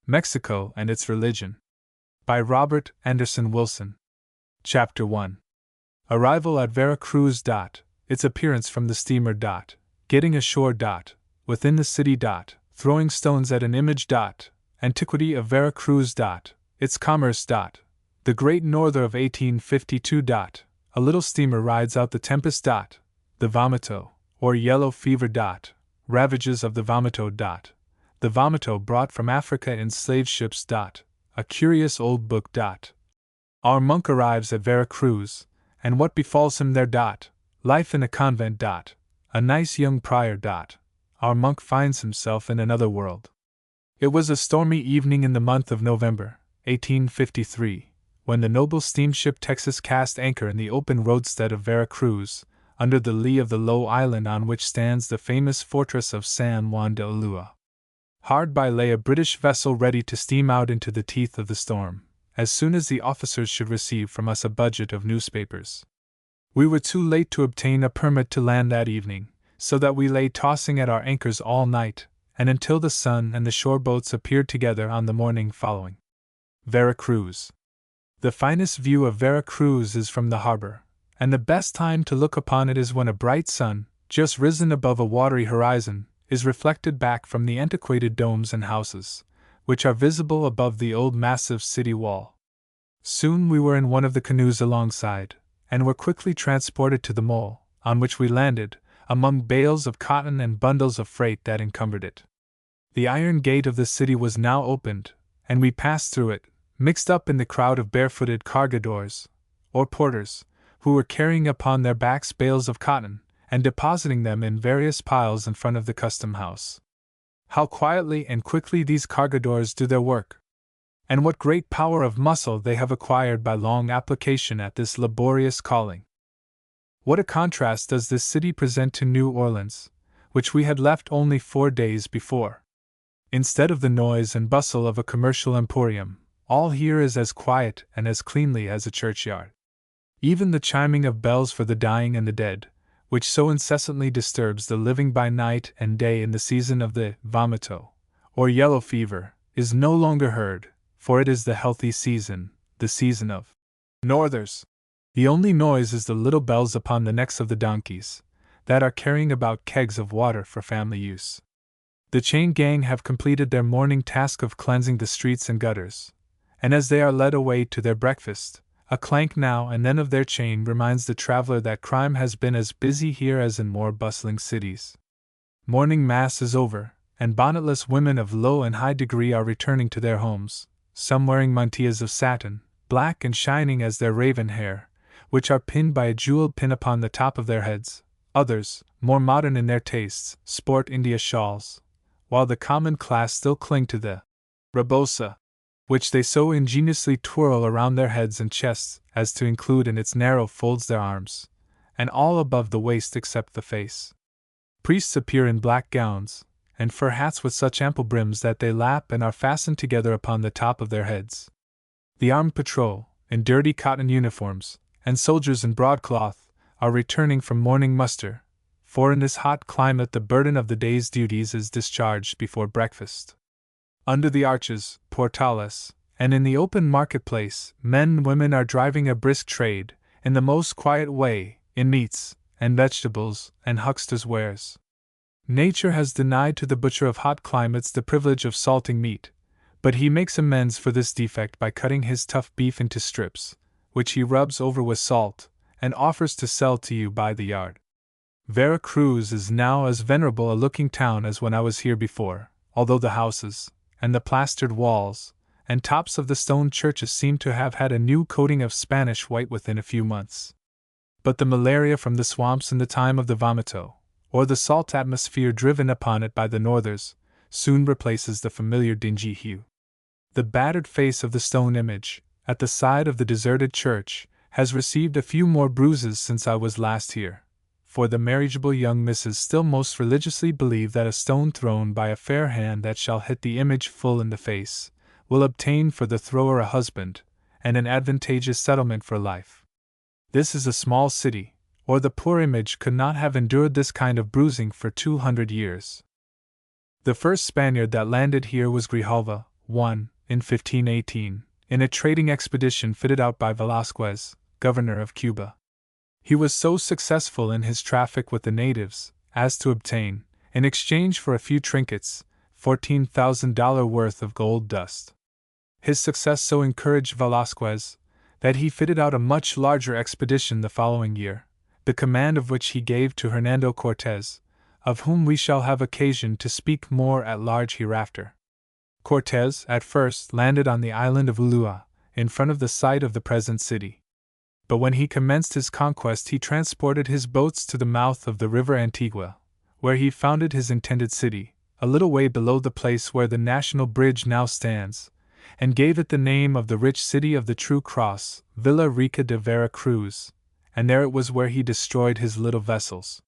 Mexico and Its Religion. By Robert Anderson Wilson. Chapter 1. Arrival at Vera Cruz. Its appearance from the steamer. Getting ashore. Within the city. Throwing stones at an image. Antiquity of Vera Cruz. Its commerce. The Great Norther of 1852. A little steamer rides out the tempest. The vomito, or yellow fever. Ravages of the vomito. The vomito brought from Africa in slave ships. A curious old book. Our monk arrives at Vera Cruz, and what befalls him there. Life in a convent. A nice young prior. Our monk finds himself in another world. It was a stormy evening in the month of November, 1853, when the noble steamship Texas cast anchor in the open roadstead of Vera Cruz, under the lee of the low island on which stands the famous fortress of San Juan de Ulua. Hard by lay a British vessel ready to steam out into the teeth of the storm, as soon as the officers should receive from us a budget of newspapers. We were too late to obtain a permit to land that evening, so that we lay tossing at our anchors all night, and until the sun and the shore boats appeared together on the morning following. Vera Cruz. The finest view of Vera Cruz is from the harbor, and the best time to look upon it is when a bright sun, just risen above a watery horizon, is reflected back from the antiquated domes and houses, which are visible above the old massive city wall. Soon we were in one of the canoes alongside, and were quickly transported to the mole, on which we landed, among bales of cotton and bundles of freight that encumbered it. The iron gate of the city was now opened, and we passed through it, mixed up in the crowd of barefooted cargadores, or porters, who were carrying upon their backs bales of cotton, and depositing them in various piles in front of the custom house. How quietly and quickly these cargadores do their work! And what great power of muscle they have acquired by long application at this laborious calling! What a contrast does this city present to New Orleans, which we had left only 4 days before! Instead of the noise and bustle of a commercial emporium, all here is as quiet and as cleanly as a churchyard. Even the chiming of bells for the dying and the dead, which so incessantly disturbs the living by night and day in the season of the vomito, or yellow fever, is no longer heard, for it is the healthy season, the season of northers. The only noise is the little bells upon the necks of the donkeys, that are carrying about kegs of water for family use. The chain gang have completed their morning task of cleansing the streets and gutters, and as they are led away to their breakfast, a clank now and then of their chain reminds the traveler that crime has been as busy here as in more bustling cities. Morning mass is over, and bonnetless women of low and high degree are returning to their homes, some wearing mantillas of satin, black and shining as their raven hair, which are pinned by a jeweled pin upon the top of their heads. Others, more modern in their tastes, sport India shawls, while the common class still cling to the rebosa, which they so ingeniously twirl around their heads and chests as to include in its narrow folds their arms, and all above the waist except the face. Priests appear in black gowns, and fur hats with such ample brims that they lap and are fastened together upon the top of their heads. The armed patrol, in dirty cotton uniforms, and soldiers in broadcloth, are returning from morning muster, for in this hot climate the burden of the day's duties is discharged before breakfast. Under the arches, portales, and in the open marketplace, men and women are driving a brisk trade, in the most quiet way, in meats, and vegetables, and hucksters' wares. Nature has denied to the butcher of hot climates the privilege of salting meat, but he makes amends for this defect by cutting his tough beef into strips, which he rubs over with salt, and offers to sell to you by the yard. Vera Cruz is now as venerable a looking town as when I was here before, although the houses, and the plastered walls, and tops of the stone churches seem to have had a new coating of Spanish white within a few months. But the malaria from the swamps in the time of the vomito, or the salt atmosphere driven upon it by the northers, soon replaces the familiar dingy hue. The battered face of the stone image, at the side of the deserted church, has received a few more bruises since I was last here, for the marriageable young misses still most religiously believe that a stone thrown by a fair hand that shall hit the image full in the face will obtain for the thrower a husband, and an advantageous settlement for life. This is a small city, or the poor image could not have endured this kind of bruising for 200 years. The first Spaniard that landed here was Grijalva, won, in 1518, in a trading expedition fitted out by Velázquez, governor of Cuba. He was so successful in his traffic with the natives as to obtain, in exchange for a few trinkets, $14,000 worth of gold dust. His success so encouraged Velázquez that he fitted out a much larger expedition the following year, the command of which he gave to Hernando Cortés, of whom we shall have occasion to speak more at large hereafter. Cortés at first landed on the island of Ulua, in front of the site of the present city. But when he commenced his conquest, he transported his boats to the mouth of the river Antigua, where he founded his intended city, a little way below the place where the National Bridge now stands, and gave it the name of the rich city of the True Cross, Villa Rica de Vera Cruz, and there it was where he destroyed his little vessels.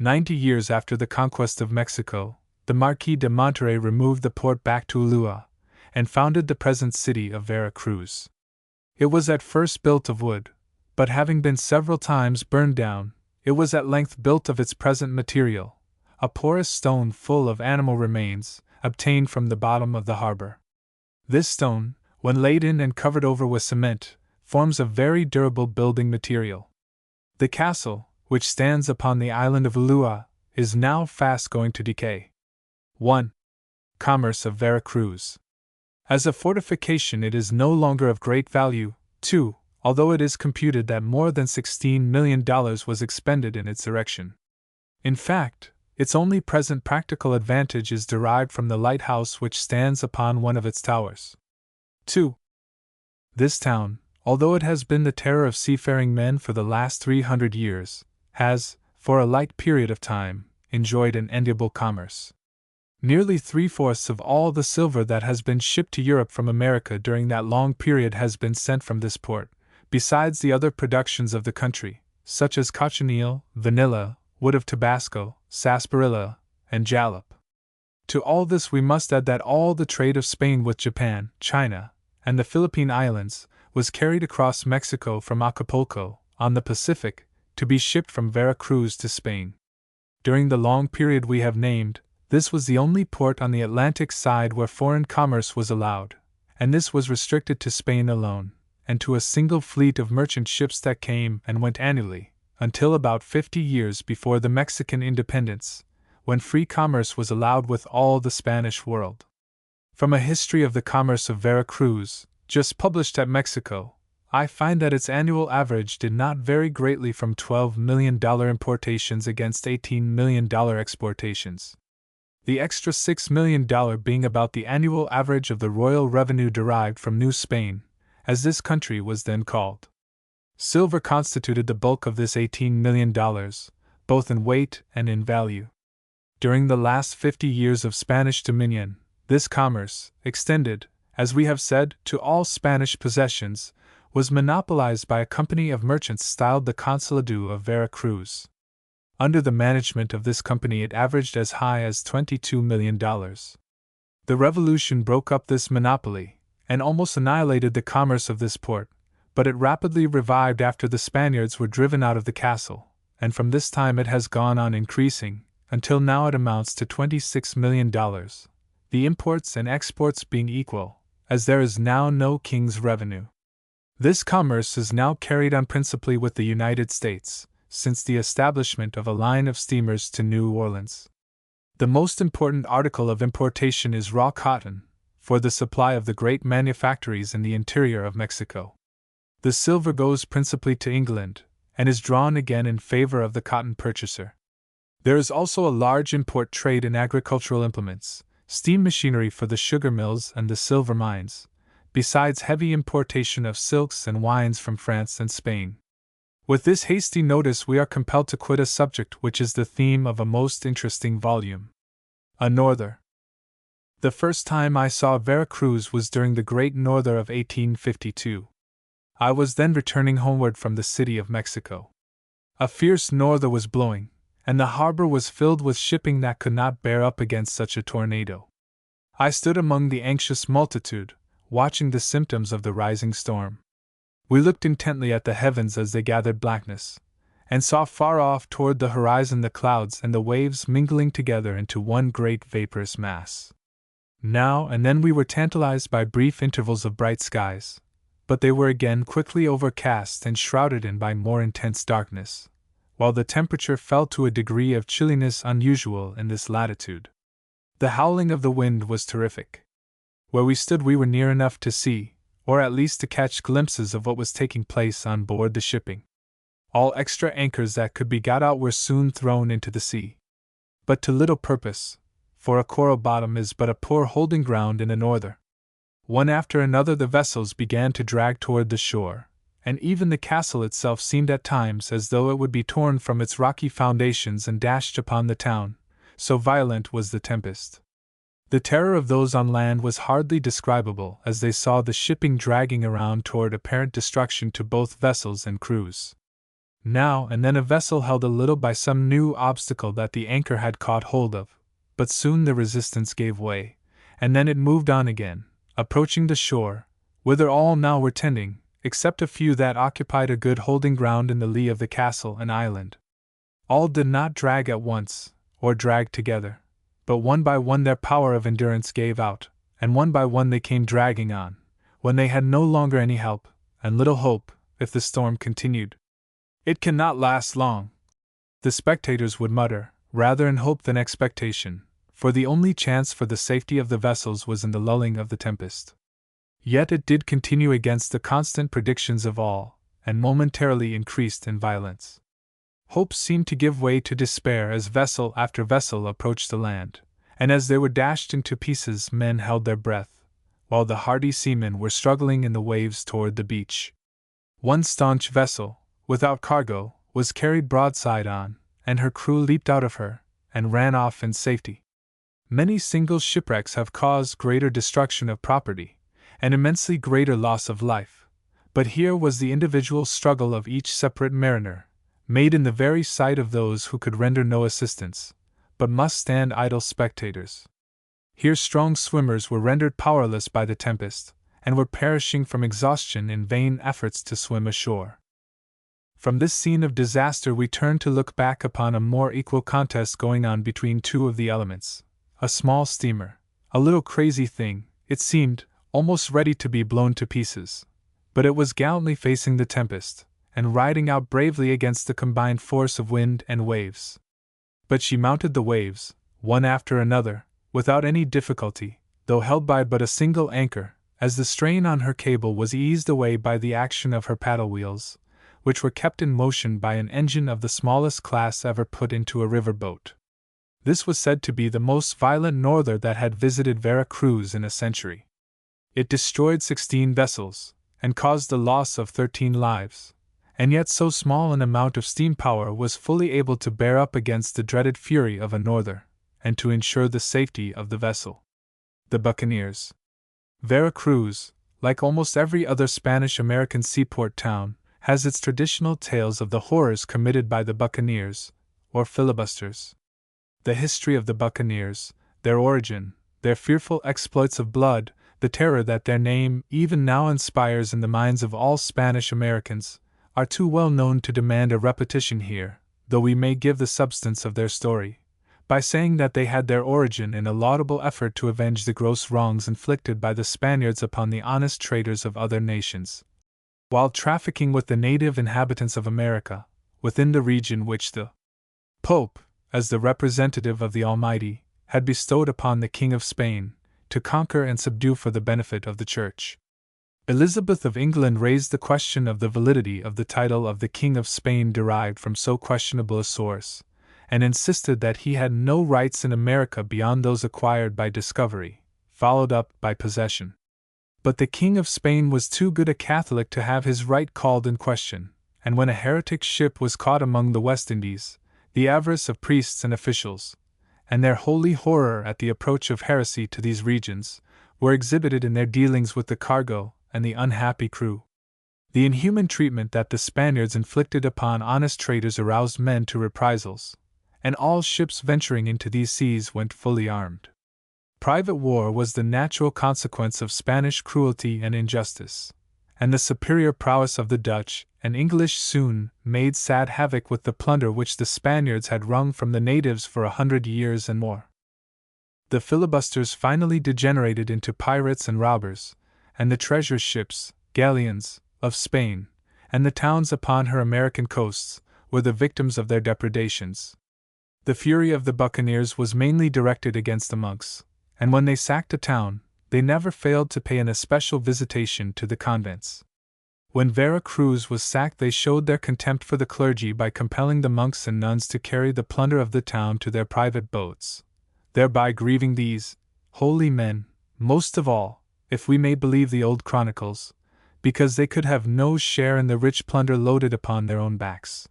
90 years after the conquest of Mexico, the Marquis de Monterrey removed the port back to Ulua, and founded the present city of Vera Cruz. It was at first built of wood, but having been several times burned down, it was at length built of its present material, a porous stone full of animal remains, obtained from the bottom of the harbor. This stone, when laid in and covered over with cement, forms a very durable building material. The castle, which stands upon the island of Ulua, is now fast going to decay. 1. Commerce of Vera Cruz. As a fortification, it is no longer of great value. 2. Although it is computed that more than $16 million was expended in its erection. In fact, its only present practical advantage is derived from the lighthouse which stands upon one of its towers. 2. This town, although it has been the terror of seafaring men for the last 300 years, has, for a light period of time, enjoyed an enviable commerce. Nearly 3/4 of all the silver that has been shipped to Europe from America during that long period has been sent from this port, besides the other productions of the country, such as cochineal, vanilla, wood of Tabasco, sarsaparilla, and jalap. To all this we must add that all the trade of Spain with Japan, China, and the Philippine Islands was carried across Mexico from Acapulco, on the Pacific, to be shipped from Vera Cruz to Spain. During the long period we have named, this was the only port on the Atlantic side where foreign commerce was allowed, and this was restricted to Spain alone, and to a single fleet of merchant ships that came and went annually, until about 50 years before the Mexican independence, when free commerce was allowed with all the Spanish world. From a history of the commerce of Vera Cruz, just published at Mexico, I find that its annual average did not vary greatly from $12 million importations against $18 million exportations. The extra $6 million being about the annual average of the royal revenue derived from New Spain, as this country was then called. Silver constituted the bulk of this $18 million, both in weight and in value. During the last 50 years of Spanish dominion, this commerce, extended, as we have said, to all Spanish possessions, was monopolized by a company of merchants styled the Consulado of Vera Cruz. Under the management of this company it averaged as high as $22 million. The Revolution broke up this monopoly, and almost annihilated the commerce of this port, but it rapidly revived after the Spaniards were driven out of the castle, and from this time it has gone on increasing, until now it amounts to $26 million, the imports and exports being equal, as there is now no king's revenue. This commerce is now carried on principally with the United States, since the establishment of a line of steamers to New Orleans. The most important article of importation is raw cotton, for the supply of the great manufactories in the interior of Mexico. The silver goes principally to England, and is drawn again in favor of the cotton purchaser. There is also a large import trade in agricultural implements, steam machinery for the sugar mills and the silver mines, besides heavy importation of silks and wines from France and Spain. With this hasty notice we are compelled to quit a subject which is the theme of a most interesting volume. A Norther. The first time I saw Vera Cruz was during the Great Norther of 1852. I was then returning homeward from the City of Mexico. A fierce norther was blowing, and the harbor was filled with shipping that could not bear up against such a tornado. I stood among the anxious multitude, watching the symptoms of the rising storm. We looked intently at the heavens as they gathered blackness, and saw far off toward the horizon the clouds and the waves mingling together into one great vaporous mass. Now and then we were tantalized by brief intervals of bright skies, but they were again quickly overcast and shrouded in by more intense darkness, while the temperature fell to a degree of chilliness unusual in this latitude. The howling of the wind was terrific. Where we stood we were near enough to see, or at least to catch glimpses of what was taking place on board the shipping. All extra anchors that could be got out were soon thrown into the sea. But to little purpose, for a coral bottom is but a poor holding ground in a norther. One after another the vessels began to drag toward the shore, and even the castle itself seemed at times as though it would be torn from its rocky foundations and dashed upon the town, so violent was the tempest. The terror of those on land was hardly describable as they saw the shipping dragging around toward apparent destruction to both vessels and crews. Now and then a vessel held a little by some new obstacle that the anchor had caught hold of, but soon the resistance gave way, and then it moved on again, approaching the shore, whither all now were tending, except a few that occupied a good holding ground in the lee of the castle and island. All did not drag at once, or drag together, but one by one their power of endurance gave out, and one by one they came dragging on, when they had no longer any help, and little hope, if the storm continued. "It cannot last long," the spectators would mutter, rather in hope than expectation, for the only chance for the safety of the vessels was in the lulling of the tempest. Yet it did continue against the constant predictions of all, and momentarily increased in violence. Hope seemed to give way to despair as vessel after vessel approached the land, and as they were dashed into pieces men held their breath, while the hardy seamen were struggling in the waves toward the beach. One staunch vessel, without cargo, was carried broadside on, and her crew leaped out of her, and ran off in safety. Many single shipwrecks have caused greater destruction of property, and immensely greater loss of life, but here was the individual struggle of each separate mariner, made in the very sight of those who could render no assistance, but must stand idle spectators. Here strong swimmers were rendered powerless by the tempest, and were perishing from exhaustion in vain efforts to swim ashore. From this scene of disaster we turn to look back upon a more equal contest going on between two of the elements. A small steamer, a little crazy thing, it seemed, almost ready to be blown to pieces, but it was gallantly facing the tempest, and riding out bravely against the combined force of wind and waves. But she mounted the waves, one after another, without any difficulty, though held by but a single anchor, as the strain on her cable was eased away by the action of her paddle wheels, which were kept in motion by an engine of the smallest class ever put into a river boat. This was said to be the most violent norther that had visited Vera Cruz in a century. It destroyed 16 vessels, and caused the loss of 13 lives, and yet so small an amount of steam power was fully able to bear up against the dreaded fury of a norther, and to ensure the safety of the vessel. The Buccaneers. Vera Cruz, like almost every other Spanish-American seaport town, has its traditional tales of the horrors committed by the buccaneers, or filibusters. The history of the buccaneers, their origin, their fearful exploits of blood, the terror that their name even now inspires in the minds of all Spanish Americans, are too well known to demand a repetition here, though we may give the substance of their story, by saying that they had their origin in a laudable effort to avenge the gross wrongs inflicted by the Spaniards upon the honest traders of other nations, while trafficking with the native inhabitants of America, within the region which the Pope, as the representative of the Almighty, had bestowed upon the King of Spain, to conquer and subdue for the benefit of the Church. Elizabeth of England raised the question of the validity of the title of the King of Spain derived from so questionable a source, and insisted that he had no rights in America beyond those acquired by discovery, followed up by possession. But the King of Spain was too good a Catholic to have his right called in question, and when a heretic ship was caught among the West Indies, the avarice of priests and officials, and their holy horror at the approach of heresy to these regions, were exhibited in their dealings with the cargo and the unhappy crew. The inhuman treatment that the Spaniards inflicted upon honest traders aroused men to reprisals, and all ships venturing into these seas went fully armed. Private war was the natural consequence of Spanish cruelty and injustice, and the superior prowess of the Dutch and English soon made sad havoc with the plunder which the Spaniards had wrung from the natives for 100 years and more. The filibusters finally degenerated into pirates and robbers, and the treasure ships, galleons, of Spain, and the towns upon her American coasts, were the victims of their depredations. The fury of the buccaneers was mainly directed against the monks, and when they sacked a town, they never failed to pay an especial visitation to the convents. When Vera Cruz was sacked, they showed their contempt for the clergy by compelling the monks and nuns to carry the plunder of the town to their private boats, thereby grieving these holy men, most of all, if we may believe the old chronicles, because they could have no share in the rich plunder loaded upon their own backs.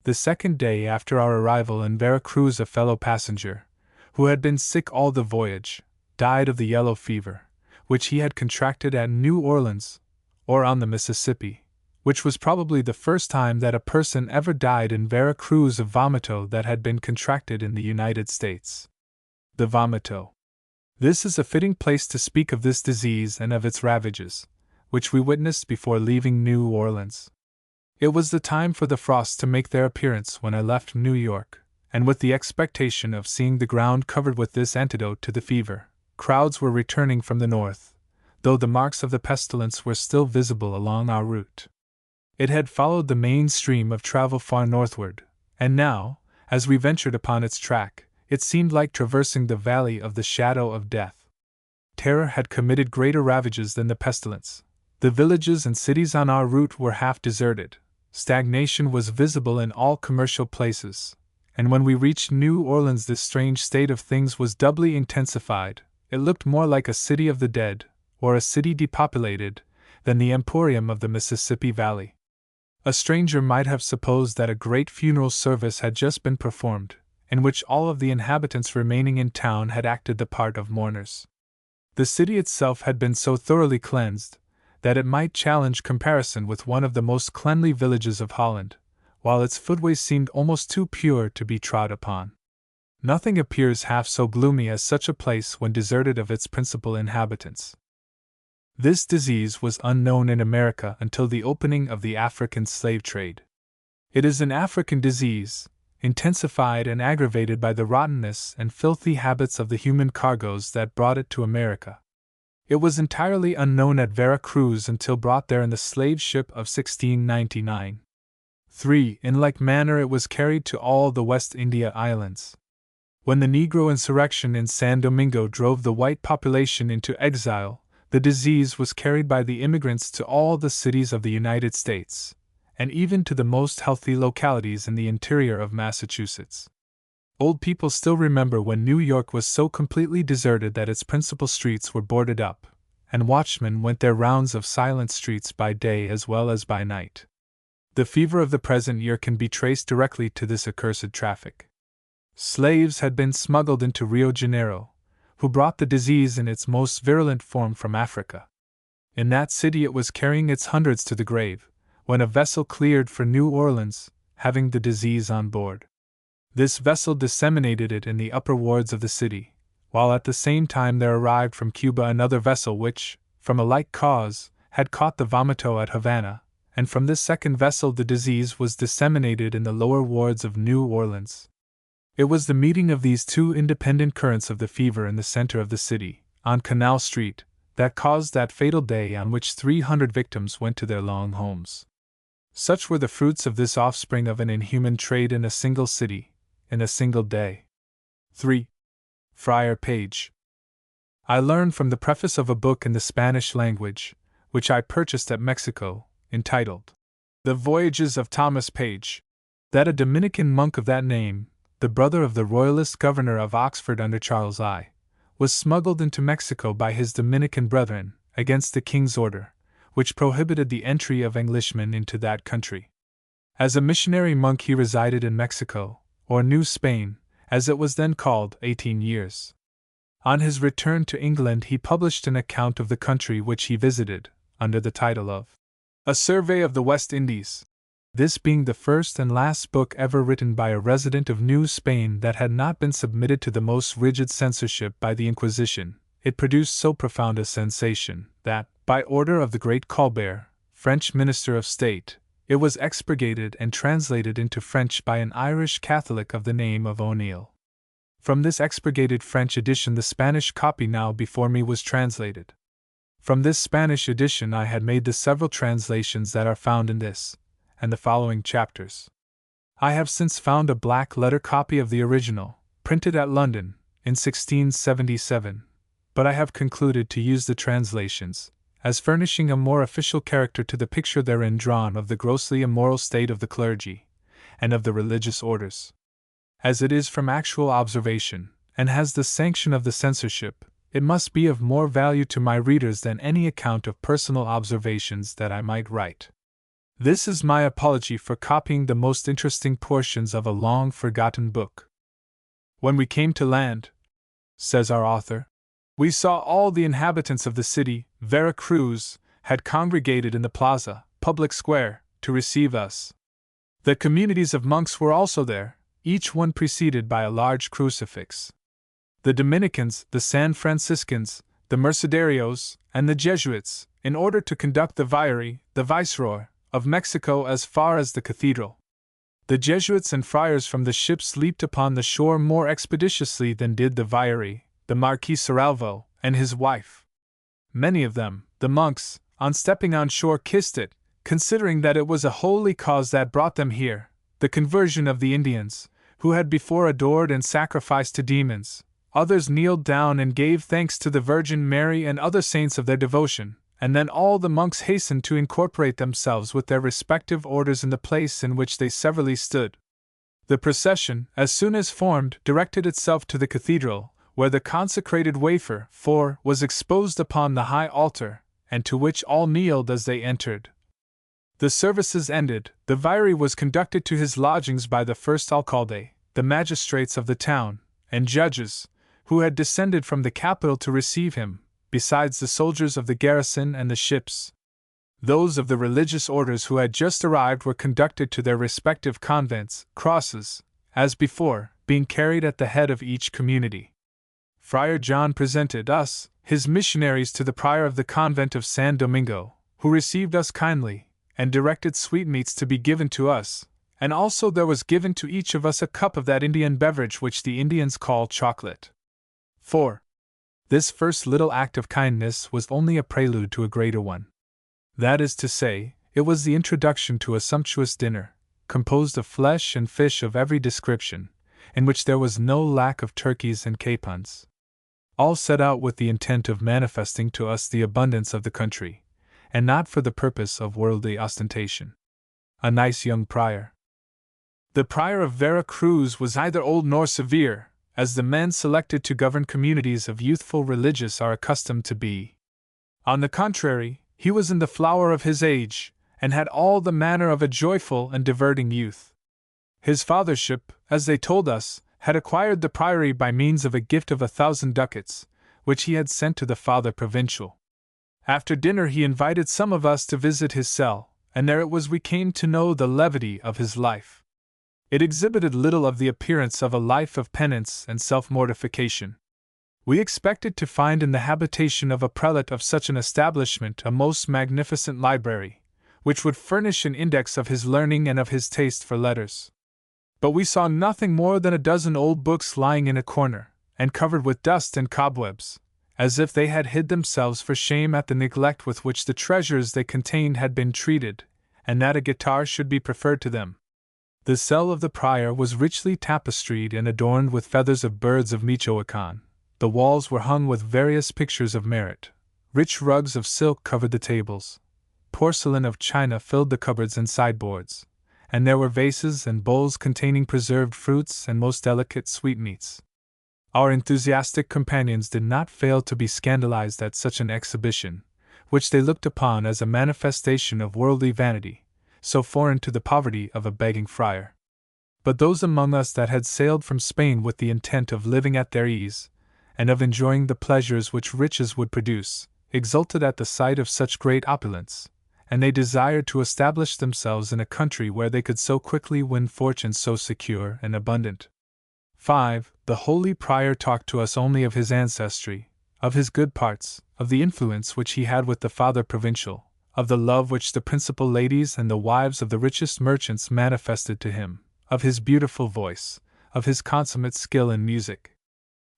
The second day after our arrival in Vera Cruz, a fellow passenger, who had been sick all the voyage, died of the yellow fever, which he had contracted at New Orleans, or on the Mississippi, which was probably the first time that a person ever died in Vera Cruz of vomito that had been contracted in the United States. The vomito. This is a fitting place to speak of this disease and of its ravages, which we witnessed before leaving New Orleans. It was the time for the frosts to make their appearance when I left New York, and with the expectation of seeing the ground covered with this antidote to the fever, crowds were returning from the north, though the marks of the pestilence were still visible along our route. It had followed the main stream of travel far northward, and now, as we ventured upon its track, it seemed like traversing the valley of the shadow of death. Terror had committed greater ravages than the pestilence. The villages and cities on our route were half deserted. Stagnation was visible in all commercial places, and when we reached New Orleans this strange state of things was doubly intensified. It looked more like a city of the dead, or a city depopulated, than the emporium of the Mississippi Valley. A stranger might have supposed that a great funeral service had just been performed, in which all of the inhabitants remaining in town had acted the part of mourners. The city itself had been so thoroughly cleansed that it might challenge comparison with one of the most cleanly villages of Holland, while its footways seemed almost too pure to be trod upon. Nothing appears half so gloomy as such a place when deserted of its principal inhabitants. This disease was unknown in America until the opening of the African slave trade. It is an African disease, intensified and aggravated by the rottenness and filthy habits of the human cargoes that brought it to America. It was entirely unknown at Vera Cruz until brought there in the slave ship of 1699. 3. In like manner it was carried to all the West India Islands. When the Negro insurrection in San Domingo drove the white population into exile, the disease was carried by the immigrants to all the cities of the United States, and even to the most healthy localities in the interior of Massachusetts. Old people still remember when New York was so completely deserted that its principal streets were boarded up, and watchmen went their rounds of silent streets by day as well as by night. The fever of the present year can be traced directly to this accursed traffic. Slaves had been smuggled into Rio de Janeiro, who brought the disease in its most virulent form from Africa. In that city it was carrying its hundreds to the grave, when a vessel cleared for New Orleans, having the disease on board. This vessel disseminated it in the upper wards of the city, while at the same time there arrived from Cuba another vessel which, from a like cause, had caught the vomito at Havana, and from this second vessel the disease was disseminated in the lower wards of New Orleans. It was the meeting of these two independent currents of the fever in the center of the city, on Canal Street, that caused that fatal day on which 300 victims went to their long homes. Such were the fruits of this offspring of an inhuman trade in a single city, in a single day. 3. Friar Page. I learned from the preface of a book in the Spanish language, which I purchased at Mexico, entitled The Voyages of Thomas Page, that a Dominican monk of that name, the brother of the royalist governor of Oxford under Charles I, was smuggled into Mexico by his Dominican brethren, against the king's order, which prohibited the entry of Englishmen into that country. As a missionary monk he resided in Mexico, or New Spain, as it was then called, 18 years. On his return to England he published an account of the country which he visited, under the title of A Survey of the West Indies. This being the first and last book ever written by a resident of New Spain that had not been submitted to the most rigid censorship by the Inquisition, it produced so profound a sensation that, by order of the great Colbert, French Minister of State, it was expurgated and translated into French by an Irish Catholic of the name of O'Neill. From this expurgated French edition the Spanish copy now before me was translated. From this Spanish edition I had made the several translations that are found in this, and the following chapters. I have since found a black letter copy of the original, printed at London, in 1677, but I have concluded to use the translations, as furnishing a more official character to the picture therein drawn of the grossly immoral state of the clergy, and of the religious orders. As it is from actual observation, and has the sanction of the censorship, it must be of more value to my readers than any account of personal observations that I might write. This is my apology for copying the most interesting portions of a long-forgotten book. When we came to land, says our author, we saw all the inhabitants of the city, Vera Cruz, had congregated in the plaza, public square, to receive us. The communities of monks were also there, each one preceded by a large crucifix. The Dominicans, the San Franciscans, the Mercedarios, and the Jesuits, in order to conduct the viceroy, of Mexico as far as the cathedral. The Jesuits and friars from the ships leaped upon the shore more expeditiously than did the Marquis Serralvo, and his wife. Many of them, the monks, on stepping on shore kissed it, considering that it was a holy cause that brought them here, the conversion of the Indians, who had before adored and sacrificed to demons. Others kneeled down and gave thanks to the Virgin Mary and other saints of their devotion, and then all the monks hastened to incorporate themselves with their respective orders in the place in which they severally stood. The procession, as soon as formed, directed itself to the cathedral, where the consecrated wafer, was exposed upon the high altar, and to which all kneeled as they entered. The services ended, the viceroy was conducted to his lodgings by the first alcalde, the magistrates of the town, and judges, who had descended from the capital to receive him, besides the soldiers of the garrison and the ships. Those of the religious orders who had just arrived were conducted to their respective convents, crosses, as before, being carried at the head of each community. Friar John presented us, his missionaries, to the prior of the convent of San Domingo, who received us kindly, and directed sweetmeats to be given to us, and also there was given to each of us a cup of that Indian beverage which the Indians call chocolate. 4. This first little act of kindness was only a prelude to a greater one. That is to say, it was the introduction to a sumptuous dinner, composed of flesh and fish of every description, in which there was no lack of turkeys and capons. All set out with the intent of manifesting to us the abundance of the country, and not for the purpose of worldly ostentation. A nice young prior. The prior of Vera Cruz was neither old nor severe, as the men selected to govern communities of youthful religious are accustomed to be. On the contrary, he was in the flower of his age, and had all the manner of a joyful and diverting youth. His fathership, as they told us, had acquired the priory by means of a gift of 1,000 ducats, which he had sent to the Father Provincial. After dinner he invited some of us to visit his cell, and there it was we came to know the levity of his life. It exhibited little of the appearance of a life of penance and self-mortification. We expected to find in the habitation of a prelate of such an establishment a most magnificent library, which would furnish an index of his learning and of his taste for letters. But we saw nothing more than a dozen old books lying in a corner, and covered with dust and cobwebs, as if they had hid themselves for shame at the neglect with which the treasures they contained had been treated, and that a guitar should be preferred to them. The cell of the prior was richly tapestried and adorned with feathers of birds of Michoacan. The walls were hung with various pictures of merit. Rich rugs of silk covered the tables. Porcelain of China filled the cupboards and sideboards, and there were vases and bowls containing preserved fruits and most delicate sweetmeats. Our enthusiastic companions did not fail to be scandalized at such an exhibition, which they looked upon as a manifestation of worldly vanity, so foreign to the poverty of a begging friar. But those among us that had sailed from Spain with the intent of living at their ease, and of enjoying the pleasures which riches would produce, exulted at the sight of such great opulence, and they desired to establish themselves in a country where they could so quickly win fortunes so secure and abundant. 5. The holy prior talked to us only of his ancestry, of his good parts, of the influence which he had with the Father Provincial, of the love which the principal ladies and the wives of the richest merchants manifested to him, of his beautiful voice, of his consummate skill in music.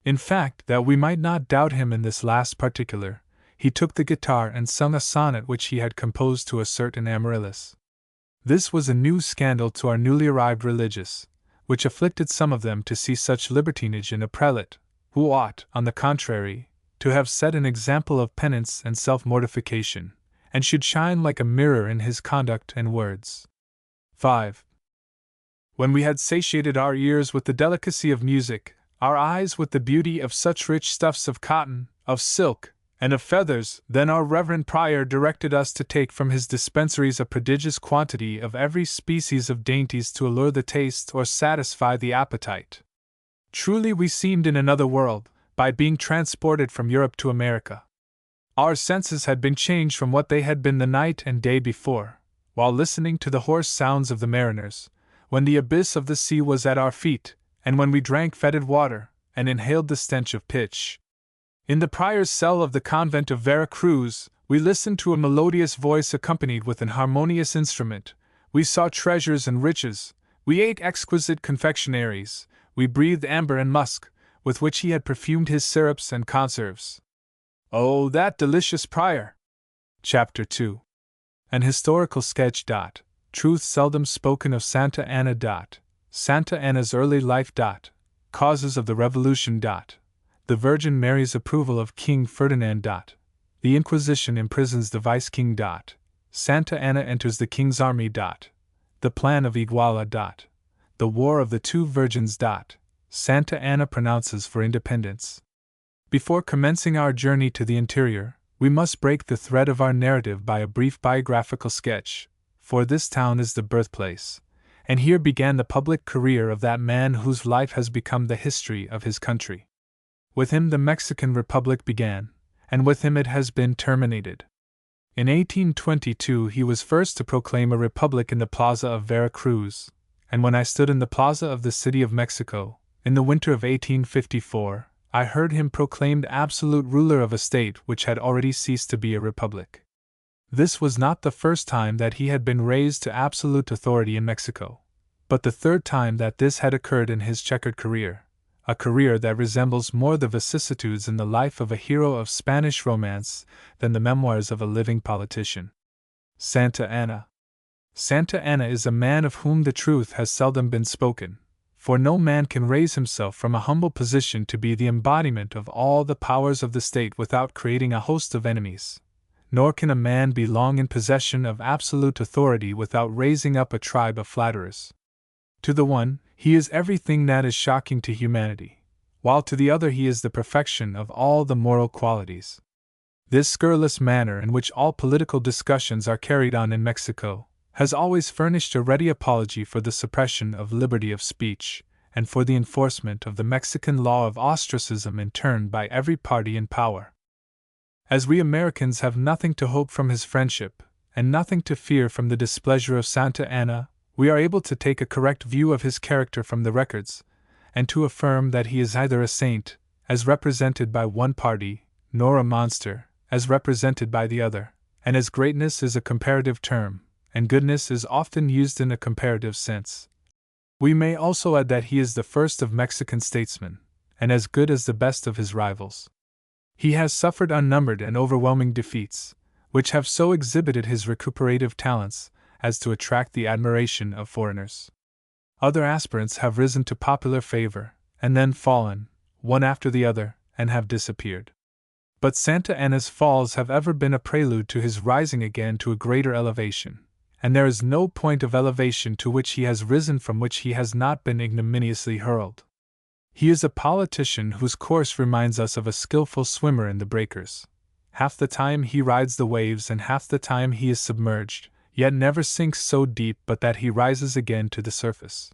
In fact, that we might not doubt him in this last particular, he took the guitar and sung a sonnet which he had composed to a certain Amaryllis. This was a new scandal to our newly arrived religious, which afflicted some of them to see such libertinage in a prelate, who ought, on the contrary, to have set an example of penance and self-mortification, and should shine like a mirror in his conduct and words. 5. When we had satiated our ears with the delicacy of music, our eyes with the beauty of such rich stuffs of cotton, of silk, and of feathers, then our reverend prior directed us to take from his dispensaries a prodigious quantity of every species of dainties to allure the taste or satisfy the appetite. Truly we seemed in another world, by being transported from Europe to America. Our senses had been changed from what they had been the night and day before, while listening to the hoarse sounds of the mariners, when the abyss of the sea was at our feet, and when we drank fetid water, and inhaled the stench of pitch. In the prior's cell of the convent of Vera Cruz, we listened to a melodious voice accompanied with an harmonious instrument, we saw treasures and riches, we ate exquisite confectionaries, we breathed amber and musk, with which he had perfumed his syrups and conserves. Oh, that delicious prior! Chapter 2. An historical sketch. Truth seldom spoken of Santa Anna. Santa Anna's early life. Causes of the Revolution. The Virgin Mary's approval of King Ferdinand. The Inquisition imprisons the Vice-King. Santa Anna enters the King's army. The plan of Iguala. The War of the Two Virgins. Santa Anna pronounces for independence. Before commencing our journey to the interior, we must break the thread of our narrative by a brief biographical sketch, for this town is the birthplace, and here began the public career of that man whose life has become the history of his country. With him the Mexican Republic began, and with him it has been terminated. In 1822 he was first to proclaim a republic in the plaza of Vera Cruz, and when I stood in the plaza of the City of Mexico, in the winter of 1854, I heard him proclaimed absolute ruler of a state which had already ceased to be a republic. This was not the first time that he had been raised to absolute authority in Mexico, but the third time that this had occurred in his checkered career, a career that resembles more the vicissitudes in the life of a hero of Spanish romance than the memoirs of a living politician. Santa Anna. Santa Anna is a man of whom the truth has seldom been spoken, for no man can raise himself from a humble position to be the embodiment of all the powers of the state without creating a host of enemies, nor can a man be long in possession of absolute authority without raising up a tribe of flatterers. To the one, he is everything that is shocking to humanity, while to the other he is the perfection of all the moral qualities. This scurrilous manner in which all political discussions are carried on in Mexico has always furnished a ready apology for the suppression of liberty of speech, and for the enforcement of the Mexican law of ostracism in turn by every party in power. As we Americans have nothing to hope from his friendship, and nothing to fear from the displeasure of Santa Anna, we are able to take a correct view of his character from the records, and to affirm that he is either a saint, as represented by one party, nor a monster, as represented by the other, and as greatness is a comparative term, and goodness is often used in a comparative sense. We may also add that he is the first of Mexican statesmen, and as good as the best of his rivals. He has suffered unnumbered and overwhelming defeats, which have so exhibited his recuperative talents as to attract the admiration of foreigners. Other aspirants have risen to popular favor, and then fallen, one after the other, and have disappeared. But Santa Anna's falls have ever been a prelude to his rising again to a greater elevation, and there is no point of elevation to which he has risen from which he has not been ignominiously hurled. He is a politician whose course reminds us of a skillful swimmer in the breakers. Half the time he rides the waves and half the time he is submerged, yet never sinks so deep but that he rises again to the surface.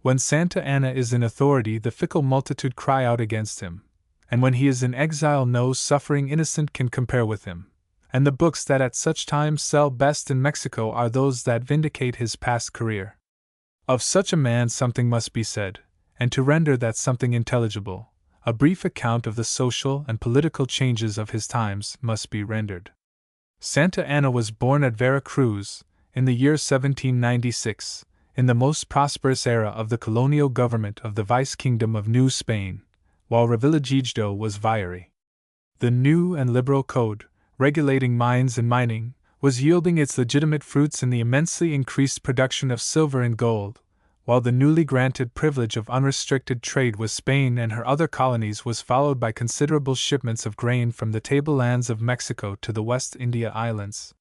When Santa Anna is in authority the fickle multitude cry out against him, and when he is in exile no suffering innocent can compare with him, and the books that at such times sell best in Mexico are those that vindicate his past career. Of such a man something must be said, and to render that something intelligible, a brief account of the social and political changes of his times must be rendered. Santa Anna was born at Vera Cruz, in the year 1796, in the most prosperous era of the colonial government of the Vice-Kingdom of New Spain, while Revillagigedo was Viceroy. The new and liberal code, regulating mines and mining, was yielding its legitimate fruits in the immensely increased production of silver and gold, while the newly granted privilege of unrestricted trade with Spain and her other colonies was followed by considerable shipments of grain from the tablelands of Mexico to the West India Islands.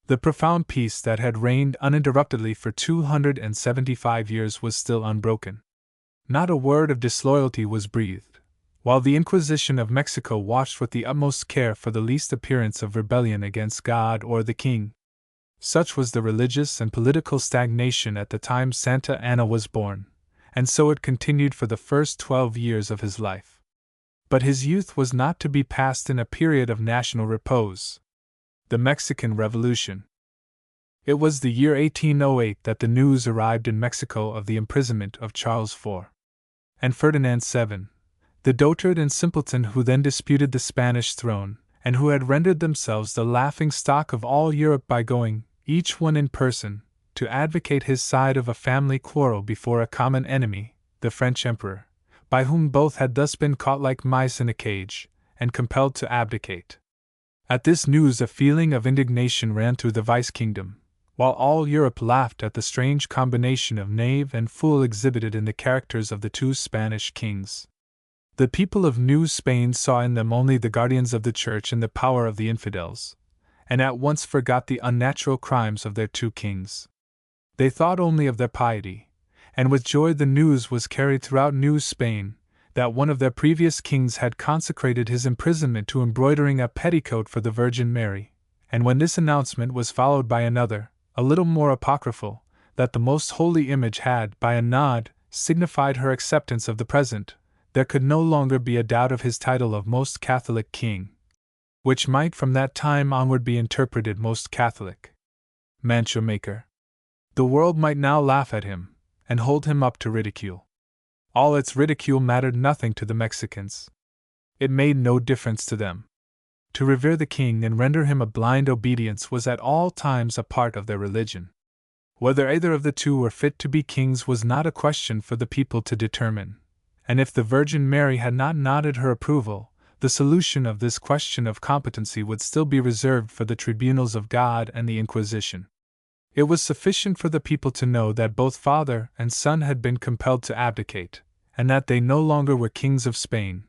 The profound peace that had reigned uninterruptedly for 275 years was still unbroken. Not a word of disloyalty was breathed, while the Inquisition of Mexico watched with the utmost care for the least appearance of rebellion against God or the king. Such was the religious and political stagnation at the time Santa Anna was born, and so it continued for the first 12 years of his life. But his youth was not to be passed in a period of national repose. The Mexican Revolution. It was the year 1808 that the news arrived in Mexico of the imprisonment of Charles IV. and Ferdinand VII, the dotard and simpleton who then disputed the Spanish throne, and who had rendered themselves the laughing stock of all Europe by going, each one in person, to advocate his side of a family quarrel before a common enemy, the French Emperor, by whom both had thus been caught like mice in a cage, and compelled to abdicate. At this news a feeling of indignation ran through the Vice-Kingdom, while all Europe laughed at the strange combination of knave and fool exhibited in the characters of the two Spanish kings. The people of New Spain saw in them only the guardians of the Church and the power of the infidels, and at once forgot the unnatural crimes of their two kings. They thought only of their piety, and with joy the news was carried throughout New Spain that one of their previous kings had consecrated his imprisonment to embroidering a petticoat for the Virgin Mary, and when this announcement was followed by another, a little more apocryphal, that the most holy image had, by a nod, signified her acceptance of the present, there could no longer be a doubt of his title of Most Catholic King, which might from that time onward be interpreted Most Catholic Mantua Maker. The world might now laugh at him, and hold him up to ridicule. All its ridicule mattered nothing to the Mexicans. It made no difference to them. To revere the king and render him a blind obedience was at all times a part of their religion. Whether either of the two were fit to be kings was not a question for the people to determine, and if the Virgin Mary had not nodded her approval, the solution of this question of competency would still be reserved for the tribunals of God and the Inquisition. It was sufficient for the people to know that both father and son had been compelled to abdicate, and that they no longer were kings of Spain,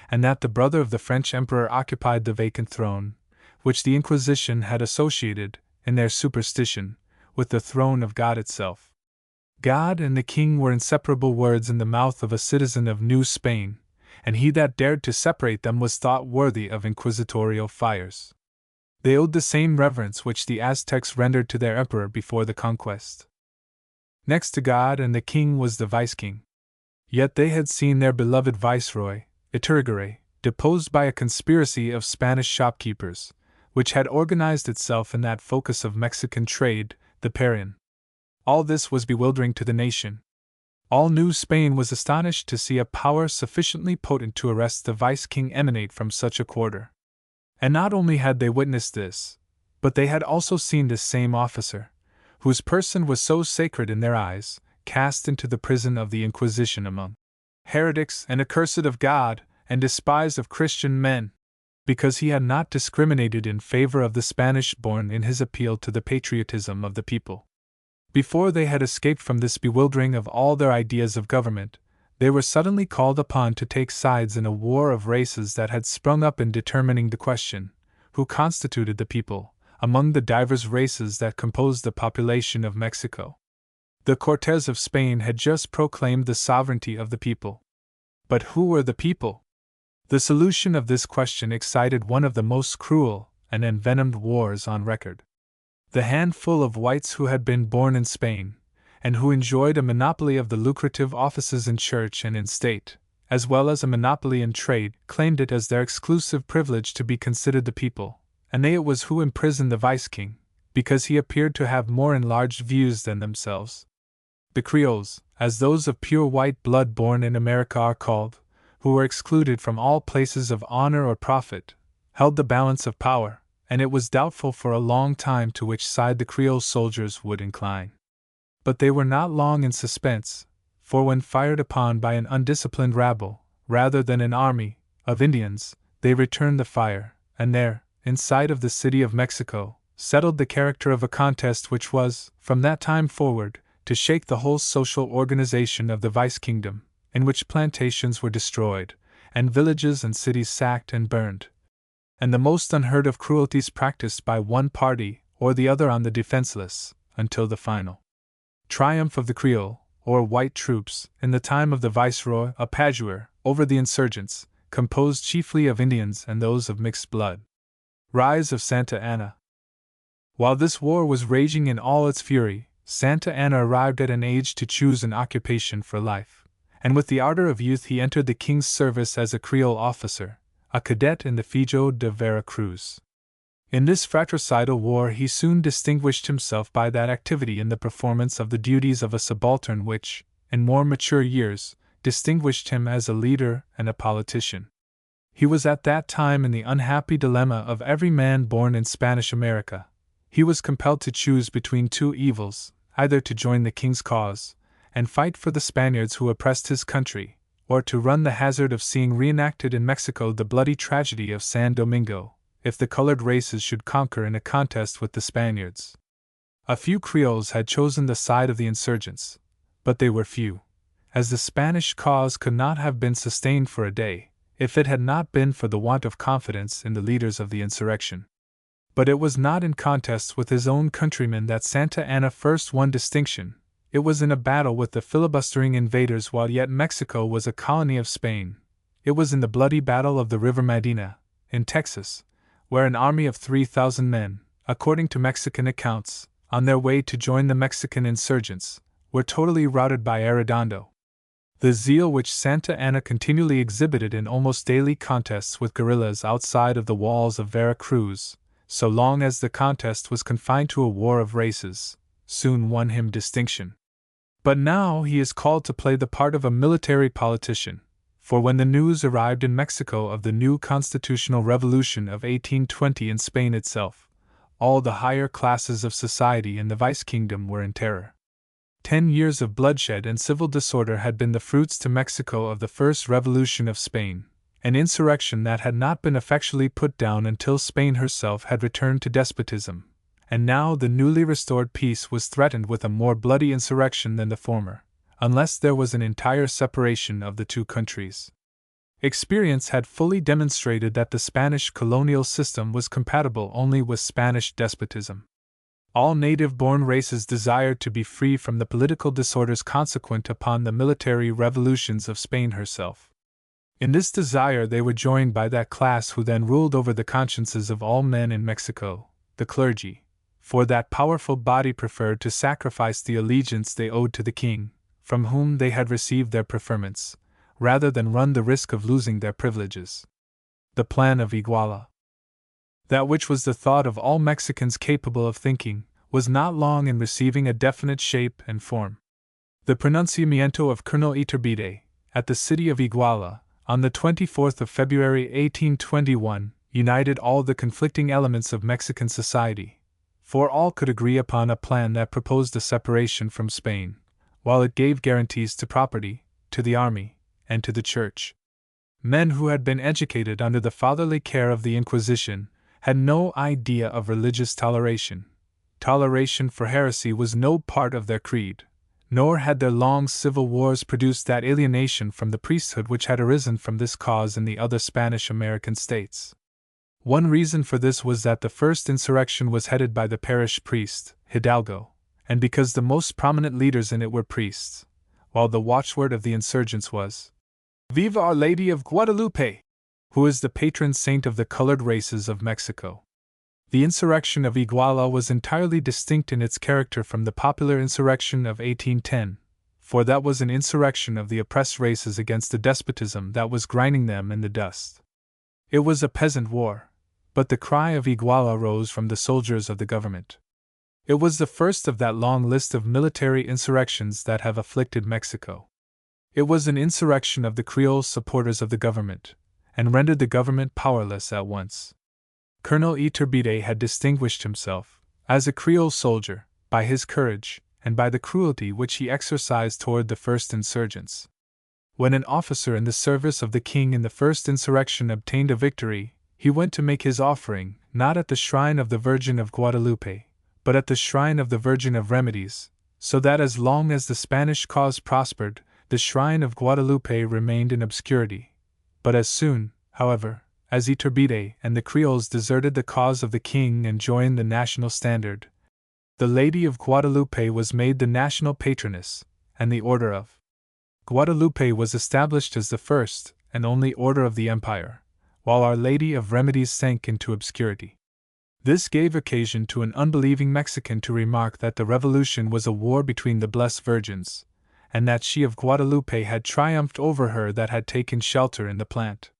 and that the brother of the French emperor occupied the vacant throne, which the Inquisition had associated, in their superstition, with the throne of God itself. God and the king were inseparable words in the mouth of a citizen of New Spain, and he that dared to separate them was thought worthy of inquisitorial fires. They owed the same reverence which the Aztecs rendered to their emperor before the conquest. Next to God and the king was the vice-king. Yet they had seen their beloved viceroy, Iturragare, deposed by a conspiracy of Spanish shopkeepers, which had organized itself in that focus of Mexican trade, the Parian. All this was bewildering to the nation. All New Spain was astonished to see a power sufficiently potent to arrest the vice-king emanate from such a quarter. And not only had they witnessed this, but they had also seen this same officer, whose person was so sacred in their eyes, cast into the prison of the Inquisition among heretics and accursed of God, and despised of Christian men, because he had not discriminated in favor of the Spanish-born in his appeal to the patriotism of the people. Before they had escaped from this bewildering of all their ideas of government, they were suddenly called upon to take sides in a war of races that had sprung up in determining the question, who constituted the people, among the divers races that composed the population of Mexico. The Cortes of Spain had just proclaimed the sovereignty of the people. But who were the people? The solution of this question excited one of the most cruel and envenomed wars on record. The handful of whites who had been born in Spain, and who enjoyed a monopoly of the lucrative offices in church and in state, as well as a monopoly in trade, claimed it as their exclusive privilege to be considered the people, and they it was who imprisoned the vice-king, because he appeared to have more enlarged views than themselves. The Creoles, as those of pure white blood born in America are called, who were excluded from all places of honor or profit, held the balance of power, and it was doubtful for a long time to which side the Creole soldiers would incline. But they were not long in suspense, for when fired upon by an undisciplined rabble, rather than an army, of Indians, they returned the fire, and there, in sight of the city of Mexico, settled the character of a contest which was, from that time forward, to shake the whole social organization of the Vice Kingdom, in which plantations were destroyed, and villages and cities sacked and burned, and the most unheard of cruelties practiced by one party or the other on the defenseless, until the final triumph of the Creole, or white troops, in the time of the Viceroy Apajuer, over the insurgents, composed chiefly of Indians and those of mixed blood. Rise of Santa Anna. While this war was raging in all its fury, Santa Anna arrived at an age to choose an occupation for life, and with the ardor of youth he entered the king's service as a Creole officer, a cadet in the Fijo de Vera Cruz. In this fratricidal war he soon distinguished himself by that activity in the performance of the duties of a subaltern which, in more mature years, distinguished him as a leader and a politician. He was at that time in the unhappy dilemma of every man born in Spanish America. He was compelled to choose between two evils, either to join the king's cause, and fight for the Spaniards who oppressed his country, or to run the hazard of seeing reenacted in Mexico the bloody tragedy of San Domingo, if the colored races should conquer in a contest with the Spaniards. A few Creoles had chosen the side of the insurgents, but they were few, as the Spanish cause could not have been sustained for a day, if it had not been for the want of confidence in the leaders of the insurrection. But it was not in contests with his own countrymen that Santa Anna first won distinction. It was in a battle with the filibustering invaders while yet Mexico was a colony of Spain. It was in the bloody battle of the River Medina, in Texas, where an army of 3,000 men, according to Mexican accounts, on their way to join the Mexican insurgents, were totally routed by Arredondo. The zeal which Santa Anna continually exhibited in almost daily contests with guerrillas outside of the walls of Vera Cruz, so long as the contest was confined to a war of races, soon won him distinction. But now he is called to play the part of a military politician, for when the news arrived in Mexico of the new constitutional revolution of 1820 in Spain itself, all the higher classes of society in the Vice Kingdom were in terror. 10 years of bloodshed and civil disorder had been the fruits to Mexico of the first revolution of Spain, an insurrection that had not been effectually put down until Spain herself had returned to despotism, and now the newly restored peace was threatened with a more bloody insurrection than the former, unless there was an entire separation of the two countries. Experience had fully demonstrated that the Spanish colonial system was compatible only with Spanish despotism. All native-born races desired to be free from the political disorders consequent upon the military revolutions of Spain herself. In this desire they were joined by that class who then ruled over the consciences of all men in Mexico, the clergy, for that powerful body preferred to sacrifice the allegiance they owed to the king, from whom they had received their preferments, rather than run the risk of losing their privileges. The plan of Iguala, that which was the thought of all Mexicans capable of thinking, was not long in receiving a definite shape and form. The pronunciamiento of Colonel Iturbide, at the city of Iguala, on the 24th of February 1821, united all the conflicting elements of Mexican society, for all could agree upon a plan that proposed a separation from Spain, while it gave guarantees to property, to the army, and to the church. Men who had been educated under the fatherly care of the Inquisition had no idea of religious toleration. Toleration for heresy was no part of their creed, nor had their long civil wars produced that alienation from the priesthood which had arisen from this cause in the other Spanish American states. One reason for this was that the first insurrection was headed by the parish priest, Hidalgo, and because the most prominent leaders in it were priests, while the watchword of the insurgents was, "Viva Our Lady of Guadalupe!" who is the patron saint of the colored races of Mexico. The insurrection of Iguala was entirely distinct in its character from the popular insurrection of 1810, for that was an insurrection of the oppressed races against a despotism that was grinding them in the dust. It was a peasant war, but the cry of Iguala rose from the soldiers of the government. It was the first of that long list of military insurrections that have afflicted Mexico. It was an insurrection of the Creole supporters of the government, and rendered the government powerless at once. Colonel Iturbide had distinguished himself, as a Creole soldier, by his courage, and by the cruelty which he exercised toward the first insurgents. When an officer in the service of the king in the first insurrection obtained a victory, he went to make his offering, not at the shrine of the Virgin of Guadalupe, but at the shrine of the Virgin of Remedies, so that as long as the Spanish cause prospered, the shrine of Guadalupe remained in obscurity. But as soon, however, as Iturbide and the Creoles deserted the cause of the king and joined the national standard, the Lady of Guadalupe was made the national patroness, and the Order of Guadalupe was established as the first and only order of the empire, while Our Lady of Remedies sank into obscurity. This gave occasion to an unbelieving Mexican to remark that the revolution was a war between the blessed virgins, and that she of Guadalupe had triumphed over her that had taken shelter in the plant.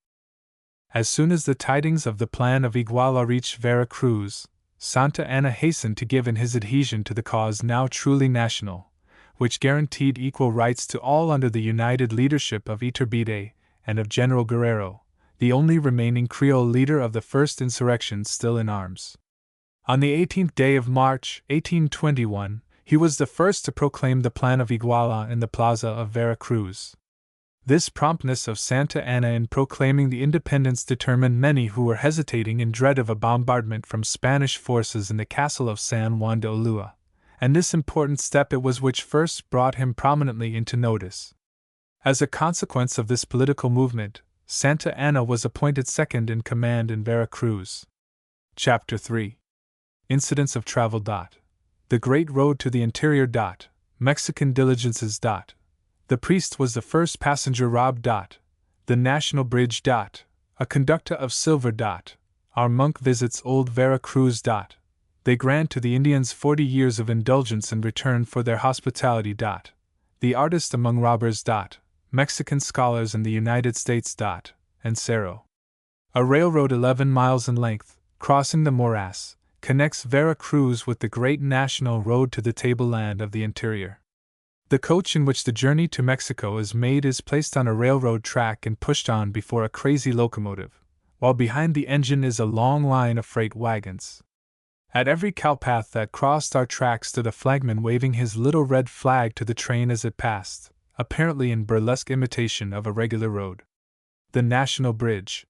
As soon as the tidings of the plan of Iguala reached Vera Cruz, Santa Anna hastened to give in his adhesion to the cause now truly national, which guaranteed equal rights to all under the united leadership of Iturbide and of General Guerrero, the only remaining Creole leader of the first insurrection still in arms. On the 18th day of March, 1821, he was the first to proclaim the plan of Iguala in the plaza of Vera Cruz. This promptness of Santa Anna in proclaiming the independence determined many who were hesitating in dread of a bombardment from Spanish forces in the castle of San Juan de Ulua, and this important step it was which first brought him prominently into notice. As a consequence of this political movement, Santa Anna was appointed second in command in Vera Cruz. Chapter 3. Incidents of Travel. The Great Road to the Interior. Mexican Diligences. The priest was the first passenger robbed. The National Bridge. A conductor of silver. Our monk visits old Vera Cruz. They grant to the Indians 40 years of indulgence in return for their hospitality. The artist among robbers. Mexican scholars in the United States. And Cerro. A railroad 11 miles in length, crossing the morass, connects Vera Cruz with the great national road to the tableland of the interior. The coach in which the journey to Mexico is made is placed on a railroad track and pushed on before a crazy locomotive, while behind the engine is a long line of freight wagons. At every cowpath that crossed our track stood a flagman waving his little red flag to the train as it passed, apparently in burlesque imitation of a regular road. The National Bridge.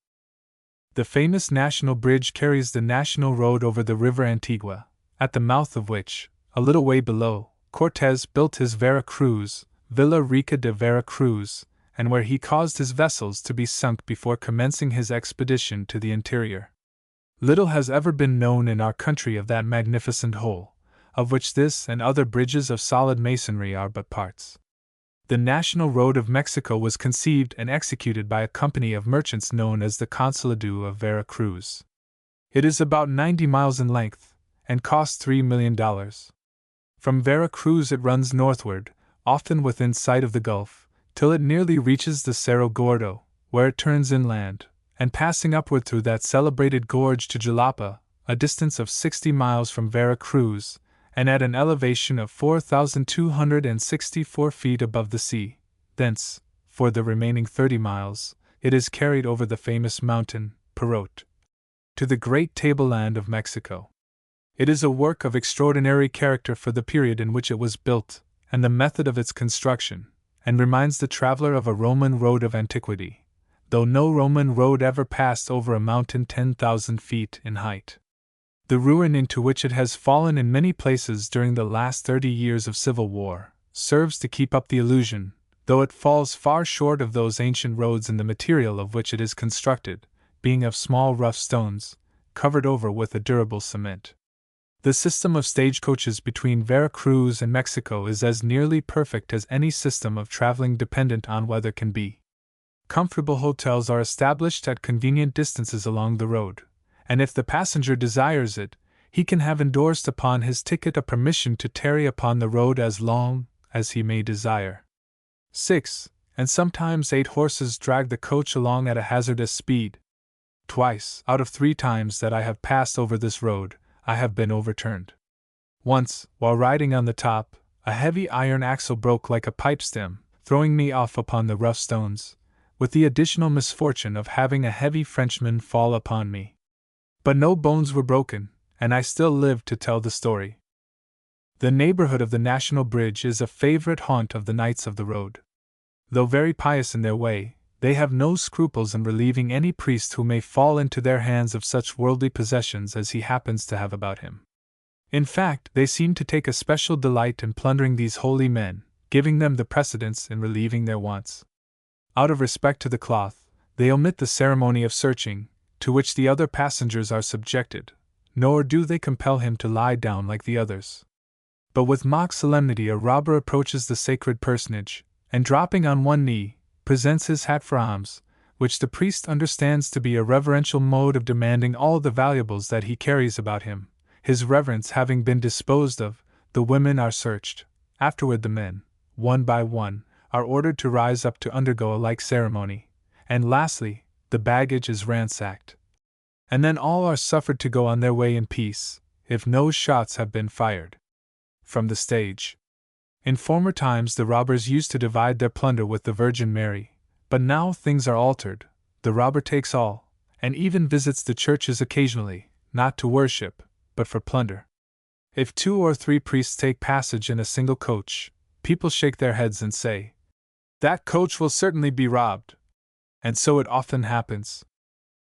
The famous National Bridge carries the national road over the river Antigua, at the mouth of which, a little way below, Cortés built his Vera Cruz, Villa Rica de Vera Cruz, and where he caused his vessels to be sunk before commencing his expedition to the interior. Little has ever been known in our country of that magnificent whole, of which this and other bridges of solid masonry are but parts. The National Road of Mexico was conceived and executed by a company of merchants known as the Consulado of Vera Cruz. It is about 90 miles in length, and cost $3 million. From Vera Cruz it runs northward, often within sight of the Gulf, till it nearly reaches the Cerro Gordo, where it turns inland, and passing upward through that celebrated gorge to Jalapa, a distance of 60 miles from Vera Cruz, and at an elevation of 4,264 feet above the sea. Thence, for the remaining 30 miles, it is carried over the famous mountain, Perote, to the great tableland of Mexico. It is a work of extraordinary character for the period in which it was built, and the method of its construction, and reminds the traveler of a Roman road of antiquity, though no Roman road ever passed over a mountain 10,000 feet in height. The ruin into which it has fallen in many places during the last 30 years of civil war serves to keep up the illusion, though it falls far short of those ancient roads in the material of which it is constructed, being of small rough stones, covered over with a durable cement. The system of stagecoaches between Vera Cruz and Mexico is as nearly perfect as any system of traveling dependent on weather can be. Comfortable hotels are established at convenient distances along the road, and if the passenger desires it, he can have endorsed upon his ticket a permission to tarry upon the road as long as he may desire. 6, and sometimes 8 horses drag the coach along at a hazardous speed. Twice out of 3 times that I have passed over this road, I have been overturned. Once, while riding on the top, a heavy iron axle broke like a pipe stem, throwing me off upon the rough stones, with the additional misfortune of having a heavy Frenchman fall upon me. But no bones were broken, and I still lived to tell the story. The neighborhood of the National Bridge is a favorite haunt of the Knights of the Road. Though very pious in their way, they have no scruples in relieving any priest who may fall into their hands of such worldly possessions as he happens to have about him. In fact, they seem to take a special delight in plundering these holy men, giving them the precedence in relieving their wants. Out of respect to the cloth, they omit the ceremony of searching, to which the other passengers are subjected, nor do they compel him to lie down like the others. But with mock solemnity a robber approaches the sacred personage, and dropping on one knee, presents his hat for alms, which the priest understands to be a reverential mode of demanding all the valuables that he carries about him. His reverence having been disposed of, the women are searched. Afterward the men, one by one, are ordered to rise up to undergo a like ceremony, and lastly, the baggage is ransacked. And then all are suffered to go on their way in peace, if no shots have been fired. From the stage. In former times the robbers used to divide their plunder with the Virgin Mary, but now things are altered. The robber takes all, and even visits the churches occasionally, not to worship, but for plunder. If 2 or 3 priests take passage in a single coach, people shake their heads and say, "That coach will certainly be robbed." And so it often happens.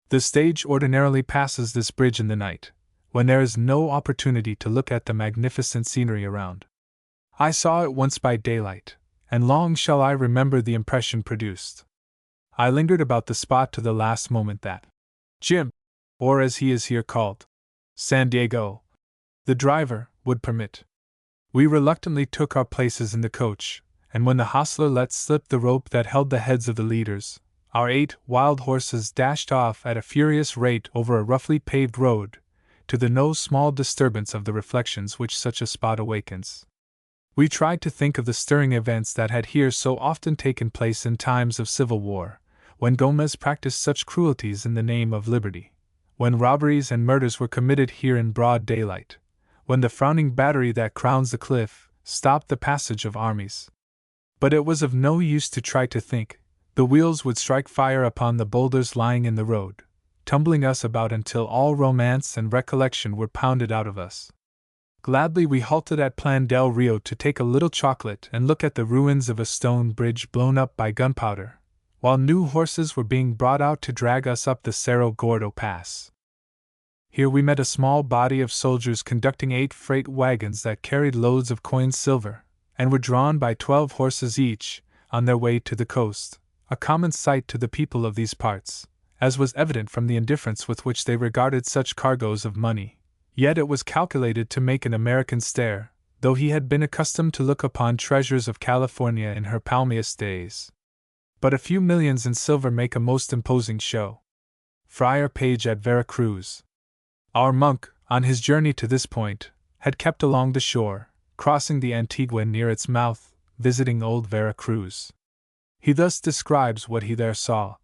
The stage ordinarily passes this bridge in the night, when there is no opportunity to look at the magnificent scenery around. I saw it once by daylight, and long shall I remember the impression produced. I lingered about the spot to the last moment that Jim, or as he is here called, San Diego, the driver, would permit. We reluctantly took our places in the coach, and when the hostler let slip the rope that held the heads of the leaders, our 8 wild horses dashed off at a furious rate over a roughly paved road, to the no small disturbance of the reflections which such a spot awakens. We tried to think of the stirring events that had here so often taken place in times of civil war, when Gomez practiced such cruelties in the name of liberty, when robberies and murders were committed here in broad daylight, when the frowning battery that crowns the cliff stopped the passage of armies. But it was of no use to try to think. The wheels would strike fire upon the boulders lying in the road, tumbling us about until all romance and recollection were pounded out of us. Gladly we halted at Plan del Rio to take a little chocolate and look at the ruins of a stone bridge blown up by gunpowder, while new horses were being brought out to drag us up the Cerro Gordo Pass. Here we met a small body of soldiers conducting 8 freight wagons that carried loads of coined silver, and were drawn by 12 horses each, on their way to the coast, a common sight to the people of these parts, as was evident from the indifference with which they regarded such cargoes of money. Yet it was calculated to make an American stare, though he had been accustomed to look upon treasures of California in her palmiest days. But a few millions in silver make a most imposing show. Friar Page at Vera Cruz. Our monk, on his journey to this point, had kept along the shore, crossing the Antigua near its mouth, visiting old Vera Cruz. He thus describes what he there saw.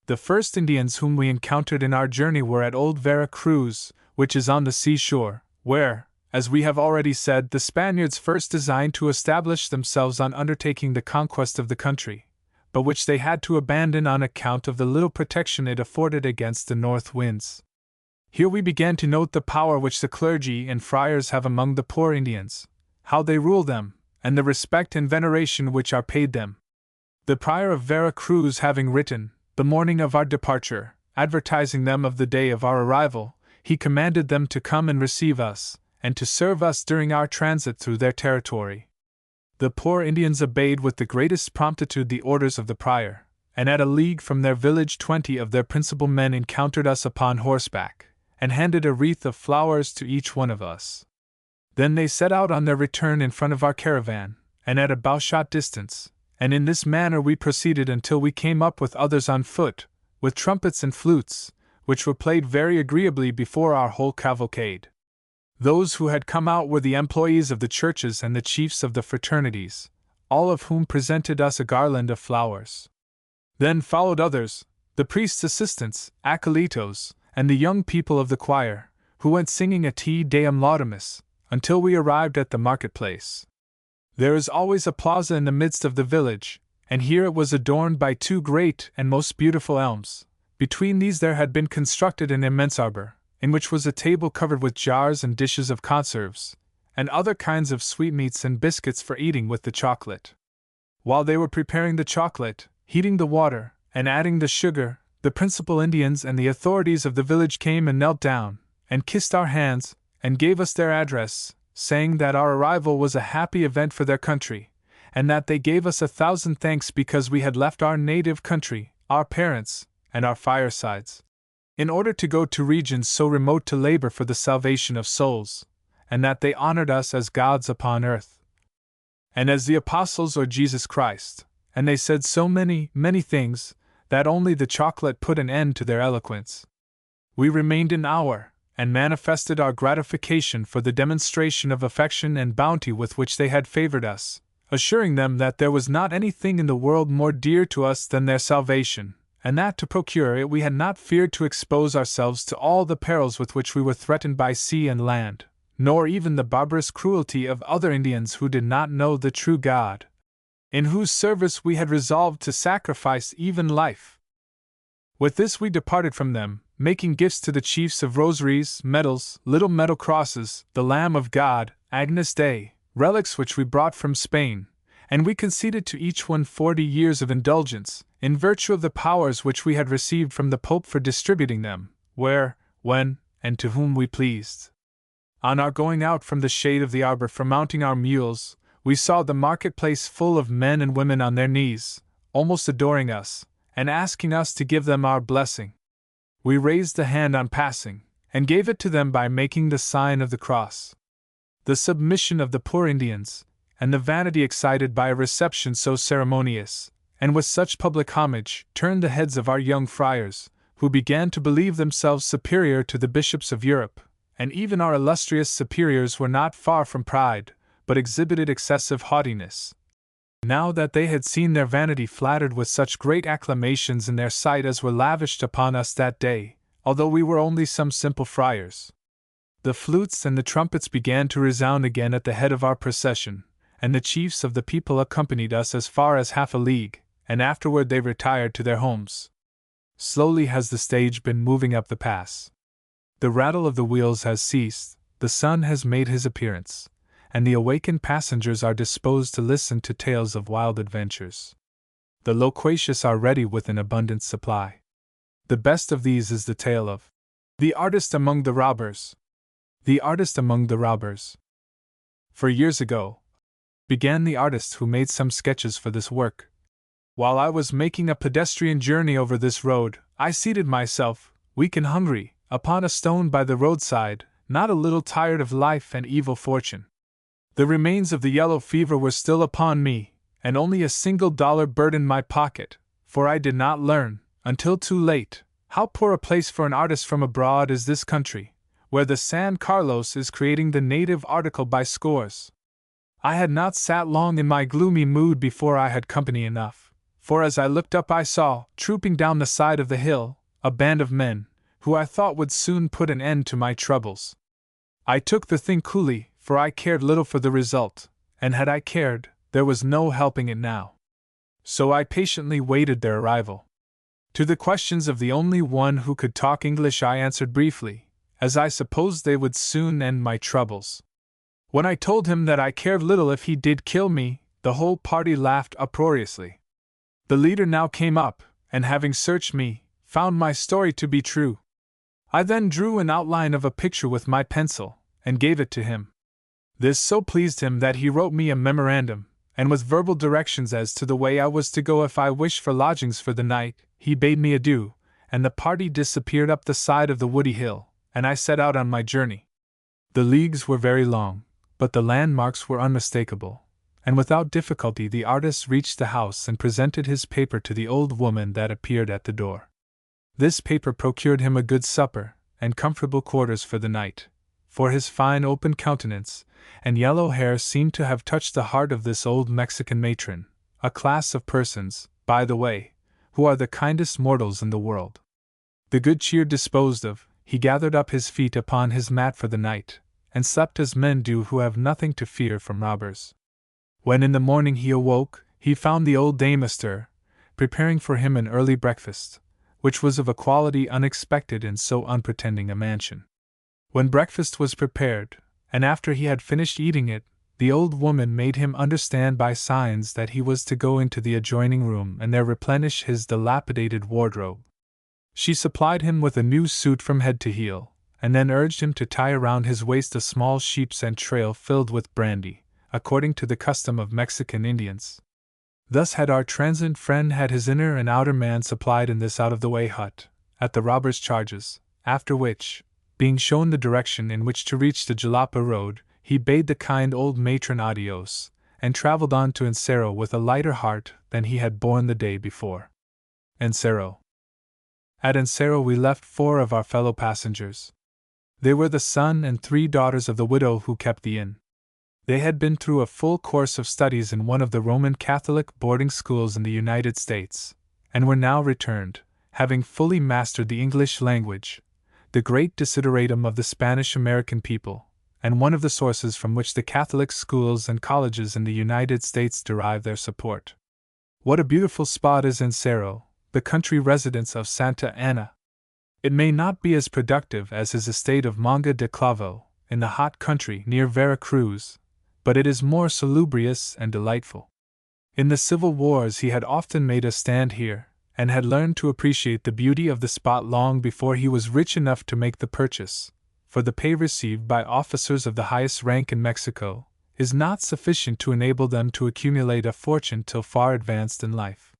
The first Indians whom we encountered in our journey were at old Vera Cruz, which is on the seashore, where, as we have already said, the Spaniards first designed to establish themselves on undertaking the conquest of the country, but which they had to abandon on account of the little protection it afforded against the north winds. Here we began to note the power which the clergy and friars have among the poor Indians, how they rule them, and the respect and veneration which are paid them. The prior of Vera Cruz having written, the morning of our departure, advertising them of the day of our arrival, he commanded them to come and receive us, and to serve us during our transit through their territory. The poor Indians obeyed with the greatest promptitude the orders of the prior, and at a league from their village 20 of their principal men encountered us upon horseback, and handed a wreath of flowers to each one of us. Then they set out on their return in front of our caravan, and at a bowshot distance, and in this manner we proceeded until we came up with others on foot, with trumpets and flutes, which were played very agreeably before our whole cavalcade. Those who had come out were the employees of the churches and the chiefs of the fraternities, all of whom presented us a garland of flowers. Then followed others, the priest's assistants, acolytos, and the young people of the choir, who went singing a Te Deum Laudamus, until we arrived at the marketplace. There is always a plaza in the midst of the village, and here it was adorned by 2 great and most beautiful elms. Between these there had been constructed an immense arbor, in which was a table covered with jars and dishes of conserves, and other kinds of sweetmeats and biscuits for eating with the chocolate. While they were preparing the chocolate, heating the water, and adding the sugar, the principal Indians and the authorities of the village came and knelt down, and kissed our hands, and gave us their address, saying that our arrival was a happy event for their country, and that they gave us 1,000 thanks because we had left our native country, our parents, and our firesides, in order to go to regions so remote to labor for the salvation of souls, and that they honored us as gods upon earth, and as the apostles or Jesus Christ, and they said so many, many things, that only the chocolate put an end to their eloquence. We remained an hour, and manifested our gratification for the demonstration of affection and bounty with which they had favored us, assuring them that there was not anything in the world more dear to us than their salvation, and that to procure it we had not feared to expose ourselves to all the perils with which we were threatened by sea and land, nor even the barbarous cruelty of other Indians who did not know the true God, in whose service we had resolved to sacrifice even life. With this we departed from them, making gifts to the chiefs of rosaries, medals, little metal crosses, the Lamb of God, Agnus Dei, relics which we brought from Spain, and we conceded to each one 40 years of indulgence, in virtue of the powers which we had received from the Pope for distributing them, where, when, and to whom we pleased. On our going out from the shade of the arbor for mounting our mules, we saw the marketplace full of men and women on their knees, almost adoring us, and asking us to give them our blessing. We raised the hand on passing, and gave it to them by making the sign of the cross. The submission of the poor Indians, and the vanity excited by a reception so ceremonious, and with such public homage, turned the heads of our young friars, who began to believe themselves superior to the bishops of Europe, and even our illustrious superiors were not far from pride, but exhibited excessive haughtiness. Now that they had seen their vanity flattered with such great acclamations in their sight as were lavished upon us that day, although we were only some simple friars. The flutes and the trumpets began to resound again at the head of our procession, and the chiefs of the people accompanied us as far as half a league, and afterward they retired to their homes. Slowly has the stage been moving up the pass. The rattle of the wheels has ceased, the sun has made his appearance, and the awakened passengers are disposed to listen to tales of wild adventures. The loquacious are ready with an abundant supply. The best of these is the tale of The Artist Among the Robbers. The Artist Among the Robbers. For years ago, began the artist who made some sketches for this work. While I was making a pedestrian journey over this road, I seated myself, weak and hungry, upon a stone by the roadside, not a little tired of life and evil fortune. The remains of the yellow fever were still upon me, and only a $1 burdened my pocket, for I did not learn, until too late, how poor a place for an artist from abroad is this country, where the San Carlos is creating the native article by scores. I had not sat long in my gloomy mood before I had company enough, for as I looked up I saw, trooping down the side of the hill, a band of men, who I thought would soon put an end to my troubles. I took the thing coolly, for I cared little for the result, and had I cared, there was no helping it now. So I patiently waited their arrival. To the questions of the only one who could talk English I answered briefly, as I supposed they would soon end my troubles. When I told him that I cared little if he did kill me, the whole party laughed uproariously. The leader now came up, and having searched me, found my story to be true. I then drew an outline of a picture with my pencil, and gave it to him. This so pleased him that he wrote me a memorandum, and with verbal directions as to the way I was to go if I wished for lodgings for the night, he bade me adieu, and the party disappeared up the side of the woody hill, and I set out on my journey. The leagues were very long, but the landmarks were unmistakable, and without difficulty the artist reached the house and presented his paper to the old woman that appeared at the door. This paper procured him a good supper, and comfortable quarters for the night, for his fine open countenance and yellow hair seemed to have touched the heart of this old Mexican matron, a class of persons, by the way, who are the kindest mortals in the world. The good cheer disposed of, he gathered up his feet upon his mat for the night, and slept as men do who have nothing to fear from robbers. When in the morning he awoke, he found the old dame astir, preparing for him an early breakfast, which was of a quality unexpected in so unpretending a mansion. When breakfast was prepared, and after he had finished eating it, the old woman made him understand by signs that he was to go into the adjoining room and there replenish his dilapidated wardrobe. She supplied him with a new suit from head to heel, and then urged him to tie around his waist a small sheep's entrail filled with brandy, according to the custom of Mexican Indians. Thus had our transient friend had his inner and outer man supplied in this out-of-the-way hut, at the robber's charges, after which, being shown the direction in which to reach the Jalapa road, he bade the kind old matron adios, and traveled on to Encero with a lighter heart than he had borne the day before. Encero. At Encero we left 4 of our fellow passengers. They were the son and 3 daughters of the widow who kept the inn. They had been through a full course of studies in one of the Roman Catholic boarding schools in the United States, and were now returned, having fully mastered the English language, the great desideratum of the Spanish-American people, and one of the sources from which the Catholic schools and colleges in the United States derive their support. What a beautiful spot is Encero, the country residence of Santa Anna! It may not be as productive as his estate of Monga de Clavo, in the hot country near Vera Cruz, but it is more salubrious and delightful. In the civil wars he had often made a stand here, and had learned to appreciate the beauty of the spot long before he was rich enough to make the purchase, for the pay received by officers of the highest rank in Mexico is not sufficient to enable them to accumulate a fortune till far advanced in life.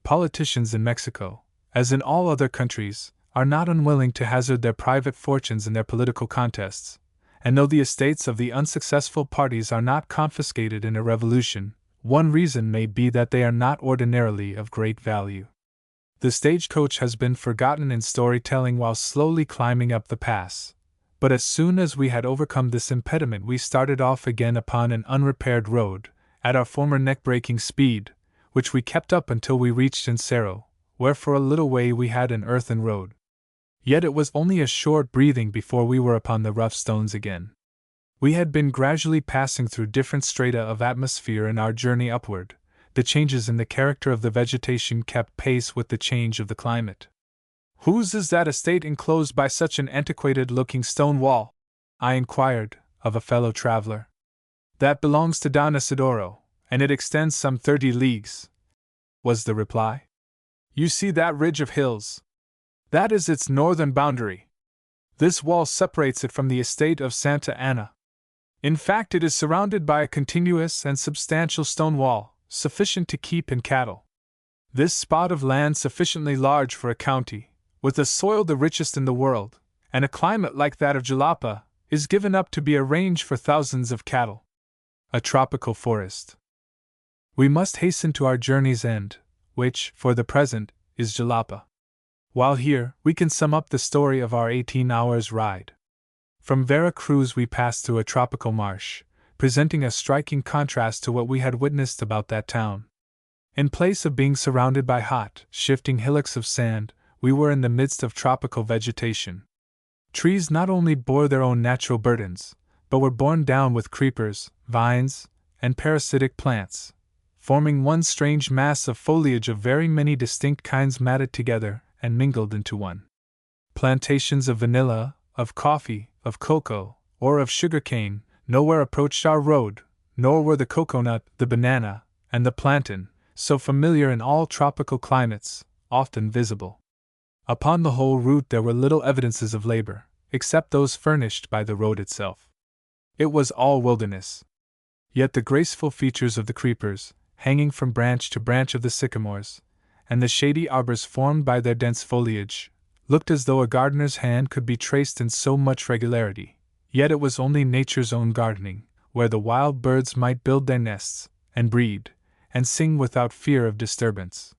Politicians in Mexico, as in all other countries, are not unwilling to hazard their private fortunes in their political contests, and though the estates of the unsuccessful parties are not confiscated in a revolution, one reason may be that they are not ordinarily of great value. The stagecoach has been forgotten in storytelling while slowly climbing up the pass, but as soon as we had overcome this impediment we started off again upon an unrepaired road, at our former neck-breaking speed, which we kept up until we reached Encero, where for a little way we had an earthen road. Yet it was only a short breathing before we were upon the rough stones again. We had been gradually passing through different strata of atmosphere in our journey upward. The changes in the character of the vegetation kept pace with the change of the climate. "Whose is that estate enclosed by such an antiquated-looking stone wall?" I inquired of a fellow traveler. "That belongs to Don Isidoro, and it extends some 30 leagues," was the reply. "You see that ridge of hills? That is its northern boundary. This wall separates it from the estate of Santa Anna. In fact, it is surrounded by a continuous and substantial stone wall, sufficient to keep in cattle. This spot of land sufficiently large for a county, with a soil the richest in the world, and a climate like that of Jalapa, is given up to be a range for thousands of cattle. A tropical forest. We must hasten to our journey's end, which, for the present, is Jalapa. While here, we can sum up the story of our 18 hours' ride. From Vera Cruz we passed through a tropical marsh, presenting a striking contrast to what we had witnessed about that town. In place of being surrounded by hot, shifting hillocks of sand, we were in the midst of tropical vegetation. Trees not only bore their own natural burdens, but were borne down with creepers, vines, and parasitic plants, forming one strange mass of foliage of very many distinct kinds matted together and mingled into one. Plantations of vanilla, of coffee, of cocoa, or of sugar-cane nowhere approached our road, nor were the coconut, the banana, and the plantain, so familiar in all tropical climates, often visible. Upon the whole route there were little evidences of labor, except those furnished by the road itself. It was all wilderness. Yet the graceful features of the creepers, hanging from branch to branch of the sycamores, and the shady arbors formed by their dense foliage, looked as though a gardener's hand could be traced in so much regularity. Yet it was only nature's own gardening, where the wild birds might build their nests, and breed, and sing without fear of disturbance.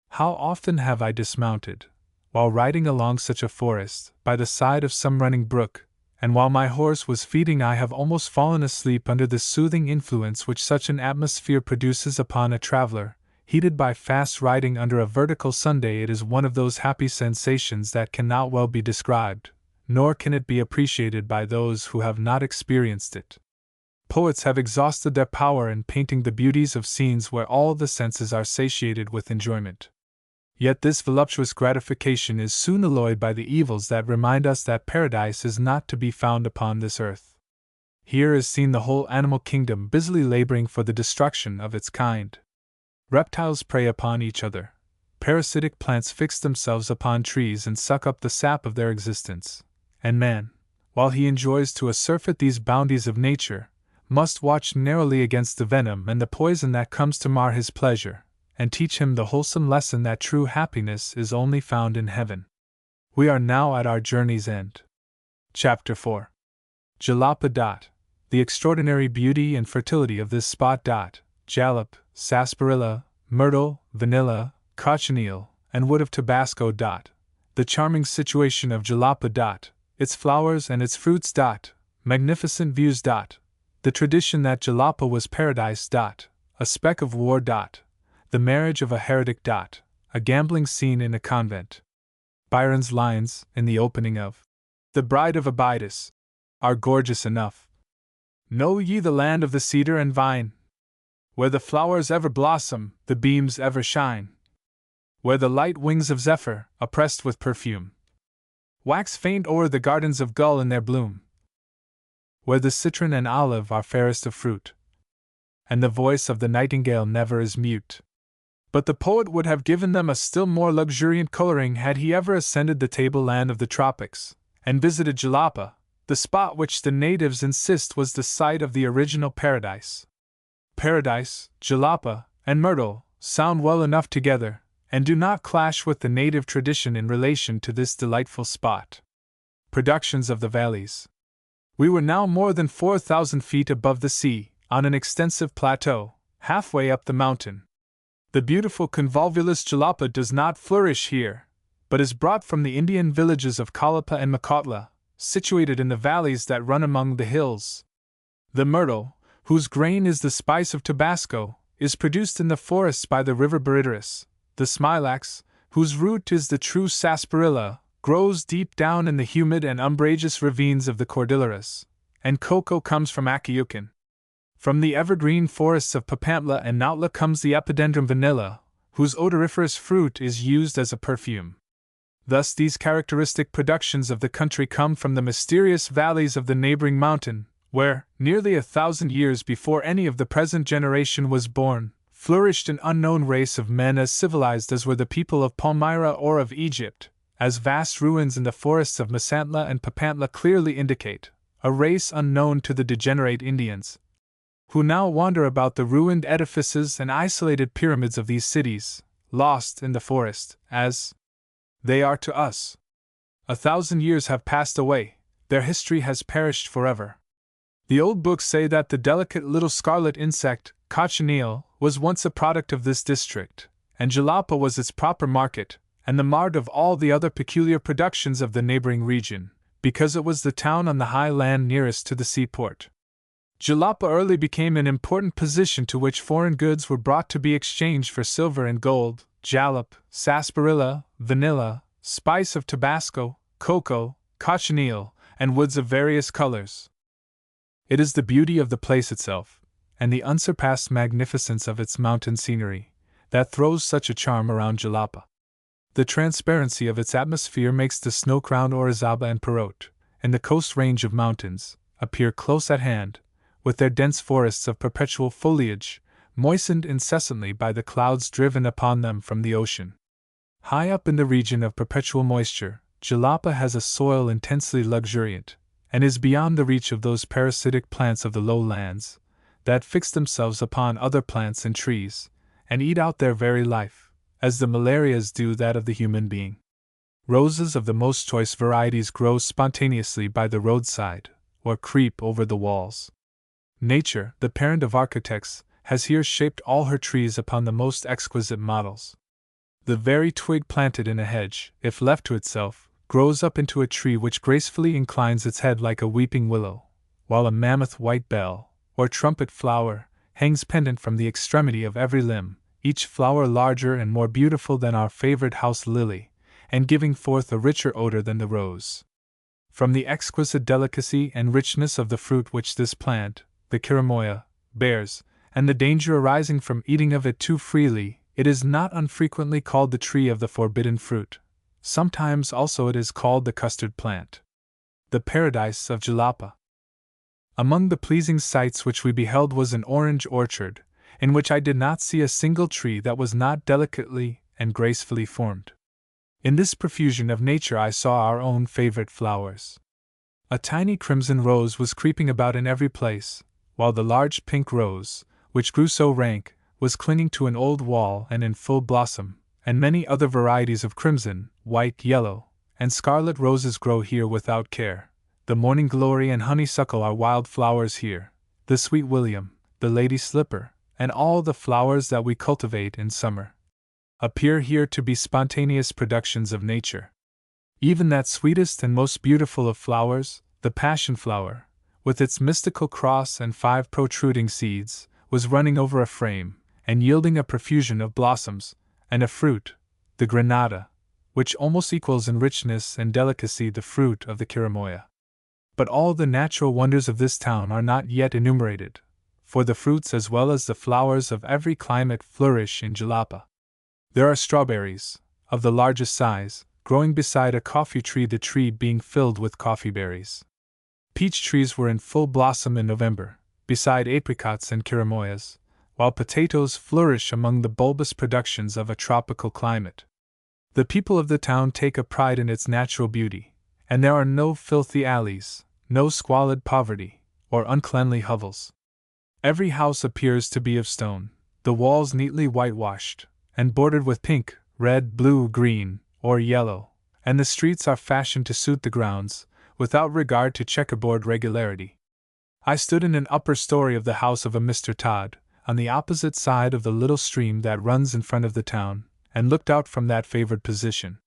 How often have I dismounted, while riding along such a forest, by the side of some running brook, and while my horse was feeding I have almost fallen asleep under the soothing influence which such an atmosphere produces upon a traveler, heated by fast riding under a vertical sunday. It is one of those happy sensations that cannot well be described, nor can it be appreciated by those who have not experienced it. Poets have exhausted their power in painting the beauties of scenes where all the senses are satiated with enjoyment. Yet this voluptuous gratification is soon alloyed by the evils that remind us that paradise is not to be found upon this earth. Here is seen the whole animal kingdom busily laboring for the destruction of its kind. Reptiles prey upon each other. Parasitic plants fix themselves upon trees and suck up the sap of their existence. And man, while he enjoys to a surfeit these bounties of nature, must watch narrowly against the venom and the poison that comes to mar his pleasure, and teach him the wholesome lesson that true happiness is only found in heaven. We are now at our journey's end. Chapter 4. Jalapa. The extraordinary beauty and fertility of this spot. Jalap, sarsaparilla, myrtle, vanilla, cochineal, and wood of Tabasco. The charming situation of Jalapa. Its flowers and its fruits. Magnificent views. The tradition that Jalapa was paradise. A speck of war. The marriage of a heretic. A gambling scene in a convent. Byron's lines, in the opening of The Bride of Abydos, are gorgeous enough. Know ye the land of the cedar and vine, where the flowers ever blossom, the beams ever shine, where the light wings of Zephyr, oppressed with perfume, wax faint o'er the gardens of Gull in their bloom, where the citron and olive are fairest of fruit, and the voice of the nightingale never is mute. But the poet would have given them a still more luxuriant coloring had he ever ascended the tableland of the tropics, and visited Jalapa, the spot which the natives insist was the site of the original paradise. Paradise, Jalapa, and myrtle sound well enough together, and do not clash with the native tradition in relation to this delightful spot. Productions of the valleys. We were now more than 4,000 feet above the sea, on an extensive plateau, halfway up the mountain. The beautiful convolvulus Jalapa does not flourish here, but is brought from the Indian villages of Kalapa and Makotla, situated in the valleys that run among the hills. The myrtle, whose grain is the spice of Tabasco, is produced in the forests by the river Baridorus. The smilax, whose root is the true sarsaparilla, grows deep down in the humid and umbrageous ravines of the Cordilleras, and cocoa comes from Acayucan. From the evergreen forests of Papantla and Nautla comes the epidendrum vanilla, whose odoriferous fruit is used as a perfume. Thus these characteristic productions of the country come from the mysterious valleys of the neighboring mountain, where, nearly 1,000 years before any of the present generation was born, flourished an unknown race of men as civilized as were the people of Palmyra or of Egypt, as vast ruins in the forests of Masantla and Papantla clearly indicate, a race unknown to the degenerate Indians, who now wander about the ruined edifices and isolated pyramids of these cities, lost in the forest, as they are to us. 1,000 years have passed away, their history has perished forever. The old books say that the delicate little scarlet insect, cochineal, was once a product of this district, and Jalapa was its proper market, and the mart of all the other peculiar productions of the neighboring region, because it was the town on the high land nearest to the seaport. Jalapa early became an important position to which foreign goods were brought to be exchanged for silver and gold, jalap, sarsaparilla, vanilla, spice of Tabasco, cocoa, cochineal, and woods of various colors. It is the beauty of the place itself, and the unsurpassed magnificence of its mountain scenery, that throws such a charm around Jalapa. The transparency of its atmosphere makes the snow-crowned Orizaba and Perote, and the coast range of mountains, appear close at hand, with their dense forests of perpetual foliage, moistened incessantly by the clouds driven upon them from the ocean. High up in the region of perpetual moisture, Jalapa has a soil intensely luxuriant, and is beyond the reach of those parasitic plants of the lowlands, that fix themselves upon other plants and trees, and eat out their very life, as the malarias do that of the human being. Roses of the most choice varieties grow spontaneously by the roadside, or creep over the walls. Nature, the parent of architects, has here shaped all her trees upon the most exquisite models. The very twig planted in a hedge, if left to itself, grows up into a tree which gracefully inclines its head like a weeping willow, while a mammoth white bell, or trumpet flower, hangs pendant from the extremity of every limb, each flower larger and more beautiful than our favorite house lily, and giving forth a richer odor than the rose. From the exquisite delicacy and richness of the fruit which this plant, the kiramoya, bears, and the danger arising from eating of it too freely, it is not unfrequently called the tree of the forbidden fruit. Sometimes also it is called the custard plant. The paradise of Jalapa. Among the pleasing sights which we beheld was an orange orchard, in which I did not see a single tree that was not delicately and gracefully formed. In this profusion of nature I saw our own favorite flowers. A tiny crimson rose was creeping about in every place, while the large pink rose, which grew so rank, was clinging to an old wall and in full blossom, and many other varieties of crimson, white, yellow, and scarlet roses grow here without care. The morning glory and honeysuckle are wild flowers here, the sweet william, the lady slipper, and all the flowers that we cultivate in summer appear here to be spontaneous productions of nature. Even that sweetest and most beautiful of flowers, the passion flower, with its mystical cross and 5 protruding seeds, was running over a frame, and yielding a profusion of blossoms, and a fruit, the granada, which almost equals in richness and delicacy the fruit of the kiramoya. But all the natural wonders of this town are not yet enumerated, for the fruits as well as the flowers of every climate flourish in Jalapa. There are strawberries, of the largest size, growing beside a coffee tree, the tree being filled with coffee berries. Peach trees were in full blossom in November, beside apricots and kiramoyas, while potatoes flourish among the bulbous productions of a tropical climate. The people of the town take a pride in its natural beauty, and there are no filthy alleys, no squalid poverty, or uncleanly hovels. Every house appears to be of stone, the walls neatly whitewashed, and bordered with pink, red, blue, green, or yellow, and the streets are fashioned to suit the grounds, without regard to checkerboard regularity. I stood in an upper story of the house of a Mr. Todd, on the opposite side of the little stream that runs in front of the town, and looked out from that favored position.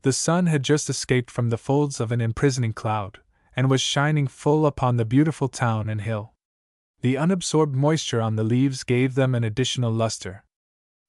The sun had just escaped from the folds of an imprisoning cloud, and was shining full upon the beautiful town and hill. The unabsorbed moisture on the leaves gave them an additional luster.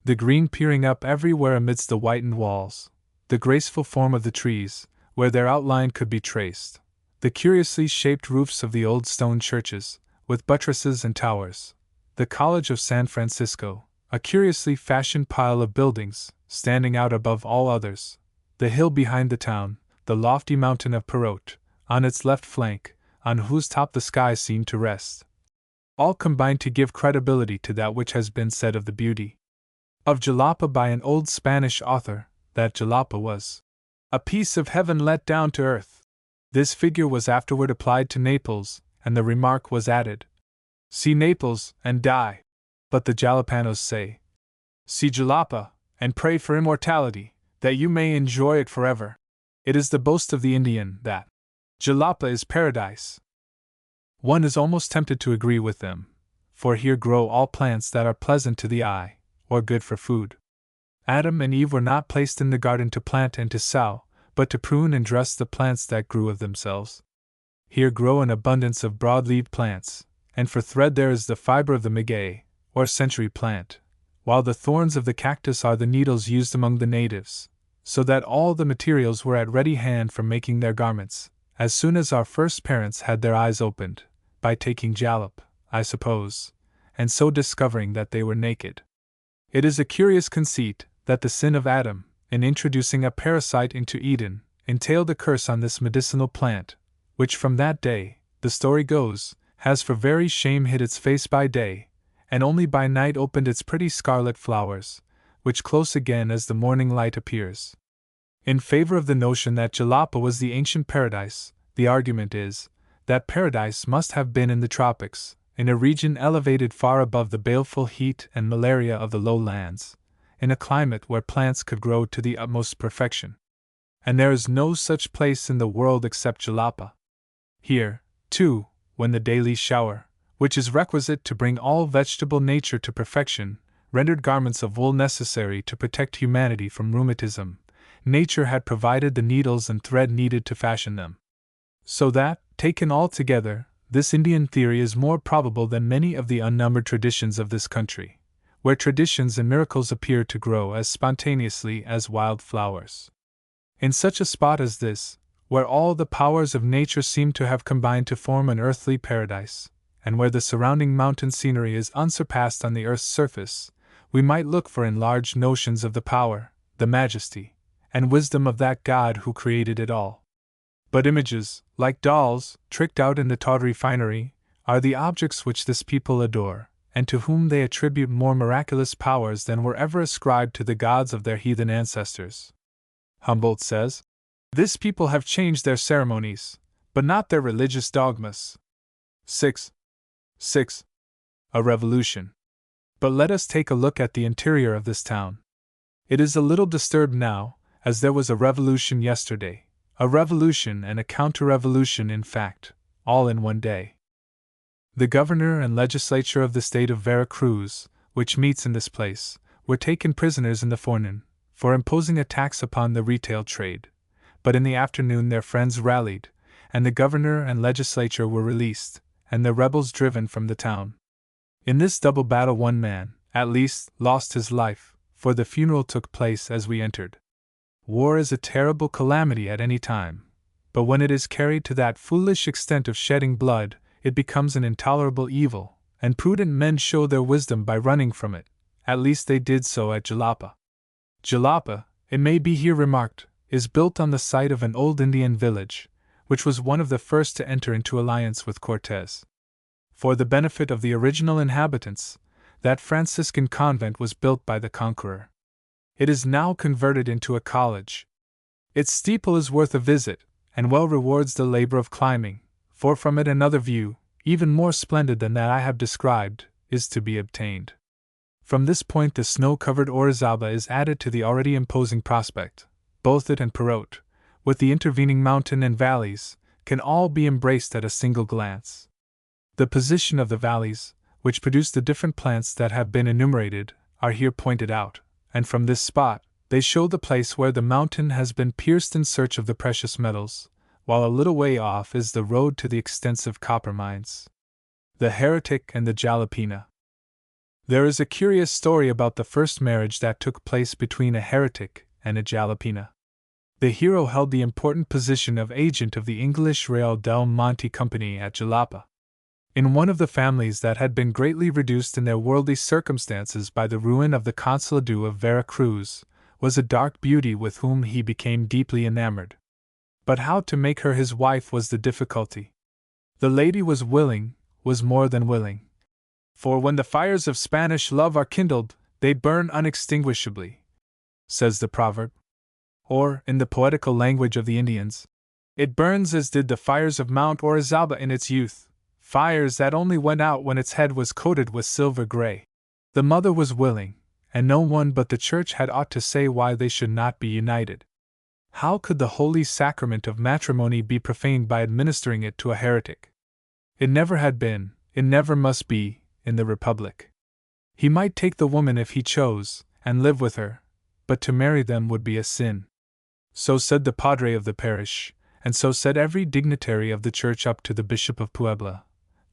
The green peering up everywhere amidst the whitened walls, the graceful form of the trees, where their outline could be traced, the curiously shaped roofs of the old stone churches, with buttresses and towers, the College of San Francisco, a curiously fashioned pile of buildings, standing out above all others, the hill behind the town, the lofty mountain of Perot, on its left flank, on whose top the sky seemed to rest. All combine to give credibility to that which has been said of the beauty of Jalapa by an old Spanish author, that Jalapa was a piece of heaven let down to earth. This figure was afterward applied to Naples, and the remark was added, "See Naples, and die." But the Jalapanos say, "See Jalapa, and pray for immortality, that you may enjoy it forever." It is the boast of the Indian that Jalapa is paradise. One is almost tempted to agree with them, for here grow all plants that are pleasant to the eye, or good for food. Adam and Eve were not placed in the garden to plant and to sow, but to prune and dress the plants that grew of themselves. Here grow an abundance of broad-leaved plants, and for thread there is the fiber of the maguey, or century plant, while the thorns of the cactus are the needles used among the natives, so that all the materials were at ready hand for making their garments, as soon as our first parents had their eyes opened, by taking jalap, I suppose, and so discovering that they were naked. It is a curious conceit that the sin of Adam, in introducing a parasite into Eden, entailed a curse on this medicinal plant, which from that day, the story goes, has for very shame hid its face by day, and only by night opened its pretty scarlet flowers, which close again as the morning light appears. In favor of the notion that Jalapa was the ancient paradise, the argument is, that paradise must have been in the tropics, in a region elevated far above the baleful heat and malaria of the lowlands, in a climate where plants could grow to the utmost perfection. And there is no such place in the world except Jalapa. Here, too, when the daily shower, which is requisite to bring all vegetable nature to perfection, rendered garments of wool necessary to protect humanity from rheumatism, nature had provided the needles and thread needed to fashion them. So that, taken all together, this Indian theory is more probable than many of the unnumbered traditions of this country, where traditions and miracles appear to grow as spontaneously as wild flowers. In such a spot as this, where all the powers of nature seem to have combined to form an earthly paradise, and where the surrounding mountain scenery is unsurpassed on the earth's surface, we might look for enlarged notions of the power, the majesty, and wisdom of that God who created it all. But images, like dolls, tricked out in the tawdry finery, are the objects which this people adore, and to whom they attribute more miraculous powers than were ever ascribed to the gods of their heathen ancestors. Humboldt says, "This people have changed their ceremonies, but not their religious dogmas." 6. A revolution. But let us take a look at the interior of this town. It is a little disturbed now, as there was a revolution yesterday, a revolution and a counter-revolution, in fact, all in one day. The governor and legislature of the state of Vera Cruz, which meets in this place, were taken prisoners in the forenoon, for imposing a tax upon the retail trade, but in the afternoon their friends rallied, and the governor and legislature were released, and the rebels driven from the town. In this double battle one man, at least, lost his life, for the funeral took place as we entered. War is a terrible calamity at any time, but when it is carried to that foolish extent of shedding blood, it becomes an intolerable evil, and prudent men show their wisdom by running from it. At least they did so at Jalapa. Jalapa, it may be here remarked, is built on the site of an old Indian village, which was one of the first to enter into alliance with Cortés. For the benefit of the original inhabitants, that Franciscan convent was built by the conqueror. It is now converted into a college. Its steeple is worth a visit, and well rewards the labor of climbing, for from it another view, even more splendid than that I have described, is to be obtained. From this point the snow-covered Orizaba is added to the already imposing prospect. Both it and Perote, with the intervening mountain and valleys, can all be embraced at a single glance. The position of the valleys, which produce the different plants that have been enumerated, are here pointed out, and from this spot, they show the place where the mountain has been pierced in search of the precious metals, while a little way off is the road to the extensive copper mines. The Heretic and the Jalapena. There is a curious story about the first marriage that took place between a heretic and a Jalapena. The hero held the important position of agent of the English Real del Monte Company at Jalapa. In one of the families that had been greatly reduced in their worldly circumstances by the ruin of the Consulado of Vera Cruz, was a dark beauty with whom he became deeply enamored. But how to make her his wife was the difficulty. The lady was willing, was more than willing. For when the fires of Spanish love are kindled, they burn unextinguishably, says the proverb. Or, in the poetical language of the Indians, it burns as did the fires of Mount Orizaba in its youth, fires that only went out when its head was coated with silver gray. The mother was willing, and no one but the Church had aught to say why they should not be united. How could the holy sacrament of matrimony be profaned by administering it to a heretic? It never had been, it never must be, in the Republic. He might take the woman if he chose, and live with her, but to marry them would be a sin. So said the padre of the parish, and so said every dignitary of the Church up to the Bishop of Puebla,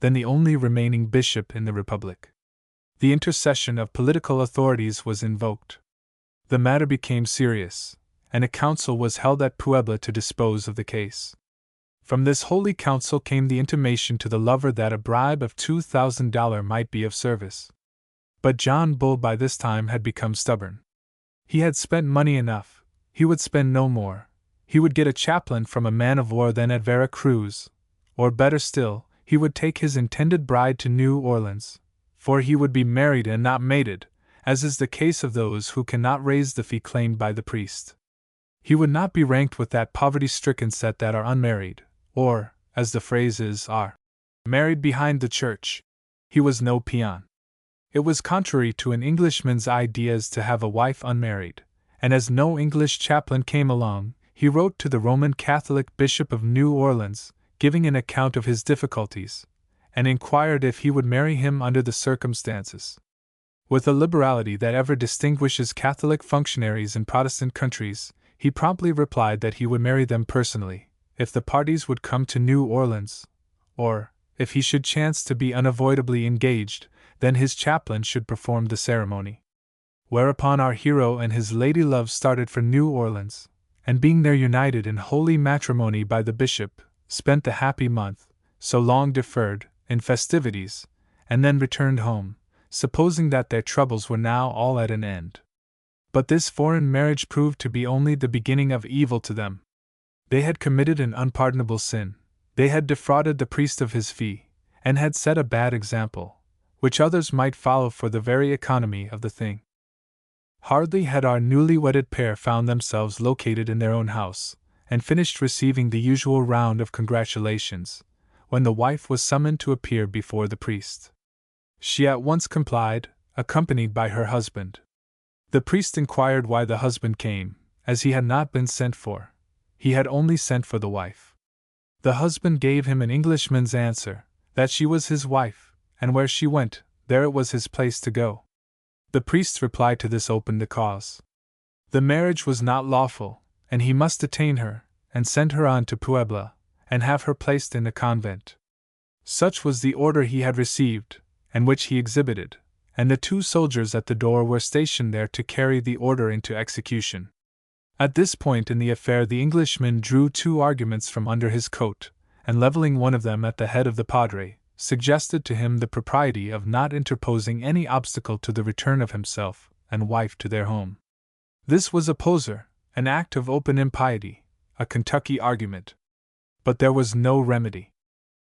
then the only remaining bishop in the Republic. The intercession of political authorities was invoked. The matter became serious, and a council was held at Puebla to dispose of the case. From this holy council came the intimation to the lover that a bribe of $2,000 might be of service. But John Bull by this time had become stubborn. He had spent money enough, he would spend no more. He would get a chaplain from a man of war then at Vera Cruz, or better still, he would take his intended bride to New Orleans, for he would be married and not mated, as is the case of those who cannot raise the fee claimed by the priest. He would not be ranked with that poverty-stricken set that are unmarried, or, as the phrase is, are married behind the church. He was no peon. It was contrary to an Englishman's ideas to have a wife unmarried, and as no English chaplain came along, he wrote to the Roman Catholic Bishop of New Orleans, giving an account of his difficulties, and inquired if he would marry him under the circumstances. With a liberality that ever distinguishes Catholic functionaries in Protestant countries, he promptly replied that he would marry them personally, if the parties would come to New Orleans, or, if he should chance to be unavoidably engaged, then his chaplain should perform the ceremony. Whereupon our hero and his lady-love started for New Orleans, and being there united in holy matrimony by the bishop, spent the happy month, so long deferred, in festivities, and then returned home, supposing that their troubles were now all at an end. But this foreign marriage proved to be only the beginning of evil to them. They had committed an unpardonable sin, they had defrauded the priest of his fee, and had set a bad example, which others might follow for the very economy of the thing. Hardly had our newly wedded pair found themselves located in their own house, and finished receiving the usual round of congratulations, when the wife was summoned to appear before the priest. She at once complied, accompanied by her husband. The priest inquired why the husband came, as he had not been sent for. He had only sent for the wife. The husband gave him an Englishman's answer, that she was his wife, and where she went, there it was his place to go. The priest's reply to this opened the cause. The marriage was not lawful, and he must detain her, and send her on to Puebla, and have her placed in a convent. Such was the order he had received, and which he exhibited, and the 2 soldiers at the door were stationed there to carry the order into execution. At this point in the affair the Englishman drew 2 arguments from under his coat, and leveling one of them at the head of the padre, suggested to him the propriety of not interposing any obstacle to the return of himself and wife to their home. This was a poser, an act of open impiety, a Kentucky argument. But there was no remedy.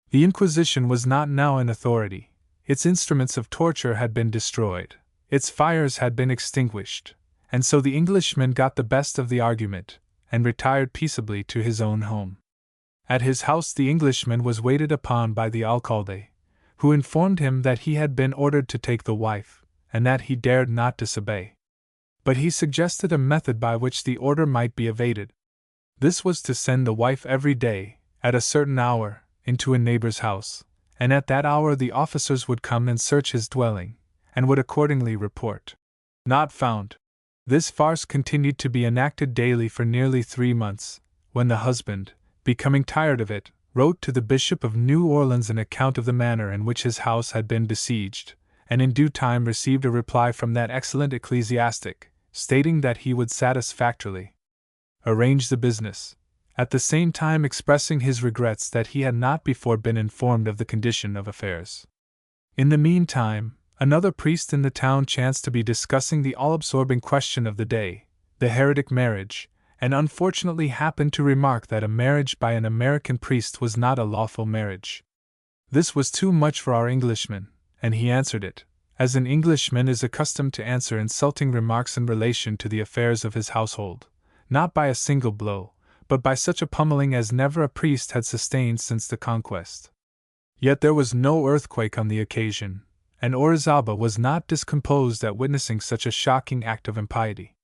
The Inquisition was not now in authority, its instruments of torture had been destroyed, its fires had been extinguished, and so the Englishman got the best of the argument, and retired peaceably to his own home. At his house the Englishman was waited upon by the alcalde, who informed him that he had been ordered to take the wife, and that he dared not disobey. But he suggested a method by which the order might be evaded. This was to send the wife every day, at a certain hour, into a neighbor's house, and at that hour the officers would come and search his dwelling, and would accordingly report "Not found." This farce continued to be enacted daily for nearly 3 months, when the husband, becoming tired of it, wrote to the Bishop of New Orleans an account of the manner in which his house had been besieged, and in due time received a reply from that excellent ecclesiastic, stating that he would satisfactorily arrange the business, at the same time expressing his regrets that he had not before been informed of the condition of affairs. In the meantime, another priest in the town chanced to be discussing the all-absorbing question of the day, the heretic marriage, and unfortunately happened to remark that a marriage by an American priest was not a lawful marriage. This was too much for our Englishman, and he answered it, as an Englishman is accustomed to answer insulting remarks in relation to the affairs of his household, not by a single blow, but by such a pummeling as never a priest had sustained since the conquest. Yet there was no earthquake on the occasion, and Orizaba was not discomposed at witnessing such a shocking act of impiety.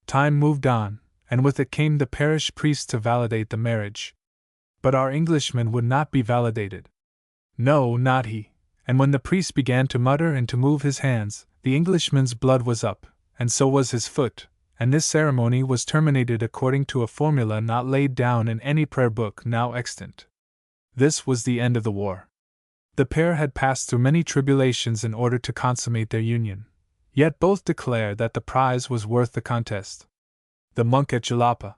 Time moved on, and with it came the parish priest to validate the marriage. But our Englishman would not be validated. No, not he, and when the priest began to mutter and to move his hands, the Englishman's blood was up, and so was his foot, and this ceremony was terminated according to a formula not laid down in any prayer book now extant. This was the end of the war. The pair had passed through many tribulations in order to consummate their union, yet both declared that the prize was worth the contest. The monk at Jalapa.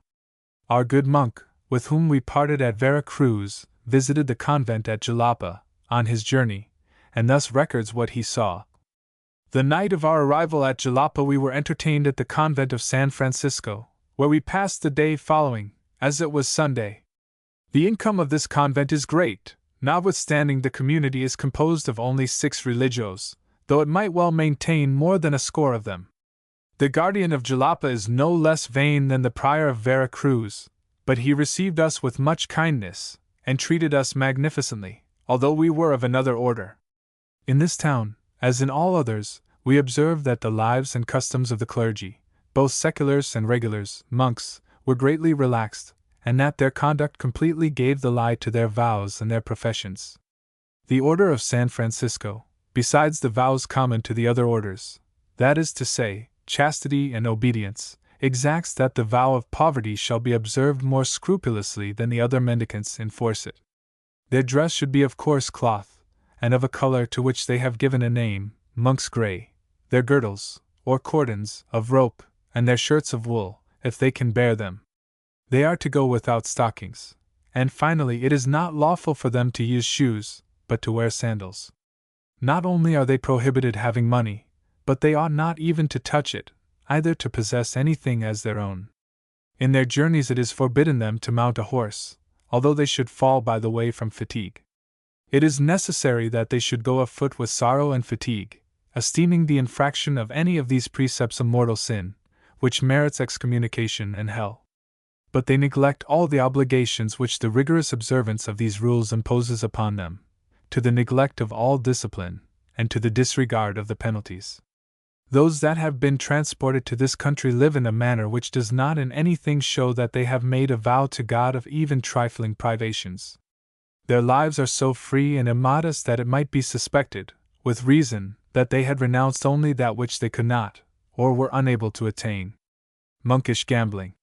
Our good monk, with whom we parted at Vera Cruz, visited the convent at Jalapa, on his journey, and thus records what he saw. The night of our arrival at Jalapa we were entertained at the convent of San Francisco, where we passed the day following, as it was Sunday. The income of this convent is great, notwithstanding the community is composed of only 6 religios, though it might well maintain more than a score of them. The guardian of Jalapa is no less vain than the prior of Vera Cruz, but he received us with much kindness, and treated us magnificently, although we were of another order. In this town, as in all others, we observed that the lives and customs of the clergy, both seculars and regulars, monks, were greatly relaxed, and that their conduct completely gave the lie to their vows and their professions. The order of San Francisco, besides the vows common to the other orders, that is to say, chastity and obedience, exacts that the vow of poverty shall be observed more scrupulously than the other mendicants enforce it. Their dress should be of coarse cloth, and of a color to which they have given a name, monk's gray, their girdles, or cordons, of rope, and their shirts of wool, if they can bear them. They are to go without stockings, and finally it is not lawful for them to use shoes, but to wear sandals. Not only are they prohibited having money, but they ought not even to touch it, either to possess anything as their own. In their journeys it is forbidden them to mount a horse, although they should fall by the way from fatigue. It is necessary that they should go afoot with sorrow and fatigue, esteeming the infraction of any of these precepts a mortal sin, which merits excommunication and hell. But they neglect all the obligations which the rigorous observance of these rules imposes upon them, to the neglect of all discipline, and to the disregard of the penalties. Those that have been transported to this country live in a manner which does not in anything show that they have made a vow to God of even trifling privations. Their lives are so free and immodest that it might be suspected, with reason, that they had renounced only that which they could not, or were unable to attain. Monkish gambling.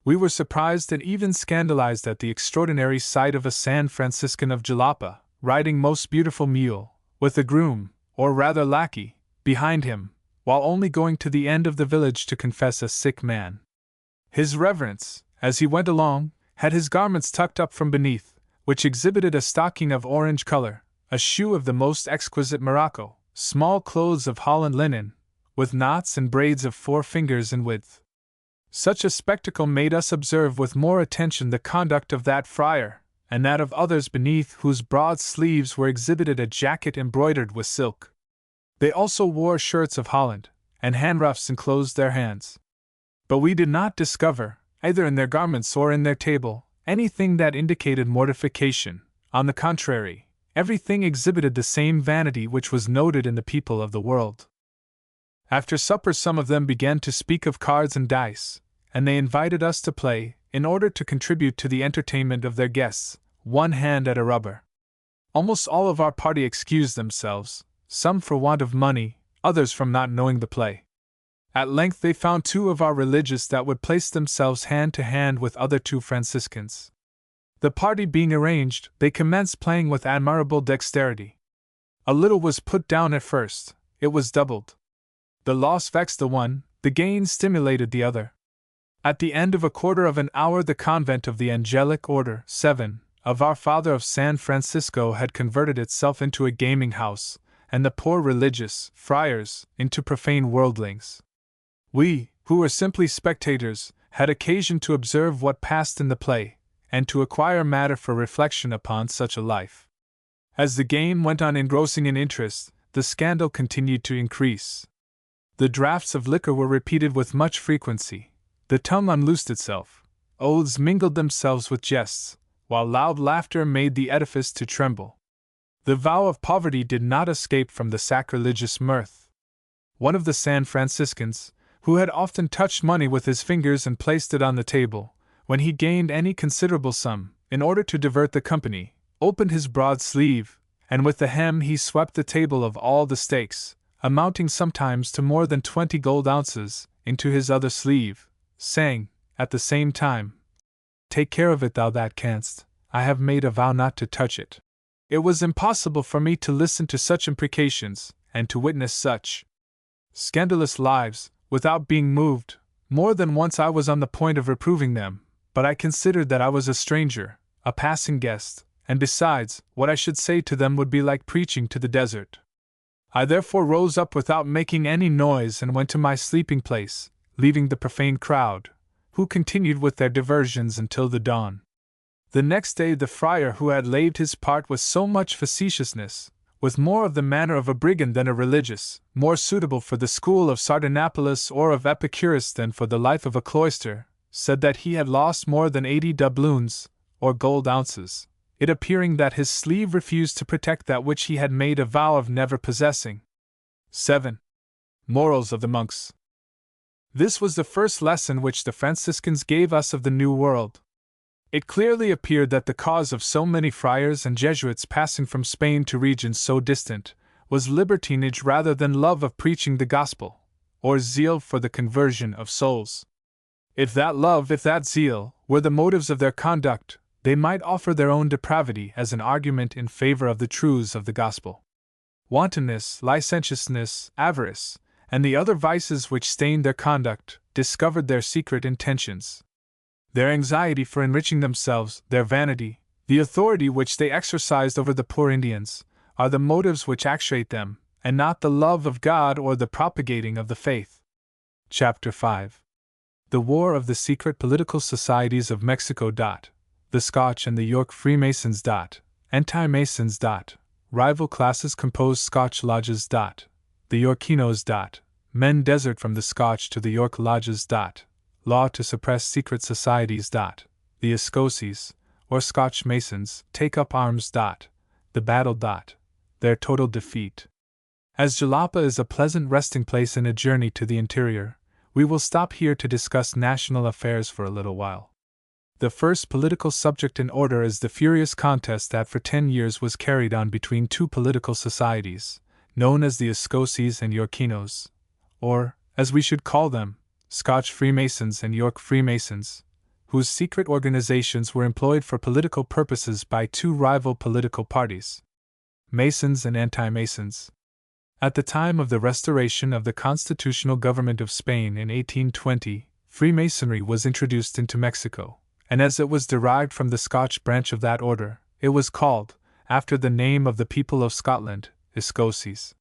We were surprised and even scandalized at the extraordinary sight of a San Franciscan of Jalapa, riding most beautiful mule, with a groom, or rather lackey, behind him, while only going to the end of the village to confess a sick man. His Reverence, as he went along, had his garments tucked up from beneath, which exhibited a stocking of orange color, a shoe of the most exquisite morocco, small clothes of Holland linen, with knots and braids of 4 fingers in width. Such a spectacle made us observe with more attention the conduct of that friar, and that of others beneath whose broad sleeves were exhibited a jacket embroidered with silk. They also wore shirts of Holland, and handruffs enclosed their hands. But we did not discover, either in their garments or in their table, anything that indicated mortification. On the contrary, everything exhibited the same vanity which was noted in the people of the world. After supper some of them began to speak of cards and dice, and they invited us to play, in order to contribute to the entertainment of their guests, one hand at a rubber. Almost all of our party excused themselves, some for want of money, others from not knowing the play. At length they found 2 of our religious that would place themselves hand to hand with other 2 Franciscans. The party being arranged, they commenced playing with admirable dexterity. A little was put down at first, it was doubled. The loss vexed the one, the gain stimulated the other. At the end of a quarter of an hour the convent of the Angelic Order 7 of Our Father of San Francisco had converted itself into a gaming house, and the poor religious friars into profane worldlings. We, who were simply spectators, had occasion to observe what passed in the play, and to acquire matter for reflection upon such a life. As the game went on engrossing in interest, the scandal continued to increase. The draughts of liquor were repeated with much frequency, the tongue unloosed itself, oaths mingled themselves with jests, while loud laughter made the edifice to tremble. The vow of poverty did not escape from the sacrilegious mirth. One of the San Franciscans, who had often touched money with his fingers and placed it on the table, when he gained any considerable sum, in order to divert the company, opened his broad sleeve, and with the hem he swept the table of all the stakes, amounting sometimes to more than 20 gold ounces, into his other sleeve, saying, at the same time, "Take care of it thou that canst, I have made a vow not to touch it." It was impossible for me to listen to such imprecations, and to witness such scandalous lives, without being moved. More than once I was on the point of reproving them, but I considered that I was a stranger, a passing guest, and besides, what I should say to them would be like preaching to the desert. I therefore rose up without making any noise and went to my sleeping place, leaving the profane crowd, who continued with their diversions until the dawn. The next day the friar who had laved his part with so much facetiousness, with more of the manner of a brigand than a religious, more suitable for the school of Sardanapalus or of Epicurus than for the life of a cloister, said that he had lost more than 80 doubloons, or gold ounces, it appearing that his sleeve refused to protect that which he had made a vow of never possessing. 7. Morals of the Monks. This was the first lesson which the Franciscans gave us of the New World. It clearly appeared that the cause of so many friars and Jesuits passing from Spain to regions so distant was libertinage rather than love of preaching the gospel, or zeal for the conversion of souls. If that love, if that zeal, were the motives of their conduct, they might offer their own depravity as an argument in favor of the truths of the gospel. Wantonness, licentiousness, avarice, and the other vices which stained their conduct, discovered their secret intentions. Their anxiety for enriching themselves, their vanity, the authority which they exercised over the poor Indians, are the motives which actuate them, and not the love of God or the propagating of the faith. Chapter 5. The War of the Secret Political Societies of Mexico. The Scotch and the York Freemasons. Anti-Masons. Rival classes compose Scotch lodges. The Yorkinos. Men desert from the Scotch to the York lodges. Law to suppress secret societies. The Escosies, or Scotch Masons, take up arms. The battle. Their total defeat. As Jalapa is a pleasant resting place in a journey to the interior, we will stop here to discuss national affairs for a little while. The first political subject in order is the furious contest that for 10 years was carried on between two political societies, known as the Escosies and Yorkinos, or, as we should call them, Scotch Freemasons and York Freemasons, whose secret organizations were employed for political purposes by two rival political parties, Masons and Anti-Masons. At the time of the restoration of the constitutional government of Spain in 1820, Freemasonry was introduced into Mexico, and as it was derived from the Scotch branch of that order, it was called, after the name of the people of Scotland, Escosies.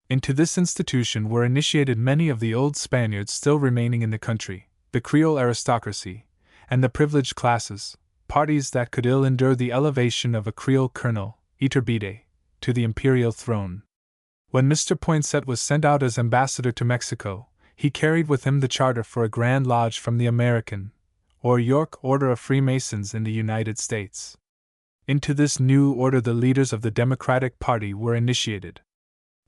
Into this institution were initiated many of the old Spaniards still remaining in the country, the Creole aristocracy, and the privileged classes, parties that could ill endure the elevation of a Creole colonel, Iturbide, to the imperial throne. When Mr. Poinsett was sent out as ambassador to Mexico, he carried with him the charter for a Grand Lodge from the American, or York Order of Freemasons in the United States. Into this new order the leaders of the Democratic Party were initiated.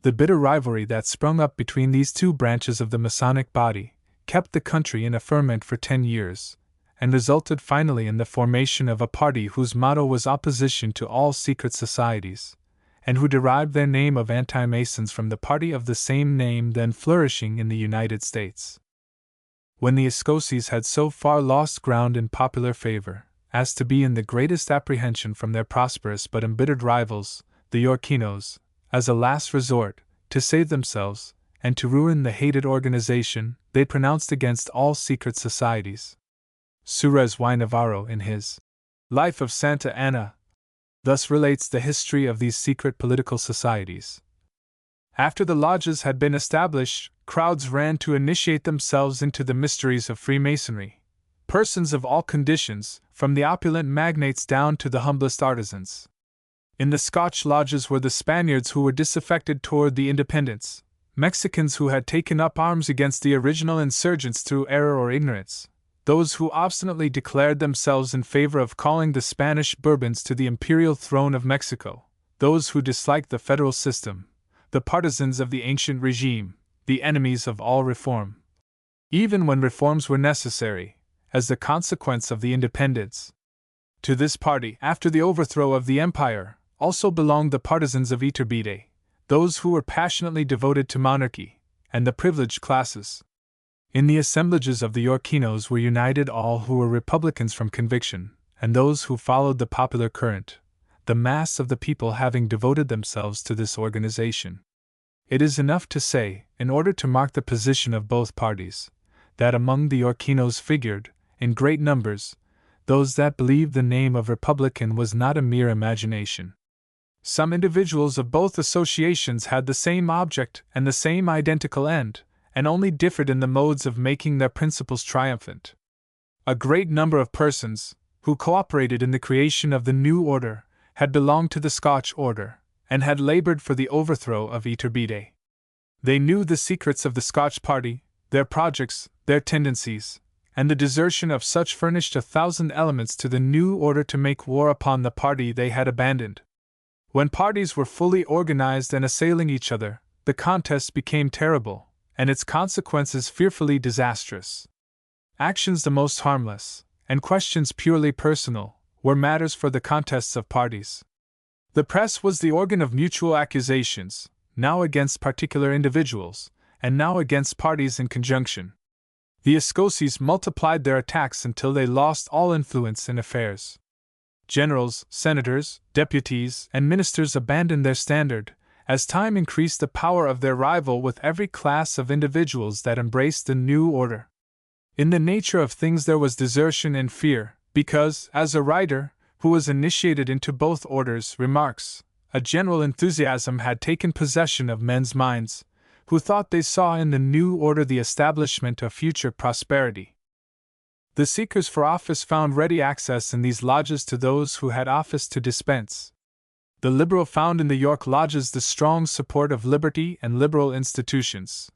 The bitter rivalry that sprung up between these two branches of the Masonic body kept the country in a ferment for 10 years, and resulted finally in the formation of a party whose motto was opposition to all secret societies, and who derived their name of Anti-Masons from the party of the same name then flourishing in the United States. When the Escosies had so far lost ground in popular favor as to be in the greatest apprehension from their prosperous but embittered rivals, the Yorkinos, as a last resort, to save themselves, and to ruin the hated organization, they pronounced against all secret societies. Suarez y Navarro, in his Life of Santa Anna, thus relates the history of these secret political societies. After the lodges had been established, crowds ran to initiate themselves into the mysteries of Freemasonry. Persons of all conditions, from the opulent magnates down to the humblest artisans. In the Scotch lodges were the Spaniards who were disaffected toward the independents, Mexicans who had taken up arms against the original insurgents through error or ignorance, those who obstinately declared themselves in favor of calling the Spanish Bourbons to the imperial throne of Mexico, those who disliked the federal system, the partisans of the ancient regime, the enemies of all reform. Even when reforms were necessary, as the consequence of the independence. To this party, after the overthrow of the empire, also belonged the partisans of Iturbide, those who were passionately devoted to monarchy, and the privileged classes. In the assemblages of the Yorkinos were united all who were Republicans from conviction, and those who followed the popular current, the mass of the people having devoted themselves to this organization. It is enough to say, in order to mark the position of both parties, that among the Yorkinos figured, in great numbers, those that believed the name of Republican was not a mere imagination. Some individuals of both associations had the same object and the same identical end, and only differed in the modes of making their principles triumphant. A great number of persons, who cooperated in the creation of the new order, had belonged to the Scotch order, and had labored for the overthrow of Iturbide. They knew the secrets of the Scotch party, their projects, their tendencies, and the desertion of such furnished 1,000 elements to the new order to make war upon the party they had abandoned. When parties were fully organized and assailing each other, the contest became terrible, and its consequences fearfully disastrous. Actions the most harmless, and questions purely personal, were matters for the contests of parties. The press was the organ of mutual accusations, now against particular individuals, and now against parties in conjunction. The Escosies multiplied their attacks until they lost all influence in affairs. Generals, senators, deputies, and ministers abandoned their standard, as time increased the power of their rival with every class of individuals that embraced the new order. In the nature of things there was desertion and fear, because, as a writer, who was initiated into both orders, remarks, a general enthusiasm had taken possession of men's minds, who thought they saw in the new order the establishment of future prosperity. The seekers for office found ready access in these lodges to those who had office to dispense, The liberal found in the York lodges the strong support of liberty and liberal institutions.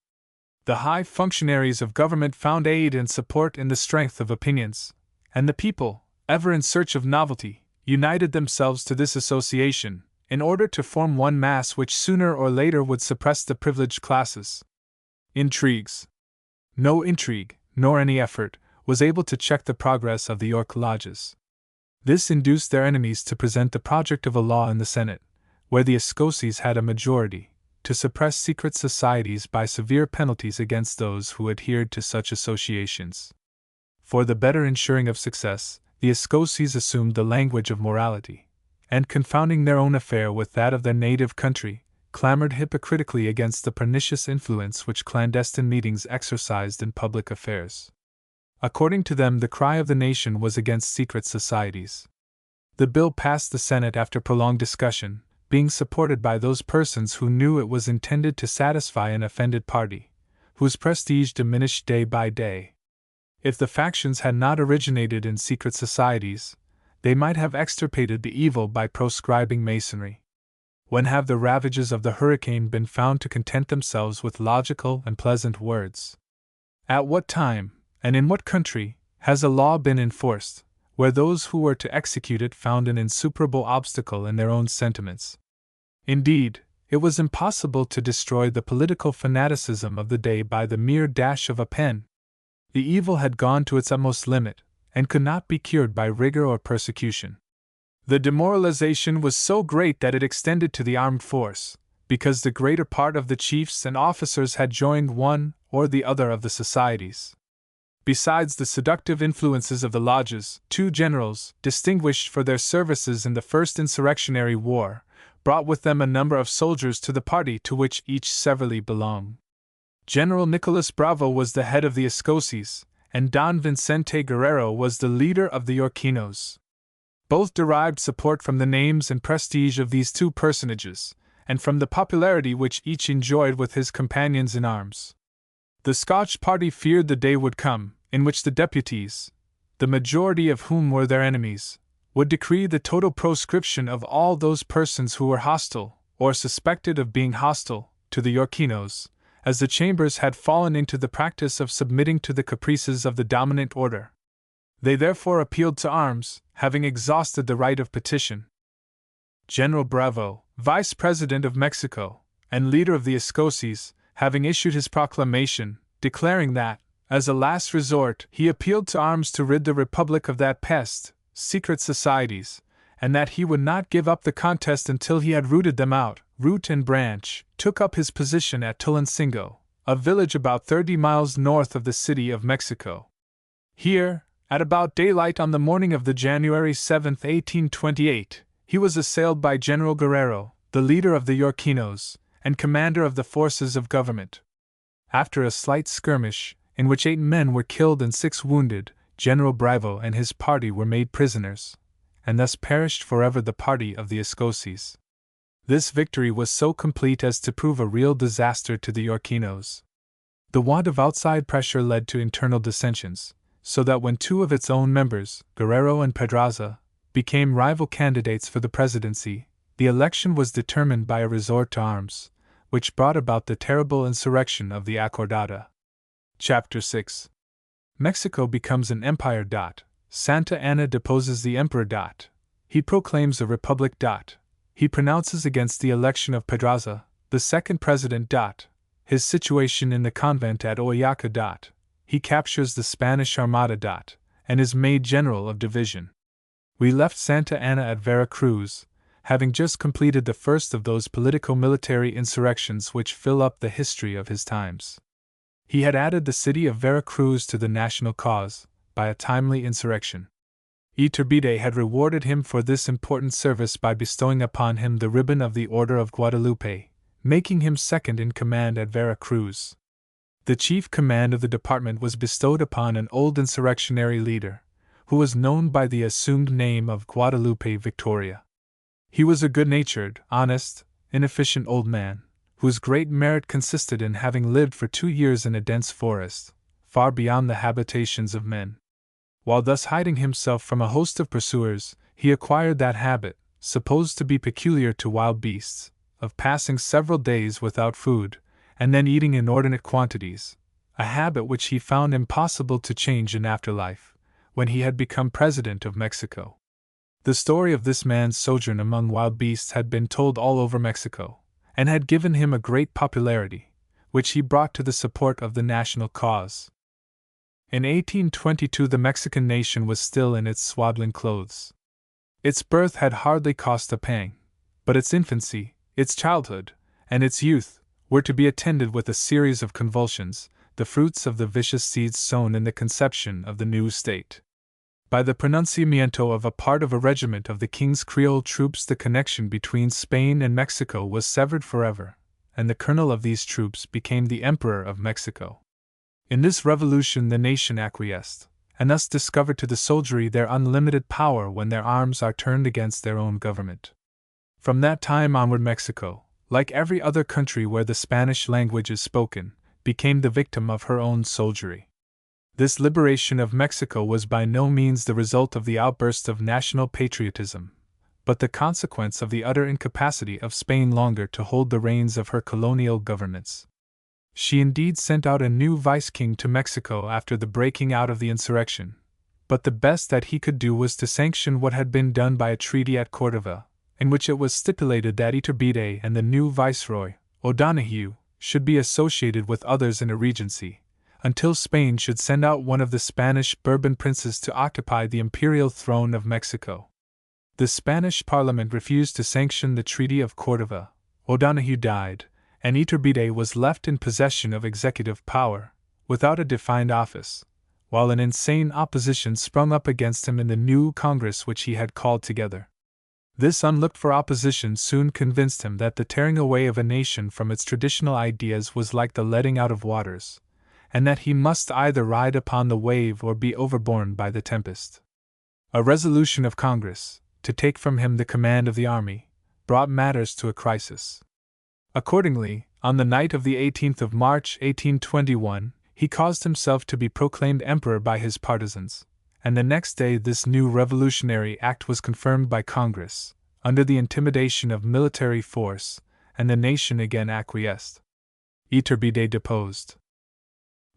The high functionaries of government found aid and support in the strength of opinions, and the people, ever in search of novelty, united themselves to this association, in order to form one mass which sooner or later would suppress the privileged classes. Intrigues. No intrigue, nor any effort, was able to check the progress of the York lodges. This induced their enemies to present the project of a law in the Senate, where the Escosies had a majority, to suppress secret societies by severe penalties against those who adhered to such associations. For the better ensuring of success, the Escosies assumed the language of morality, and confounding their own affair with that of their native country, clamored hypocritically against the pernicious influence which clandestine meetings exercised in public affairs. According to them, the cry of the nation was against secret societies. The bill passed the Senate after prolonged discussion, being supported by those persons who knew it was intended to satisfy an offended party, whose prestige diminished day by day. If the factions had not originated in secret societies, they might have extirpated the evil by proscribing Masonry. When have the ravages of the hurricane been found to content themselves with logical and pleasant words? At what time, and in what country, has a law been enforced, where those who were to execute it found an insuperable obstacle in their own sentiments? Indeed, it was impossible to destroy the political fanaticism of the day by the mere dash of a pen. The evil had gone to its utmost limit, and could not be cured by rigor or persecution. The demoralization was so great that it extended to the armed force, because the greater part of the chiefs and officers had joined one or the other of the societies. Besides the seductive influences of the lodges, 2 generals, distinguished for their services in the first insurrectionary war, brought with them a number of soldiers to the party to which each severally belonged. General Nicolas Bravo was the head of the Escosies, and Don Vicente Guerrero was the leader of the Yorkinos. Both derived support from the names and prestige of these 2 personages, and from the popularity which each enjoyed with his companions in arms. The Scotch party feared the day would come, in which the deputies, the majority of whom were their enemies, would decree the total proscription of all those persons who were hostile, or suspected of being hostile, to the Yorkinos, as the Chambers had fallen into the practice of submitting to the caprices of the dominant order. They therefore appealed to arms, having exhausted the right of petition. General Bravo, Vice President of Mexico, and leader of the Escosies, having issued his proclamation, declaring that, as a last resort, he appealed to arms to rid the Republic of that pest, secret societies, and that he would not give up the contest until he had rooted them out, root and branch, took up his position at Tulancingo, a village about 30 miles north of the city of Mexico. Here, at about daylight on the morning of the January 7, 1828, he was assailed by General Guerrero, the leader of the Yorkinos, and commander of the forces of government. After a slight skirmish, in which 8 men were killed and 6 wounded, General Bravo and his party were made prisoners, and thus perished forever the party of the Escosies. This victory was so complete as to prove a real disaster to the Yorkinos. The want of outside pressure led to internal dissensions, so that when 2 of its own members, Guerrero and Pedraza, became rival candidates for the presidency, the election was determined by a resort to arms, which brought about the terrible insurrection of the Acordada. Chapter 6. Mexico becomes an empire. Santa Anna deposes the emperor. He proclaims a republic. He pronounces against the election of Pedraza, the second president. His situation in the convent at Oaxaca. He captures the Spanish Armada. And is made general of division. We left Santa Anna at Veracruz, having just completed the first of those politico-military insurrections which fill up the history of his times. He had added the city of Veracruz to the national cause, by a timely insurrection. Iturbide had rewarded him for this important service by bestowing upon him the ribbon of the Order of Guadalupe, making him second in command at Veracruz. The chief command of the department was bestowed upon an old insurrectionary leader, who was known by the assumed name of Guadalupe Victoria. He was a good-natured, honest, inefficient old man, whose great merit consisted in having lived for 2 years in a dense forest, far beyond the habitations of men. While thus hiding himself from a host of pursuers, he acquired that habit, supposed to be peculiar to wild beasts, of passing several days without food, and then eating inordinate quantities, a habit which he found impossible to change in afterlife, when he had become president of Mexico. The story of this man's sojourn among wild beasts had been told all over Mexico, and had given him a great popularity, which he brought to the support of the national cause. In 1822 the Mexican nation was still in its swaddling clothes. Its birth had hardly cost a pang, but its infancy, its childhood, and its youth were to be attended with a series of convulsions, the fruits of the vicious seeds sown in the conception of the new state. By the pronunciamiento of a part of a regiment of the King's Creole troops the connection between Spain and Mexico was severed forever, and the colonel of these troops became the Emperor of Mexico. In this revolution the nation acquiesced, and thus discovered to the soldiery their unlimited power when their arms are turned against their own government. From that time onward Mexico, like every other country where the Spanish language is spoken, became the victim of her own soldiery. This liberation of Mexico was by no means the result of the outburst of national patriotism, but the consequence of the utter incapacity of Spain longer to hold the reins of her colonial governments. She indeed sent out a new vice-king to Mexico after the breaking out of the insurrection, but the best that he could do was to sanction what had been done by a treaty at Cordova, in which it was stipulated that Iturbide and the new viceroy, O'Donoghue, should be associated with others in a regency, until Spain should send out one of the Spanish Bourbon princes to occupy the imperial throne of Mexico. The Spanish Parliament refused to sanction the Treaty of Cordova, O'Donoghue died, and Iturbide was left in possession of executive power, without a defined office, while an insane opposition sprung up against him in the new Congress which he had called together. This unlooked-for opposition soon convinced him that the tearing away of a nation from its traditional ideas was like the letting out of waters, and that he must either ride upon the wave or be overborne by the tempest. A resolution of Congress, to take from him the command of the army, brought matters to a crisis. Accordingly, on the night of the 18th of March 1821, he caused himself to be proclaimed emperor by his partisans, and the next day this new revolutionary act was confirmed by Congress, under the intimidation of military force, and the nation again acquiesced. Iturbide deposed.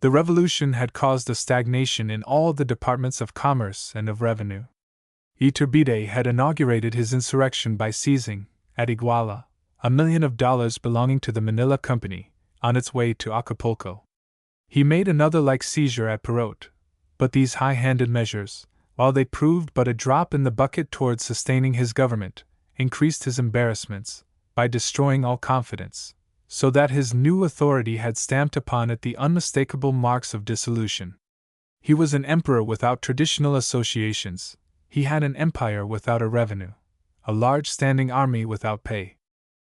The revolution had caused a stagnation in all the departments of commerce and of revenue. Iturbide had inaugurated his insurrection by seizing, at Iguala, $1 million belonging to the Manila Company, on its way to Acapulco. He made another like seizure at Perote, but these high-handed measures, while they proved but a drop in the bucket towards sustaining his government, increased his embarrassments, by destroying all confidence, so that his new authority had stamped upon it the unmistakable marks of dissolution. He was an emperor without traditional associations, he had an empire without a revenue, a large standing army without pay.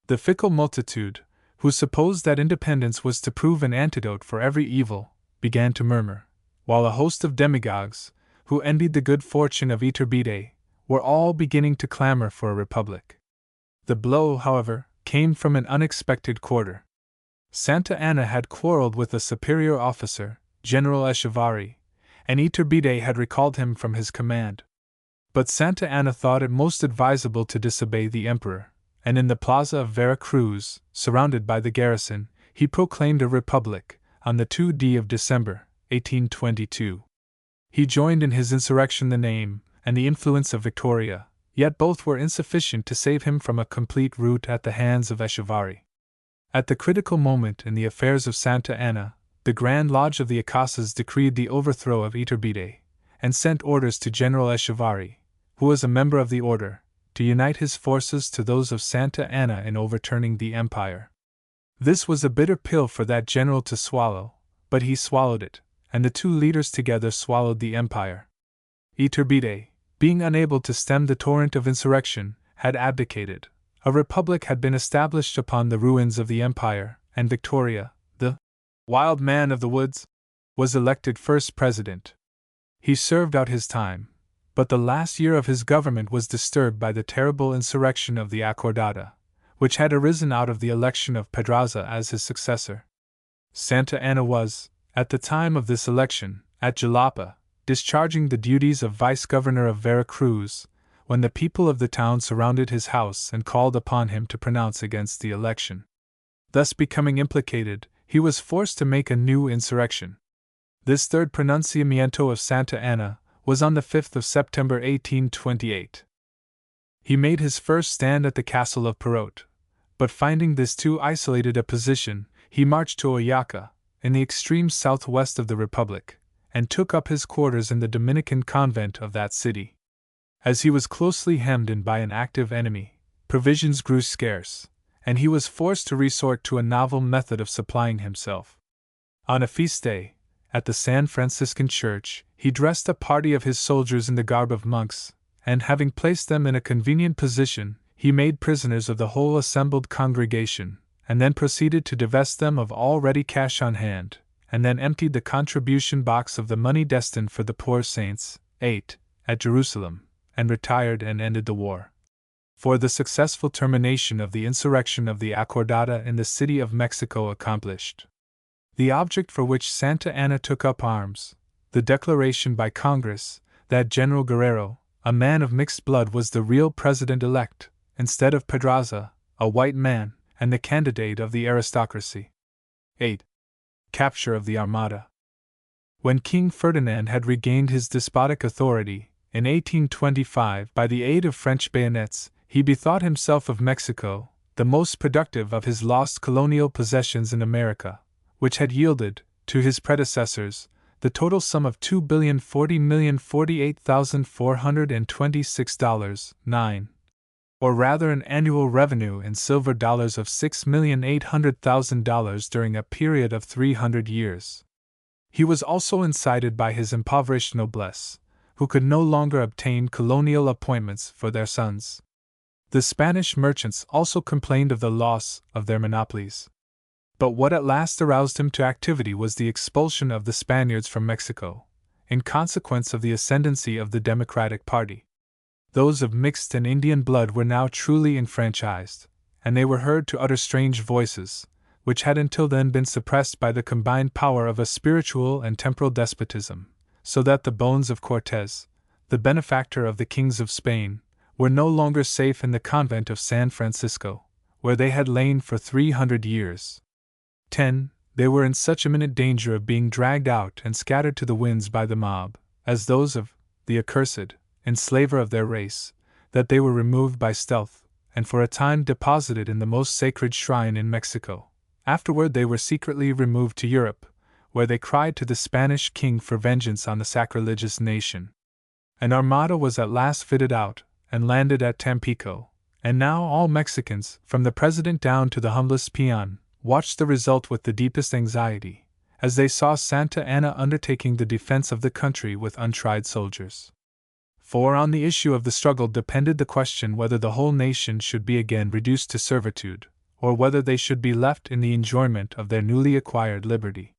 The fickle multitude, who supposed that independence was to prove an antidote for every evil, began to murmur, while a host of demagogues, who envied the good fortune of Iturbide, were all beginning to clamor for a republic. The blow, however, came from an unexpected quarter. Santa Anna had quarreled with a superior officer, General Echevarri, and Iturbide had recalled him from his command. But Santa Anna thought it most advisable to disobey the emperor, and in the plaza of Vera Cruz, surrounded by the garrison, he proclaimed a republic, on the 2d of December, 1822. He joined in his insurrection the name and the influence of Victoria, yet both were insufficient to save him from a complete rout at the hands of Echevarri. At the critical moment in the affairs of Santa Anna, the Grand Lodge of the Acacias decreed the overthrow of Iturbide, and sent orders to General Echevarri, who was a member of the order, to unite his forces to those of Santa Anna in overturning the empire. This was a bitter pill for that general to swallow, but he swallowed it, and the two leaders together swallowed the empire. Iturbide, being unable to stem the torrent of insurrection, had abdicated. A republic had been established upon the ruins of the empire, and Victoria, the wild man of the woods, was elected first president. He served out his time, but the last year of his government was disturbed by the terrible insurrection of the Acordada, which had arisen out of the election of Pedraza as his successor. Santa Anna was, at the time of this election, at Jalapa, discharging the duties of vice-governor of Vera Cruz, when the people of the town surrounded his house and called upon him to pronounce against the election. Thus becoming implicated, he was forced to make a new insurrection. This third pronunciamiento of Santa Anna was on the 5th of September 1828. He made his first stand at the castle of Perote, but finding this too isolated a position, he marched to Oaxaca, in the extreme southwest of the Republic, and took up his quarters in the Dominican convent of that city. As he was closely hemmed in by an active enemy, provisions grew scarce, and he was forced to resort to a novel method of supplying himself. On a feast day, at the San Franciscan church, he dressed a party of his soldiers in the garb of monks, and having placed them in a convenient position, he made prisoners of the whole assembled congregation, and then proceeded to divest them of all ready cash on hand, and then emptied the contribution box of the money destined for the poor saints, at Jerusalem, and retired and ended the war. For the successful termination of the insurrection of the Acordada in the city of Mexico accomplished. The object for which Santa Anna took up arms, the declaration by Congress that General Guerrero, a man of mixed blood, was the real president-elect, instead of Pedraza, a white man, and the candidate of the aristocracy. 8. Capture of the Armada. When King Ferdinand had regained his despotic authority, in 1825, by the aid of French bayonets, he bethought himself of Mexico, the most productive of his lost colonial possessions in America, which had yielded, to his predecessors, the total sum of $2,040,048,426, or rather an annual revenue in silver dollars of $6,800,000 during a period of 300 years. He was also incited by his impoverished noblesse, who could no longer obtain colonial appointments for their sons. The Spanish merchants also complained of the loss of their monopolies. But what at last aroused him to activity was the expulsion of the Spaniards from Mexico, in consequence of the ascendancy of the Democratic Party. Those of mixed and Indian blood were now truly enfranchised, and they were heard to utter strange voices, which had until then been suppressed by the combined power of a spiritual and temporal despotism, so that the bones of Cortés, the benefactor of the kings of Spain, were no longer safe in the convent of San Francisco, where they had lain for 300 years. 10. They were in such imminent danger of being dragged out and scattered to the winds by the mob, as those of the accursed enslaver of their race, that they were removed by stealth, and for a time deposited in the most sacred shrine in Mexico. Afterward they were secretly removed to Europe, where they cried to the Spanish king for vengeance on the sacrilegious nation. An armada was at last fitted out, and landed at Tampico, and now all Mexicans, from the president down to the humblest peon, watched the result with the deepest anxiety, as they saw Santa Anna undertaking the defense of the country with untried soldiers. For on the issue of the struggle depended the question whether the whole nation should be again reduced to servitude, or whether they should be left in the enjoyment of their newly acquired liberty.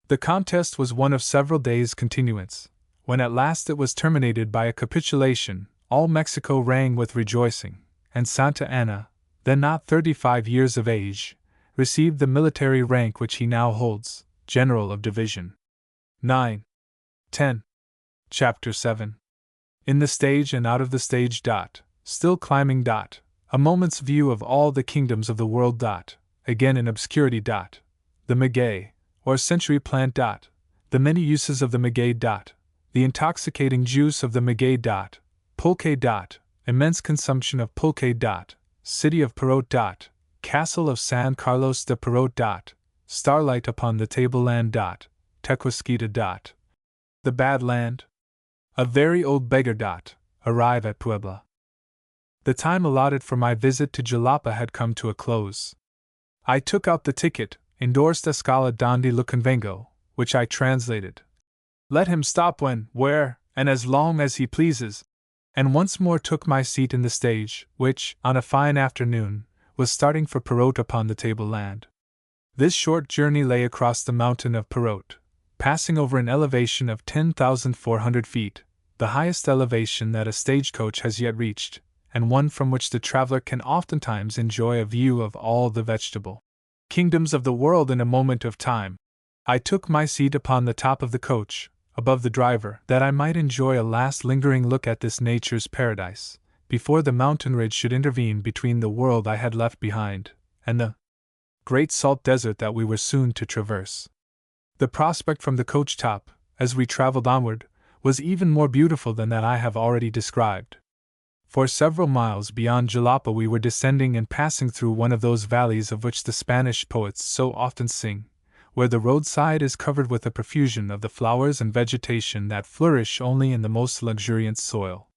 The contest was one of several days' continuance. When at last it was terminated by a capitulation, all Mexico rang with rejoicing, and Santa Anna, then not 35 years of age, received the military rank which he now holds, General of Division. 9. 10. Chapter 7. In the stage and out of the stage. Still climbing. A moment's view of all the kingdoms of the world. Again in obscurity. The maguey, or century plant. The many uses of the maguey. The intoxicating juice of the maguey. Pulque. Immense consumption of pulque. City of Perote. Castle of San Carlos de Perote. Starlight upon the tableland. Tequisquita. The bad land. A very old beggar. Arrive at Puebla. The time allotted for my visit to Jalapa had come to a close. I took out the ticket, endorsed Escala donde lo convengo, which I translated. Let him stop when, where, and as long as he pleases, and once more took my seat in the stage, which, on a fine afternoon, was starting for Perote upon the tableland. This short journey lay across the mountain of Perote, passing over an elevation of 10,400 feet, the highest elevation that a stagecoach has yet reached, and one from which the traveler can oftentimes enjoy a view of all the vegetable kingdoms of the world in a moment of time. I took my seat upon the top of the coach, above the driver, that I might enjoy a last lingering look at this nature's paradise, before the mountain ridge should intervene between the world I had left behind and the great salt desert that we were soon to traverse. The prospect from the coach top, as we traveled onward, was even more beautiful than that I have already described. For several miles beyond Jalapa we were descending and passing through one of those valleys of which the Spanish poets so often sing, where the roadside is covered with a profusion of the flowers and vegetation that flourish only in the most luxuriant soil.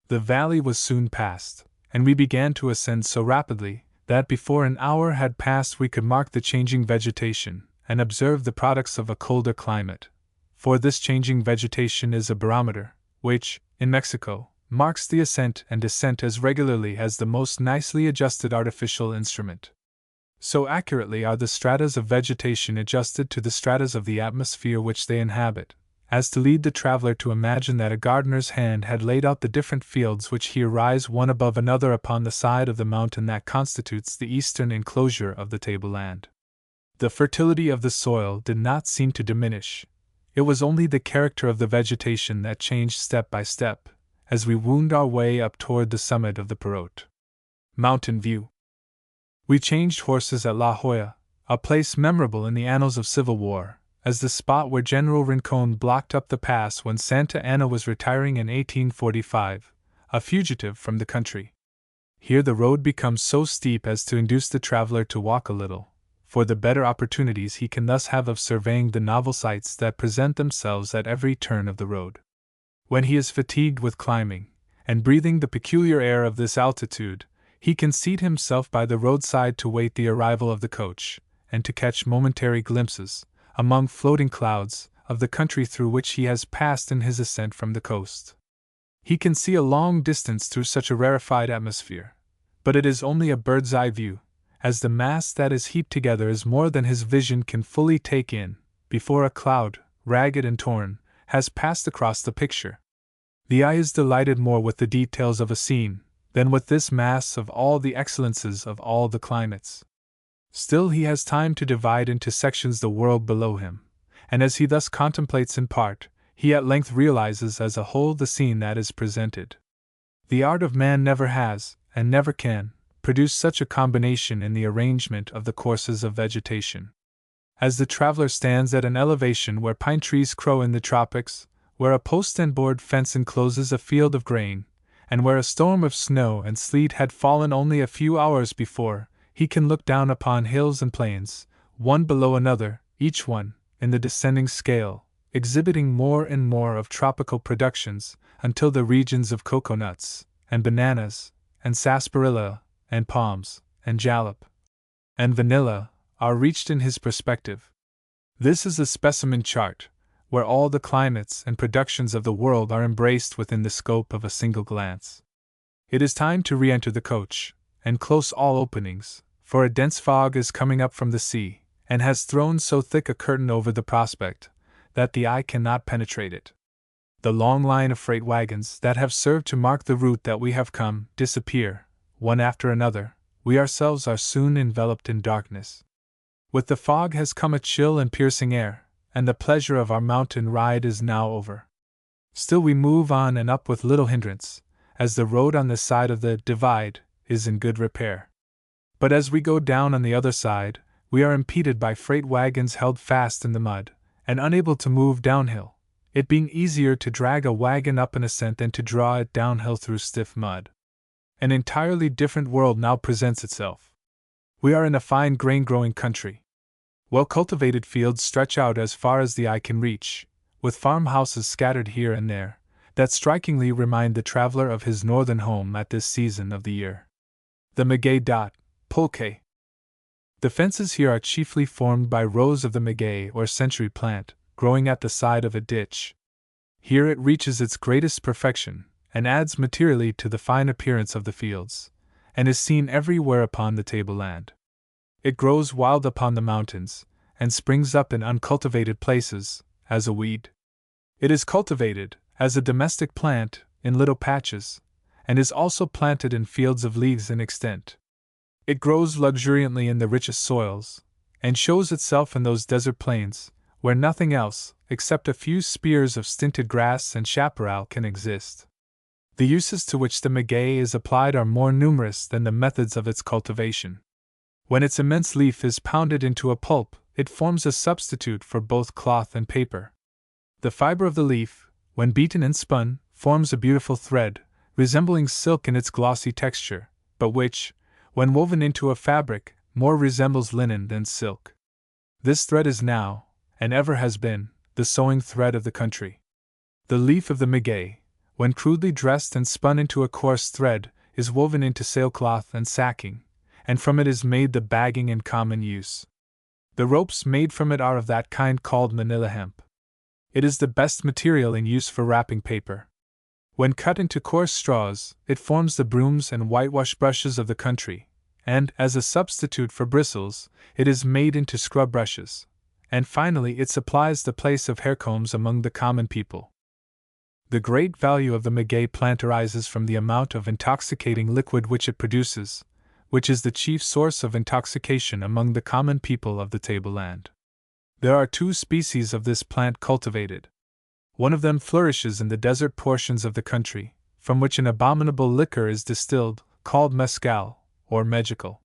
The valley was soon passed, and we began to ascend so rapidly that before an hour had passed we could mark the changing vegetation and observe the products of a colder climate. For this changing vegetation is a barometer, which, in Mexico, marks the ascent and descent as regularly as the most nicely adjusted artificial instrument. So accurately are the stratas of vegetation adjusted to the stratas of the atmosphere which they inhabit, as to lead the traveler to imagine that a gardener's hand had laid out the different fields which here rise one above another upon the side of the mountain that constitutes the eastern enclosure of the tableland. The fertility of the soil did not seem to diminish. It was only the character of the vegetation that changed step by step, as we wound our way up toward the summit of the Perote Mountain View. We changed horses at La Jolla, a place memorable in the annals of civil war, as the spot where General Rincon blocked up the pass when Santa Anna was retiring in 1845, a fugitive from the country. Here the road becomes so steep as to induce the traveler to walk a little, for the better opportunities he can thus have of surveying the novel sights that present themselves at every turn of the road. When he is fatigued with climbing, and breathing the peculiar air of this altitude, he can seat himself by the roadside to wait the arrival of the coach, and to catch momentary glimpses, among floating clouds, of the country through which he has passed in his ascent from the coast. He can see a long distance through such a rarefied atmosphere, but it is only a bird's-eye view, as the mass that is heaped together is more than his vision can fully take in, before a cloud, ragged and torn, has passed across the picture. The eye is delighted more with the details of a scene than with this mass of all the excellences of all the climates. Still he has time to divide into sections the world below him, and as he thus contemplates in part, he at length realizes as a whole the scene that is presented. The art of man never has, and never can, produce such a combination in the arrangement of the courses of vegetation. As the traveler stands at an elevation where pine trees crow in the tropics, where a post and board fence encloses a field of grain, and where a storm of snow and sleet had fallen only a few hours before, he can look down upon hills and plains, one below another, each one, in the descending scale, exhibiting more and more of tropical productions, until the regions of coconuts, and bananas, and sarsaparilla, and palms, and jalap, and vanilla, are reached in his perspective. This is a specimen chart, where all the climates and productions of the world are embraced within the scope of a single glance. It is time to re-enter the coach, and close all openings, for a dense fog is coming up from the sea, and has thrown so thick a curtain over the prospect, that the eye cannot penetrate it. The long line of freight wagons that have served to mark the route that we have come disappear, one after another. We ourselves are soon enveloped in darkness. With the fog has come a chill and piercing air, and the pleasure of our mountain ride is now over. Still we move on and up with little hindrance, as the road on this side of the divide is in good repair. But as we go down on the other side, we are impeded by freight wagons held fast in the mud, and unable to move downhill, it being easier to drag a wagon up an ascent than to draw it downhill through stiff mud. An entirely different world now presents itself. We are in a fine grain-growing country. Well-cultivated fields stretch out as far as the eye can reach, with farmhouses scattered here and there, that strikingly remind the traveler of his northern home at this season of the year. The maguey pulque. The fences here are chiefly formed by rows of the maguey or century plant, growing at the side of a ditch. Here it reaches its greatest perfection, and adds materially to the fine appearance of the fields, and is seen everywhere upon the tableland. It grows wild upon the mountains, and springs up in uncultivated places, as a weed. It is cultivated, as a domestic plant, in little patches, and is also planted in fields of leagues in extent. It grows luxuriantly in the richest soils, and shows itself in those desert plains, where nothing else, except a few spears of stinted grass and chaparral, can exist. The uses to which the maguey is applied are more numerous than the methods of its cultivation. When its immense leaf is pounded into a pulp, it forms a substitute for both cloth and paper. The fiber of the leaf, when beaten and spun, forms a beautiful thread, resembling silk in its glossy texture, but which, when woven into a fabric, more resembles linen than silk. This thread is now, and ever has been, the sewing thread of the country. The leaf of the maguey, when crudely dressed and spun into a coarse thread, is woven into sailcloth and sacking, and from it is made the bagging in common use. The ropes made from it are of that kind called Manila hemp. It is the best material in use for wrapping paper. When cut into coarse straws, it forms the brooms and whitewash brushes of the country, and, as a substitute for bristles, it is made into scrub brushes, and finally it supplies the place of haircombs among the common people. The great value of the maguey plant arises from the amount of intoxicating liquid which it produces, which is the chief source of intoxication among the common people of the tableland. There are 2 species of this plant cultivated. One of them flourishes in the desert portions of the country, from which an abominable liquor is distilled, called mezcal, or mejical.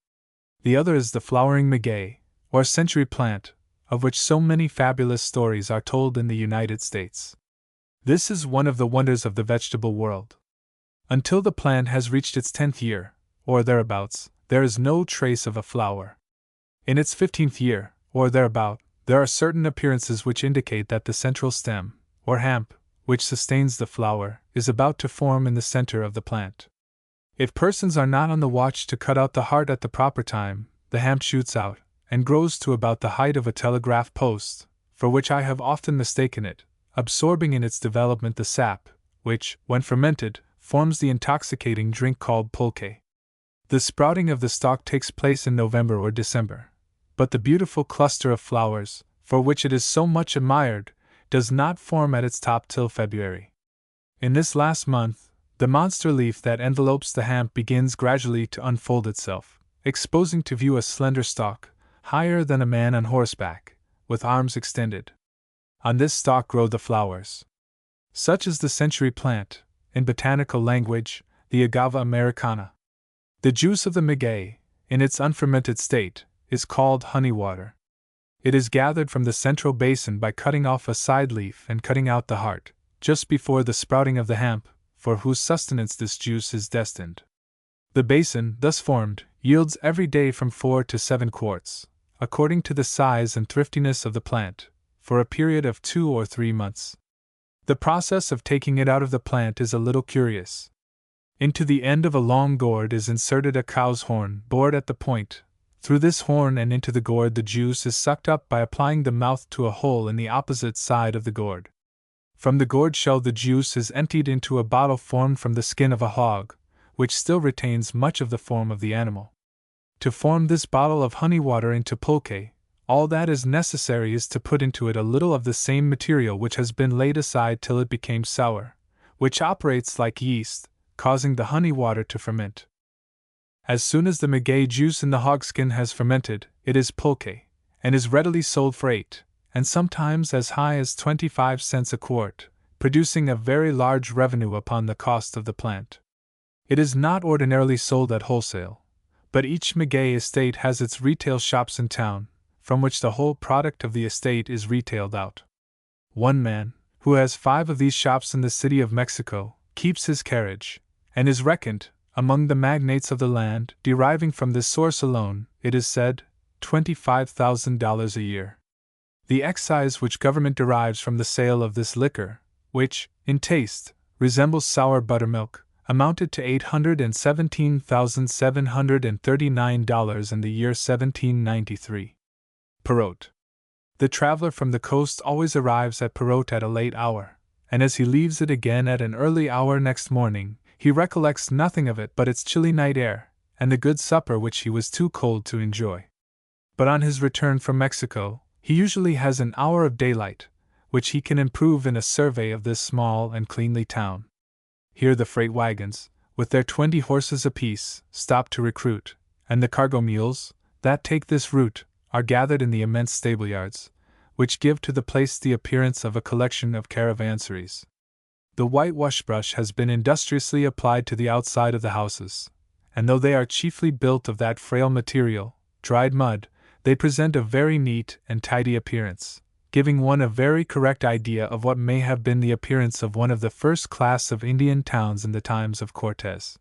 The other is the flowering maguey, or century plant, of which so many fabulous stories are told in the United States. This is one of the wonders of the vegetable world. Until the plant has reached its 10th year, or thereabouts, there is no trace of a flower. In its 15th year, or thereabout, there are certain appearances which indicate that the central stem, or hamp, which sustains the flower, is about to form in the center of the plant. If persons are not on the watch to cut out the heart at the proper time, the hamp shoots out, and grows to about the height of a telegraph post, for which I have often mistaken it, absorbing in its development the sap, which, when fermented, forms the intoxicating drink called pulque. The sprouting of the stalk takes place in November or December, but the beautiful cluster of flowers, for which it is so much admired, does not form at its top till February. In this last month, the monster leaf that envelopes the hamp begins gradually to unfold itself, exposing to view a slender stalk, higher than a man on horseback, with arms extended. On this stalk grow the flowers. Such is the century plant, in botanical language, the Agave americana. The juice of the maguey, in its unfermented state, is called honey water. It is gathered from the central basin by cutting off a side leaf and cutting out the heart, just before the sprouting of the hamp, for whose sustenance this juice is destined. The basin, thus formed, yields every day from 4 to 7 quarts, according to the size and thriftiness of the plant, for a period of 2 or 3 months. The process of taking it out of the plant is a little curious. Into the end of a long gourd is inserted a cow's horn, bored at the point. Through this horn and into the gourd the juice is sucked up by applying the mouth to a hole in the opposite side of the gourd. From the gourd shell the juice is emptied into a bottle formed from the skin of a hog, which still retains much of the form of the animal. To form this bottle of honey water into pulque, all that is necessary is to put into it a little of the same material which has been laid aside till it became sour, which operates like yeast, causing the honey water to ferment. As soon as the maguey juice in the hogskin has fermented, it is pulque, and is readily sold for 8, and sometimes as high as 25 cents a quart, producing a very large revenue upon the cost of the plant. It is not ordinarily sold at wholesale, but each maguey estate has its retail shops in town, from which the whole product of the estate is retailed out. One man, who has 5 of these shops in the city of Mexico, keeps his carriage, and is reckoned, among the magnates of the land, deriving from this source alone, it is said, $25,000 a year. The excise which government derives from the sale of this liquor, which, in taste, resembles sour buttermilk, amounted to $817,739 in the year 1793. Perote. The traveler from the coast always arrives at Perote at a late hour, and as he leaves it again at an early hour next morning, he recollects nothing of it but its chilly night air, and the good supper which he was too cold to enjoy. But on his return from Mexico, he usually has an hour of daylight, which he can improve in a survey of this small and cleanly town. Here the freight wagons, with their 20 horses apiece, stop to recruit, and the cargo mules, that take this route, are gathered in the immense stableyards, which give to the place the appearance of a collection of caravansaries. The whitewash brush has been industriously applied to the outside of the houses, and though they are chiefly built of that frail material, dried mud, they present a very neat and tidy appearance, giving one a very correct idea of what may have been the appearance of one of the first class of Indian towns in the times of Cortes.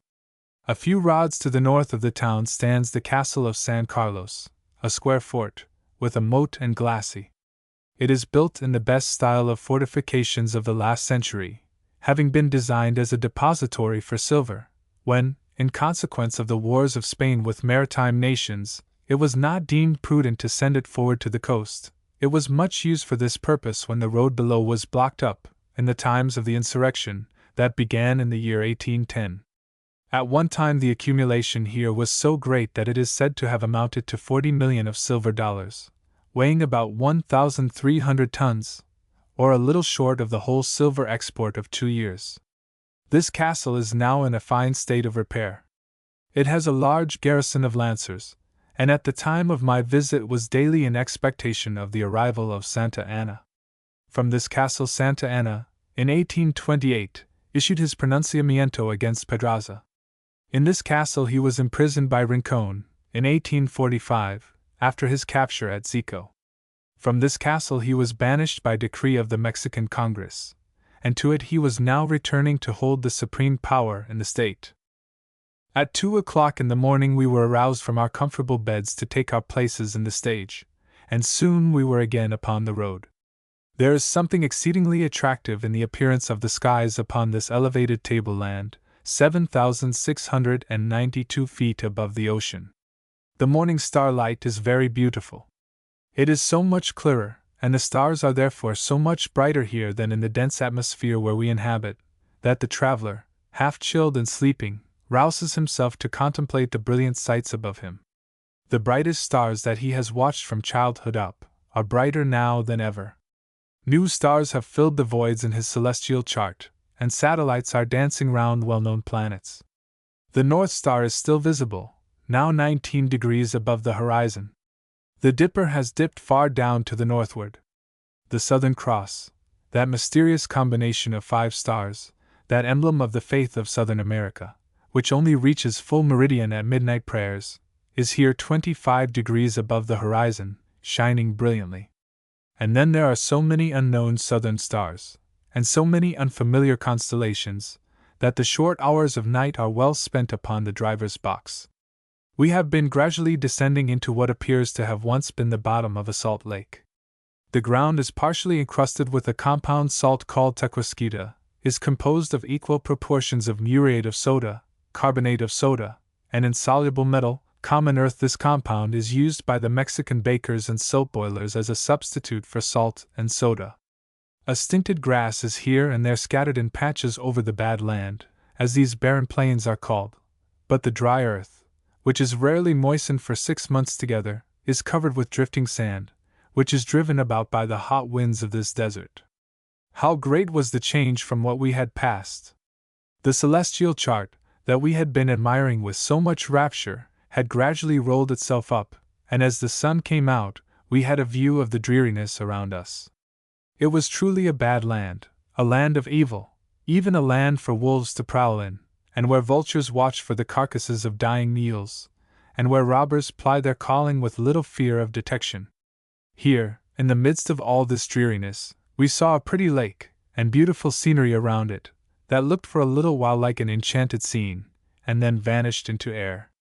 A few rods to the north of the town stands the castle of San Carlos, a square fort, with a moat and glacis. It is built in the best style of fortifications of the last century, having been designed as a depository for silver, when, in consequence of the wars of Spain with maritime nations, it was not deemed prudent to send it forward to the coast. It was much used for this purpose when the road below was blocked up, in the times of the insurrection, that began in the year 1810. At one time the accumulation here was so great that it is said to have amounted to 40 million of silver dollars, weighing about 1,300 tons, or a little short of the whole silver export of 2 years. This castle is now in a fine state of repair. It has a large garrison of lancers, and at the time of my visit was daily in expectation of the arrival of Santa Anna. From this castle Santa Anna, in 1828, issued his pronunciamiento against Pedraza. In this castle he was imprisoned by Rincon, in 1845, after his capture at Zico. From this castle he was banished by decree of the Mexican Congress, and to it he was now returning to hold the supreme power in the state. At 2 o'clock in the morning we were aroused from our comfortable beds to take our places in the stage, and soon we were again upon the road. There is something exceedingly attractive in the appearance of the skies upon this elevated tableland, 7,692 feet above the ocean. The morning starlight is very beautiful. It is so much clearer, and the stars are therefore so much brighter here than in the dense atmosphere where we inhabit, that the traveler, half chilled and sleeping, rouses himself to contemplate the brilliant sights above him. The brightest stars that he has watched from childhood up are brighter now than ever. New stars have filled the voids in his celestial chart, and satellites are dancing round well-known planets. The North Star is still visible, now 19 degrees above the horizon. The Dipper has dipped far down to the northward. The Southern Cross, that mysterious combination of 5 stars, that emblem of the faith of Southern America, which only reaches full meridian at midnight prayers, is here 25 degrees above the horizon, shining brilliantly. And then there are so many unknown southern stars, and so many unfamiliar constellations, that the short hours of night are well spent upon the driver's box. We have been gradually descending into what appears to have once been the bottom of a salt lake. The ground is partially encrusted with a compound salt called tequesquita, is composed of equal proportions of muriate of soda, carbonate of soda, and insoluble metal, common earth. This compound is used by the Mexican bakers and soap boilers as a substitute for salt and soda. A stinted grass is here and there scattered in patches over the bad land, as these barren plains are called, but the dry earth, which is rarely moistened for 6 months together, is covered with drifting sand, which is driven about by the hot winds of this desert. How great was the change from what we had passed! The celestial chart, that we had been admiring with so much rapture, had gradually rolled itself up, and as the sun came out, we had a view of the dreariness around us. It was truly a bad land, a land of evil, even a land for wolves to prowl in, and where vultures watch for the carcasses of dying mules, and where robbers ply their calling with little fear of detection. Here, in the midst of all this dreariness, we saw a pretty lake, and beautiful scenery around it, that looked for a little while like an enchanted scene, and then vanished into air.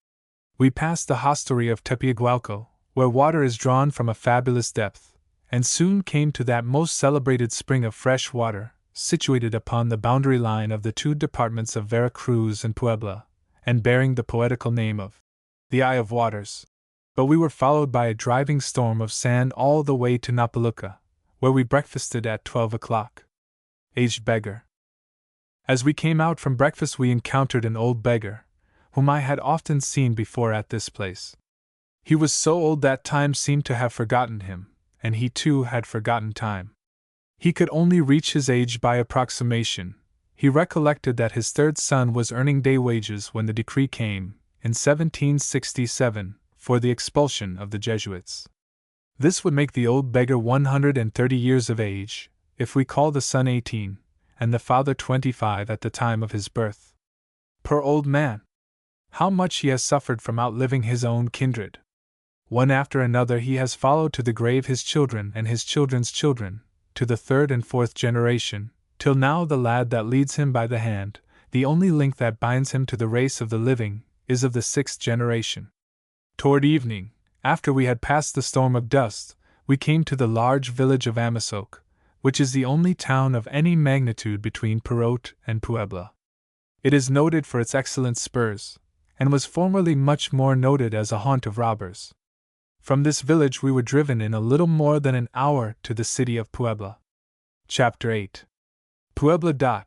We passed the hostelry of Tepeagualco, where water is drawn from a fabulous depth, and soon came to that most celebrated spring of fresh water, situated upon the boundary line of the 2 departments of Vera Cruz and Puebla, and bearing the poetical name of the Eye of Waters. But we were followed by a driving storm of sand all the way to Napaluca, where we breakfasted at 12 o'clock. Aged beggar. As we came out from breakfast we encountered an old beggar, whom I had often seen before at this place. He was so old that time seemed to have forgotten him, and he too had forgotten time. He could only reach his age by approximation. He recollected that his 3rd son was earning day wages when the decree came, in 1767, for the expulsion of the Jesuits. This would make the old beggar 130 years of age, if we call the son 18, and the father 25 at the time of his birth. Poor old man! How much he has suffered from outliving his own kindred! One after another he has followed to the grave his children and his children's children, to the third and fourth generation, till now the lad that leads him by the hand, the only link that binds him to the race of the living, is of the sixth generation. Toward evening, after we had passed the storm of dust, we came to the large village of Amisoke, which is the only town of any magnitude between Perot and Puebla. It is noted for its excellent spurs, and was formerly much more noted as a haunt of robbers. From this village we were driven in a little more than an hour to the city of Puebla. Chapter 8. Puebla.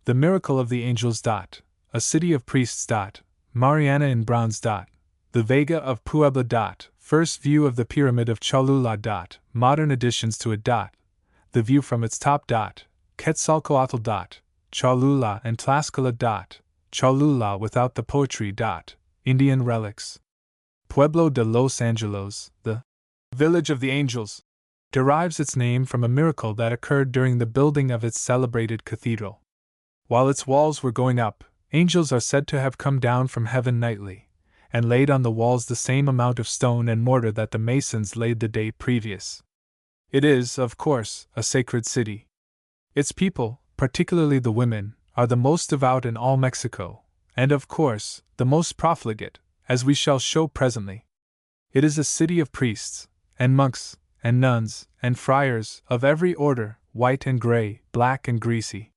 The Miracle of the Angels. A City of Priests. Mariana in Browns. The Vega of Puebla. First view of the Pyramid of Cholula. Modern additions to it. The view from its top. Quetzalcoatl. Cholula and Tlaxcala. Cholula without the poetry. Indian relics. Pueblo de los Angelos, the Village of the Angels, derives its name from a miracle that occurred during the building of its celebrated cathedral. While its walls were going up, angels are said to have come down from heaven nightly, and laid on the walls the same amount of stone and mortar that the masons laid the day previous. It is, of course, a sacred city. Its people, particularly the women, are the most devout in all Mexico, and of course, the most profligate, as we shall show presently. It is a city of priests, and monks, and nuns, and friars of every order, white and gray, black and greasy.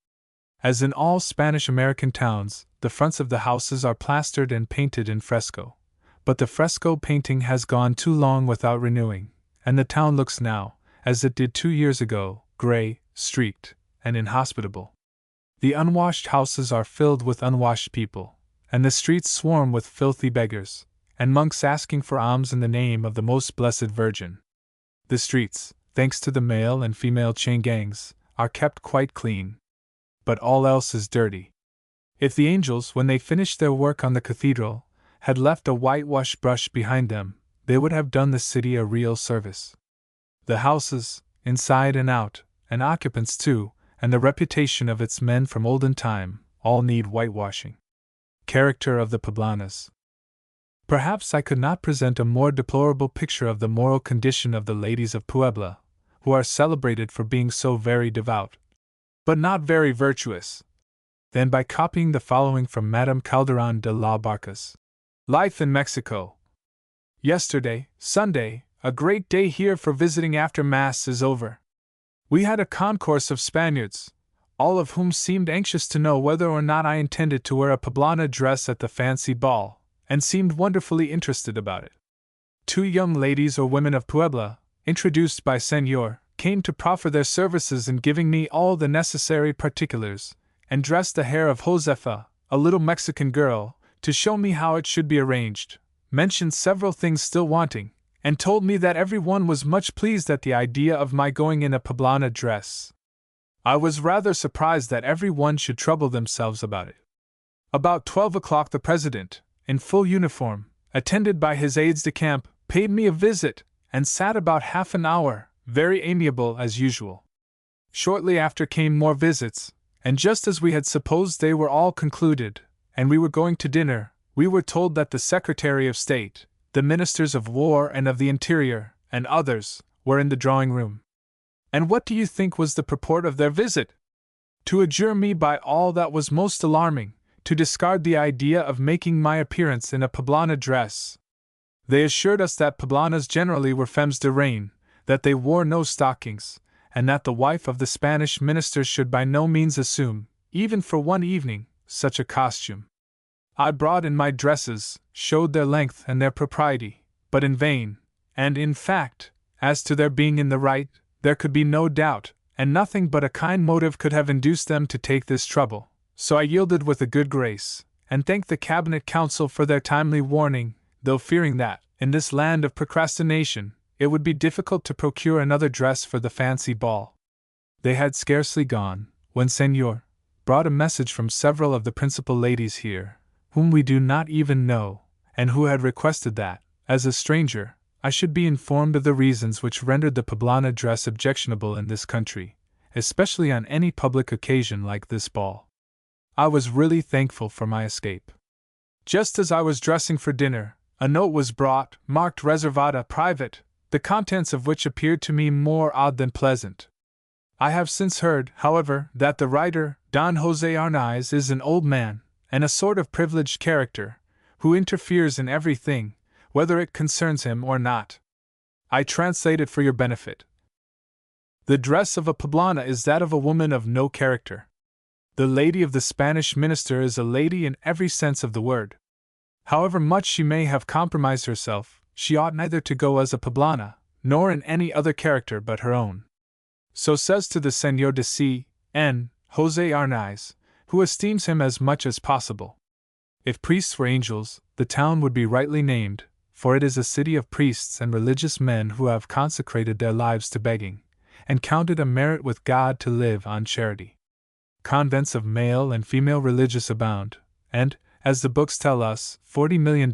As in all Spanish-American towns, the fronts of the houses are plastered and painted in fresco, but the fresco painting has gone too long without renewing, and the town looks now, as it did 2 years ago, gray, streaked, and inhospitable. The unwashed houses are filled with unwashed people, and the streets swarm with filthy beggars, and monks asking for alms in the name of the Most Blessed Virgin. The streets, thanks to the male and female chain gangs, are kept quite clean. But all else is dirty. If the angels, when they finished their work on the cathedral, had left a whitewash brush behind them, they would have done the city a real service. The houses, inside and out, and occupants too, and the reputation of its men from olden time, all need whitewashing. Character of the Poblanas. Perhaps I could not present a more deplorable picture of the moral condition of the ladies of Puebla, who are celebrated for being so very devout, but not very virtuous, than by copying the following from Madame Calderon de la Barca's Life in Mexico. Yesterday, Sunday, a great day here for visiting after Mass is over. We had a concourse of Spaniards, all of whom seemed anxious to know whether or not I intended to wear a poblana dress at the fancy ball, and seemed wonderfully interested about it. 2 young ladies or women of Puebla, introduced by Señor, came to proffer their services in giving me all the necessary particulars, and dressed the hair of Josefa, a little Mexican girl, to show me how it should be arranged, mentioned several things still wanting, and told me that every one was much pleased at the idea of my going in a poblana dress. I was rather surprised that every one should trouble themselves about it. About 12 o'clock the president, in full uniform, attended by his aides-de-camp, paid me a visit, and sat about half an hour, very amiable as usual. Shortly after came more visits, and just as we had supposed they were all concluded, and we were going to dinner, we were told that the Secretary of State, the Ministers of War and of the Interior, and others, were in the drawing-room. And what do you think was the purport of their visit? To adjure me by all that was most alarming, to discard the idea of making my appearance in a poblana dress. They assured us that poblanas generally were femmes de reine, that they wore no stockings, and that the wife of the Spanish minister should by no means assume, even for one evening, such a costume. I brought in my dresses, showed their length and their propriety, but in vain, and in fact, as to their being in the right, there could be no doubt, and nothing but a kind motive could have induced them to take this trouble, so I yielded with a good grace, and thanked the Cabinet Council for their timely warning, though fearing that, in this land of procrastination, it would be difficult to procure another dress for the fancy ball. They had scarcely gone, when Señor brought a message from several of the principal ladies here, whom we do not even know, and who had requested that, as a stranger, I should be informed of the reasons which rendered the poblana dress objectionable in this country, especially on any public occasion like this ball. I was really thankful for my escape. Just as I was dressing for dinner, a note was brought, marked Reservada Private, the contents of which appeared to me more odd than pleasant. I have since heard, however, that the writer, Don Jose Arnaiz, is an old man, and a sort of privileged character, who interferes in everything, whether it concerns him or not. I translate it for your benefit. The dress of a poblana is that of a woman of no character. The lady of the Spanish minister is a lady in every sense of the word. However much she may have compromised herself, she ought neither to go as a poblana, nor in any other character but her own. So says to the Señor de C. N. Jose Arnaiz, who esteems him as much as possible. If priests were angels, the town would be rightly named, for it is a city of priests and religious men who have consecrated their lives to begging, and counted a merit with God to live on charity. Convents of male and female religious abound, and, as the books tell us, $40 million,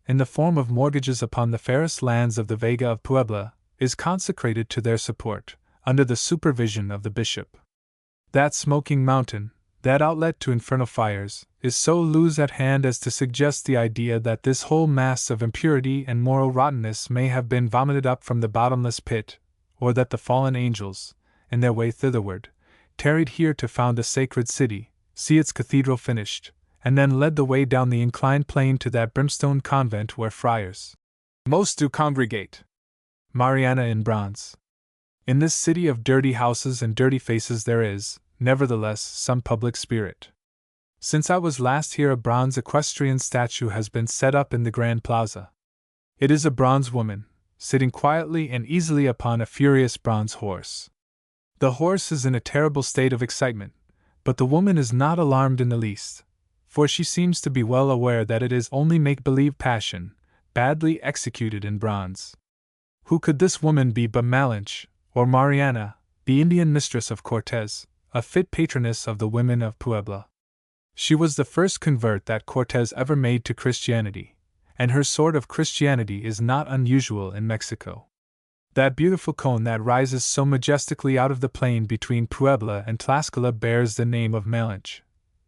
in the form of mortgages upon the fairest lands of the Vega of Puebla, is consecrated to their support, under the supervision of the bishop. That smoking mountain, that outlet to infernal fires, is so loose at hand as to suggest the idea that this whole mass of impurity and moral rottenness may have been vomited up from the bottomless pit, or that the fallen angels, in their way thitherward, tarried here to found a sacred city, see its cathedral finished, and then led the way down the inclined plane to that brimstone convent where friars most do congregate. Mariana in bronze. In this city of dirty houses and dirty faces there is, nevertheless, some public spirit. Since I was last here a bronze equestrian statue has been set up in the Grand Plaza. It is a bronze woman, sitting quietly and easily upon a furious bronze horse. The horse is in a terrible state of excitement, but the woman is not alarmed in the least, for she seems to be well aware that it is only make-believe passion, badly executed in bronze. Who could this woman be but Malinche, or Mariana, the Indian mistress of Cortez, a fit patroness of the women of Puebla? She was the first convert that Cortez ever made to Christianity, and her sort of Christianity is not unusual in Mexico. That beautiful cone that rises so majestically out of the plain between Puebla and Tlaxcala bears the name of Malinche.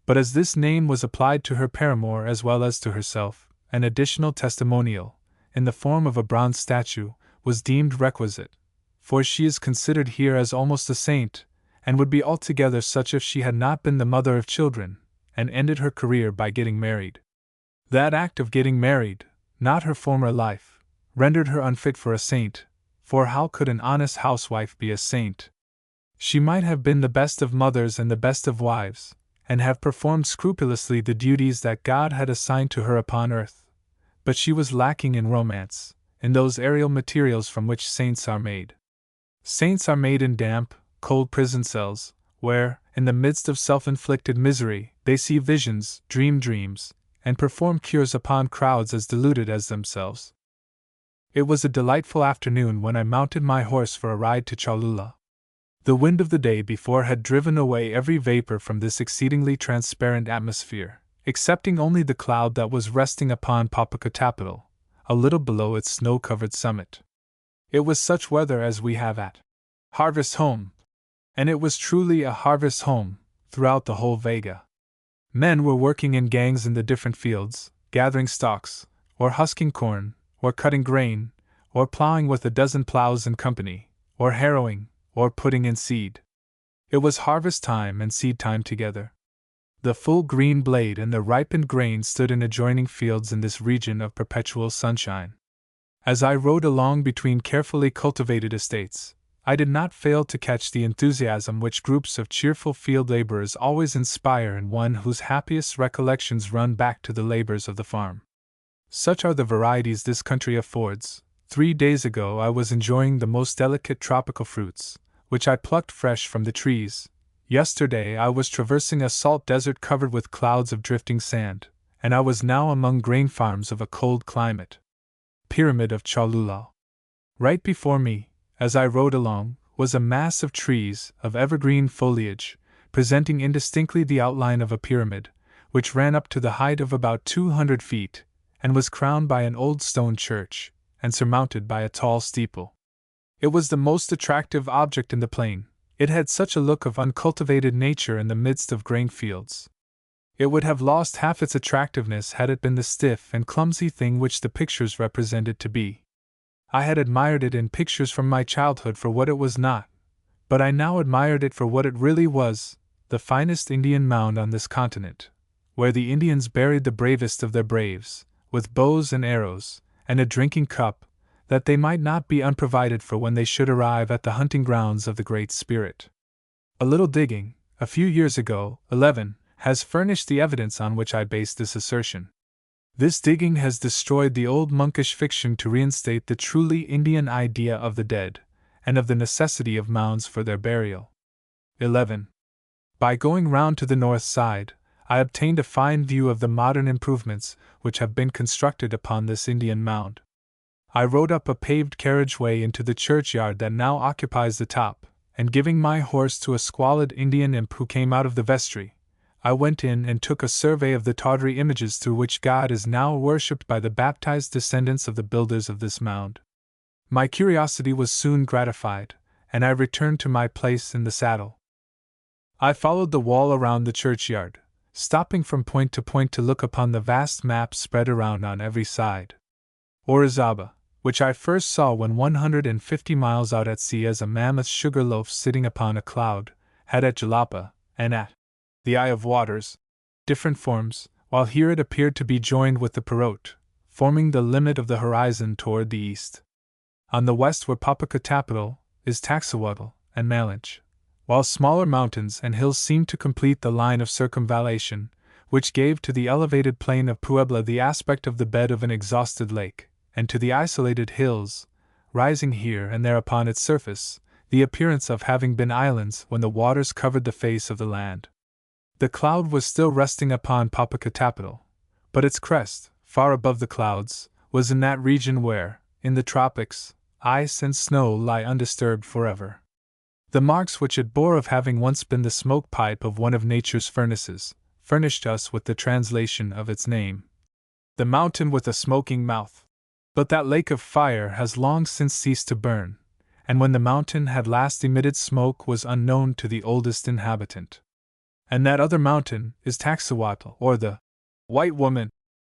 But as this name was applied to her paramour as well as to herself, an additional testimonial, in the form of a bronze statue, was deemed requisite, for she is considered here as almost a saint, and would be altogether such if she had not been the mother of children, and ended her career by getting married. That act of getting married, not her former life, rendered her unfit for a saint, for how could an honest housewife be a saint? She might have been the best of mothers and the best of wives, and have performed scrupulously the duties that God had assigned to her upon earth, but she was lacking in romance, in those aerial materials from which saints are made. Saints are made in damp, cold prison cells, where, in the midst of self-inflicted misery, they see visions, dream dreams, and perform cures upon crowds as deluded as themselves. It was a delightful afternoon when I mounted my horse for a ride to Cholula. The wind of the day before had driven away every vapor from this exceedingly transparent atmosphere, excepting only the cloud that was resting upon Popocatépetl, a little below its snow-covered summit. It was such weather as we have at Harvest Home, and it was truly a harvest home throughout the whole Vega. Men were working in gangs in the different fields, gathering stalks, or husking corn, or cutting grain, or plowing with a dozen plows in company, or harrowing, or putting in seed. It was harvest time and seed time together. The full green blade and the ripened grain stood in adjoining fields in this region of perpetual sunshine. As I rode along between carefully cultivated estates, I did not fail to catch the enthusiasm which groups of cheerful field laborers always inspire in one whose happiest recollections run back to the labors of the farm. Such are the varieties this country affords. 3 days ago I was enjoying the most delicate tropical fruits, which I plucked fresh from the trees. Yesterday I was traversing a salt desert covered with clouds of drifting sand, and I was now among grain farms of a cold climate. Pyramid of Cholula. Right before me, as I rode along, was a mass of trees of evergreen foliage, presenting indistinctly the outline of a pyramid, which ran up to the height of about 200 feet, and was crowned by an old stone church, and surmounted by a tall steeple. It was the most attractive object in the plain, It had such a look of uncultivated nature in the midst of grain fields. It would have lost half its attractiveness had it been the stiff and clumsy thing which the pictures represented it to be. I had admired it in pictures from my childhood for what it was not, but I now admired it for what it really was, the finest Indian mound on this continent, where the Indians buried the bravest of their braves, with bows and arrows, and a drinking cup, that they might not be unprovided for when they should arrive at the hunting grounds of the Great Spirit. A little digging, a few years ago, 11, has furnished the evidence on which I base this assertion. This digging has destroyed the old monkish fiction to reinstate the truly Indian idea of the dead, and of the necessity of mounds for their burial. 11. By going round to the north side, I obtained a fine view of the modern improvements which have been constructed upon this Indian mound. I rode up a paved carriageway into the churchyard that now occupies the top, and giving my horse to a squalid Indian imp who came out of the vestry, I went in and took a survey of the tawdry images through which God is now worshipped by the baptized descendants of the builders of this mound. My curiosity was soon gratified, and I returned to my place in the saddle. I followed the wall around the churchyard, stopping from point to point to look upon the vast map spread around on every side. Orizaba, which I first saw when 150 miles out at sea as a mammoth sugar loaf sitting upon a cloud, had at Jalapa, and at the Eye of Waters, different forms, while here it appeared to be joined with the Perot, forming the limit of the horizon toward the east. On the west where Popocatépetl is Taxawatl and Malinche, while smaller mountains and hills seemed to complete the line of circumvallation, which gave to the elevated plain of Puebla the aspect of the bed of an exhausted lake, and to the isolated hills, rising here and there upon its surface, the appearance of having been islands when the waters covered the face of the land. The cloud was still resting upon Popocatépetl, but its crest, far above the clouds, was in that region where, in the tropics, ice and snow lie undisturbed forever. The marks which it bore of having once been the smoke pipe of one of nature's furnaces, furnished us with the translation of its name. The mountain with a smoking mouth. But that lake of fire has long since ceased to burn, and when the mountain had last emitted smoke was unknown to the oldest inhabitant. And that other mountain is Taxawatl, or the White Woman,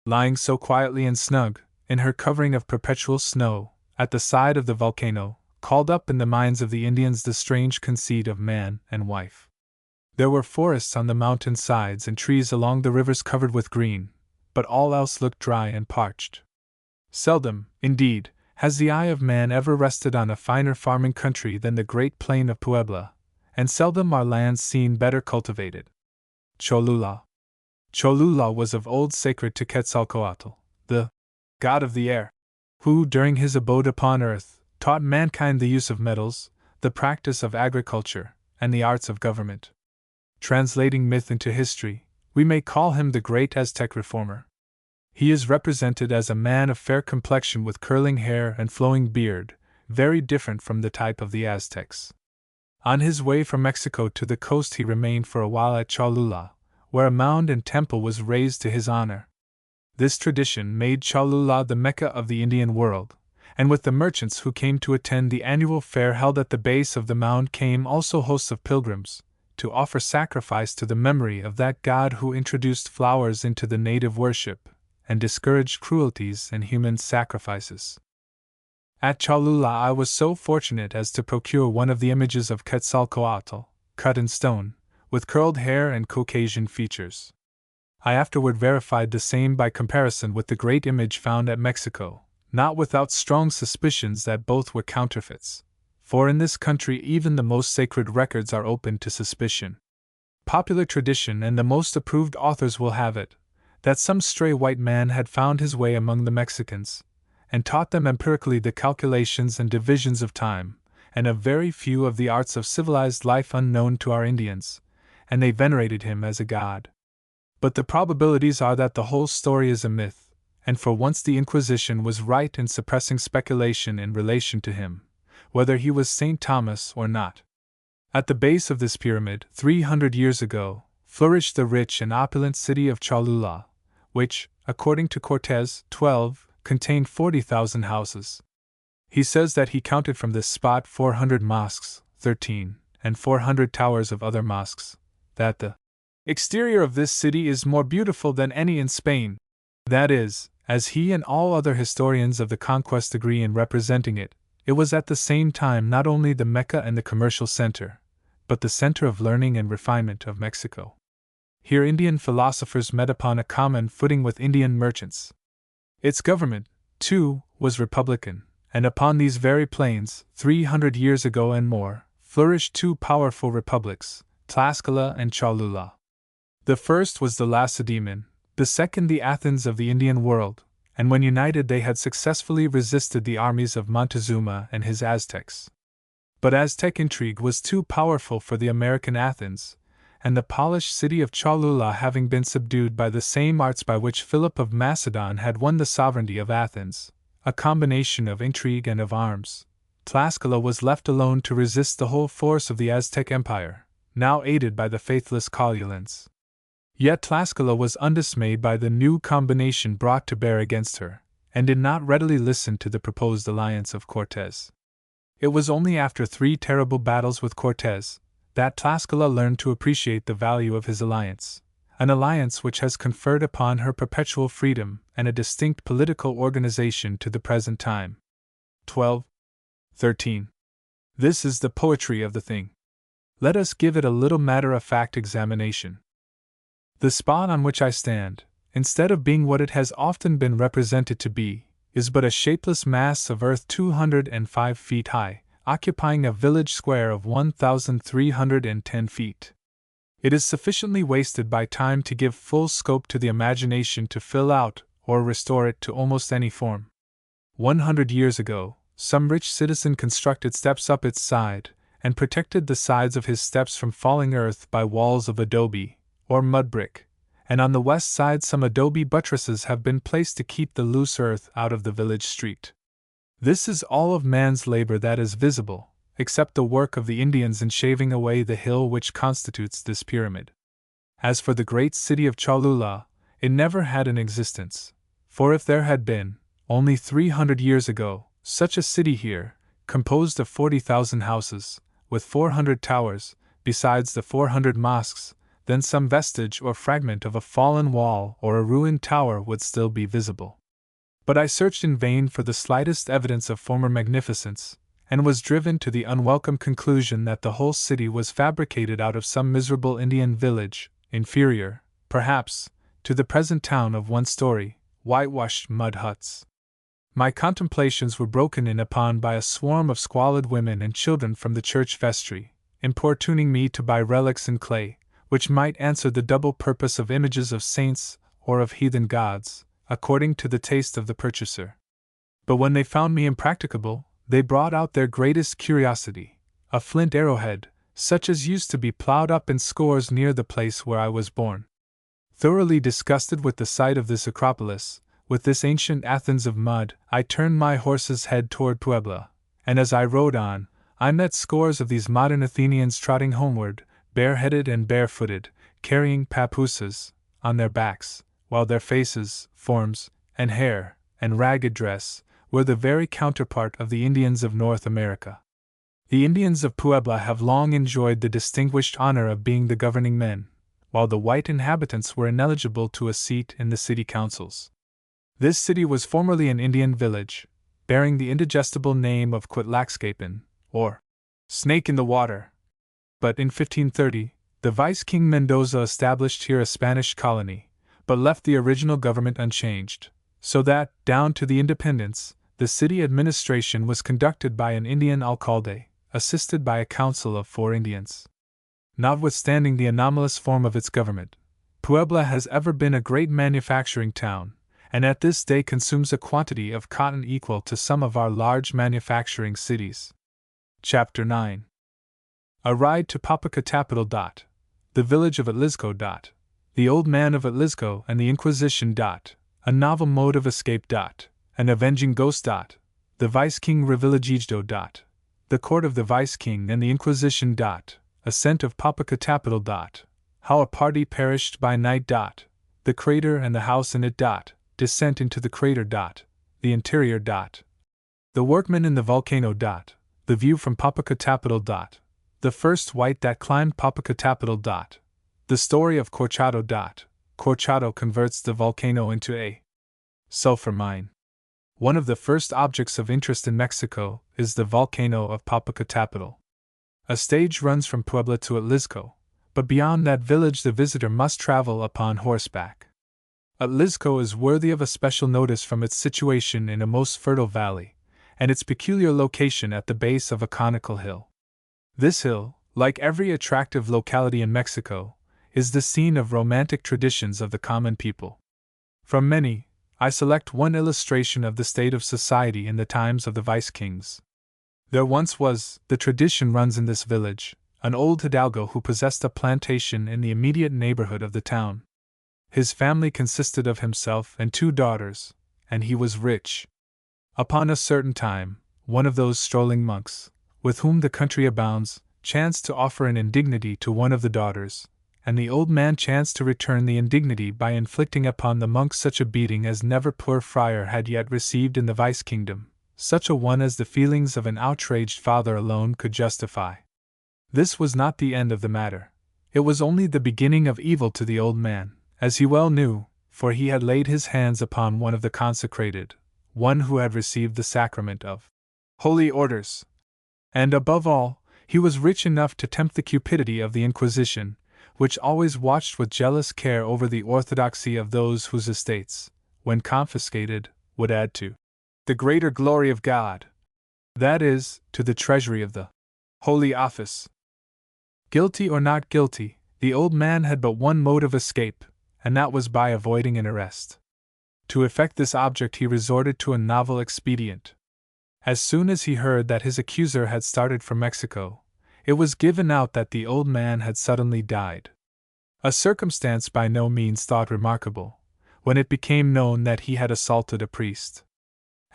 lying so quietly and snug, in her covering of perpetual snow, at the side of the volcano, called up in the minds of the Indians the strange conceit of man and wife. There were forests on the mountain sides and trees along the rivers covered with green, but all else looked dry and parched. Seldom, indeed, has the eye of man ever rested on a finer farming country than the great plain of Puebla, and seldom are lands seen better cultivated. Cholula. Cholula was of old sacred to Quetzalcoatl, the god of the air, who, during his abode upon earth, taught mankind the use of metals, the practice of agriculture, and the arts of government. Translating myth into history, we may call him the great Aztec reformer. He is represented as a man of fair complexion with curling hair and flowing beard, very different from the type of the Aztecs. On his way from Mexico to the coast he remained for a while at Cholula, where a mound and temple was raised to his honor. This tradition made Cholula the Mecca of the Indian world, and with the merchants who came to attend the annual fair held at the base of the mound came also hosts of pilgrims, to offer sacrifice to the memory of that god who introduced flowers into the native worship, and discouraged cruelties and human sacrifices. At Cholula I was so fortunate as to procure one of the images of Quetzalcoatl, cut in stone, with curled hair and Caucasian features. I afterward verified the same by comparison with the great image found at Mexico, not without strong suspicions that both were counterfeits, for in this country even the most sacred records are open to suspicion. Popular tradition and the most approved authors will have it that some stray white man had found his way among the Mexicans, and taught them empirically the calculations and divisions of time, and a very few of the arts of civilized life unknown to our Indians, and they venerated him as a god. But the probabilities are that the whole story is a myth, and for once the Inquisition was right in suppressing speculation in relation to him, whether he was St. Thomas or not. At the base of this pyramid, 300 years ago, flourished the rich and opulent city of Cholula, which, according to Cortes 12, contained 40,000 houses. He says that he counted from this spot 400 mosques, 13, and 400 towers of other mosques, that the exterior of this city is more beautiful than any in Spain. That is, as he and all other historians of the conquest agree in representing it, it was at the same time not only the Mecca and the commercial center, but the center of learning and refinement of Mexico. Here Indian philosophers met upon a common footing with Indian merchants. Its government, too, was republican, and upon these very plains, 300 years ago and more, flourished two powerful republics, Tlaxcala and Cholula. The first was the Lacedaemon, the second the Athens of the Indian world, and when united they had successfully resisted the armies of Montezuma and his Aztecs. But Aztec intrigue was too powerful for the American Athens, and the polished city of Cholula having been subdued by the same arts by which Philip of Macedon had won the sovereignty of Athens, a combination of intrigue and of arms, Tlaxcala was left alone to resist the whole force of the Aztec Empire, now aided by the faithless Colulans. Yet Tlaxcala was undismayed by the new combination brought to bear against her, and did not readily listen to the proposed alliance of Cortes. It was only after 3 terrible battles with Cortes that Tlaxcala learned to appreciate the value of his alliance, an alliance which has conferred upon her perpetual freedom and a distinct political organization to the present time. 12:13. This is the poetry of the thing. Let us give it a little matter-of-fact examination. The spot on which I stand, instead of being what it has often been represented to be, is but a shapeless mass of earth 205 feet high, occupying a village square of 1,310 feet. It is sufficiently wasted by time to give full scope to the imagination to fill out or restore it to almost any form. 100 years ago, some rich citizen constructed steps up its side, and protected the sides of his steps from falling earth by walls of adobe, or mud brick, and on the west side some adobe buttresses have been placed to keep the loose earth out of the village street. This is all of man's labor that is visible, except the work of the Indians in shaving away the hill which constitutes this pyramid. As for the great city of Cholula, it never had an existence, for if there had been, only 300 years ago, such a city here, composed of 40,000 houses, with 400 towers, besides the 400 mosques, then some vestige or fragment of a fallen wall or a ruined tower would still be visible. But I searched in vain for the slightest evidence of former magnificence, and was driven to the unwelcome conclusion that the whole city was fabricated out of some miserable Indian village, inferior, perhaps, to the present town of one-story, whitewashed mud huts. My contemplations were broken in upon by a swarm of squalid women and children from the church vestry, importuning me to buy relics in clay, which might answer the double purpose of images of saints or of heathen gods, according to the taste of the purchaser. But when they found me impracticable, they brought out their greatest curiosity, a flint arrowhead, such as used to be plowed up in scores near the place where I was born. Thoroughly disgusted with the sight of this Acropolis, with this ancient Athens of mud, I turned my horse's head toward Puebla, and as I rode on, I met scores of these modern Athenians trotting homeward, bareheaded and barefooted, carrying papooses on their backs, while their faces, forms, and hair, and ragged dress, were the very counterpart of the Indians of North America. The Indians of Puebla have long enjoyed the distinguished honor of being the governing men, while the white inhabitants were ineligible to a seat in the city councils. This city was formerly an Indian village, bearing the indigestible name of Quitlaxcapan, or Snake in the Water. But in 1530, the Vice-King Mendoza established here a Spanish colony, but left the original government unchanged, so that, down to the independence, the city administration was conducted by an Indian alcalde, assisted by a council of 4 Indians. Notwithstanding the anomalous form of its government, Puebla has ever been a great manufacturing town, and at this day consumes a quantity of cotton equal to some of our large manufacturing cities. Chapter 9. A Ride to Popocatépetl. The Village of Atlisco. The Old Man of Atlisco and the Inquisition. A Novel Mode of Escape. An Avenging Ghost. The Vice-King Revillagigedo. The Court of the Vice-King and the Inquisition. Ascent of Popocatépetl. How a Party Perished by Night. The Crater and the House in it. Descent into the Crater. The Interior. The Workmen in the Volcano. The View from Popocatépetl. The first white that climbed Popocatépetl. The story of Corchado. Corchado converts the volcano into a sulfur mine. One of the first objects of interest in Mexico is the volcano of Popocatépetl. A stage runs from Puebla to Atlixco, but beyond that village the visitor must travel upon horseback. Atlixco is worthy of a special notice from its situation in a most fertile valley, and its peculiar location at the base of a conical hill. This hill, like every attractive locality in Mexico, is the scene of romantic traditions of the common people. From many, I select one illustration of the state of society in the times of the vice kings. There once was, the tradition runs in this village, an old hidalgo who possessed a plantation in the immediate neighborhood of the town. His family consisted of himself and 2 daughters, and he was rich. Upon a certain time, one of those strolling monks, with whom the country abounds, chanced to offer an indignity to one of the daughters, and the old man chanced to return the indignity by inflicting upon the monk such a beating as never poor friar had yet received in the vice kingdom, such a one as the feelings of an outraged father alone could justify. This was not the end of the matter. It was only the beginning of evil to the old man, as he well knew, for he had laid his hands upon one of the consecrated, one who had received the sacrament of holy orders. And above all, he was rich enough to tempt the cupidity of the Inquisition, which always watched with jealous care over the orthodoxy of those whose estates, when confiscated, would add to the greater glory of God, that is, to the treasury of the Holy Office. Guilty or not guilty, the old man had but one mode of escape, and that was by avoiding an arrest. To effect this object he resorted to a novel expedient. As soon as he heard that his accuser had started for Mexico, it was given out that the old man had suddenly died. A circumstance by no means thought remarkable, when it became known that he had assaulted a priest.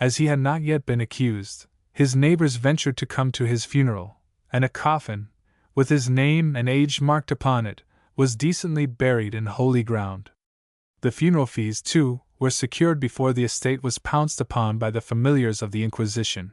As he had not yet been accused, his neighbors ventured to come to his funeral, and a coffin, with his name and age marked upon it, was decently buried in holy ground. The funeral fees, too, were secured before the estate was pounced upon by the familiars of the Inquisition.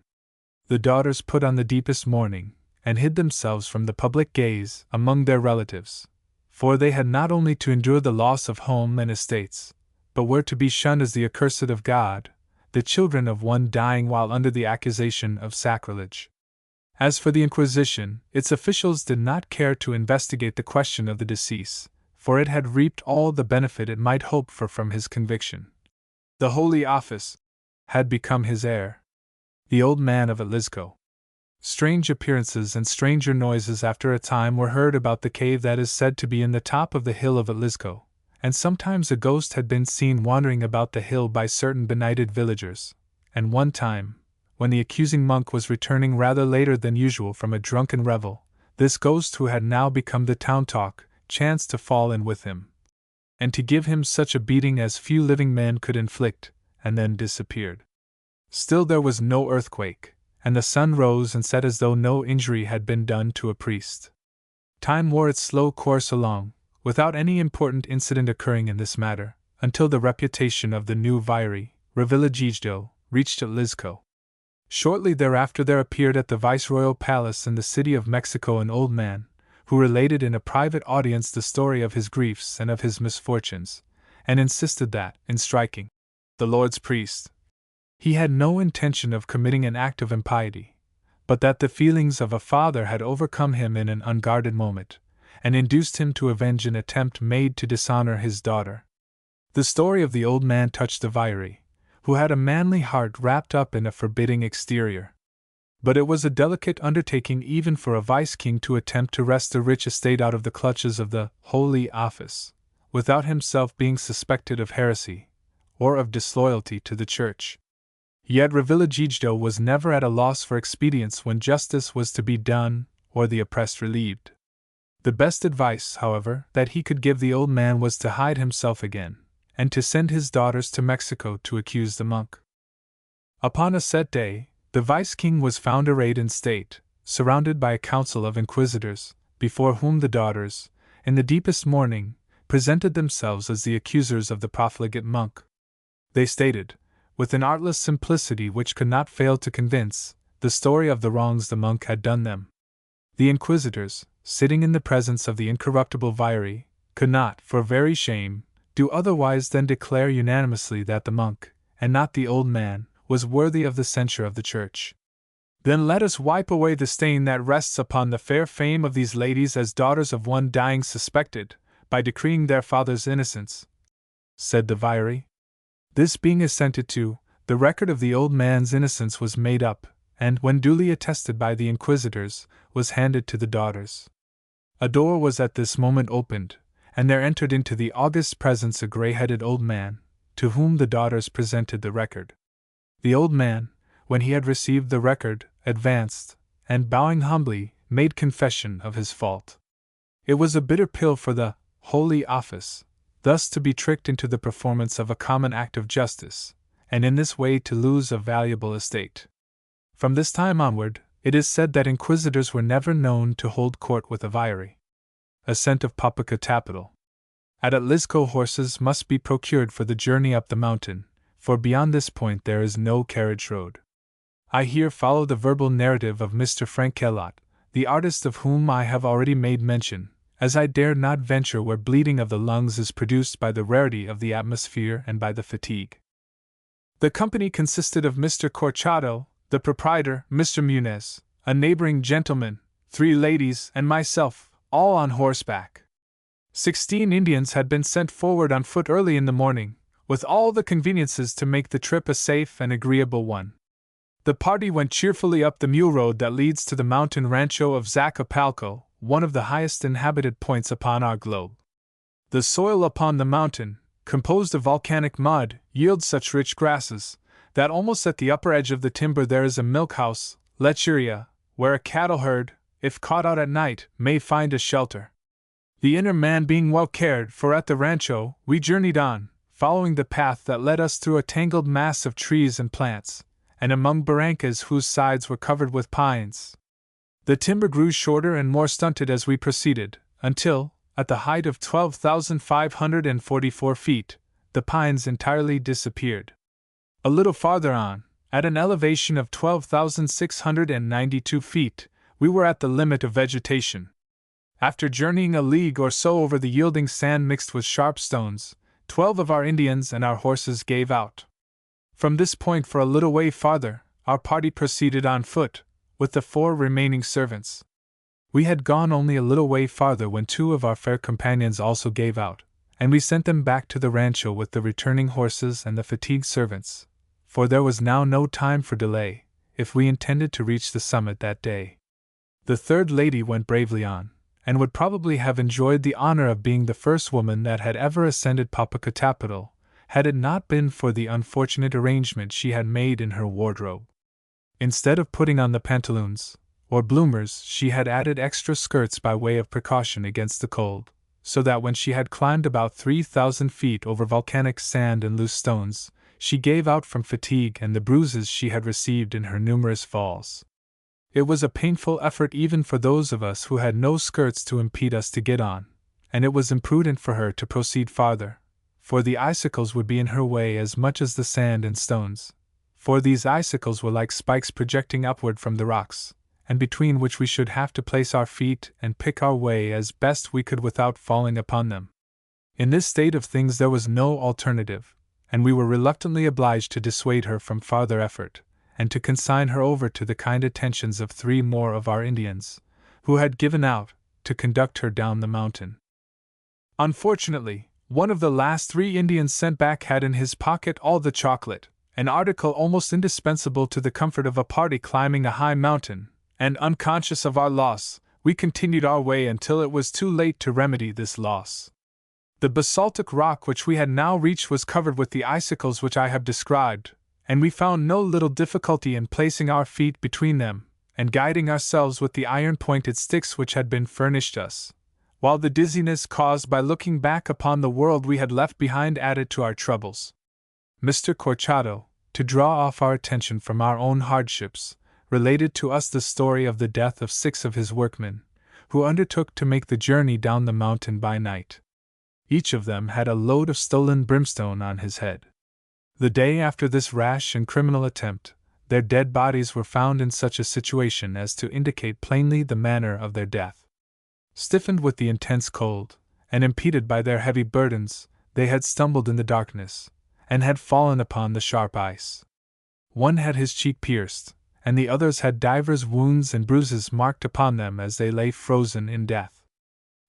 The daughters put on the deepest mourning, and hid themselves from the public gaze among their relatives, for they had not only to endure the loss of home and estates, but were to be shunned as the accursed of God, the children of one dying while under the accusation of sacrilege. As for the Inquisition, its officials did not care to investigate the question of the deceased, for it had reaped all the benefit it might hope for from his conviction. The Holy Office had become his heir. The old man of Atlixco. Strange appearances and stranger noises after a time were heard about the cave that is said to be in the top of the hill of Atlixco, and sometimes a ghost had been seen wandering about the hill by certain benighted villagers, and one time, when the accusing monk was returning rather later than usual from a drunken revel, this ghost, who had now become the town talk, chanced to fall in with him, and to give him such a beating as few living men could inflict, and then disappeared. Still there was no earthquake, and the sun rose and set as though no injury had been done to a priest. Time wore its slow course along, without any important incident occurring in this matter, until the reputation of the new Virrey, Revillagigedo, reached Atlixco. Shortly thereafter there appeared at the Viceroyal Palace in the city of Mexico an old man, who related in a private audience the story of his griefs and of his misfortunes, and insisted that, in striking the Lord's priest, he had no intention of committing an act of impiety, but that the feelings of a father had overcome him in an unguarded moment, and induced him to avenge an attempt made to dishonor his daughter. The story of the old man touched the Virrey, who had a manly heart wrapped up in a forbidding exterior. But it was a delicate undertaking even for a vice-king to attempt to wrest the rich estate out of the clutches of the Holy Office, without himself being suspected of heresy, or of disloyalty to the Church. Yet Revillagigedo was never at a loss for expedients when justice was to be done, or the oppressed relieved. The best advice, however, that he could give the old man was to hide himself again, and to send his daughters to Mexico to accuse the monk. Upon a set day, the vice-king was found arrayed in state, surrounded by a council of inquisitors, before whom the daughters, in the deepest mourning, presented themselves as the accusers of the profligate monk. They stated, with an artless simplicity which could not fail to convince, the story of the wrongs the monk had done them. The inquisitors, sitting in the presence of the incorruptible Viary, could not, for very shame, do otherwise than declare unanimously that the monk, and not the old man, was worthy of the censure of the Church. Then let us wipe away the stain that rests upon the fair fame of these ladies as daughters of one dying suspected, by decreeing their father's innocence, said the Viary. This being assented to, the record of the old man's innocence was made up, and, when duly attested by the inquisitors, was handed to the daughters. A door was at this moment opened, and there entered into the august presence a grey-headed old man, to whom the daughters presented the record. The old man, when he had received the record, advanced, and bowing humbly, made confession of his fault. It was a bitter pill for the Holy Office, thus to be tricked into the performance of a common act of justice, and in this way to lose a valuable estate. From this time onward, it is said that inquisitors were never known to hold court with a Viary. Ascent of Popocatépetl. At Atlisco horses must be procured for the journey up the mountain, for beyond this point there is no carriage road. I here follow the verbal narrative of Mr. Frank Kellott, the artist of whom I have already made mention, as I dare not venture where bleeding of the lungs is produced by the rarity of the atmosphere and by the fatigue. The company consisted of Mr. Corchado, the proprietor, Mr. Munez, a neighboring gentleman, 3 ladies, and myself, all on horseback. 16 Indians had been sent forward on foot early in the morning, with all the conveniences to make the trip a safe and agreeable one. The party went cheerfully up the mule road that leads to the mountain rancho of Zacapalco, one of the highest inhabited points upon our globe. The soil upon the mountain, composed of volcanic mud, yields such rich grasses, that almost at the upper edge of the timber there is a milk-house, lecheria, where a cattle herd, if caught out at night, may find a shelter. The inner man being well cared for at the rancho, we journeyed on, following the path that led us through a tangled mass of trees and plants, and among barrancas whose sides were covered with pines. The timber grew shorter and more stunted as we proceeded, until, at the height of 12,544 feet, the pines entirely disappeared. A little farther on, at an elevation of 12,692 feet, we were at the limit of vegetation. After journeying a league or so over the yielding sand mixed with sharp stones, 12 of our Indians and our horses gave out. From this point for a little way farther, our party proceeded on foot, with the 4 remaining servants. We had gone only a little way farther when 2 of our fair companions also gave out, and we sent them back to the rancho with the returning horses and the fatigued servants, for there was now no time for delay, if we intended to reach the summit that day. The 3rd lady went bravely on, and would probably have enjoyed the honor of being the first woman that had ever ascended Popocatépetl, had it not been for the unfortunate arrangement she had made in her wardrobe. Instead of putting on the pantaloons, or bloomers, she had added extra skirts by way of precaution against the cold, so that when she had climbed about 3,000 feet over volcanic sand and loose stones, she gave out from fatigue and the bruises she had received in her numerous falls. It was a painful effort even for those of us who had no skirts to impede us to get on, and it was imprudent for her to proceed farther, for the icicles would be in her way as much as the sand and stones, for these icicles were like spikes projecting upward from the rocks, and between which we should have to place our feet and pick our way as best we could without falling upon them. In this state of things there was no alternative, and we were reluctantly obliged to dissuade her from farther effort, and to consign her over to the kind attentions of 3 more of our Indians, who had given out, to conduct her down the mountain. Unfortunately, one of the last 3 Indians sent back had in his pocket all the chocolate, an article almost indispensable to the comfort of a party climbing a high mountain, and unconscious of our loss, we continued our way until it was too late to remedy this loss. The basaltic rock which we had now reached was covered with the icicles which I have described, and we found no little difficulty in placing our feet between them, and guiding ourselves with the iron-pointed sticks which had been furnished us, while the dizziness caused by looking back upon the world we had left behind added to our troubles. Mr. Corchado, to draw off our attention from our own hardships, related to us the story of the death of 6 of his workmen, who undertook to make the journey down the mountain by night. Each of them had a load of stolen brimstone on his head. The day after this rash and criminal attempt, their dead bodies were found in such a situation as to indicate plainly the manner of their death. Stiffened with the intense cold, and impeded by their heavy burdens, they had stumbled in the darkness, and had fallen upon the sharp ice. One had his cheek pierced, and the others had divers wounds and bruises marked upon them as they lay frozen in death.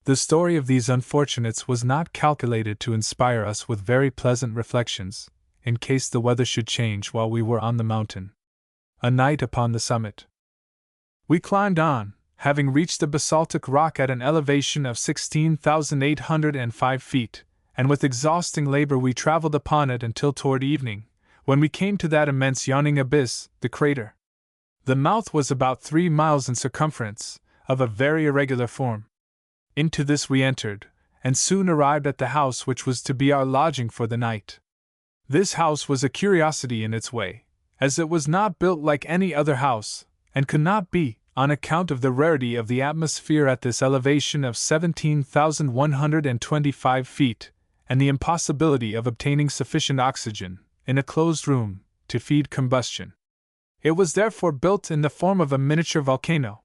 The story of these unfortunates was not calculated to inspire us with very pleasant reflections, in case the weather should change while we were on the mountain. A night upon the summit. We climbed on, having reached the basaltic rock at an elevation of 16,805 feet, and with exhausting labor we traveled upon it until toward evening, when we came to that immense yawning abyss, the crater. The mouth was about 3 miles in circumference, of a very irregular form. Into this we entered, and soon arrived at the house which was to be our lodging for the night. This house was a curiosity in its way, as it was not built like any other house, and could not be, on account of the rarity of the atmosphere at this elevation of 17,125 feet, and the impossibility of obtaining sufficient oxygen, in a closed room, to feed combustion. It was therefore built in the form of a miniature volcano.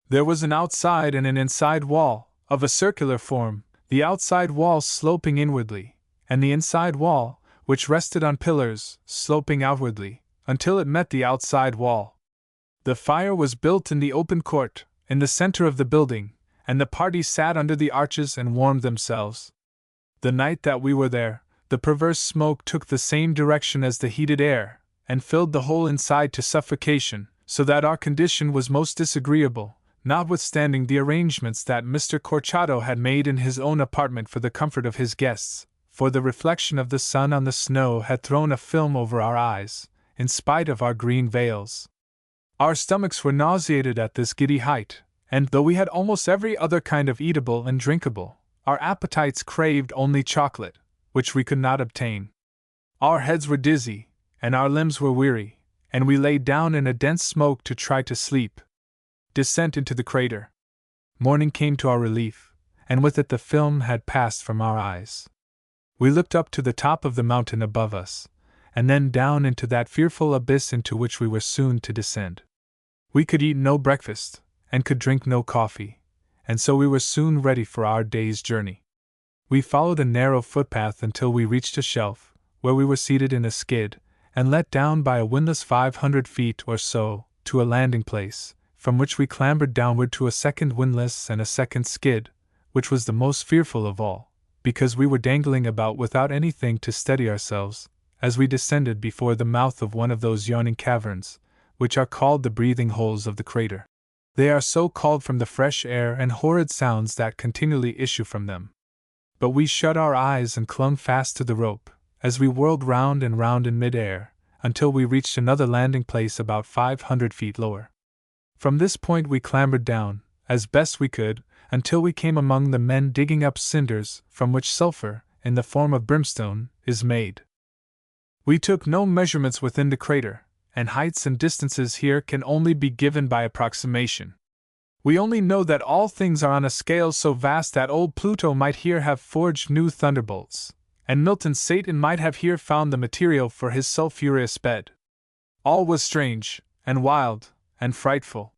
There was an outside and an inside wall, of a circular form, the outside wall sloping inwardly, and the inside wall, which rested on pillars, sloping outwardly, until it met the outside wall. The fire was built in the open court, in the center of the building, and the party sat under the arches and warmed themselves. The night that we were there, the perverse smoke took the same direction as the heated air, and filled the whole inside to suffocation, so that our condition was most disagreeable, notwithstanding the arrangements that Mr. Corchado had made in his own apartment for the comfort of his guests, for the reflection of the sun on the snow had thrown a film over our eyes, in spite of our green veils. Our stomachs were nauseated at this giddy height, and though we had almost every other kind of eatable and drinkable, our appetites craved only chocolate, which we could not obtain. Our heads were dizzy, and our limbs were weary, and we lay down in a dense smoke to try to sleep. Descent into the crater. Morning came to our relief, and with it the film had passed from our eyes. We looked up to the top of the mountain above us, and then down into that fearful abyss into which we were soon to descend. We could eat no breakfast, and could drink no coffee, and so we were soon ready for our day's journey. We followed a narrow footpath until we reached a shelf, where we were seated in a skid, and let down by a windlass 500 feet or so, to a landing place, from which we clambered downward to a second windlass and a second skid, which was the most fearful of all, because we were dangling about without anything to steady ourselves, as we descended before the mouth of one of those yawning caverns, which are called the breathing holes of the crater. They are so called from the fresh air and horrid sounds that continually issue from them. But we shut our eyes and clung fast to the rope, as we whirled round and round in mid-air, until we reached another landing place about 500 feet lower. From this point we clambered down, as best we could, until we came among the men digging up cinders, from which sulfur, in the form of brimstone, is made. We took no measurements within the crater, and heights and distances here can only be given by approximation. We only know that all things are on a scale so vast that old Pluto might here have forged new thunderbolts, and Milton's Satan might have here found the material for his sulphurous bed. All was strange, and wild, and frightful.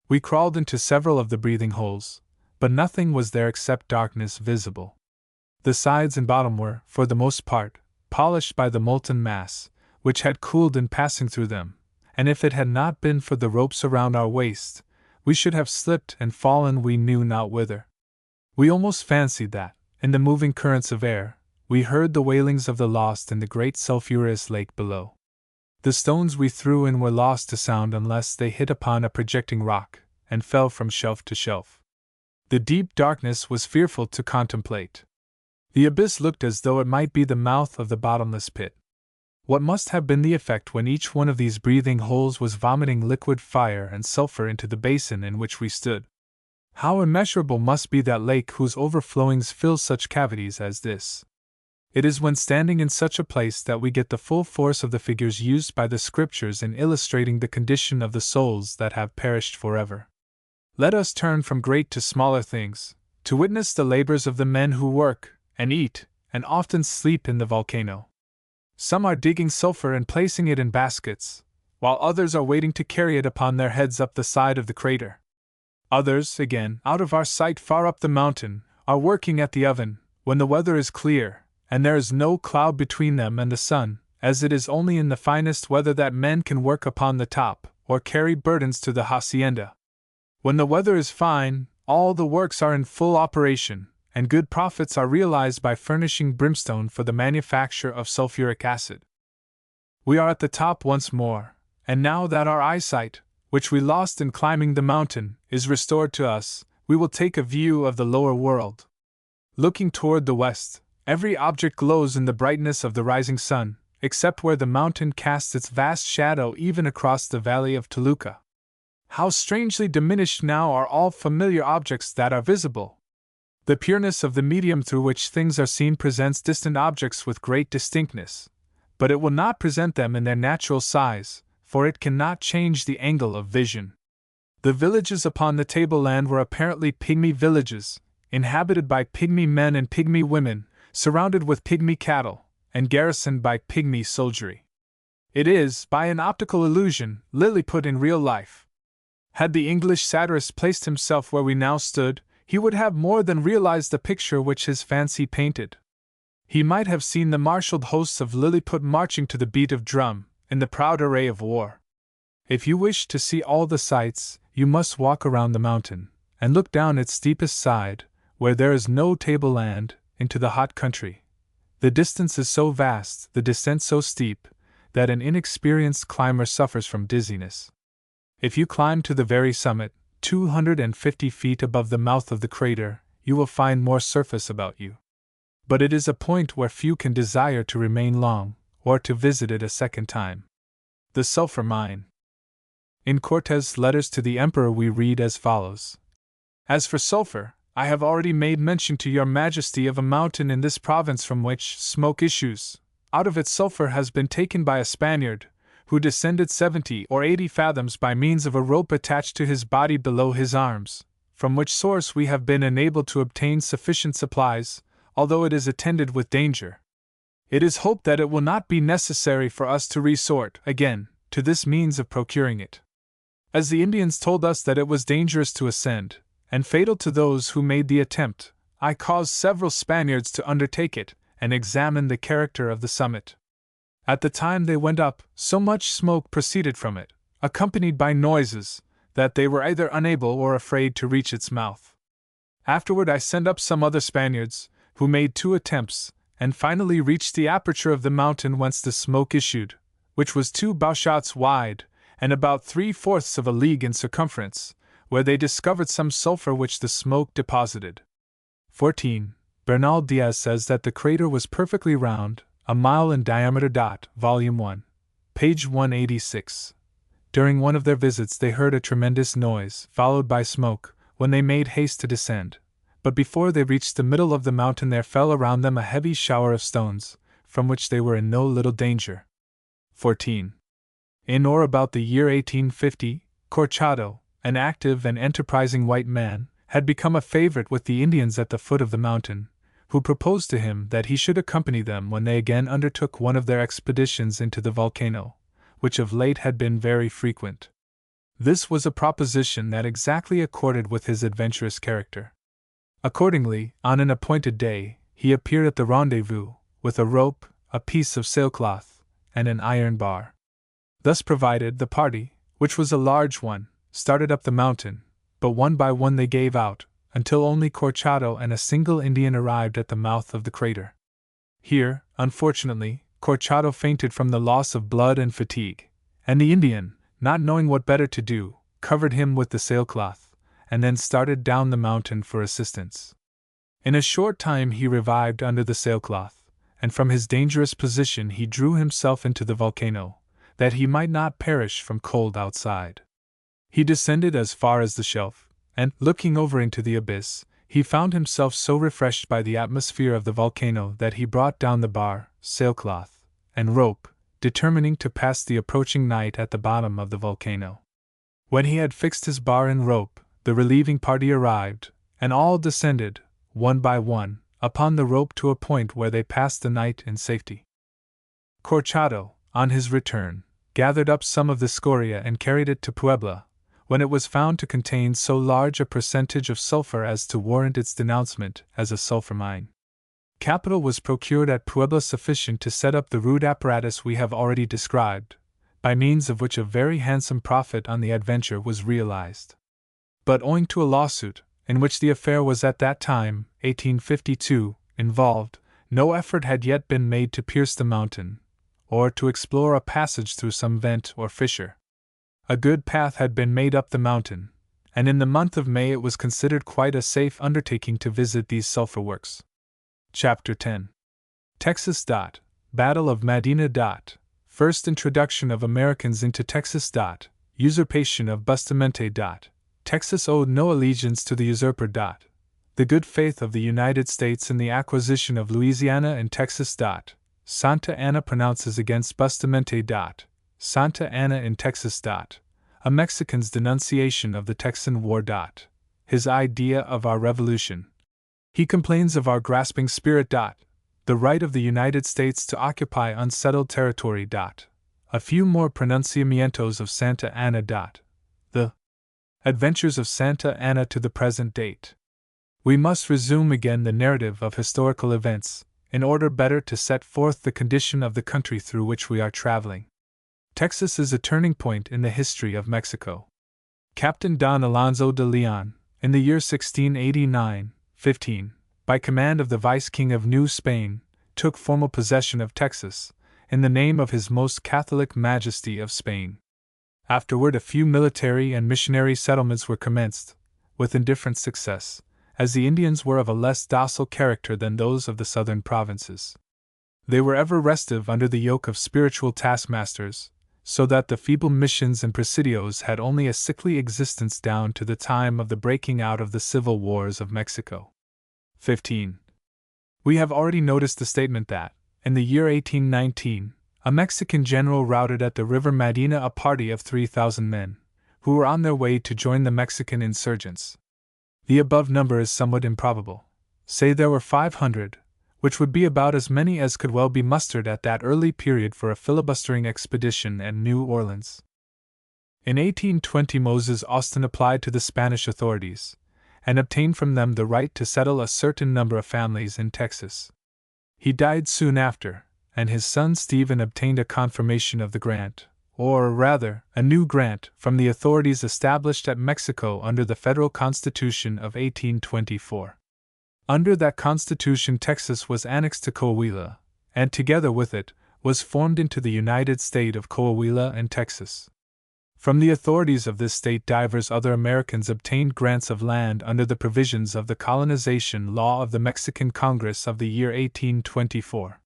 We crawled into several of the breathing holes, but nothing was there except darkness visible. The sides and bottom were, for the most part, polished by the molten mass, which had cooled in passing through them, and if it had not been for the ropes around our waist, we should have slipped and fallen we knew not whither. We almost fancied that, in the moving currents of air, we heard the wailings of the lost in the great sulphurous lake below. The stones we threw in were lost to sound unless they hit upon a projecting rock, and fell from shelf to shelf. The deep darkness was fearful to contemplate. The abyss looked as though it might be the mouth of the bottomless pit. What must have been the effect when each one of these breathing holes was vomiting liquid fire and sulfur into the basin in which we stood? How immeasurable must be that lake whose overflowings fill such cavities as this! It is when standing in such a place that we get the full force of the figures used by the Scriptures in illustrating the condition of the souls that have perished forever. Let us turn from great to smaller things, to witness the labors of the men who work, and eat, and often sleep in the volcano. Some are digging sulfur and placing it in baskets, while others are waiting to carry it upon their heads up the side of the crater. Others, again, out of our sight far up the mountain, are working at the oven, when the weather is clear, and there is no cloud between them and the sun, as it is only in the finest weather that men can work upon the top, or carry burdens to the hacienda. When the weather is fine, all the works are in full operation, and good profits are realized by furnishing brimstone for the manufacture of sulfuric acid. We are at the top once more, and now that our eyesight, which we lost in climbing the mountain, is restored to us, we will take a view of the lower world. Looking toward the west, every object glows in the brightness of the rising sun, except where the mountain casts its vast shadow even across the valley of Toluca. How strangely diminished now are all familiar objects that are visible! The pureness of the medium through which things are seen presents distant objects with great distinctness, but it will not present them in their natural size, for it cannot change the angle of vision. The villages upon the tableland were apparently pygmy villages, inhabited by pygmy men and pygmy women, surrounded with pygmy cattle, and garrisoned by pygmy soldiery. It is, by an optical illusion, Lilliput in real life. Had the English satirist placed himself where we now stood, he would have more than realized the picture which his fancy painted. He might have seen the marshaled hosts of Lilliput marching to the beat of drum, in the proud array of war. If you wish to see all the sights, you must walk around the mountain, and look down its steepest side, where there is no tableland, into the hot country. The distance is so vast, the descent so steep, that an inexperienced climber suffers from dizziness. If you climb to the very summit, 250 feet above the mouth of the crater, you will find more surface about you. But it is a point where few can desire to remain long, or to visit it a second time. The sulfur mine. In Cortes' letters to the Emperor we read as follows. As for sulfur, I have already made mention to your Majesty of a mountain in this province from which smoke issues. Out of it sulfur has been taken by a Spaniard, who descended 70 or 80 fathoms by means of a rope attached to his body below his arms, from which source we have been enabled to obtain sufficient supplies, although it is attended with danger. It is hoped that it will not be necessary for us to resort, again, to this means of procuring it. As the Indians told us that it was dangerous to ascend, and fatal to those who made the attempt, I caused several Spaniards to undertake it, and examine the character of the summit. At the time they went up, so much smoke proceeded from it, accompanied by noises, that they were either unable or afraid to reach its mouth. Afterward I sent up some other Spaniards, who made 2 attempts, and finally reached the aperture of the mountain whence the smoke issued, which was 2 bowshots wide, and about 3/4 of a league in circumference, where they discovered some sulfur which the smoke deposited. 14. Bernal Diaz says that the crater was perfectly round, a mile in diameter. Volume 1. Page 186. During one of their visits they heard a tremendous noise, followed by smoke, when they made haste to descend. But before they reached the middle of the mountain there fell around them a heavy shower of stones, from which they were in no little danger. 14. In or about the year 1850, Corchado, an active and enterprising white man, had become a favorite with the Indians at the foot of the mountain, who proposed to him that he should accompany them when they again undertook one of their expeditions into the volcano, which of late had been very frequent. This was a proposition that exactly accorded with his adventurous character. Accordingly, on an appointed day, he appeared at the rendezvous, with a rope, a piece of sailcloth, and an iron bar. Thus provided, the party, which was a large one, started up the mountain, but one by one they gave out, until only Corchado and a single Indian arrived at the mouth of the crater. Here, unfortunately, Corchado fainted from the loss of blood and fatigue, and the Indian, not knowing what better to do, covered him with the sailcloth, and then started down the mountain for assistance. In a short time he revived under the sailcloth, and from his dangerous position he drew himself into the volcano, that he might not perish from cold outside. He descended as far as the shelf, and, looking over into the abyss, he found himself so refreshed by the atmosphere of the volcano that he brought down the bar, sailcloth, and rope, determining to pass the approaching night at the bottom of the volcano. When he had fixed his bar and rope, the relieving party arrived, and all descended, one by one, upon the rope to a point where they passed the night in safety. Corchado, on his return, gathered up some of the scoria and carried it to Puebla, when it was found to contain so large a percentage of sulfur as to warrant its denouncement as a sulfur mine. Capital was procured at Puebla sufficient to set up the rude apparatus we have already described, by means of which a very handsome profit on the adventure was realized. But owing to a lawsuit, in which the affair was at that time, 1852, involved, no effort had yet been made to pierce the mountain, or to explore a passage through some vent or fissure. A good path had been made up the mountain, and in the month of May it was considered quite a safe undertaking to visit these sulfur works. Chapter 10. Texas. Battle of Medina. First introduction of Americans into Texas. Usurpation of Bustamante. Texas owed no allegiance to the usurper. The good faith of the United States in the acquisition of Louisiana and Texas. Santa Anna pronounces against Bustamante. Santa Anna in Texas. A Mexican's denunciation of the Texan War. His idea of our revolution. He complains of our grasping spirit. The right of the United States to occupy unsettled territory. A few more pronunciamientos of Santa Anna. The adventures of Santa Anna to the present date. We must resume again the narrative of historical events, in order better to set forth the condition of the country through which we are traveling. Texas is a turning point in the history of Mexico. Captain Don Alonso de Leon, in the year 1689-15, by command of the Vice-King of New Spain, took formal possession of Texas, in the name of His Most Catholic Majesty of Spain. Afterward a few military and missionary settlements were commenced, with indifferent success, as the Indians were of a less docile character than those of the southern provinces. They were ever restive under the yoke of spiritual taskmasters, so that the feeble missions and presidios had only a sickly existence down to the time of the breaking out of the civil wars of Mexico. 15. We have already noticed the statement that, in the year 1819, a Mexican general routed at the river Medina a party of 3,000 men, who were on their way to join the Mexican insurgents. The above number is somewhat improbable. Say there were 500, which would be about as many as could well be mustered at that early period for a filibustering expedition at New Orleans. In 1820 Moses Austin applied to the Spanish authorities, and obtained from them the right to settle a certain number of families in Texas. He died soon after, and his son Stephen obtained a confirmation of the grant, or rather, a new grant, from the authorities established at Mexico under the Federal Constitution of 1824. Under that Constitution Texas was annexed to Coahuila, and together with it, was formed into the United State of Coahuila and Texas. From the authorities of this state divers other Americans obtained grants of land under the provisions of the colonization law of the Mexican Congress of the year 1824.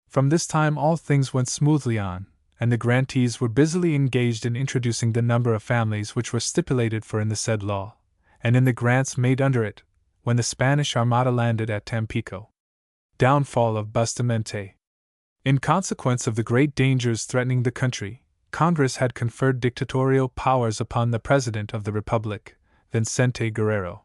From this time all things went smoothly on, and the grantees were busily engaged in introducing the number of families which were stipulated for in the said law, and in the grants made under it, when the Spanish Armada landed at Tampico. Downfall of Bustamante. In consequence of the great dangers threatening the country, Congress had conferred dictatorial powers upon the President of the Republic, Vicente Guerrero.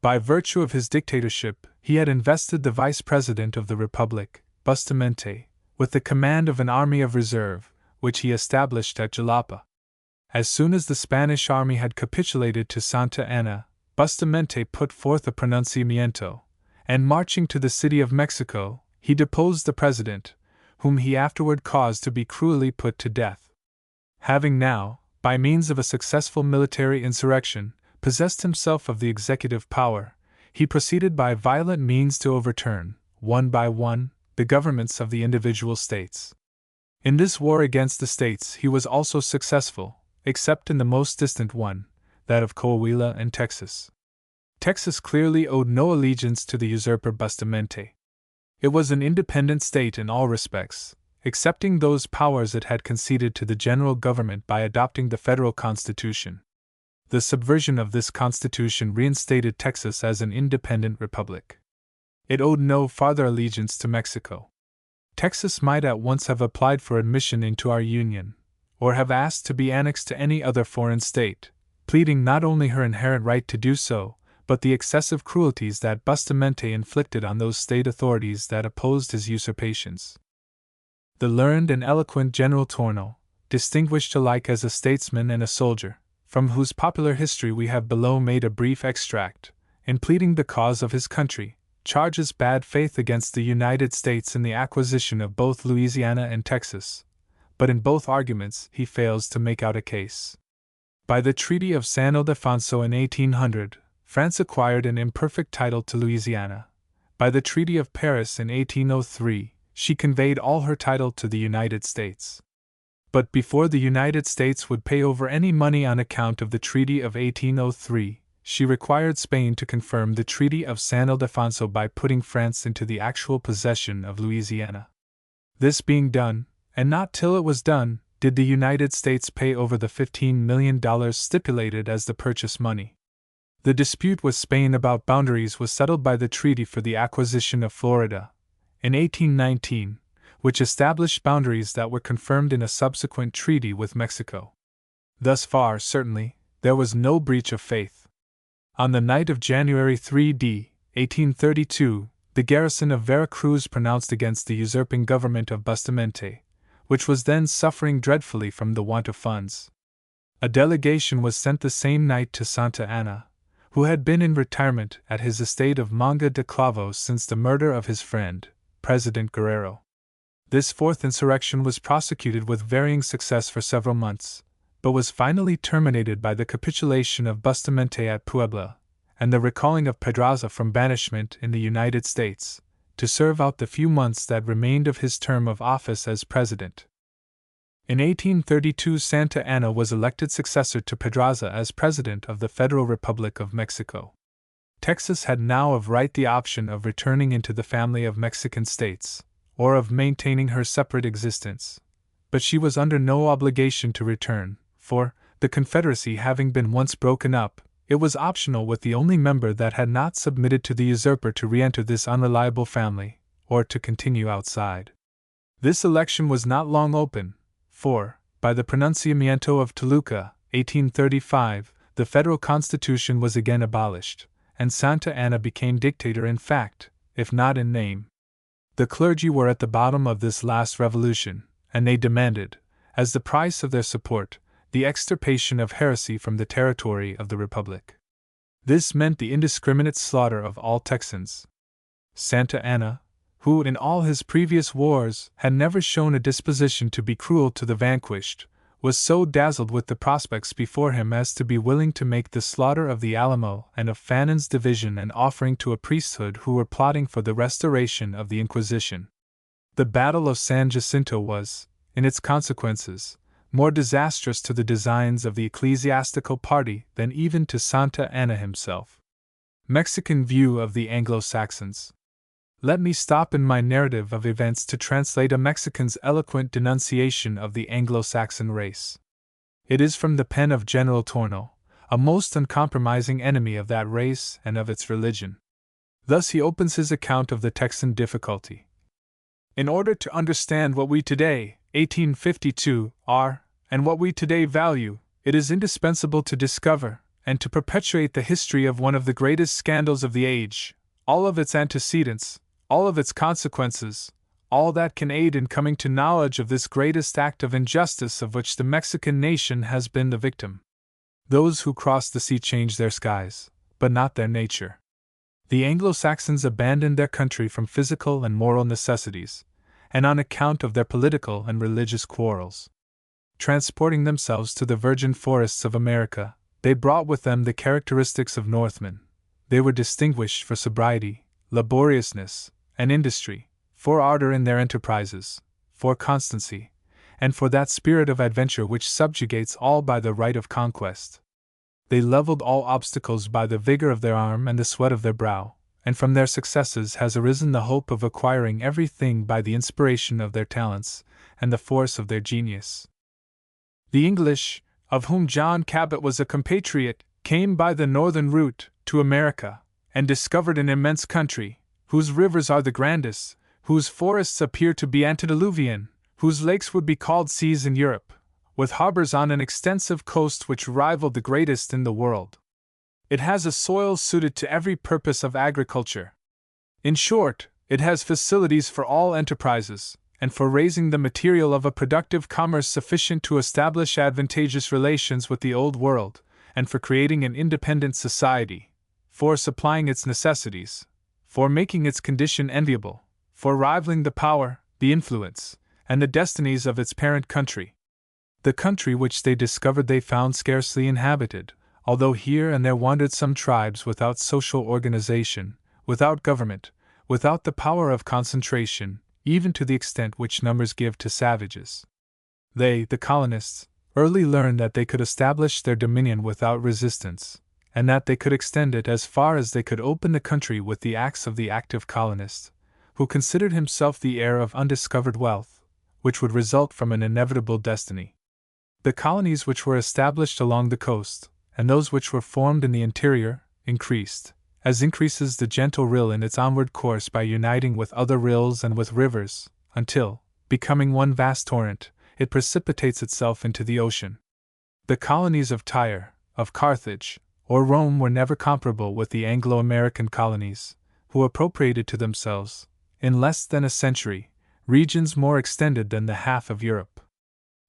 By virtue of his dictatorship, he had invested the Vice President of the Republic, Bustamante, with the command of an army of reserve, which he established at Jalapa. As soon as the Spanish army had capitulated to Santa Anna, Bustamante put forth a pronunciamiento, and marching to the city of Mexico, he deposed the President, whom he afterward caused to be cruelly put to death. Having now, by means of a successful military insurrection, possessed himself of the executive power, he proceeded by violent means to overturn, one by one, the governments of the individual states. In this war against the states he was also successful, except in the most distant one, that of Coahuila and Texas. Texas clearly owed no allegiance to the usurper Bustamante. It was an independent state in all respects, excepting those powers it had conceded to the general government by adopting the federal constitution. The subversion of this constitution reinstated Texas as an independent republic. It owed no farther allegiance to Mexico. Texas might at once have applied for admission into our Union, or have asked to be annexed to any other foreign state, pleading not only her inherent right to do so, but the excessive cruelties that Bustamante inflicted on those state authorities that opposed his usurpations. The learned and eloquent General Torno, distinguished alike as a statesman and a soldier, from whose popular history we have below made a brief extract, in pleading the cause of his country, charges bad faith against the United States in the acquisition of both Louisiana and Texas, but in both arguments he fails to make out a case. By the Treaty of San Ildefonso in 1800, France acquired an imperfect title to Louisiana. By the Treaty of Paris in 1803, she conveyed all her title to the United States. But before the United States would pay over any money on account of the Treaty of 1803, she required Spain to confirm the Treaty of San Ildefonso by putting France into the actual possession of Louisiana. This being done, and not till it was done, did the United States pay over the $15 million stipulated as the purchase money. The dispute with Spain about boundaries was settled by the treaty for the acquisition of Florida, in 1819, which established boundaries that were confirmed in a subsequent treaty with Mexico. Thus far, certainly, there was no breach of faith. On the night of January 3d, 1832, the garrison of Vera Cruz pronounced against the usurping government of Bustamante, which was then suffering dreadfully from the want of funds. A delegation was sent the same night to Santa Anna, who had been in retirement at his estate of Manga de Clavos since the murder of his friend, President Guerrero. This fourth insurrection was prosecuted with varying success for several months, but was finally terminated by the capitulation of Bustamante at Puebla, and the recalling of Pedraza from banishment in the United States, to serve out the few months that remained of his term of office as president. In 1832, Santa Anna was elected successor to Pedraza as president of the Federal Republic of Mexico. Texas had now of right the option of returning into the family of Mexican states, or of maintaining her separate existence, but she was under no obligation to return, for, the Confederacy having been once broken up, it was optional with the only member that had not submitted to the usurper to re-enter this unreliable family, or to continue outside. This election was not long open, for, by the Pronunciamiento of Toluca, 1835, the federal constitution was again abolished, and Santa Anna became dictator in fact, if not in name. The clergy were at the bottom of this last revolution, and they demanded, as the price of their support, the extirpation of heresy from the territory of the Republic. This meant the indiscriminate slaughter of all Texans. Santa Anna, who in all his previous wars had never shown a disposition to be cruel to the vanquished, was so dazzled with the prospects before him as to be willing to make the slaughter of the Alamo and of Fannin's division an offering to a priesthood who were plotting for the restoration of the Inquisition. The Battle of San Jacinto was, in its consequences, more disastrous to the designs of the ecclesiastical party than even to Santa Anna himself. Mexican view of the Anglo-Saxons. Let me stop in my narrative of events to translate a Mexican's eloquent denunciation of the Anglo-Saxon race. It is from the pen of General Torno, a most uncompromising enemy of that race and of its religion. Thus he opens his account of the Texan difficulty. In order to understand what we today, 1852, are, and what we today value, it is indispensable to discover, and to perpetuate the history of one of the greatest scandals of the age, all of its antecedents, all of its consequences, all that can aid in coming to knowledge of this greatest act of injustice of which the Mexican nation has been the victim. Those who cross the sea change their skies, but not their nature. The Anglo-Saxons abandoned their country from physical and moral necessities, and on account of their political and religious quarrels. Transporting themselves to the virgin forests of America, they brought with them the characteristics of Northmen. They were distinguished for sobriety, laboriousness, and industry, for ardor in their enterprises, for constancy, and for that spirit of adventure which subjugates all by the right of conquest. They leveled all obstacles by the vigor of their arm and the sweat of their brow, and from their successes has arisen the hope of acquiring everything by the inspiration of their talents and the force of their genius. The English, of whom John Cabot was a compatriot, came by the northern route to America, and discovered an immense country, whose rivers are the grandest, whose forests appear to be antediluvian, whose lakes would be called seas in Europe, with harbors on an extensive coast which rivaled the greatest in the world. It has a soil suited to every purpose of agriculture. In short, it has facilities for all enterprises, and for raising the material of a productive commerce sufficient to establish advantageous relations with the Old World, and for creating an independent society, for supplying its necessities, for making its condition enviable, for rivaling the power, the influence, and the destinies of its parent country. The country which they discovered they found scarcely inhabited, although here and there wandered some tribes without social organization, without government, without the power of concentration, even to the extent which numbers give to savages. They, the colonists, early learned that they could establish their dominion without resistance, and that they could extend it as far as they could open the country with the acts of the active colonist, who considered himself the heir of undiscovered wealth, which would result from an inevitable destiny. The colonies which were established along the coast, and those which were formed in the interior, increased, as increases the gentle rill in its onward course by uniting with other rills and with rivers, until, becoming one vast torrent, it precipitates itself into the ocean. The colonies of Tyre, of Carthage, or Rome were never comparable with the Anglo-American colonies, who appropriated to themselves, in less than a century, regions more extended than the half of Europe.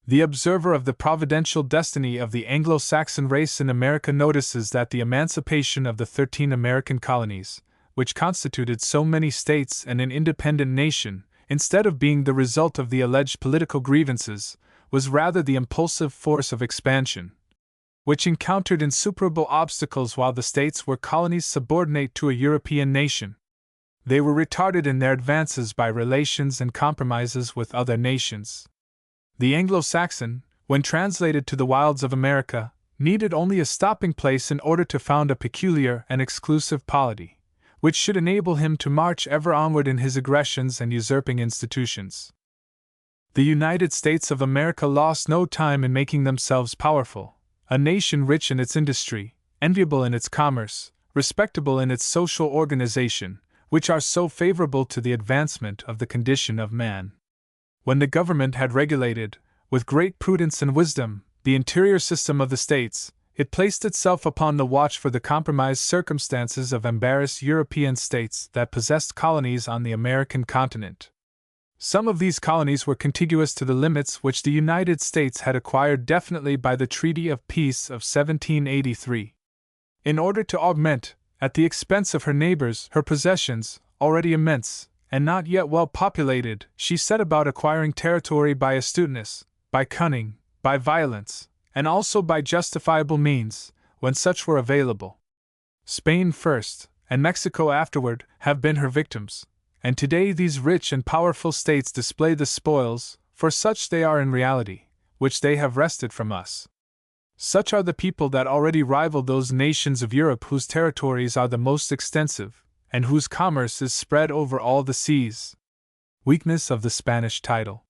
The observer of the providential destiny of the Anglo-Saxon race in America notices that the emancipation of the 13 American colonies, which constituted so many states and an independent nation, instead of being the result of the alleged political grievances, was rather the impulsive force of expansion, which encountered insuperable obstacles while the states were colonies subordinate to a European nation. They were retarded in their advances by relations and compromises with other nations. The Anglo-Saxon, when translated to the wilds of America, needed only a stopping place in order to found a peculiar and exclusive polity, which should enable him to march ever onward in his aggressions and usurping institutions. The United States of America lost no time in making themselves powerful, a nation rich in its industry, enviable in its commerce, respectable in its social organization, which are so favorable to the advancement of the condition of man. When the government had regulated, with great prudence and wisdom, the interior system of the states, it placed itself upon the watch for the compromised circumstances of embarrassed European states that possessed colonies on the American continent. Some of these colonies were contiguous to the limits which the United States had acquired definitely by the Treaty of Peace of 1783. In order to augment, at the expense of her neighbors, her possessions, already immense, and not yet well populated, she set about acquiring territory by astuteness, by cunning, by violence, and also by justifiable means, when such were available. Spain first, and Mexico afterward, have been her victims, and today these rich and powerful states display the spoils, for such they are in reality, which they have wrested from us. Such are the people that already rival those nations of Europe whose territories are the most extensive, and whose commerce is spread over all the seas. Weakness of the Spanish title.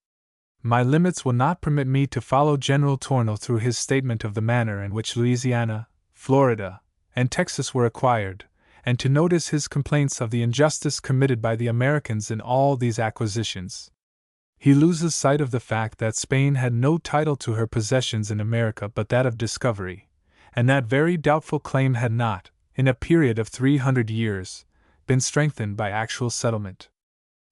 My limits will not permit me to follow General Tornel through his statement of the manner in which Louisiana, Florida, and Texas were acquired, and to notice his complaints of the injustice committed by the Americans in all these acquisitions. He loses sight of the fact that Spain had no title to her possessions in America but that of discovery, and that very doubtful claim had not, in a period of 300 years, been strengthened by actual settlement.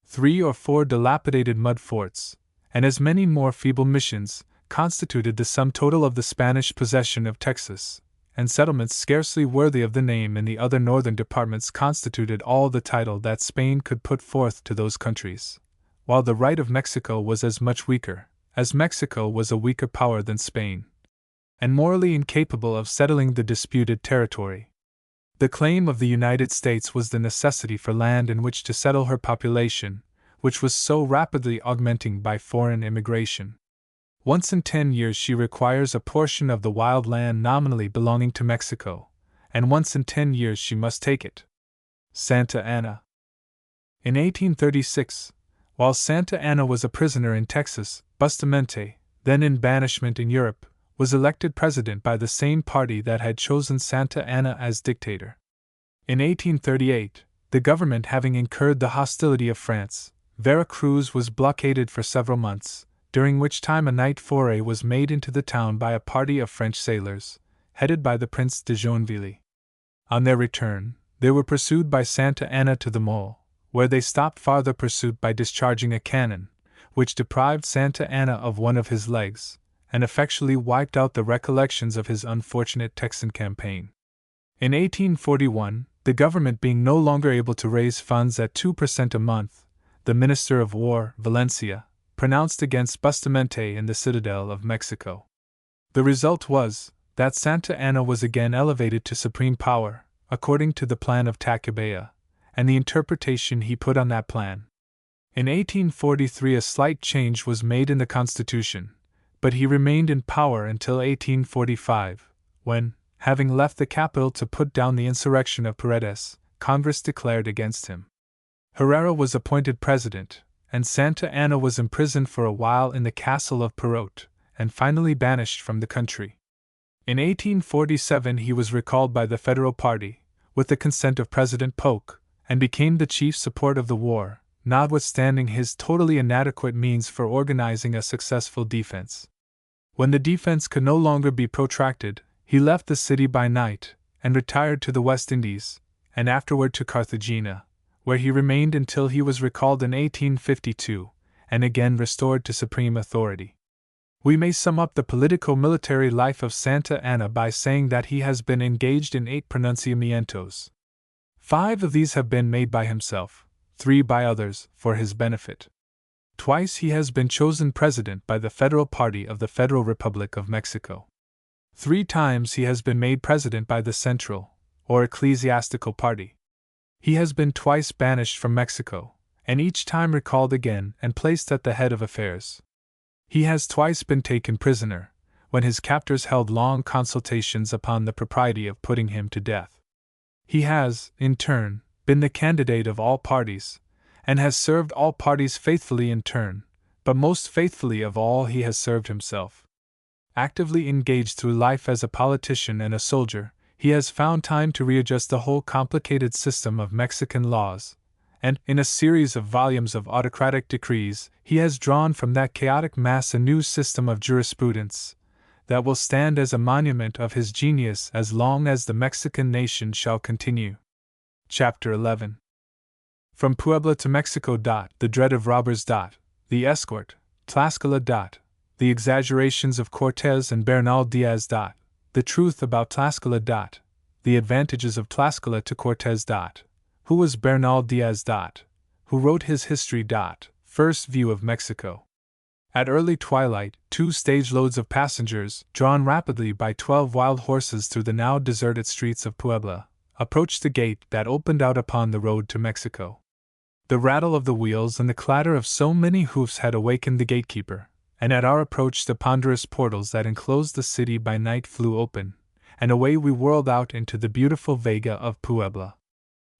3 or 4 dilapidated mud forts, and as many more feeble missions, constituted the sum total of the Spanish possession of Texas, and settlements scarcely worthy of the name in the other northern departments constituted all the title that Spain could put forth to those countries, while the right of Mexico was as much weaker, as Mexico was a weaker power than Spain, and morally incapable of settling the disputed territory. The claim of the United States was the necessity for land in which to settle her population, which was so rapidly augmenting by foreign immigration. Once in 10 years she requires a portion of the wild land nominally belonging to Mexico, and once in 10 years she must take it. Santa Anna. In 1836, while Santa Anna was a prisoner in Texas, Bustamante, then in banishment in Europe, was elected president by the same party that had chosen Santa Anna as dictator. In 1838, the government having incurred the hostility of France, Vera Cruz was blockaded for several months, during which time a night foray was made into the town by a party of French sailors, headed by the Prince de Joinville. On their return, they were pursued by Santa Anna to the Mole, where they stopped farther pursuit by discharging a cannon, which deprived Santa Anna of one of his legs, and effectually wiped out the recollections of his unfortunate Texan campaign. In 1841, the government being no longer able to raise funds at 2% a month, the Minister of War, Valencia, pronounced against Bustamante in the citadel of Mexico. The result was that Santa Anna was again elevated to supreme power, according to the plan of Tacubaya, and the interpretation he put on that plan. In 1843 a slight change was made in the Constitution, but he remained in power until 1845, when, having left the capital to put down the insurrection of Paredes, Congress declared against him. Herrera was appointed president, and Santa Anna was imprisoned for a while in the castle of Perote, and finally banished from the country. In 1847 he was recalled by the Federal Party, with the consent of President Polk, and became the chief support of the war, notwithstanding his totally inadequate means for organizing a successful defense. When the defense could no longer be protracted, he left the city by night, and retired to the West Indies, and afterward to Cartagena, where he remained until he was recalled in 1852, and again restored to supreme authority. We may sum up the politico-military life of Santa Anna by saying that he has been engaged in 8 pronunciamientos. 5 of these have been made by himself, 3 by others, for his benefit. Twice he has been chosen president by the Federal Party of the Federal Republic of Mexico. 3 times he has been made president by the Central, or Ecclesiastical Party. He has been twice banished from Mexico, and each time recalled again and placed at the head of affairs. He has twice been taken prisoner, when his captors held long consultations upon the propriety of putting him to death. He has, in turn, been the candidate of all parties, and has served all parties faithfully in turn, but most faithfully of all he has served himself. Actively engaged through life as a politician and a soldier, he has found time to readjust the whole complicated system of Mexican laws, and, in a series of volumes of autocratic decrees, he has drawn from that chaotic mass a new system of jurisprudence that will stand as a monument of his genius as long as the Mexican nation shall continue. Chapter 11. From Puebla to Mexico. The dread of robbers. The escort, Tlaxcala. The exaggerations of Cortez and Bernal Diaz. The truth about Tlaxcala. The advantages of Tlaxcala to Cortez. Who was Bernal Diaz. Who wrote his history. First view of Mexico. At early twilight, 2 stage-loads of passengers, drawn rapidly by 12 wild horses through the now deserted streets of Puebla, approached the gate that opened out upon the road to Mexico. The rattle of the wheels and the clatter of so many hoofs had awakened the gatekeeper, and at our approach the ponderous portals that enclosed the city by night flew open, and away we whirled out into the beautiful Vega of Puebla.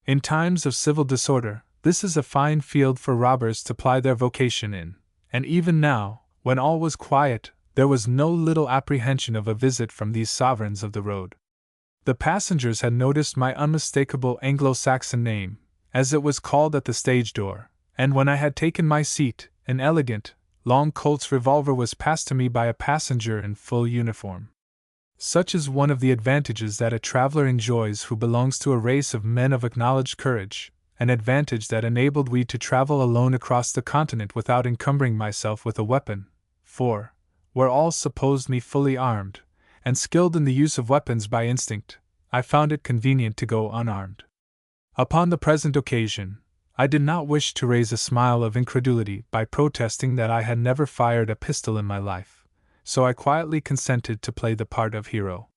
In times of civil disorder, this is a fine field for robbers to ply their vocation in, and even now, when all was quiet, there was no little apprehension of a visit from these sovereigns of the road. The passengers had noticed my unmistakable Anglo-Saxon name, as it was called at the stage door, and when I had taken my seat, an elegant, long Colt's revolver was passed to me by a passenger in full uniform. Such is one of the advantages that a traveler enjoys who belongs to a race of men of acknowledged courage, an advantage that enabled me to travel alone across the continent without encumbering myself with a weapon, for, where all supposed me fully armed, and skilled in the use of weapons by instinct, I found it convenient to go unarmed. Upon the present occasion, I did not wish to raise a smile of incredulity by protesting that I had never fired a pistol in my life, so I quietly consented to play the part of hero.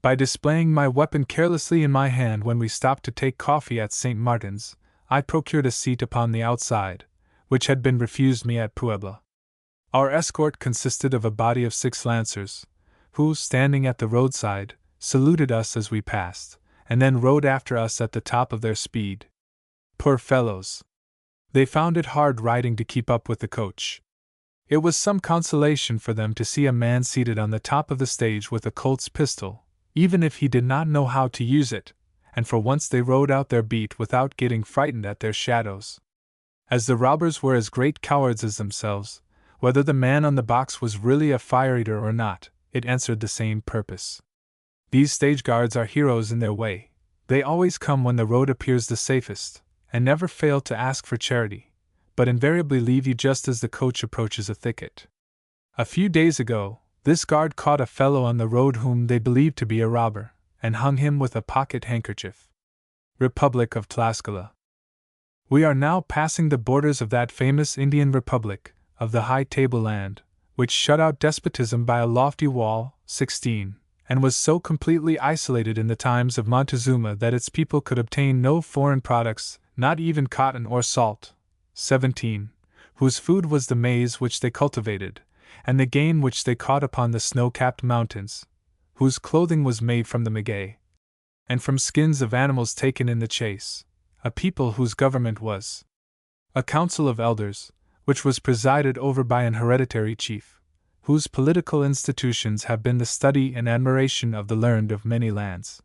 By displaying my weapon carelessly in my hand when we stopped to take coffee at St. Martin's, I procured a seat upon the outside, which had been refused me at Puebla. Our escort consisted of a body of 6 lancers, who, standing at the roadside, saluted us as we passed, and then rode after us at the top of their speed. Poor fellows! They found it hard riding to keep up with the coach. It was some consolation for them to see a man seated on the top of the stage with a Colt's pistol, even if he did not know how to use it, and for once they rode out their beat without getting frightened at their shadows. As the robbers were as great cowards as themselves, whether the man on the box was really a fire-eater or not, it answered the same purpose. These stage guards are heroes in their way. They always come when the road appears the safest, and never fail to ask for charity, but invariably leave you just as the coach approaches a thicket. A few days ago, this guard caught a fellow on the road whom they believed to be a robber, and hung him with a pocket handkerchief. Republic of Tlaxcala. We are now passing the borders of that famous Indian Republic, of the high tableland, which shut out despotism by a lofty wall, 16, and was so completely isolated in the times of Montezuma that its people could obtain no foreign products, not even cotton or salt, 17, whose food was the maize which they cultivated, and the game which they caught upon the snow-capped mountains, whose clothing was made from the maguey, and from skins of animals taken in the chase, a people whose government was a council of elders, which was presided over by an hereditary chief, whose political institutions have been the study and admiration of the learned of many lands.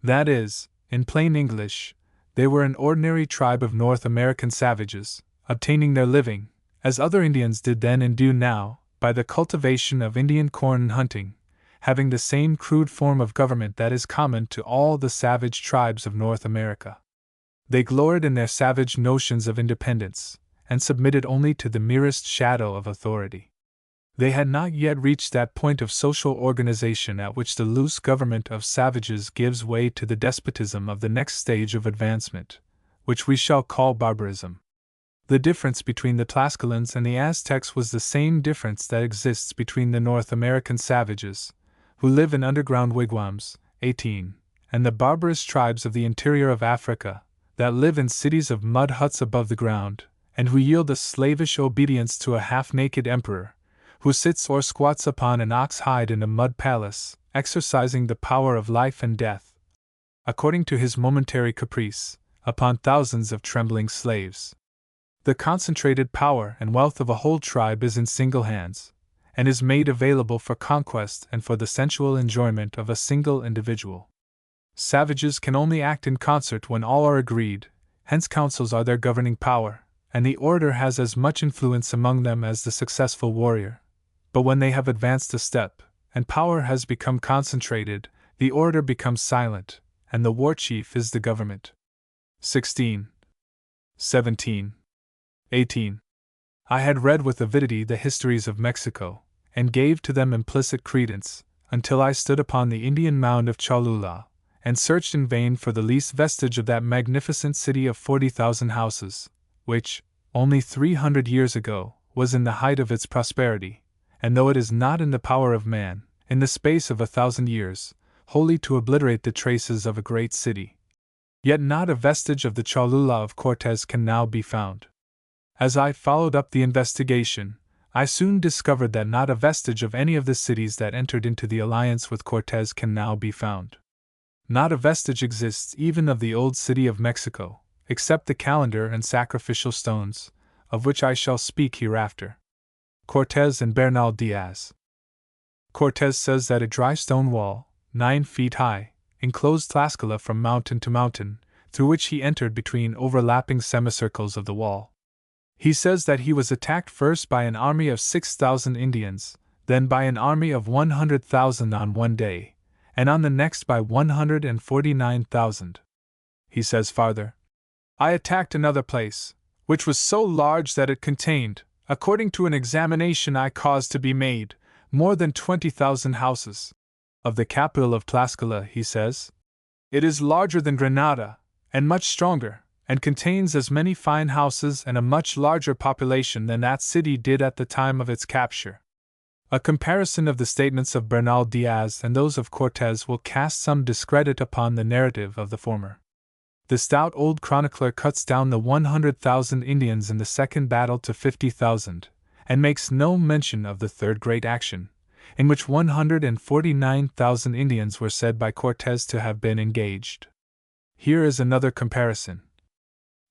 That is, in plain English, they were an ordinary tribe of North American savages, obtaining their living, as other Indians did then and do now, by the cultivation of Indian corn and hunting, having the same crude form of government that is common to all the savage tribes of North America. They gloried in their savage notions of independence, and submitted only to the merest shadow of authority. They had not yet reached that point of social organization at which the loose government of savages gives way to the despotism of the next stage of advancement, which we shall call barbarism. The difference between the Tlaxcalans and the Aztecs was the same difference that exists between the North American savages, who live in underground wigwams, 18, and the barbarous tribes of the interior of Africa, that live in cities of mud huts above the ground, and who yield a slavish obedience to a half-naked emperor, who sits or squats upon an ox hide in a mud palace, exercising the power of life and death, according to his momentary caprice, upon thousands of trembling slaves. The concentrated power and wealth of a whole tribe is in single hands, and is made available for conquest and for the sensual enjoyment of a single individual. Savages can only act in concert when all are agreed, hence councils are their governing power, and the orator has as much influence among them as the successful warrior. But when they have advanced a step, and power has become concentrated, the orator becomes silent, and the war chief is the government. 16. 17. 18. I had read with avidity the histories of Mexico, and gave to them implicit credence, until I stood upon the Indian mound of Cholula, and searched in vain for the least vestige of that magnificent city of 40,000 houses, which, only 300 years ago, was in the height of its prosperity, and though it is not in the power of man, in the space of 1,000 years, wholly to obliterate the traces of a great city, yet not a vestige of the Cholula of Cortes can now be found. As I followed up the investigation, I soon discovered that not a vestige of any of the cities that entered into the alliance with Cortes can now be found. Not a vestige exists even of the old city of Mexico, except the calendar and sacrificial stones, of which I shall speak hereafter. Cortes and Bernal Diaz. Cortes says that a dry stone wall, 9 feet high, enclosed Tlaxcala from mountain to mountain, through which he entered between overlapping semicircles of the wall. He says that he was attacked first by an army of 6,000 Indians, then by an army of 100,000 on one day, and on the next by 149,000. He says farther, I attacked another place, which was so large that it contained, according to an examination I caused to be made, more than 20,000 houses. Of the capital of Tlaxcala, he says, it is larger than Granada, and much stronger, and contains as many fine houses and a much larger population than that city did at the time of its capture. A comparison of the statements of Bernal Diaz and those of Cortes will cast some discredit upon the narrative of the former. The stout old chronicler cuts down the 100,000 Indians in the second battle to 50,000, and makes no mention of the third great action, in which 149,000 Indians were said by Cortes to have been engaged. Here is another comparison.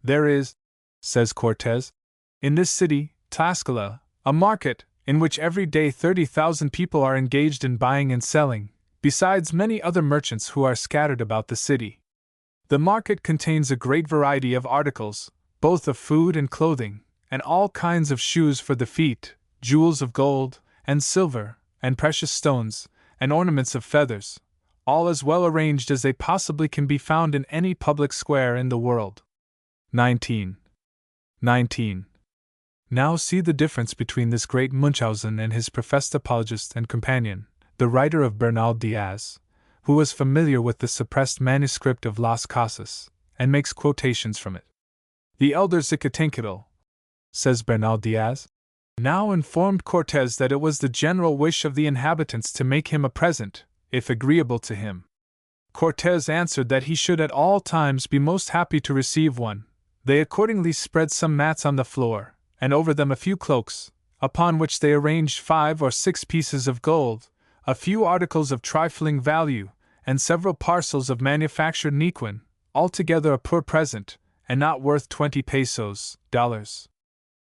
There is, says Cortes, in this city, Tlaxcala, a market, in which every day 30,000 people are engaged in buying and selling, besides many other merchants who are scattered about the city. The market contains a great variety of articles, both of food and clothing, and all kinds of shoes for the feet, jewels of gold and silver, and precious stones, and ornaments of feathers, all as well arranged as they possibly can be found in any public square in the world. 19. Now see the difference between this great Munchausen and his professed apologist and companion, the writer of Bernal Diaz, who was familiar with the suppressed manuscript of Las Casas, and makes quotations from it. The elder Xicoténcatl, says Bernal Diaz, now informed Cortés that it was the general wish of the inhabitants to make him a present, if agreeable to him. Cortés answered that he should at all times be most happy to receive one. They accordingly spread some mats on the floor, and over them a few cloaks, upon which they arranged 5 or 6 pieces of gold, a few articles of trifling value, and several parcels of manufactured nequin, altogether a poor present, and not worth 20 pesos, dollars.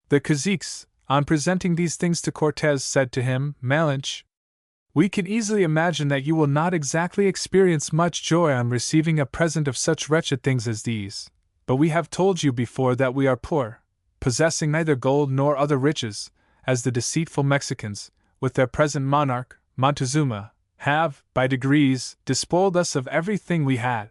The caciques, on presenting these things to Cortés, said to him, Malinche, we can easily imagine that you will not exactly experience much joy on receiving a present of such wretched things as these, but we have told you before that we are poor, possessing neither gold nor other riches, as the deceitful Mexicans, with their present monarch, Montezuma, have, by degrees, despoiled us of everything we had.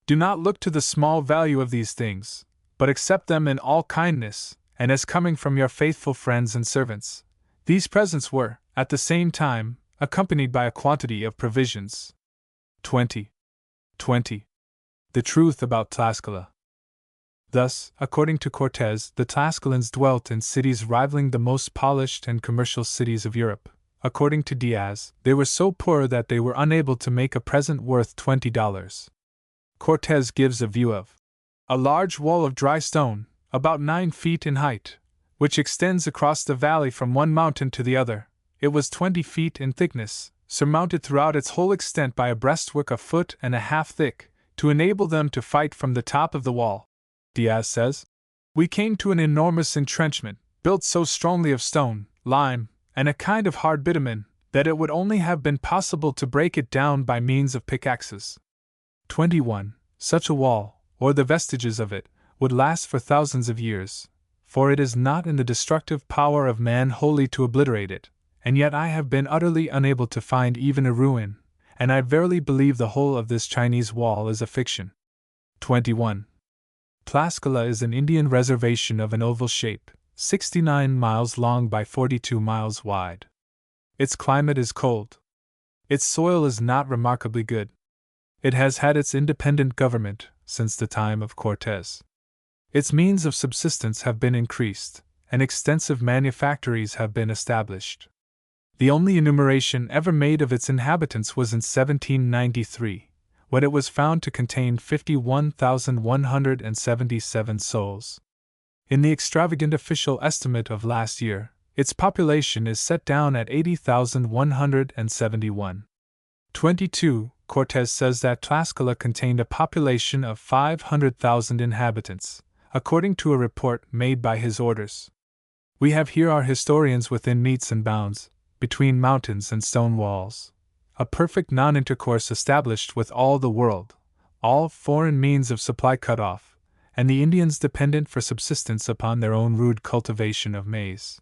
Do not look to the small value of these things, but accept them in all kindness, and as coming from your faithful friends and servants. These presents were, at the same time, accompanied by a quantity of provisions. 20. The truth about Tlaxcala. Thus, according to Cortés, the Tlaxcalans dwelt in cities rivaling the most polished and commercial cities of Europe. According to Diaz, they were so poor that they were unable to make a present worth $20. Cortés gives a view of a large wall of dry stone, about 9 feet in height, which extends across the valley from one mountain to the other. It was 20 feet in thickness, surmounted throughout its whole extent by a breastwork a foot and a half thick, to enable them to fight from the top of the wall. Diaz says, we came to an enormous entrenchment, built so strongly of stone, lime, and a kind of hard bitumen, that it would only have been possible to break it down by means of pickaxes. 21. Such a wall, or the vestiges of it, would last for thousands of years, for it is not in the destructive power of man wholly to obliterate it, and yet I have been utterly unable to find even a ruin, and I verily believe the whole of this Chinese wall is a fiction. 21. Tlaxcala is an Indian reservation of an oval shape, 69 miles long by 42 miles wide. Its climate is cold. Its soil is not remarkably good. It has had its independent government since the time of Cortés. Its means of subsistence have been increased, and extensive manufactories have been established. The only enumeration ever made of its inhabitants was in 1793, when it was found to contain 51,177 souls. In the extravagant official estimate of last year, its population is set down at 80,171. 22. Cortés says that Tlaxcala contained a population of 500,000 inhabitants, according to a report made by his orders. We have here our historians within metes and bounds, between mountains and stone walls, a perfect non-intercourse established with all the world, all foreign means of supply cut off, and the Indians dependent for subsistence upon their own rude cultivation of maize.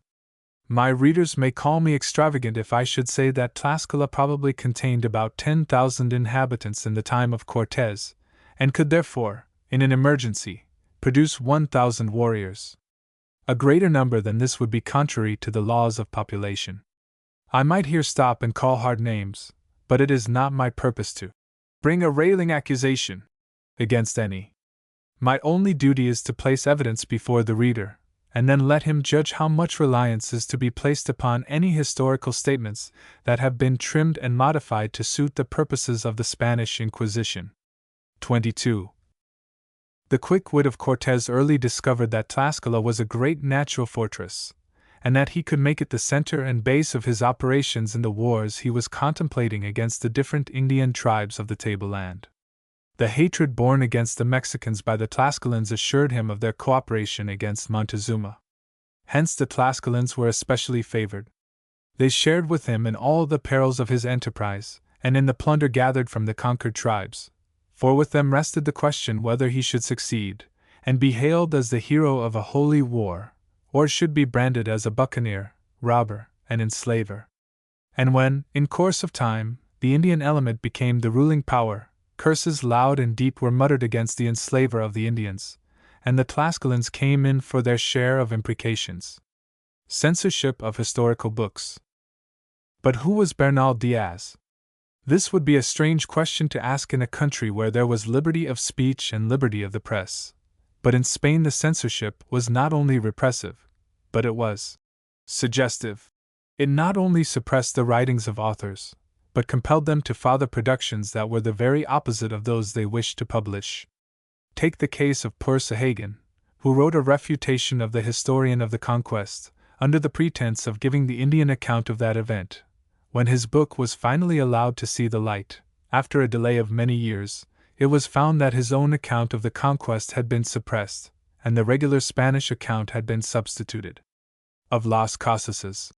My readers may call me extravagant if I should say that Tlaxcala probably contained about 10,000 inhabitants in the time of Cortés, and could therefore, in an emergency, produce 1,000 warriors. A greater number than this would be contrary to the laws of population. I might here stop and call hard names, but it is not my purpose to bring a railing accusation against any. My only duty is to place evidence before the reader, and then let him judge how much reliance is to be placed upon any historical statements that have been trimmed and modified to suit the purposes of the Spanish Inquisition. 22. The quick wit of Cortés early discovered that Tlaxcala was a great natural fortress, and that he could make it the center and base of his operations in the wars he was contemplating against the different Indian tribes of the tableland. The hatred borne against the Mexicans by the Tlaxcalans assured him of their cooperation against Montezuma. Hence the Tlaxcalans were especially favored. They shared with him in all the perils of his enterprise, and in the plunder gathered from the conquered tribes, for with them rested the question whether he should succeed, and be hailed as the hero of a holy war, or should be branded as a buccaneer, robber, and enslaver. And when, in course of time, the Indian element became the ruling power, curses loud and deep were muttered against the enslaver of the Indians, and the Tlaxcalans came in for their share of imprecations. Censorship of historical books. But who was Bernal Diaz? This would be a strange question to ask in a country where there was liberty of speech and liberty of the press. But in Spain the censorship was not only repressive, but it was suggestive. It not only suppressed the writings of authors, but compelled them to father productions that were the very opposite of those they wished to publish. Take the case of poor Sahagan, who wrote a refutation of the historian of the conquest, under the pretense of giving the Indian account of that event. When his book was finally allowed to see the light, after a delay of many years, it was found that his own account of the conquest had been suppressed, and the regular Spanish account had been substituted. Of Las Casas's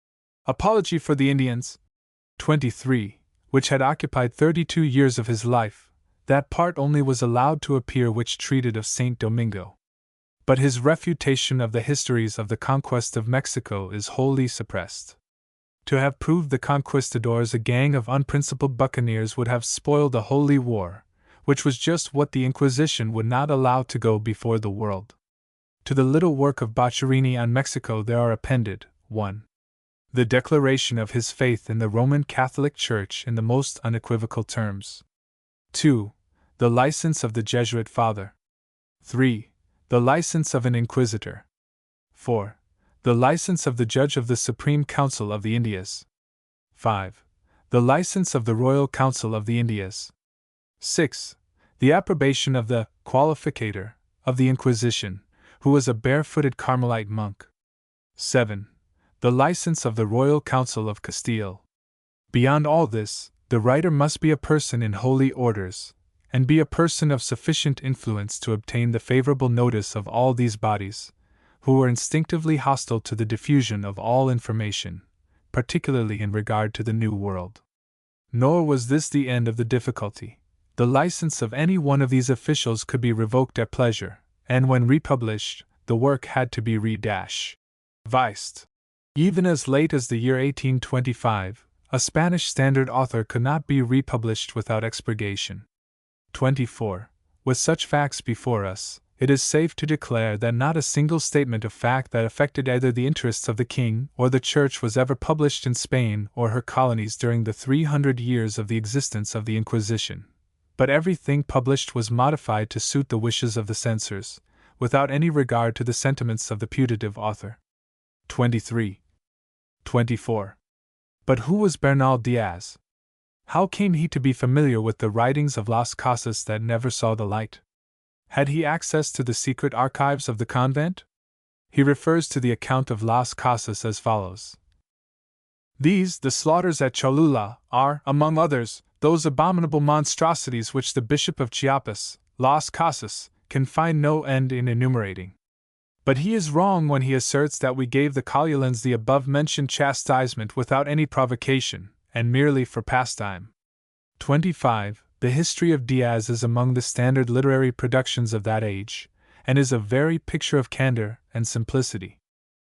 Apology for the Indians, 23, which had occupied 32 years of his life, that part only was allowed to appear which treated of Saint Domingo. But his refutation of the histories of the conquest of Mexico is wholly suppressed. To have proved the conquistadors a gang of unprincipled buccaneers would have spoiled the Holy War, which was just what the Inquisition would not allow to go before the world. To the little work of Boccherini on Mexico there are appended, 1. The declaration of his faith in the Roman Catholic Church in the most unequivocal terms. 2. The license of the Jesuit Father. 3. The license of an Inquisitor. 4. The license of the Judge of the Supreme Council of the Indias. 5. The license of the Royal Council of the Indias. 6. The approbation of the Qualificator of the Inquisition, who was a barefooted Carmelite monk. 7. The license of the Royal Council of Castile. Beyond all this, the writer must be a person in holy orders, and be a person of sufficient influence to obtain the favorable notice of all these bodies, who were instinctively hostile to the diffusion of all information, particularly in regard to the New World. Nor was this the end of the difficulty. The license of any one of these officials could be revoked at pleasure, and when republished, the work had to be revised. Even as late as the year 1825, a Spanish standard author could not be republished without expurgation. 24. With such facts before us, it is safe to declare that not a single statement of fact that affected either the interests of the king or the church was ever published in Spain or her colonies during the 300 years of the existence of the Inquisition. But everything published was modified to suit the wishes of the censors, without any regard to the sentiments of the putative author. 23. 24. But who was Bernal Diaz? How came he to be familiar with the writings of Las Casas that never saw the light? Had he access to the secret archives of the convent? He refers to the account of Las Casas as follows. These, the slaughters at Cholula, are, among others, those abominable monstrosities which the Bishop of Chiapas, Las Casas, can find no end in enumerating. But he is wrong when he asserts that we gave the Colulans the above-mentioned chastisement without any provocation, and merely for pastime. 25. The history of Diaz is among the standard literary productions of that age, and is a very picture of candor and simplicity.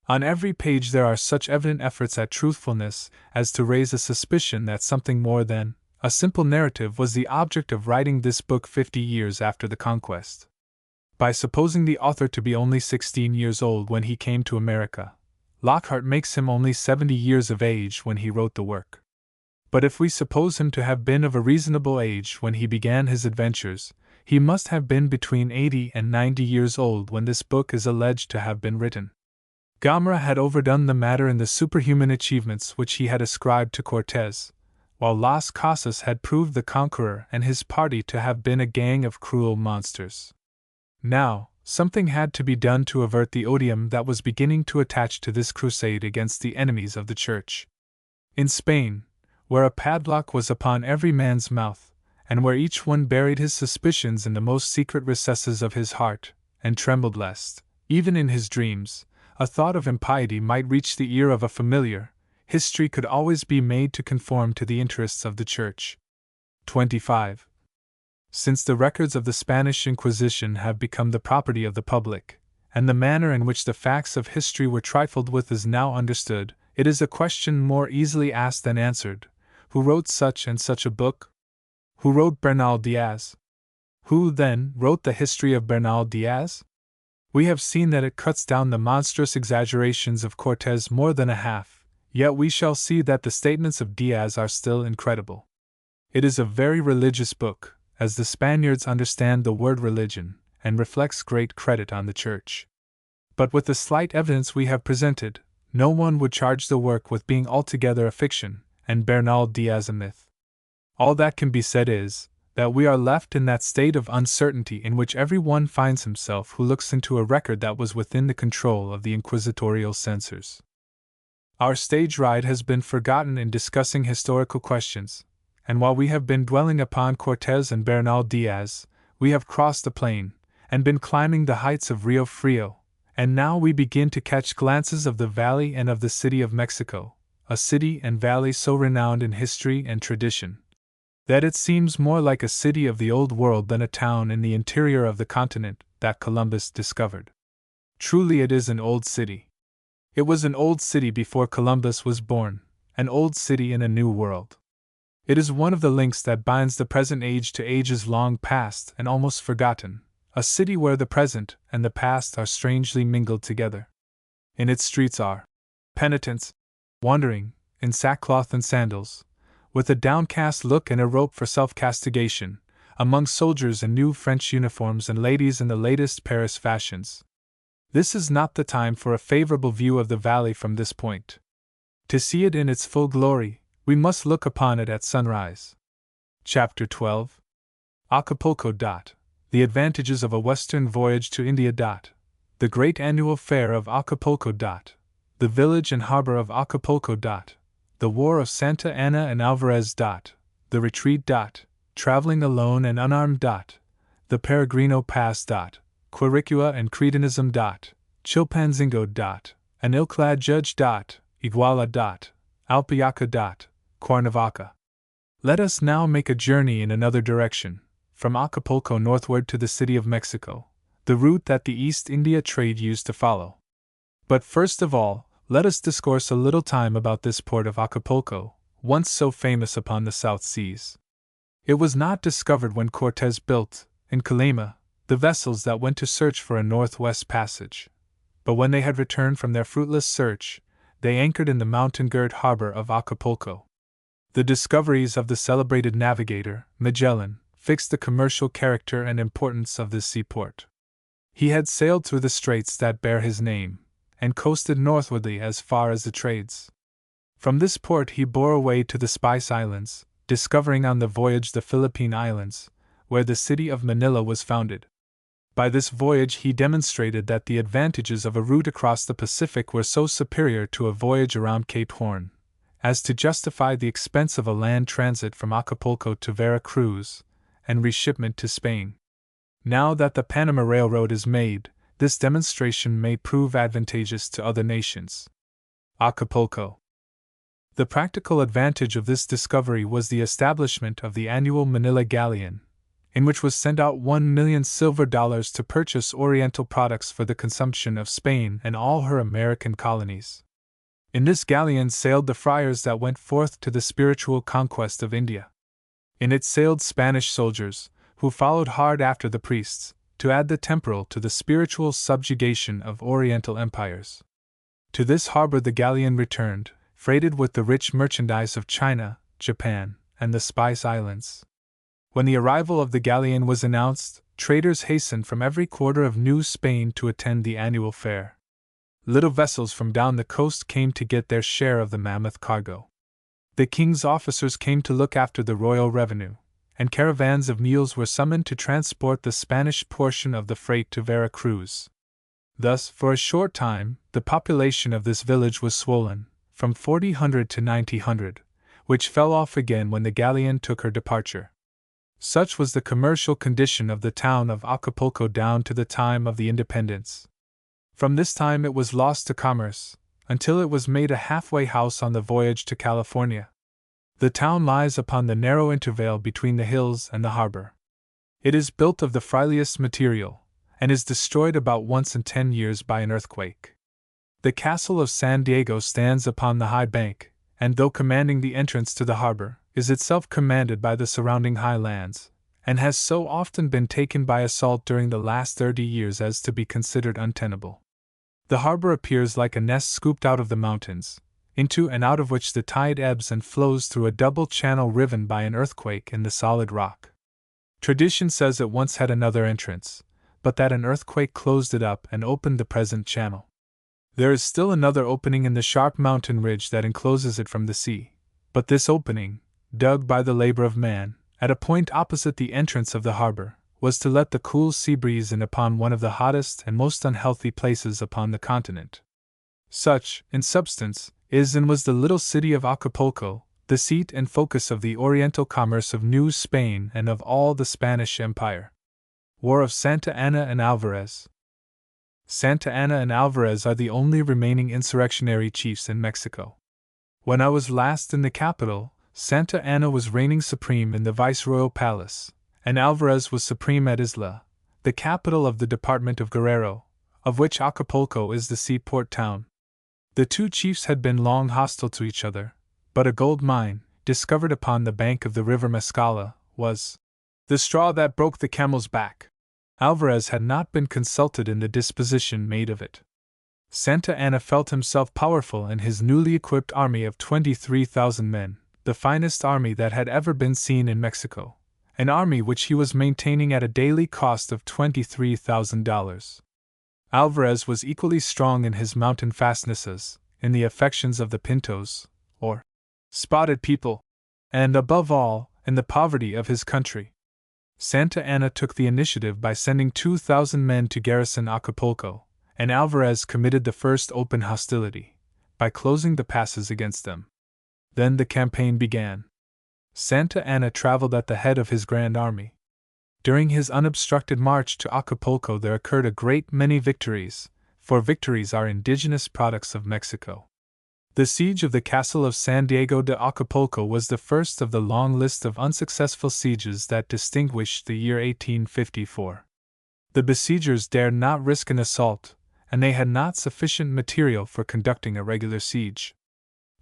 On every page there are such evident efforts at truthfulness as to raise a suspicion that something more than a simple narrative was the object of writing this book 50 years after the conquest. By supposing the author to be only 16 years old when he came to America, Lockhart makes him only 70 years of age when he wrote the work. But if we suppose him to have been of a reasonable age when he began his adventures, he must have been between 80 and 90 years old when this book is alleged to have been written. Gomara had overdone the matter in the superhuman achievements which he had ascribed to Cortés, while Las Casas had proved the conqueror and his party to have been a gang of cruel monsters. Now, something had to be done to avert the odium that was beginning to attach to this crusade against the enemies of the Church. In Spain, where a padlock was upon every man's mouth, and where each one buried his suspicions in the most secret recesses of his heart, and trembled lest, even in his dreams, a thought of impiety might reach the ear of a familiar, history could always be made to conform to the interests of the Church. 25. Since the records of the Spanish Inquisition have become the property of the public, and the manner in which the facts of history were trifled with is now understood, it is a question more easily asked than answered. Who wrote such and such a book? Who wrote Bernal Diaz? Who, then, wrote the history of Bernal Diaz? We have seen that it cuts down the monstrous exaggerations of Cortés more than a half, yet we shall see that the statements of Diaz are still incredible. It is a very religious book, as the Spaniards understand the word religion, and reflects great credit on the Church. But with the slight evidence we have presented, no one would charge the work with being altogether a fiction, and Bernal Diaz a myth. All that can be said is, that we are left in that state of uncertainty in which every one finds himself who looks into a record that was within the control of the inquisitorial censors. Our stage ride has been forgotten in discussing historical questions, and while we have been dwelling upon Cortés and Bernal Diaz, we have crossed the plain, and been climbing the heights of Rio Frio, and now we begin to catch glances of the valley and of the city of Mexico, a city and valley so renowned in history and tradition, that it seems more like a city of the Old World than a town in the interior of the continent that Columbus discovered. Truly it is an old city. It was an old city before Columbus was born, an old city in a new world. It is one of the links that binds the present age to ages long past and almost forgotten, a city where the present and the past are strangely mingled together. In its streets are penitents, wandering, in sackcloth and sandals, with a downcast look and a rope for self-castigation, among soldiers in new French uniforms and ladies in the latest Paris fashions. This is not the time for a favorable view of the valley from this point. To see it in its full glory, we must look upon it at sunrise. Chapter 12. Acapulco. The advantages of a western voyage to India. The great annual fair of Acapulco. The village and harbor of Acapulco. The War of Santa Anna and Alvarez. The retreat. Traveling alone and unarmed. The Peregrino Pass. Quiricua and Cretinism. Chilpancingo. An ill-clad judge. Iguala. Alpayaca. Cuernavaca. Let us now make a journey in another direction, from Acapulco northward to the city of Mexico, the route that the East India trade used to follow. But first of all, let us discourse a little time about this port of Acapulco, once so famous upon the South Seas. It was not discovered when Cortés built, in Calima, the vessels that went to search for a northwest passage. But when they had returned from their fruitless search, they anchored in the mountain-girt harbor of Acapulco. The discoveries of the celebrated navigator, Magellan, fixed the commercial character and importance of this seaport. He had sailed through the straits that bear his name, and coasted northwardly as far as the Trades. From this port he bore away to the Spice Islands, discovering on the voyage the Philippine Islands, where the city of Manila was founded. By this voyage he demonstrated that the advantages of a route across the Pacific were so superior to a voyage around Cape Horn, as to justify the expense of a land transit from Acapulco to Vera Cruz, and reshipment to Spain. Now that the Panama Railroad is made, this demonstration may prove advantageous to other nations. Acapulco. The practical advantage of this discovery was the establishment of the annual Manila Galleon, in which was sent out 1,000,000 silver dollars to purchase Oriental products for the consumption of Spain and all her American colonies. In this galleon sailed the friars that went forth to the spiritual conquest of India. In it sailed Spanish soldiers, who followed hard after the priests, to add the temporal to the spiritual subjugation of Oriental empires. To this harbor the galleon returned, freighted with the rich merchandise of China, Japan, and the Spice Islands. When the arrival of the galleon was announced, traders hastened from every quarter of New Spain to attend the annual fair. Little vessels from down the coast came to get their share of the mammoth cargo. The king's officers came to look after the royal revenue, and caravans of mules were summoned to transport the Spanish portion of the freight to Vera Cruz. Thus, for a short time, the population of this village was swollen, from 40,000 to 90,000, which fell off again when the galleon took her departure. Such was the commercial condition of the town of Acapulco down to the time of the independence. From this time it was lost to commerce, until it was made a halfway house on the voyage to California. The town lies upon the narrow intervale between the hills and the harbor. It is built of the frieliest material, and is destroyed about once in 10 years by an earthquake. The castle of San Diego stands upon the high bank, and though commanding the entrance to the harbor, is itself commanded by the surrounding high lands, and has so often been taken by assault during the last 30 years as to be considered untenable. The harbor appears like a nest scooped out of the mountains, into and out of which the tide ebbs and flows through a double channel riven by an earthquake in the solid rock. Tradition says it once had another entrance, but that an earthquake closed it up and opened the present channel. There is still another opening in the sharp mountain ridge that encloses it from the sea, but this opening, dug by the labor of man, at a point opposite the entrance of the harbor, was to let the cool sea breeze in upon one of the hottest and most unhealthy places upon the continent. Such, in substance, is and was the little city of Acapulco, the seat and focus of the oriental commerce of New Spain and of all the Spanish Empire. War of Santa Anna and Alvarez. Santa Anna and Alvarez are the only remaining insurrectionary chiefs in Mexico. When I was last in the capital, Santa Anna was reigning supreme in the viceroyal palace, and Alvarez was supreme at Isla, the capital of the department of Guerrero, of which Acapulco is the seaport town. The two chiefs had been long hostile to each other, but a gold mine, discovered upon the bank of the river Mescala, was the straw that broke the camel's back. Alvarez had not been consulted in the disposition made of it. Santa Anna felt himself powerful in his newly equipped army of 23,000 men, the finest army that had ever been seen in Mexico, an army which he was maintaining at a daily cost of $23,000. Alvarez was equally strong in his mountain fastnesses, in the affections of the Pintos, or spotted people, and above all, in the poverty of his country. Santa Anna took the initiative by sending 2,000 men to garrison Acapulco, and Alvarez committed the first open hostility, by closing the passes against them. Then the campaign began. Santa Anna traveled at the head of his grand army. During his unobstructed march to Acapulco there occurred a great many victories, for victories are indigenous products of Mexico. The siege of the castle of San Diego de Acapulco was the first of the long list of unsuccessful sieges that distinguished the year 1854. The besiegers dared not risk an assault, and they had not sufficient material for conducting a regular siege.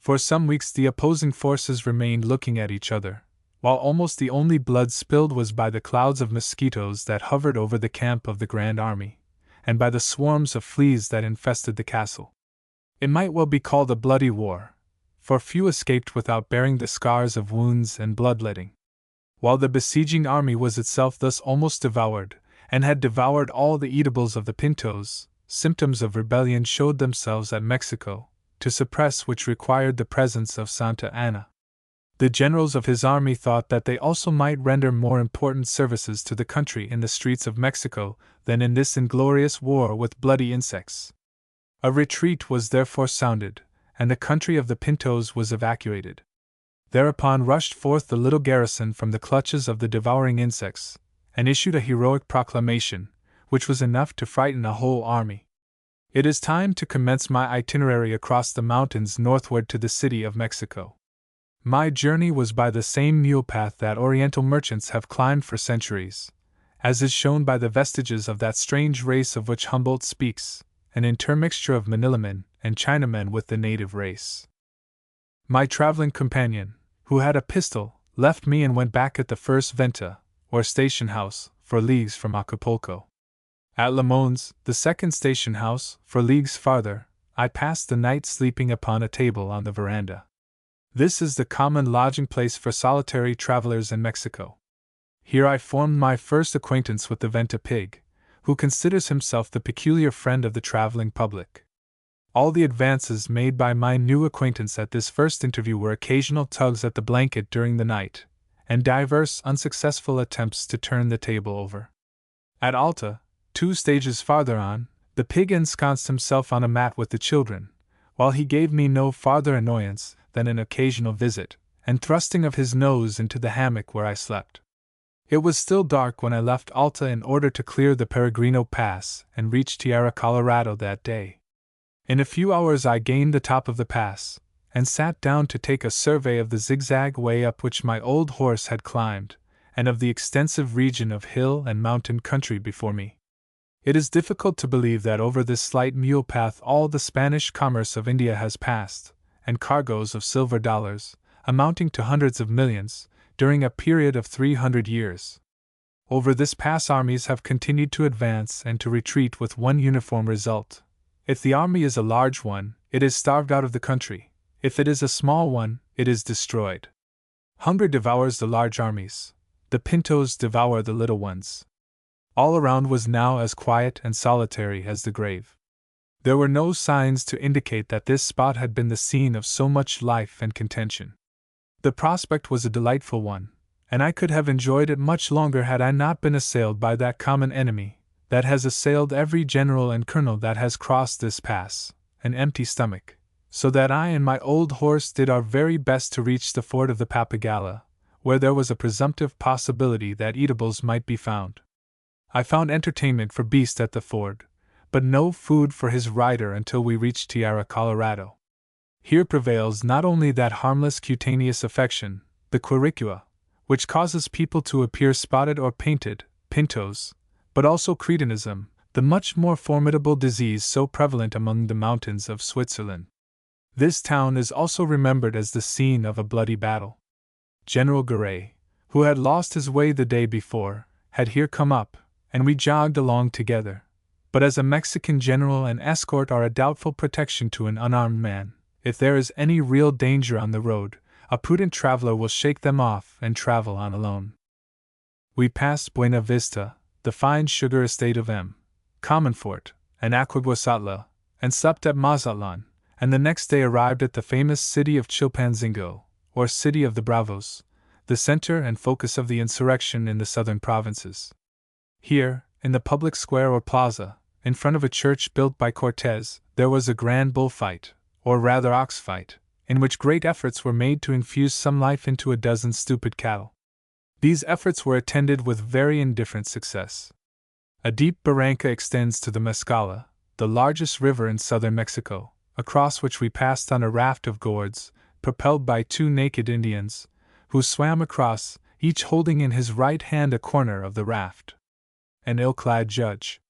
For some weeks the opposing forces remained looking at each other, while almost the only blood spilled was by the clouds of mosquitoes that hovered over the camp of the Grand Army, and by the swarms of fleas that infested the castle. It might well be called a bloody war, for few escaped without bearing the scars of wounds and bloodletting. While the besieging army was itself thus almost devoured, and had devoured all the eatables of the Pintos, symptoms of rebellion showed themselves at Mexico, to suppress which required the presence of Santa Anna. The generals of his army thought that they also might render more important services to the country in the streets of Mexico than in this inglorious war with bloody insects. A retreat was therefore sounded, and the country of the Pintos was evacuated. Thereupon rushed forth the little garrison from the clutches of the devouring insects, and issued a heroic proclamation, which was enough to frighten a whole army. It is time to commence my itinerary across the mountains northward to the city of Mexico. My journey was by the same mule path that Oriental merchants have climbed for centuries, as is shown by the vestiges of that strange race of which Humboldt speaks, an intermixture of Manilamen and Chinamen with the native race. My traveling companion, who had a pistol, left me and went back at the first venta, or station house, for leagues from Acapulco. At Lamone's, the second station house, for leagues farther, I passed the night sleeping upon a table on the veranda. This is the common lodging place for solitary travelers in Mexico. Here I formed my first acquaintance with the venta pig, who considers himself the peculiar friend of the traveling public. All the advances made by my new acquaintance at this first interview were occasional tugs at the blanket during the night, and divers unsuccessful attempts to turn the table over. At Alta, 2 stages farther on, the pig ensconced himself on a mat with the children, while he gave me no farther annoyance than an occasional visit, and thrusting of his nose into the hammock where I slept. It was still dark when I left Alta in order to clear the Peregrino Pass and reach Tierra Colorado that day. In a few hours I gained the top of the pass, and sat down to take a survey of the zigzag way up which my old horse had climbed, and of the extensive region of hill and mountain country before me. It is difficult to believe that over this slight mule path all the Spanish commerce of India has passed, and cargoes of silver dollars, amounting to hundreds of millions, during a period of 300 years. Over this pass armies have continued to advance and to retreat with one uniform result. If the army is a large one, it is starved out of the country. If it is a small one, it is destroyed. Hunger devours the large armies. The pintos devour the little ones. All around was now as quiet and solitary as the grave. There were no signs to indicate that this spot had been the scene of so much life and contention. The prospect was a delightful one, and I could have enjoyed it much longer had I not been assailed by that common enemy that has assailed every general and colonel that has crossed this pass, an empty stomach, so that I and my old horse did our very best to reach the ford of the Papagala, where there was a presumptive possibility that eatables might be found. I found entertainment for beast at the ford, but no food for his rider until we reached Tierra Colorado. Here prevails not only that harmless cutaneous affection, the quericua, which causes people to appear spotted or painted, pintos, but also cretinism, the much more formidable disease so prevalent among the mountains of Switzerland. This town is also remembered as the scene of a bloody battle. General Garay, who had lost his way the day before, had here come up, and we jogged along together. But as a Mexican general and escort are a doubtful protection to an unarmed man, if there is any real danger on the road, a prudent traveler will shake them off and travel on alone. We passed Buena Vista, the fine sugar estate of M. Comonfort, and Aquaguasatla, and supped at Mazatlan, and the next day arrived at the famous city of Chilpancingo, or City of the Bravos, the center and focus of the insurrection in the southern provinces. Here, in the public square or plaza, in front of a church built by Cortez, there was a grand bullfight, or rather ox fight, in which great efforts were made to infuse some life into a dozen stupid cattle. These efforts were attended with very indifferent success. A deep barranca extends to the Mescala, the largest river in southern Mexico, across which we passed on a raft of gourds, propelled by two naked Indians, who swam across, each holding in his right hand a corner of the raft. An ill-clad judge.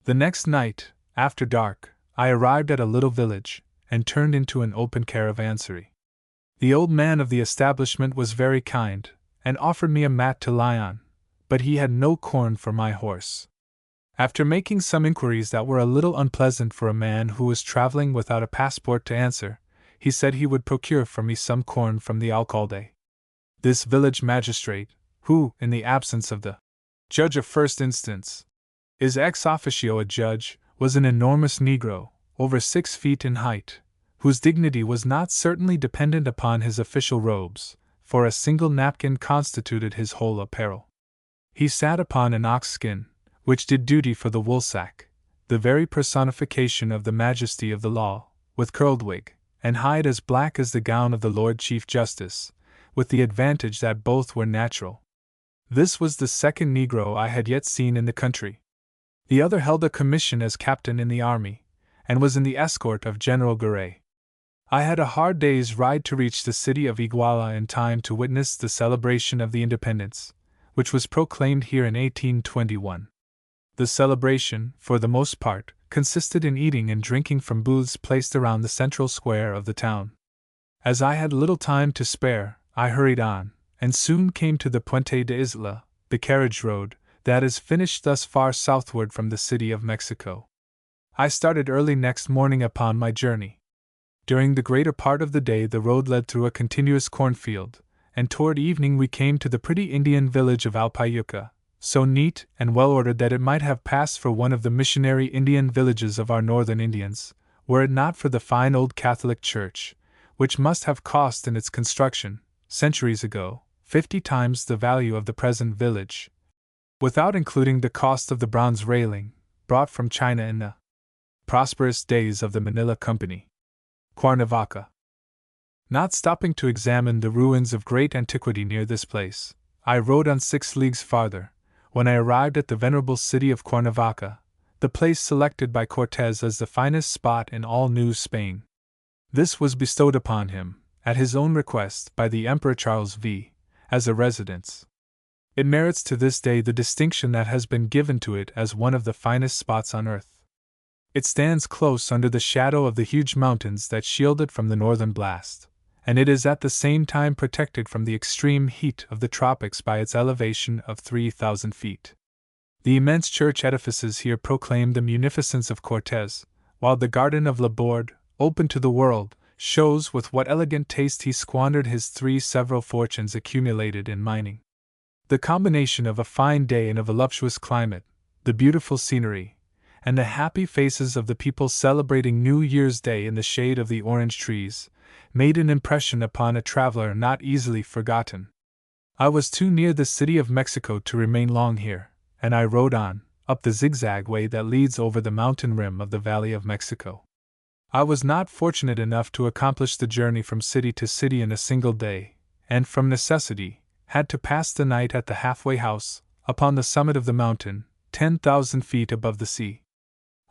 The next night, after dark, I arrived at a little village, and turned into an open caravansary. The old man of the establishment was very kind, and offered me a mat to lie on, but he had no corn for my horse. After making some inquiries that were a little unpleasant for a man who was traveling without a passport to answer, he said he would procure for me some corn from the alcalde. This village magistrate, who, in the absence of the judge of first instance, is ex officio a judge, was an enormous Negro, over 6 feet in height, whose dignity was not certainly dependent upon his official robes, for a single napkin constituted his whole apparel. He sat upon an ox skin, which did duty for the woolsack, the very personification of the majesty of the law, with curled wig, and hide as black as the gown of the Lord Chief Justice, with the advantage that both were natural. This was the second Negro I had yet seen in the country. The other held a commission as captain in the army, and was in the escort of General Garay. I had a hard day's ride to reach the city of Iguala in time to witness the celebration of the independence, which was proclaimed here in 1821. The celebration, for the most part, consisted in eating and drinking from booths placed around the central square of the town. As I had little time to spare, I hurried on, and soon came to the Puente de Isla, the carriage road, that is finished thus far southward from the city of Mexico. I started early next morning upon my journey. During the greater part of the day the road led through a continuous cornfield, and toward evening we came to the pretty Indian village of Alpayuca, so neat and well-ordered that it might have passed for one of the missionary Indian villages of our northern Indians, were it not for the fine old Catholic church, which must have cost in its construction, centuries ago, 50 times the value of the present village, without including the cost of the bronze railing, brought from China in the prosperous days of the Manila Company. Cuernavaca. Not stopping to examine the ruins of great antiquity near this place, I rode on 6 leagues farther, when I arrived at the venerable city of Cuernavaca, the place selected by Cortez as the finest spot in all New Spain. This was bestowed upon him, at his own request, by the Emperor Charles V, as a residence. It merits to this day the distinction that has been given to it as one of the finest spots on earth. It stands close under the shadow of the huge mountains that shield it from the northern blast, and it is at the same time protected from the extreme heat of the tropics by its elevation of 3,000 feet. The immense church edifices here proclaim the munificence of Cortes, while the garden of Laborde, open to the world, shows with what elegant taste he squandered his 3 several fortunes accumulated in mining. The combination of a fine day and a voluptuous climate, the beautiful scenery, and the happy faces of the people celebrating New Year's Day in the shade of the orange trees, made an impression upon a traveler not easily forgotten. I was too near the city of Mexico to remain long here, and I rode on, up the zigzag way that leads over the mountain rim of the Valley of Mexico. I was not fortunate enough to accomplish the journey from city to city in a single day, and from necessity, had to pass the night at the halfway house, upon the summit of the mountain, 10,000 feet above the sea.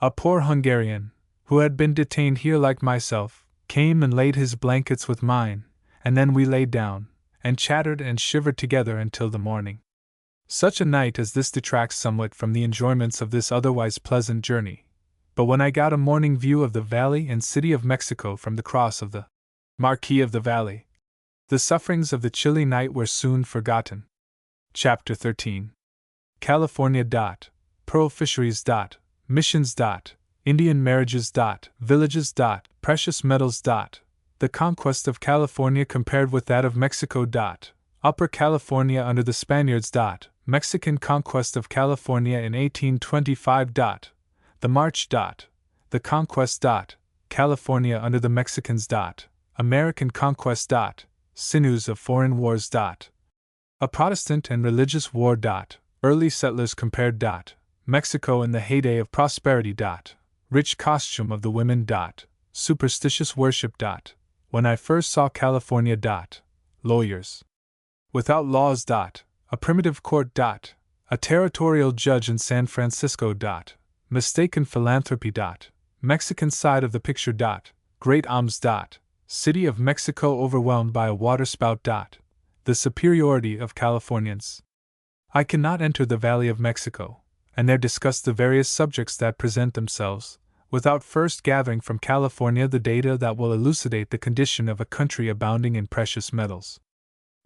A poor Hungarian, who had been detained here like myself, came and laid his blankets with mine, and then we lay down, and chattered and shivered together until the morning. Such a night as this detracts somewhat from the enjoyments of this otherwise pleasant journey, but when I got a morning view of the valley and city of Mexico from the cross of the Marquis of the Valley, the sufferings of the chilly night were soon forgotten. Chapter 13. California. Pearl fisheries. Missions. Indian marriages. Villages. Precious metals. The conquest of California compared with that of Mexico. Upper California under the Spaniards. Mexican conquest of California in 1825. The march. The conquest. California under the Mexicans. American conquest. Sinews of foreign wars. A Protestant and religious war. Early settlers compared. Mexico in the heyday of prosperity. Rich costume of the women. Superstitious worship. When I first saw California. Lawyers. Without laws. A primitive court. A territorial judge in San Francisco. Mistaken philanthropy. Mexican side of the picture. Great alms. City of Mexico overwhelmed by a waterspout. The superiority of Californians. I cannot enter the Valley of Mexico, and there discuss the various subjects that present themselves, without first gathering from California the data that will elucidate the condition of a country abounding in precious metals.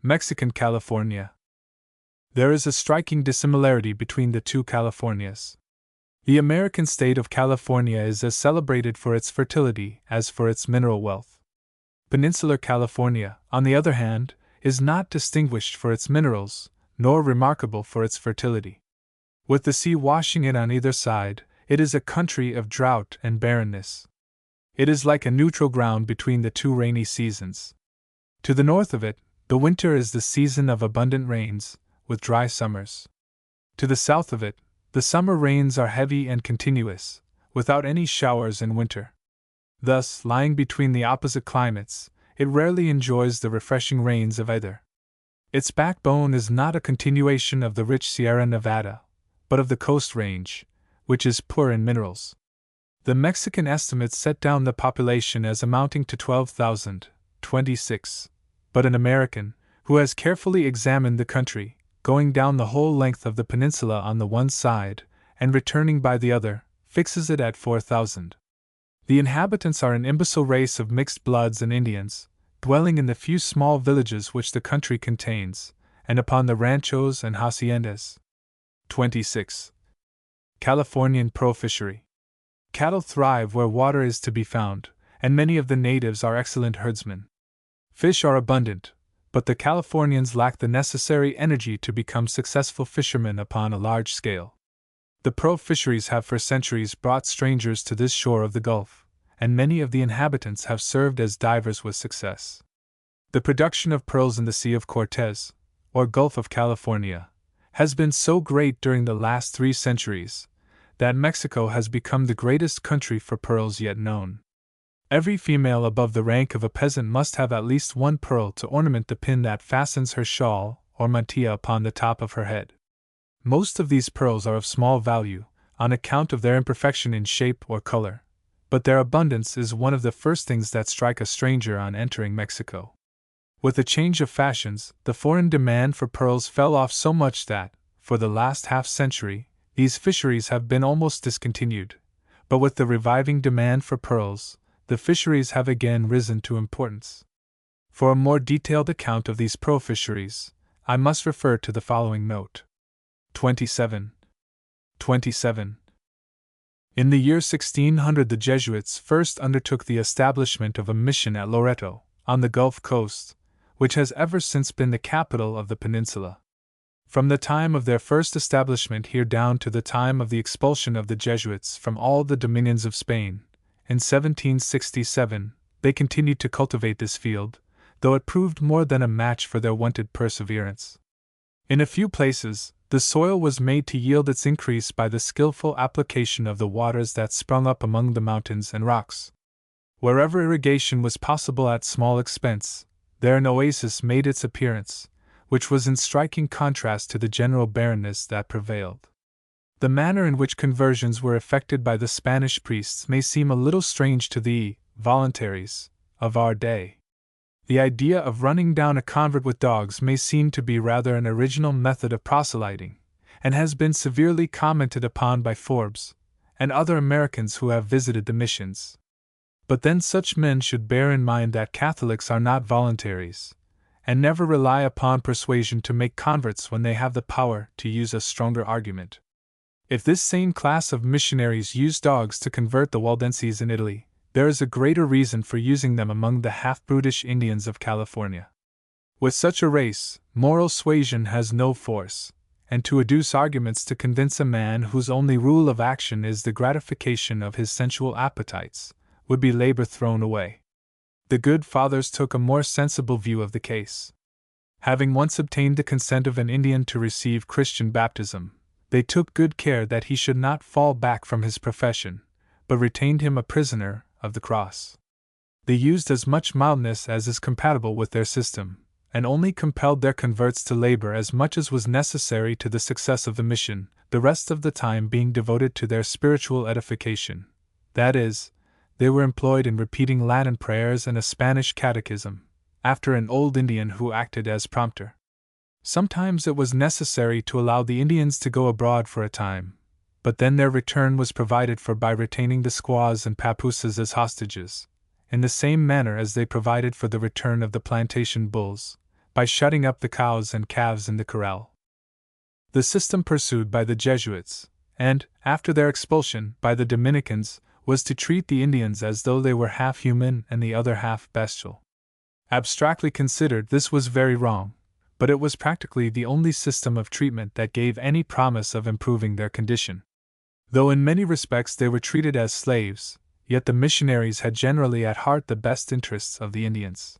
Mexican California. There is a striking dissimilarity between the two Californias. The American state of California is as celebrated for its fertility as for its mineral wealth. Peninsular California, on the other hand, is not distinguished for its minerals, nor remarkable for its fertility. With the sea washing it on either side, it is a country of drought and barrenness. It is like a neutral ground between the two rainy seasons. To the north of it, the winter is the season of abundant rains, with dry summers. To the south of it, the summer rains are heavy and continuous, without any showers in winter. Thus, lying between the opposite climates, it rarely enjoys the refreshing rains of either. Its backbone is not a continuation of the rich Sierra Nevada, but of the Coast Range, which is poor in minerals. The Mexican estimates set down the population as amounting to 12,026, but an American, who has carefully examined the country, going down the whole length of the peninsula on the one side, and returning by the other, fixes it at 4,000. The inhabitants are an imbecile race of mixed bloods and Indians, dwelling in the few small villages which the country contains, and upon the ranchos and haciendas. 26. Californian pearl fishery. Cattle thrive where water is to be found, and many of the natives are excellent herdsmen. Fish are abundant, but the Californians lack the necessary energy to become successful fishermen upon a large scale. The pearl fisheries have for centuries brought strangers to this shore of the Gulf, and many of the inhabitants have served as divers with success. The production of pearls in the Sea of Cortez, or Gulf of California, has been so great during the last 3 centuries that Mexico has become the greatest country for pearls yet known. Every female above the rank of a peasant must have at least one pearl to ornament the pin that fastens her shawl or mantilla upon the top of her head. Most of these pearls are of small value, on account of their imperfection in shape or color, but their abundance is one of the first things that strike a stranger on entering Mexico. With the change of fashions, the foreign demand for pearls fell off so much that, for the last half-century, these fisheries have been almost discontinued, but with the reviving demand for pearls, the fisheries have again risen to importance. For a more detailed account of these pearl fisheries, I must refer to the following note. 27. In the year 1600 the Jesuits first undertook the establishment of a mission at Loreto, on the Gulf Coast, which has ever since been the capital of the peninsula. From the time of their first establishment here down to the time of the expulsion of the Jesuits from all the dominions of Spain, in 1767, they continued to cultivate this field, though it proved more than a match for their wonted perseverance. In a few places, the soil was made to yield its increase by the skillful application of the waters that sprung up among the mountains and rocks. Wherever irrigation was possible at small expense, there an oasis made its appearance, which was in striking contrast to the general barrenness that prevailed. The manner in which conversions were effected by the Spanish priests may seem a little strange to the voluntaries of our day. The idea of running down a convert with dogs may seem to be rather an original method of proselyting, and has been severely commented upon by Forbes and other Americans who have visited the missions. But then such men should bear in mind that Catholics are not voluntaries, and never rely upon persuasion to make converts when they have the power to use a stronger argument. If this same class of missionaries use dogs to convert the Waldenses in Italy, there is a greater reason for using them among the half-brutish Indians of California. With such a race, moral suasion has no force, and to adduce arguments to convince a man whose only rule of action is the gratification of his sensual appetites, would be labor thrown away. The good fathers took a more sensible view of the case. Having once obtained the consent of an Indian to receive Christian baptism, they took good care that he should not fall back from his profession, but retained him a prisoner of the cross. They used as much mildness as is compatible with their system, and only compelled their converts to labor as much as was necessary to the success of the mission, the rest of the time being devoted to their spiritual edification. That is, they were employed in repeating Latin prayers and a Spanish catechism, after an old Indian who acted as prompter. Sometimes it was necessary to allow the Indians to go abroad for a time, but then their return was provided for by retaining the squaws and papooses as hostages, in the same manner as they provided for the return of the plantation bulls, by shutting up the cows and calves in the corral. The system pursued by the Jesuits, and, after their expulsion, by the Dominicans, was to treat the Indians as though they were half human and the other half bestial. Abstractly considered, this was very wrong, but it was practically the only system of treatment that gave any promise of improving their condition. Though in many respects they were treated as slaves, yet the missionaries had generally at heart the best interests of the Indians.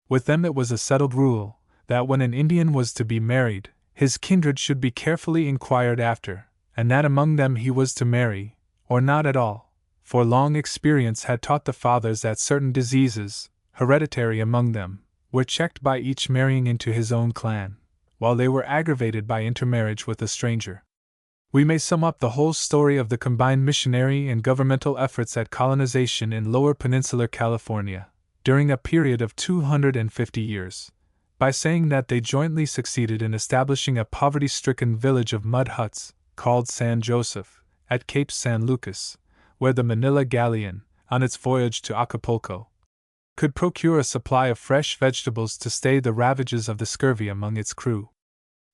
With them it was a settled rule that when an Indian was to be married, his kindred should be carefully inquired after, and that among them he was to marry, or not at all, for long experience had taught the fathers that certain diseases, hereditary among them, were checked by each marrying into his own clan, while they were aggravated by intermarriage with a stranger. We may sum up the whole story of the combined missionary and governmental efforts at colonization in Lower Peninsular California, during a period of 250 years, by saying that they jointly succeeded in establishing a poverty-stricken village of mud huts, called San Joseph, at Cape San Lucas, where the Manila galleon, on its voyage to Acapulco, could procure a supply of fresh vegetables to stay the ravages of the scurvy among its crew.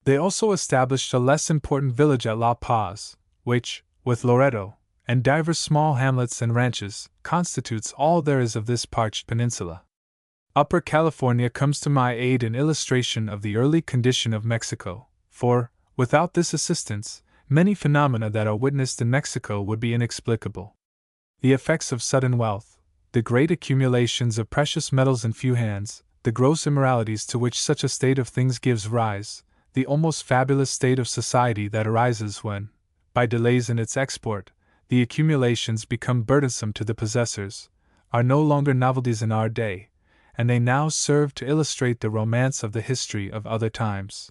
They also established a less important village at La Paz, which, with Loreto, and divers small hamlets and ranches, constitutes all there is of this parched peninsula. Upper California comes to my aid in illustration of the early condition of Mexico, for, without this assistance, many phenomena that are witnessed in Mexico would be inexplicable. The effects of sudden wealth, the great accumulations of precious metals in few hands, the gross immoralities to which such a state of things gives rise, the almost fabulous state of society that arises when, by delays in its export, the accumulations become burdensome to the possessors, are no longer novelties in our day, and they now serve to illustrate the romance of the history of other times.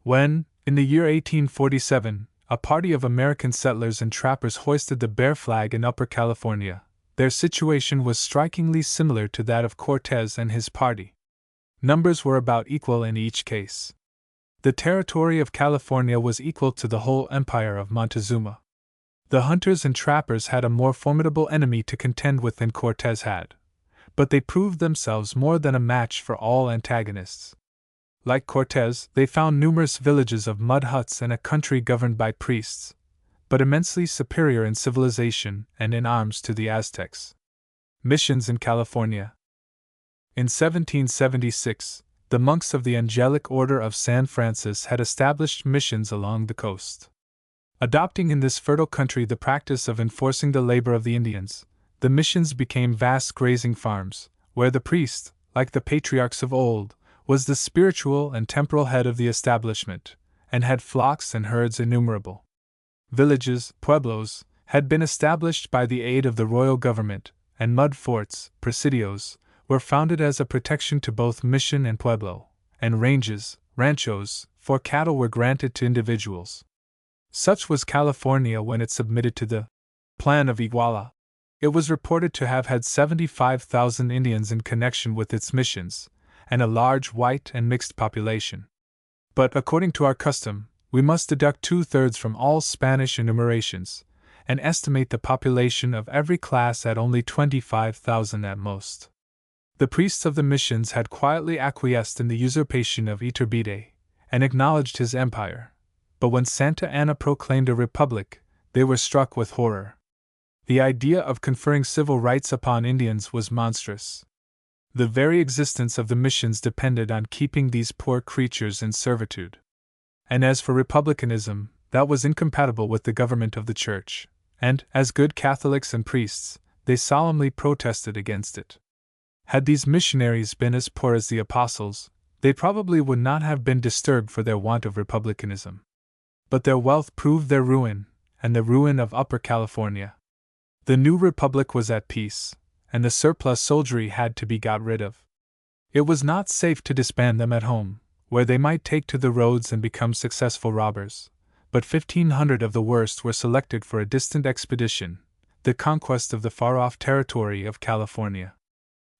When, in the year 1847, a party of American settlers and trappers hoisted the bear flag in Upper California, their situation was strikingly similar to that of Cortez and his party. Numbers were about equal in each case. The territory of California was equal to the whole empire of Montezuma. The hunters and trappers had a more formidable enemy to contend with than Cortez had, but they proved themselves more than a match for all antagonists. Like Cortés, they found numerous villages of mud huts and a country governed by priests, but immensely superior in civilization and in arms to the Aztecs. Missions in California. In 1776, the monks of the Angelic Order of San Francis had established missions along the coast. Adopting in this fertile country the practice of enforcing the labor of the Indians, the missions became vast grazing farms, where the priest, like the patriarchs of old, was the spiritual and temporal head of the establishment, and had flocks and herds innumerable. Villages, pueblos, had been established by the aid of the royal government, and mud forts, presidios, were founded as a protection to both mission and pueblo, and ranges, ranchos, for cattle were granted to individuals. Such was California when it submitted to the Plan of Iguala. It was reported to have had 75,000 Indians in connection with its missions, and a large white and mixed population. But according to our custom, we must deduct 2/3 from all Spanish enumerations, and estimate the population of every class at only 25,000 at most. The priests of the missions had quietly acquiesced in the usurpation of Iturbide, and acknowledged his empire, but when Santa Anna proclaimed a republic, they were struck with horror. The idea of conferring civil rights upon Indians was monstrous. The very existence of the missions depended on keeping these poor creatures in servitude. And as for republicanism, that was incompatible with the government of the Church, and, as good Catholics and priests, they solemnly protested against it. Had these missionaries been as poor as the apostles, they probably would not have been disturbed for their want of republicanism. But their wealth proved their ruin, and the ruin of Upper California. The new republic was at peace, and the surplus soldiery had to be got rid of. It was not safe to disband them at home, where they might take to the roads and become successful robbers, but 1,500 of the worst were selected for a distant expedition, the conquest of the far-off territory of California.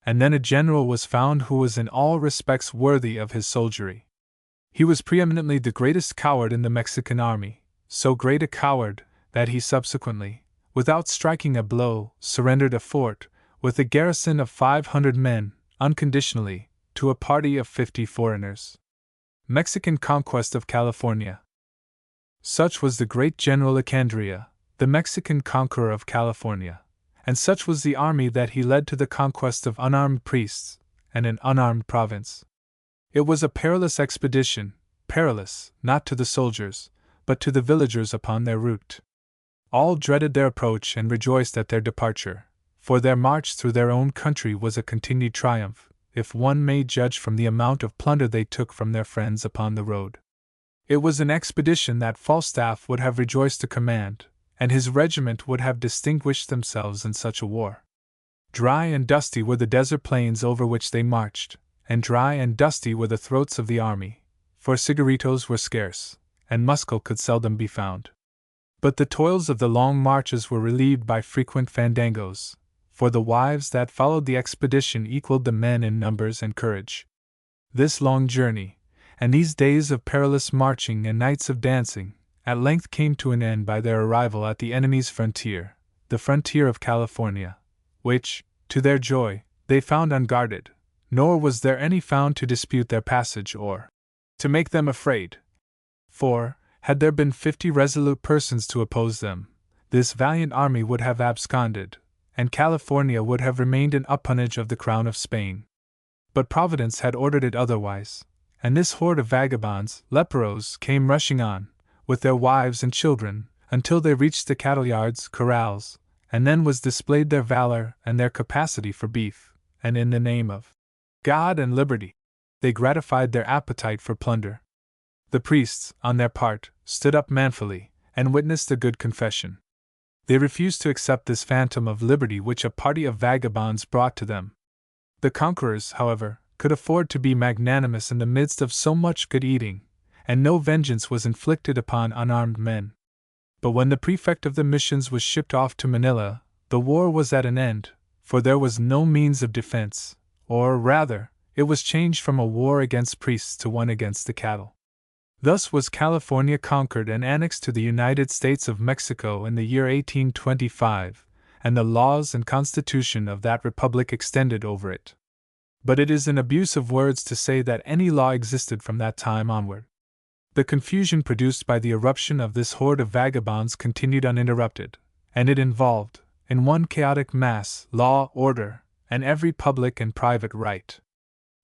And then a general was found who was in all respects worthy of his soldiery. He was preeminently the greatest coward in the Mexican army, so great a coward that he subsequently, without striking a blow, surrendered a fort, with a garrison of 500 men, unconditionally, to a party of 50 foreigners. Mexican conquest of California. Such was the great General Icandria, the Mexican conqueror of California, and such was the army that he led to the conquest of unarmed priests, and an unarmed province. It was a perilous expedition, perilous, not to the soldiers, but to the villagers upon their route. All dreaded their approach and rejoiced at their departure, for their march through their own country was a continued triumph, if one may judge from the amount of plunder they took from their friends upon the road. It was an expedition that Falstaff would have rejoiced to command, and his regiment would have distinguished themselves in such a war. Dry and dusty were the desert plains over which they marched, and dry and dusty were the throats of the army, for cigaritos were scarce, and muskal could seldom be found. But the toils of the long marches were relieved by frequent fandangos, for the wives that followed the expedition equaled the men in numbers and courage. This long journey, and these days of perilous marching and nights of dancing, at length came to an end by their arrival at the enemy's frontier, the frontier of California, which, to their joy, they found unguarded, nor was there any found to dispute their passage or to make them afraid. For, had there been 50 resolute persons to oppose them, this valiant army would have absconded, and California would have remained an appanage of the crown of Spain. But Providence had ordered it otherwise, and this horde of vagabonds, leperos, came rushing on, with their wives and children, until they reached the cattle yards, corrals, and then was displayed their valor and their capacity for beef, and in the name of God and liberty, they gratified their appetite for plunder. The priests, on their part, stood up manfully, and witnessed a good confession. They refused to accept this phantom of liberty which a party of vagabonds brought to them. The conquerors, however, could afford to be magnanimous in the midst of so much good eating, and no vengeance was inflicted upon unarmed men. But when the prefect of the missions was shipped off to Manila, the war was at an end, for there was no means of defense, or rather, it was changed from a war against priests to one against the cattle. Thus was California conquered and annexed to the United States of Mexico in the year 1825, and the laws and constitution of that republic extended over it. But it is an abuse of words to say that any law existed from that time onward. The confusion produced by the eruption of this horde of vagabonds continued uninterrupted, and it involved, in one chaotic mass, law, order, and every public and private right.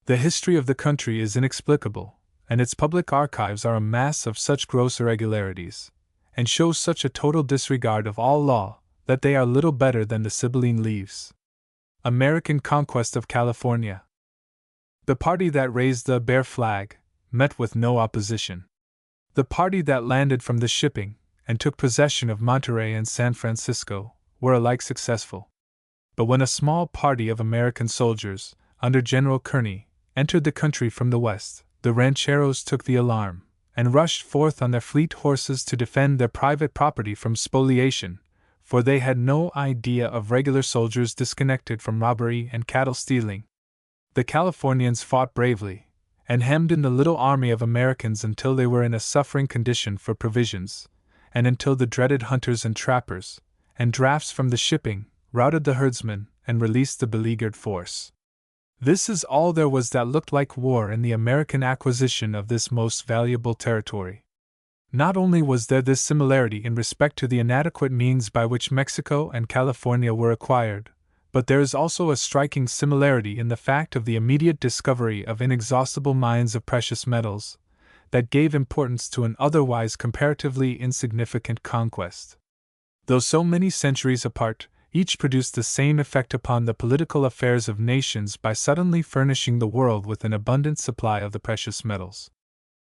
The history of the country is inexplicable, and its public archives are a mass of such gross irregularities, and show such a total disregard of all law, that they are little better than the Sibylline leaves. American conquest of California. The party that raised the bear flag met with no opposition. The party that landed from the shipping and took possession of Monterey and San Francisco were alike successful. But when a small party of American soldiers, under General Kearny, entered the country from the west, the rancheros took the alarm, and rushed forth on their fleet horses to defend their private property from spoliation, for they had no idea of regular soldiers disconnected from robbery and cattle stealing. The Californians fought bravely, and hemmed in the little army of Americans until they were in a suffering condition for provisions, and until the dreaded hunters and trappers, and drafts from the shipping, routed the herdsmen and released the beleaguered force. This is all there was that looked like war in the American acquisition of this most valuable territory. Not only was there this similarity in respect to the inadequate means by which Mexico and California were acquired, but there is also a striking similarity in the fact of the immediate discovery of inexhaustible mines of precious metals, that gave importance to an otherwise comparatively insignificant conquest. Though so many centuries apart, each produced the same effect upon the political affairs of nations by suddenly furnishing the world with an abundant supply of the precious metals.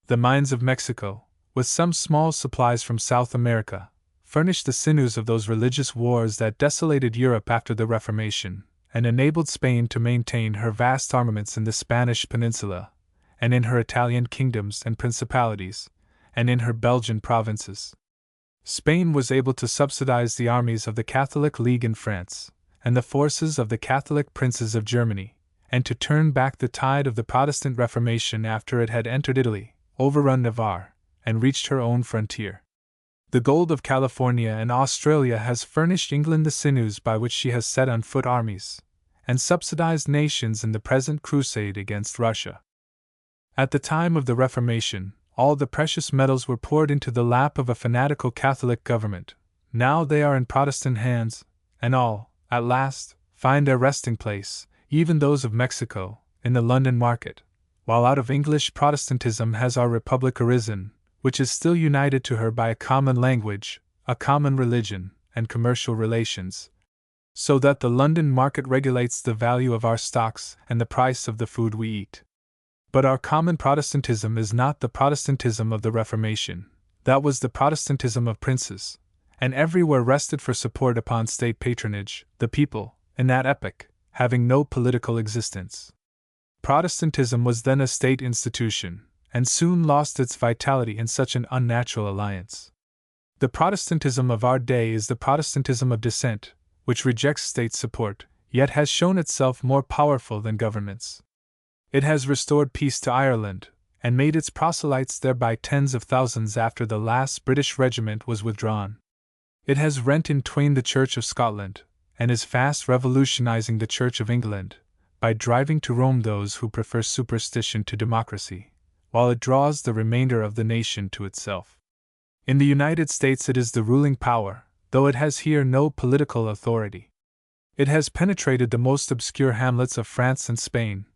The mines of Mexico, with some small supplies from South America, furnished the sinews of those religious wars that desolated Europe after the Reformation, and enabled Spain to maintain her vast armaments in the Spanish peninsula, and in her Italian kingdoms and principalities, and in her Belgian provinces. Spain was able to subsidize the armies of the Catholic League in France, and the forces of the Catholic princes of Germany, and to turn back the tide of the Protestant Reformation after it had entered Italy, overrun Navarre, and reached her own frontier. The gold of California and Australia has furnished England the sinews by which she has set on foot armies, and subsidized nations in the present crusade against Russia. At the time of the Reformation, all the precious metals were poured into the lap of a fanatical Catholic government. Now they are in Protestant hands, and all, at last, find their resting place, even those of Mexico, in the London market, while out of English Protestantism has our republic arisen, which is still united to her by a common language, a common religion, and commercial relations, so that the London market regulates the value of our stocks and the price of the food we eat. But our common Protestantism is not the Protestantism of the Reformation, that was the Protestantism of princes, and everywhere rested for support upon state patronage, the people, in that epoch, having no political existence. Protestantism was then a state institution, and soon lost its vitality in such an unnatural alliance. The Protestantism of our day is the Protestantism of dissent, which rejects state support, yet has shown itself more powerful than governments. It has restored peace to Ireland, and made its proselytes thereby tens of thousands after the last British regiment was withdrawn. It has rent in twain the Church of Scotland, and is fast revolutionizing the Church of England, by driving to Rome those who prefer superstition to democracy, while it draws the remainder of the nation to itself. In the United States it is the ruling power, though it has here no political authority. It has penetrated the most obscure hamlets of France and Spain,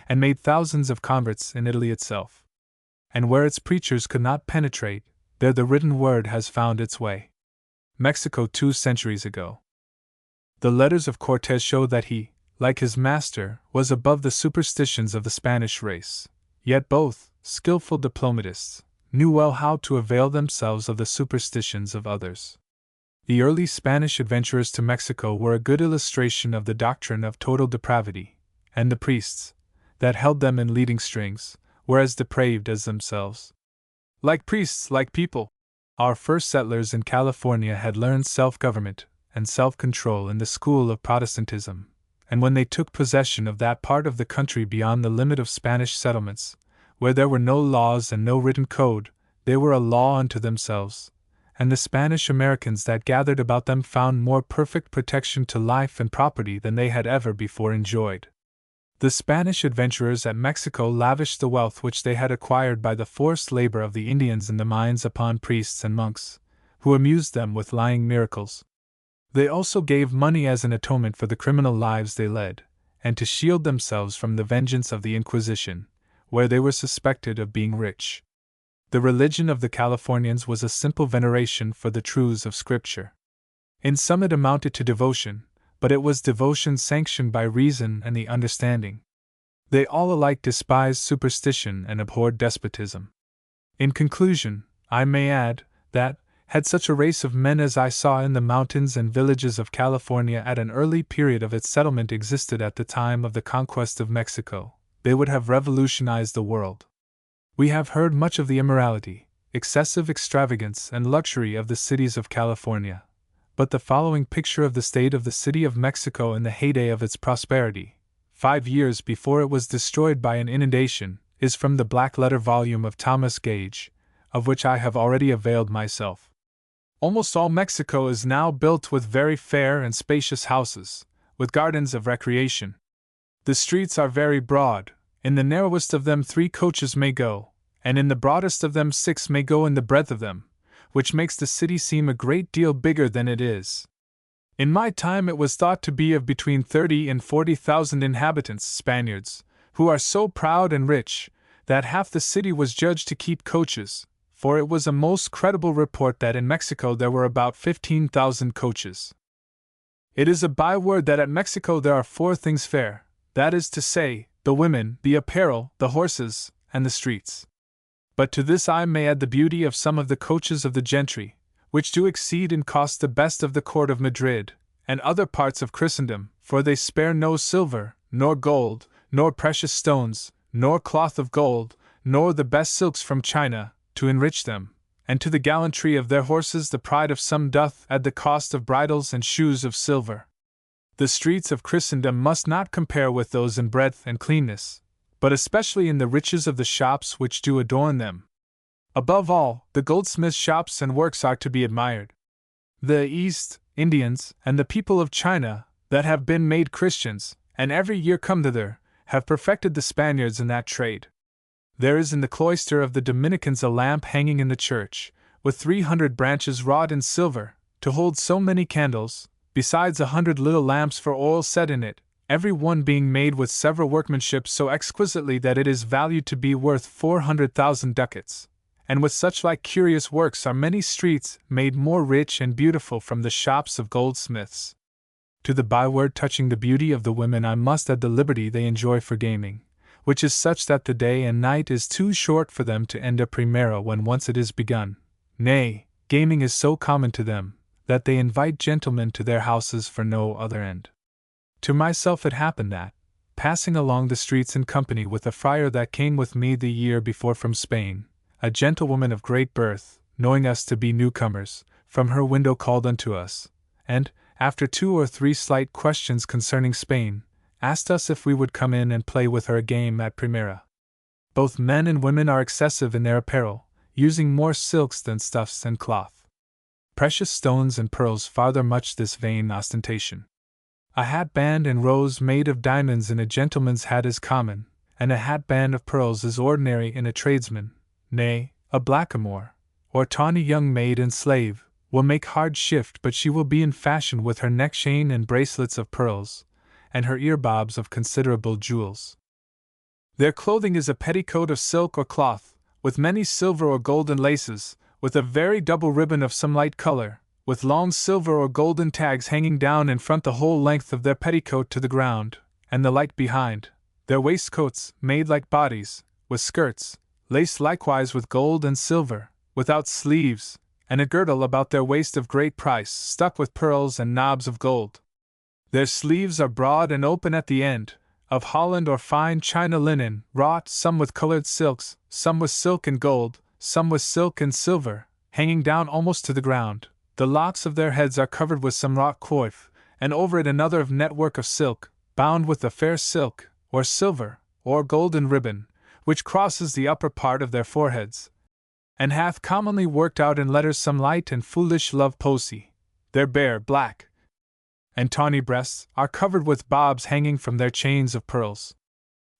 and made thousands of converts in Italy itself. And where its preachers could not penetrate, there the written word has found its way. Mexico 2 centuries ago. The letters of Cortés show that he, like his master, was above the superstitions of the Spanish race, yet both, skillful diplomatists, knew well how to avail themselves of the superstitions of others. The early Spanish adventurers to Mexico were a good illustration of the doctrine of total depravity, and the priests, that held them in leading strings, were as depraved as themselves. Like priests, like people, our first settlers in California had learned self-government and self-control in the school of Protestantism, and when they took possession of that part of the country beyond the limit of Spanish settlements, where there were no laws and no written code, they were a law unto themselves, and the Spanish Americans that gathered about them found more perfect protection to life and property than they had ever before enjoyed. The Spanish adventurers at Mexico lavished the wealth which they had acquired by the forced labor of the Indians in the mines upon priests and monks, who amused them with lying miracles. They also gave money as an atonement for the criminal lives they led, and to shield themselves from the vengeance of the Inquisition, where they were suspected of being rich. The religion of the Californians was a simple veneration for the truths of Scripture. In some it amounted to devotion, but it was devotion sanctioned by reason and the understanding. They all alike despised superstition and abhorred despotism. In conclusion, I may add, that, had such a race of men as I saw in the mountains and villages of California at an early period of its settlement existed at the time of the conquest of Mexico, they would have revolutionized the world. We have heard much of the immorality, excessive extravagance, and luxury of the cities of California. But the following picture of the state of the city of Mexico in the heyday of its prosperity, 5 years before it was destroyed by an inundation, is from the black-letter volume of Thomas Gage, of which I have already availed myself. Almost all Mexico is now built with very fair and spacious houses, with gardens of recreation. The streets are very broad, in the narrowest of them 3 coaches may go, and in the broadest of them 6 may go in the breadth of them, which makes the city seem a great deal bigger than it is. In my time it was thought to be of between 30 and 40,000 inhabitants, Spaniards, who are so proud and rich, that half the city was judged to keep coaches, for it was a most credible report that in Mexico there were about 15,000 coaches. It is a byword that at Mexico there are 4 things fair, that is to say, the women, the apparel, the horses, and the streets. But to this I may add the beauty of some of the coaches of the gentry, which do exceed in cost the best of the court of Madrid, and other parts of Christendom, for they spare no silver, nor gold, nor precious stones, nor cloth of gold, nor the best silks from China, to enrich them, and to the gallantry of their horses the pride of some doth add the cost of bridles and shoes of silver. The streets of Christendom must not compare with those in breadth and cleanness, but especially in the riches of the shops which do adorn them. Above all, the goldsmiths' shops and works are to be admired. The East Indians, and the people of China, that have been made Christians, and every year come thither, have perfected the Spaniards in that trade. There is in the cloister of the Dominicans a lamp hanging in the church, with 300 branches wrought in silver, to hold so many candles, besides 100 little lamps for oil set in it, every one being made with several workmanship so exquisitely that it is valued to be worth 400,000 ducats. And with such like curious works are many streets made more rich and beautiful from the shops of goldsmiths. To the byword touching the beauty of the women I must add the liberty they enjoy for gaming, which is such that the day and night is too short for them to end a primera when once it is begun. Nay, gaming is so common to them, that they invite gentlemen to their houses for no other end. To myself it happened that, passing along the streets in company with a friar that came with me the year before from Spain, a gentlewoman of great birth, knowing us to be newcomers, from her window called unto us, and, after 2 or 3 slight questions concerning Spain, asked us if we would come in and play with her a game at primera. Both men and women are excessive in their apparel, using more silks than stuffs and cloth. Precious stones and pearls farther much this vain ostentation. A hatband and rose made of diamonds in a gentleman's hat is common, and a hatband of pearls is ordinary in a tradesman. Nay, a blackamoor, or tawny young maid and slave, will make hard shift, but she will be in fashion with her neck chain and bracelets of pearls, and her ear-bobs of considerable jewels. Their clothing is a petticoat of silk or cloth, with many silver or golden laces, with a very double ribbon of some light color, with long silver or golden tags hanging down in front the whole length of their petticoat to the ground, and the like behind. Their waistcoats, made like bodies, with skirts, laced likewise with gold and silver, without sleeves, and a girdle about their waist of great price, stuck with pearls and knobs of gold. Their sleeves are broad and open at the end, of Holland or fine China linen, wrought, some with colored silks, some with silk and gold, some with silk and silver, hanging down almost to the ground. The locks of their heads are covered with some wrought coif, and over it another of network of silk, bound with a fair silk, or silver, or golden ribbon, which crosses the upper part of their foreheads. and hath commonly worked out in letters some light and foolish love poesy. Their bare, black, and tawny breasts are covered with bobs hanging from their chains of pearls.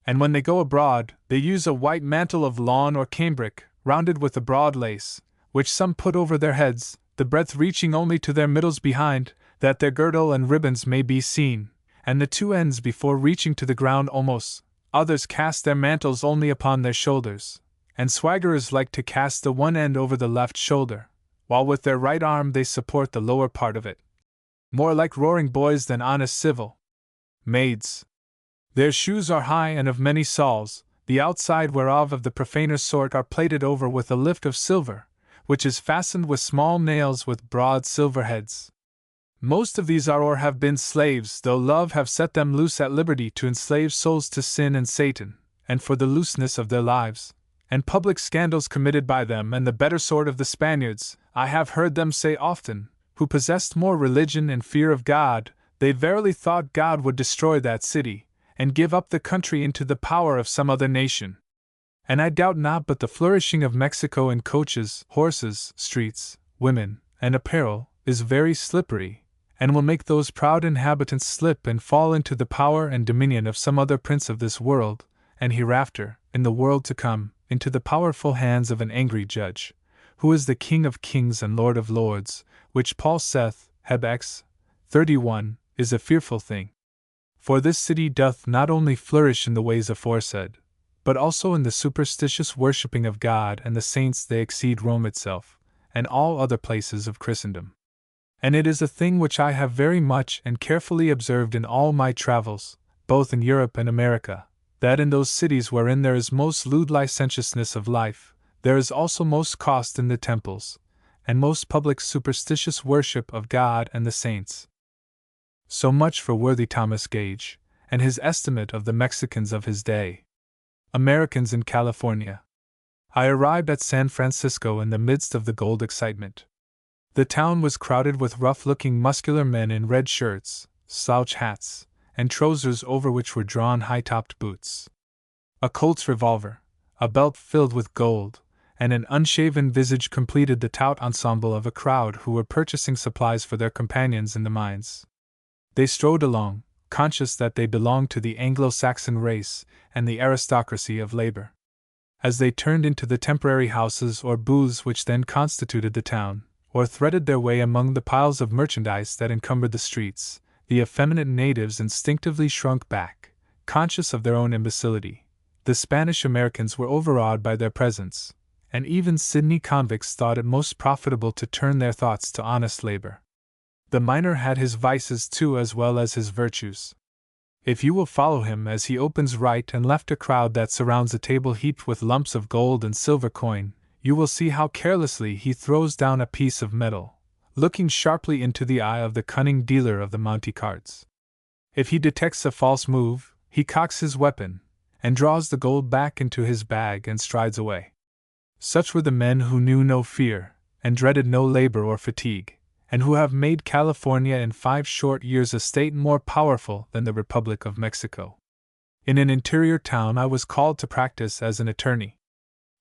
And when they go abroad, they use a white mantle of lawn or cambric, rounded with a broad lace, which some put over their heads, the breadth reaching only to their middles behind, that their girdle and ribbons may be seen, and the two ends before reaching to the ground almost. Others cast their mantles only upon their shoulders, and swaggerers like to cast the one end over the left shoulder, while with their right arm they support the lower part of it. More like roaring boys than honest civil maids. Their shoes are high and of many soles, the outside whereof of the profaner sort are plated over with a lift of silver, which is fastened with small nails with broad silver heads. Most of these are or have been slaves, though love have set them loose at liberty to enslave souls to sin and Satan, and for the looseness of their lives, and public scandals committed by them and the better sort of the Spaniards, I have heard them say often, who possessed more religion and fear of God, they verily thought God would destroy that city, and give up the country into the power of some other nation. And I doubt not but the flourishing of Mexico in coaches, horses, streets, women, and apparel, is very slippery, and will make those proud inhabitants slip and fall into the power and dominion of some other prince of this world, and hereafter, in the world to come, into the powerful hands of an angry judge, who is the King of kings and Lord of lords, which Paul saith, Heb X. 31, is a fearful thing. For this city doth not only flourish in the ways aforesaid, but also in the superstitious worshipping of God and the saints. They exceed Rome itself, and all other places of Christendom. And it is a thing which I have very much and carefully observed in all my travels, both in Europe and America, that in those cities wherein there is most lewd licentiousness of life, there is also most cost in the temples, and most public superstitious worship of God and the saints. So much for worthy Thomas Gage, and his estimate of the Mexicans of his day. Americans in California. I arrived at San Francisco in the midst of the gold excitement. The town was crowded with rough-looking muscular men in red shirts, slouch hats, and trousers over which were drawn high-topped boots. A Colt's revolver, a belt filled with gold, and an unshaven visage completed the tout ensemble of a crowd who were purchasing supplies for their companions in the mines. They strode along, conscious that they belonged to the Anglo-Saxon race and the aristocracy of labor. As they turned into the temporary houses or booths which then constituted the town, or threaded their way among the piles of merchandise that encumbered the streets, the effeminate natives instinctively shrunk back, conscious of their own imbecility. The Spanish Americans were overawed by their presence, and even Sydney convicts thought it most profitable to turn their thoughts to honest labor. The miner had his vices too as well as his virtues. If you will follow him as he opens right and left a crowd that surrounds a table heaped with lumps of gold and silver coin, you will see how carelessly he throws down a piece of metal, looking sharply into the eye of the cunning dealer of the Monte cards. If he detects a false move, he cocks his weapon, and draws the gold back into his bag and strides away. Such were the men who knew no fear, and dreaded no labor or fatigue, and who have made California in 5 short years a state more powerful than the Republic of Mexico. In an interior town I was called to practice as an attorney.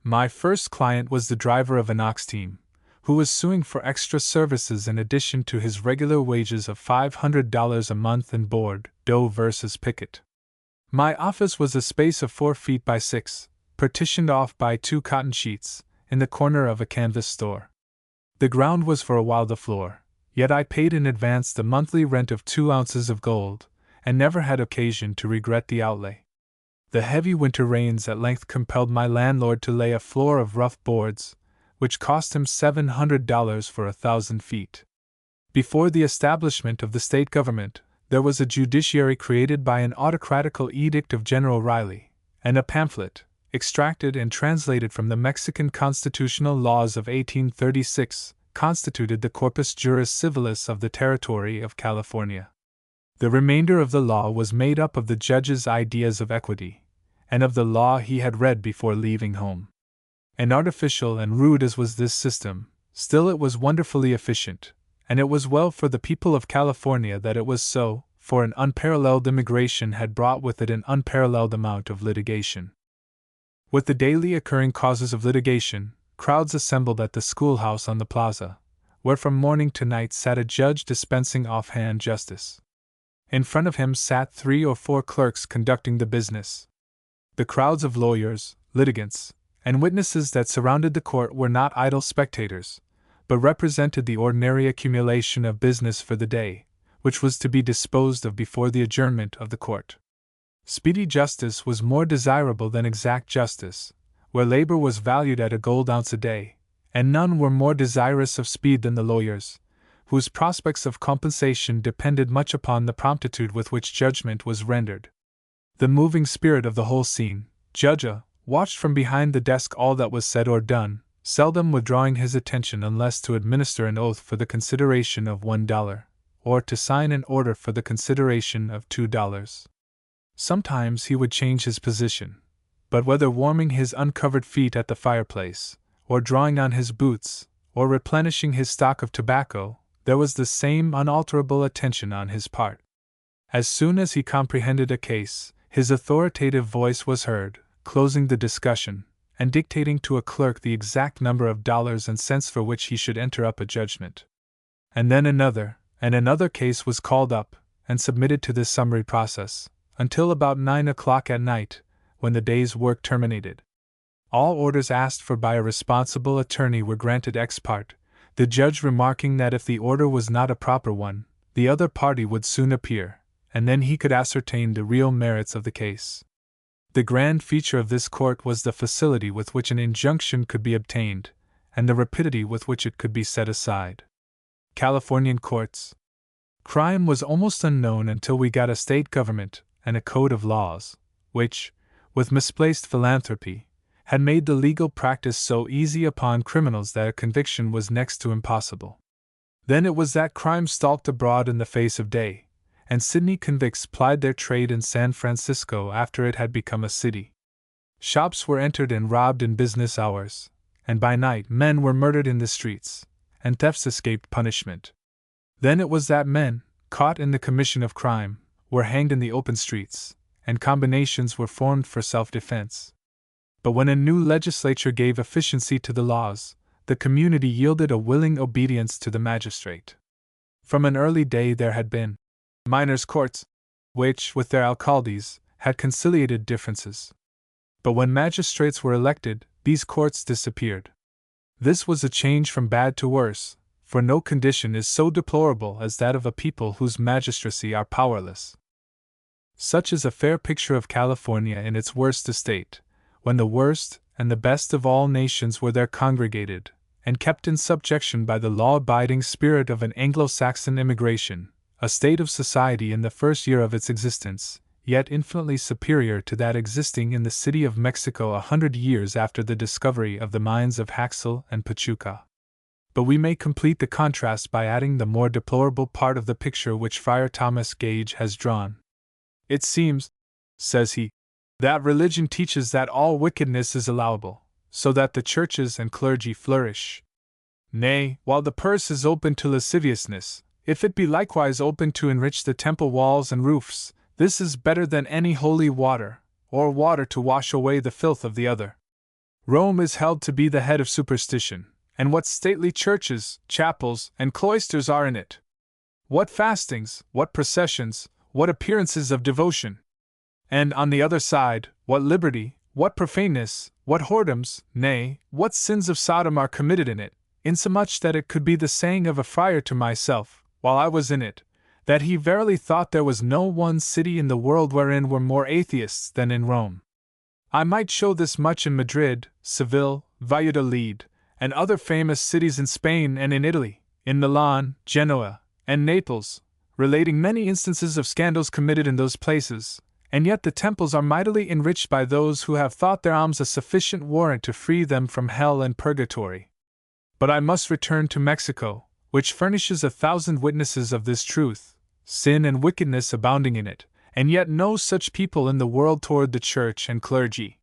My first client was the driver of an ox team, who was suing for extra services in addition to his regular wages of $500 a month and board, Doe versus Pickett. My office was a space of 4 feet by 6, partitioned off by 2 cotton sheets, in the corner of a canvas store. The ground was for a while the floor, yet I paid in advance the monthly rent of 2 ounces of gold, and never had occasion to regret the outlay. The heavy winter rains at length compelled my landlord to lay a floor of rough boards, which cost him $700 for 1,000 feet. Before the establishment of the state government, there was a judiciary created by an autocratical edict of General Riley, and a pamphlet, extracted and translated from the Mexican constitutional laws of 1836, constituted the corpus juris civilis of the territory of California. The remainder of the law was made up of the judge's ideas of equity, and of the law he had read before leaving home. And artificial and rude as was this system, still it was wonderfully efficient, and it was well for the people of California that it was so, for an unparalleled immigration had brought with it an unparalleled amount of litigation. With the daily occurring causes of litigation, crowds assembled at the schoolhouse on the plaza, where from morning to night sat a judge dispensing offhand justice. In front of him sat 3 or 4 clerks conducting the business. The crowds of lawyers, litigants, and witnesses that surrounded the court were not idle spectators, but represented the ordinary accumulation of business for the day, which was to be disposed of before the adjournment of the court. Speedy justice was more desirable than exact justice, where labor was valued at a gold ounce a day, and none were more desirous of speed than the lawyers, whose prospects of compensation depended much upon the promptitude with which judgment was rendered. The moving spirit of the whole scene, Judge watched from behind the desk all that was said or done, seldom withdrawing his attention unless to administer an oath for the consideration of $1, or to sign an order for the consideration of $2. Sometimes he would change his position, but whether warming his uncovered feet at the fireplace, or drawing on his boots, or replenishing his stock of tobacco, there was the same unalterable attention on his part. As soon as he comprehended a case, his authoritative voice was heard, closing the discussion, and dictating to a clerk the exact number of dollars and cents for which he should enter up a judgment. And then another, and another case was called up, and submitted to this summary process, until about 9 o'clock at night, when the day's work terminated. All orders asked for by a responsible attorney were granted ex parte, the judge remarking that if the order was not a proper one, the other party would soon appear, and then he could ascertain the real merits of the case. The grand feature of this court was the facility with which an injunction could be obtained, and the rapidity with which it could be set aside. Californian courts. Crime was almost unknown until we got a state government and a code of laws, which, with misplaced philanthropy, had made the legal practice so easy upon criminals that a conviction was next to impossible. Then it was that crime stalked abroad in the face of day, and Sydney convicts plied their trade in San Francisco after it had become a city. Shops were entered and robbed in business hours, and by night men were murdered in the streets, and thefts escaped punishment. Then it was that men, caught in the commission of crime, were hanged in the open streets, and combinations were formed for self-defense. But when a new legislature gave efficiency to the laws, the community yielded a willing obedience to the magistrate. From an early day there had been minors' courts, which, with their alcaldes, had conciliated differences. But when magistrates were elected, these courts disappeared. This was a change from bad to worse, for no condition is so deplorable as that of a people whose magistracy are powerless. Such is a fair picture of California in its worst estate, when the worst and the best of all nations were there congregated, and kept in subjection by the law-abiding spirit of an Anglo-Saxon immigration, a state of society in the first year of its existence, yet infinitely superior to that existing in the city of Mexico 100 years after the discovery of the mines of Haxel and Pachuca. But we may complete the contrast by adding the more deplorable part of the picture which Friar Thomas Gage has drawn. It seems, says he, that religion teaches that all wickedness is allowable, so that the churches and clergy flourish. Nay, while the purse is open to lasciviousness, if it be likewise open to enrich the temple walls and roofs, this is better than any holy water, or water to wash away the filth of the other. Rome is held to be the head of superstition, and what stately churches, chapels, and cloisters are in it! What fastings, what processions, what appearances of devotion! And on the other side, what liberty, what profaneness, what whoredoms, nay, what sins of Sodom are committed in it, insomuch that it could be the saying of a friar to myself, while I was in it, that he verily thought there was no one city in the world wherein were more atheists than in Rome. I might show this much in Madrid, Seville, Valladolid, and other famous cities in Spain and in Italy, in Milan, Genoa, and Naples, relating many instances of scandals committed in those places, and yet the temples are mightily enriched by those who have thought their alms a sufficient warrant to free them from hell and purgatory. But I must return to Mexico, which furnishes 1,000 witnesses of this truth, sin and wickedness abounding in it, and yet no such people in the world toward the church and clergy.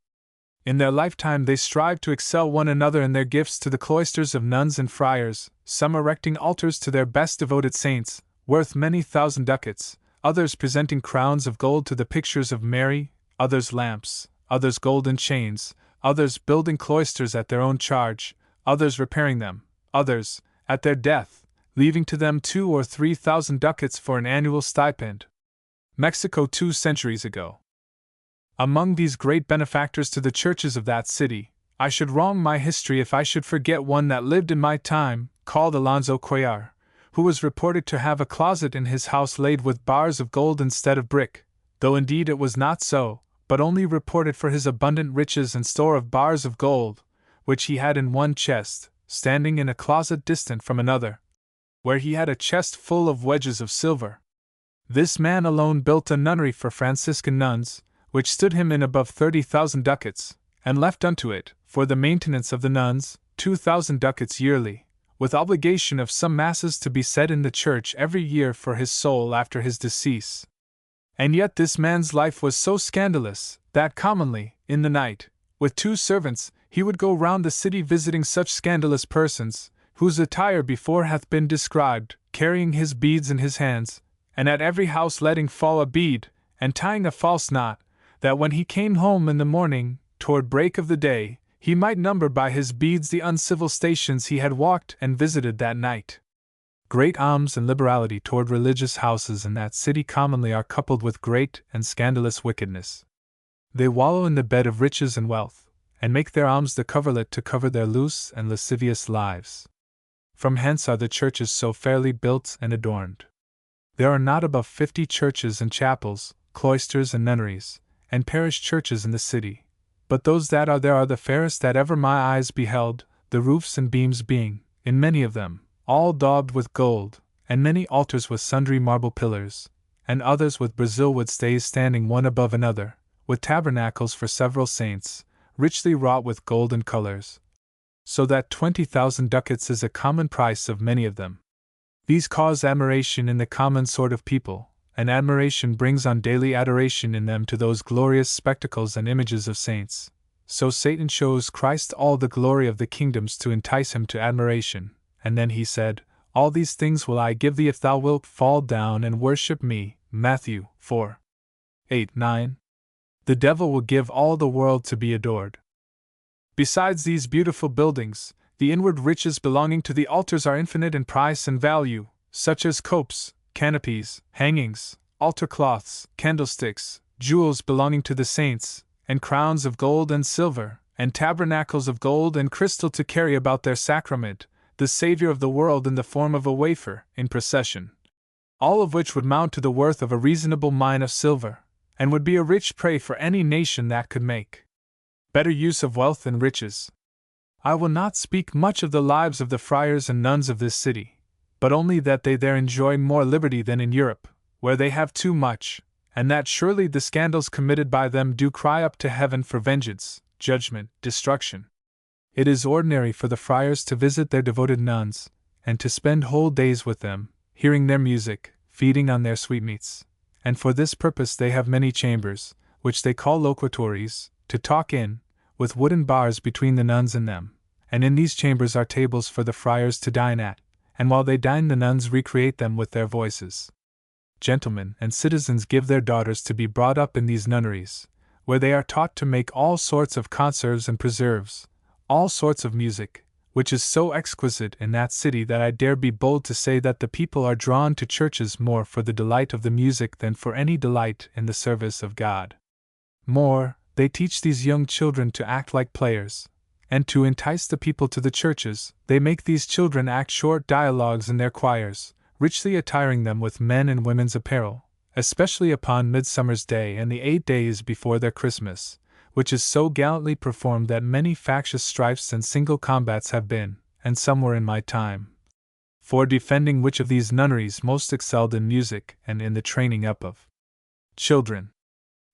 In their lifetime they strive to excel one another in their gifts to the cloisters of nuns and friars, some erecting altars to their best devoted saints, worth many thousand ducats, others presenting crowns of gold to the pictures of Mary, others lamps, others golden chains, others building cloisters at their own charge, others repairing them, others, at their death, leaving to them 2,000 or 3,000 ducats for an annual stipend. Mexico 2 centuries ago. Among these great benefactors to the churches of that city, I should wrong my history if I should forget one that lived in my time, called Alonso Cuellar, who was reported to have a closet in his house laid with bars of gold instead of brick, though indeed it was not so, but only reported for his abundant riches and store of bars of gold, which he had in one chest, standing in a closet distant from another, where he had a chest full of wedges of silver. This man alone built a nunnery for Franciscan nuns, which stood him in above 30,000 ducats, and left unto it, for the maintenance of the nuns, 2,000 ducats yearly, with obligation of some masses to be said in the church every year for his soul after his decease. And yet this man's life was so scandalous, that commonly, in the night, with 2 servants, he would go round the city visiting such scandalous persons, whose attire before hath been described, carrying his beads in his hands, and at every house letting fall a bead, and tying a false knot, that when he came home in the morning, toward break of the day, he might number by his beads the uncivil stations he had walked and visited that night. Great alms and liberality toward religious houses in that city commonly are coupled with great and scandalous wickedness. They wallow in the bed of riches and wealth, and make their alms the coverlet to cover their loose and lascivious lives. From hence are the churches so fairly built and adorned. There are not above 50 churches and chapels, cloisters and nunneries, and parish churches in the city, but those that are there are the fairest that ever my eyes beheld, the roofs and beams being, in many of them, all daubed with gold, and many altars with sundry marble pillars, and others with Brazil wood stays standing one above another, with tabernacles for several saints, richly wrought with golden colors, so that 20,000 ducats is a common price of many of them. These cause admiration in the common sort of people, and admiration brings on daily adoration in them to those glorious spectacles and images of saints. So Satan shows Christ all the glory of the kingdoms to entice him to admiration, and then he said, All these things will I give thee if thou wilt fall down and worship me. Matthew 4. 8, 9. The devil will give all the world to be adored. Besides these beautiful buildings, the inward riches belonging to the altars are infinite in price and value, such as copes, canopies, hangings, altar cloths, candlesticks, jewels belonging to the saints, and crowns of gold and silver, and tabernacles of gold and crystal to carry about their sacrament, the Savior of the world in the form of a wafer, in procession. All of which would mount to the worth of a reasonable mine of silver, and would be a rich prey for any nation that could make better use of wealth and riches. I will not speak much of the lives of the friars and nuns of this city, but only that they there enjoy more liberty than in Europe, where they have too much, and that surely the scandals committed by them do cry up to heaven for vengeance, judgment, destruction. It is ordinary for the friars to visit their devoted nuns, and to spend whole days with them, hearing their music, feeding on their sweetmeats, and for this purpose they have many chambers, which they call loquatories, to talk in, with wooden bars between the nuns and them, and in these chambers are tables for the friars to dine at, and while they dine the nuns recreate them with their voices. Gentlemen and citizens give their daughters to be brought up in these nunneries, where they are taught to make all sorts of conserves and preserves, all sorts of music, which is so exquisite in that city that I dare be bold to say that the people are drawn to churches more for the delight of the music than for any delight in the service of God. More, they teach these young children to act like players, and to entice the people to the churches, they make these children act short dialogues in their choirs, richly attiring them with men and women's apparel, especially upon Midsummer's Day and the 8 days before their Christmas, which is so gallantly performed that many factious strifes and single combats have been, and some were in my time, for defending which of these nunneries most excelled in music and in the training up of children.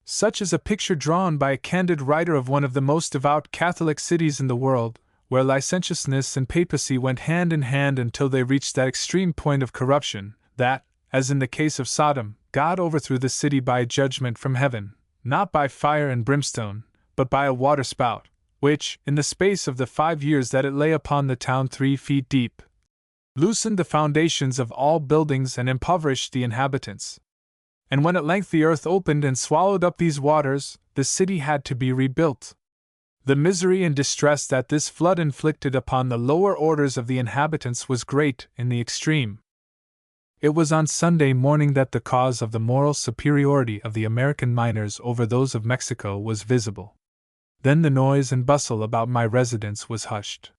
Such is a picture drawn by a candid writer of one of the most devout Catholic cities in the world, where licentiousness and papacy went hand in hand until they reached that extreme point of corruption, that, as in the case of Sodom, God overthrew the city by judgment from heaven, not by fire and brimstone, but by a waterspout, which, in the space of the 5 years that it lay upon the town 3 feet deep, loosened the foundations of all buildings and impoverished the inhabitants. And when at length the earth opened and swallowed up these waters, the city had to be rebuilt. The misery and distress that this flood inflicted upon the lower orders of the inhabitants was great in the extreme. It was on Sunday morning that the cause of the moral superiority of the American miners over those of Mexico was visible. Then the noise and bustle about my residence was hushed.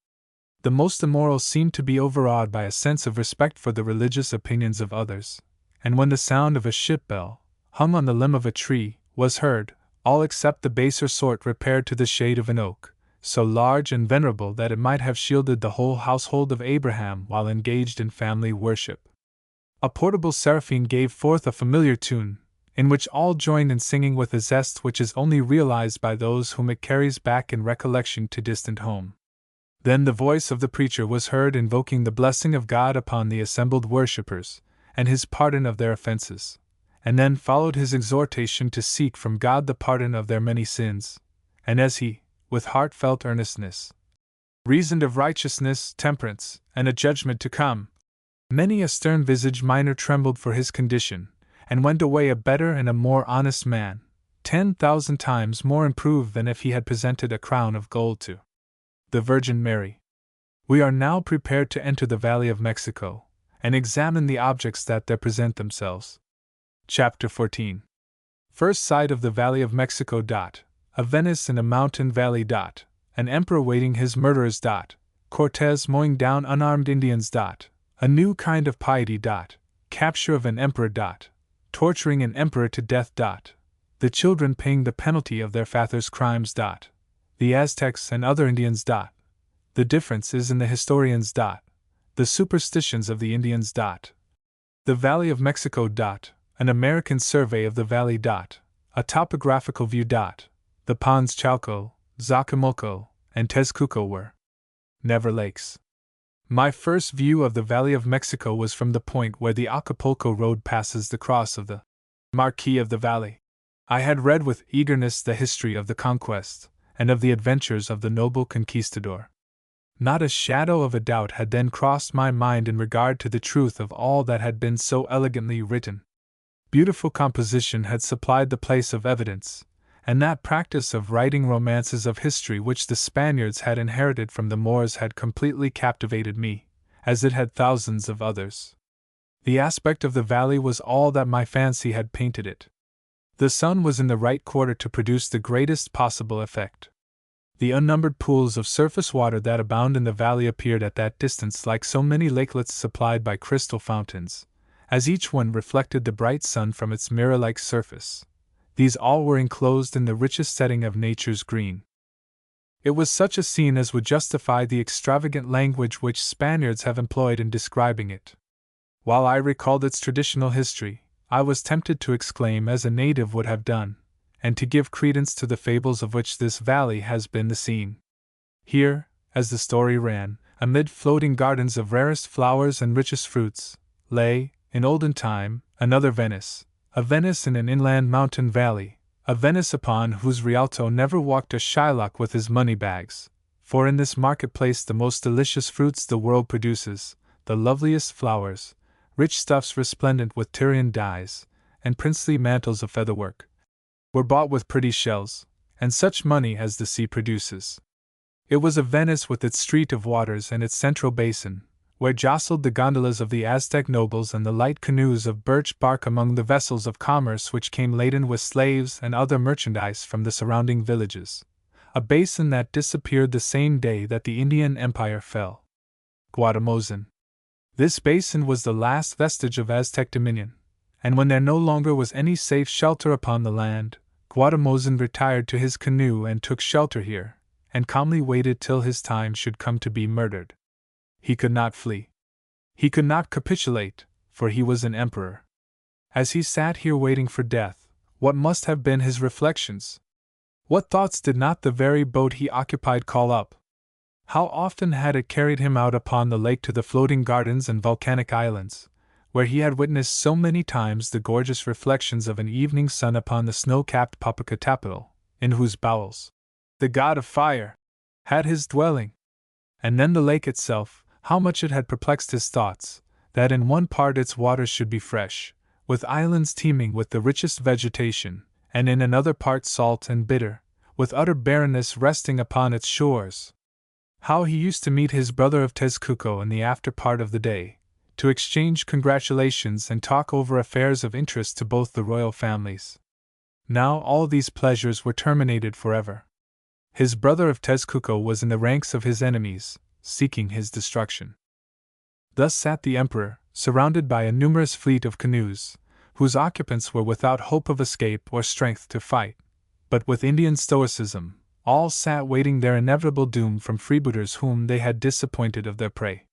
The most immoral seemed to be overawed by a sense of respect for the religious opinions of others, and when the sound of a ship bell, hung on the limb of a tree, was heard, all except the baser sort repaired to the shade of an oak, so large and venerable that it might have shielded the whole household of Abraham while engaged in family worship. A portable seraphim gave forth a familiar tune, in which all joined in singing with a zest which is only realized by those whom it carries back in recollection to distant home. Then the voice of the preacher was heard invoking the blessing of God upon the assembled worshippers, and his pardon of their offenses, and then followed his exhortation to seek from God the pardon of their many sins, and as he, with heartfelt earnestness, reasoned of righteousness, temperance, and a judgment to come, many a stern-visaged miner trembled for his condition, and went away a better and a more honest man, 10,000 times more improved than if he had presented a crown of gold to the Virgin Mary. We are now prepared to enter the Valley of Mexico, and examine the objects that there present themselves. Chapter 14. First sight of the Valley of Mexico. A Venice in a mountain valley. An emperor waiting his murderers. Cortez mowing down unarmed Indians. A new kind of piety. Capture of an emperor. Torturing an emperor to death. The children paying the penalty of their fathers' crimes. The Aztecs and other Indians. The difference is in the historians. The superstitions of the Indians. The Valley of Mexico. An American survey of the valley. A topographical view. The ponds Chalco, Zacamulco, and Tezcuco were never lakes. My first view of the Valley of Mexico was from the point where the Acapulco road passes the cross of the Marquis of the Valley. I had read with eagerness the history of the conquest, and of the adventures of the noble conquistador. Not a shadow of a doubt had then crossed my mind in regard to the truth of all that had been so elegantly written. Beautiful composition had supplied the place of evidence, and that practice of writing romances of history which the Spaniards had inherited from the Moors had completely captivated me, as it had thousands of others. The aspect of the valley was all that my fancy had painted it. The sun was in the right quarter to produce the greatest possible effect. The unnumbered pools of surface water that abound in the valley appeared at that distance like so many lakelets supplied by crystal fountains, as each one reflected the bright sun from its mirror-like surface. These all were enclosed in the richest setting of nature's green. It was such a scene as would justify the extravagant language which Spaniards have employed in describing it. While I recalled its traditional history, I was tempted to exclaim as a native would have done, and to give credence to the fables of which this valley has been the scene. Here, as the story ran, amid floating gardens of rarest flowers and richest fruits, lay, in olden time, another Venice, a Venice in an inland mountain valley, a Venice upon whose Rialto never walked a Shylock with his money bags, for in this marketplace the most delicious fruits the world produces, the loveliest flowers, rich stuffs resplendent with Tyrian dyes, and princely mantles of featherwork, were bought with pretty shells, and such money as the sea produces. It was a Venice with its street of waters and its central basin, where jostled the gondolas of the Aztec nobles and the light canoes of birch bark among the vessels of commerce which came laden with slaves and other merchandise from the surrounding villages. A basin that disappeared the same day that the Indian Empire fell. Guatemozin. This basin was the last vestige of Aztec dominion, and when there no longer was any safe shelter upon the land, Guatemozin retired to his canoe and took shelter here, and calmly waited till his time should come to be murdered. He could not flee. He could not capitulate, for he was an emperor. As he sat here waiting for death, what must have been his reflections? What thoughts did not the very boat he occupied call up? How often had it carried him out upon the lake to the floating gardens and volcanic islands, where he had witnessed so many times the gorgeous reflections of an evening sun upon the snow-capped Popocatépetl, in whose bowels the god of fire had his dwelling. And then the lake itself, how much it had perplexed his thoughts, that in one part its waters should be fresh, with islands teeming with the richest vegetation, and in another part salt and bitter, with utter barrenness resting upon its shores. How he used to meet his brother of Tezcuco in the after part of the day, to exchange congratulations and talk over affairs of interest to both the royal families. Now all these pleasures were terminated forever. His brother of Tezcuco was in the ranks of his enemies, seeking his destruction. Thus sat the emperor, surrounded by a numerous fleet of canoes, whose occupants were without hope of escape or strength to fight, but with Indian stoicism, all sat waiting their inevitable doom from freebooters whom they had disappointed of their prey.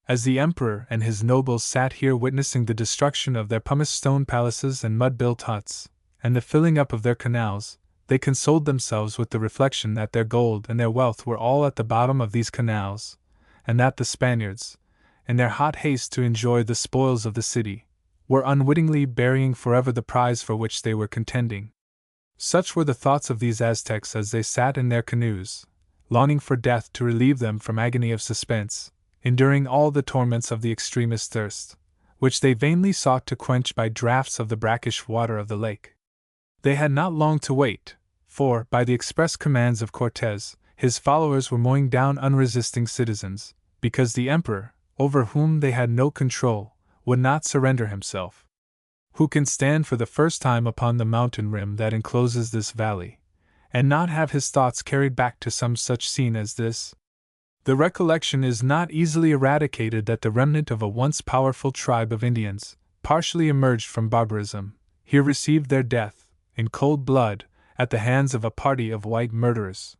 As the emperor and his nobles sat here witnessing the destruction of their pumice stone palaces and mud-built huts, and the filling up of their canals, they consoled themselves with the reflection that their gold and their wealth were all at the bottom of these canals, and that the Spaniards, in their hot haste to enjoy the spoils of the city, were unwittingly burying forever the prize for which they were contending. Such were the thoughts of these Aztecs as they sat in their canoes, longing for death to relieve them from agony of suspense, enduring all the torments of the extremest thirst, which they vainly sought to quench by draughts of the brackish water of the lake. They had not long to wait, for, by the express commands of Cortez, his followers were mowing down unresisting citizens, because the emperor, over whom they had no control, would not surrender himself. Who can stand for the first time upon the mountain rim that encloses this valley, and not have his thoughts carried back to some such scene as this? The recollection is not easily eradicated that the remnant of a once powerful tribe of Indians, partially emerged from barbarism, here received their death, in cold blood, at the hands of a party of white murderers.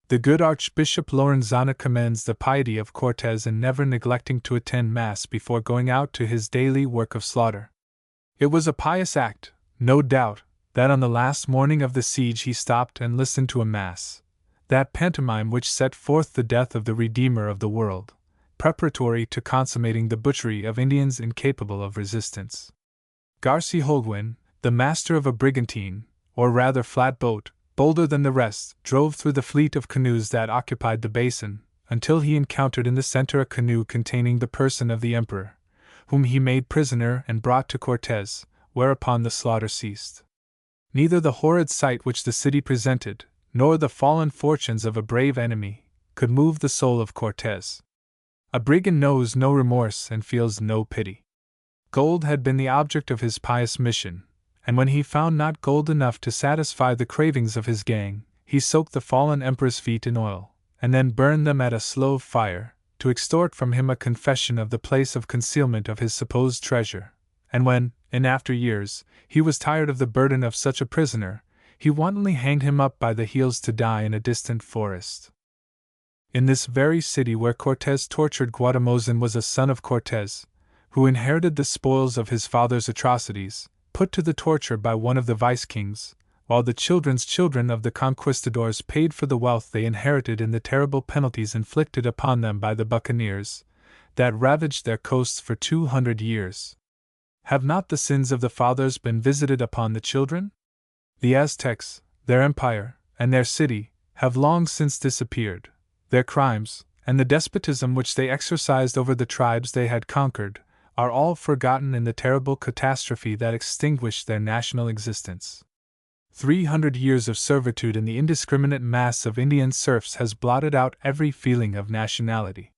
The good Archbishop Lorenzana commends the piety of Cortez in never neglecting to attend Mass before going out to his daily work of slaughter. It was a pious act, no doubt, that on the last morning of the siege he stopped and listened to a Mass, that pantomime which set forth the death of the Redeemer of the world, preparatory to consummating the butchery of Indians incapable of resistance. Garci Holguin, the master of a brigantine, or rather flatboat, bolder than the rest, drove through the fleet of canoes that occupied the basin, until he encountered in the center a canoe containing the person of the emperor, whom he made prisoner and brought to Cortez, whereupon the slaughter ceased. Neither the horrid sight which the city presented, nor the fallen fortunes of a brave enemy, could move the soul of Cortez. A brigand knows no remorse and feels no pity. Gold had been the object of his pious mission, and when he found not gold enough to satisfy the cravings of his gang, he soaked the fallen emperor's feet in oil, and then burned them at a slow fire, to extort from him a confession of the place of concealment of his supposed treasure, and when, in after years, he was tired of the burden of such a prisoner, he wantonly hanged him up by the heels to die in a distant forest. In this very city where Cortez tortured Guatemozin was a son of Cortez, who inherited the spoils of his father's atrocities, put to the torture by one of the vice-kings, while the children's children of the conquistadors paid for the wealth they inherited in the terrible penalties inflicted upon them by the buccaneers, that ravaged their coasts for 200 years. Have not the sins of the fathers been visited upon the children? The Aztecs, their empire, and their city, have long since disappeared. Their crimes, and the despotism which they exercised over the tribes they had conquered, are all forgotten in the terrible catastrophe that extinguished their national existence. 300 years of servitude in the indiscriminate mass of Indian serfs has blotted out every feeling of nationality.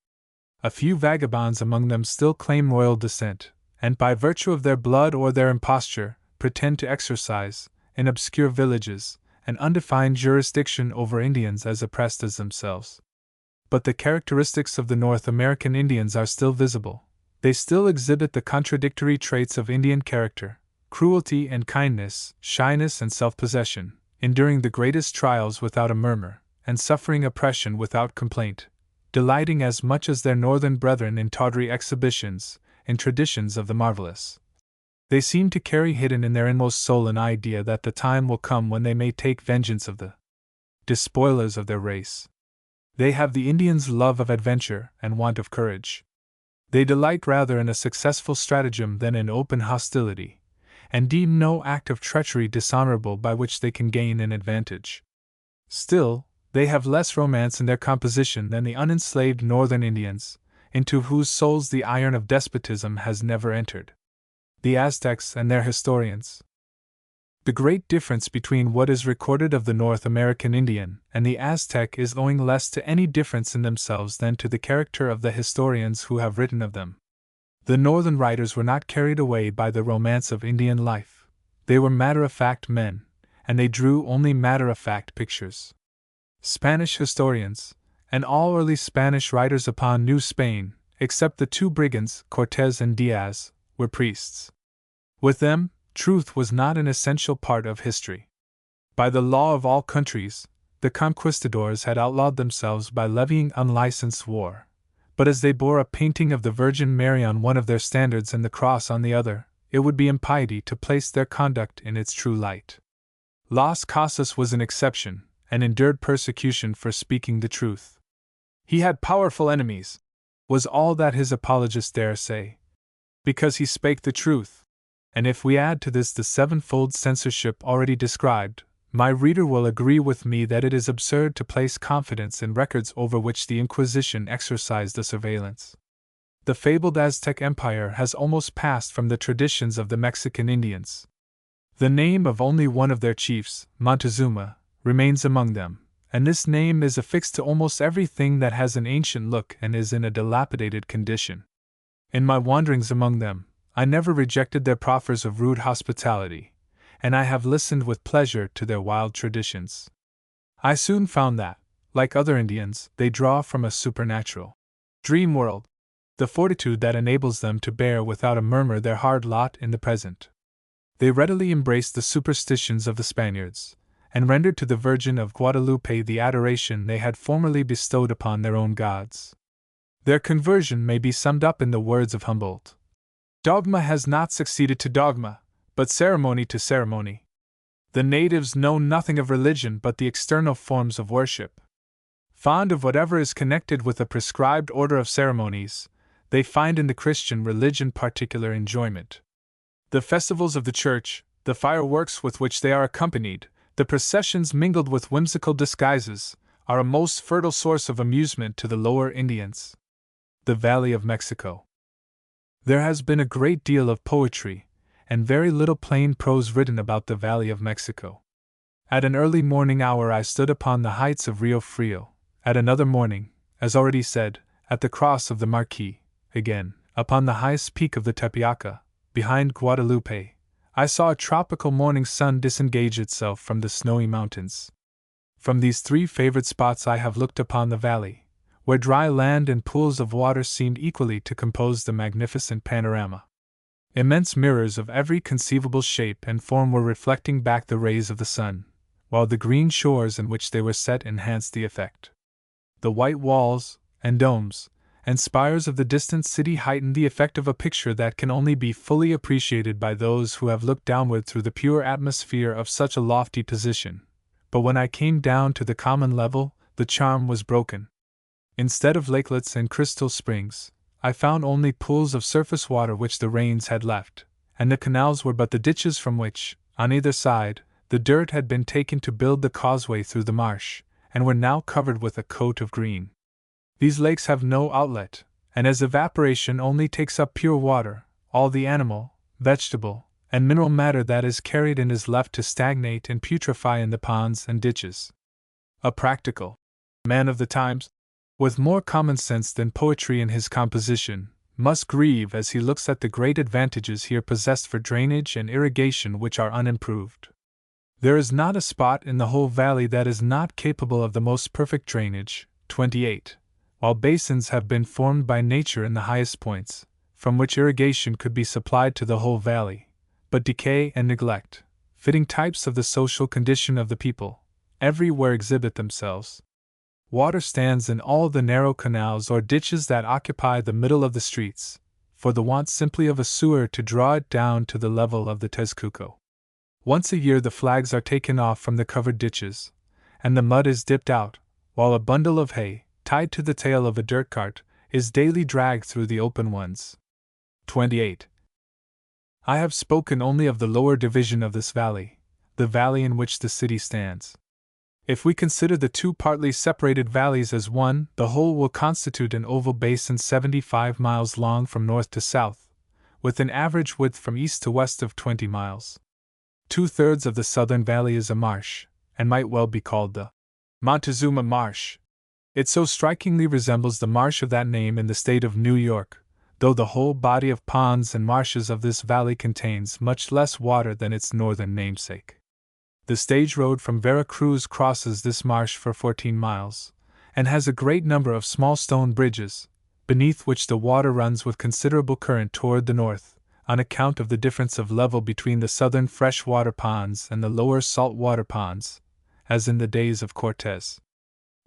A few vagabonds among them still claim royal descent, and by virtue of their blood or their imposture, pretend to exercise, in obscure villages, an undefined jurisdiction over Indians as oppressed as themselves. But the characteristics of the North American Indians are still visible. They still exhibit the contradictory traits of Indian character, cruelty and kindness, shyness and self-possession, enduring the greatest trials without a murmur, and suffering oppression without complaint, delighting as much as their northern brethren in tawdry exhibitions, in traditions of the marvelous. They seem to carry hidden in their inmost soul an idea that the time will come when they may take vengeance of the despoilers of their race. They have the Indian's love of adventure and want of courage. They delight rather in a successful stratagem than in open hostility, and deem no act of treachery dishonorable by which they can gain an advantage. Still, they have less romance in their composition than the unenslaved northern Indians, into whose souls the iron of despotism has never entered. The Aztecs and their historians. The great difference between what is recorded of the North American Indian and the Aztec is owing less to any difference in themselves than to the character of the historians who have written of them. The northern writers were not carried away by the romance of Indian life. They were matter-of-fact men, and they drew only matter-of-fact pictures. Spanish historians, and all early Spanish writers upon New Spain, except the two brigands, Cortés and Diaz, were priests. With them, truth was not an essential part of history. By the law of all countries, the conquistadors had outlawed themselves by levying unlicensed war, but as they bore a painting of the Virgin Mary on one of their standards and the cross on the other, it would be impiety to place their conduct in its true light. Las Casas was an exception, and endured persecution for speaking the truth. He had powerful enemies, was all that his apologists dare say, because he spake the truth. And if we add to this the sevenfold censorship already described, my reader will agree with me that it is absurd to place confidence in records over which the Inquisition exercised a surveillance. The fabled Aztec Empire has almost passed from the traditions of the Mexican Indians. The name of only one of their chiefs, Montezuma, remains among them, and this name is affixed to almost everything that has an ancient look and is in a dilapidated condition. In my wanderings among them, I never rejected their proffers of rude hospitality, and I have listened with pleasure to their wild traditions. I soon found that, like other Indians, they draw from a supernatural dream world, the fortitude that enables them to bear without a murmur their hard lot in the present. They readily embraced the superstitions of the Spaniards, and rendered to the Virgin of Guadalupe the adoration they had formerly bestowed upon their own gods. Their conversion may be summed up in the words of Humboldt. Dogma has not succeeded to dogma, but ceremony to ceremony. The natives know nothing of religion but the external forms of worship. Fond of whatever is connected with a prescribed order of ceremonies, they find in the Christian religion particular enjoyment. The festivals of the Church, the fireworks with which they are accompanied, the processions mingled with whimsical disguises, are a most fertile source of amusement to the lower Indians. The Valley of Mexico. There has been a great deal of poetry, and very little plain prose written about the Valley of Mexico. At an early morning hour I stood upon the heights of Rio Frio, at another morning, as already said, at the cross of the Marquis, again, upon the highest peak of the Tepeaca, behind Guadalupe, I saw a tropical morning sun disengage itself from the snowy mountains. From these three favored spots I have looked upon the valley, where dry land and pools of water seemed equally to compose the magnificent panorama. Immense mirrors of every conceivable shape and form were reflecting back the rays of the sun, while the green shores in which they were set enhanced the effect. The white walls, and domes, and spires of the distant city heightened the effect of a picture that can only be fully appreciated by those who have looked downward through the pure atmosphere of such a lofty position. But when I came down to the common level, the charm was broken. Instead of lakelets and crystal springs, I found only pools of surface water which the rains had left, and the canals were but the ditches from which, on either side, the dirt had been taken to build the causeway through the marsh, and were now covered with a coat of green. These lakes have no outlet, and as evaporation only takes up pure water, all the animal, vegetable, and mineral matter that is carried in is left to stagnate and putrefy in the ponds and ditches. A practical man of the times, with more common sense than poetry in his composition, must grieve as he looks at the great advantages here possessed for drainage and irrigation which are unimproved. There is not a spot in the whole valley that is not capable of the most perfect drainage. 28. While basins have been formed by nature in the highest points, from which irrigation could be supplied to the whole valley, but decay and neglect, fitting types of the social condition of the people, everywhere exhibit themselves. Water stands in all the narrow canals or ditches that occupy the middle of the streets, for the want simply of a sewer to draw it down to the level of the Tezcuco. Once a year the flags are taken off from the covered ditches, and the mud is dipped out, while a bundle of hay, tied to the tail of a dirt cart, is daily dragged through the open ones. 28. I have spoken only of the lower division of this valley, the valley in which the city stands. If we consider the two partly separated valleys as one, the whole will constitute an oval basin 75 miles long from north to south, with an average width from east to west of 20 miles. 2/3 of the southern valley is a marsh, and might well be called the Montezuma Marsh. It so strikingly resembles the marsh of that name in the state of New York, though the whole body of ponds and marshes of this valley contains much less water than its northern namesake. The stage road from Vera Cruz crosses this marsh for 14 miles, and has a great number of small stone bridges, beneath which the water runs with considerable current toward the north, on account of the difference of level between the southern freshwater ponds and the lower salt-water ponds, as in the days of Cortez.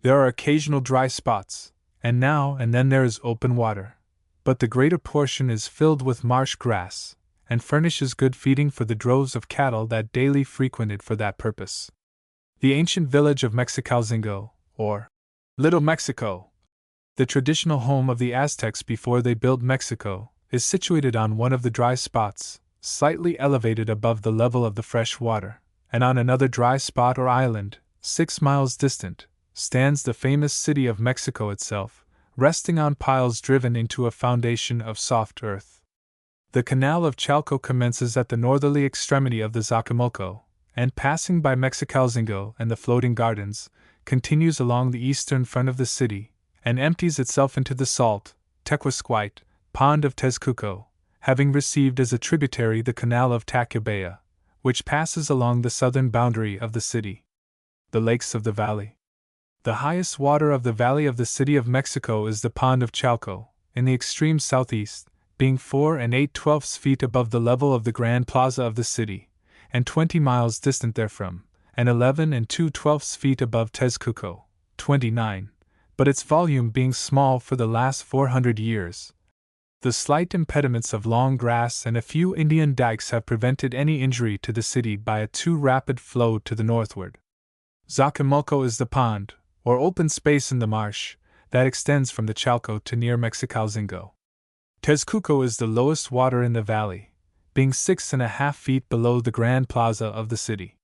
There are occasional dry spots, and now and then there is open water, but the greater portion is filled with marsh grass, and furnishes good feeding for the droves of cattle that daily frequent it for that purpose. The ancient village of Mexicalzingo, or Little Mexico, the traditional home of the Aztecs before they built Mexico, is situated on one of the dry spots, slightly elevated above the level of the fresh water, and on another dry spot or island, 6 miles distant, stands the famous city of Mexico itself, resting on piles driven into a foundation of soft earth. The Canal of Chalco commences at the northerly extremity of the Zacamulco, and passing by Mexicalzingo and the floating gardens, continues along the eastern front of the city, and empties itself into the salt, Tequesquite, pond of Tezcuco, having received as a tributary the Canal of Tacubaya, which passes along the southern boundary of the city. The lakes of the valley. The highest water of the valley of the city of Mexico is the pond of Chalco, in the extreme southeast, being 4 8/12 feet above the level of the Grand Plaza of the city, and 20 miles distant therefrom, and 11 2/12 feet above Tezcuco, 29, but its volume being small for the last 400 years. The slight impediments of long grass and a few Indian dikes have prevented any injury to the city by a too rapid flow to the northward. Zacamulco is the pond, or open space in the marsh, that extends from the Chalco to near Mexicalzingo. Tezcuco is the lowest water in the valley, being 6.5 feet below the Grand Plaza of the city.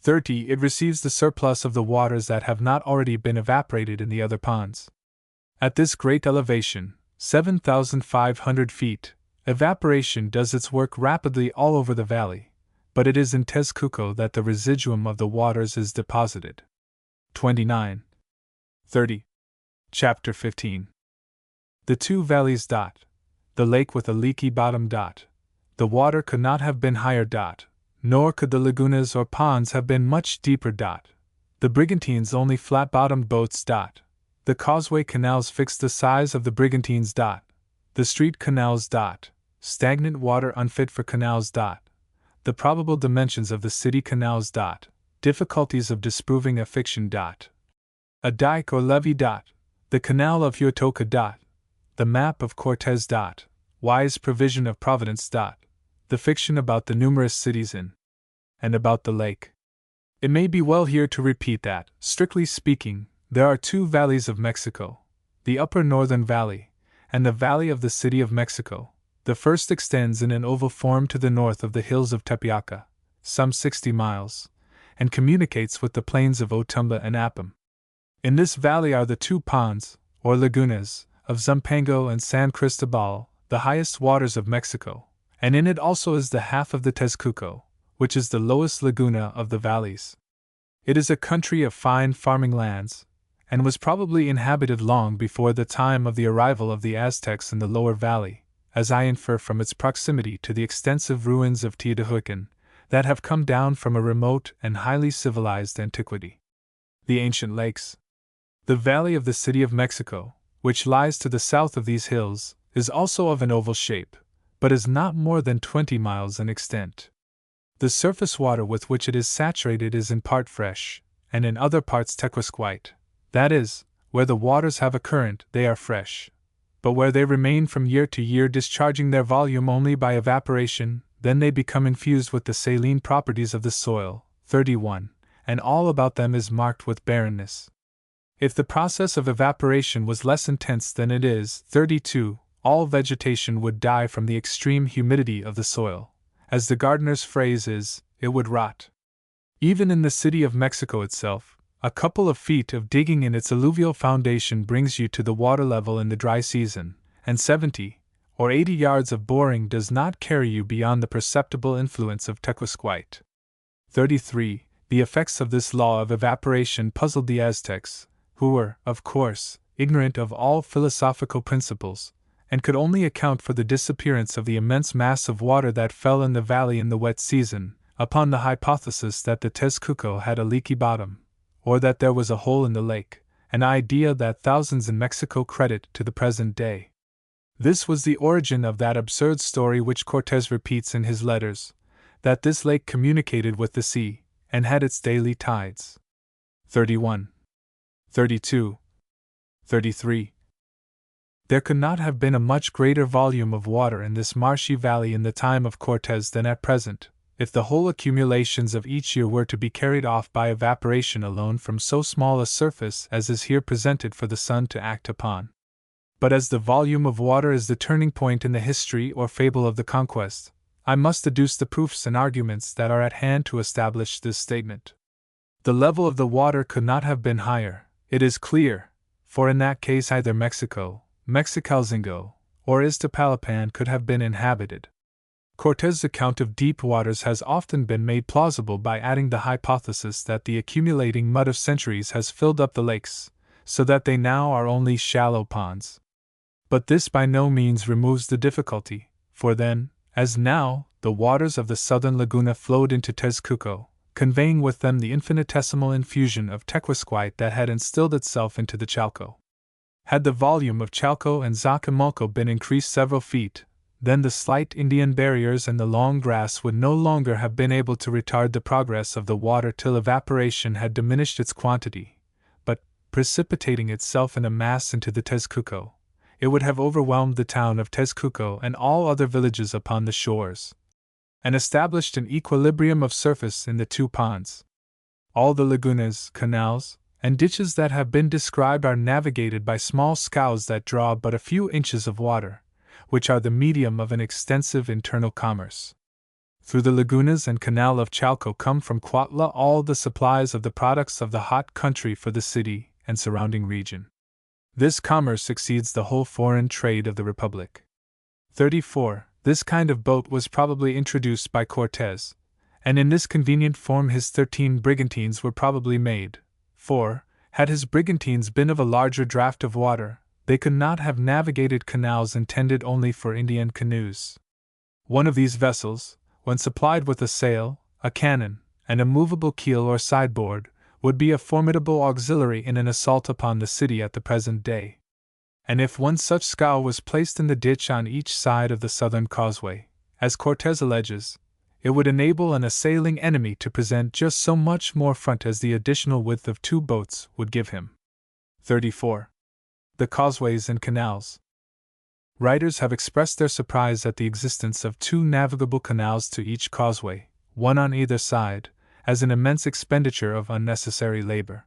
30. It receives the surplus of the waters that have not already been evaporated in the other ponds. At this great elevation, 7,500 feet, evaporation does its work rapidly all over the valley, but it is in Tezcuco that the residuum of the waters is deposited. 29. 30. Chapter 15. The two valleys. The lake with a leaky bottom. The water could not have been higher. Nor could the lagunas or ponds have been much deeper. The brigantines only flat-bottomed boats. The causeway canals fixed the size of the brigantines. The street canals. Stagnant water unfit for canals. The probable dimensions of the city canals. Difficulties of disproving a fiction. A dike or levee. The canal of Huatoca. The map of Cortez. Wise provision of Providence. The fiction about the numerous cities in and about the lake. It may be well here to repeat that, strictly speaking, there are two valleys of Mexico, the upper northern valley, and the valley of the city of Mexico. The first extends in an oval form to the north of the hills of Tepeaca, some 60 miles, and communicates with the plains of Otumba and Apam. In this valley are the two ponds, or lagunas, of Zumpango and San Cristobal, the highest waters of Mexico, and in it also is the half of the Tezcuco, which is the lowest laguna of the valleys. It is a country of fine farming lands, and was probably inhabited long before the time of the arrival of the Aztecs in the lower valley, as I infer from its proximity to the extensive ruins of Teotihuacan, that have come down from a remote and highly civilized antiquity. The ancient lakes. The valley of the city of Mexico, which lies to the south of these hills, is also of an oval shape, but is not more than 20 miles in extent. The surface water with which it is saturated is in part fresh, and in other parts tequesquite, that is, where the waters have a current they are fresh, but where they remain from year to year discharging their volume only by evaporation, then they become infused with the saline properties of the soil. 31, and all about them is marked with barrenness. If the process of evaporation was less intense than it is, 32, all vegetation would die from the extreme humidity of the soil. As the gardener's phrase is, it would rot. Even in the city of Mexico itself, a couple of feet of digging in its alluvial foundation brings you to the water level in the dry season, and 70 or 80 yards of boring does not carry you beyond the perceptible influence of tequesquite. 33. The effects of this law of evaporation puzzled the Aztecs, who were, of course, ignorant of all philosophical principles, and could only account for the disappearance of the immense mass of water that fell in the valley in the wet season, upon the hypothesis that the Tezcuco had a leaky bottom, or that there was a hole in the lake, an idea that thousands in Mexico credit to the present day. This was the origin of that absurd story which Cortés repeats in his letters, that this lake communicated with the sea, and had its daily tides. 31. 32. 33. There could not have been a much greater volume of water in this marshy valley in the time of Cortés than at present, if the whole accumulations of each year were to be carried off by evaporation alone from so small a surface as is here presented for the sun to act upon. But as the volume of water is the turning point in the history or fable of the conquest, I must adduce the proofs and arguments that are at hand to establish this statement. The level of the water could not have been higher, it is clear, for in that case either Mexico, Mexicalzingo, or Iztapalapan could have been inhabited. Cortés' account of deep waters has often been made plausible by adding the hypothesis that the accumulating mud of centuries has filled up the lakes, so that they now are only shallow ponds. But this by no means removes the difficulty, for then, as now, the waters of the southern laguna flowed into Tezcuco, conveying with them the infinitesimal infusion of Tequisquite that had instilled itself into the Chalco. Had the volume of Chalco and Zacamulco been increased several feet, then the slight Indian barriers and the long grass would no longer have been able to retard the progress of the water till evaporation had diminished its quantity, but, precipitating itself in a mass into the Tezcuco, it would have overwhelmed the town of Tezcuco and all other villages upon the shores, and established an equilibrium of surface in the two ponds. All the lagunas, canals, and ditches that have been described are navigated by small scows that draw but a few inches of water, which are the medium of an extensive internal commerce. Through the lagunas and canal of Chalco come from Cuautla all the supplies of the products of the hot country for the city and surrounding region. This commerce exceeds the whole foreign trade of the Republic. 34. This kind of boat was probably introduced by Cortés, and in this convenient form his 13 brigantines were probably made, for, had his brigantines been of a larger draught of water, they could not have navigated canals intended only for Indian canoes. One of these vessels, when supplied with a sail, a cannon, and a movable keel or sideboard, would be a formidable auxiliary in an assault upon the city at the present day. And if one such scow was placed in the ditch on each side of the southern causeway, as Cortés alleges, it would enable an assailing enemy to present just so much more front as the additional width of 2 boats would give him. 34. The causeways and canals. Writers have expressed their surprise at the existence of 2 navigable canals to each causeway, one on either side, as an immense expenditure of unnecessary labor.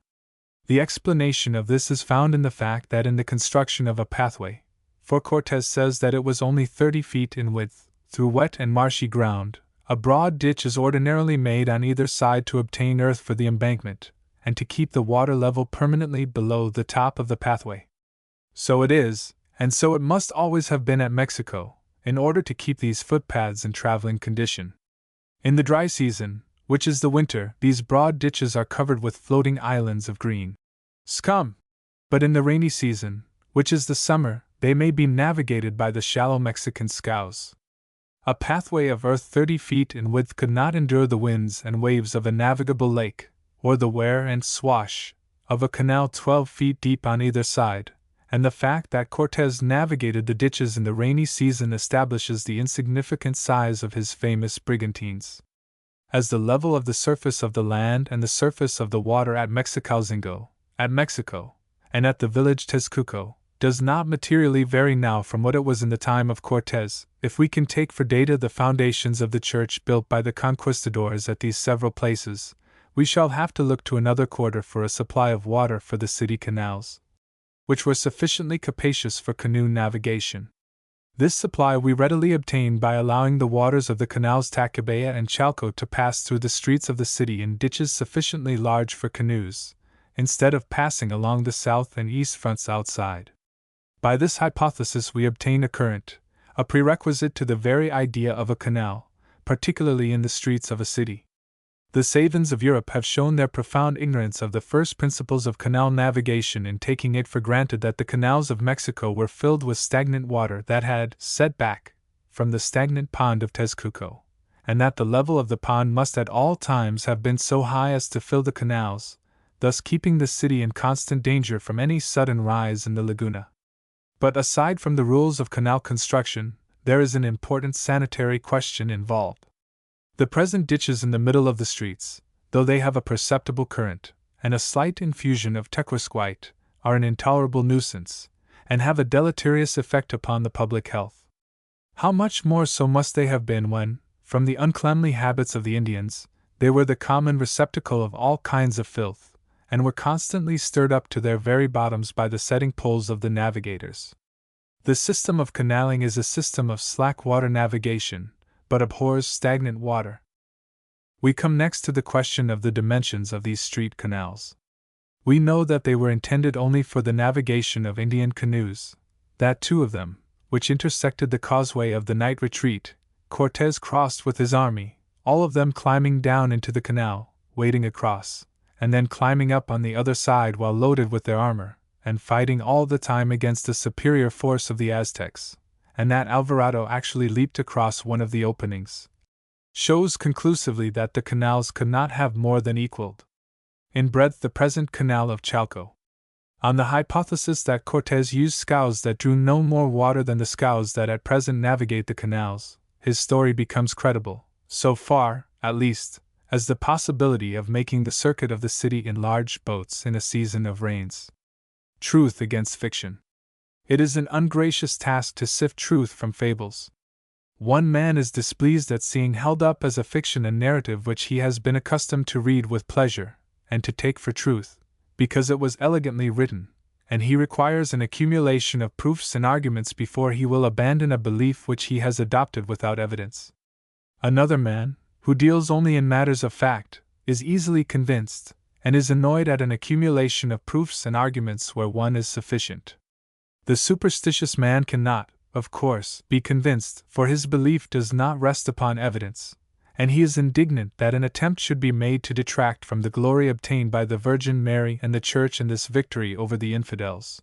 The explanation of this is found in the fact that in the construction of a pathway, for Cortés says that it was only 30 feet in width, through wet and marshy ground, a broad ditch is ordinarily made on either side to obtain earth for the embankment, and to keep the water level permanently below the top of the pathway. So it is, and so it must always have been at Mexico, in order to keep these footpaths in traveling condition. In the dry season, which is the winter, these broad ditches are covered with floating islands of green scum. But in the rainy season, which is the summer, they may be navigated by the shallow Mexican scows. A pathway of earth 30 feet in width could not endure the winds and waves of a navigable lake, or the wear and swash of a canal 12 feet deep on either side, and the fact that Cortés navigated the ditches in the rainy season establishes the insignificant size of his famous brigantines. As the level of the surface of the land and the surface of the water at Mexicalzingo, at Mexico, and at the village Tezcuco, does not materially vary now from what it was in the time of Cortés, if we can take for data the foundations of the church built by the conquistadors at these several places, we shall have to look to another quarter for a supply of water for the city canals, which were sufficiently capacious for canoe navigation. This supply we readily obtained by allowing the waters of the canals Tacubaya and Chalco to pass through the streets of the city in ditches sufficiently large for canoes, instead of passing along the south and east fronts outside. By this hypothesis we obtain a current, a prerequisite to the very idea of a canal, particularly in the streets of a city. The savants of Europe have shown their profound ignorance of the first principles of canal navigation in taking it for granted that the canals of Mexico were filled with stagnant water that had set back from the stagnant pond of Texcoco, and that the level of the pond must at all times have been so high as to fill the canals, thus keeping the city in constant danger from any sudden rise in the laguna. But aside from the rules of canal construction, there is an important sanitary question involved. The present ditches in the middle of the streets, though they have a perceptible current and a slight infusion of tequisquite, are an intolerable nuisance, and have a deleterious effect upon the public health. How much more so must they have been when, from the uncleanly habits of the Indians, they were the common receptacle of all kinds of filth, and were constantly stirred up to their very bottoms by the setting poles of the navigators. The system of canaling is a system of slack water navigation, but abhors stagnant water. We come next to the question of the dimensions of these street canals. We know that they were intended only for the navigation of Indian canoes, that two of them, which intersected the causeway of the night retreat, Cortez crossed with his army, all of them climbing down into the canal, wading across, and then climbing up on the other side while loaded with their armor, and fighting all the time against the superior force of the Aztecs, and that Alvarado actually leaped across one of the openings, shows conclusively that the canals could not have more than equaled in breadth the present canal of Chalco. On the hypothesis that Cortez used scows that drew no more water than the scows that at present navigate the canals, his story becomes credible, so far, at least, as the possibility of making the circuit of the city in large boats in a season of rains. Truth against fiction. It is an ungracious task to sift truth from fables. One man is displeased at seeing held up as a fiction a narrative which he has been accustomed to read with pleasure, and to take for truth, because it was elegantly written, and he requires an accumulation of proofs and arguments before he will abandon a belief which he has adopted without evidence. Another man, who deals only in matters of fact, is easily convinced, and is annoyed at an accumulation of proofs and arguments where one is sufficient. The superstitious man cannot, of course, be convinced, for his belief does not rest upon evidence, and he is indignant that an attempt should be made to detract from the glory obtained by the Virgin Mary and the Church in this victory over the infidels.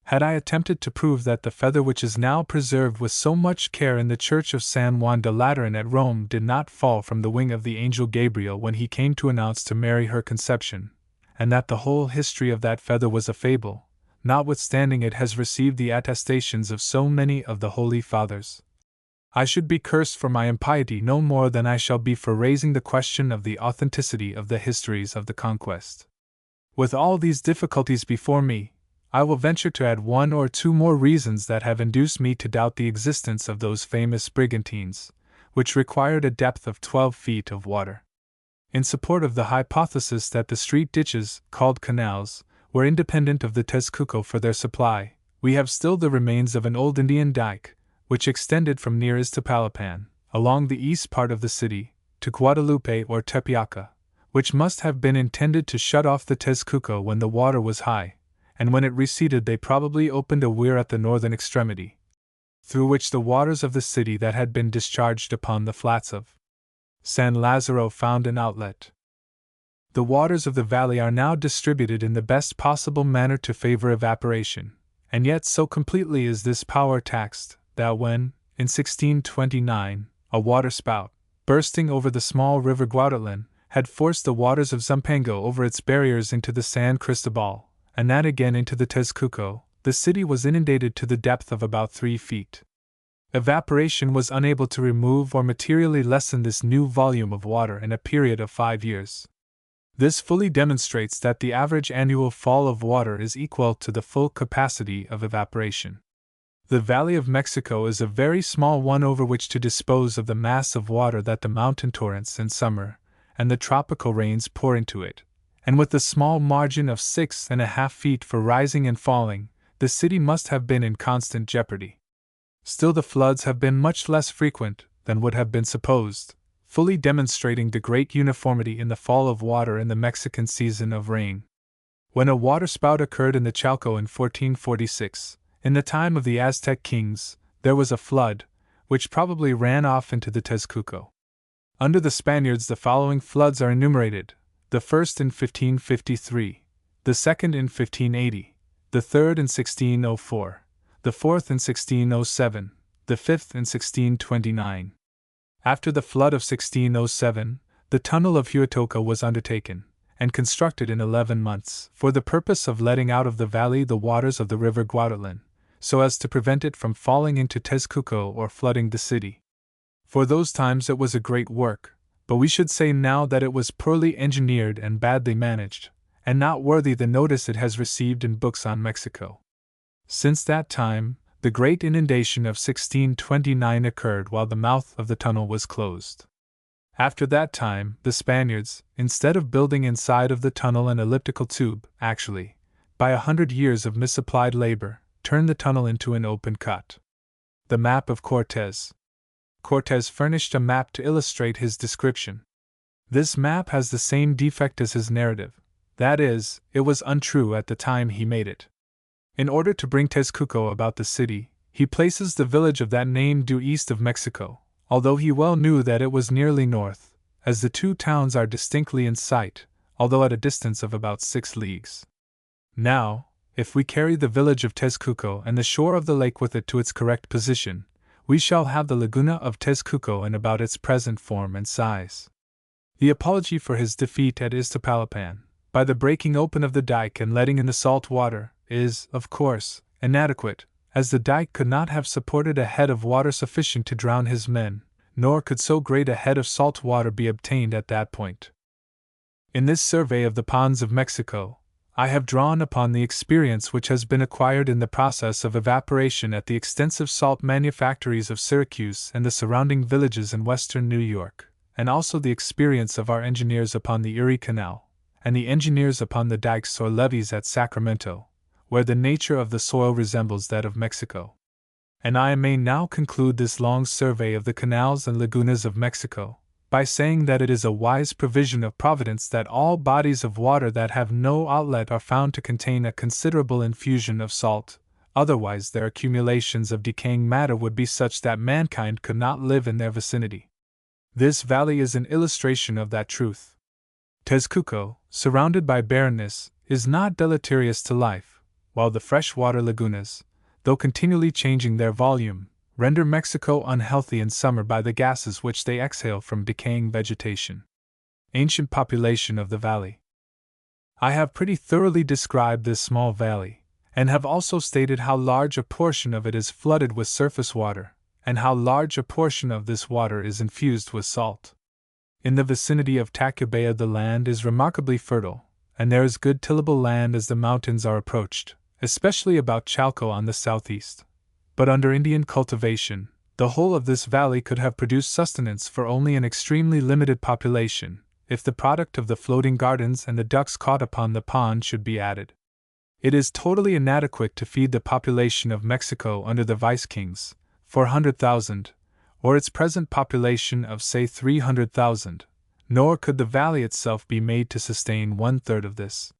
Had I attempted to prove that the feather which is now preserved with so much care in the church of San Juan de Lateran at Rome did not fall from the wing of the angel Gabriel when he came to announce to Mary her conception, and that the whole history of that feather was a fable, notwithstanding it has received the attestations of so many of the Holy Fathers, I should be cursed for my impiety no more than I shall be for raising the question of the authenticity of the histories of the conquest. With all these difficulties before me, I will venture to add one or two more reasons that have induced me to doubt the existence of those famous brigantines, which required a depth of 12 feet of water. In support of the hypothesis that the street ditches, called canals, were independent of the Texcoco for their supply, we have still the remains of an old Indian dike, which extended from near Iztapalapan, along the east part of the city, to Guadalupe or Tepeaca, which must have been intended to shut off the Texcoco when the water was high, and when it receded they probably opened a weir at the northern extremity, through which the waters of the city that had been discharged upon the flats of San Lazaro found an outlet. The waters of the valley are now distributed in the best possible manner to favor evaporation, and yet so completely is this power taxed, that when, in 1629, a waterspout, bursting over the small river Guadalin, had forced the waters of Zampango over its barriers into the San Cristobal, and that again into the Texcoco, the city was inundated to the depth of about 3 feet. Evaporation was unable to remove or materially lessen this new volume of water in a period of 5 years. This fully demonstrates that the average annual fall of water is equal to the full capacity of evaporation. The Valley of Mexico is a very small one over which to dispose of the mass of water that the mountain torrents in summer and the tropical rains pour into it, and with the small margin of 6.5 feet for rising and falling, the city must have been in constant jeopardy. Still, the floods have been much less frequent than would have been supposed, fully demonstrating the great uniformity in the fall of water in the Mexican season of rain. When a waterspout occurred in the Chalco in 1446, in the time of the Aztec kings, there was a flood, which probably ran off into the Texcoco. Under the Spaniards, the following floods are enumerated: the first in 1553, the second in 1580, the third in 1604, the fourth in 1607, the fifth in 1629. After the flood of 1607, the tunnel of Huatoca was undertaken, and constructed in 11 months, for the purpose of letting out of the valley the waters of the river Guadalin, so as to prevent it from falling into Tezcuco or flooding the city. For those times it was a great work, but we should say now that it was poorly engineered and badly managed, and not worthy the notice it has received in books on Mexico. Since that time, the great inundation of 1629 occurred while the mouth of the tunnel was closed. After that time, the Spaniards, instead of building inside of the tunnel an elliptical tube, actually, by 100 years of misapplied labor, turned the tunnel into an open cut. The map of Cortés. Cortés furnished a map to illustrate his description. This map has the same defect as his narrative, that is, it was untrue at the time he made it. In order to bring Tezcuco about the city, he places the village of that name due east of Mexico, although he well knew that it was nearly north, as the two towns are distinctly in sight, although at a distance of about 6 leagues. Now, if we carry the village of Tezcuco and the shore of the lake with it to its correct position, we shall have the Laguna of Tezcuco in about its present form and size. The apology for his defeat at Iztapalapan, by the breaking open of the dike and letting in the salt water, is, of course, inadequate, as the dike could not have supported a head of water sufficient to drown his men, nor could so great a head of salt water be obtained at that point. In this survey of the ponds of Mexico, I have drawn upon the experience which has been acquired in the process of evaporation at the extensive salt manufactories of Syracuse and the surrounding villages in western New York, and also the experience of our engineers upon the Erie Canal, and the engineers upon the dikes or levees at Sacramento, where the nature of the soil resembles that of Mexico. And I may now conclude this long survey of the canals and lagunas of Mexico, by saying that it is a wise provision of Providence that all bodies of water that have no outlet are found to contain a considerable infusion of salt, otherwise their accumulations of decaying matter would be such that mankind could not live in their vicinity. This valley is an illustration of that truth. Tezcuco, surrounded by barrenness, is not deleterious to life, while the freshwater lagunas, though continually changing their volume, render Mexico unhealthy in summer by the gases which they exhale from decaying vegetation. Ancient population of the valley. I have pretty thoroughly described this small valley, and have also stated how large a portion of it is flooded with surface water, and how large a portion of this water is infused with salt. In the vicinity of Tacubaya the land is remarkably fertile, and there is good tillable land as the mountains are approached, especially about Chalco on the southeast. But under Indian cultivation, the whole of this valley could have produced sustenance for only an extremely limited population, if the product of the floating gardens and the ducks caught upon the pond should be added. It is totally inadequate to feed the population of Mexico under the vice-kings, 400,000, or its present population of say 300,000, nor could the valley itself be made to sustain 1/3 of this.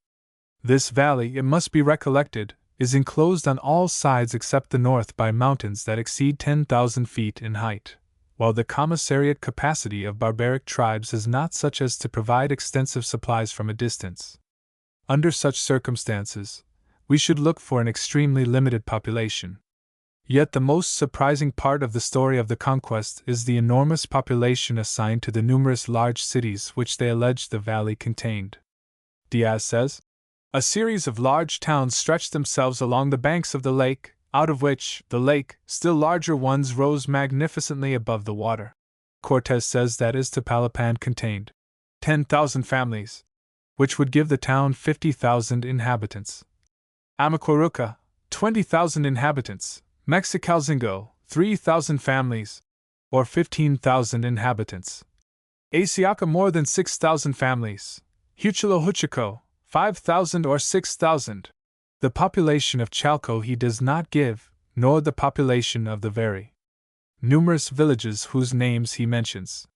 This valley, it must be recollected, is enclosed on all sides except the north by mountains that exceed 10,000 feet in height, while the commissariat capacity of barbaric tribes is not such as to provide extensive supplies from a distance. Under such circumstances, we should look for an extremely limited population. Yet the most surprising part of the story of the conquest is the enormous population assigned to the numerous large cities which they allege the valley contained. Diaz says, "A series of large towns stretched themselves along the banks of the lake, out of which the lake, still larger ones rose magnificently above the water." Cortés says that Iztapalapan contained 10,000 families, which would give the town 50,000 inhabitants. Amacuaruca, 20,000 inhabitants. Mexicalzingo, 3,000 families, or 15,000 inhabitants. Asiaca more than 6,000 families. Huitzilopochtli, 5,000 or 6,000. The population of Chalco he does not give, nor the population of the very numerous villages whose names he mentions.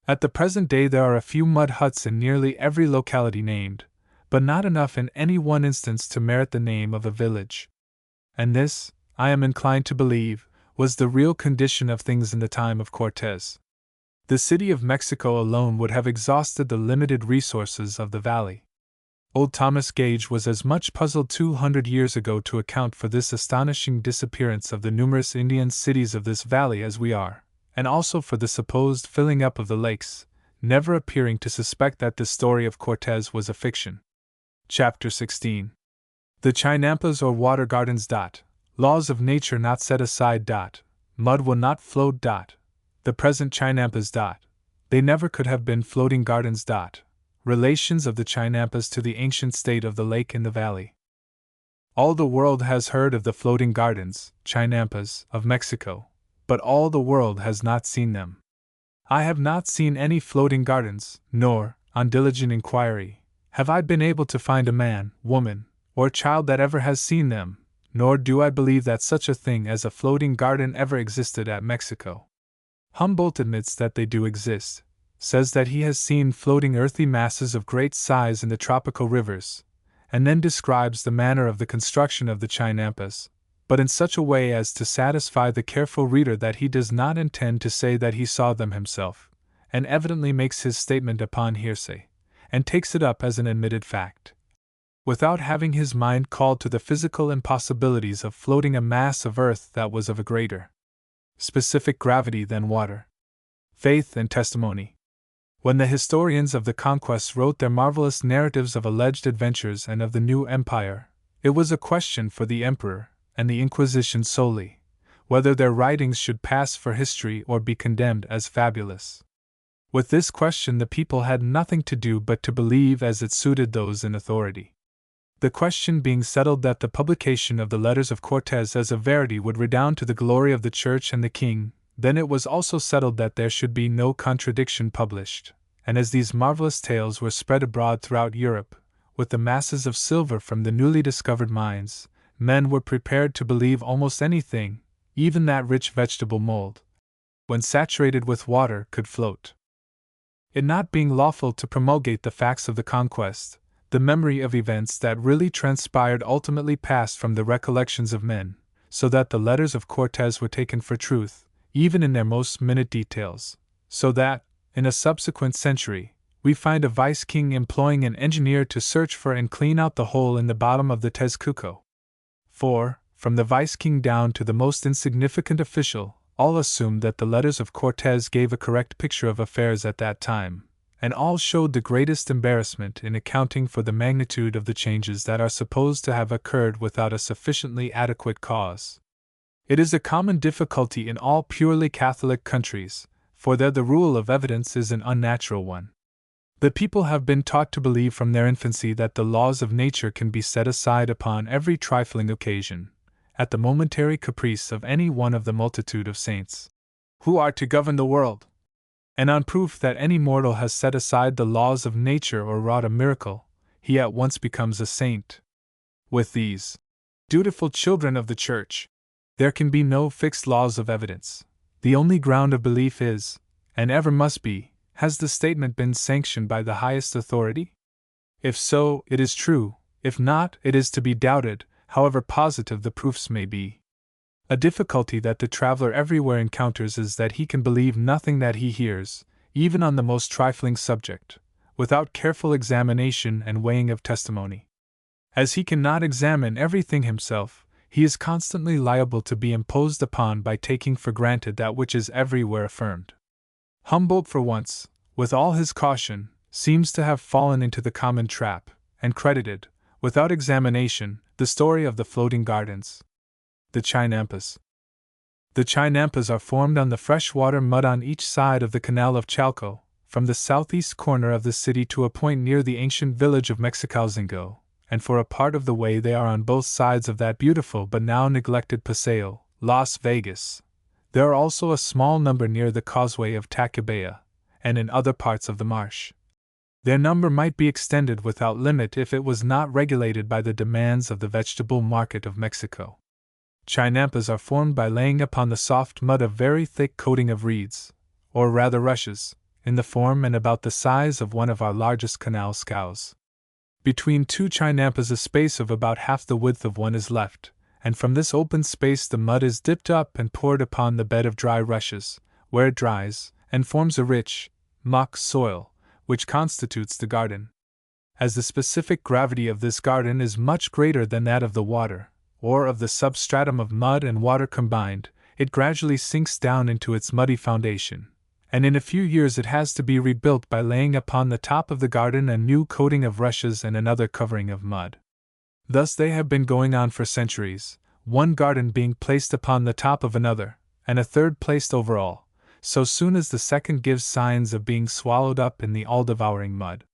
At the present day there are a few mud huts in nearly every locality named, but not enough in any one instance to merit the name of a village. And this, I am inclined to believe, was the real condition of things in the time of Cortés. The city of Mexico alone would have exhausted the limited resources of the valley. Old Thomas Gage was as much puzzled 200 years ago to account for this astonishing disappearance of the numerous Indian cities of this valley as we are, and also for the supposed filling up of the lakes, never appearing to suspect that this story of Cortez was a fiction. Chapter 16. The Chinampas or water gardens. Laws of nature not set aside. Mud will not float. The present Chinampas. They never could have been floating gardens. Relations of the Chinampas to the ancient state of the lake in the valley. All the world has heard of the floating gardens, Chinampas, of Mexico, but all the world has not seen them. I have not seen any floating gardens, nor, on diligent inquiry, have I been able to find a man, woman, or child that ever has seen them, nor do I believe that such a thing as a floating garden ever existed at Mexico. Humboldt admits that they do exist, says that he has seen floating earthy masses of great size in the tropical rivers, and then describes the manner of the construction of the Chinampas, but in such a way as to satisfy the careful reader that he does not intend to say that he saw them himself, and evidently makes his statement upon hearsay, and takes it up as an admitted fact, without having his mind called to the physical impossibilities of floating a mass of earth that was of a greater specific gravity than water. Faith and testimony. When the historians of the conquest wrote their marvelous narratives of alleged adventures and of the new empire, it was a question for the emperor and the Inquisition solely, whether their writings should pass for history or be condemned as fabulous. With this question the people had nothing to do but to believe as it suited those in authority. The question being settled that the publication of the letters of Cortez as a verity would redound to the glory of the Church and the King, then it was also settled that there should be no contradiction published, and as these marvelous tales were spread abroad throughout Europe, with the masses of silver from the newly discovered mines, men were prepared to believe almost anything, even that rich vegetable mold, when saturated with water, could float. It not being lawful to promulgate the facts of the conquest, the memory of events that really transpired ultimately passed from the recollections of men, so that the letters of Cortez were taken for truth, even in their most minute details, so that, in a subsequent century, we find a vice-king employing an engineer to search for and clean out the hole in the bottom of the Tezcuco. For, from the vice-king down to the most insignificant official, all assumed that the letters of Cortez gave a correct picture of affairs at that time, and all showed the greatest embarrassment in accounting for the magnitude of the changes that are supposed to have occurred without a sufficiently adequate cause. It is a common difficulty in all purely Catholic countries, for there the rule of evidence is an unnatural one. The people have been taught to believe from their infancy that the laws of nature can be set aside upon every trifling occasion, at the momentary caprice of any one of the multitude of saints who are to govern the world. And on proof that any mortal has set aside the laws of nature or wrought a miracle, he at once becomes a saint. With these dutiful children of the Church, there can be no fixed laws of evidence. The only ground of belief is, and ever must be, has the statement been sanctioned by the highest authority? If so, it is true; if not, it is to be doubted, however positive the proofs may be. A difficulty that the traveler everywhere encounters is that he can believe nothing that he hears, even on the most trifling subject, without careful examination and weighing of testimony. As he cannot examine everything himself, he is constantly liable to be imposed upon by taking for granted that which is everywhere affirmed. Humboldt, for once, with all his caution, seems to have fallen into the common trap, and credited, without examination, the story of the floating gardens. The Chinampas. The Chinampas are formed on the freshwater mud on each side of the Canal of Chalco, from the southeast corner of the city to a point near the ancient village of Mexicalzingo, and for a part of the way they are on both sides of that beautiful but now neglected paseo, Las Vegas. There are also a small number near the causeway of Tacubaya, and in other parts of the marsh. Their number might be extended without limit if it was not regulated by the demands of the vegetable market of Mexico. Chinampas are formed by laying upon the soft mud a very thick coating of reeds, or rather rushes, in the form and about the size of one of our largest canal scows. Between two Chinampas a space of about half the width of one is left, and from this open space the mud is dipped up and poured upon the bed of dry rushes, where it dries, and forms a rich, mock soil, which constitutes the garden. As the specific gravity of this garden is much greater than that of the water, or of the substratum of mud and water combined, it gradually sinks down into its muddy foundation, and in a few years it has to be rebuilt by laying upon the top of the garden a new coating of rushes and another covering of mud. Thus they have been going on for centuries, one garden being placed upon the top of another, and a third placed over all, so soon as the second gives signs of being swallowed up in the all-devouring mud.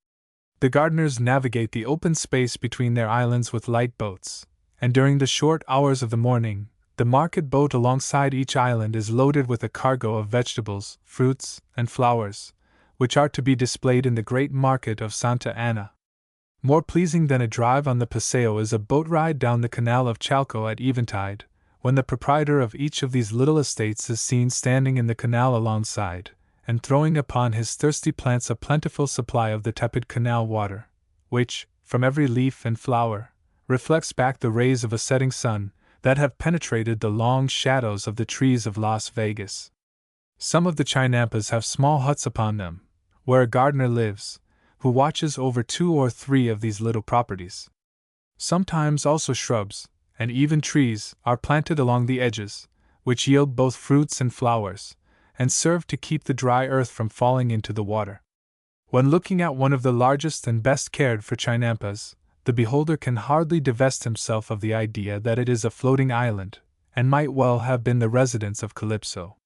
The gardeners navigate the open space between their islands with light boats, and during the short hours of the morning, the market boat alongside each island is loaded with a cargo of vegetables, fruits, and flowers, which are to be displayed in the great market of Santa Ana. More pleasing than a drive on the Paseo is a boat ride down the canal of Chalco at eventide, when the proprietor of each of these little estates is seen standing in the canal alongside, and throwing upon his thirsty plants a plentiful supply of the tepid canal water, which, from every leaf and flower, reflects back the rays of a setting sun that have penetrated the long shadows of the trees of Las Vegas. Some of the chinampas have small huts upon them, where a gardener lives, who watches over 2 or 3 of these little properties. Sometimes also shrubs, and even trees, are planted along the edges, which yield both fruits and flowers, and serve to keep the dry earth from falling into the water. When looking at one of the largest and best cared for chinampas, the beholder can hardly divest himself of the idea that it is a floating island, and might well have been the residence of Calypso.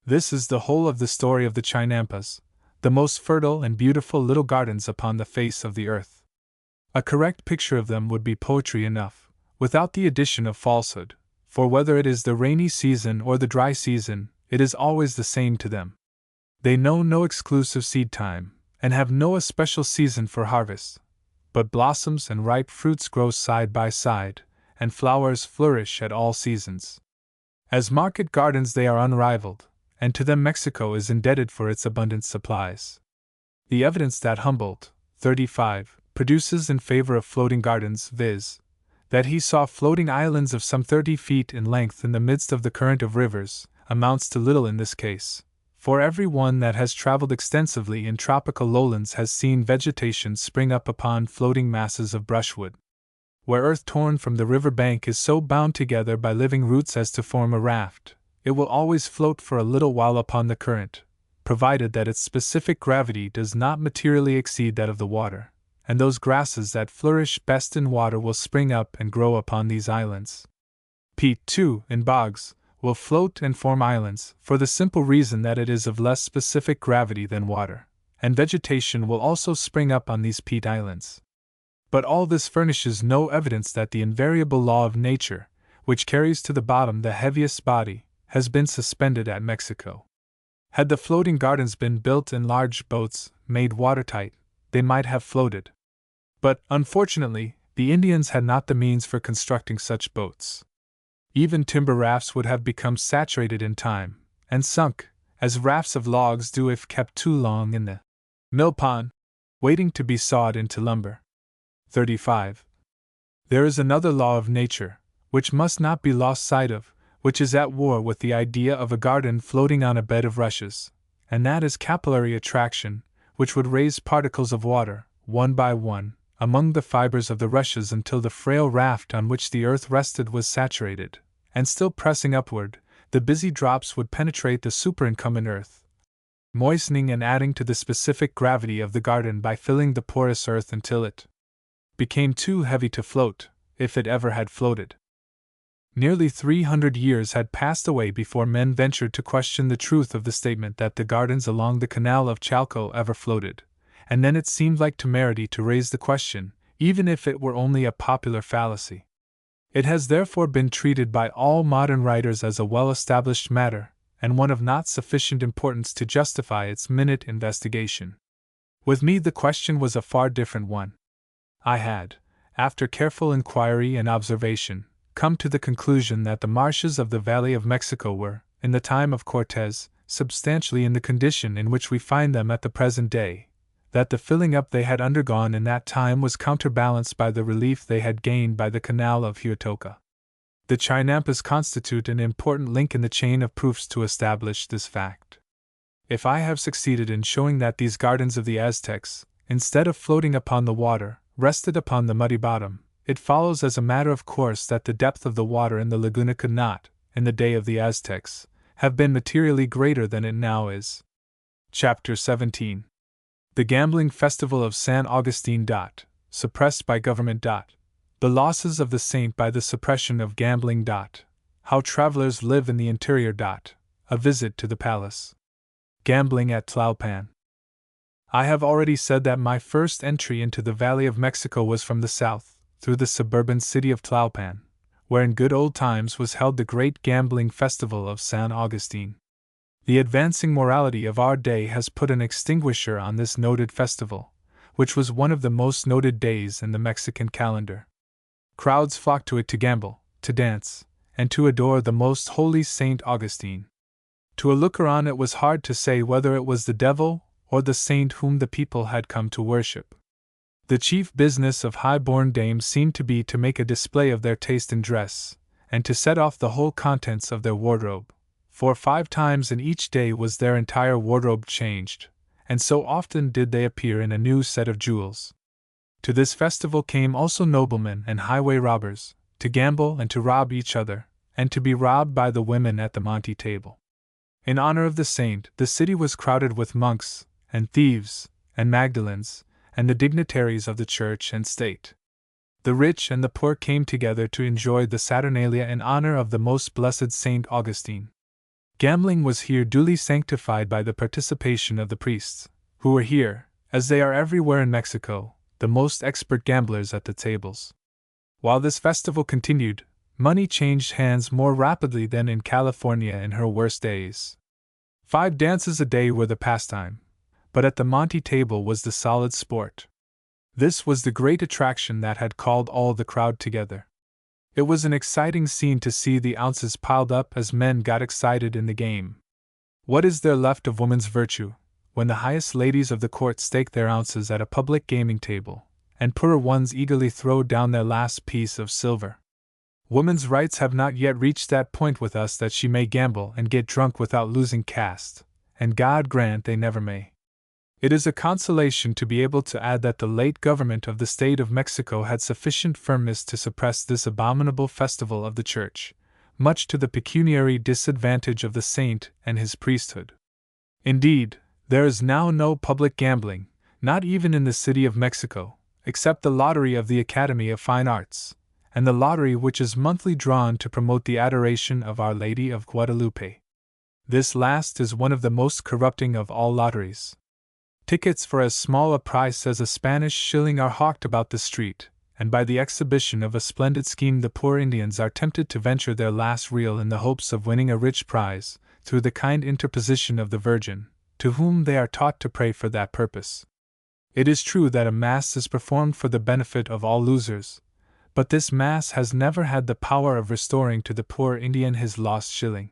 This is the whole of the story of the chinampas, the most fertile and beautiful little gardens upon the face of the earth. A correct picture of them would be poetry enough, without the addition of falsehood, for whether it is the rainy season or the dry season, it is always the same to them. They know no exclusive seed time, and have no especial season for harvest, but blossoms and ripe fruits grow side by side, and flowers flourish at all seasons. As market gardens they are unrivaled, and to them Mexico is indebted for its abundant supplies. The evidence that Humboldt, 35, produces in favor of floating gardens, viz., that he saw floating islands of some 30 feet in length in the midst of the current of rivers, amounts to little in this case, for every one that has traveled extensively in tropical lowlands has seen vegetation spring up upon floating masses of brushwood. Where earth torn from the river bank is so bound together by living roots as to form a raft, it will always float for a little while upon the current, provided that its specific gravity does not materially exceed that of the water, and those grasses that flourish best in water will spring up and grow upon these islands. Peat, too, in bogs, will float and form islands, for the simple reason that it is of less specific gravity than water, and vegetation will also spring up on these peat islands. But all this furnishes no evidence that the invariable law of nature, which carries to the bottom the heaviest body, has been suspended at Mexico. Had the floating gardens been built in large boats, made watertight, they might have floated. But, unfortunately, the Indians had not the means for constructing such boats. Even timber rafts would have become saturated in time, and sunk, as rafts of logs do if kept too long in the millpond, waiting to be sawed into lumber. 35. There is another law of nature, which must not be lost sight of, which is at war with the idea of a garden floating on a bed of rushes, and that is capillary attraction, which would raise particles of water, one by one, among the fibers of the rushes until the frail raft on which the earth rested was saturated, and still pressing upward, the busy drops would penetrate the superincumbent earth, moistening and adding to the specific gravity of the garden by filling the porous earth until it became too heavy to float, if it ever had floated. Nearly 300 years had passed away before men ventured to question the truth of the statement that the gardens along the canal of Chalco ever floated, and then it seemed like temerity to raise the question, even if it were only a popular fallacy. It has therefore been treated by all modern writers as a well-established matter, and one of not sufficient importance to justify its minute investigation. With me the question was a far different one. I had, after careful inquiry and observation, come to the conclusion that the marshes of the Valley of Mexico were, in the time of Cortes, substantially in the condition in which we find them at the present day, that the filling up they had undergone in that time was counterbalanced by the relief they had gained by the canal of Huatoca. The chinampas constitute an important link in the chain of proofs to establish this fact. if I have succeeded in showing that these gardens of the Aztecs, instead of floating upon the water, rested upon the muddy bottom, it follows as a matter of course that the depth of the water in the laguna could not, in the day of the Aztecs, have been materially greater than it now is. Chapter 17. The Gambling Festival of San Augustine. Suppressed by government. The losses of the saint by the suppression of gambling. How travelers live in the interior. A visit to the palace. Gambling at Tlalpan. I have already said that my first entry into the Valley of Mexico was from the south, through the suburban city of Tlalpan, where in good old times was held the great gambling festival of San Augustine. The advancing morality of our day has put an extinguisher on this noted festival, which was one of the most noted days in the Mexican calendar. Crowds flocked to it to gamble, to dance, and to adore the most holy Saint Augustine. To a looker on it was hard to say whether it was the devil or the saint whom the people had come to worship. The chief business of high-born dames seemed to be to make a display of their taste in dress, and to set off the whole contents of their wardrobe, for 5 times in each day was their entire wardrobe changed, and so often did they appear in a new set of jewels. To this festival came also noblemen and highway robbers, to gamble and to rob each other, and to be robbed by the women at the Monte table. In honor of the saint, the city was crowded with monks, and thieves, and Magdalens, and the dignitaries of the church and state. The rich and the poor came together to enjoy the Saturnalia in honor of the most blessed Saint Augustine. Gambling was here duly sanctified by the participation of the priests, who were here, as they are everywhere in Mexico, the most expert gamblers at the tables. While this festival continued, money changed hands more rapidly than in California in her worst days. 5 dances a day were the pastime, but at the Monte table was the solid sport. This was the great attraction that had called all the crowd together. It was an exciting scene to see the ounces piled up as men got excited in the game. What is there left of woman's virtue, when the highest ladies of the court stake their ounces at a public gaming table, and poorer ones eagerly throw down their last piece of silver? Woman's rights have not yet reached that point with us that she may gamble and get drunk without losing caste, and God grant they never may. It is a consolation to be able to add that the late government of the state of Mexico had sufficient firmness to suppress this abominable festival of the Church, much to the pecuniary disadvantage of the saint and his priesthood. Indeed, there is now no public gambling, not even in the city of Mexico, except the lottery of the Academy of Fine Arts, and the lottery which is monthly drawn to promote the adoration of Our Lady of Guadalupe. This last is one of the most corrupting of all lotteries. Tickets for as small a price as a Spanish shilling are hawked about the street, and by the exhibition of a splendid scheme the poor Indians are tempted to venture their last real in the hopes of winning a rich prize, through the kind interposition of the Virgin, to whom they are taught to pray for that purpose. It is true that a Mass is performed for the benefit of all losers, but this Mass has never had the power of restoring to the poor Indian his lost shilling.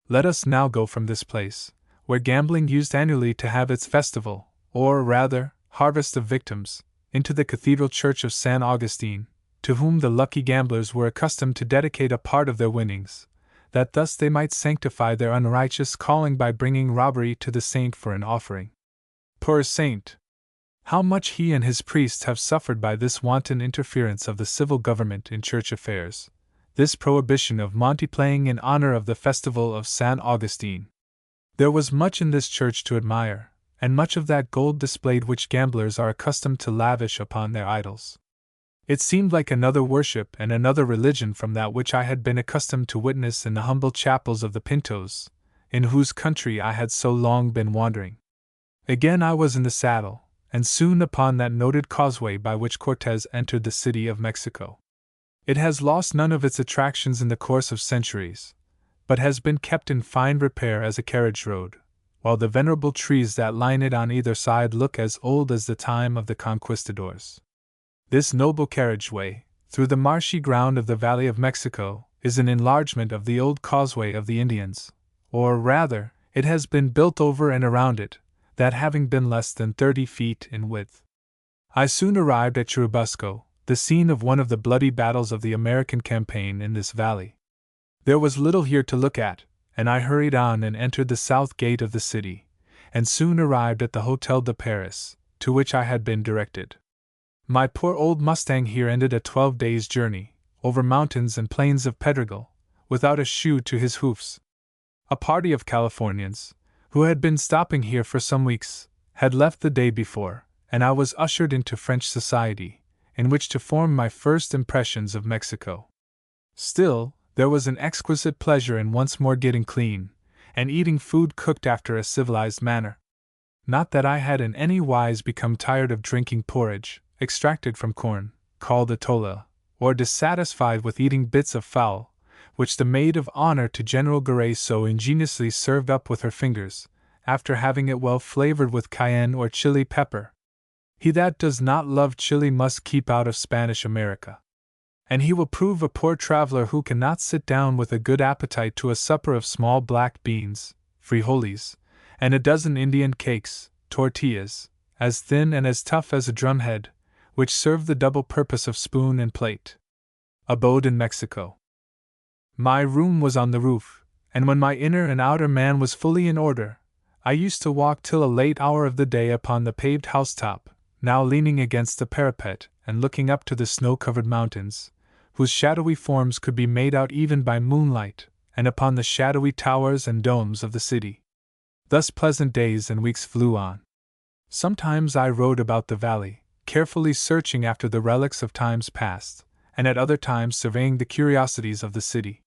Let us now go from this place, where gambling used annually to have its festival, or rather, harvest of victims, into the Cathedral Church of San Augustine, to whom the lucky gamblers were accustomed to dedicate a part of their winnings, that thus they might sanctify their unrighteous calling by bringing robbery to the saint for an offering. Poor saint! How much he and his priests have suffered by this wanton interference of the civil government in church affairs, this prohibition of Monte playing in honor of the festival of San Augustine. There was much in this church to admire, and much of that gold displayed which gamblers are accustomed to lavish upon their idols. It seemed like another worship and another religion from that which I had been accustomed to witness in the humble chapels of the Pintos, in whose country I had so long been wandering. Again I was in the saddle, and soon upon that noted causeway by which Cortez entered the city of Mexico. It has lost none of its attractions in the course of centuries, but has been kept in fine repair as a carriage road, while the venerable trees that line it on either side look as old as the time of the conquistadors. This noble carriageway, through the marshy ground of the Valley of Mexico, is an enlargement of the old causeway of the Indians, or rather, it has been built over and around it, that having been less than 30 feet in width. I soon arrived at Churubusco, the scene of one of the bloody battles of the American campaign in this valley. There was little here to look at, and I hurried on and entered the south gate of the city, and soon arrived at the Hotel de Paris, to which I had been directed. My poor old mustang here ended a 12 days' journey, over mountains and plains of Pedregal, without a shoe to his hoofs. A party of Californians, who had been stopping here for some weeks, had left the day before, and I was ushered into French society, in which to form my first impressions of Mexico. Still, there was an exquisite pleasure in once more getting clean, and eating food cooked after a civilized manner. Not that I had in any wise become tired of drinking porridge, extracted from corn, called atolla, or dissatisfied with eating bits of fowl, which the maid of honor to General Garay so ingeniously served up with her fingers, after having it well flavored with cayenne or chili pepper. He that does not love chili must keep out of Spanish America. And he will prove a poor traveler who cannot sit down with a good appetite to a supper of small black beans, frijoles, and a dozen Indian cakes, tortillas, as thin and as tough as a drumhead, which serve the double purpose of spoon and plate. Abode in Mexico. My room was on the roof, and when my inner and outer man was fully in order, I used to walk till a late hour of the day upon the paved housetop, now leaning against the parapet and looking up to the snow-covered mountains, whose shadowy forms could be made out even by moonlight, and upon the shadowy towers and domes of the city. Thus pleasant days and weeks flew on. Sometimes I rode about the valley, carefully searching after the relics of times past, and at other times surveying the curiosities of the city.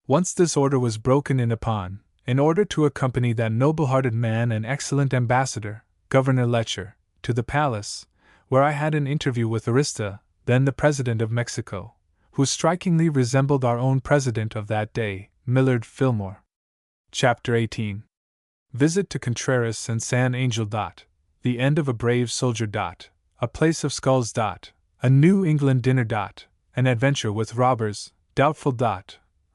Once this order was broken in upon, in order to accompany that noble-hearted man and excellent ambassador, Governor Letcher, to the palace, where I had an interview with Arista, then the President of Mexico, who strikingly resembled our own President of that day, Millard Fillmore. Chapter 18. Visit to Contreras and San Angel. The end of a brave soldier. A place of skulls. A New England dinner. An adventure with robbers, doubtful.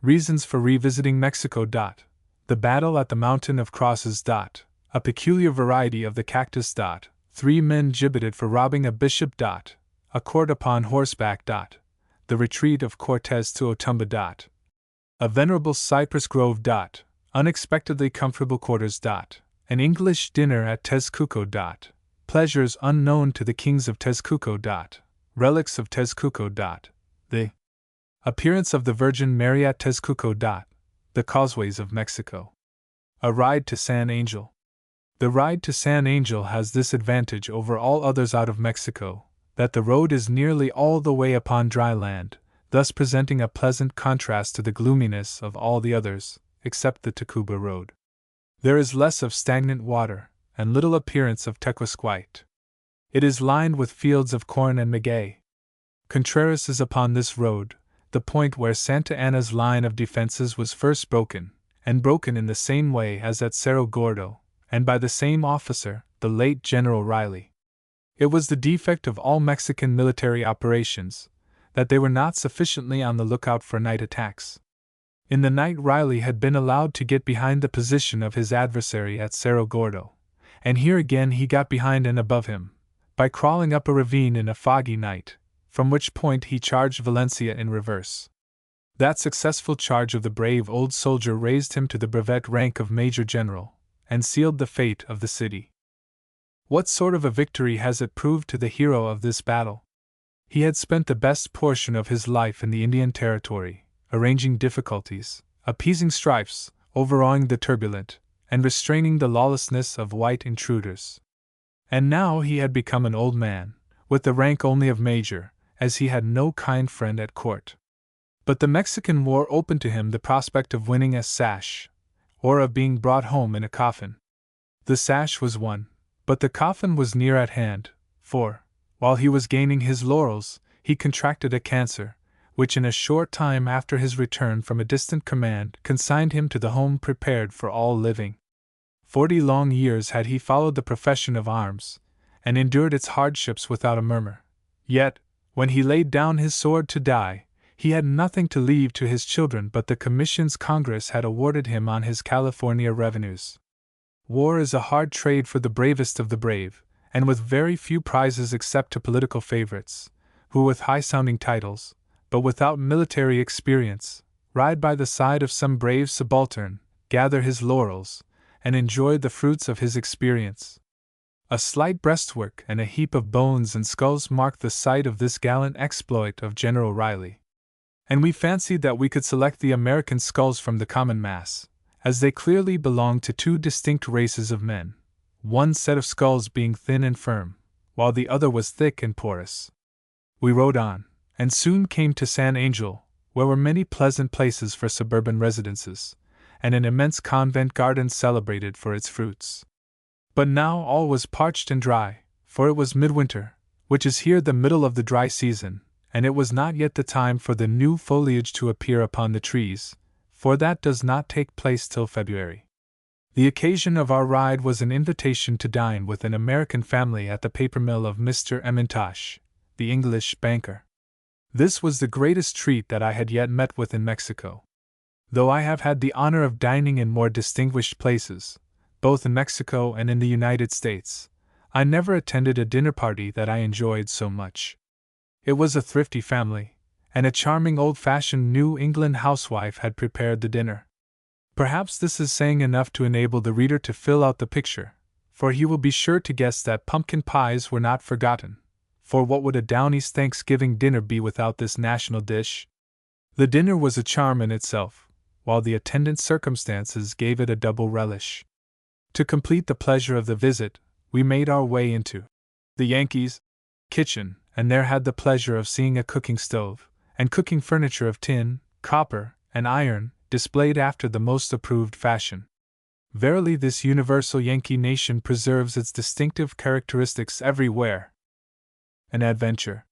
Reasons for revisiting Mexico. The battle at the Mountain of Crosses. A peculiar variety of the cactus. 3 men gibbeted for robbing a bishop. A court upon horseback. The retreat of Cortez to Otumba. A venerable cypress grove. Unexpectedly comfortable quarters. An English dinner at Tezcuco. Pleasures unknown to the kings of Tezcuco. Relics of Tezcuco. The appearance of the Virgin Mary at Tezcuco. The causeways of Mexico. A ride to San Angel. The ride to San Angel has this advantage over all others out of Mexico, that the road is nearly all the way upon dry land, thus presenting a pleasant contrast to the gloominess of all the others, except the Tacuba road. There is less of stagnant water, and little appearance of Tequesquite. It is lined with fields of corn and maguey. Contreras is upon this road, the point where Santa Anna's line of defenses was first broken, and broken in the same way as at Cerro Gordo, and by the same officer, the late General Riley. It was the defect of all Mexican military operations, that they were not sufficiently on the lookout for night attacks. In the night Riley had been allowed to get behind the position of his adversary at Cerro Gordo, and here again he got behind and above him, by crawling up a ravine in a foggy night, from which point he charged Valencia in reverse. That successful charge of the brave old soldier raised him to the brevet rank of Major General, and sealed the fate of the city. What sort of a victory has it proved to the hero of this battle? He had spent the best portion of his life in the Indian Territory, arranging difficulties, appeasing strifes, overawing the turbulent, and restraining the lawlessness of white intruders. And now he had become an old man, with the rank only of major, as he had no kind friend at court. But the Mexican War opened to him the prospect of winning a sash, or of being brought home in a coffin. The sash was won, but the coffin was near at hand, for, while he was gaining his laurels, he contracted a cancer, which in a short time after his return from a distant command consigned him to the home prepared for all living. 40 long years had he followed the profession of arms, and endured its hardships without a murmur. Yet, when he laid down his sword to die, he had nothing to leave to his children but the commissions Congress had awarded him on his California revenues. War is a hard trade for the bravest of the brave, and with very few prizes except to political favorites, who with high-sounding titles, but without military experience, ride by the side of some brave subaltern, gather his laurels, and enjoy the fruits of his experience. A slight breastwork and a heap of bones and skulls marked the site of this gallant exploit of General Riley. And we fancied that we could select the American skulls from the common mass, as they clearly belonged to two distinct races of men, one set of skulls being thin and firm, while the other was thick and porous. We rode on, and soon came to San Angel, where were many pleasant places for suburban residences, and an immense convent garden celebrated for its fruits. But now all was parched and dry, for it was midwinter, which is here the middle of the dry season, and it was not yet the time for the new foliage to appear upon the trees, for that does not take place till February. The occasion of our ride was an invitation to dine with an American family at the paper mill of Mr. Emmentosh, the English banker. This was the greatest treat that I had yet met with in Mexico. Though I have had the honor of dining in more distinguished places, both in Mexico and in the United States, I never attended a dinner party that I enjoyed so much. It was a thrifty family, and a charming old-fashioned New England housewife had prepared the dinner. Perhaps this is saying enough to enable the reader to fill out the picture, for he will be sure to guess that pumpkin pies were not forgotten, for what would a Downey's Thanksgiving dinner be without this national dish? The dinner was a charm in itself, while the attendant circumstances gave it a double relish. To complete the pleasure of the visit, we made our way into the Yankees' kitchen, and there had the pleasure of seeing a cooking stove, and cooking furniture of tin, copper, and iron, displayed after the most approved fashion. Verily, this universal Yankee nation preserves its distinctive characteristics everywhere. An adventure.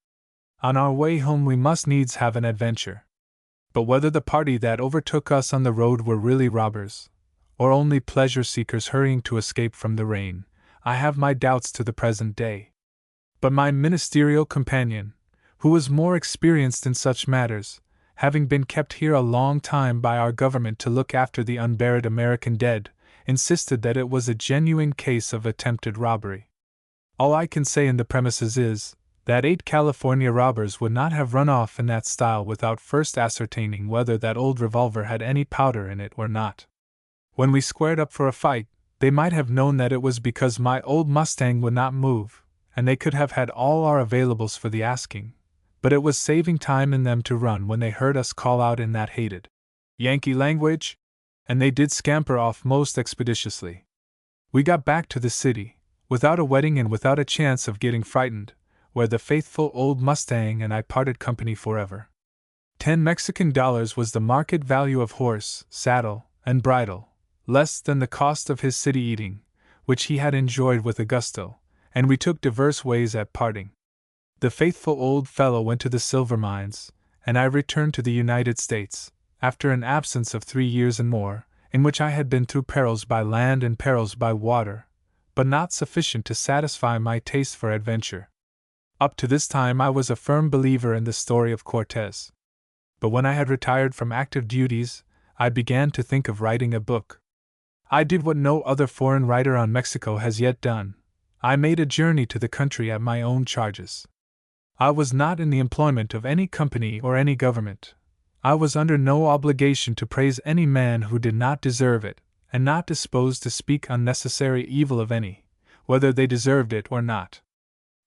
On our way home we must needs have an adventure. But whether the party that overtook us on the road were really robbers, or only pleasure-seekers hurrying to escape from the rain, I have my doubts to the present day. But my ministerial companion, who was more experienced in such matters, having been kept here a long time by our government to look after the unburied American dead, insisted that it was a genuine case of attempted robbery. All I can say in the premises is, that 8 California robbers would not have run off in that style without first ascertaining whether that old revolver had any powder in it or not. When we squared up for a fight, they might have known that it was because my old Mustang would not move, and they could have had all our availables for the asking, but it was saving time in them to run when they heard us call out in that hated Yankee language, and they did scamper off most expeditiously. We got back to the city, without a wetting and without a chance of getting frightened, where the faithful old Mustang and I parted company forever. $10 was the market value of horse, saddle, and bridle, less than the cost of his city eating, which he had enjoyed with a gusto, and we took diverse ways at parting. The faithful old fellow went to the silver mines, and I returned to the United States, after an absence of 3 years and more, in which I had been through perils by land and perils by water, but not sufficient to satisfy my taste for adventure. Up to this time I was a firm believer in the story of Cortez. But when I had retired from active duties, I began to think of writing a book. I did what no other foreign writer on Mexico has yet done. I made a journey to the country at my own charges. I was not in the employment of any company or any government. I was under no obligation to praise any man who did not deserve it, and not disposed to speak unnecessary evil of any, whether they deserved it or not.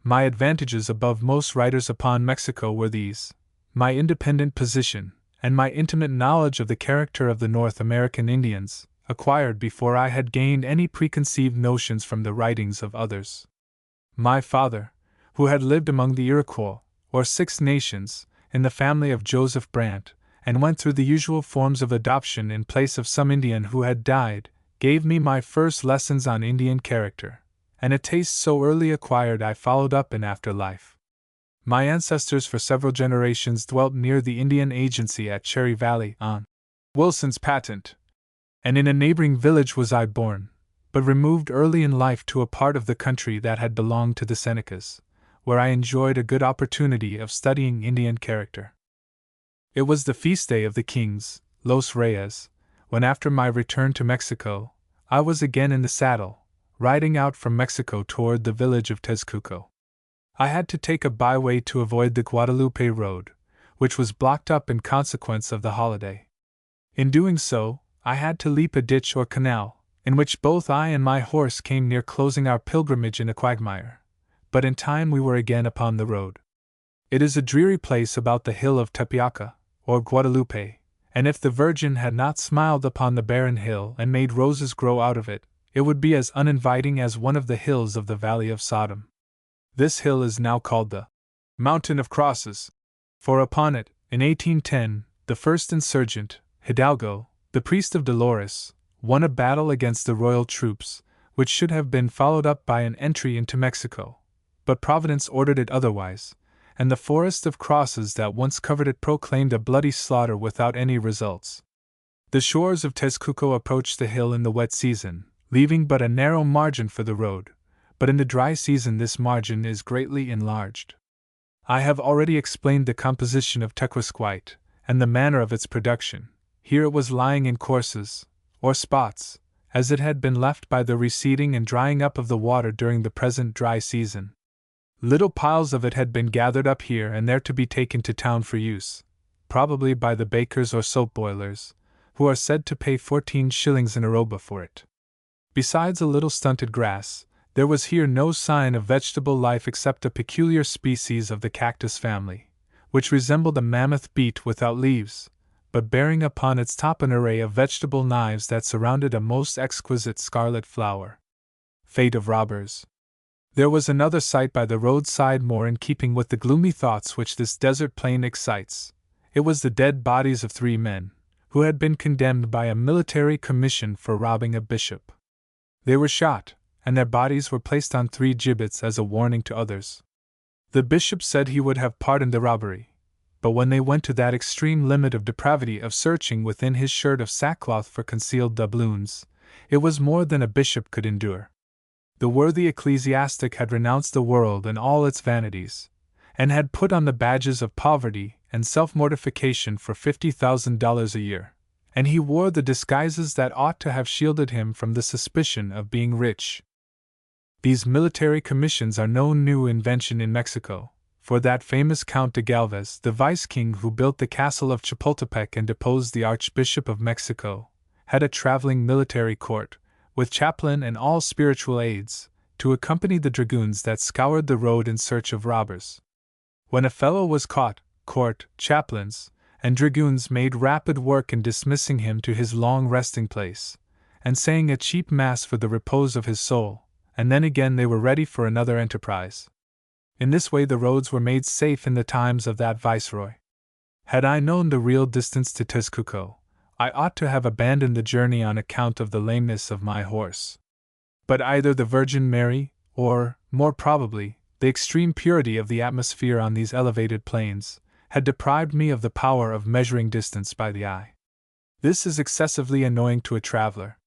My advantages above most writers upon Mexico were these: my independent position, and my intimate knowledge of the character of the North American Indians, acquired before I had gained any preconceived notions from the writings of others. My father, who had lived among the Iroquois, or Six Nations, in the family of Joseph Brant, and went through the usual forms of adoption in place of some Indian who had died, gave me my first lessons on Indian character, and a taste so early acquired I followed up in after life. My ancestors for several generations dwelt near the Indian Agency at Cherry Valley on Wilson's Patent, and in a neighboring village was I born, but removed early in life to a part of the country that had belonged to the Senecas, where I enjoyed a good opportunity of studying Indian character. It was the feast day of the Kings, Los Reyes, when after my return to Mexico, I was again in the saddle, riding out from Mexico toward the village of Tezcuco. I had to take a byway to avoid the Guadalupe road, which was blocked up in consequence of the holiday. In doing so, I had to leap a ditch or canal, in which both I and my horse came near closing our pilgrimage in a quagmire, but in time we were again upon the road. It is a dreary place about the hill of Tepeaca, or Guadalupe, and if the Virgin had not smiled upon the barren hill and made roses grow out of it, it would be as uninviting as one of the hills of the valley of Sodom. This hill is now called the Mountain of Crosses, for upon it, in 1810, the first insurgent, Hidalgo, the priest of Dolores, won a battle against the royal troops, which should have been followed up by an entry into Mexico, but Providence ordered it otherwise, and the forest of crosses that once covered it proclaimed a bloody slaughter without any results. The shores of Tezcuco approach the hill in the wet season, leaving but a narrow margin for the road, but in the dry season this margin is greatly enlarged. I have already explained the composition of Tequisquite, and the manner of its production. Here it was lying in courses, or spots, as it had been left by the receding and drying up of the water during the present dry season. Little piles of it had been gathered up here and there to be taken to town for use, probably by the bakers or soap boilers, who are said to pay 14 shillings an arroba for it. Besides a little stunted grass, there was here no sign of vegetable life except a peculiar species of the cactus family, which resembled a mammoth beet without leaves, but bearing upon its top an array of vegetable knives that surrounded a most exquisite scarlet flower. Fate of robbers. There was another sight by the roadside more in keeping with the gloomy thoughts which this desert plain excites. It was the dead bodies of 3 men, who had been condemned by a military commission for robbing a bishop. They were shot, and their bodies were placed on 3 gibbets as a warning to others. The bishop said he would have pardoned the robbery, but when they went to that extreme limit of depravity of searching within his shirt of sackcloth for concealed doubloons, it was more than a bishop could endure. The worthy ecclesiastic had renounced the world and all its vanities, and had put on the badges of poverty and self-mortification for $50,000 a year, and he wore the disguises that ought to have shielded him from the suspicion of being rich. These military commissions are no new invention in Mexico, for that famous Count de Galvez, the vice-king who built the castle of Chapultepec and deposed the Archbishop of Mexico, had a traveling military court, with chaplain and all spiritual aids, to accompany the dragoons that scoured the road in search of robbers. When a fellow was caught, court, chaplains, and dragoons made rapid work in dismissing him to his long resting place, and saying a cheap mass for the repose of his soul, and then again they were ready for another enterprise. In this way the roads were made safe in the times of that viceroy. Had I known the real distance to Tezcuco, I ought to have abandoned the journey on account of the lameness of my horse. But either the Virgin Mary, or, more probably, the extreme purity of the atmosphere on these elevated plains, had deprived me of the power of measuring distance by the eye. This is excessively annoying to a traveler.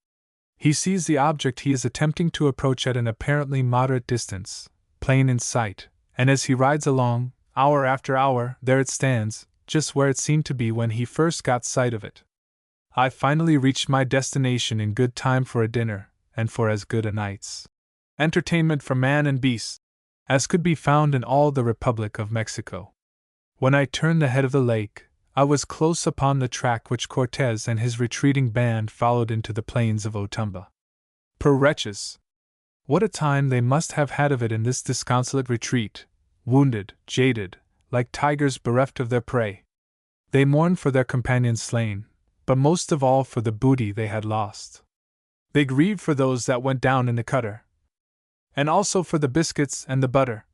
He sees the object he is attempting to approach at an apparently moderate distance, plain in sight, and as he rides along, hour after hour, there it stands, just where it seemed to be when he first got sight of it. I finally reached my destination in good time for a dinner, and for as good a night's entertainment for man and beast as could be found in all the Republic of Mexico. When I turned the head of the lake, I was close upon the track which Cortez and his retreating band followed into the plains of Otumba. Poor wretches! What a time they must have had of it in this disconsolate retreat, wounded, jaded, like tigers bereft of their prey. They mourned for their companions slain, but most of all for the booty they had lost. They grieved for those that went down in the cutter, and also for the biscuits and the butter,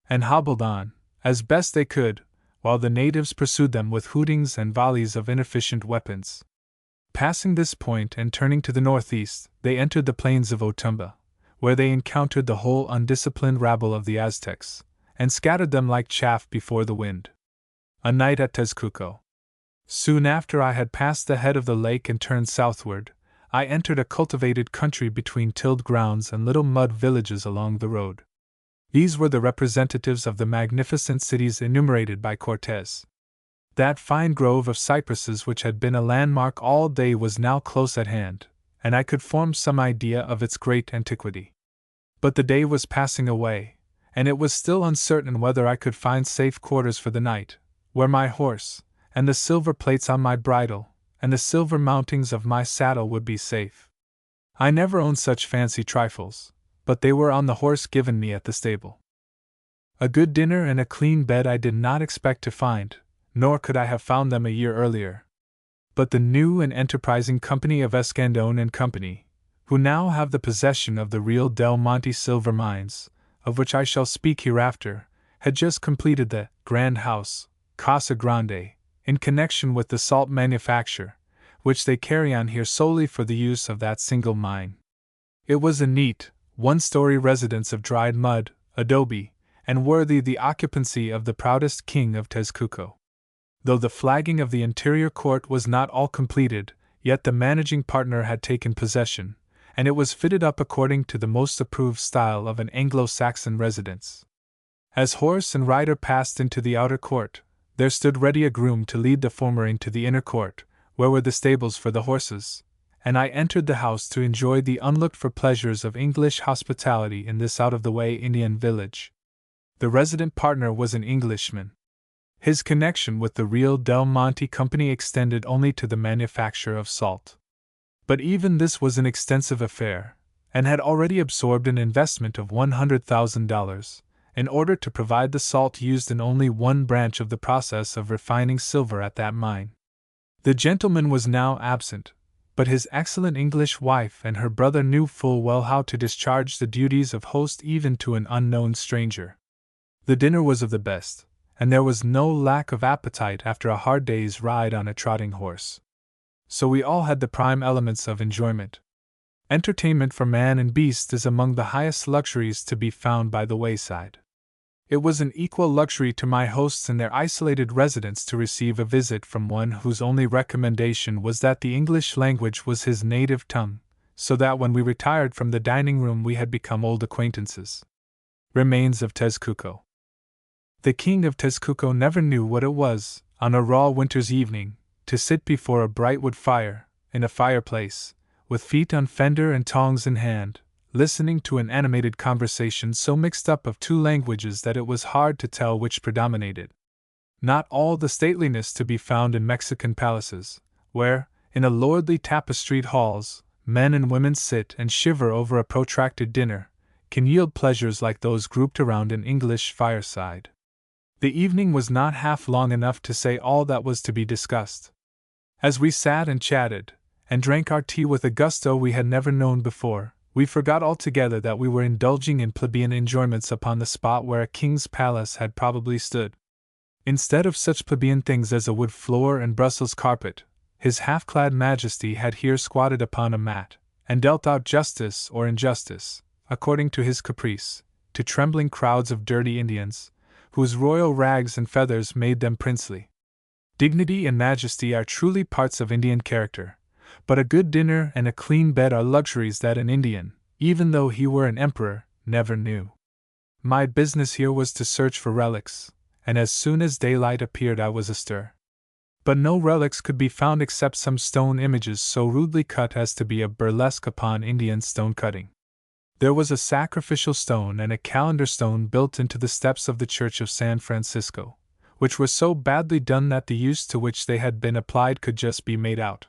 and hobbled on, as best they could, while the natives pursued them with hootings and volleys of inefficient weapons. Passing this point and turning to the northeast, they entered the plains of Otumba, where they encountered the whole undisciplined rabble of the Aztecs, and scattered them like chaff before the wind. A night at Tezcuco. Soon after I had passed the head of the lake and turned southward, I entered a cultivated country between tilled grounds and little mud villages along the road. These were the representatives of the magnificent cities enumerated by Cortez. That fine grove of cypresses which had been a landmark all day was now close at hand, and I could form some idea of its great antiquity. But the day was passing away, and it was still uncertain whether I could find safe quarters for the night, where my horse, and the silver plates on my bridle, and the silver mountings of my saddle would be safe. I never owned such fancy trifles, but they were on the horse given me at the stable. A good dinner and a clean bed I did not expect to find, nor could I have found them a year earlier. But the new and enterprising company of Escandone and Company, who now have the possession of the real Del Monte silver mines, of which I shall speak hereafter, had just completed the Grand House, Casa Grande, in connection with the salt manufacture, which they carry on here solely for the use of that single mine. It was a neat, one-story residence of dried mud, adobe, and worthy the occupancy of the proudest king of Tezcuco. Though the flagging of the interior court was not all completed, yet the managing partner had taken possession, and it was fitted up according to the most approved style of an Anglo-Saxon residence. As horse and rider passed into the outer court, there stood ready a groom to lead the former into the inner court, where were the stables for the horses, and I entered the house to enjoy the unlooked-for pleasures of English hospitality in this out-of-the-way Indian village. The resident partner was an Englishman. His connection with the real Del Monte Company extended only to the manufacture of salt. But even this was an extensive affair, and had already absorbed an investment of $100,000, in order to provide the salt used in only one branch of the process of refining silver at that mine. The gentleman was now absent, but his excellent English wife and her brother knew full well how to discharge the duties of host even to an unknown stranger. The dinner was of the best, and there was no lack of appetite after a hard day's ride on a trotting horse. So we all had the prime elements of enjoyment. Entertainment for man and beast is among the highest luxuries to be found by the wayside. It was an equal luxury to my hosts in their isolated residence to receive a visit from one whose only recommendation was that the English language was his native tongue, so that when we retired from the dining room we had become old acquaintances. Remains of Tezcuco. The king of Tezcuco never knew what it was, on a raw winter's evening, to sit before a bright wood fire, in a fireplace, with feet on fender and tongs in hand, listening to an animated conversation so mixed up of two languages that it was hard to tell which predominated. Not all the stateliness to be found in Mexican palaces, where, in a lordly tapestried halls, men and women sit and shiver over a protracted dinner, can yield pleasures like those grouped around an English fireside. The evening was not half long enough to say all that was to be discussed. As we sat and chatted, and drank our tea with a gusto we had never known before, we forgot altogether that we were indulging in plebeian enjoyments upon the spot where a king's palace had probably stood. Instead of such plebeian things as a wood floor and Brussels carpet, his half-clad majesty had here squatted upon a mat, and dealt out justice or injustice, according to his caprice, to trembling crowds of dirty Indians, whose royal rags and feathers made them princely. Dignity and majesty are truly parts of Indian character, but a good dinner and a clean bed are luxuries that an Indian, even though he were an emperor, never knew. My business here was to search for relics, and as soon as daylight appeared I was astir. But no relics could be found except some stone images so rudely cut as to be a burlesque upon Indian stone cutting. There was a sacrificial stone and a calendar stone built into the steps of the church of San Francisco, which were so badly done that the use to which they had been applied could just be made out.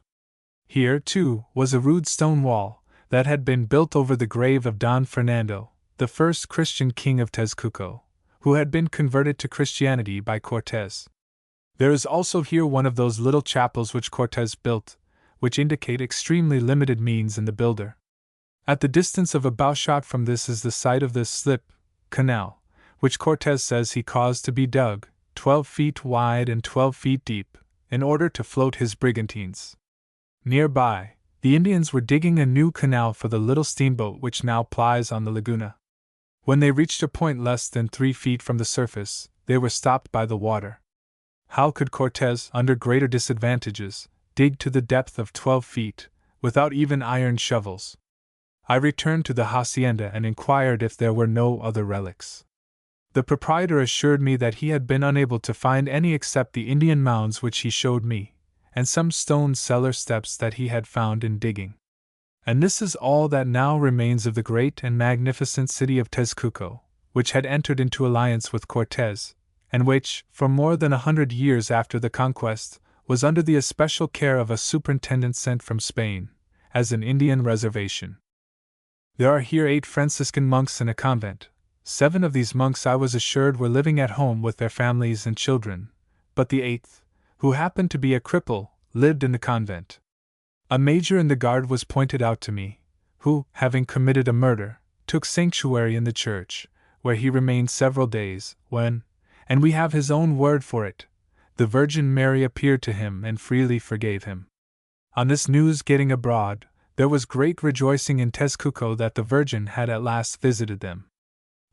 Here, too, was a rude stone wall that had been built over the grave of Don Fernando, the first Christian king of Tezcuco, who had been converted to Christianity by Cortez. There is also here one of those little chapels which Cortez built, which indicate extremely limited means in the builder. At the distance of a bowshot from this is the site of the slip canal, which Cortez says he caused to be dug, 12 feet wide and 12 feet deep, in order to float his brigantines. Nearby, the Indians were digging a new canal for the little steamboat which now plies on the Laguna. When they reached a point less than 3 feet from the surface, they were stopped by the water. How could Cortez, under greater disadvantages, dig to the depth of 12 feet, without even iron shovels? I returned to the hacienda and inquired if there were no other relics. The proprietor assured me that he had been unable to find any except the Indian mounds which he showed me, and some stone cellar steps that he had found in digging. And this is all that now remains of the great and magnificent city of Tezcuco, which had entered into alliance with Cortez, and which, for more than 100 years after the conquest, was under the especial care of a superintendent sent from Spain, as an Indian reservation. There are here 8 Franciscan monks in a convent. 7 of these monks I was assured were living at home with their families and children, but the 8th, who happened to be a cripple, lived in the convent. A major in the guard was pointed out to me, who, having committed a murder, took sanctuary in the church, where he remained several days, when, and we have his own word for it, the Virgin Mary appeared to him and freely forgave him. On this news getting abroad, there was great rejoicing in Tezcuco that the Virgin had at last visited them.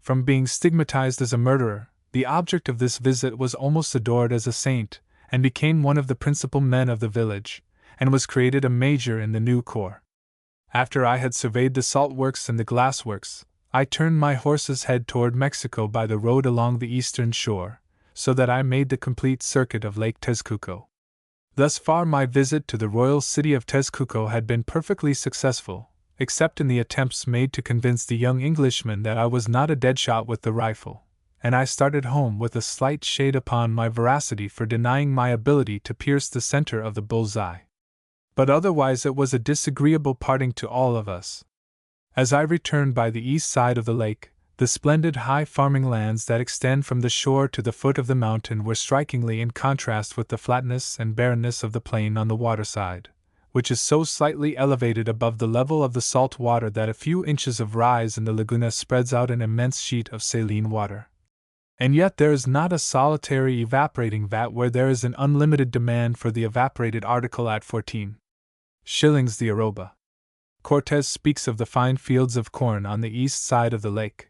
From being stigmatized as a murderer, the object of this visit was almost adored as a saint, and became one of the principal men of the village, and was created a major in the new corps. After I had surveyed the salt works and the glass works, I turned my horse's head toward Mexico by the road along the eastern shore, so that I made the complete circuit of Lake Tezcuco. Thus far my visit to the royal city of Tezcuco had been perfectly successful, except in the attempts made to convince the young Englishman that I was not a dead shot with the rifle, and I started home with a slight shade upon my veracity for denying my ability to pierce the center of the bull's eye. But otherwise it was a disagreeable parting to all of us. As I returned by the east side of the lake, the splendid high farming lands that extend from the shore to the foot of the mountain were strikingly in contrast with the flatness and barrenness of the plain on the waterside, which is so slightly elevated above the level of the salt water that a few inches of rise in the laguna spreads out an immense sheet of saline water. And yet there is not a solitary evaporating vat where there is an unlimited demand for the evaporated article at 14 shillings the arroba. Cortez speaks of the fine fields of corn on the east side of the lake.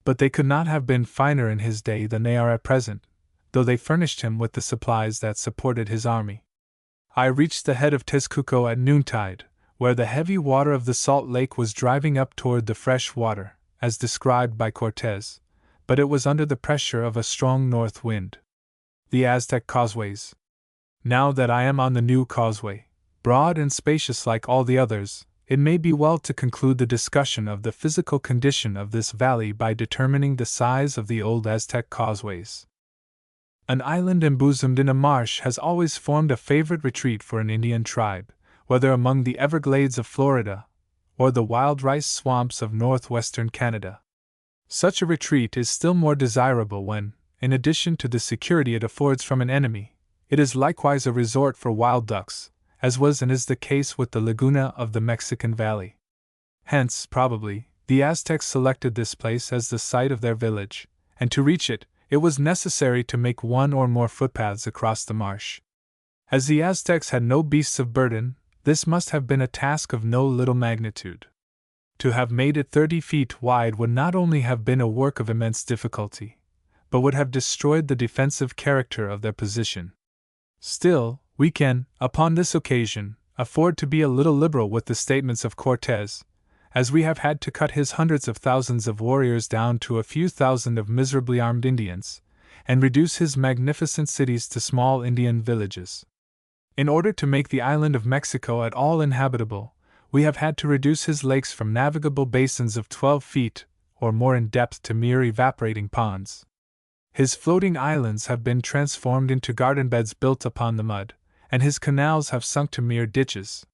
But they could not have been finer in his day than they are at present, though they furnished him with the supplies that supported his army. I reached the head of Tezcuco at noontide, where the heavy water of the salt lake was driving up toward the fresh water, as described by Cortez, but it was under the pressure of a strong north wind. The Aztec causeways. Now that I am on the new causeway, broad and spacious like all the others, it may be well to conclude the discussion of the physical condition of this valley by determining the size of the old Aztec causeways. An island embosomed in a marsh has always formed a favorite retreat for an Indian tribe, whether among the Everglades of Florida or the wild rice swamps of northwestern Canada. Such a retreat is still more desirable when, in addition to the security it affords from an enemy, it is likewise a resort for wild ducks, as was and is the case with the laguna of the Mexican Valley. Hence, probably, the Aztecs selected this place as the site of their village, and to reach it, it was necessary to make one or more footpaths across the marsh. As the Aztecs had no beasts of burden, this must have been a task of no little magnitude. To have made it 30 feet wide would not only have been a work of immense difficulty, but would have destroyed the defensive character of their position. Still, we can, upon this occasion, afford to be a little liberal with the statements of Cortez, as we have had to cut his hundreds of thousands of warriors down to a few thousand of miserably armed Indians, and reduce his magnificent cities to small Indian villages. In order to make the island of Mexico at all inhabitable, we have had to reduce his lakes from navigable basins of 12 feet or more in depth to mere evaporating ponds. His floating islands have been transformed into garden beds built upon the mud, and his canals have sunk to mere ditches.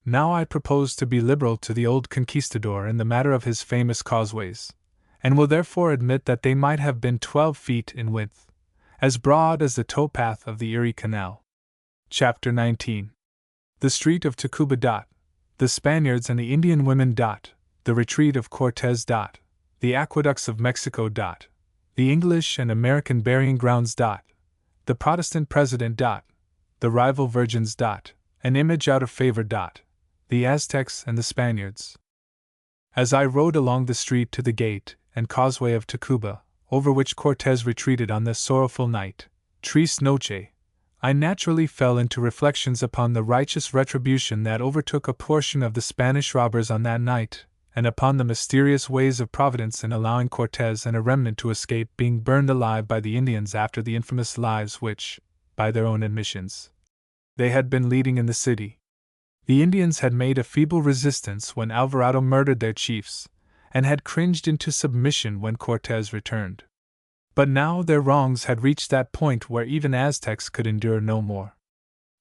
Now I propose to be liberal to the old conquistador in the matter of his famous causeways, and will therefore admit that they might have been 12 feet in width, as broad as the towpath of the Erie Canal. Chapter 19. The Street of Tacuba. The Spaniards and the Indian Women. The Retreat of Cortez. The Aqueducts of Mexico. The English and American Burying Grounds. The Protestant President. The Rival Virgins. An Image out of Favor. The Aztecs and the Spaniards. As I rode along the street to the gate and causeway of Tacuba, over which Cortez retreated on this sorrowful night, Triste Noche, I naturally fell into reflections upon the righteous retribution that overtook a portion of the Spanish robbers on that night, and upon the mysterious ways of Providence in allowing Cortez and a remnant to escape being burned alive by the Indians after the infamous lives which, by their own admissions, they had been leading in the city. The Indians had made a feeble resistance when Alvarado murdered their chiefs, and had cringed into submission when Cortez returned. But now their wrongs had reached that point where even Aztecs could endure no more.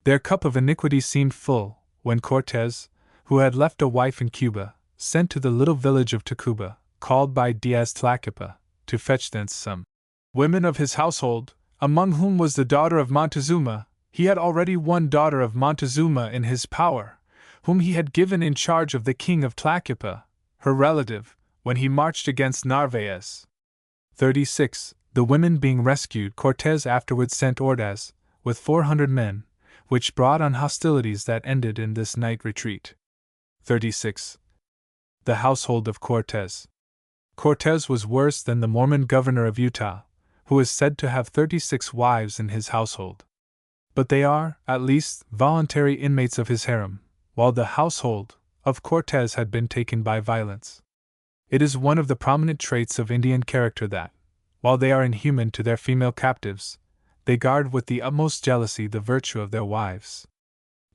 Their cup of iniquity seemed full, when Cortez, who had left a wife in Cuba, sent to the little village of Tacuba, called by Diaz Tlaquepa, to fetch thence some women of his household, among whom was the daughter of Montezuma. He had already one daughter of Montezuma in his power, whom he had given in charge of the king of Tlaquepa, her relative, when he marched against Narvaez. 36. The women being rescued, Cortez afterwards sent Ordaz, with 400 men, which brought on hostilities that ended in this night retreat. 36. The household of Cortez. Cortez was worse than the Mormon governor of Utah, who is said to have 36 wives in his household. But they are, at least, voluntary inmates of his harem, while the household of Cortez had been taken by violence. It is one of the prominent traits of Indian character that, while they are inhuman to their female captives, they guard with the utmost jealousy the virtue of their wives.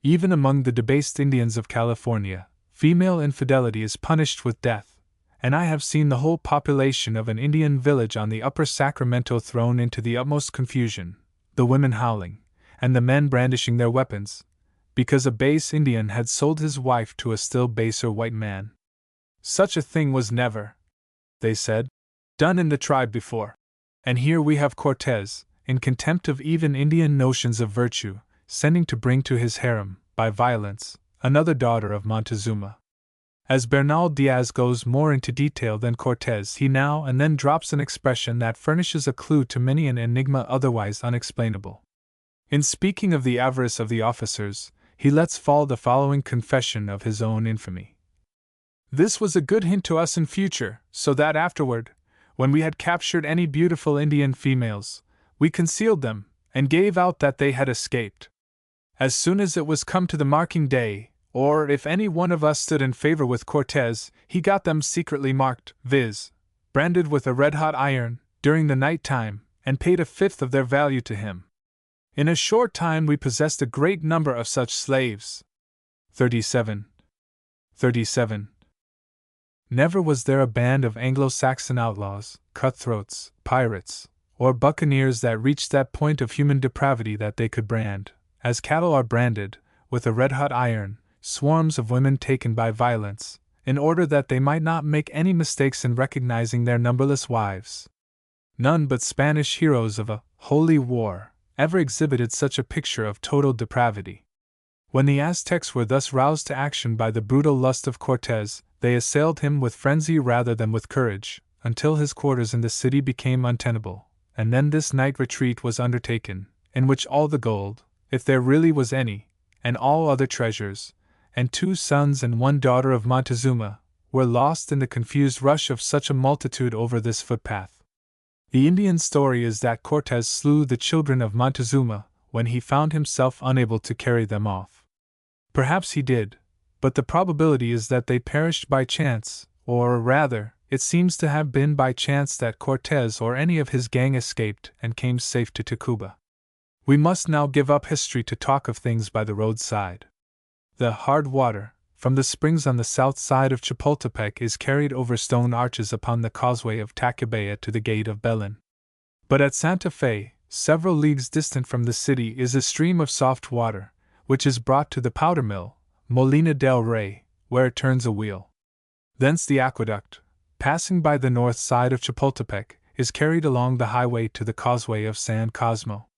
Even among the debased Indians of California, female infidelity is punished with death, and I have seen the whole population of an Indian village on the upper Sacramento thrown into the utmost confusion, the women howling, and the men brandishing their weapons, because a base Indian had sold his wife to a still baser white man. Such a thing was never, they said, done in the tribe before. And here we have Cortez, in contempt of even Indian notions of virtue, sending to bring to his harem, by violence, another daughter of Montezuma. As Bernal Diaz goes more into detail than Cortez, he now and then drops an expression that furnishes a clue to many an enigma otherwise unexplainable. In speaking of the avarice of the officers, he lets fall the following confession of his own infamy. This was a good hint to us in future, so that afterward, when we had captured any beautiful Indian females, we concealed them, and gave out that they had escaped. As soon as it was come to the marking day, or if any one of us stood in favor with Cortez, he got them secretly marked, viz., branded with a red-hot iron, during the night time, and paid 1/5 of their value to him. In a short time we possessed a great number of such slaves. 37. 37. Never was there a band of Anglo-Saxon outlaws, cutthroats, pirates, or buccaneers that reached that point of human depravity that they could brand, as cattle are branded, with a red-hot iron, swarms of women taken by violence, in order that they might not make any mistakes in recognizing their numberless wives. None but Spanish heroes of a holy war ever exhibited such a picture of total depravity. When the Aztecs were thus roused to action by the brutal lust of Cortez, they assailed him with frenzy rather than with courage, until his quarters in the city became untenable, and then this night retreat was undertaken, in which all the gold, if there really was any, and all other treasures, and 2 sons and 1 daughter of Montezuma, were lost in the confused rush of such a multitude over this footpath. The Indian story is that Cortez slew the children of Montezuma when he found himself unable to carry them off. Perhaps he did, but the probability is that they perished by chance, or rather, it seems to have been by chance that Cortez or any of his gang escaped and came safe to Tacuba. We must now give up history to talk of things by the roadside. The hard water, from the springs on the south side of Chapultepec, is carried over stone arches upon the causeway of Tacubaya to the gate of Belen. But at Santa Fe, several leagues distant from the city, is a stream of soft water, which is brought to the powder mill, Molina del Rey, where it turns a wheel. Thence the aqueduct, passing by the north side of Chapultepec, is carried along the highway to the causeway of San Cosmo.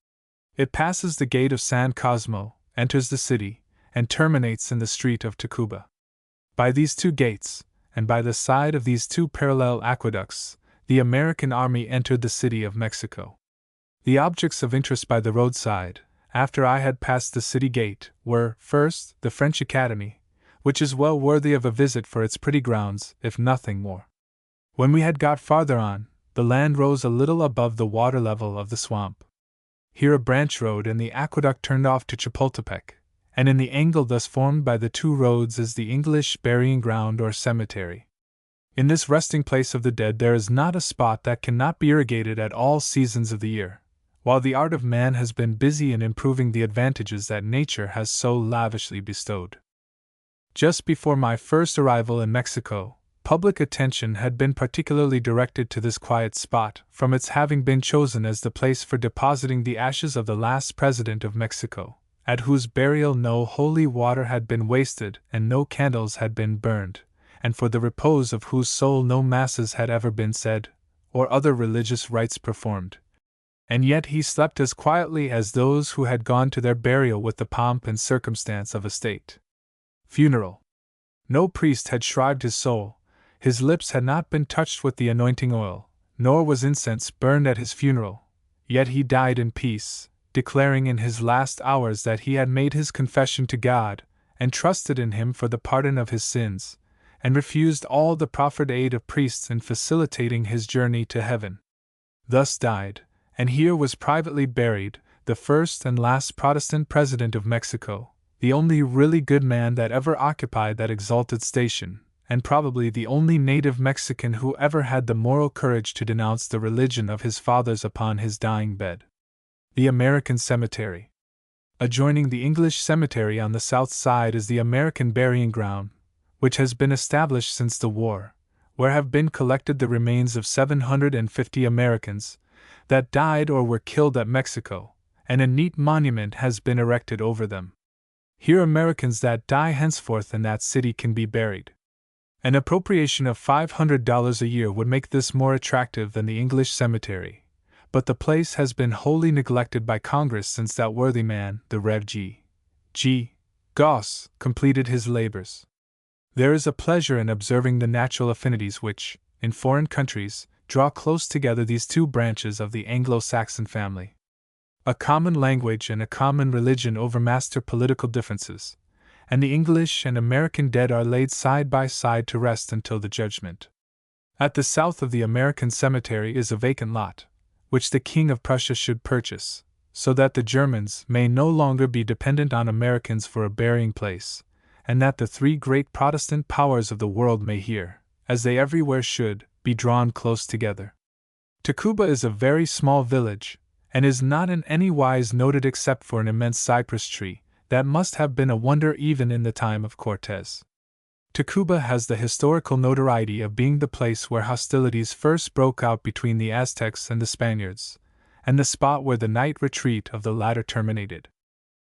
It passes the gate of San Cosmo, enters the city, and terminates in the street of Tacuba. By these 2 gates, and by the side of these 2 parallel aqueducts, the American army entered the city of Mexico. The objects of interest by the roadside, after I had passed the city gate, were, first, the French Academy, which is well worthy of a visit for its pretty grounds, if nothing more. When we had got farther on, the land rose a little above the water level of the swamp. Here a branch road and the aqueduct turned off to Chapultepec, and in the angle thus formed by the 2 roads is the English burying ground or cemetery. In this resting place of the dead there is not a spot that cannot be irrigated at all seasons of the year, while the art of man has been busy in improving the advantages that nature has so lavishly bestowed. Just before my first arrival in Mexico, public attention had been particularly directed to this quiet spot, from its having been chosen as the place for depositing the ashes of the last president of Mexico, at whose burial no holy water had been wasted and no candles had been burned, and for the repose of whose soul no masses had ever been said, or other religious rites performed. And yet he slept as quietly as those who had gone to their burial with the pomp and circumstance of a state funeral. No priest had shrived his soul, his lips had not been touched with the anointing oil, nor was incense burned at his funeral, yet he died in peace, declaring in his last hours that he had made his confession to God, and trusted in him for the pardon of his sins, and refused all the proffered aid of priests in facilitating his journey to heaven. Thus died, and here was privately buried, the first and last Protestant president of Mexico, the only really good man that ever occupied that exalted station, and probably the only native Mexican who ever had the moral courage to denounce the religion of his fathers upon his dying bed. The American Cemetery. Adjoining the English cemetery on the south side is the American burying ground, which has been established since the war, where have been collected the remains of 750 Americans that died or were killed at Mexico, and a neat monument has been erected over them. Here Americans that die henceforth in that city can be buried. An appropriation of $500 a year would make this more attractive than the English cemetery, but the place has been wholly neglected by Congress since that worthy man, the Rev. G. Goss, completed his labors. There is a pleasure in observing the natural affinities which, in foreign countries, draw close together these two branches of the Anglo-Saxon family. A common language and a common religion overmaster political differences, and the English and American dead are laid side by side to rest until the judgment. At the south of the American cemetery is a vacant lot, which the King of Prussia should purchase, so that the Germans may no longer be dependent on Americans for a burying place, and that the three great Protestant powers of the world may here, as they everywhere should, be drawn close together. Tacuba is a very small village, and is not in any wise noted except for an immense cypress tree, that must have been a wonder even in the time of Cortez. Tacuba has the historical notoriety of being the place where hostilities first broke out between the Aztecs and the Spaniards, and the spot where the night retreat of the latter terminated.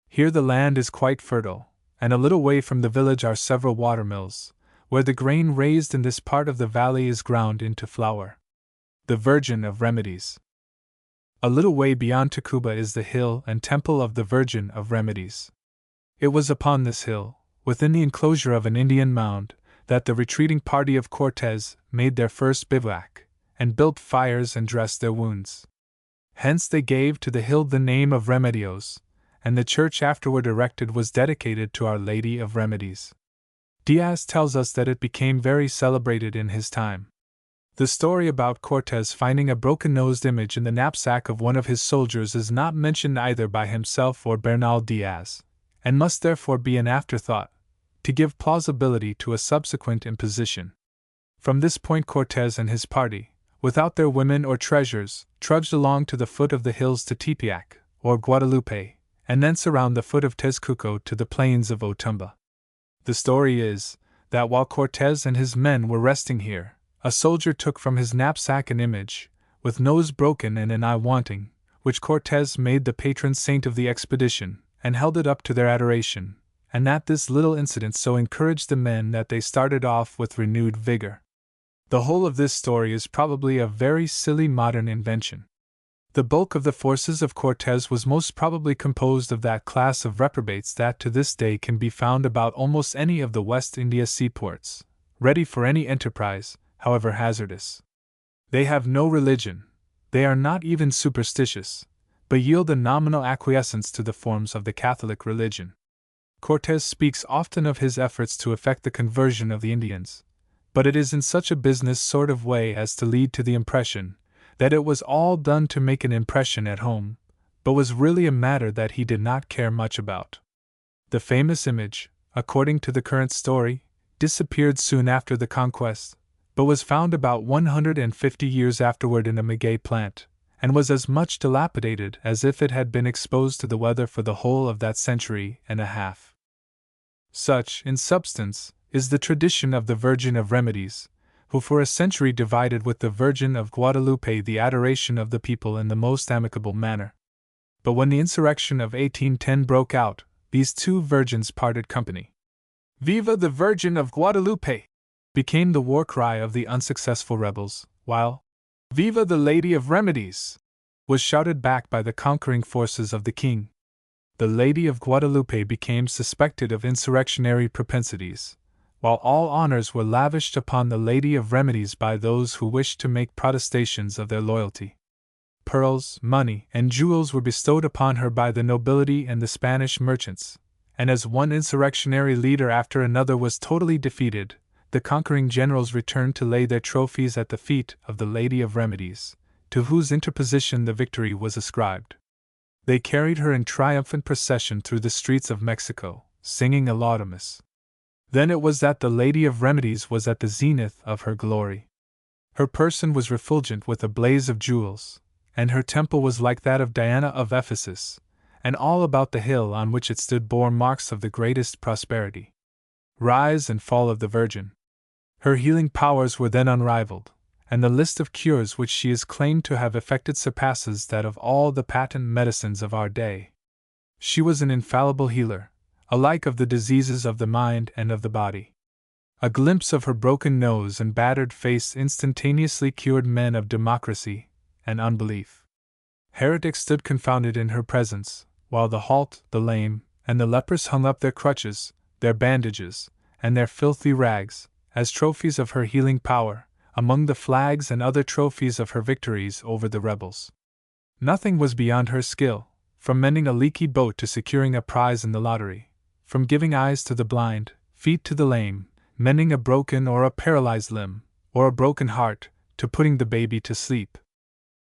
Here the land is quite fertile, and a little way from the village are several watermills, where the grain raised in this part of the valley is ground into flour. The Virgin of Remedies. A little way beyond Tacuba is the hill and temple of the Virgin of Remedies. It was upon this hill, within the enclosure of an Indian mound, that the retreating party of Cortez made their first bivouac, and built fires and dressed their wounds. Hence they gave to the hill the name of Remedios, and the church afterward erected was dedicated to Our Lady of Remedies. Diaz tells us that it became very celebrated in his time. The story about Cortez finding a broken-nosed image in the knapsack of one of his soldiers is not mentioned either by himself or Bernal Diaz, and must therefore be an afterthought, to give plausibility to a subsequent imposition. From this point Cortez and his party, without their women or treasures, trudged along to the foot of the hills to Tepeac, or Guadalupe, and thence around the foot of Tezcuco to the plains of Otumba. The story is, that while Cortez and his men were resting here, a soldier took from his knapsack an image, with nose broken and an eye wanting, which Cortez made the patron saint of the expedition, and held it up to their adoration, and that this little incident so encouraged the men that they started off with renewed vigor. The whole of this story is probably a very silly modern invention. The bulk of the forces of Cortez was most probably composed of that class of reprobates that to this day can be found about almost any of the West India seaports, ready for any enterprise, however hazardous. They have no religion, they are not even superstitious, but yield a nominal acquiescence to the forms of the Catholic religion. Cortez speaks often of his efforts to effect the conversion of the Indians, but it is in such a business sort of way as to lead to the impression that it was all done to make an impression at home, but was really a matter that he did not care much about. The famous image, according to the current story, disappeared soon after the conquest, but was found about 150 years afterward in a maguey plant, and was as much dilapidated as if it had been exposed to the weather for the whole of that century and a half. Such, in substance, is the tradition of the Virgin of Remedies, who for a century divided with the Virgin of Guadalupe the adoration of the people in the most amicable manner. But when the insurrection of 1810 broke out, these two virgins parted company. "Viva the Virgin of Guadalupe!" became the war cry of the unsuccessful rebels, while "Viva the Lady of Remedies!" was shouted back by the conquering forces of the king. The Lady of Guadalupe became suspected of insurrectionary propensities, while all honors were lavished upon the Lady of Remedies by those who wished to make protestations of their loyalty. Pearls, money, and jewels were bestowed upon her by the nobility and the Spanish merchants, and as one insurrectionary leader after another was totally defeated, the conquering generals returned to lay their trophies at the feet of the Lady of Remedies, to whose interposition the victory was ascribed. They carried her in triumphant procession through the streets of Mexico, singing a laudamus. Then it was that the Lady of Remedies was at the zenith of her glory. Her person was refulgent with a blaze of jewels, and her temple was like that of Diana of Ephesus, and all about the hill on which it stood bore marks of the greatest prosperity. Rise and fall of the Virgin. Her healing powers were then unrivaled, and the list of cures which she is claimed to have effected surpasses that of all the patent medicines of our day. She was an infallible healer, alike of the diseases of the mind and of the body. A glimpse of her broken nose and battered face instantaneously cured men of democracy and unbelief. Heretics stood confounded in her presence, while the halt, the lame, and the lepers hung up their crutches, their bandages, and their filthy rags, as trophies of her healing power, among the flags and other trophies of her victories over the rebels. Nothing was beyond her skill, from mending a leaky boat to securing a prize in the lottery, from giving eyes to the blind, feet to the lame, mending a broken or a paralyzed limb, or a broken heart, to putting the baby to sleep.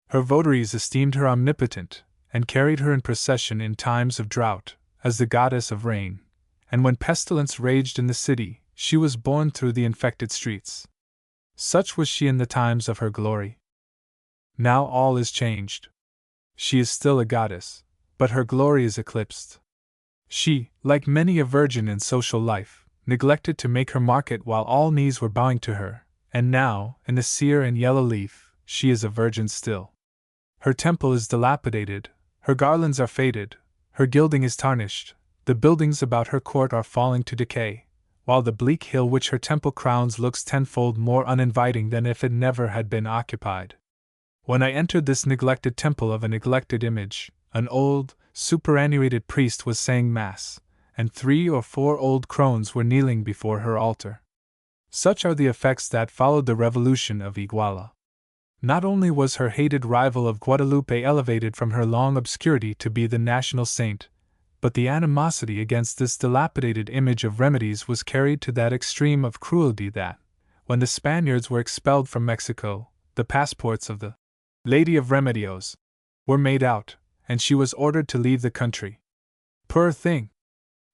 Her votaries esteemed her omnipotent, and carried her in procession in times of drought, as the goddess of rain, and when pestilence raged in the city, she was borne through the infected streets. Such was she in the times of her glory. Now all is changed. She is still a goddess, but her glory is eclipsed. She, like many a virgin in social life, neglected to make her market while all knees were bowing to her, and now, in the sere and yellow leaf, she is a virgin still. Her temple is dilapidated, her garlands are faded, her gilding is tarnished, the buildings about her court are falling to decay, while the bleak hill which her temple crowns looks tenfold more uninviting than if it never had been occupied. When I entered this neglected temple of a neglected image, an old, superannuated priest was saying Mass, and 3 or 4 old crones were kneeling before her altar. Such are the effects that followed the revolution of Iguala. Not only was her hated rival of Guadalupe elevated from her long obscurity to be the national saint, but the animosity against this dilapidated image of Remedies was carried to that extreme of cruelty that, when the Spaniards were expelled from Mexico, the passports of the Lady of Remedios were made out, and she was ordered to leave the country. Poor thing!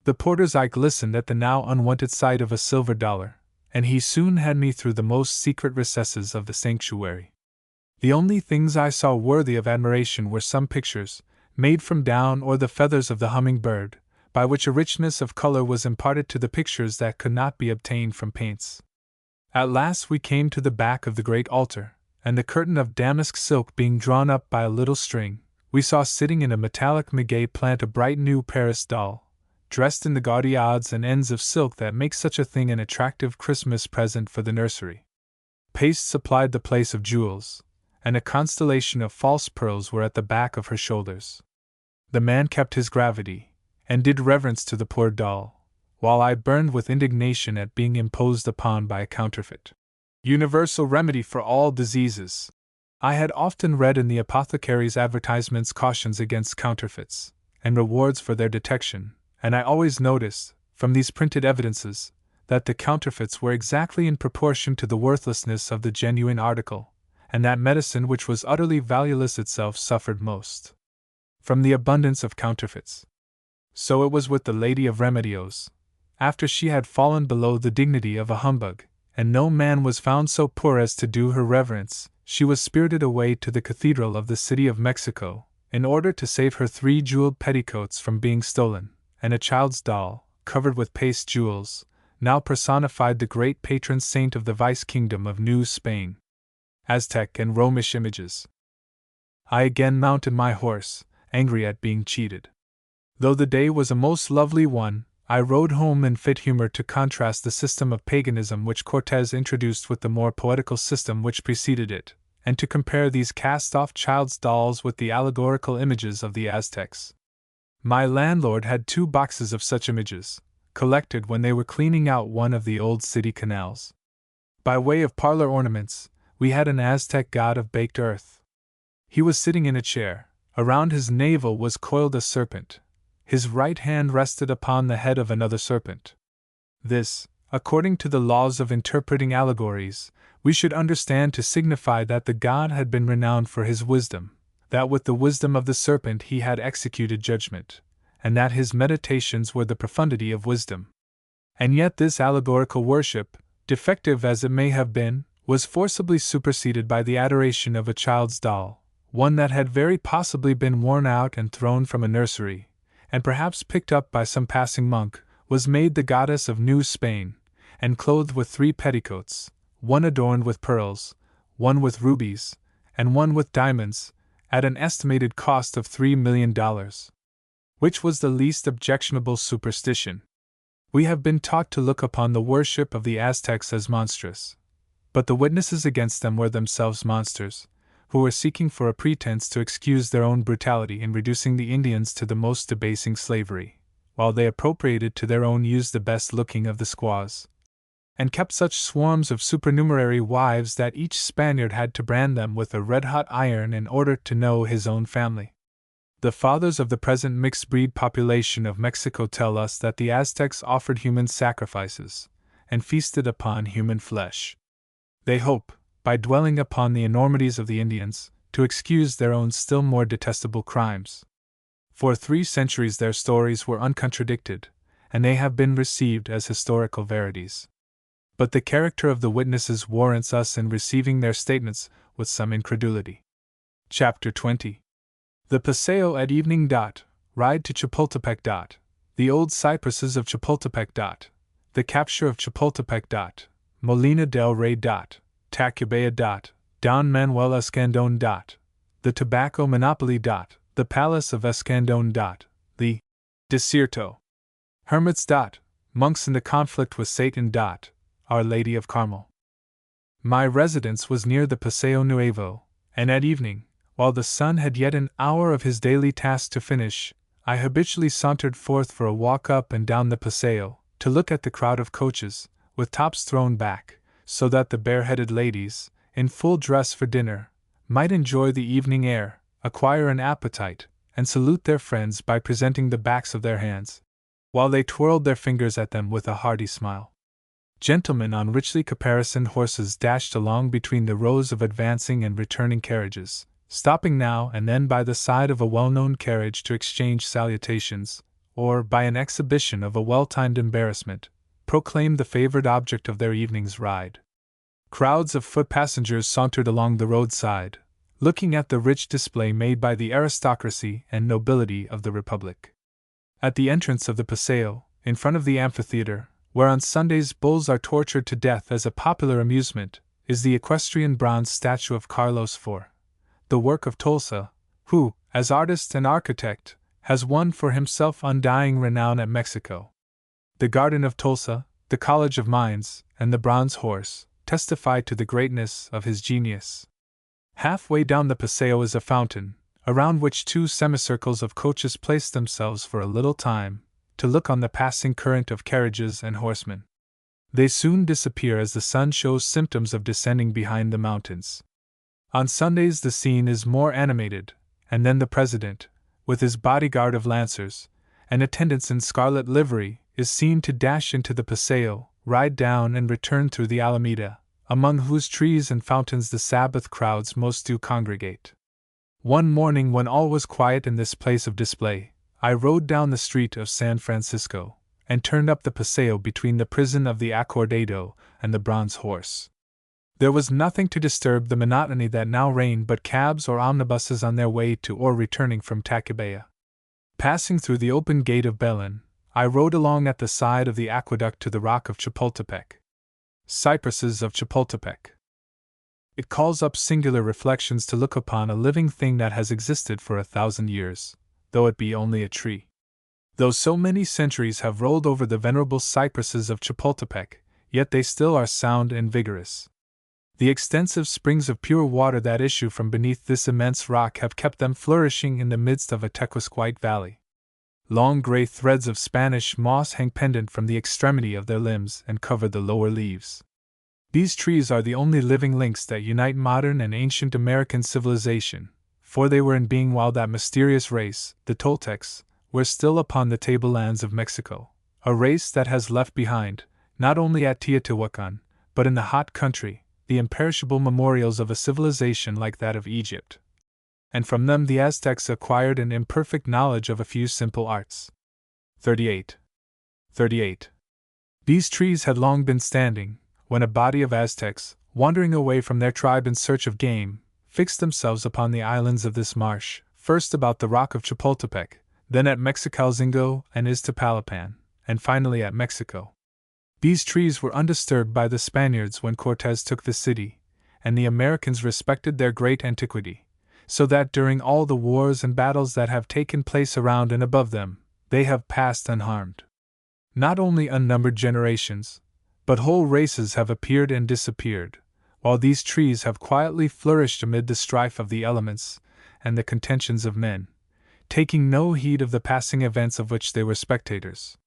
The porter's eye glistened at the now unwonted sight of a silver dollar, and he soon had me through the most secret recesses of the sanctuary. The only things I saw worthy of admiration were some pictures, made from down or the feathers of the humming-bird, by which a richness of color was imparted to the pictures that could not be obtained from paints. At last we came to the back of the great altar, and the curtain of damask silk being drawn up by a little string, we saw sitting in a metallic maguey plant a bright new Paris doll, dressed in the gaudy odds and ends of silk that make such a thing an attractive Christmas present for the nursery. Paste supplied the place of jewels, and a constellation of false pearls were at the back of her shoulders. The man kept his gravity, and did reverence to the poor doll, while I burned with indignation at being imposed upon by a counterfeit. Universal remedy for all diseases. I had often read in the apothecaries' advertisements cautions against counterfeits, and rewards for their detection, and I always noticed, from these printed evidences, that the counterfeits were exactly in proportion to the worthlessness of the genuine article, and that medicine which was utterly valueless itself suffered most from the abundance of counterfeits. So it was with the Lady of Remedios. After she had fallen below the dignity of a humbug, and no man was found so poor as to do her reverence, she was spirited away to the cathedral of the city of Mexico, in order to save her 3 jeweled petticoats from being stolen, and a child's doll, covered with paste jewels, now personified the great patron saint of the vice-kingdom of New Spain. Aztec and Romish images. I again mounted my horse, angry at being cheated. Though the day was a most lovely one, I rode home in fit humor to contrast the system of paganism which Cortez introduced with the more poetical system which preceded it, and to compare these cast-off child's dolls with the allegorical images of the Aztecs. My landlord had 2 boxes of such images, collected when they were cleaning out one of the old city canals. By way of parlor ornaments, we had an Aztec god of baked earth. He was sitting in a chair. Around his navel was coiled a serpent. His right hand rested upon the head of another serpent. This, according to the laws of interpreting allegories, we should understand to signify that the god had been renowned for his wisdom, that with the wisdom of the serpent he had executed judgment, and that his meditations were the profundity of wisdom. And yet this allegorical worship, defective as it may have been, was forcibly superseded by the adoration of a child's doll, one that had very possibly been worn out and thrown from a nursery, and perhaps picked up by some passing monk, was made the goddess of New Spain, and clothed with 3 petticoats, one adorned with pearls, one with rubies, and one with diamonds, at an estimated cost of $3,000,000. Which was the least objectionable superstition? We have been taught to look upon the worship of the Aztecs as monstrous. But the witnesses against them were themselves monsters, who were seeking for a pretense to excuse their own brutality in reducing the Indians to the most debasing slavery, while they appropriated to their own use the best-looking of the squaws, and kept such swarms of supernumerary wives that each Spaniard had to brand them with a red-hot iron in order to know his own family. The fathers of the present mixed-breed population of Mexico tell us that the Aztecs offered human sacrifices, and feasted upon human flesh. They hope, by dwelling upon the enormities of the Indians, to excuse their own still more detestable crimes. For 3 centuries their stories were uncontradicted, and they have been received as historical verities. But the character of the witnesses warrants us in receiving their statements with some incredulity. Chapter 20. The Paseo at evening. Ride to Chapultepec. The old cypresses of Chapultepec. The capture of Chapultepec. Molina del Rey. Tacubaya. Don Manuel Escandon. The tobacco monopoly. The palace of Escandon. The Desierto. Hermits. Monks in the conflict with Satan. Our Lady of Carmel. My residence was near the Paseo Nuevo, and at evening, while the sun had yet an hour of his daily task to finish, I habitually sauntered forth for a walk up and down the Paseo, to look at the crowd of coaches, with tops thrown back, so that the bareheaded ladies, in full dress for dinner, might enjoy the evening air, acquire an appetite, and salute their friends by presenting the backs of their hands, while they twirled their fingers at them with a hearty smile. Gentlemen on richly caparisoned horses dashed along between the rows of advancing and returning carriages, stopping now and then by the side of a well-known carriage to exchange salutations, or, by an exhibition of a well-timed embarrassment, proclaim the favored object of their evening's ride. Crowds of foot passengers sauntered along the roadside, looking at the rich display made by the aristocracy and nobility of the Republic. At the entrance of the Paseo, in front of the amphitheater, where on Sundays bulls are tortured to death as a popular amusement, is the equestrian bronze statue of Carlos IV, the work of Tolsa, who, as artist and architect, has won for himself undying renown at Mexico. The garden of Tolsa, the College of Mines, and the bronze horse testify to the greatness of his genius. Halfway down the Paseo is a fountain, around which 2 semicircles of coaches place themselves for a little time, to look on the passing current of carriages and horsemen. They soon disappear as the sun shows symptoms of descending behind the mountains. On Sundays the scene is more animated, and then the President, with his bodyguard of lancers, and attendants in scarlet livery, is seen to dash into the Paseo, ride down and return through the Alameda, among whose trees and fountains the Sabbath crowds most do congregate. One morning when all was quiet in this place of display, I rode down the street of San Francisco, and turned up the Paseo between the prison of the Acordado and the Bronze Horse. There was nothing to disturb the monotony that now reigned but cabs or omnibuses on their way to or returning from Tacubaya. Passing through the open gate of Belen, I rode along at the side of the aqueduct to the rock of Chapultepec. Cypresses of Chapultepec. It calls up singular reflections to look upon a living thing that has existed for 1,000 years, though it be only a tree. Though so many centuries have rolled over the venerable cypresses of Chapultepec, yet they still are sound and vigorous. The extensive springs of pure water that issue from beneath this immense rock have kept them flourishing in the midst of a turquoise white valley. Long gray threads of Spanish moss hang pendant from the extremity of their limbs and cover the lower leaves. These trees are the only living links that unite modern and ancient American civilization, for they were in being while that mysterious race, the Toltecs, were still upon the tablelands of Mexico, a race that has left behind, not only at Teotihuacan, but in the hot country, the imperishable memorials of a civilization like that of Egypt. And from them the Aztecs acquired an imperfect knowledge of a few simple arts. 38. These trees had long been standing, when a body of Aztecs, wandering away from their tribe in search of game, fixed themselves upon the islands of this marsh, first about the rock of Chapultepec, then at Mexicalzingo and Iztapalapan, and finally at Mexico. These trees were undisturbed by the Spaniards when Cortés took the city, and the Americans respected their great antiquity, so that during all the wars and battles that have taken place around and above them, they have passed unharmed. Not only unnumbered generations, but whole races have appeared and disappeared, while these trees have quietly flourished amid the strife of the elements and the contentions of men, taking no heed of the passing events of which they were spectators.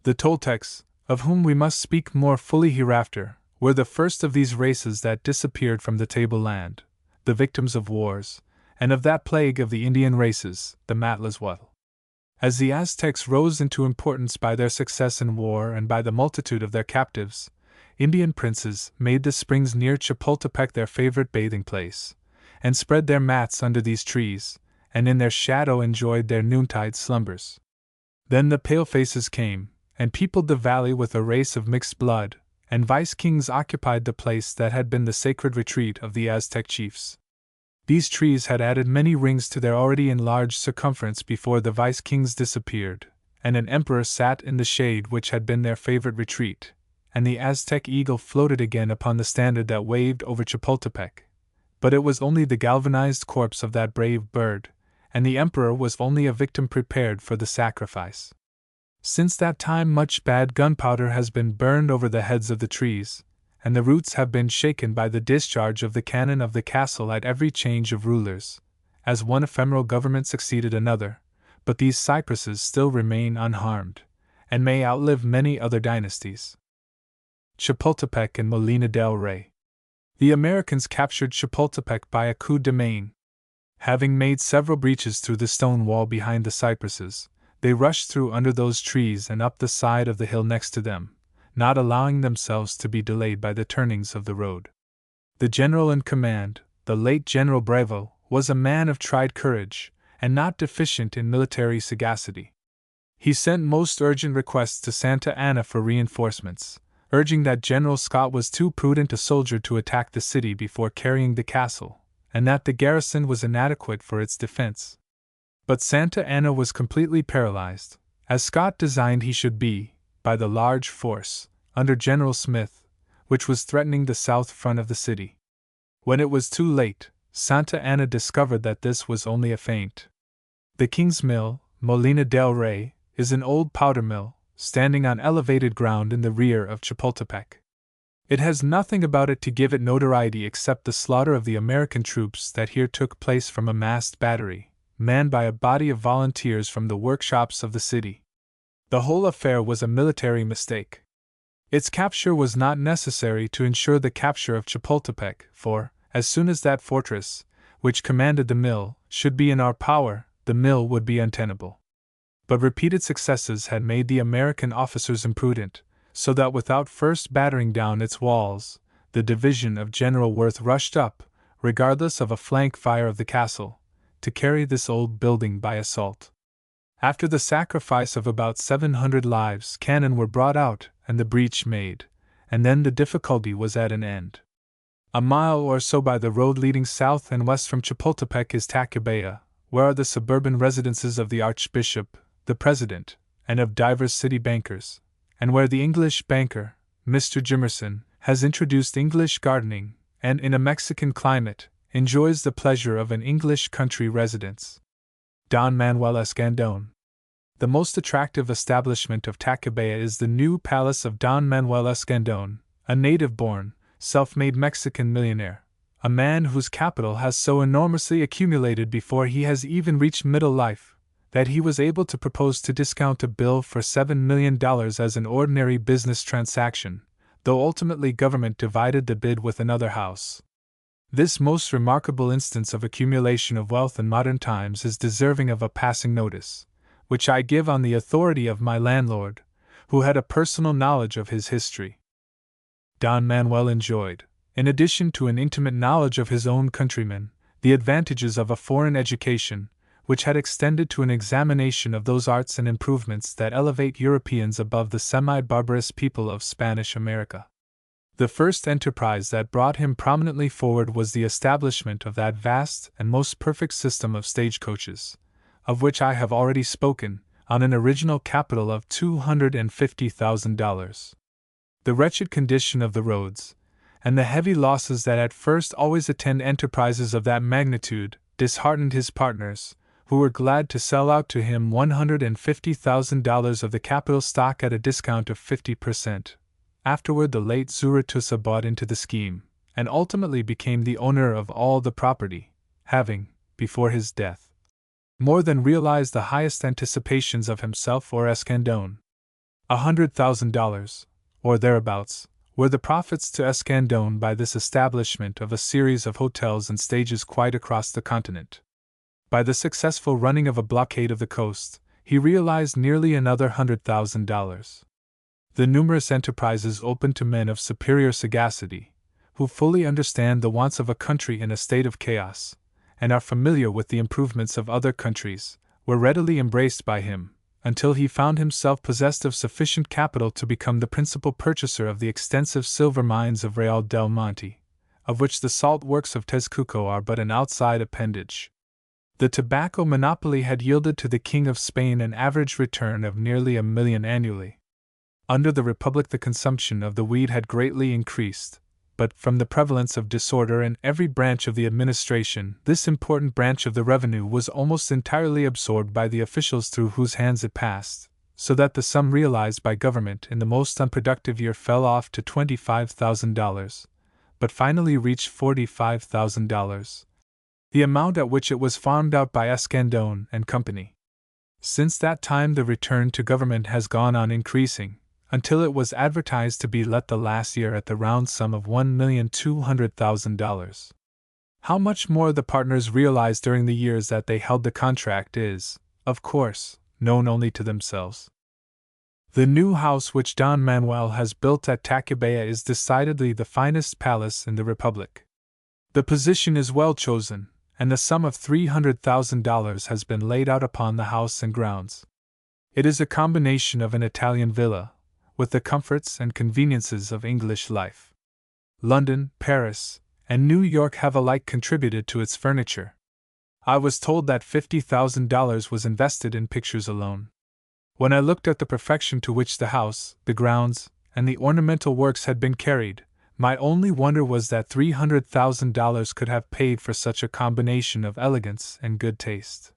The Toltecs, of whom we must speak more fully hereafter, were the first of these races that disappeared from the tableland, the victims of wars, and of that plague of the Indian races, the Matlashuatl. As the Aztecs rose into importance by their success in war and by the multitude of their captives, Indian princes made the springs near Chapultepec their favorite bathing place, and spread their mats under these trees, and in their shadow enjoyed their noontide slumbers. Then the palefaces came, and peopled the valley with a race of mixed blood, and vice-kings occupied the place that had been the sacred retreat of the Aztec chiefs. These trees had added many rings to their already enlarged circumference before the vice-kings disappeared, and an emperor sat in the shade which had been their favorite retreat, and the Aztec eagle floated again upon the standard that waved over Chapultepec. But it was only the galvanized corpse of that brave bird, and the emperor was only a victim prepared for the sacrifice. Since that time much bad gunpowder has been burned over the heads of the trees, and the roots have been shaken by the discharge of the cannon of the castle at every change of rulers, as one ephemeral government succeeded another, but these cypresses still remain unharmed, and may outlive many other dynasties. Chapultepec and Molina del Rey. The Americans captured Chapultepec by a coup de main. Having made several breaches through the stone wall behind the cypresses, they rushed through under those trees and up the side of the hill next to them, not allowing themselves to be delayed by the turnings of the road. The general in command, the late General Bravo, was a man of tried courage, and not deficient in military sagacity. He sent most urgent requests to Santa Anna for reinforcements, urging that General Scott was too prudent a soldier to attack the city before carrying the castle, and that the garrison was inadequate for its defense. But Santa Anna was completely paralyzed, as Scott designed he should be, by the large force, under General Smith, which was threatening the south front of the city. When it was too late, Santa Anna discovered that this was only a feint. The King's Mill, Molina del Rey, is an old powder mill, standing on elevated ground in the rear of Chapultepec. It has nothing about it to give it notoriety except the slaughter of the American troops that here took place from a masked battery, manned by a body of volunteers from the workshops of the city. The whole affair was a military mistake. Its capture was not necessary to ensure the capture of Chapultepec, for, as soon as that fortress, which commanded the mill, should be in our power, the mill would be untenable. But repeated successes had made the American officers imprudent, so that without first battering down its walls, the division of General Worth rushed up, regardless of a flank fire of the castle, to carry this old building by assault. After the sacrifice of about 700 lives, cannon were brought out and the breach made, and then the difficulty was at an end. A mile or so by the road leading south and west from Chapultepec is Tacubaya, where are the suburban residences of the Archbishop, the President, and of divers city bankers, and where the English banker, Mr. Jimerson, has introduced English gardening, and in a Mexican climate, enjoys the pleasure of an English country residence. Don Manuel Escandon. the most attractive establishment of Tacubaya is the new palace of Don Manuel Escandon, a native-born, self-made Mexican millionaire, a man whose capital has so enormously accumulated before he has even reached middle life, that he was able to propose to discount a bill for $7 million as an ordinary business transaction, though ultimately government divided the bid with another house. This most remarkable instance of accumulation of wealth in modern times is deserving of a passing notice, which I give on the authority of my landlord, who had a personal knowledge of his history. Don Manuel enjoyed, in addition to an intimate knowledge of his own countrymen, the advantages of a foreign education, which had extended to an examination of those arts and improvements that elevate Europeans above the semi-barbarous people of Spanish America. The first enterprise that brought him prominently forward was the establishment of that vast and most perfect system of stagecoaches, of which I have already spoken, on an original capital of $250,000. The wretched condition of the roads, and the heavy losses that at first always attend enterprises of that magnitude, disheartened his partners, who were glad to sell out to him $150,000 of the capital stock at a discount of 50%. Afterward, the late Zuratussi bought into the scheme, and ultimately became the owner of all the property, having, before his death, more than realized the highest anticipations of himself or Escandon. $100,000, or thereabouts, were the profits to Escandon by this establishment of a series of hotels and stages quite across the continent. By the successful running of a blockade of the coast, he realized nearly another $100,000. The numerous enterprises open to men of superior sagacity, who fully understand the wants of a country in a state of chaos, and are familiar with the improvements of other countries, were readily embraced by him, until he found himself possessed of sufficient capital to become the principal purchaser of the extensive silver mines of Real del Monte, of which the salt works of Tezcuco are but an outside appendage. The tobacco monopoly had yielded to the King of Spain an average return of nearly $1 million annually. Under the Republic the consumption of the weed had greatly increased, but from the prevalence of disorder in every branch of the administration, this important branch of the revenue was almost entirely absorbed by the officials through whose hands it passed, so that the sum realized by government in the most unproductive year fell off to $25,000, but finally reached $45,000, the amount at which it was farmed out by Escandon and Company. Since that time the return to government has gone on increasing, until it was advertised to be let the last year at the round sum of $1,200,000. How much more the partners realized during the years that they held the contract is, of course, known only to themselves. The new house which Don Manuel has built at Tacubaya is decidedly the finest palace in the Republic. The position is well chosen, and the sum of $300,000 has been laid out upon the house and grounds. It is a combination of an Italian villa, with the comforts and conveniences of English life. London, Paris, and New York have alike contributed to its furniture. I was told that $50,000 was invested in pictures alone. When I looked at the perfection to which the house, the grounds, and the ornamental works had been carried, my only wonder was that $300,000 could have paid for such a combination of elegance and good taste.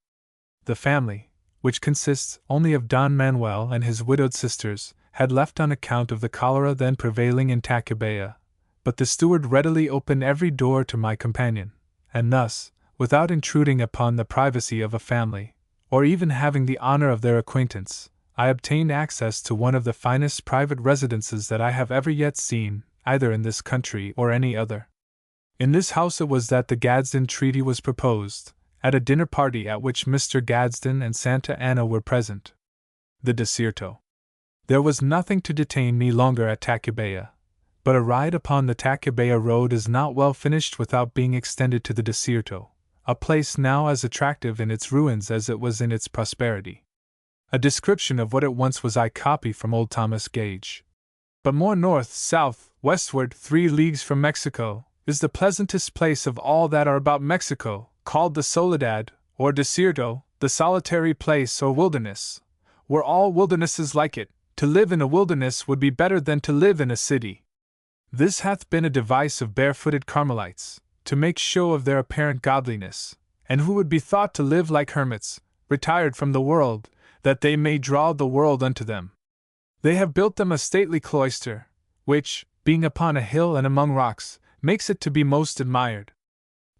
The family, which consists only of Don Manuel and his widowed sisters, had left on account of the cholera then prevailing in Tacubaya, but the steward readily opened every door to my companion, and thus, without intruding upon the privacy of a family, or even having the honor of their acquaintance, I obtained access to one of the finest private residences that I have ever yet seen, either in this country or any other. In this house it was that the Gadsden Treaty was proposed, at a dinner party at which Mr. Gadsden and Santa Anna were present. The Desierto. There was nothing to detain me longer at Tacubaya, but a ride upon the Tacubaya road is not well finished without being extended to the Desierto, a place now as attractive in its ruins as it was in its prosperity. A description of what it once was I copy from old Thomas Gage. But more north, south, westward, 3 leagues from Mexico, is the pleasantest place of all that are about Mexico, called the Soledad, or Desierto, the solitary place or wilderness, where all wildernesses like it. To live in a wilderness would be better than to live in a city. This hath been a device of barefooted Carmelites, to make show of their apparent godliness, and who would be thought to live like hermits, retired from the world, that they may draw the world unto them. They have built them a stately cloister, which, being upon a hill and among rocks, makes it to be most admired.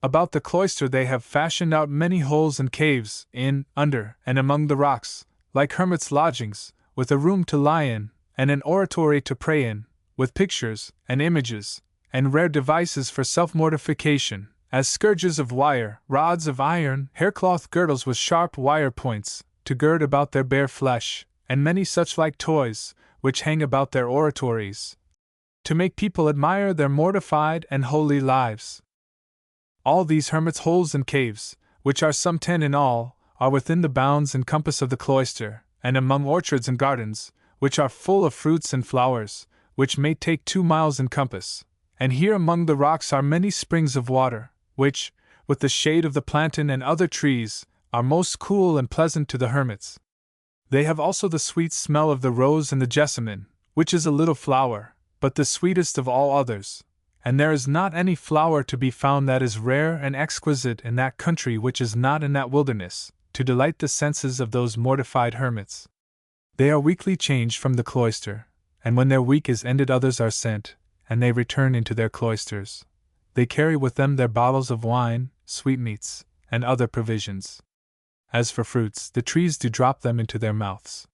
About the cloister they have fashioned out many holes and caves, in, under, and among the rocks, like hermits' lodgings, with a room to lie in, and an oratory to pray in, with pictures, and images, and rare devices for self-mortification, as scourges of wire, rods of iron, haircloth girdles with sharp wire points, to gird about their bare flesh, and many such like toys, which hang about their oratories, to make people admire their mortified and holy lives. All these hermits' holes and caves, which are some 10 in all, are within the bounds and compass of the cloister, and among orchards and gardens, which are full of fruits and flowers, which may take 2 miles in compass. And here among the rocks are many springs of water, which, with the shade of the plantain and other trees, are most cool and pleasant to the hermits. They have also the sweet smell of the rose and the jessamine, which is a little flower, but the sweetest of all others, and there is not any flower to be found that is rare and exquisite in that country which is not in that wilderness, to delight the senses of those mortified hermits. They are weekly changed from the cloister, and when their week is ended others are sent, and they return into their cloisters. They carry with them their bottles of wine, sweetmeats, and other provisions. As for fruits, the trees do drop them into their mouths.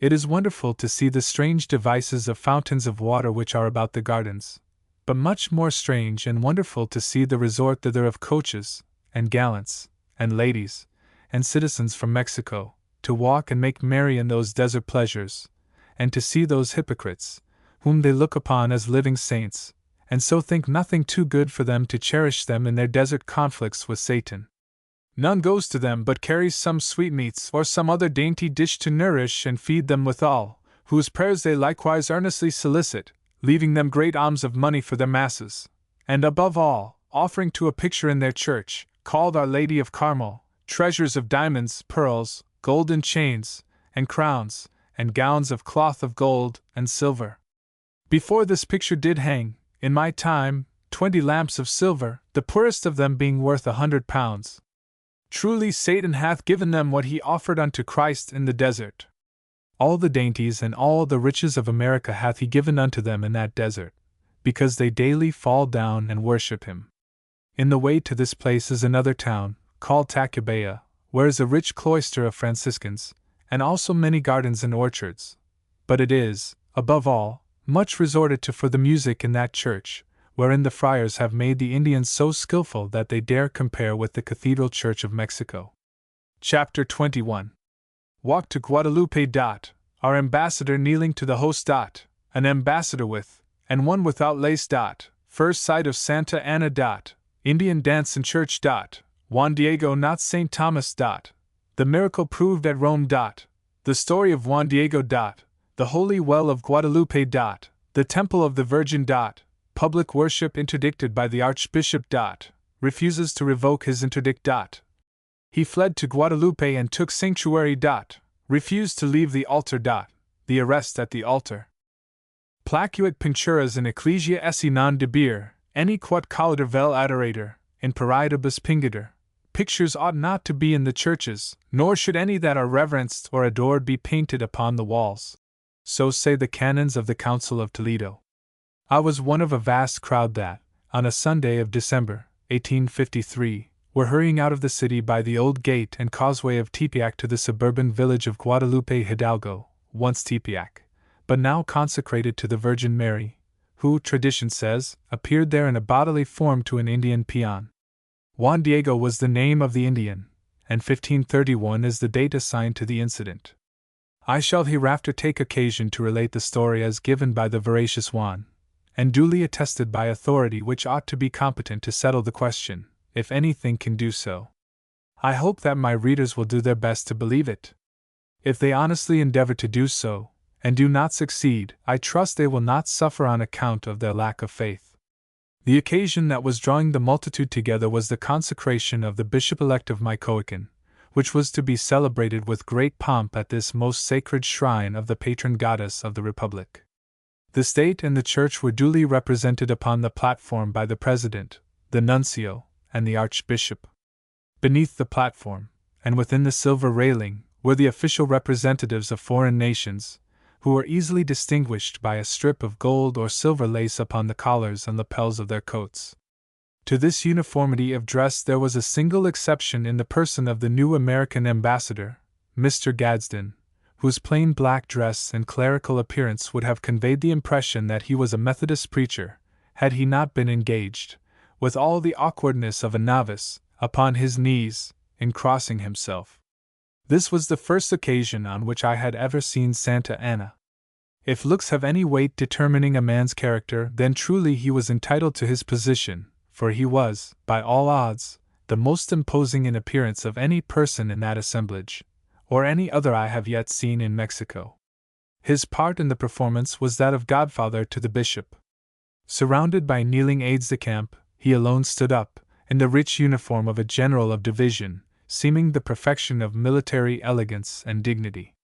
It is wonderful to see the strange devices of fountains of water which are about the gardens, but much more strange and wonderful to see the resort thither of coaches, and gallants, and ladies, and citizens from Mexico, to walk and make merry in those desert pleasures, and to see those hypocrites, whom they look upon as living saints, and so think nothing too good for them to cherish them in their desert conflicts with Satan. None goes to them but carries some sweetmeats or some other dainty dish to nourish and feed them withal, whose prayers they likewise earnestly solicit, leaving them great alms of money for their masses, and above all, offering to a picture in their church, called Our Lady of Carmel, treasures of diamonds, pearls, golden chains, and crowns, and gowns of cloth of gold and silver. Before this picture did hang, in my time, 20 lamps of silver, the poorest of them being worth 100 pounds. Truly Satan hath given them what he offered unto Christ in the desert. All the dainties and all the riches of America hath he given unto them in that desert, because they daily fall down and worship him. In the way to this place is another town, called Tacubaya, where is a rich cloister of Franciscans, and also many gardens and orchards. But it is, above all, much resorted to for the music in that church, wherein the friars have made the Indians so skillful that they dare compare with the Cathedral Church of Mexico. Chapter 21. Walk to Guadalupe. Our ambassador kneeling to the host. An ambassador with, and one without lace. First sight of Santa Anna. Indian dance in church. Juan Diego not St. Thomas. The miracle proved at Rome. The story of Juan Diego. The holy well of Guadalupe. The temple of the Virgin. Public worship interdicted by the Archbishop. Refuses to revoke his interdict. He fled to Guadalupe and took sanctuary. Refused to leave the altar. The arrest at the altar. Placuit pinturas in ecclesia esse non debir, any quod collider vel adorator, in paridibus pingitor. Pictures ought not to be in the churches, nor should any that are reverenced or adored be painted upon the walls. So say the canons of the Council of Toledo. I was one of a vast crowd that, on a Sunday of December, 1853, were hurrying out of the city by the old gate and causeway of Tepeac to the suburban village of Guadalupe Hidalgo, once Tepeac, but now consecrated to the Virgin Mary, who, tradition says, appeared there in a bodily form to an Indian peon. Juan Diego was the name of the Indian, and 1531 is the date assigned to the incident. I shall hereafter take occasion to relate the story as given by the veracious Juan, and duly attested by authority which ought to be competent to settle the question, if anything can do so. I hope that my readers will do their best to believe it. If they honestly endeavor to do so, and do not succeed, I trust they will not suffer on account of their lack of faith. The occasion that was drawing the multitude together was the consecration of the bishop-elect of Michoacan, which was to be celebrated with great pomp at this most sacred shrine of the patron goddess of the Republic. The state and the church were duly represented upon the platform by the president, the nuncio, and the archbishop. Beneath the platform, and within the silver railing, were the official representatives of foreign nations, who were easily distinguished by a strip of gold or silver lace upon the collars and lapels of their coats. To this uniformity of dress there was a single exception in the person of the new American ambassador, Mr. Gadsden, whose plain black dress and clerical appearance would have conveyed the impression that he was a Methodist preacher, had he not been engaged, with all the awkwardness of a novice, upon his knees, in crossing himself. This was the first occasion on which I had ever seen Santa Anna. If looks have any weight determining a man's character, then truly he was entitled to his position, for he was, by all odds, the most imposing in appearance of any person in that assemblage, or any other I have yet seen in Mexico. His part in the performance was that of godfather to the bishop. Surrounded by kneeling aides-de-camp, he alone stood up, in the rich uniform of a general of division, seeming the perfection of military elegance and dignity.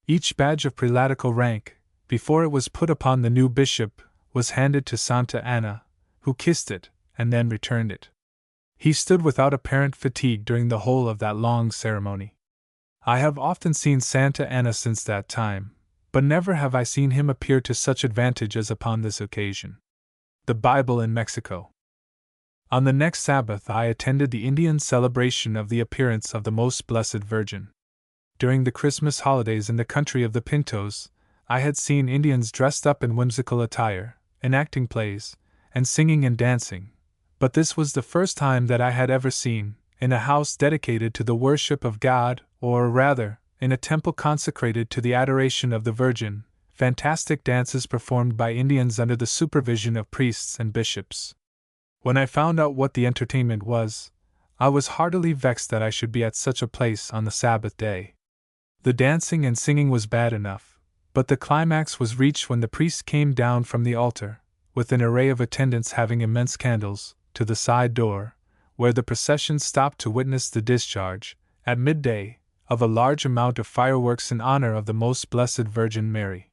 Each badge of prelatical rank, before it was put upon the new bishop, was handed to Santa Anna, who kissed it, and then returned it. He stood without apparent fatigue during the whole of that long ceremony. I have often seen Santa Anna since that time, but never have I seen him appear to such advantage as upon this occasion. The Bible in Mexico. On the next Sabbath I attended the Indian celebration of the appearance of the Most Blessed Virgin. During the Christmas holidays in the country of the Pintos, I had seen Indians dressed up in whimsical attire, enacting plays, and singing and dancing, but this was the first time that I had ever seen, in a house dedicated to the worship of God, or rather, in a temple consecrated to the adoration of the Virgin, fantastic dances performed by Indians under the supervision of priests and bishops. When I found out what the entertainment was, I was heartily vexed that I should be at such a place on the Sabbath day. The dancing and singing was bad enough, but the climax was reached when the priest came down from the altar, with an array of attendants having immense candles, to the side door, where the procession stopped to witness the discharge, at midday, of a large amount of fireworks in honor of the Most Blessed Virgin Mary.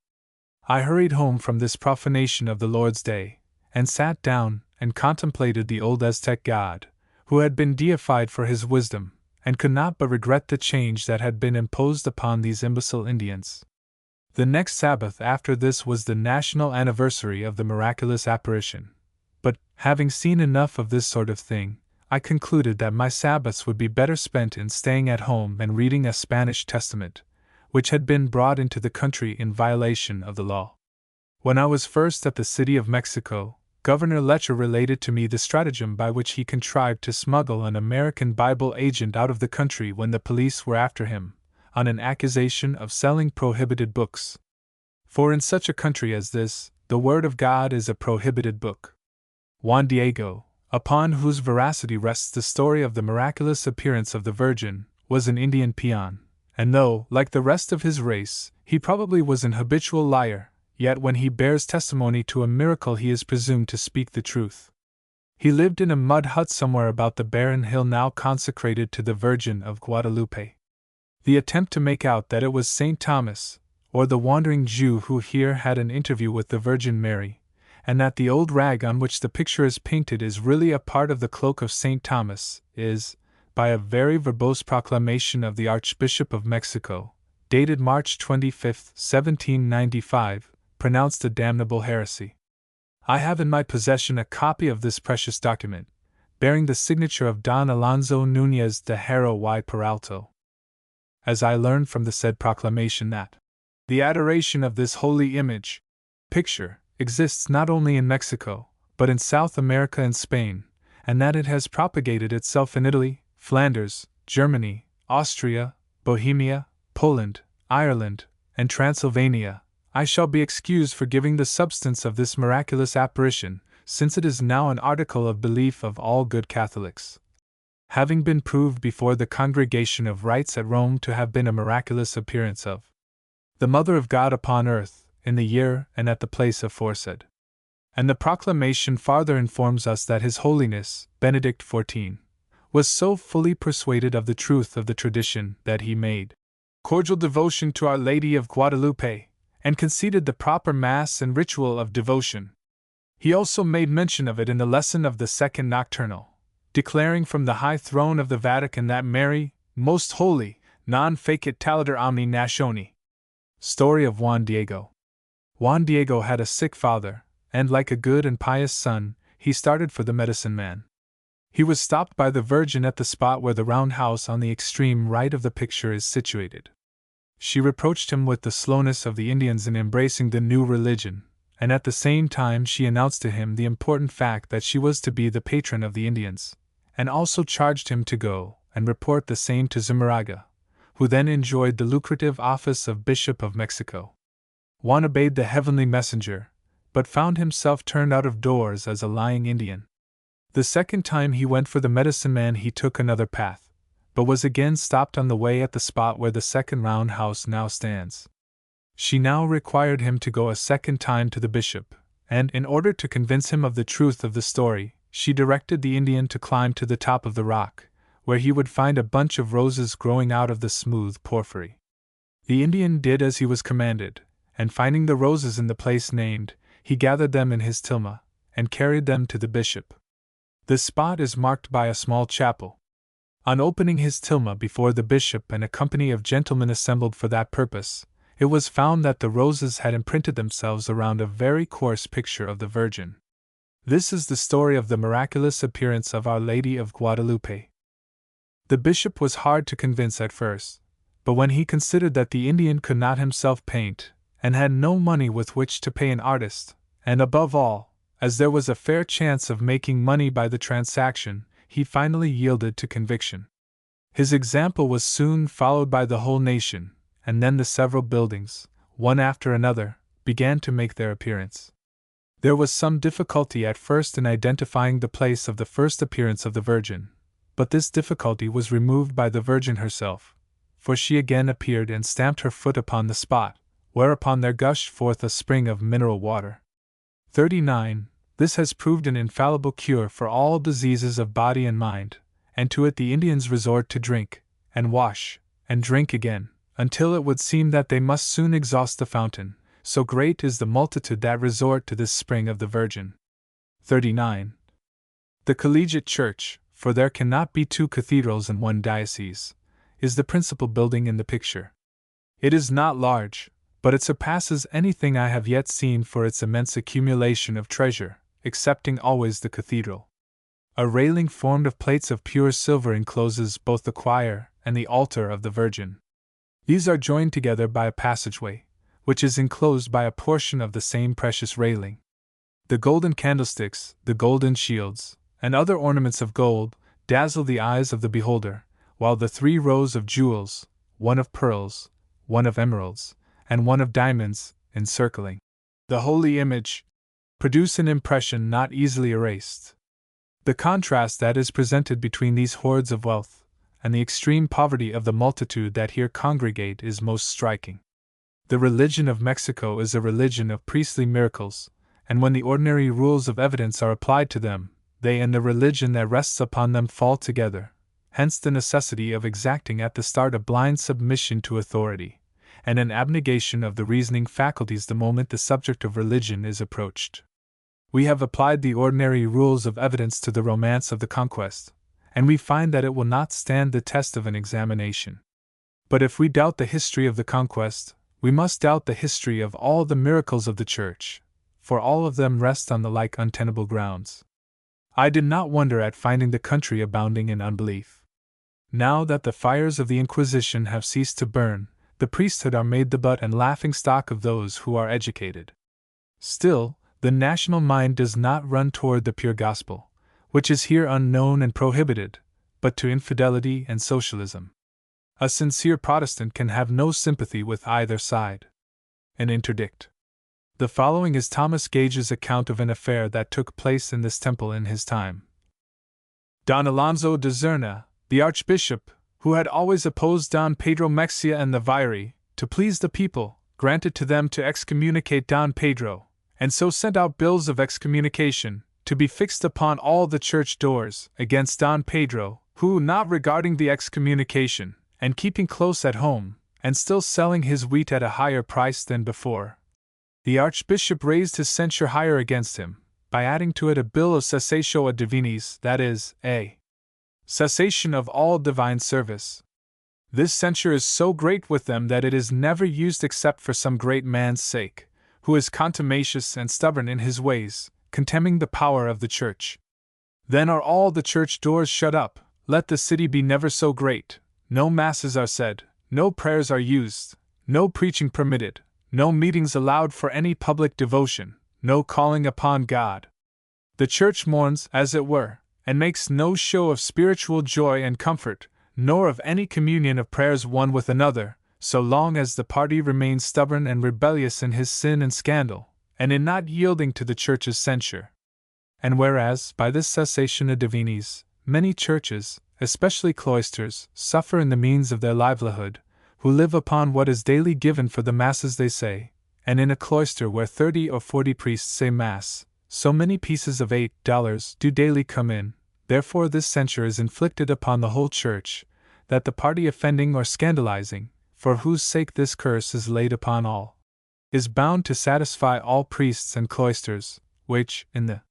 I hurried home from this profanation of the Lord's Day, and sat down and contemplated the old Aztec god, who had been deified for his wisdom, and could not but regret the change that had been imposed upon these imbecile Indians. The next Sabbath after this was the national anniversary of the miraculous apparition, but, having seen enough of this sort of thing, I concluded that my Sabbaths would be better spent in staying at home and reading a Spanish Testament, which had been brought into the country in violation of the law. When I was first at the city of Mexico, Governor Letcher related to me the stratagem by which he contrived to smuggle an American Bible agent out of the country when the police were after him, on an accusation of selling prohibited books. For in such a country as this, the Word of God is a prohibited book. Juan Diego, upon whose veracity rests the story of the miraculous appearance of the Virgin, was an Indian peon, and though, like the rest of his race, he probably was an habitual liar, yet when he bears testimony to a miracle he is presumed to speak the truth. He lived in a mud hut somewhere about the barren hill now consecrated to the Virgin of Guadalupe. The attempt to make out that it was St. Thomas, or the wandering Jew who here had an interview with the Virgin Mary, and that the old rag on which the picture is painted is really a part of the cloak of St. Thomas, is, by a very verbose proclamation of the Archbishop of Mexico, dated March 25, 1795, pronounced a damnable heresy. I have in my possession a copy of this precious document, bearing the signature of Don Alonso Núñez de Haro y Peralto. As I learned from the said proclamation that the adoration of this holy picture, exists not only in Mexico, but in South America and Spain, and that it has propagated itself in Italy, Flanders, Germany, Austria, Bohemia, Poland, Ireland, and Transylvania, I shall be excused for giving the substance of this miraculous apparition, since it is now an article of belief of all good Catholics. Having been proved before the Congregation of Rites at Rome to have been a miraculous appearance of the Mother of God upon earth, in the year and at the place aforesaid. And the proclamation farther informs us that His Holiness, Benedict XIV, was so fully persuaded of the truth of the tradition that he made cordial devotion to Our Lady of Guadalupe, and conceded the proper Mass and ritual of devotion. He also made mention of it in the lesson of the second nocturnal, declaring from the high throne of the Vatican that Mary, most holy, Non fecit taliter omni nationi. Story of Juan Diego. Juan Diego had a sick father, and like a good and pious son, he started for the medicine man. He was stopped by the Virgin at the spot where the round house on the extreme right of the picture is situated. She reproached him with the slowness of the Indians in embracing the new religion, and at the same time she announced to him the important fact that she was to be the patron of the Indians, and also charged him to go and report the same to Zumarraga, who then enjoyed the lucrative office of Bishop of Mexico. Juan obeyed the heavenly messenger, but found himself turned out of doors as a lying Indian. The second time he went for the medicine man he took another path, but was again stopped on the way at the spot where the second round house now stands. She now required him to go a second time to the bishop, and in order to convince him of the truth of the story, she directed the Indian to climb to the top of the rock, where he would find a bunch of roses growing out of the smooth porphyry. The Indian did as he was commanded, and finding the roses in the place named, he gathered them in his tilma, and carried them to the bishop. The spot is marked by a small chapel. On opening his tilma before the bishop and a company of gentlemen assembled for that purpose, it was found that the roses had imprinted themselves around a very coarse picture of the Virgin. This is the story of the miraculous appearance of Our Lady of Guadalupe. The bishop was hard to convince at first, but when he considered that the Indian could not himself paint, and had no money with which to pay an artist, and above all, as there was a fair chance of making money by the transaction, he finally yielded to conviction. His example was soon followed by the whole nation, and then the several buildings, one after another, began to make their appearance. There was some difficulty at first in identifying the place of the first appearance of the Virgin, but this difficulty was removed by the Virgin herself, for she again appeared and stamped her foot upon the spot, whereupon there gushed forth a spring of mineral water. 39. This has proved an infallible cure for all diseases of body and mind, and to it the Indians resort to drink, and wash, and drink again, until it would seem that they must soon exhaust the fountain, so great is the multitude that resort to this spring of the Virgin. 39. The collegiate church, for there cannot be two cathedrals in one diocese, is the principal building in the picture. It is not large, but it surpasses anything I have yet seen for its immense accumulation of treasure, excepting always the cathedral. A railing formed of plates of pure silver encloses both the choir and the altar of the Virgin. These are joined together by a passageway, which is enclosed by a portion of the same precious railing. The golden candlesticks, the golden shields, and other ornaments of gold, dazzle the eyes of the beholder, while the 3 rows of jewels, one of pearls, one of emeralds, and one of diamonds, encircling the holy image, produce an impression not easily erased. The contrast that is presented between these hoards of wealth and the extreme poverty of the multitude that here congregate is most striking. The religion of Mexico is a religion of priestly miracles, and when the ordinary rules of evidence are applied to them, they and the religion that rests upon them fall together, hence the necessity of exacting at the start a blind submission to authority, and an abnegation of the reasoning faculties the moment the subject of religion is approached. We have applied the ordinary rules of evidence to the romance of the Conquest, and we find that it will not stand the test of an examination. But if we doubt the history of the Conquest, we must doubt the history of all the miracles of the Church, for all of them rest on the like untenable grounds. I did not wonder at finding the country abounding in unbelief. Now that the fires of the Inquisition have ceased to burn, the priesthood are made the butt and laughing stock of those who are educated. Still, the national mind does not run toward the pure gospel, which is here unknown and prohibited, but to infidelity and socialism. A sincere Protestant can have no sympathy with either side. An interdict. The following is Thomas Gage's account of an affair that took place in this temple in his time. Don Alonso de Zerna, the archbishop, who had always opposed Don Pedro Mexia and the Vieri, to please the people, granted to them to excommunicate Don Pedro, and so sent out bills of excommunication, to be fixed upon all the church doors, against Don Pedro, who, not regarding the excommunication, and keeping close at home, and still selling his wheat at a higher price than before, the archbishop raised his censure higher against him, by adding to it a bill of cessatio ad divinis, that is, a cessation of all divine service. This censure is so great with them that it is never used except for some great man's sake, who is contumacious and stubborn in his ways, contemning the power of the church. Then are all the church doors shut up, let the city be never so great, no masses are said, no prayers are used, no preaching permitted, no meetings allowed for any public devotion, no calling upon God. The church mourns, as it were, and makes no show of spiritual joy and comfort, nor of any communion of prayers one with another, so long as the party remains stubborn and rebellious in his sin and scandal, and in not yielding to the church's censure. And whereas, by this cessation of divinities, many churches, especially cloisters, suffer in the means of their livelihood, who live upon what is daily given for the masses they say, and in a cloister where 30 or 40 priests say Mass, so many pieces of $8 do daily come in. Therefore this censure is inflicted upon the whole church, that the party offending or scandalizing, for whose sake this curse is laid upon all, is bound to satisfy all priests and cloisters, which, in the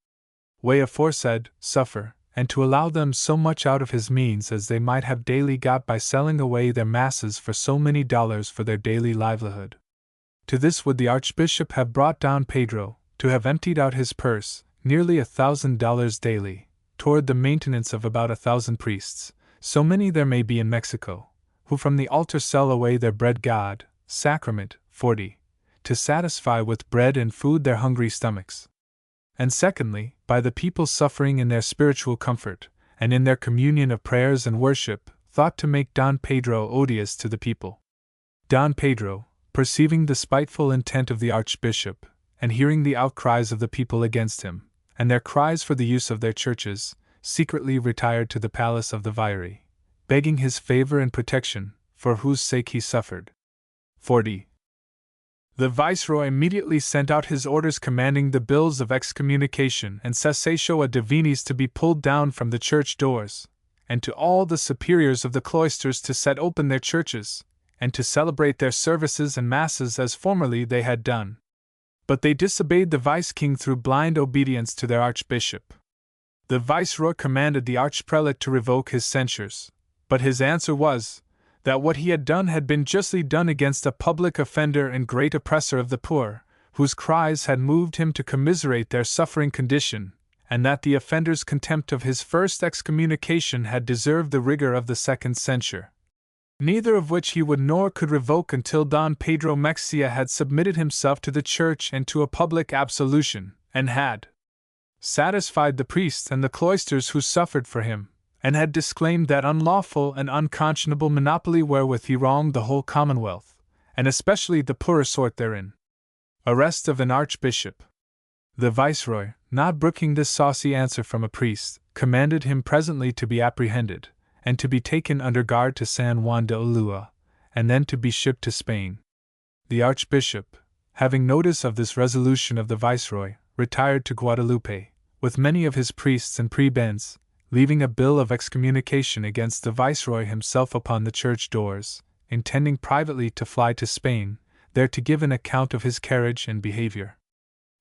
way aforesaid, suffer, and to allow them so much out of his means as they might have daily got by selling away their masses for so many dollars for their daily livelihood. To this would the Archbishop have brought down Pedro, to have emptied out his purse, nearly $1,000 daily, toward the maintenance of about 1,000 priests, so many there may be in Mexico, who from the altar sell away their bread God, sacrament, 40, to satisfy with bread and food their hungry stomachs. And secondly, by the people suffering in their spiritual comfort, and in their communion of prayers and worship, thought to make Don Pedro odious to the people. Don Pedro, perceiving the spiteful intent of the Archbishop, and hearing the outcries of the people against him, and their cries for the use of their churches, secretly retired to the palace of the Viary, begging his favor and protection, for whose sake he suffered. 40. The Viceroy immediately sent out his orders commanding the bills of excommunication and cessatio a divinis to be pulled down from the church doors, and to all the superiors of the cloisters to set open their churches, and to celebrate their services and masses as formerly they had done. But they disobeyed the vice-king through blind obedience to their archbishop. The viceroy commanded the archprelate to revoke his censures, but his answer was, that what he had done had been justly done against a public offender and great oppressor of the poor, whose cries had moved him to commiserate their suffering condition, and that the offender's contempt of his first excommunication had deserved the rigor of the second censure. Neither of which he would nor could revoke until Don Pedro Mexia had submitted himself to the church and to a public absolution, and had satisfied the priests and the cloisters who suffered for him, and had disclaimed that unlawful and unconscionable monopoly wherewith he wronged the whole commonwealth, and especially the poorer sort therein. Arrest of an archbishop. The viceroy, not brooking this saucy answer from a priest, commanded him presently to be apprehended, and to be taken under guard to San Juan de Ulua, and then to be shipped to Spain. The archbishop, having notice of this resolution of the viceroy, retired to Guadalupe, with many of his priests and prebends, leaving a bill of excommunication against the viceroy himself upon the church doors, intending privately to fly to Spain, there to give an account of his carriage and behavior.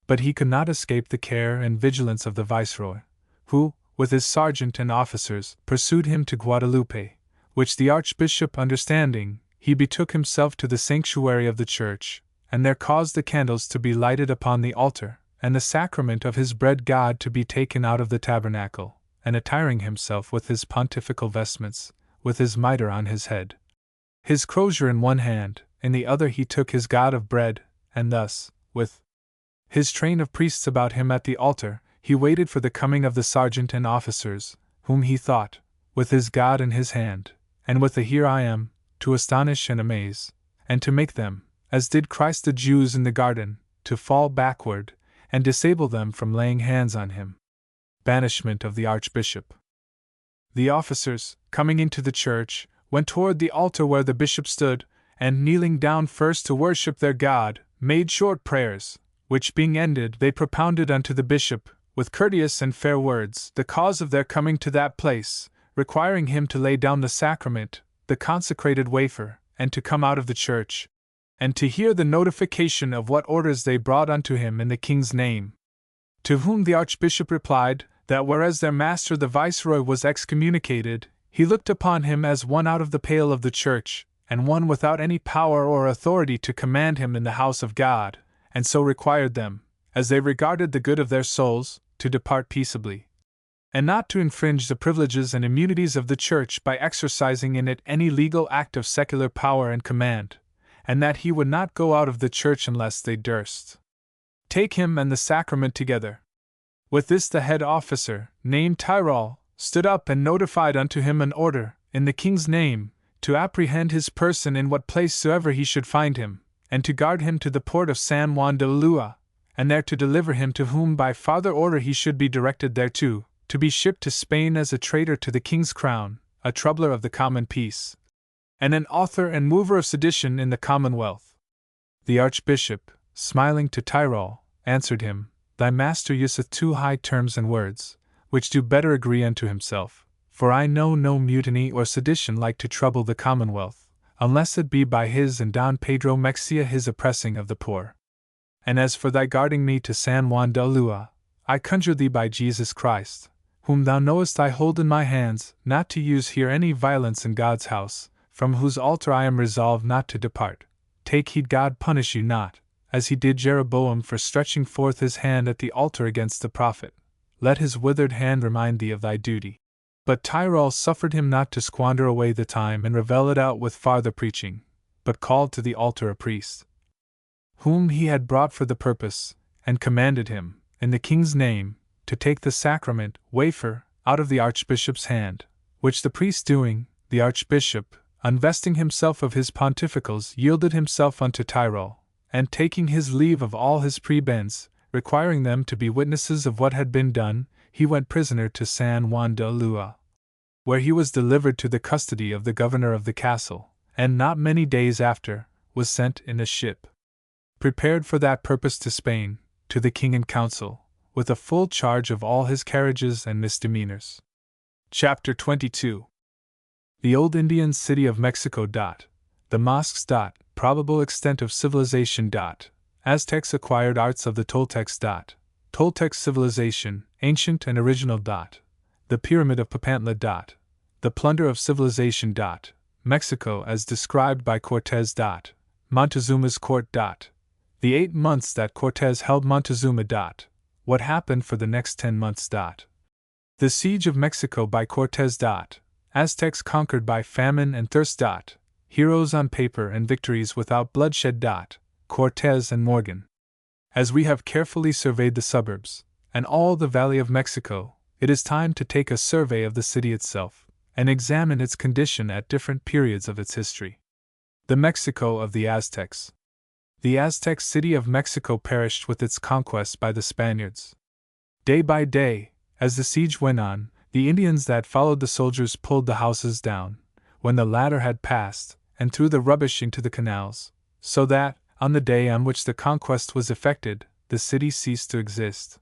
But he could not escape the care and vigilance of the viceroy, who, with his sergeant and officers, pursued him to Guadalupe, which the archbishop understanding, he betook himself to the sanctuary of the church, and there caused the candles to be lighted upon the altar, and the sacrament of his bread God to be taken out of the tabernacle, and attiring himself with his pontifical vestments, with his mitre on his head, his crozier in one hand, in the other he took his God of bread, and thus, with his train of priests about him at the altar, he waited for the coming of the sergeant and officers, whom he thought, with his God in his hand, and with the "Here I am," to astonish and amaze, and to make them, as did Christ the Jews in the garden, to fall backward, and disable them from laying hands on him. Banishment of the archbishop. The officers, coming into the church, went toward the altar where the bishop stood, and kneeling down first to worship their God, made short prayers, which being ended they propounded unto the bishop, with courteous and fair words, the cause of their coming to that place, requiring him to lay down the sacrament, the consecrated wafer, and to come out of the church, and to hear the notification of what orders they brought unto him in the king's name. To whom the archbishop replied, that whereas their master the viceroy was excommunicated, He looked upon him as one out of the pale of the church, and one without any power or authority to command him in the house of God, and so required them, as they regarded the good of their souls, to depart peaceably, and not to infringe the privileges and immunities of the church by exercising in it any legal act of secular power and command, and that he would not go out of the church unless they durst take him and the sacrament together. With this the head officer, named Tyrol, stood up and notified unto him an order, in the king's name, to apprehend his person in what place soever he should find him, and to guard him to the port of San Juan de Ulua, and there to deliver him to whom by farther order he should be directed thereto, to be shipped to Spain as a traitor to the king's crown, a troubler of the common peace, and an author and mover of sedition in the commonwealth. The archbishop, smiling to Tyrol, answered him, Thy master useth too high terms and words, which do better agree unto himself, for I know no mutiny or sedition like to trouble the commonwealth, unless it be by his and Don Pedro Mexia his oppressing of the poor. And as for thy guarding me to San Juan de Ulua, I conjure thee by Jesus Christ, whom thou knowest I hold in my hands, not to use here any violence in God's house, from whose altar I am resolved not to depart. Take heed God punish you not, as he did Jeroboam for stretching forth his hand at the altar against the prophet. Let his withered hand remind thee of thy duty. But Tyrol suffered him not to squander away the time and revel it out with farther preaching, but called to the altar a priest, whom he had brought for the purpose, and commanded him, in the king's name, to take the sacrament, wafer, out of the archbishop's hand, which the priest doing, the archbishop, unvesting himself of his pontificals, yielded himself unto Tyrol, and taking his leave of all his prebends, requiring them to be witnesses of what had been done, he went prisoner to San Juan de Ulua, where he was delivered to the custody of the governor of the castle, and not many days after, was sent in a ship, prepared for that purpose to Spain, to the king and council, with a full charge of all his carriages and misdemeanors. Chapter 22. The Old Indian City of Mexico. The mosques. Probable extent of civilization. Aztecs acquired arts of the Toltecs. Toltec civilization, ancient and original. The Pyramid of Papantla. The plunder of civilization. Mexico as described by Cortez. Montezuma's court. The 8 months that Cortez held Montezuma. What happened for the next 10 months. The siege of Mexico by Cortez. Aztecs conquered by famine and thirst. Heroes on paper and victories without bloodshed. Cortez and Morgan. As we have carefully surveyed the suburbs, and all the Valley of Mexico, it is time to take a survey of the city itself, and examine its condition at different periods of its history. The Mexico of the Aztecs. The Aztec city of Mexico perished with its conquest by the Spaniards. Day by day, as the siege went on, the Indians that followed the soldiers pulled the houses down, when the latter had passed, and threw the rubbish into the canals, so that, on the day on which the conquest was effected, the city ceased to exist.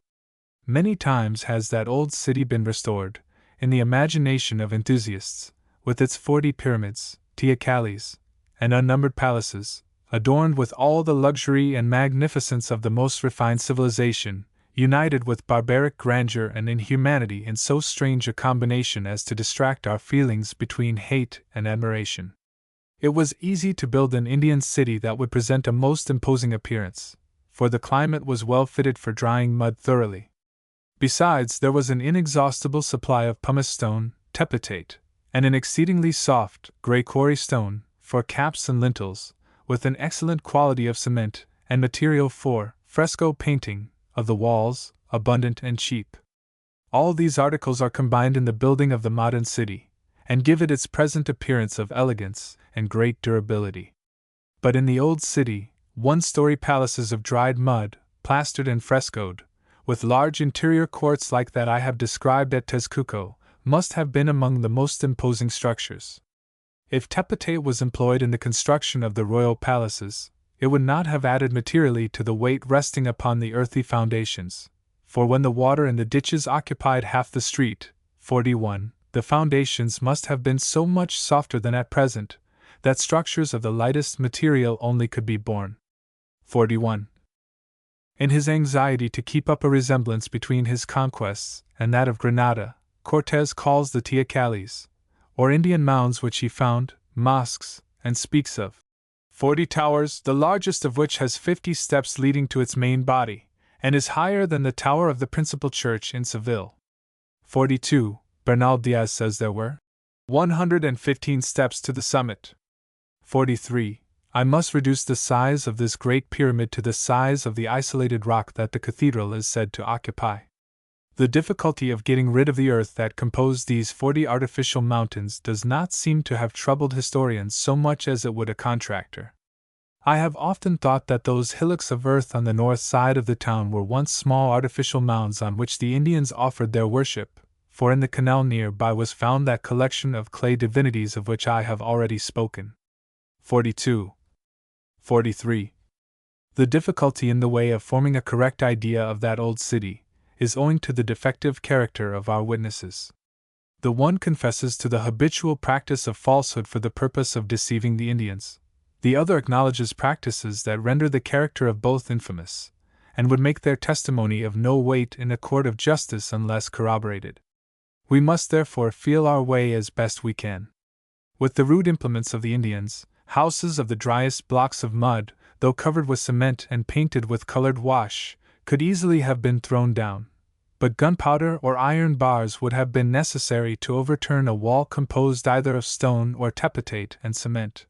Many times has that old city been restored, in the imagination of enthusiasts, with its 40 pyramids, teocallis, and unnumbered palaces, adorned with all the luxury and magnificence of the most refined civilization, united with barbaric grandeur and inhumanity in so strange a combination as to distract our feelings between hate and admiration. It was easy to build an Indian city that would present a most imposing appearance, for the climate was well fitted for drying mud thoroughly. Besides, there was an inexhaustible supply of pumice stone, tepetate, and an exceedingly soft, gray quarry stone, for caps and lintels, with an excellent quality of cement, and material for fresco painting of the walls, abundant and cheap. All these articles are combined in the building of the modern city, and give it its present appearance of elegance and great durability. But in the old city, one-story palaces of dried mud, plastered and frescoed, with large interior courts like that I have described at Texcoco, must have been among the most imposing structures. If tepetate was employed in the construction of the royal palaces, it would not have added materially to the weight resting upon the earthy foundations, for when the water in the ditches occupied half the street, 41, the foundations must have been so much softer than at present, that structures of the lightest material only could be borne. 41. In his anxiety to keep up a resemblance between his conquests and that of Granada, Cortez calls the teocallis, or Indian mounds which he found, mosques, and speaks of 40 towers, the largest of which has 50 steps leading to its main body, and is higher than the tower of the principal church in Seville. 42. Bernal Diaz says there were 115 steps to the summit. 43. I must reduce the size of this great pyramid to the size of the isolated rock that the cathedral is said to occupy. The difficulty of getting rid of the earth that composed these 40 artificial mountains does not seem to have troubled historians so much as it would a contractor. I have often thought that those hillocks of earth on the north side of the town were once small artificial mounds on which the Indians offered their worship, for in the canal near by was found that collection of clay divinities of which I have already spoken. 42. 43. The difficulty in the way of forming a correct idea of that old city is owing to the defective character of our witnesses. The one confesses to the habitual practice of falsehood for the purpose of deceiving the Indians. The other acknowledges practices that render the character of both infamous, and would make their testimony of no weight in a court of justice unless corroborated. We must therefore feel our way as best we can. With the rude implements of the Indians, houses of the driest blocks of mud, though covered with cement and painted with colored wash, could easily have been thrown down, but gunpowder or iron bars would have been necessary to overturn a wall composed either of stone or tapetate and cement.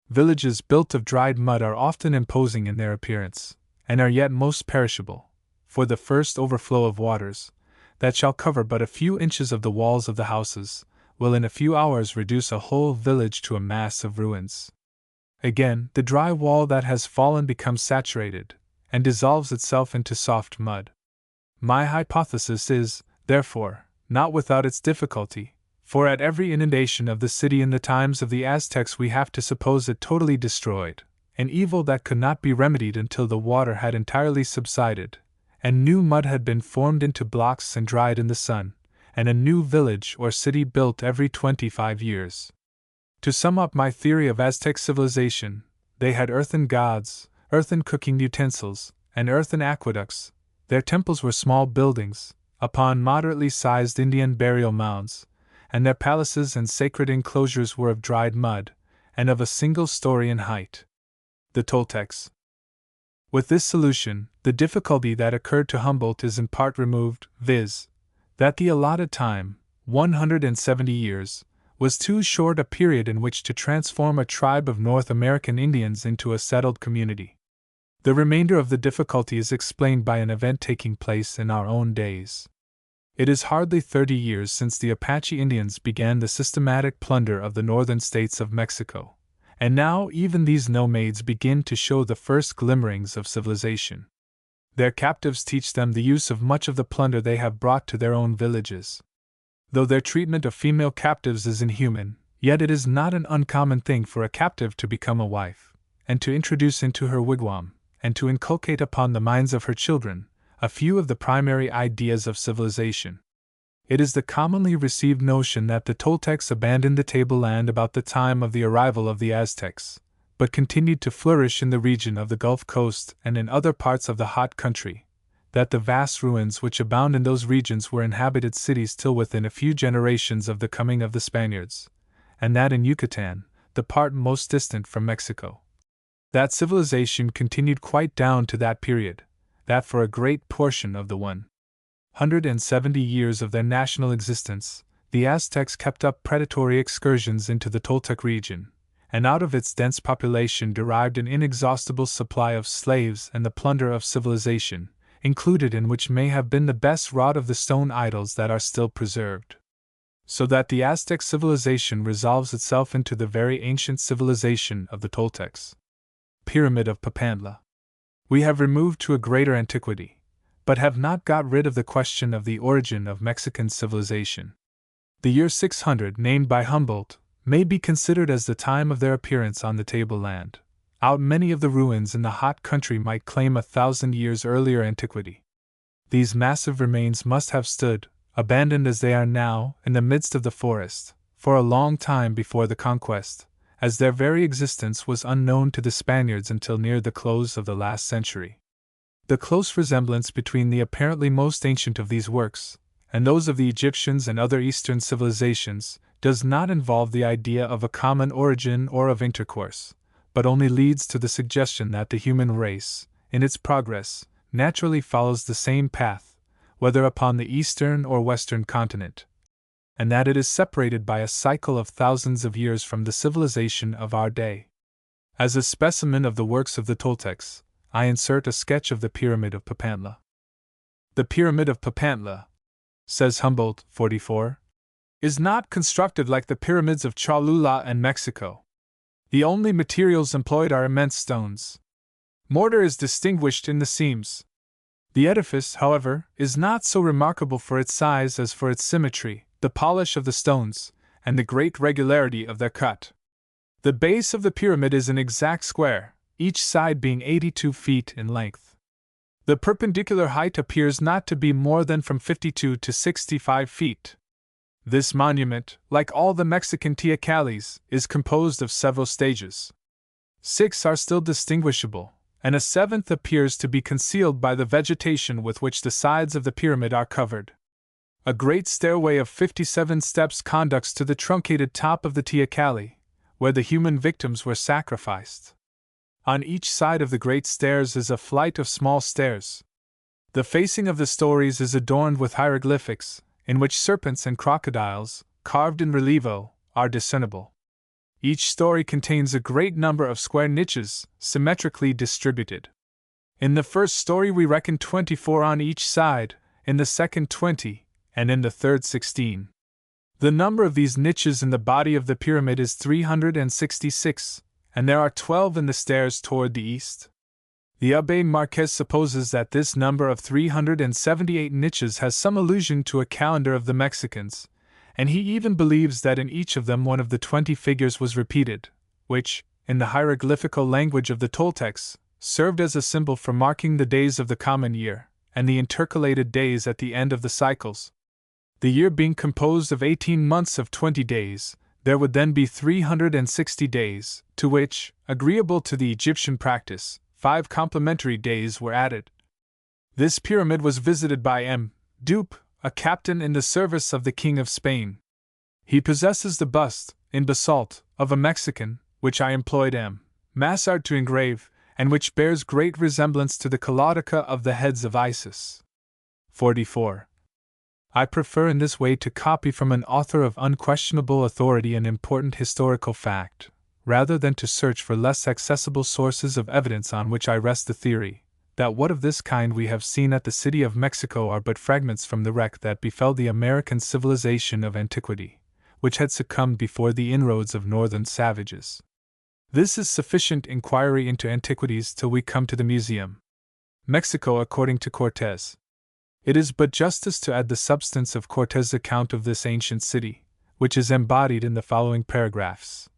Villages built of dried mud are often imposing in their appearance, and are yet most perishable, for the first overflow of waters, that shall cover but a few inches of the walls of the houses, will in a few hours reduce a whole village to a mass of ruins. Again, the dry wall that has fallen becomes saturated, and dissolves itself into soft mud. My hypothesis is, therefore, not without its difficulty, for at every inundation of the city in the times of the Aztecs we have to suppose it totally destroyed, an evil that could not be remedied until the water had entirely subsided, and new mud had been formed into blocks and dried in the sun, and a new village or city built every 25 years. To sum up my theory of Aztec civilization, they had earthen gods, earthen cooking utensils, and earthen aqueducts. Their temples were small buildings, upon moderately sized Indian burial mounds, and their palaces and sacred enclosures were of dried mud, and of a single story in height. The Toltecs. With this solution, the difficulty that occurred to Humboldt is in part removed, viz., that the allotted time, 170 years, was too short a period in which to transform a tribe of North American Indians into a settled community. The remainder of the difficulty is explained by an event taking place in our own days. It is hardly 30 years since the Apache Indians began the systematic plunder of the northern states of Mexico, and now even these nomades begin to show the first glimmerings of civilization. Their captives teach them the use of much of the plunder they have brought to their own villages. Though their treatment of female captives is inhuman, yet it is not an uncommon thing for a captive to become a wife, and to introduce into her wigwam, and to inculcate upon the minds of her children, a few of the primary ideas of civilization. It is the commonly received notion that the Toltecs abandoned the tableland about the time of the arrival of the Aztecs, but continued to flourish in the region of the Gulf Coast and in other parts of the hot country, that the vast ruins which abound in those regions were inhabited cities till within a few generations of the coming of the Spaniards, and that in Yucatan, the part most distant from Mexico, that civilization continued quite down to that period, that for a great portion of the 170 years of their national existence, the Aztecs kept up predatory excursions into the Toltec region, and out of its dense population derived an inexhaustible supply of slaves and the plunder of civilization, included in which may have been the best wrought of the stone idols that are still preserved. So that the Aztec civilization resolves itself into the very ancient civilization of the Toltecs. Pyramid of Papantla. We have removed to a greater antiquity, but have not got rid of the question of the origin of Mexican civilization. The year 600, named by Humboldt, may be considered as the time of their appearance on the tableland. Out many of the ruins in the hot country might claim 1,000 years earlier antiquity. These massive remains must have stood, abandoned as they are now, in the midst of the forest, for a long time before the conquest, as their very existence was unknown to the Spaniards until near the close of the last century. The close resemblance between the apparently most ancient of these works, and those of the Egyptians and other Eastern civilizations, does not involve the idea of a common origin or of intercourse, but only leads to the suggestion that the human race, in its progress, naturally follows the same path, whether upon the eastern or western continent, and that it is separated by a cycle of thousands of years from the civilization of our day. As a specimen of the works of the Toltecs, I insert a sketch of the Pyramid of Papantla. The Pyramid of Papantla, says Humboldt, 44, is not constructed like the pyramids of Cholula and Mexico. The only materials employed are immense stones. Mortar is distinguished in the seams. The edifice, however, is not so remarkable for its size as for its symmetry, the polish of the stones, and the great regularity of their cut. The base of the pyramid is an exact square, each side being 82 feet in length. The perpendicular height appears not to be more than from 52 to 65 feet. This monument, like all the Mexican teocallis, is composed of several stages. 6 are still distinguishable, and a 7th appears to be concealed by the vegetation with which the sides of the pyramid are covered. A great stairway of 57 steps conducts to the truncated top of the teocalli, where the human victims were sacrificed. On each side of the great stairs is a flight of small stairs. The facing of the stories is adorned with hieroglyphics, in which serpents and crocodiles, carved in relievo, are discernible. Each story contains a great number of square niches, symmetrically distributed. In the first story we reckon 24 on each side, in the second 20, and in the third 16. The number of these niches in the body of the pyramid is 366, and there are 12 in the stairs toward the east. The Abbé Marquez supposes that this number of 378 niches has some allusion to a calendar of the Mexicans, and he even believes that in each of them one of the 20 figures was repeated, which, in the hieroglyphical language of the Toltecs, served as a symbol for marking the days of the common year, and the intercalated days at the end of the cycles. The year being composed of 18 months of 20 days, there would then be 360 days, to which, agreeable to the Egyptian practice, 5 complementary days were added. This pyramid was visited by M. Dupe, a captain in the service of the King of Spain. He possesses the bust, in basalt, of a Mexican, which I employed M. Massard to engrave, and which bears great resemblance to the colodica of the heads of Isis. 44. I prefer in this way to copy from an author of unquestionable authority an important historical fact, rather than to search for less accessible sources of evidence on which I rest the theory, that what of this kind we have seen at the City of Mexico are but fragments from the wreck that befell the American civilization of antiquity, which had succumbed before the inroads of northern savages. This is sufficient inquiry into antiquities till we come to the museum. Mexico according to Cortés. It is but justice to add the substance of Cortés' account of this ancient city, which is embodied in the following paragraphs.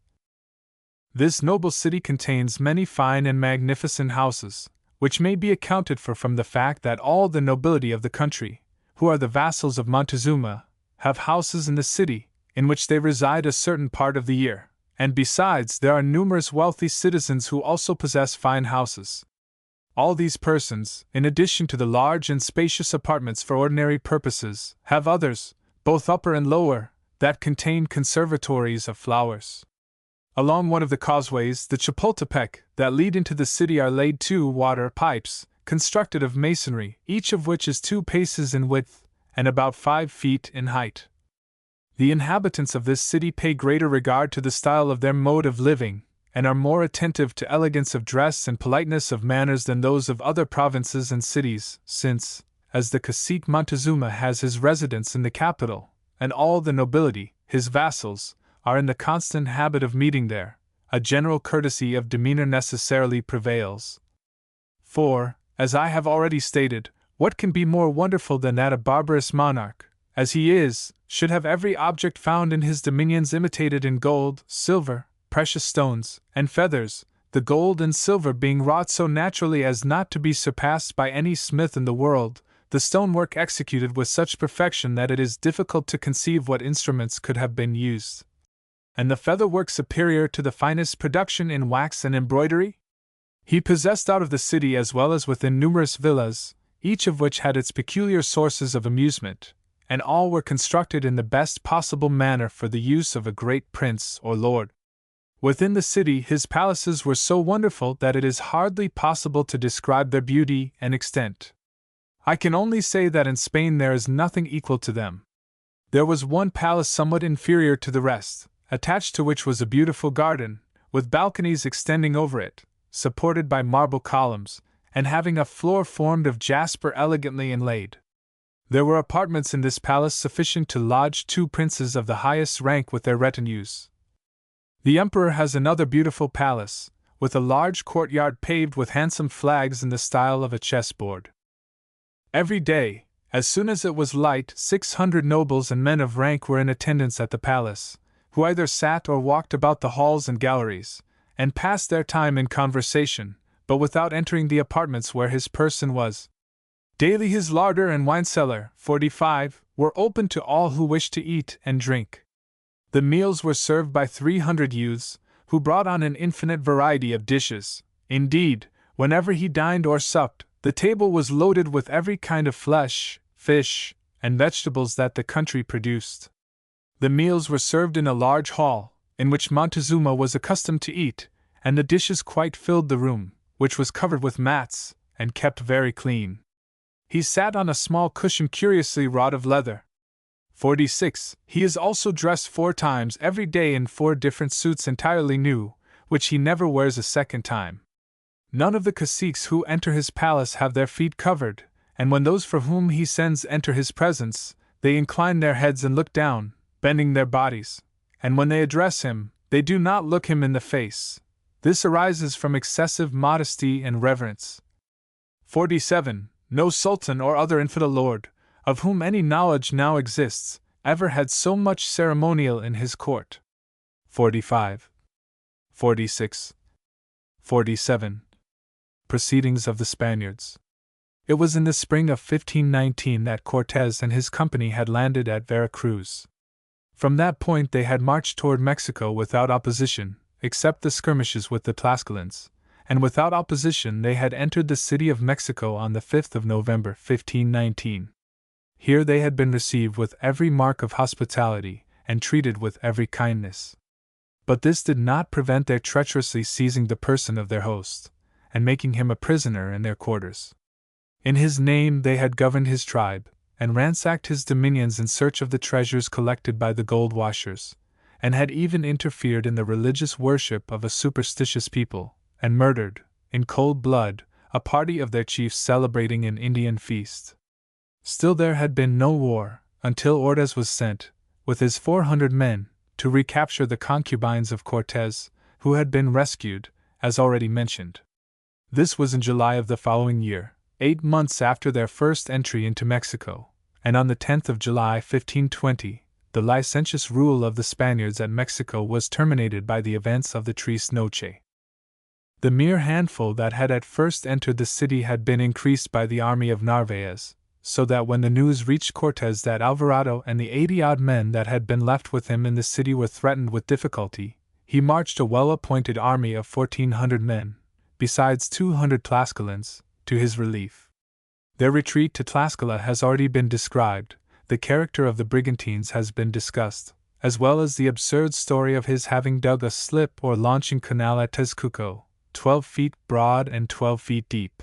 This noble city contains many fine and magnificent houses, which may be accounted for from the fact that all the nobility of the country, who are the vassals of Montezuma, have houses in the city, in which they reside a certain part of the year, and besides there are numerous wealthy citizens who also possess fine houses. All these persons, in addition to the large and spacious apartments for ordinary purposes, have others, both upper and lower, that contain conservatories of flowers. Along one of the causeways, the Chapultepec, that lead into the city are laid 2 water pipes, constructed of masonry, each of which is 2 paces in width, and about 5 feet in height. The inhabitants of this city pay greater regard to the style of their mode of living, and are more attentive to elegance of dress and politeness of manners than those of other provinces and cities, since, as the cacique Montezuma has his residence in the capital, and all the nobility, his vassals, are in the constant habit of meeting there, a general courtesy of demeanor necessarily prevails. For, as I have already stated, what can be more wonderful than that a barbarous monarch, as he is, should have every object found in his dominions imitated in gold, silver, precious stones, and feathers, the gold and silver being wrought so naturally as not to be surpassed by any smith in the world, the stonework executed with such perfection that it is difficult to conceive what instruments could have been used, and the featherwork superior to the finest production in wax and embroidery? He possessed out of the city as well as within numerous villas, each of which had its peculiar sources of amusement, and all were constructed in the best possible manner for the use of a great prince or lord. Within the city, his palaces were so wonderful that it is hardly possible to describe their beauty and extent. I can only say that in Spain there is nothing equal to them. There was one palace somewhat inferior to the rest, attached to which was a beautiful garden, with balconies extending over it, supported by marble columns, and having a floor formed of jasper elegantly inlaid. There were apartments in this palace sufficient to lodge 2 princes of the highest rank with their retinues. The emperor has another beautiful palace, with a large courtyard paved with handsome flags in the style of a chessboard. Every day, as soon as it was light, 600 nobles and men of rank were in attendance at the palace, who either sat or walked about the halls and galleries, and passed their time in conversation, but without entering the apartments where his person was. Daily his larder and wine cellar, 45, were open to all who wished to eat and drink. The meals were served by 300 youths, who brought on an infinite variety of dishes. Indeed, whenever he dined or supped, the table was loaded with every kind of flesh, fish, and vegetables that the country produced. The meals were served in a large hall, in which Montezuma was accustomed to eat, and the dishes quite filled the room, which was covered with mats, and kept very clean. He sat on a small cushion curiously wrought of leather. 46. He is also dressed 4 times every day in 4 different suits entirely new, which he never wears a second time. None of the caciques who enter his palace have their feet covered, and when those for whom he sends enter his presence, they incline their heads and look down, bending their bodies, and when they address him, they do not look him in the face. This arises from excessive modesty and reverence. 47. No sultan or other infidel lord, of whom any knowledge now exists, ever had so much ceremonial in his court. 45. 46. 47. Proceedings of the Spaniards. It was in the spring of 1519 that Cortés and his company had landed at Vera Cruz. From that point they had marched toward Mexico without opposition, except the skirmishes with the Tlascalans, and without opposition they had entered the city of Mexico on the 5th of November, 1519. Here they had been received with every mark of hospitality, and treated with every kindness. But this did not prevent their treacherously seizing the person of their host, and making him a prisoner in their quarters. In his name they had governed his tribe, and ransacked his dominions in search of the treasures collected by the gold washers, and had even interfered in the religious worship of a superstitious people, and murdered, in cold blood, a party of their chiefs celebrating an Indian feast. Still there had been no war, until Ordaz was sent, with his 400 men, to recapture the concubines of Cortés, who had been rescued, as already mentioned. This was in July of the following year, 8 months after their first entry into Mexico, and on the 10th of July 1520, the licentious rule of the Spaniards at Mexico was terminated by the events of the Tres Noche. The mere handful that had at first entered the city had been increased by the army of Narvaez, so that when the news reached Cortés that Alvarado and the 80-odd men that had been left with him in the city were threatened with difficulty, he marched a well-appointed army of 1,400 men, besides 200 Tlascalans, to his relief. Their retreat to Tlaxcala has already been described, the character of the brigantines has been discussed, as well as the absurd story of his having dug a slip or launching canal at Tezcuco, 12 feet broad and 12 feet deep.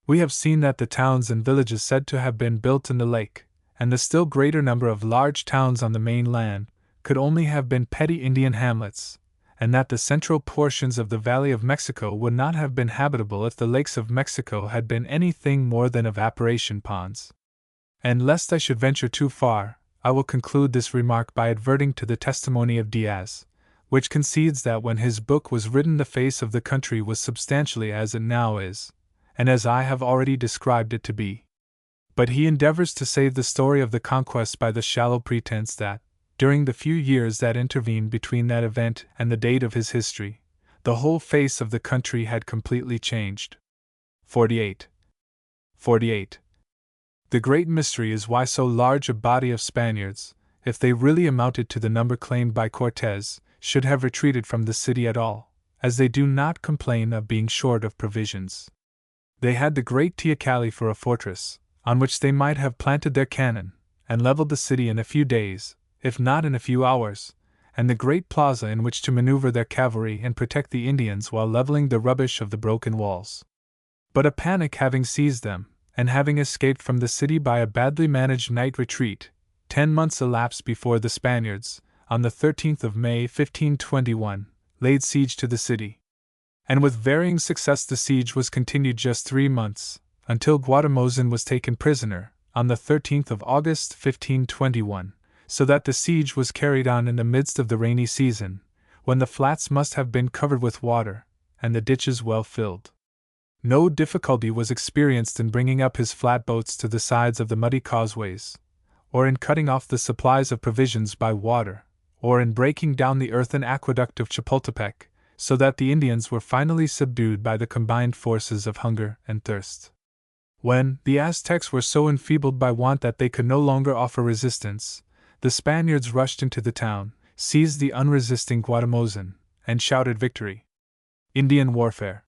We have seen that the towns and villages said to have been built in the lake, and the still greater number of large towns on the mainland, could only have been petty Indian hamlets, and that the central portions of the Valley of Mexico would not have been habitable if the lakes of Mexico had been anything more than evaporation ponds. And lest I should venture too far, I will conclude this remark by adverting to the testimony of Diaz, which concedes that when his book was written the face of the country was substantially as it now is, and as I have already described it to be. But he endeavors to save the story of the conquest by the shallow pretense that, during the few years that intervened between that event and the date of his history, the whole face of the country had completely changed. 48. 48. The great mystery is why so large a body of Spaniards, if they really amounted to the number claimed by Cortés, should have retreated from the city at all, as they do not complain of being short of provisions. They had the great Teocalli for a fortress, on which they might have planted their cannon, and leveled the city in a few days, if not in a few hours, and the great plaza in which to maneuver their cavalry and protect the Indians while leveling the rubbish of the broken walls. But a panic having seized them, and having escaped from the city by a badly managed night retreat, 10 months elapsed before the Spaniards, on the 13th of May 1521, laid siege to the city. And with varying success the siege was continued just 3 months, until Guatimozin was taken prisoner, on the 13th of August 1521, so that the siege was carried on in the midst of the rainy season, when the flats must have been covered with water, and the ditches well filled. No difficulty was experienced in bringing up his flatboats to the sides of the muddy causeways, or in cutting off the supplies of provisions by water, or in breaking down the earthen aqueduct of Chapultepec, so that the Indians were finally subdued by the combined forces of hunger and thirst. When the Aztecs were so enfeebled by want that they could no longer offer resistance, the Spaniards rushed into the town, seized the unresisting Guatimozin, and shouted victory. Indian warfare.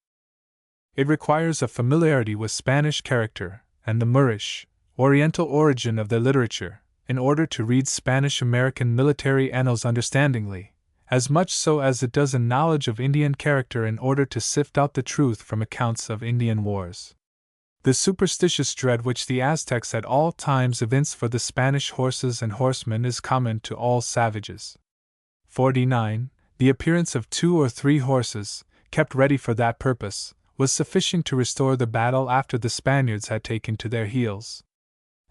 It requires a familiarity with Spanish character and the Moorish, Oriental origin of their literature, in order to read Spanish-American military annals understandingly, as much so as it does a knowledge of Indian character in order to sift out the truth from accounts of Indian wars. The superstitious dread which the Aztecs at all times evinced for the Spanish horses and horsemen is common to all savages. 49. The appearance of 2 or 3 horses, kept ready for that purpose, was sufficient to restore the battle after the Spaniards had taken to their heels.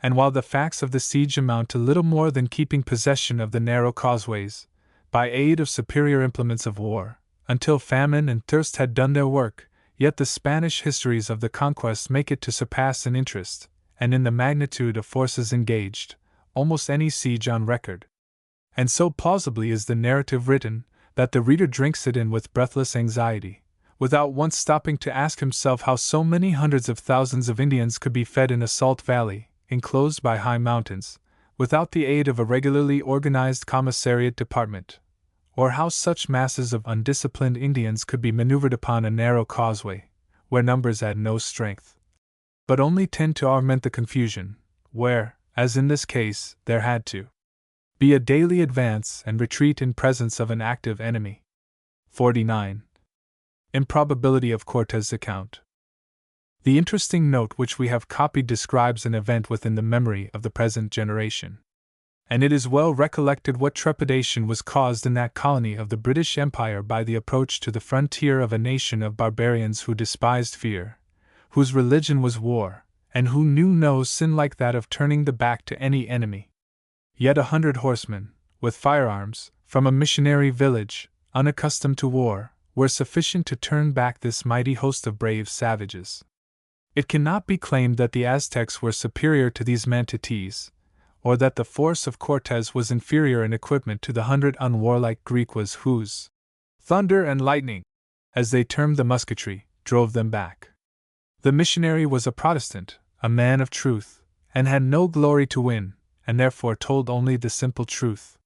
And while the facts of the siege amount to little more than keeping possession of the narrow causeways, by aid of superior implements of war, until famine and thirst had done their work, yet the Spanish histories of the conquest make it to surpass in interest, and in the magnitude of forces engaged, almost any siege on record. And so plausibly is the narrative written, that the reader drinks it in with breathless anxiety, without once stopping to ask himself how so many hundreds of thousands of Indians could be fed in a salt valley, enclosed by high mountains, without the aid of a regularly organized commissariat department, or how such masses of undisciplined Indians could be maneuvered upon a narrow causeway, where numbers had no strength, but only tend to augment the confusion, where, as in this case, there had to be a daily advance and retreat in presence of an active enemy. 49. Improbability of Cortez's account. The interesting note which we have copied describes an event within the memory of the present generation. And it is well recollected what trepidation was caused in that colony of the British Empire by the approach to the frontier of a nation of barbarians who despised fear, whose religion was war, and who knew no sin like that of turning the back to any enemy. Yet 100 horsemen, with firearms, from a missionary village, unaccustomed to war, were sufficient to turn back this mighty host of brave savages. It cannot be claimed that the Aztecs were superior to these Mantites, or that the force of Cortez was inferior in equipment to the 100 unwarlike Griquas whose thunder and lightning, as they termed the musketry, drove them back. The missionary was a Protestant, a man of truth, and had no glory to win, and therefore told only the simple truth.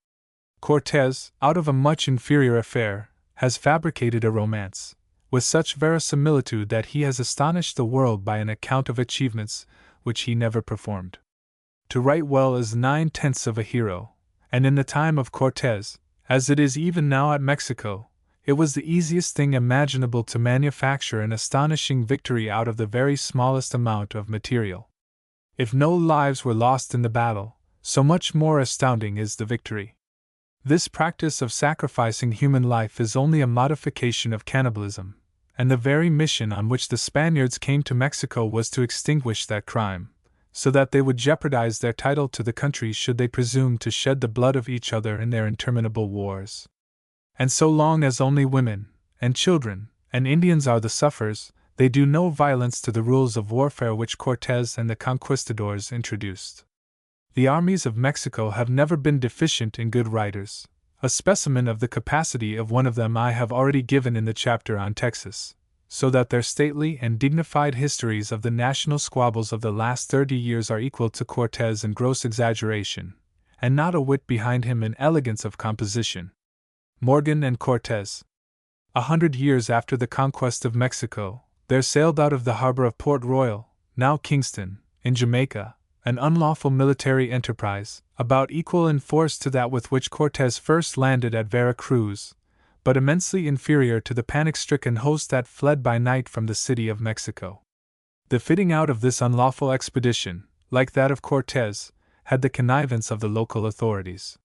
Cortez, out of a much inferior affair, has fabricated a romance, with such verisimilitude that he has astonished the world by an account of achievements which he never performed. To write well is 9/10 of a hero, and in the time of Cortez, as it is even now at Mexico, it was the easiest thing imaginable to manufacture an astonishing victory out of the very smallest amount of material. If no lives were lost in the battle, so much more astounding is the victory. This practice of sacrificing human life is only a modification of cannibalism, and the very mission on which the Spaniards came to Mexico was to extinguish that crime, so that they would jeopardize their title to the country should they presume to shed the blood of each other in their interminable wars. And so long as only women, and children, and Indians are the sufferers, they do no violence to the rules of warfare which Cortez and the conquistadors introduced. The armies of Mexico have never been deficient in good writers. A specimen of the capacity of one of them I have already given in the chapter on Texas, so that their stately and dignified histories of the national squabbles of the last 30 years are equal to Cortez in gross exaggeration, and not a whit behind him in elegance of composition. Morgan and Cortez. 100 years after the conquest of Mexico, there sailed out of the harbor of Port Royal, now Kingston, in Jamaica, an unlawful military enterprise, about equal in force to that with which Cortez first landed at Vera Cruz, but immensely inferior to the panic-stricken host that fled by night from the city of Mexico. The fitting out of this unlawful expedition, like that of Cortez, had the connivance of the local authorities.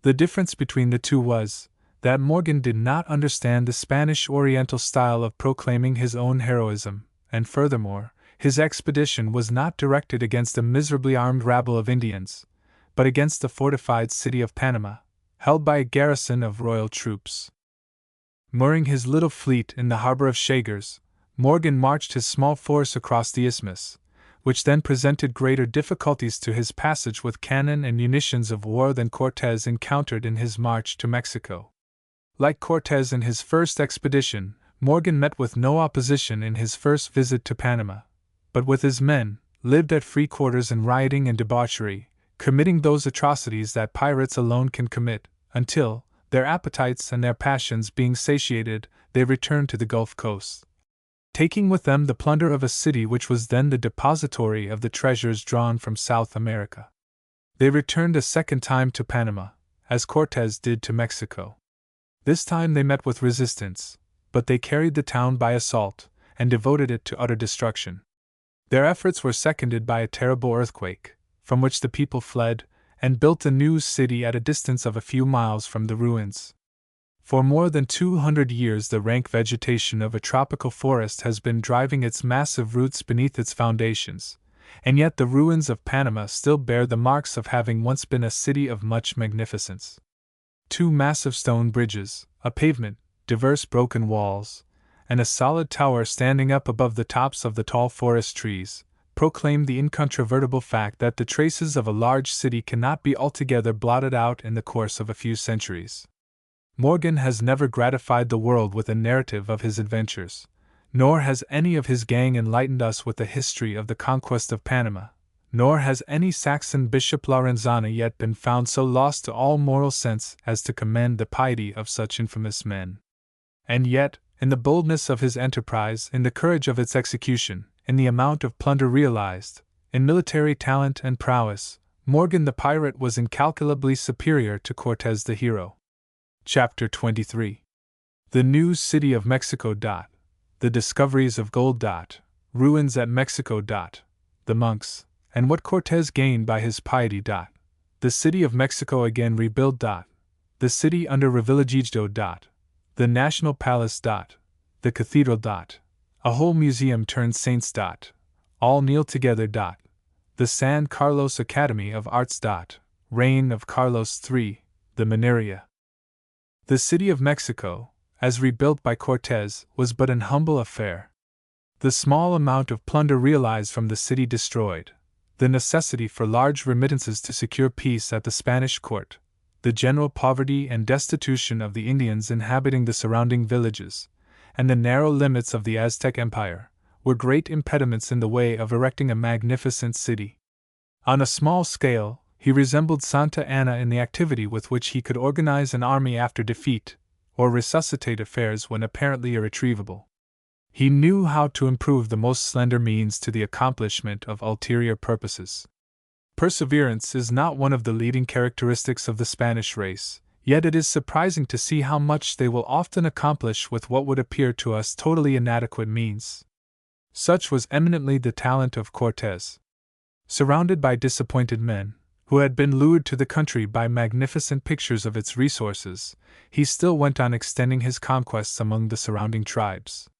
The difference between the two was that Morgan did not understand the Spanish Oriental style of proclaiming his own heroism, and furthermore, his expedition was not directed against a miserably armed rabble of Indians, but against the fortified city of Panama, held by a garrison of royal troops. Mooring his little fleet in the harbor of Chagres, Morgan marched his small force across the isthmus, which then presented greater difficulties to his passage with cannon and munitions of war than Cortez encountered in his march to Mexico. Like Cortez in his first expedition, Morgan met with no opposition in his first visit to Panama, but with his men, lived at free quarters in rioting and debauchery, committing those atrocities that pirates alone can commit, until, their appetites and their passions being satiated, they returned to the Gulf Coast, taking with them the plunder of a city which was then the depository of the treasures drawn from South America. They returned a second time to Panama, as Cortez did to Mexico. This time they met with resistance, but they carried the town by assault, and devoted it to utter destruction. Their efforts were seconded by a terrible earthquake, from which the people fled, and built a new city at a distance of a few miles from the ruins. For more than 200 years the rank vegetation of a tropical forest has been driving its massive roots beneath its foundations, and yet the ruins of Panama still bear the marks of having once been a city of much magnificence. 2 massive stone bridges, a pavement, diverse broken walls, and a solid tower standing up above the tops of the tall forest trees, proclaim the incontrovertible fact that the traces of a large city cannot be altogether blotted out in the course of a few centuries. Morgan has never gratified the world with a narrative of his adventures, nor has any of his gang enlightened us with the history of the conquest of Panama, nor has any Saxon bishop Lorenzana yet been found so lost to all moral sense as to commend the piety of such infamous men. And yet, in the boldness of his enterprise, in the courage of its execution, in the amount of plunder realized, in military talent and prowess, Morgan the pirate was incalculably superior to Cortez the hero. Chapter 23. The New City of Mexico. The discoveries of gold. Ruins at Mexico. The monks, and what Cortez gained by his piety. The city of Mexico again rebuilt. The city under Revillagigedo. The National Palace. The Cathedral. A whole museum turned saints. All kneel together. The San Carlos Academy of Arts. Reign of Carlos III, the Mineria. The city of Mexico, as rebuilt by Cortez, was but an humble affair. The small amount of plunder realized from the city destroyed, the necessity for large remittances to secure peace at the Spanish court, the general poverty and destitution of the Indians inhabiting the surrounding villages, and the narrow limits of the Aztec Empire, were great impediments in the way of erecting a magnificent city. On a small scale, he resembled Santa Anna in the activity with which he could organize an army after defeat, or resuscitate affairs when apparently irretrievable. He knew how to improve the most slender means to the accomplishment of ulterior purposes. Perseverance is not one of the leading characteristics of the Spanish race, yet it is surprising to see how much they will often accomplish with what would appear to us totally inadequate means. Such was eminently the talent of Cortez. Surrounded by disappointed men, who had been lured to the country by magnificent pictures of its resources, he still went on extending his conquests among the surrounding tribes.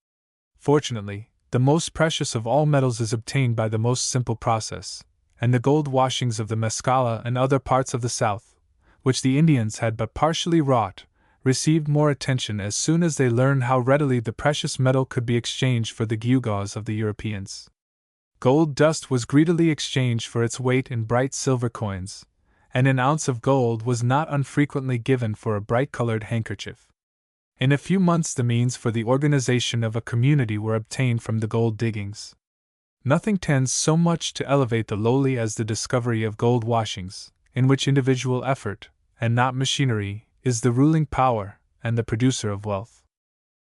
Fortunately, the most precious of all metals is obtained by the most simple process, and the gold washings of the Mescala and other parts of the south, which the Indians had but partially wrought, received more attention as soon as they learned how readily the precious metal could be exchanged for the gewgaws of the Europeans. Gold dust was greedily exchanged for its weight in bright silver coins, and an ounce of gold was not unfrequently given for a bright-colored handkerchief. In a few months the means for the organization of a community were obtained from the gold diggings. Nothing tends so much to elevate the lowly as the discovery of gold washings, in which individual effort, and not machinery, is the ruling power and the producer of wealth.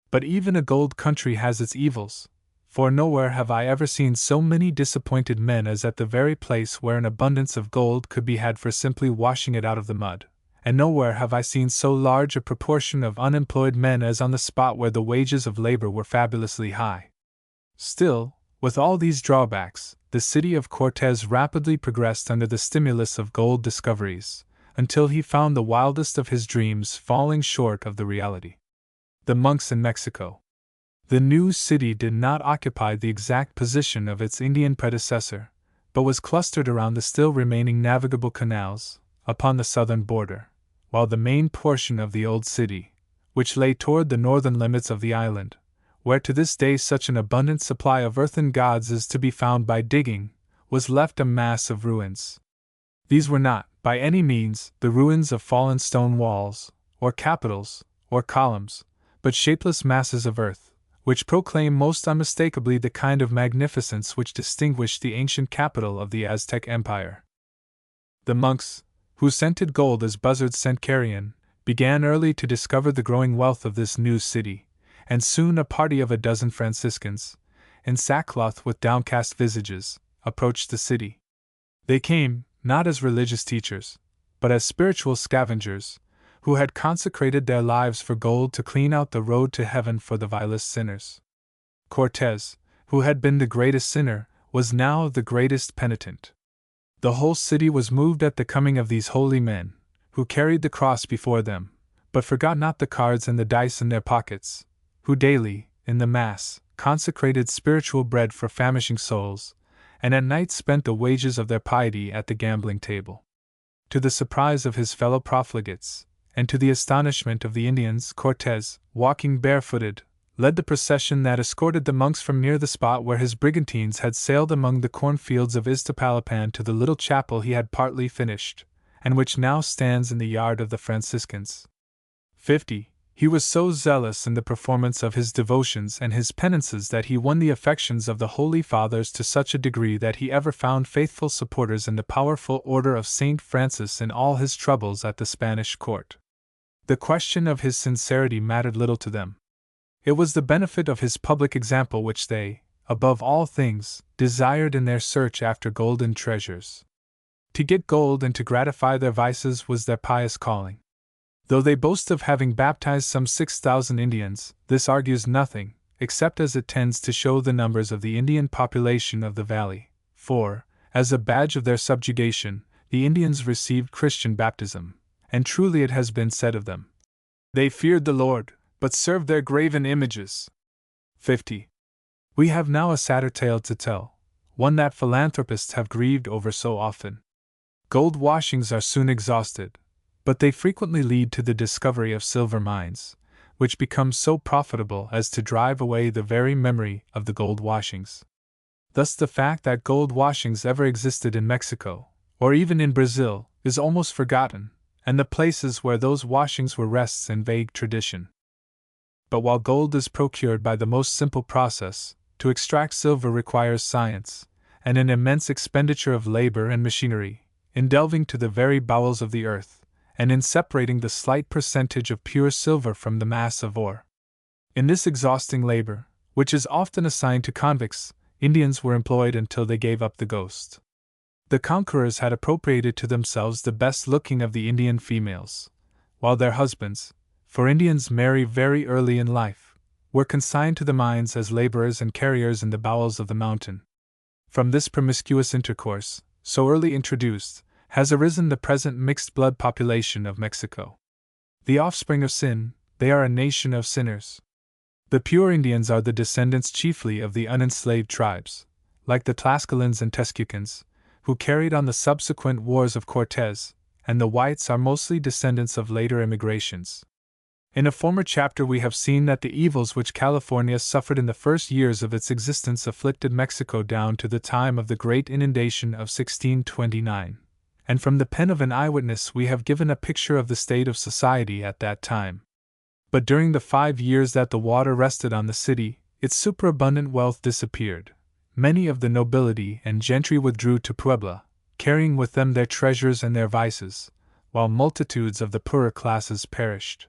But even a gold country has its evils, for nowhere have I ever seen so many disappointed men as at the very place where an abundance of gold could be had for simply washing it out of the mud, and nowhere have I seen so large a proportion of unemployed men as on the spot where the wages of labor were fabulously high. Still, with all these drawbacks, the city of Cortez rapidly progressed under the stimulus of gold discoveries, until he found the wildest of his dreams falling short of the reality. The monks in Mexico. The new city did not occupy the exact position of its Indian predecessor, but was clustered around the still remaining navigable canals, upon the southern border, while the main portion of the old city, which lay toward the northern limits of the island, where to this day such an abundant supply of earthen gods is to be found by digging, was left a mass of ruins. These were not, by any means, the ruins of fallen stone walls, or capitals, or columns, but shapeless masses of earth, which proclaim most unmistakably the kind of magnificence which distinguished the ancient capital of the Aztec Empire. The monks, who scented gold as buzzards scent carrion, began early to discover the growing wealth of this new city, and soon a party of a dozen Franciscans, in sackcloth with downcast visages, approached the city. They came, not as religious teachers, but as spiritual scavengers, who had consecrated their lives for gold to clean out the road to heaven for the vilest sinners. Cortez, who had been the greatest sinner, was now the greatest penitent. The whole city was moved at the coming of these holy men, who carried the cross before them, but forgot not the cards and the dice in their pockets, who daily, in the Mass, consecrated spiritual bread for famishing souls, and at night spent the wages of their piety at the gambling table. To the surprise of his fellow profligates, and to the astonishment of the Indians, Cortez, walking barefooted, led the procession that escorted the monks from near the spot where his brigantines had sailed among the cornfields of Iztapalapan to the little chapel he had partly finished, and which now stands in the yard of the Franciscans. 50. He was so zealous in the performance of his devotions and his penances that he won the affections of the Holy Fathers to such a degree that he ever found faithful supporters in the powerful order of Saint Francis in all his troubles at the Spanish court. The question of his sincerity mattered little to them. It was the benefit of his public example which they, above all things, desired in their search after golden treasures. To get gold and to gratify their vices was their pious calling. Though they boast of having baptized some 6,000 Indians, this argues nothing, except as it tends to show the numbers of the Indian population of the valley, for, as a badge of their subjugation, the Indians received Christian baptism, and truly it has been said of them, "They feared the Lord, but served their graven images." 50. We have now a sadder tale to tell, one that philanthropists have grieved over so often. Gold washings are soon exhausted, but they frequently lead to the discovery of silver mines, which become so profitable as to drive away the very memory of the gold washings. Thus the fact that gold washings ever existed in Mexico, or even in Brazil, is almost forgotten, and the places where those washings were rests in vague tradition. But while gold is procured by the most simple process, to extract silver requires science, and an immense expenditure of labor and machinery, in delving to the very bowels of the earth, and in separating the slight percentage of pure silver from the mass of ore. In this exhausting labor, which is often assigned to convicts, Indians were employed until they gave up the ghost. The conquerors had appropriated to themselves the best-looking of the Indian females, while their husbands, for Indians marry very early in life, were consigned to the mines as laborers and carriers in the bowels of the mountain. From this promiscuous intercourse, so early introduced, has arisen the present mixed-blood population of Mexico. The offspring of sin, they are a nation of sinners. The pure Indians are the descendants chiefly of the unenslaved tribes, like the Tlascalans and Texcucans, who carried on the subsequent wars of Cortez, and the whites are mostly descendants of later immigrations. In a former chapter we have seen that the evils which California suffered in the first years of its existence afflicted Mexico down to the time of the great inundation of 1629, and from the pen of an eyewitness we have given a picture of the state of society at that time. But during the 5 years that the water rested on the city, its superabundant wealth disappeared. Many of the nobility and gentry withdrew to Puebla, carrying with them their treasures and their vices, while multitudes of the poorer classes perished.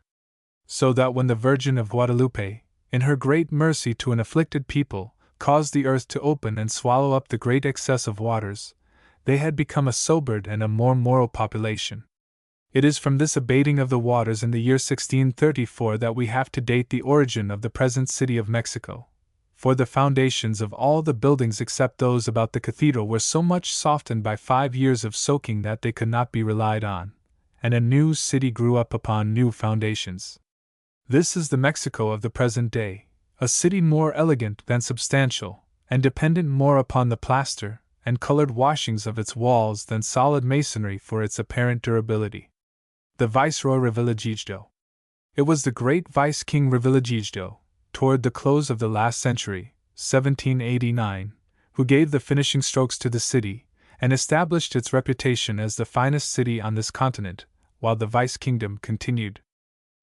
So that when the Virgin of Guadalupe, in her great mercy to an afflicted people, caused the earth to open and swallow up the great excess of waters, they had become a sobered and a more moral population. It is from this abating of the waters in the year 1634 that we have to date the origin of the present city of Mexico, for the foundations of all the buildings except those about the cathedral were so much softened by 5 years of soaking that they could not be relied on, and a new city grew up upon new foundations. This is the Mexico of the present day, a city more elegant than substantial, and dependent more upon the plaster and colored washings of its walls than solid masonry for its apparent durability. The Viceroy Revillagigedo. It was the great Vice-King Revillagigedo, toward the close of the last century, 1789, who gave the finishing strokes to the city, and established its reputation as the finest city on this continent, while the Vice-Kingdom continued.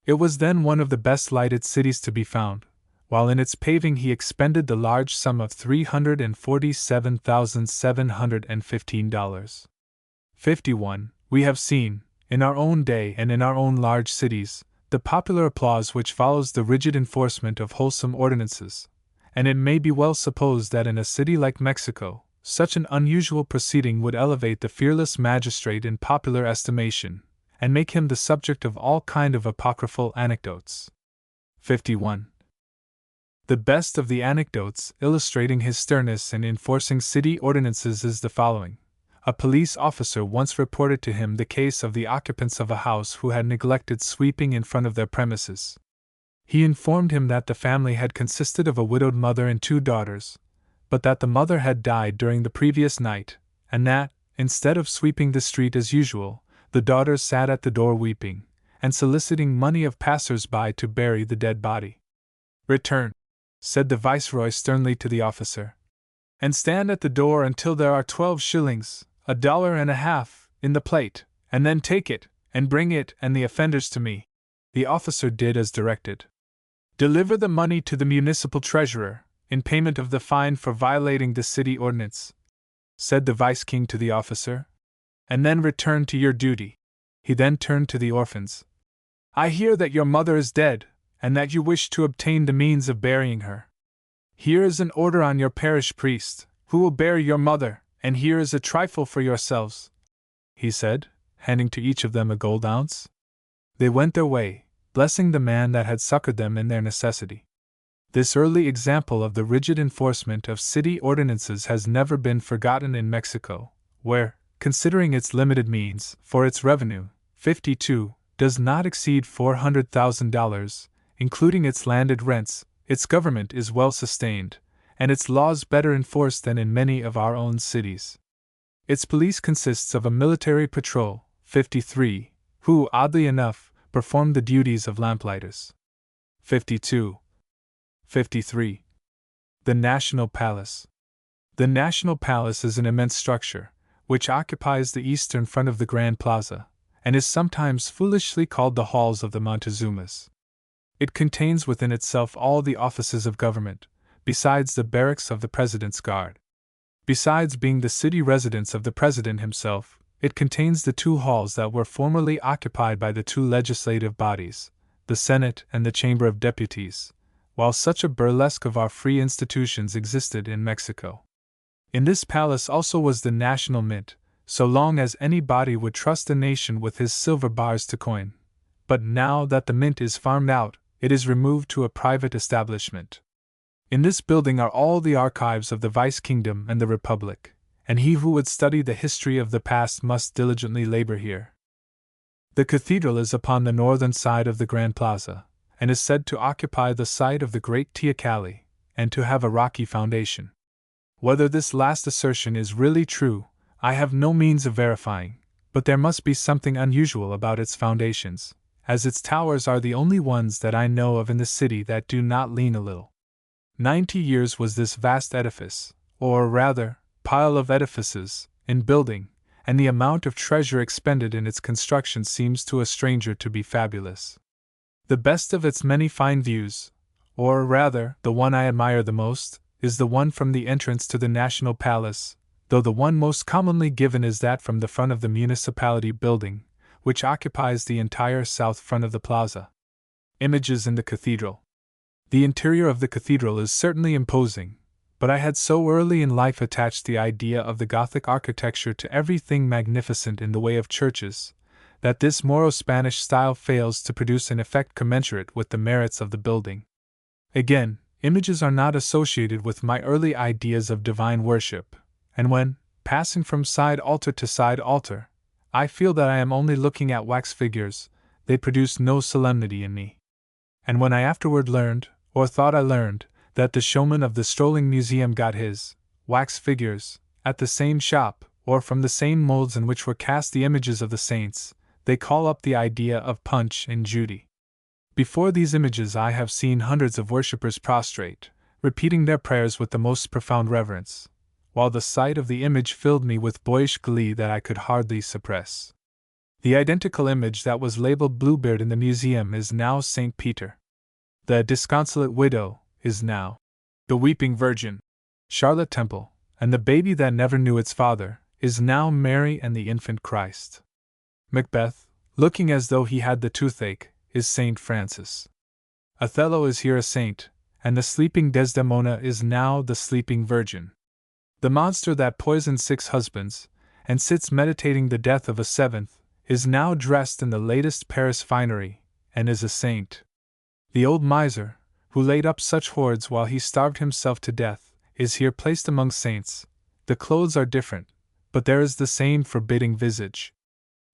It was then one of the best lighted cities to be found, while in its paving he expended the large sum of $347,715. 51. We have seen, in our own day and in our own large cities, the popular applause which follows the rigid enforcement of wholesome ordinances, and it may be well supposed that in a city like Mexico, such an unusual proceeding would elevate the fearless magistrate in popular estimation, and make him the subject of all kind of apocryphal anecdotes. 51. The best of the anecdotes illustrating his sternness in enforcing city ordinances is the following. A police officer once reported to him the case of the occupants of a house who had neglected sweeping in front of their premises. He informed him that the family had consisted of a widowed mother and 2 daughters, but that the mother had died during the previous night, and that, instead of sweeping the street as usual, the daughters sat at the door weeping, and soliciting money of passers-by to bury the dead body. "Return," said the Viceroy sternly to the officer, "and stand at the door until there are 12 shillings, $1.50, in the plate, and then take it, and bring it and the offenders to me." The officer did as directed. "Deliver the money to the municipal treasurer, in payment of the fine for violating the city ordinance," said the Vice-King to the officer, "and then return to your duty." He then turned to the orphans. "I hear that your mother is dead, and that you wish to obtain the means of burying her. Here is an order on your parish priest, who will bury your mother, and here is a trifle for yourselves," he said, handing to each of them a gold ounce. They went their way, blessing the man that had succored them in their necessity. This early example of the rigid enforcement of city ordinances has never been forgotten in Mexico, where, considering its limited means, for its revenue, 52, does not exceed $400,000, including its landed rents, its government is well sustained, and its laws better enforced than in many of our own cities. Its police consists of a military patrol, 53, who, oddly enough, perform the duties of lamplighters. 52. 53. The National Palace. The National Palace is an immense structure, which occupies the eastern front of the Grand Plaza, and is sometimes foolishly called the Halls of the Montezumas. It contains within itself all the offices of government, besides the barracks of the President's Guard. Besides being the city residence of the President himself, it contains the 2 halls that were formerly occupied by the 2 legislative bodies, the Senate and the Chamber of Deputies, while such a burlesque of our free institutions existed in Mexico. In this palace also was the National Mint, so long as any body would trust the nation with his silver bars to coin. But now that the mint is farmed out, it is removed to a private establishment. In this building are all the archives of the Vice-Kingdom and the Republic, and he who would study the history of the past must diligently labor here. The cathedral is upon the northern side of the Grand Plaza, and is said to occupy the site of the great Teocalli, and to have a rocky foundation. Whether this last assertion is really true, I have no means of verifying, but there must be something unusual about its foundations, as its towers are the only ones that I know of in the city that do not lean a little. 90 years was this vast edifice, or rather, pile of edifices, in building, and the amount of treasure expended in its construction seems to a stranger to be fabulous. The best of its many fine views, or rather, the one I admire the most, is the one from the entrance to the National Palace, though the one most commonly given is that from the front of the municipality building, which occupies the entire south front of the plaza. Images in the cathedral. The interior of the cathedral is certainly imposing, but I had so early in life attached the idea of the Gothic architecture to everything magnificent in the way of churches, that this Moro-Spanish style fails to produce an effect commensurate with the merits of the building. Again, images are not associated with my early ideas of divine worship, and when, passing from side altar to side altar, I feel that I am only looking at wax figures, they produce no solemnity in me. And when I afterward learned, or thought I learned, that the showman of the strolling museum got his wax figures at the same shop, or from the same molds in which were cast the images of the saints, they call up the idea of Punch and Judy. Before these images I have seen hundreds of worshippers prostrate, repeating their prayers with the most profound reverence, while the sight of the image filled me with boyish glee that I could hardly suppress. The identical image that was labeled Bluebeard in the museum is now St. Peter. The disconsolate widow is now the Weeping Virgin, Charlotte Temple, and the baby that never knew its father is now Mary and the infant Christ. Macbeth, looking as though he had the toothache, is St. Francis. Othello is here a saint, and the sleeping Desdemona is now the Sleeping Virgin. The monster that poisoned 6 husbands, and sits meditating the death of a 7th, is now dressed in the latest Paris finery, and is a saint. The old miser, who laid up such hoards while he starved himself to death, is here placed among saints. The clothes are different, but there is the same forbidding visage.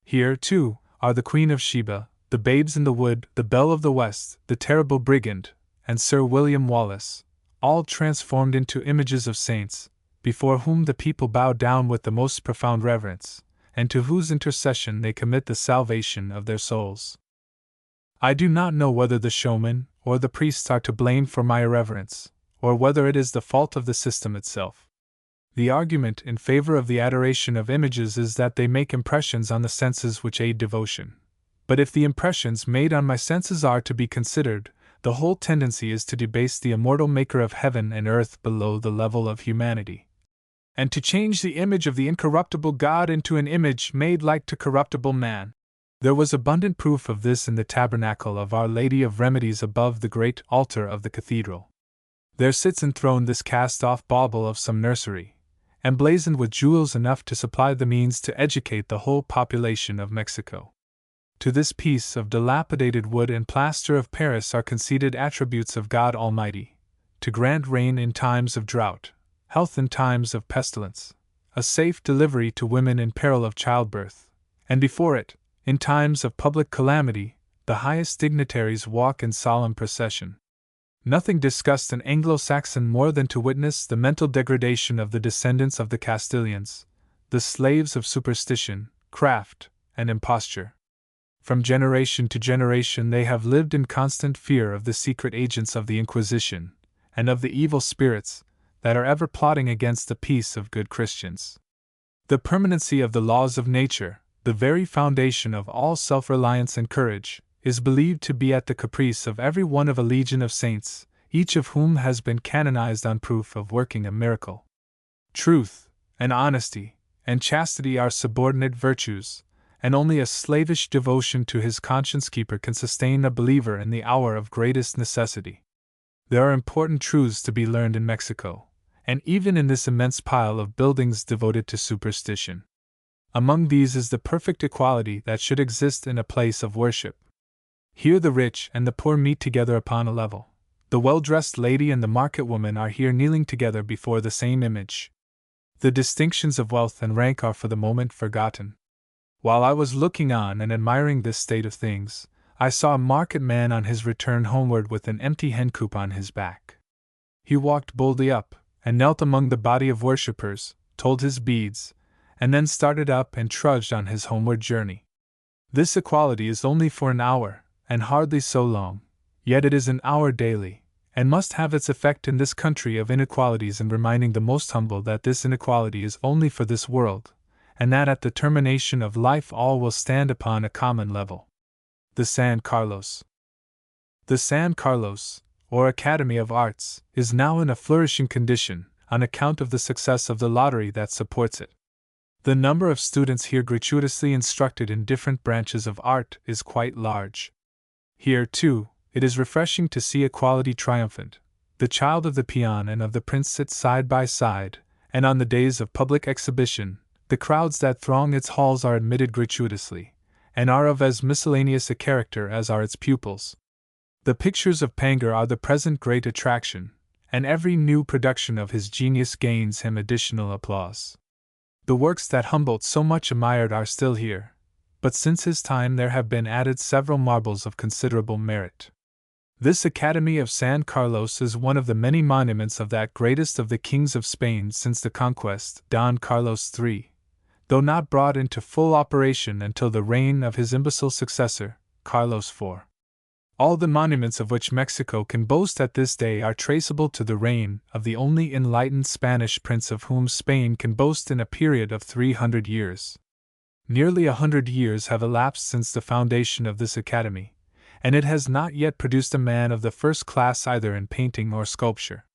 Here, too, are the Queen of Sheba, the Babes in the Wood, the Belle of the West, the Terrible Brigand, and Sir William Wallace, all transformed into images of saints, before whom the people bow down with the most profound reverence, and to whose intercession they commit the salvation of their souls. I do not know whether the showman or the priests are to blame for my irreverence, or whether it is the fault of the system itself. The argument in favor of the adoration of images is that they make impressions on the senses which aid devotion. But if the impressions made on my senses are to be considered, the whole tendency is to debase the immortal Maker of heaven and earth below the level of humanity, and to change the image of the incorruptible God into an image made like to corruptible man. There was abundant proof of this in the tabernacle of Our Lady of Remedies above the great altar of the cathedral. There sits enthroned this cast-off bauble of some nursery, emblazoned with jewels enough to supply the means to educate the whole population of Mexico. To this piece of dilapidated wood and plaster of Paris are conceded attributes of God Almighty, to grant rain in times of drought, health in times of pestilence, a safe delivery to women in peril of childbirth, and before it, in times of public calamity, the highest dignitaries walk in solemn procession. Nothing disgusts an Anglo-Saxon more than to witness the mental degradation of the descendants of the Castilians, the slaves of superstition, craft, and imposture. From generation to generation they have lived in constant fear of the secret agents of the Inquisition, and of the evil spirits that are ever plotting against the peace of good Christians. The permanency of the laws of nature, the very foundation of all self-reliance and courage, is believed to be at the caprice of every one of a legion of saints, each of whom has been canonized on proof of working a miracle. Truth, and honesty, and chastity are subordinate virtues, and only a slavish devotion to his conscience-keeper can sustain a believer in the hour of greatest necessity. There are important truths to be learned in Mexico, and even in this immense pile of buildings devoted to superstition. Among these is the perfect equality that should exist in a place of worship. Here the rich and the poor meet together upon a level. The well-dressed lady and the market woman are here kneeling together before the same image. The distinctions of wealth and rank are for the moment forgotten. While I was looking on and admiring this state of things, I saw a market man on his return homeward with an empty hencoop on his back. He walked boldly up, and knelt among the body of worshippers, told his beads, and then started up and trudged on his homeward journey. This equality is only for an hour, and hardly so long, yet it is an hour daily, and must have its effect in this country of inequalities in reminding the most humble that this inequality is only for this world, and that at the termination of life all will stand upon a common level. The San Carlos. The San Carlos, or Academy of Arts, is now in a flourishing condition, on account of the success of the lottery that supports it. The number of students here gratuitously instructed in different branches of art is quite large. Here, too, it is refreshing to see equality triumphant, the child of the peon and of the prince sit side by side, and on the days of public exhibition, the crowds that throng its halls are admitted gratuitously, and are of as miscellaneous a character as are its pupils. The pictures of Pangar are the present great attraction, and every new production of his genius gains him additional applause. The works that Humboldt so much admired are still here, but since his time there have been added several marbles of considerable merit. This Academy of San Carlos is one of the many monuments of that greatest of the kings of Spain since the conquest, Don Carlos III, though not brought into full operation until the reign of his imbecile successor, Carlos IV. All the monuments of which Mexico can boast at this day are traceable to the reign of the only enlightened Spanish prince of whom Spain can boast in a period of 300 years. Nearly 100 years have elapsed since the foundation of this academy, and it has not yet produced a man of the first class either in painting or sculpture.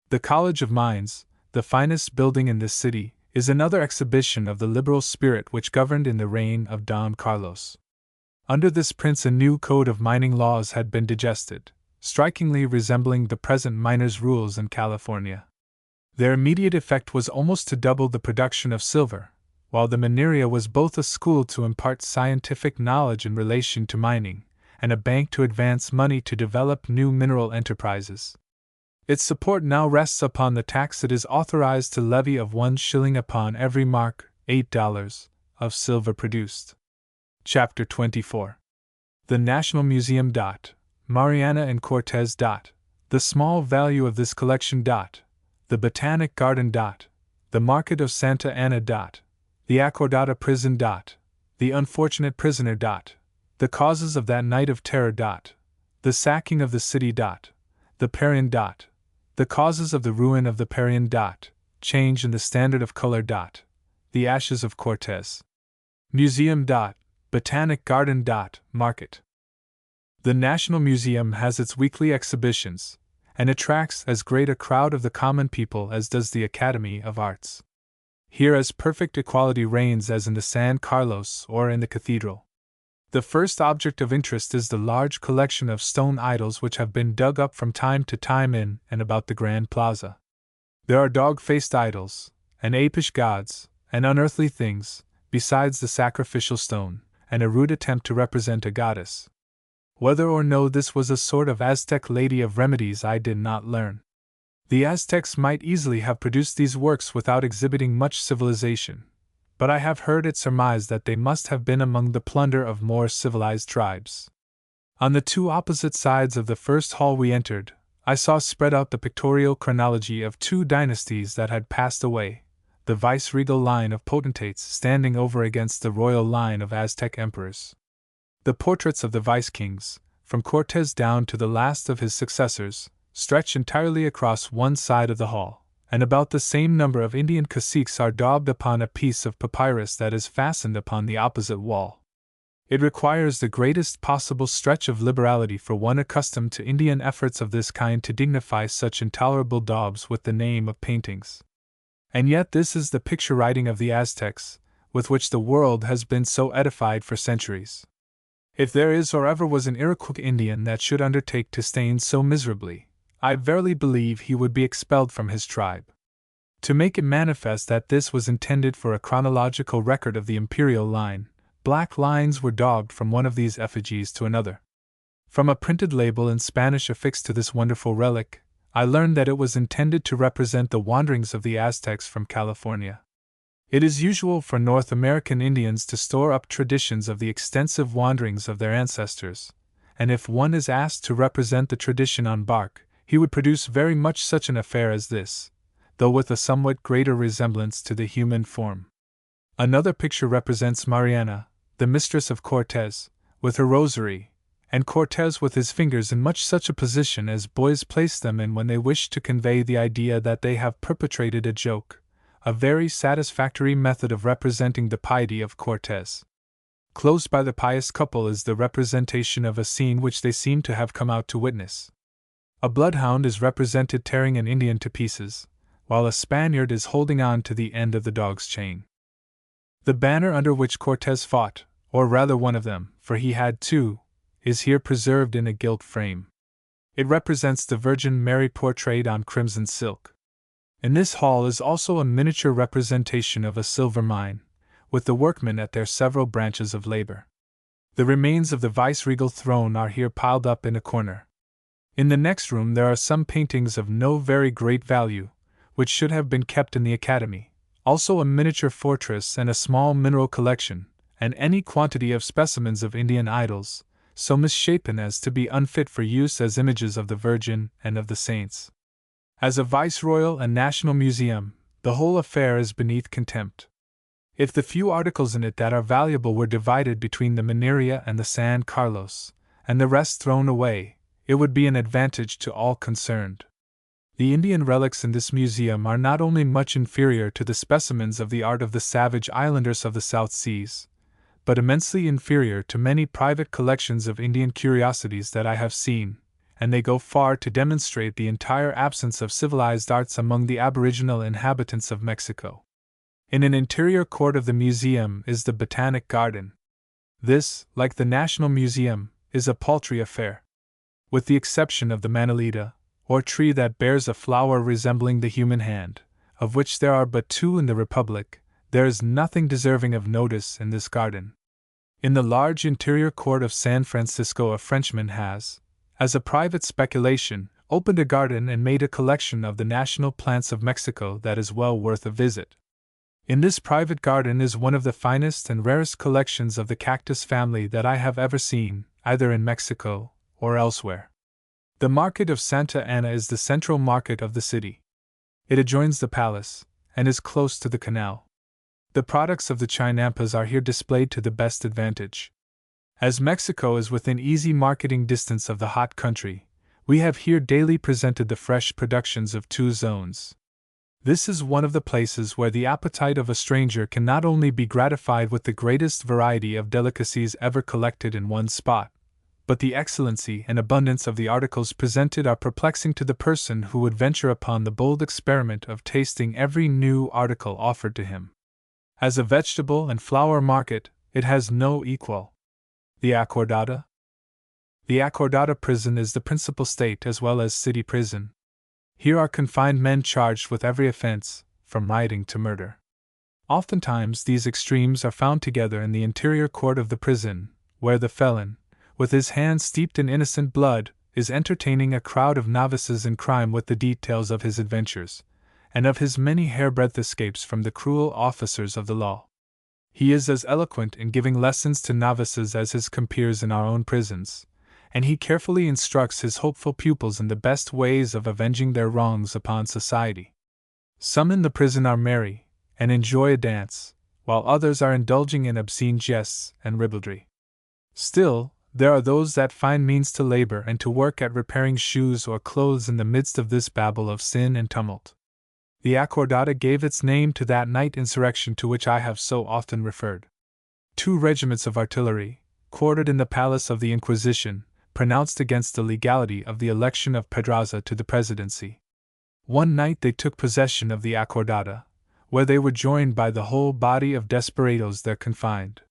The College of Mines, the finest building in this city, is another exhibition of the liberal spirit which governed in the reign of Don Carlos. Under this prince a new code of mining laws had been digested, strikingly resembling the present miners' rules in California. Their immediate effect was almost to double the production of silver, while the Mineria was both a school to impart scientific knowledge in relation to mining, and a bank to advance money to develop new mineral enterprises. Its support now rests upon the tax it is authorized to levy of 1 shilling upon every mark, $8, of silver produced. Chapter 24. The National Museum. Mariana and Cortez. The small value of this collection. The Botanic Garden. The Market of Santa Ana. The Acordada Prison. The Unfortunate Prisoner. The Causes of that Night of Terror. The Sacking of the City. The Parian. The Causes of the Ruin of the Parian. Change in the Standard of Color. The Ashes of Cortez. Museum. Botanic Garden. Market. The National Museum has its weekly exhibitions, and attracts as great a crowd of the common people as does the Academy of Arts. Here as perfect equality reigns as in the San Carlos or in the cathedral. The first object of interest is the large collection of stone idols which have been dug up from time to time in and about the Grand Plaza. There are dog-faced idols, and apish gods, and unearthly things, besides the sacrificial stone, and a rude attempt to represent a goddess. Whether or no this was a sort of Aztec lady of remedies I did not learn. The Aztecs might easily have produced these works without exhibiting much civilization, but I have heard it surmised that they must have been among the plunder of more civilized tribes. On the two opposite sides of the first hall we entered, I saw spread out the pictorial chronology of 2 dynasties that had passed away, the viceregal line of potentates standing over against the royal line of Aztec emperors. The portraits of the vice-kings, from Cortez down to the last of his successors, stretch entirely across one side of the hall, and about the same number of Indian caciques are daubed upon a piece of papyrus that is fastened upon the opposite wall. It requires the greatest possible stretch of liberality for one accustomed to Indian efforts of this kind to dignify such intolerable daubs with the name of paintings. And yet this is the picture writing of the Aztecs, with which the world has been so edified for centuries. If there is or ever was an Iroquois Indian that should undertake to stain so miserably, I verily believe he would be expelled from his tribe. To make it manifest that this was intended for a chronological record of the imperial line, black lines were daubed from one of these effigies to another. From a printed label in Spanish affixed to this wonderful relic, I learned that it was intended to represent the wanderings of the Aztecs from California. It is usual for North American Indians to store up traditions of the extensive wanderings of their ancestors, and if one is asked to represent the tradition on bark, he would produce very much such an affair as this, though with a somewhat greater resemblance to the human form. Another picture represents Mariana, the mistress of Cortez, with her rosary, and Cortez with his fingers in much such a position as boys place them in when they wish to convey the idea that they have perpetrated a joke, a very satisfactory method of representing the piety of Cortez. Close by the pious couple is the representation of a scene which they seem to have come out to witness. A bloodhound is represented tearing an Indian to pieces, while a Spaniard is holding on to the end of the dog's chain. The banner under which Cortez fought, or rather one of them, for he had 2, is here preserved in a gilt frame. It represents the Virgin Mary portrayed on crimson silk. In this hall is also a miniature representation of a silver mine, with the workmen at their several branches of labor. The remains of the viceregal throne are here piled up in a corner. In the next room there are some paintings of no very great value, which should have been kept in the Academy, also a miniature fortress and a small mineral collection, and any quantity of specimens of Indian idols, so misshapen as to be unfit for use as images of the Virgin and of the saints. As a viceroyal and national museum, the whole affair is beneath contempt. If the few articles in it that are valuable were divided between the Mineria and the San Carlos, and the rest thrown away, it would be an advantage to all concerned. The Indian relics in this museum are not only much inferior to the specimens of the art of the savage islanders of the South Seas, but immensely inferior to many private collections of Indian curiosities that I have seen, and they go far to demonstrate the entire absence of civilized arts among the aboriginal inhabitants of Mexico. In an interior court of the museum is the Botanic Garden. This, like the National Museum, is a paltry affair. With the exception of the manilita, or tree that bears a flower resembling the human hand, of which there are but 2 in the Republic, there is nothing deserving of notice in this garden. In the large interior court of San Francisco a Frenchman has, as a private speculation, opened a garden and made a collection of the national plants of Mexico that is well worth a visit. In this private garden is one of the finest and rarest collections of the cactus family that I have ever seen, either in Mexico or elsewhere. The market of Santa Ana is the central market of the city. It adjoins the palace, and is close to the canal. The products of the Chinampas are here displayed to the best advantage. As Mexico is within easy marketing distance of the hot country, we have here daily presented the fresh productions of 2 zones. This is one of the places where the appetite of a stranger can not only be gratified with the greatest variety of delicacies ever collected in one spot, but the excellency and abundance of the articles presented are perplexing to the person who would venture upon the bold experiment of tasting every new article offered to him. As a vegetable and flower market, it has no equal. The Acordada? The Acordada prison is the principal state as well as city prison. Here are confined men charged with every offense, from rioting to murder. Oftentimes these extremes are found together in the interior court of the prison, where the felon, with his hands steeped in innocent blood, is entertaining a crowd of novices in crime with the details of his adventures, and of his many hairbreadth escapes from the cruel officers of the law. He is as eloquent in giving lessons to novices as his compeers in our own prisons, and he carefully instructs his hopeful pupils in the best ways of avenging their wrongs upon society. Some in the prison are merry, and enjoy a dance, while others are indulging in obscene jests and ribaldry. Still, there are those that find means to labor and to work at repairing shoes or clothes in the midst of this babel of sin and tumult. The Acordada gave its name to that night insurrection to which I have so often referred. 2 regiments of artillery, quartered in the palace of the Inquisition, pronounced against the legality of the election of Pedraza to the presidency. One night they took possession of the Acordada, where they were joined by the whole body of desperadoes there confined.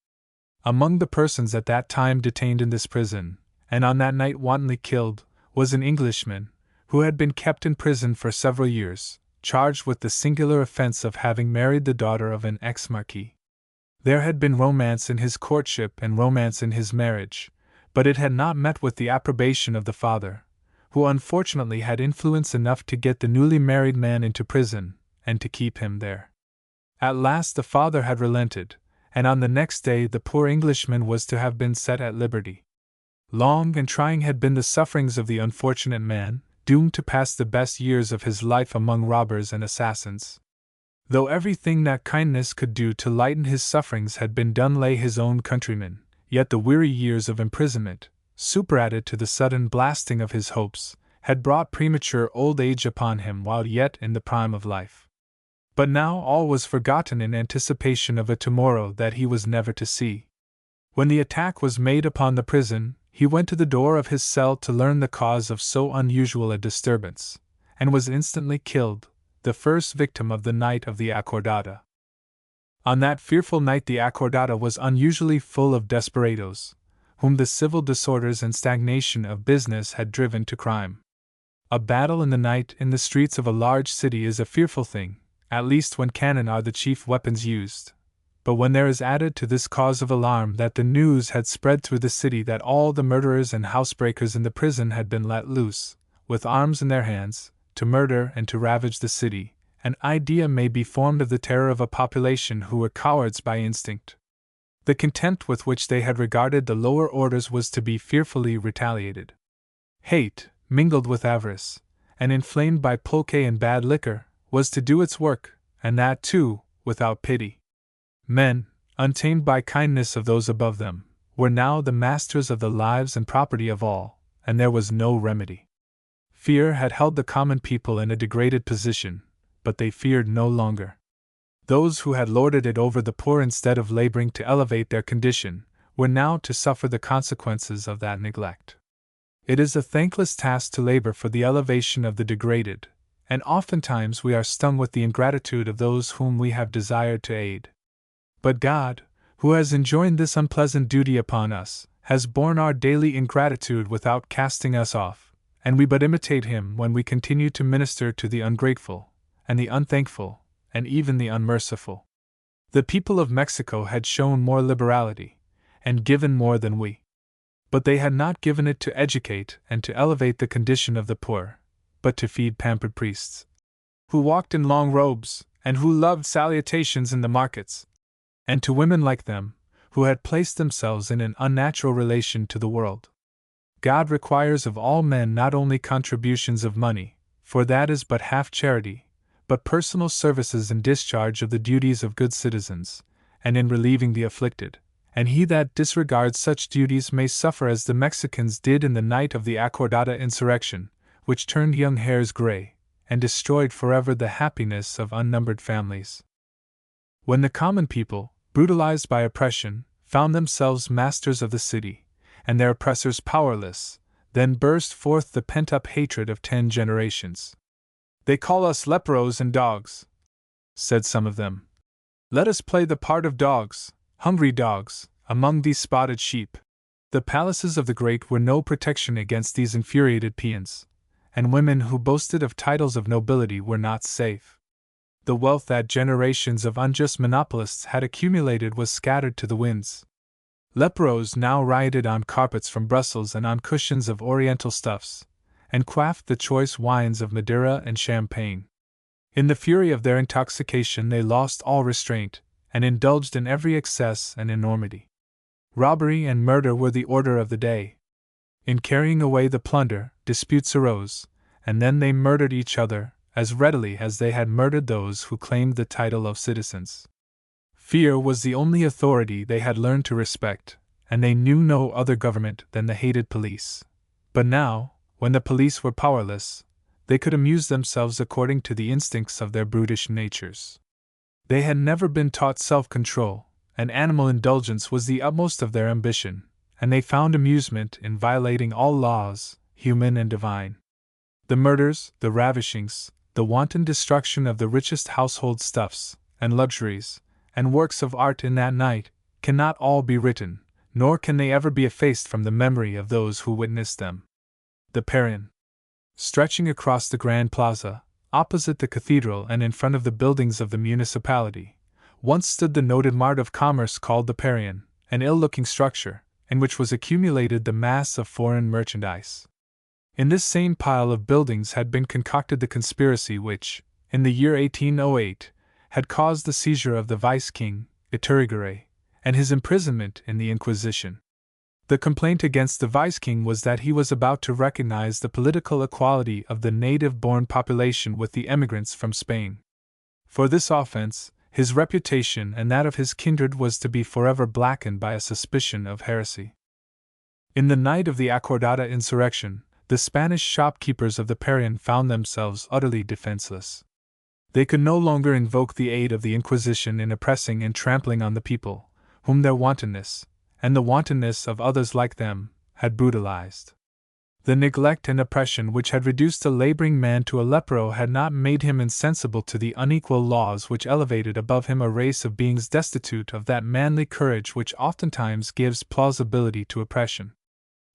Among the persons at that time detained in this prison, and on that night wantonly killed, was an Englishman, who had been kept in prison for several years, charged with the singular offense of having married the daughter of an ex-marquis. There had been romance in his courtship and romance in his marriage, but it had not met with the approbation of the father, who unfortunately had influence enough to get the newly married man into prison, and to keep him there. At last the father had relented, and on the next day the poor Englishman was to have been set at liberty. Long and trying had been the sufferings of the unfortunate man, doomed to pass the best years of his life among robbers and assassins. Though everything that kindness could do to lighten his sufferings had been done by his own countrymen, yet the weary years of imprisonment, superadded to the sudden blasting of his hopes, had brought premature old age upon him while yet in the prime of life. But now all was forgotten in anticipation of a tomorrow that he was never to see. When the attack was made upon the prison, he went to the door of his cell to learn the cause of so unusual a disturbance, and was instantly killed, the first victim of the night of the Acordada. On that fearful night the Acordada was unusually full of desperadoes, whom the civil disorders and stagnation of business had driven to crime. A battle in the night in the streets of a large city is a fearful thing, at least when cannon are the chief weapons used. But when there is added to this cause of alarm that the news had spread through the city that all the murderers and housebreakers in the prison had been let loose, with arms in their hands, to murder and to ravage the city, an idea may be formed of the terror of a population who were cowards by instinct. The contempt with which they had regarded the lower orders was to be fearfully retaliated. Hate, mingled with avarice, and inflamed by pulque and bad liquor, was to do its work, and that, too, without pity. Men, untamed by kindness of those above them, were now the masters of the lives and property of all, and there was no remedy. Fear had held the common people in a degraded position, but they feared no longer. Those who had lorded it over the poor instead of laboring to elevate their condition, were now to suffer the consequences of that neglect. It is a thankless task to labor for the elevation of the degraded, and oftentimes we are stung with the ingratitude of those whom we have desired to aid. But God, who has enjoined this unpleasant duty upon us, has borne our daily ingratitude without casting us off, and we but imitate Him when we continue to minister to the ungrateful, and the unthankful, and even the unmerciful. The people of Mexico had shown more liberality, and given more than we. But they had not given it to educate and to elevate the condition of the poor, but to feed pampered priests, who walked in long robes, and who loved salutations in the markets, and to women like them, who had placed themselves in an unnatural relation to the world. God requires of all men not only contributions of money, for that is but half charity, but personal services in discharge of the duties of good citizens, and in relieving the afflicted, and he that disregards such duties may suffer as the Mexicans did in the night of the Acordada insurrection, which turned young hairs gray, and destroyed forever the happiness of unnumbered families. When the common people, brutalized by oppression, found themselves masters of the city, and their oppressors powerless, then burst forth the pent-up hatred of 10 generations. "They call us leperos and dogs," said some of them. "Let us play the part of dogs, hungry dogs, among these spotted sheep." The palaces of the great were no protection against these infuriated peons, and women who boasted of titles of nobility were not safe. The wealth that generations of unjust monopolists had accumulated was scattered to the winds. Leperos now rioted on carpets from Brussels and on cushions of oriental stuffs, and quaffed the choice wines of Madeira and Champagne. In the fury of their intoxication they lost all restraint, and indulged in every excess and enormity. Robbery and murder were the order of the day. In carrying away the plunder, disputes arose, and then they murdered each other as readily as they had murdered those who claimed the title of citizens. Fear was the only authority they had learned to respect, and they knew no other government than the hated police. But now, when the police were powerless, they could amuse themselves according to the instincts of their brutish natures. They had never been taught self-control, and animal indulgence was the utmost of their ambition, and they found amusement in violating all laws, human and divine. The murders, the ravishings, the wanton destruction of the richest household stuffs, and luxuries, and works of art in that night, cannot all be written, nor can they ever be effaced from the memory of those who witnessed them. The Parian. Stretching across the Grand Plaza, opposite the cathedral and in front of the buildings of the municipality, once stood the noted mart of commerce called the Parian, an ill-looking structure, in which was accumulated the mass of foreign merchandise. In this same pile of buildings had been concocted the conspiracy which, in the year 1808, had caused the seizure of the Vice-King, Iturrigare, and his imprisonment in the Inquisition. The complaint against the Vice-King was that he was about to recognize the political equality of the native-born population with the emigrants from Spain. For this offense, his reputation and that of his kindred was to be forever blackened by a suspicion of heresy. In the night of the Acordada insurrection, the Spanish shopkeepers of the Parian found themselves utterly defenseless. They could no longer invoke the aid of the Inquisition in oppressing and trampling on the people, whom their wantonness, and the wantonness of others like them, had brutalized. The neglect and oppression which had reduced a laboring man to a lepero had not made him insensible to the unequal laws which elevated above him a race of beings destitute of that manly courage which oftentimes gives plausibility to oppression.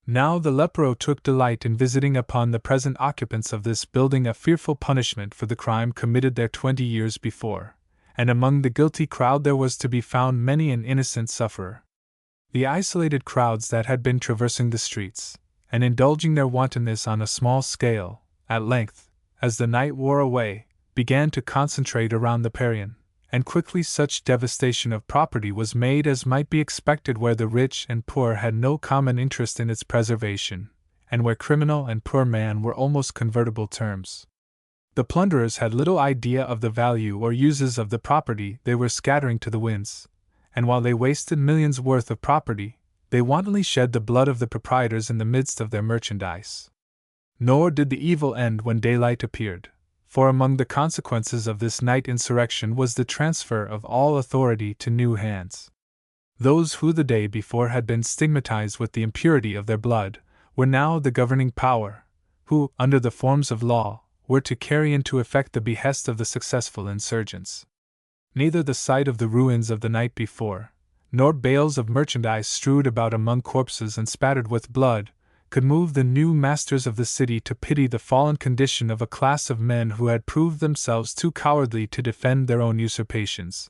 Now the lepero took delight in visiting upon the present occupants of this building a fearful punishment for the crime committed there 20 years before, and among the guilty crowd there was to be found many an innocent sufferer. The isolated crowds that had been traversing the streets, and indulging their wantonness on a small scale, at length, as the night wore away, began to concentrate around the Parian, and quickly such devastation of property was made as might be expected where the rich and poor had no common interest in its preservation, and where criminal and poor man were almost convertible terms. The plunderers had little idea of the value or uses of the property they were scattering to the winds, and while they wasted millions worth of property, they wantonly shed the blood of the proprietors in the midst of their merchandise. Nor did the evil end when daylight appeared, for among the consequences of this night insurrection was the transfer of all authority to new hands. Those who the day before had been stigmatized with the impurity of their blood were now the governing power, who, under the forms of law, were to carry into effect the behest of the successful insurgents. Neither the sight of the ruins of the night before, nor bales of merchandise strewed about among corpses and spattered with blood, could move the new masters of the city to pity the fallen condition of a class of men who had proved themselves too cowardly to defend their own usurpations,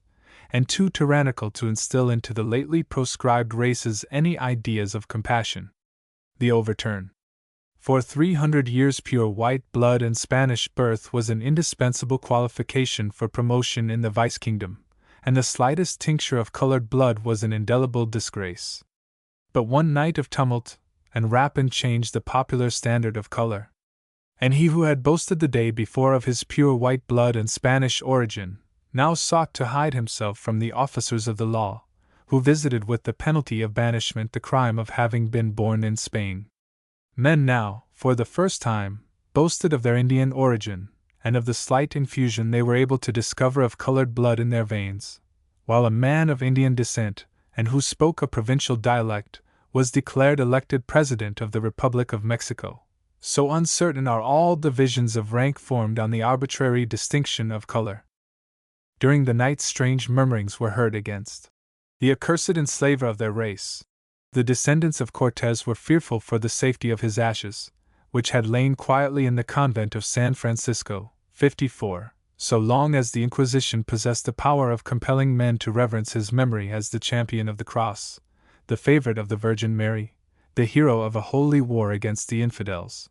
and too tyrannical to instill into the lately proscribed races any ideas of compassion. The overturn. For 300 years pure white blood and Spanish birth was an indispensable qualification for promotion in the Vice Kingdom, and the slightest tincture of colored blood was an indelible disgrace. But one night of tumult and rapine changed the popular standard of color. And he who had boasted the day before of his pure white blood and Spanish origin, now sought to hide himself from the officers of the law, who visited with the penalty of banishment the crime of having been born in Spain. Men now, for the first time, boasted of their Indian origin, and of the slight infusion they were able to discover of colored blood in their veins, while a man of Indian descent, and who spoke a provincial dialect, was declared elected President of the Republic of Mexico. So uncertain are all divisions of rank formed on the arbitrary distinction of color. During the night strange murmurings were heard against the accursed enslaver of their race. The descendants of Cortez were fearful for the safety of his ashes, which had lain quietly in the convent of San Francisco, 54, so long as the Inquisition possessed the power of compelling men to reverence his memory as the champion of the cross, the favorite of the Virgin Mary, the hero of a holy war against the infidels.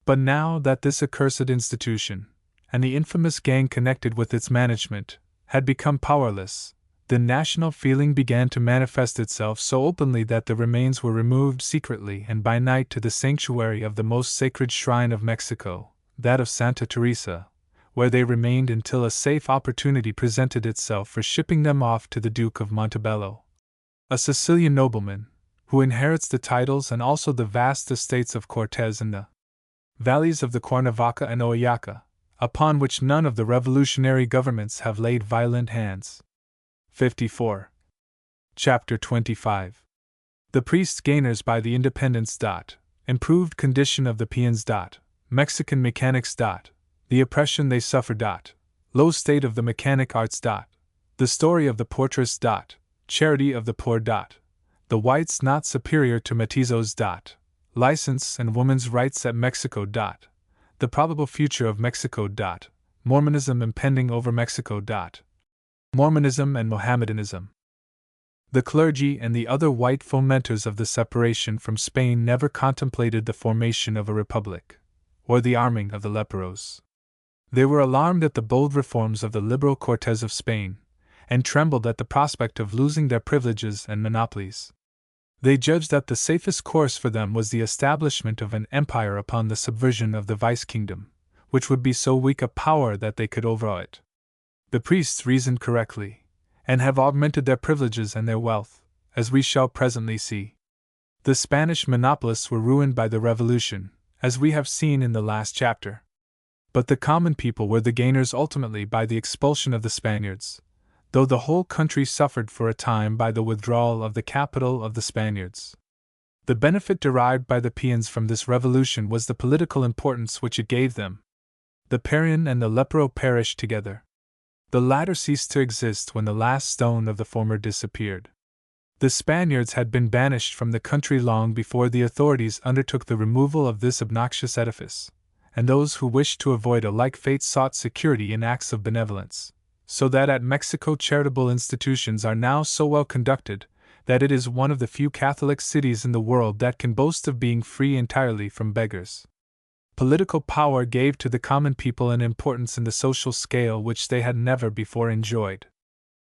But now that this accursed institution, and the infamous gang connected with its management, had become powerless, the national feeling began to manifest itself so openly that the remains were removed secretly and by night to the sanctuary of the most sacred shrine of Mexico, that of Santa Teresa, where they remained until a safe opportunity presented itself for shipping them off to the Duke of Montebello, a Sicilian nobleman, who inherits the titles and also the vast estates of Cortez in the valleys of the Cuernavaca and Oaxaca, upon which none of the revolutionary governments have laid violent hands. 54. Chapter 25. The priests gainers by the independence. Improved condition of the peons. Mexican mechanics. The oppression they suffer. Low state of the mechanic arts. The story of the portress. Charity of the poor. The whites not superior to mestizos. License and women's rights at Mexico. The probable future of Mexico. Mormonism impending over Mexico. Mormonism and Mohammedanism. The clergy and the other white fomenters of the separation from Spain never contemplated the formation of a republic, or the arming of the leperos. They were alarmed at the bold reforms of the liberal Cortes of Spain, and trembled at the prospect of losing their privileges and monopolies. They judged that the safest course for them was the establishment of an empire upon the subversion of the Vice Kingdom, which would be so weak a power that they could overawe it. The priests reasoned correctly, and have augmented their privileges and their wealth, as we shall presently see. The Spanish monopolists were ruined by the Revolution, as we have seen in the last chapter. But the common people were the gainers ultimately by the expulsion of the Spaniards, though the whole country suffered for a time by the withdrawal of the capital of the Spaniards. The benefit derived by the peons from this revolution was the political importance which it gave them. The Parian and the Lepero perished together. The latter ceased to exist when the last stone of the former disappeared. The Spaniards had been banished from the country long before the authorities undertook the removal of this obnoxious edifice, and those who wished to avoid a like fate sought security in acts of benevolence, so that at Mexico charitable institutions are now so well conducted that it is one of the few Catholic cities in the world that can boast of being free entirely from beggars. Political power gave to the common people an importance in the social scale which they had never before enjoyed.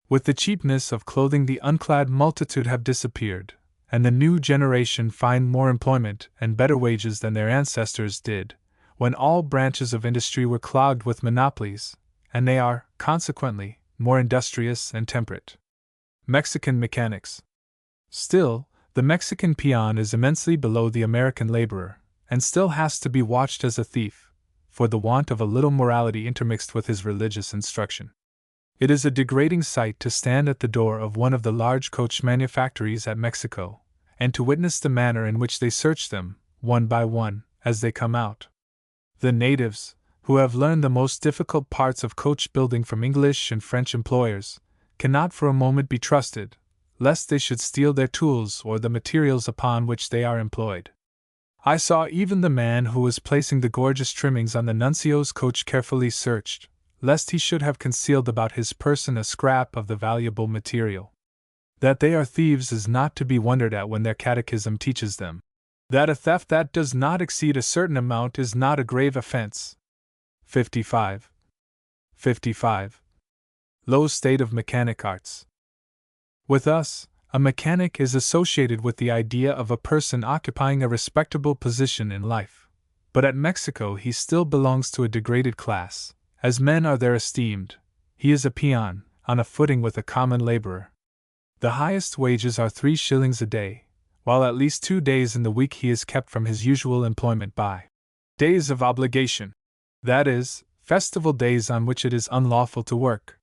With the cheapness of clothing, the unclad multitude have disappeared, and the new generation find more employment and better wages than their ancestors did, when all branches of industry were clogged with monopolies, and they are, consequently, more industrious and temperate. Mexican mechanics. Still, the Mexican peon is immensely below the American laborer, and still has to be watched as a thief, for the want of a little morality intermixed with his religious instruction. It is a degrading sight to stand at the door of one of the large coach manufactories at Mexico, and to witness the manner in which they search them, one by one, as they come out. The natives, who have learned the most difficult parts of coach building from English and French employers, cannot for a moment be trusted, lest they should steal their tools or the materials upon which they are employed. I saw even the man who was placing the gorgeous trimmings on the nuncio's coach carefully searched, lest he should have concealed about his person a scrap of the valuable material. That they are thieves is not to be wondered at when their catechism teaches them that a theft that does not exceed a certain amount is not a grave offense. 55. Low state of mechanic arts. With us, a mechanic is associated with the idea of a person occupying a respectable position in life, but at Mexico he still belongs to a degraded class. As men are there esteemed, he is a peon, on a footing with a common laborer. The highest wages are 3 shillings a day, while at least 2 days in the week he is kept from his usual employment by days of obligation, that is, festival days on which it is unlawful to work.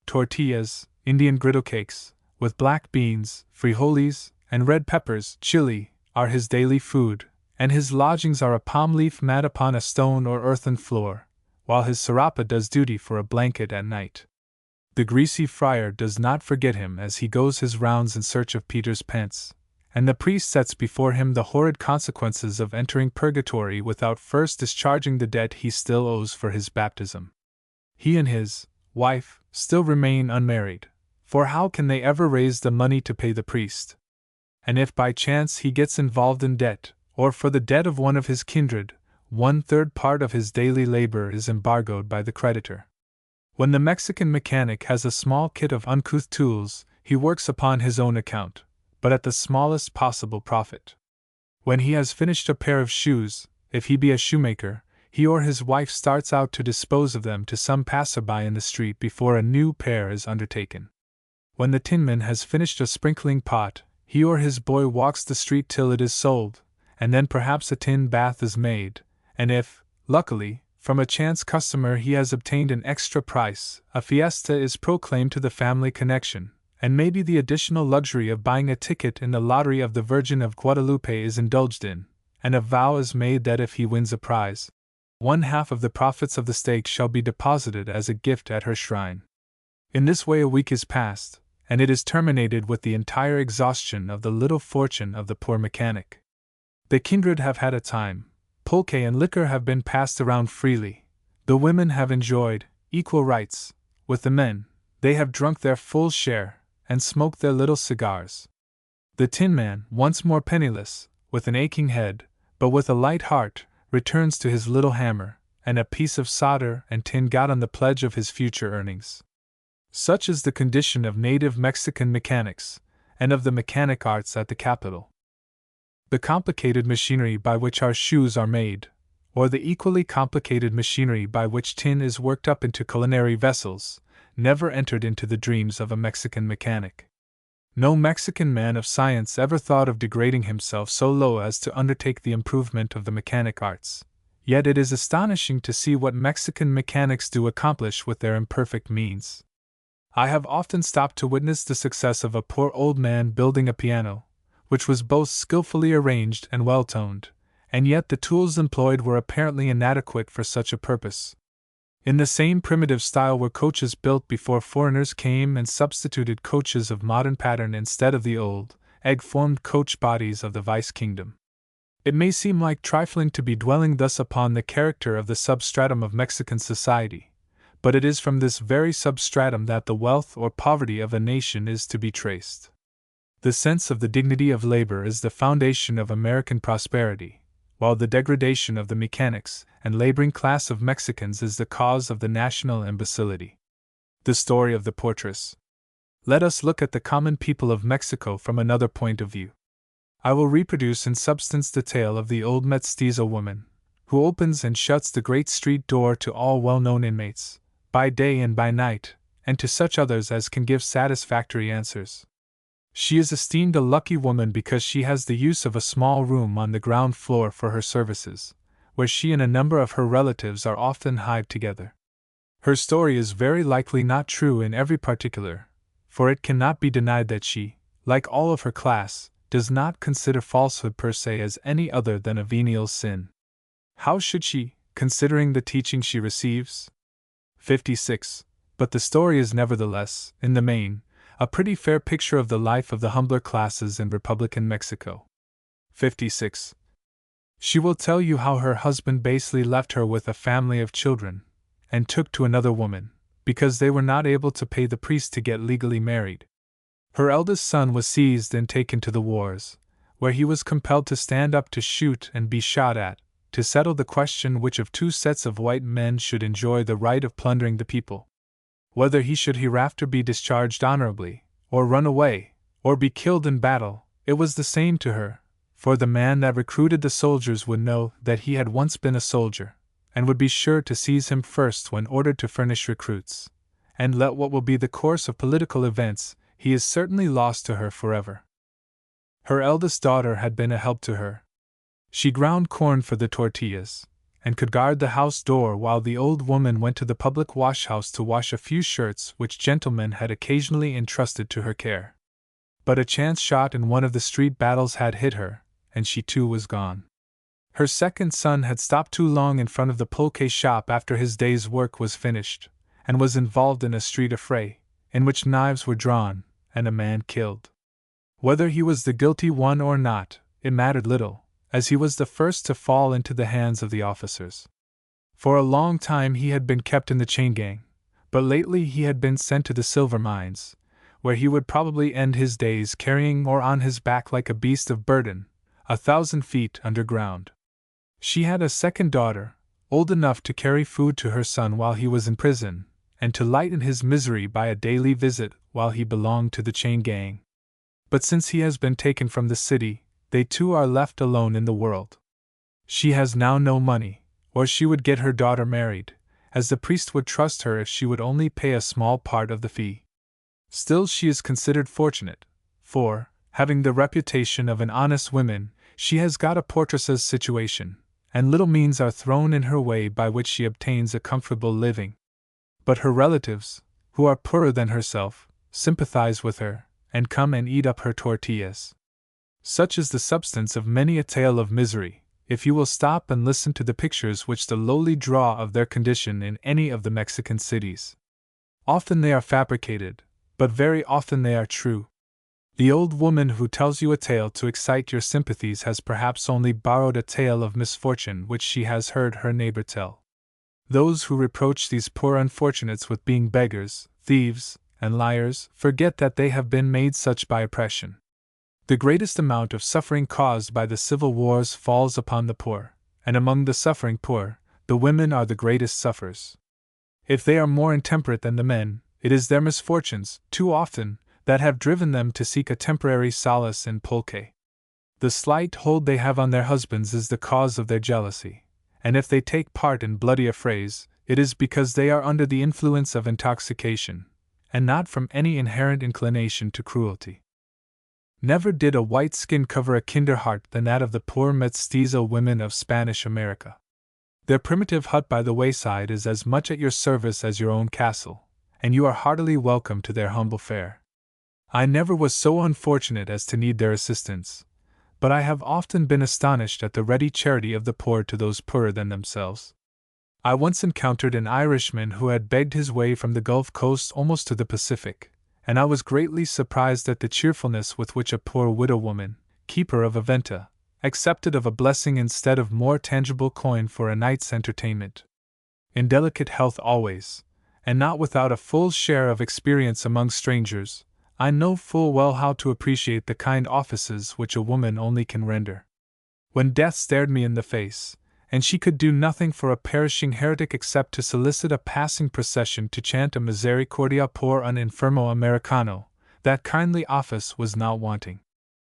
Tortillas, Indian griddle cakes, with black beans, frijoles, and red peppers, chili, are his daily food, and his lodgings are a palm leaf mat upon a stone or earthen floor, while his sirapa does duty for a blanket at night. The greasy friar does not forget him as he goes his rounds in search of Peter's pence, and the priest sets before him the horrid consequences of entering purgatory without first discharging the debt he still owes for his baptism. He and his wife still remain unmarried, for how can they ever raise the money to pay the priest? And if by chance he gets involved in debt, or for the debt of one of his kindred, 1/3 part of his daily labor is embargoed by the creditor. When the Mexican mechanic has a small kit of uncouth tools, he works upon his own account, but at the smallest possible profit. When he has finished a pair of shoes, if he be a shoemaker, he or his wife starts out to dispose of them to some passerby in the street before a new pair is undertaken. When the tinman has finished a sprinkling pot, he or his boy walks the street till it is sold, and then perhaps a tin bath is made, and if, luckily, from a chance customer he has obtained an extra price, a fiesta is proclaimed to the family connection, and maybe the additional luxury of buying a ticket in the lottery of the Virgin of Guadalupe is indulged in, and a vow is made that if he wins a prize, 1/2 of the profits of the stake shall be deposited as a gift at her shrine. In this way a week is passed, and it is terminated with the entire exhaustion of the little fortune of the poor mechanic. The kindred have had a time, pulque and liquor have been passed around freely, the women have enjoyed equal rights with the men, they have drunk their full share, and smoked their little cigars. The tin man, once more penniless, with an aching head, but with a light heart, returns to his little hammer, and a piece of solder and tin got on the pledge of his future earnings. Such is the condition of native Mexican mechanics, and of the mechanic arts at the capital. The complicated machinery by which our shoes are made, or the equally complicated machinery by which tin is worked up into culinary vessels, never entered into the dreams of a Mexican mechanic. No Mexican man of science ever thought of degrading himself so low as to undertake the improvement of the mechanic arts, yet it is astonishing to see what Mexican mechanics do accomplish with their imperfect means. I have often stopped to witness the success of a poor old man building a piano, which was both skillfully arranged and well-toned, and yet the tools employed were apparently inadequate for such a purpose. In the same primitive style were coaches built before foreigners came and substituted coaches of modern pattern instead of the old, egg-formed coach bodies of the Vice Kingdom. It may seem like trifling to be dwelling thus upon the character of the substratum of Mexican society, but it is from this very substratum that the wealth or poverty of a nation is to be traced. The sense of the dignity of labor is the foundation of American prosperity, while the degradation of the mechanics and laboring class of Mexicans is the cause of the national imbecility. The story of the portress. Let us look at the common people of Mexico from another point of view. I will reproduce in substance the tale of the old mestiza woman, who opens and shuts the great street door to all well-known inmates, by day and by night, and to such others as can give satisfactory answers. She is esteemed a lucky woman because she has the use of a small room on the ground floor for her services, where she and a number of her relatives are often hived together. Her story is very likely not true in every particular, for it cannot be denied that she, like all of her class, does not consider falsehood per se as any other than a venial sin. How should she, considering the teaching she receives? 56. But the story is nevertheless, in the main, a pretty fair picture of the life of the humbler classes in Republican Mexico. 56. She will tell you how her husband basely left her with a family of children, and took to another woman, because they were not able to pay the priest to get legally married. Her eldest son was seized and taken to the wars, where he was compelled to stand up to shoot and be shot at, to settle the question which of two sets of white men should enjoy the right of plundering the people. Whether he should hereafter be discharged honorably, or run away, or be killed in battle, it was the same to her, for the man that recruited the soldiers would know that he had once been a soldier, and would be sure to seize him first when ordered to furnish recruits, and let what will be the course of political events, he is certainly lost to her forever. Her eldest daughter had been a help to her. She ground corn for the tortillas, and could guard the house door while the old woman went to the public wash-house to wash a few shirts which gentlemen had occasionally entrusted to her care. But a chance shot in one of the street battles had hit her, and she too was gone. Her second son had stopped too long in front of the pulque shop after his day's work was finished, and was involved in a street affray, in which knives were drawn, and a man killed. Whether he was the guilty one or not, it mattered little, as he was the first to fall into the hands of the officers. For a long time he had been kept in the chain gang, but lately he had been sent to the silver mines, where he would probably end his days carrying or on his back like a beast of burden, 1,000 feet underground. She had a second daughter, old enough to carry food to her son while he was in prison, and to lighten his misery by a daily visit while he belonged to the chain gang. But since he has been taken from the city, they too are left alone in the world. She has now no money, or she would get her daughter married, as the priest would trust her if she would only pay a small part of the fee. Still she is considered fortunate, for, having the reputation of an honest woman, she has got a portress's situation, and little means are thrown in her way by which she obtains a comfortable living. But her relatives, who are poorer than herself, sympathize with her, and come and eat up her tortillas. Such is the substance of many a tale of misery, if you will stop and listen to the pictures which the lowly draw of their condition in any of the Mexican cities. Often they are fabricated, but very often they are true. The old woman who tells you a tale to excite your sympathies has perhaps only borrowed a tale of misfortune which she has heard her neighbor tell. Those who reproach these poor unfortunates with being beggars, thieves, and liars forget that they have been made such by oppression. The greatest amount of suffering caused by the civil wars falls upon the poor, and among the suffering poor, the women are the greatest sufferers. If they are more intemperate than the men, it is their misfortunes, too often, that have driven them to seek a temporary solace in pulque. The slight hold they have on their husbands is the cause of their jealousy, and if they take part in bloody affrays, it is because they are under the influence of intoxication, and not from any inherent inclination to cruelty. Never did a white skin cover a kinder heart than that of the poor mestizo women of Spanish America. Their primitive hut by the wayside is as much at your service as your own castle, and you are heartily welcome to their humble fare. I never was so unfortunate as to need their assistance, but I have often been astonished at the ready charity of the poor to those poorer than themselves. I once encountered an Irishman who had begged his way from the Gulf Coast almost to the Pacific, and I was greatly surprised at the cheerfulness with which a poor widow woman, keeper of a venta, accepted of a blessing instead of more tangible coin for a night's entertainment. In delicate health always, and not without a full share of experience among strangers, I know full well how to appreciate the kind offices which a woman only can render. When death stared me in the face, and she could do nothing for a perishing heretic except to solicit a passing procession to chant a Misericordia por un enfermo americano, that kindly office was not wanting.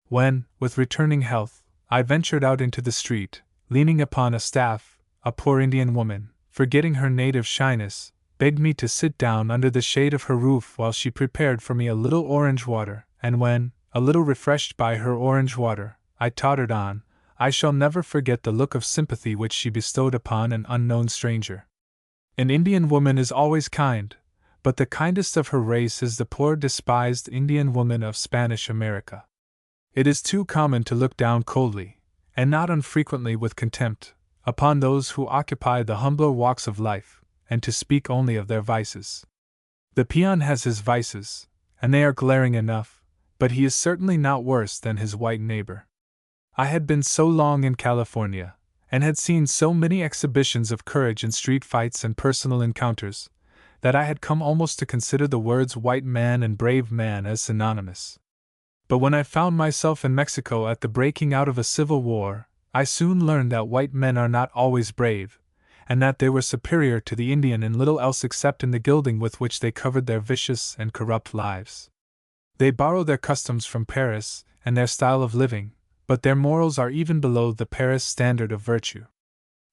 When, with returning health, I ventured out into the street, leaning upon a staff, a poor Indian woman, forgetting her native shyness, begged me to sit down under the shade of her roof while she prepared for me a little orange water, and when, a little refreshed by her orange water, I tottered on, I shall never forget the look of sympathy which she bestowed upon an unknown stranger. An Indian woman is always kind, but the kindest of her race is the poor despised Indian woman of Spanish America. It is too common to look down coldly, and not unfrequently with contempt, upon those who occupy the humbler walks of life, and to speak only of their vices. The peon has his vices, and they are glaring enough, but he is certainly not worse than his white neighbor. I had been so long in California, and had seen so many exhibitions of courage in street fights and personal encounters, that I had come almost to consider the words white man and brave man as synonymous. But when I found myself in Mexico at the breaking out of a civil war, I soon learned that white men are not always brave, and that they were superior to the Indian in little else except in the gilding with which they covered their vicious and corrupt lives. They borrow their customs from Paris and their style of living, but their morals are even below the Paris standard of virtue.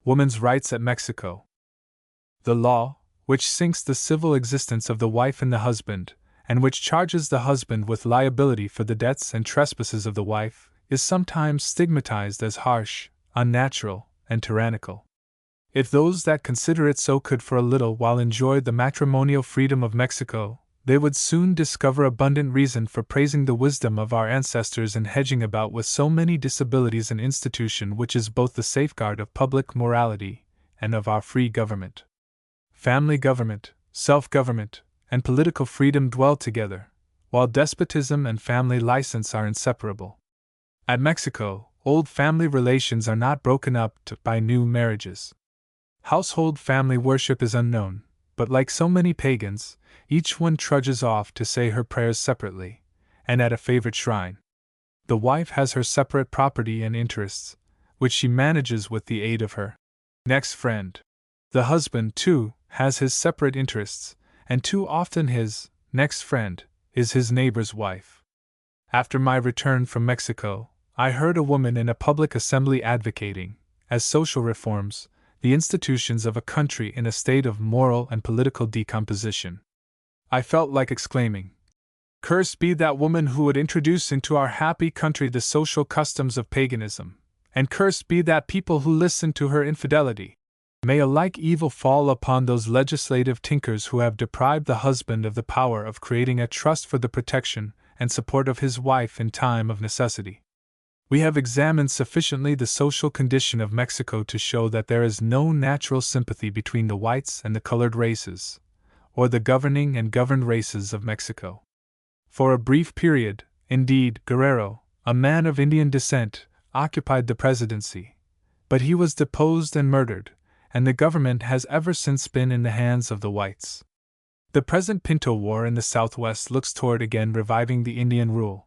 Woman's rights at Mexico. The law, which sinks the civil existence of the wife and the husband, and which charges the husband with liability for the debts and trespasses of the wife, is sometimes stigmatized as harsh, unnatural, and tyrannical. If those that consider it so could for a little while enjoy the matrimonial freedom of Mexico, they would soon discover abundant reason for praising the wisdom of our ancestors in hedging about with so many disabilities an institution which is both the safeguard of public morality and of our free government. Family government, self-government, and political freedom dwell together, while despotism and family license are inseparable. At Mexico, old family relations are not broken up by new marriages. Household family worship is unknown, but like so many pagans, each one trudges off to say her prayers separately, and at a favorite shrine. The wife has her separate property and interests, which she manages with the aid of her next friend. The husband, too, has his separate interests, and too often his next friend is his neighbor's wife. After my return from Mexico, I heard a woman in a public assembly advocating, as social reforms, the institutions of a country in a state of moral and political decomposition. I felt like exclaiming, "Cursed be that woman who would introduce into our happy country the social customs of paganism, and cursed be that people who listen to her infidelity. May a like evil fall upon those legislative tinkers who have deprived the husband of the power of creating a trust for the protection and support of his wife in time of necessity." We have examined sufficiently the social condition of Mexico to show that there is no natural sympathy between the whites and the colored races, or the governing and governed races of Mexico. For a brief period, indeed, Guerrero, a man of Indian descent, occupied the presidency, but he was deposed and murdered, and the government has ever since been in the hands of the whites. The present Pinto War in the Southwest looks toward again reviving the Indian rule.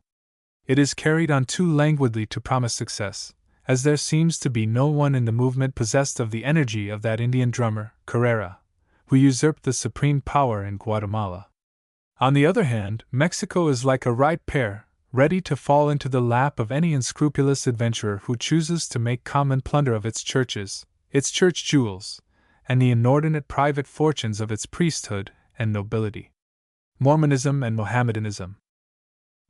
It is carried on too languidly to promise success, as there seems to be no one in the movement possessed of the energy of that Indian drummer, Carrera, who usurped the supreme power in Guatemala. On the other hand, Mexico is like a ripe pear, ready to fall into the lap of any unscrupulous adventurer who chooses to make common plunder of its churches, its church jewels, and the inordinate private fortunes of its priesthood and nobility. Mormonism and Mohammedanism.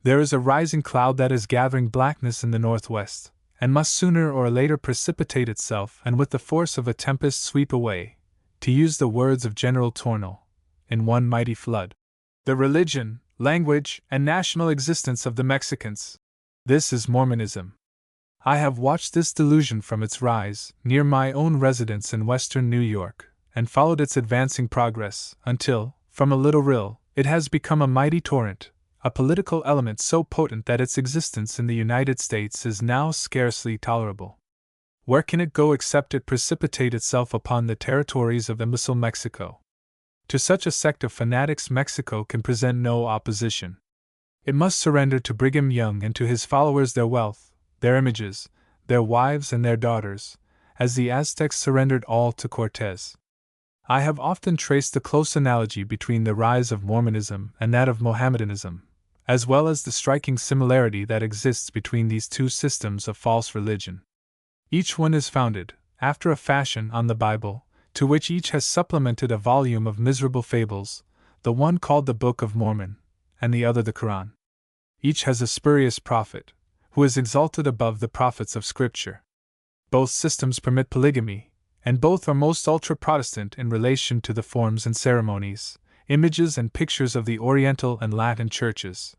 There is a rising cloud that is gathering blackness in the northwest, and must sooner or later precipitate itself and with the force of a tempest sweep away, to use the words of General Tornel, in one mighty flood. The religion, language, and national existence of the Mexicans. This is Mormonism. I have watched this delusion from its rise, near my own residence in western New York, and followed its advancing progress, until, from a little rill, it has become a mighty torrent, a political element so potent that its existence in the United States is now scarcely tolerable. Where can it go except it precipitate itself upon the territories of imbecile Mexico? To such a sect of fanatics Mexico can present no opposition. It must surrender to Brigham Young and to his followers their wealth, their images, their wives and their daughters, as the Aztecs surrendered all to Cortez. I have often traced the close analogy between the rise of Mormonism and that of Mohammedanism, as well as the striking similarity that exists between these two systems of false religion. Each one is founded, after a fashion, on the Bible, to which each has supplemented a volume of miserable fables, the one called the Book of Mormon, and the other the Quran. Each has a spurious prophet, who is exalted above the prophets of Scripture. Both systems permit polygamy, and both are most ultra-Protestant in relation to the forms and ceremonies, images and pictures of the Oriental and Latin churches.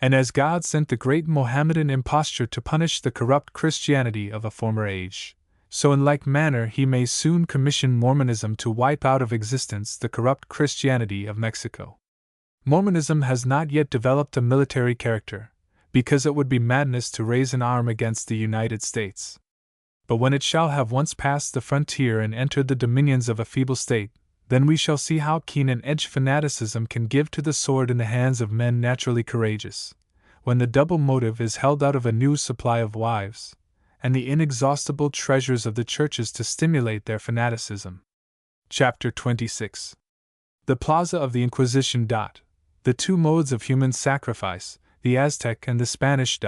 And as God sent the great Mohammedan imposture to punish the corrupt Christianity of a former age, so in like manner he may soon commission Mormonism to wipe out of existence the corrupt Christianity of Mexico. Mormonism has not yet developed a military character, because it would be madness to raise an arm against the United States. But when it shall have once passed the frontier and entered the dominions of a feeble state, then we shall see how keen an edge fanaticism can give to the sword in the hands of men naturally courageous, when the double motive is held out of a new supply of wives, and the inexhaustible treasures of the churches to stimulate their fanaticism. Chapter 26. The Plaza of the Inquisition. The two modes of human sacrifice, the Aztec and the Spanish.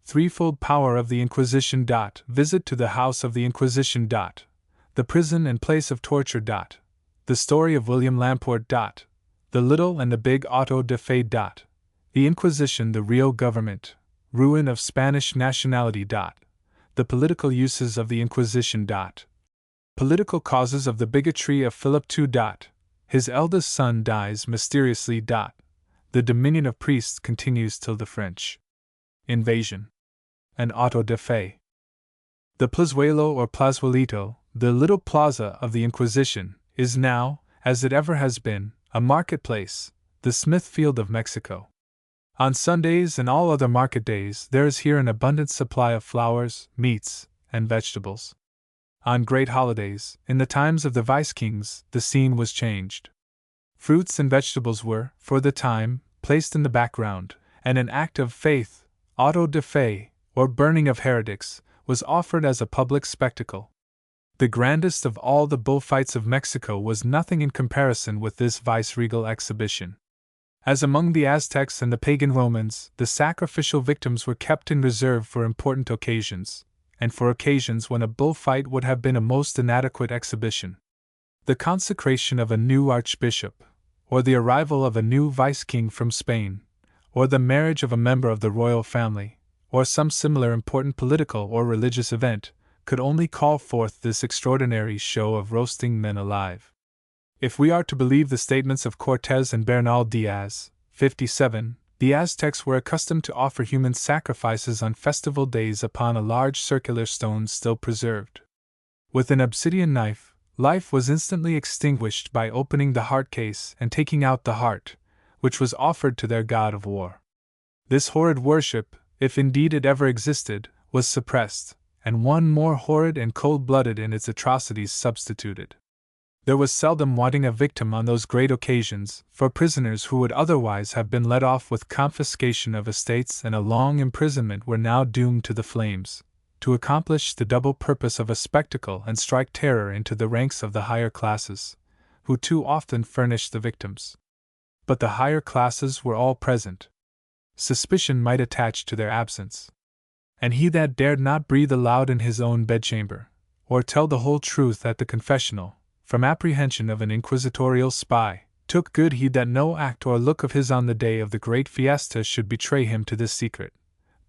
Threefold power of the Inquisition. Visit to the house of the Inquisition. The prison and place of torture. The story of William Lamport. The little and the big auto de fe. The Inquisition, the real government, ruin of Spanish nationality. The political uses of the Inquisition. Political causes of the bigotry of Philip II. His eldest son dies mysteriously. The dominion of priests continues till the French invasion. An auto de fe. The Plazuelo or Plazuelito, the little plaza of the Inquisition, is now, as it ever has been, a marketplace, the Smithfield of Mexico. On Sundays and all other market days there is here an abundant supply of flowers, meats, and vegetables. On great holidays, in the times of the vice-kings, the scene was changed. Fruits and vegetables were, for the time, placed in the background, and an act of faith, auto de fe, or burning of heretics, was offered as a public spectacle. The grandest of all the bullfights of Mexico was nothing in comparison with this viceregal exhibition. As among the Aztecs and the pagan Romans, the sacrificial victims were kept in reserve for important occasions, and for occasions when a bullfight would have been a most inadequate exhibition. The consecration of a new archbishop, or the arrival of a new vice-king from Spain, or the marriage of a member of the royal family, or some similar important political or religious event, could only call forth this extraordinary show of roasting men alive. If we are to believe the statements of Cortez and Bernal Diaz, 57, the Aztecs were accustomed to offer human sacrifices on festival days upon a large circular stone still preserved. With an obsidian knife, life was instantly extinguished by opening the heart case and taking out the heart, which was offered to their god of war. This horrid worship, if indeed it ever existed, was suppressed, and one more horrid and cold-blooded in its atrocities substituted. There was seldom wanting a victim on those great occasions, for prisoners who would otherwise have been let off with confiscation of estates and a long imprisonment were now doomed to the flames, to accomplish the double purpose of a spectacle and strike terror into the ranks of the higher classes, who too often furnished the victims. But the higher classes were all present. Suspicion might attach to their absence. And he that dared not breathe aloud in his own bedchamber, or tell the whole truth at the confessional, from apprehension of an inquisitorial spy, took good heed that no act or look of his on the day of the great fiesta should betray him to this secret,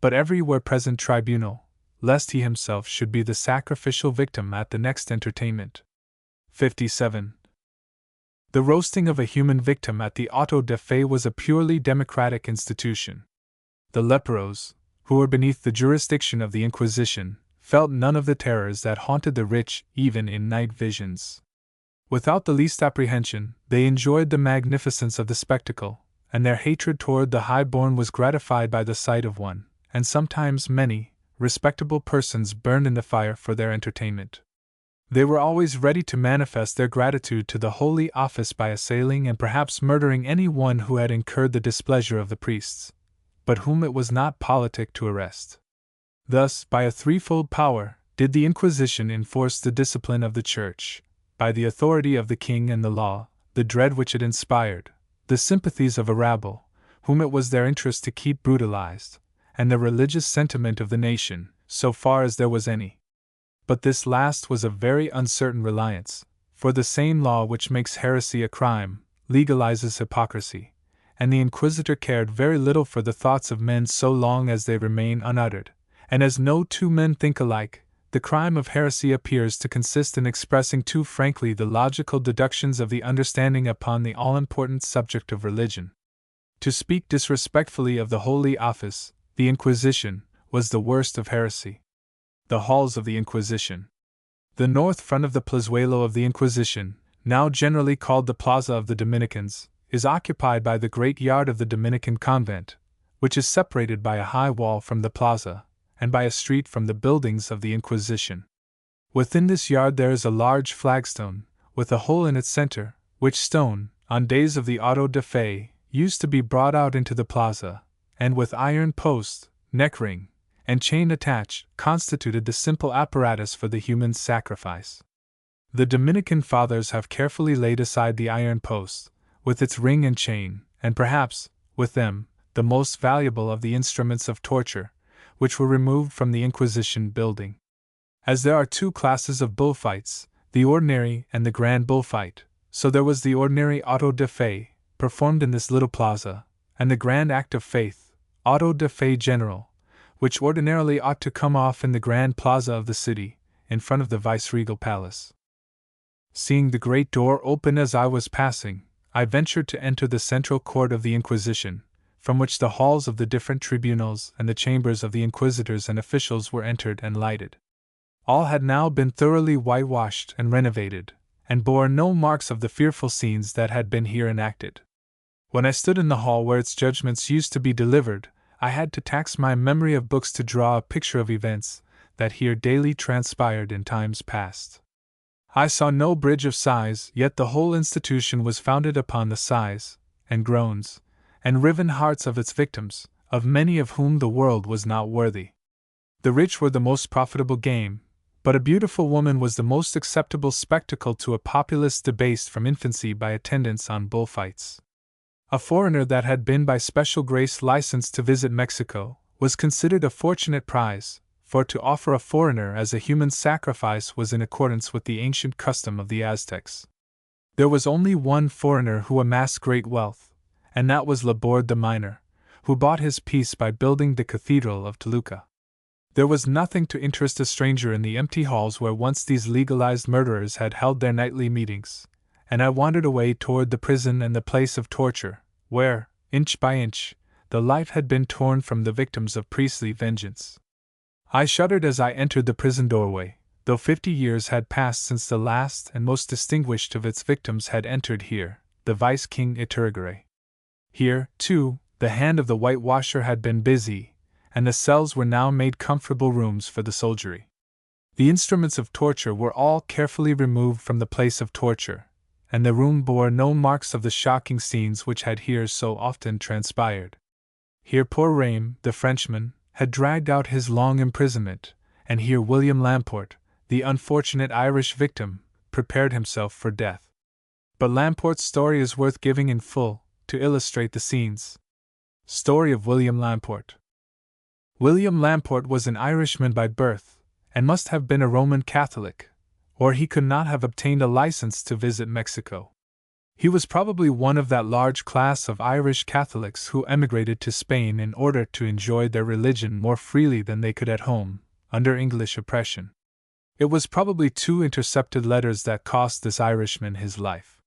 but everywhere present tribunal, lest he himself should be the sacrificial victim at the next entertainment. 57. The roasting of a human victim at the auto da fe was a purely democratic institution. The leperos, who were beneath the jurisdiction of the Inquisition, felt none of the terrors that haunted the rich even in night visions. Without the least apprehension, they enjoyed the magnificence of the spectacle, and their hatred toward the high-born was gratified by the sight of one, and sometimes many, respectable persons burned in the fire for their entertainment. They were always ready to manifest their gratitude to the Holy Office by assailing and perhaps murdering any one who had incurred the displeasure of the priests, but whom it was not politic to arrest. Thus, by a threefold power, did the Inquisition enforce the discipline of the Church, by the authority of the king and the law, the dread which it inspired, the sympathies of a rabble, whom it was their interest to keep brutalized, and the religious sentiment of the nation, so far as there was any. But this last was a very uncertain reliance, for the same law which makes heresy a crime legalizes hypocrisy, and the Inquisitor cared very little for the thoughts of men so long as they remain unuttered, and as no two men think alike, the crime of heresy appears to consist in expressing too frankly the logical deductions of the understanding upon the all-important subject of religion. To speak disrespectfully of the Holy Office, the Inquisition, was the worst of heresy. The halls of the Inquisition. The north front of the Plazuelo of the Inquisition, now generally called the Plaza of the Dominicans, is occupied by the great yard of the Dominican convent, which is separated by a high wall from the plaza, and by a street from the buildings of the Inquisition. Within this yard there is a large flagstone, with a hole in its center, which stone, on days of the auto da fe, used to be brought out into the plaza, and with iron post, neck ring, and chain attached, constituted the simple apparatus for the human sacrifice. The Dominican fathers have carefully laid aside the iron post, with its ring and chain, and perhaps, with them, the most valuable of the instruments of torture, which were removed from the Inquisition building. As there are two classes of bullfights, the ordinary and the grand bullfight, so there was the ordinary auto da fe, performed in this little plaza, and the grand act of faith, auto da fe general, which ordinarily ought to come off in the grand plaza of the city, in front of the viceregal palace. Seeing the great door open as I was passing, I ventured to enter the central court of the Inquisition, from which the halls of the different tribunals and the chambers of the inquisitors and officials were entered and lighted. All had now been thoroughly whitewashed and renovated, and bore no marks of the fearful scenes that had been here enacted. When I stood in the hall where its judgments used to be delivered, I had to tax my memory of books to draw a picture of events that here daily transpired in times past. I saw no bridge of sighs, yet the whole institution was founded upon the sighs, and groans, and riven hearts of its victims, of many of whom the world was not worthy. The rich were the most profitable game, but a beautiful woman was the most acceptable spectacle to a populace debased from infancy by attendance on bullfights. A foreigner that had been by special grace licensed to visit Mexico was considered a fortunate prize, for to offer a foreigner as a human sacrifice was in accordance with the ancient custom of the Aztecs. There was only one foreigner who amassed great wealth, and that was Laborde the miner, who bought his peace by building the Cathedral of Toluca. There was nothing to interest a stranger in the empty halls where once these legalized murderers had held their nightly meetings, and I wandered away toward the prison and the place of torture, where, inch by inch, the life had been torn from the victims of priestly vengeance. I shuddered as I entered the prison doorway, though 50 years had passed since the last and most distinguished of its victims had entered here, the Vice-King Iturragare. Here, too, the hand of the whitewasher had been busy, and the cells were now made comfortable rooms for the soldiery. The instruments of torture were all carefully removed from the place of torture, and the room bore no marks of the shocking scenes which had here so often transpired. Here poor Rame, the Frenchman, had dragged out his long imprisonment, and here William Lamport, the unfortunate Irish victim, prepared himself for death. But Lamport's story is worth giving in full, to illustrate the scenes. Story of William Lamport. William Lamport was an Irishman by birth, and must have been a Roman Catholic, or he could not have obtained a license to visit Mexico. He was probably one of that large class of Irish Catholics who emigrated to Spain in order to enjoy their religion more freely than they could at home, under English oppression. It was probably 2 intercepted letters that cost this Irishman his life.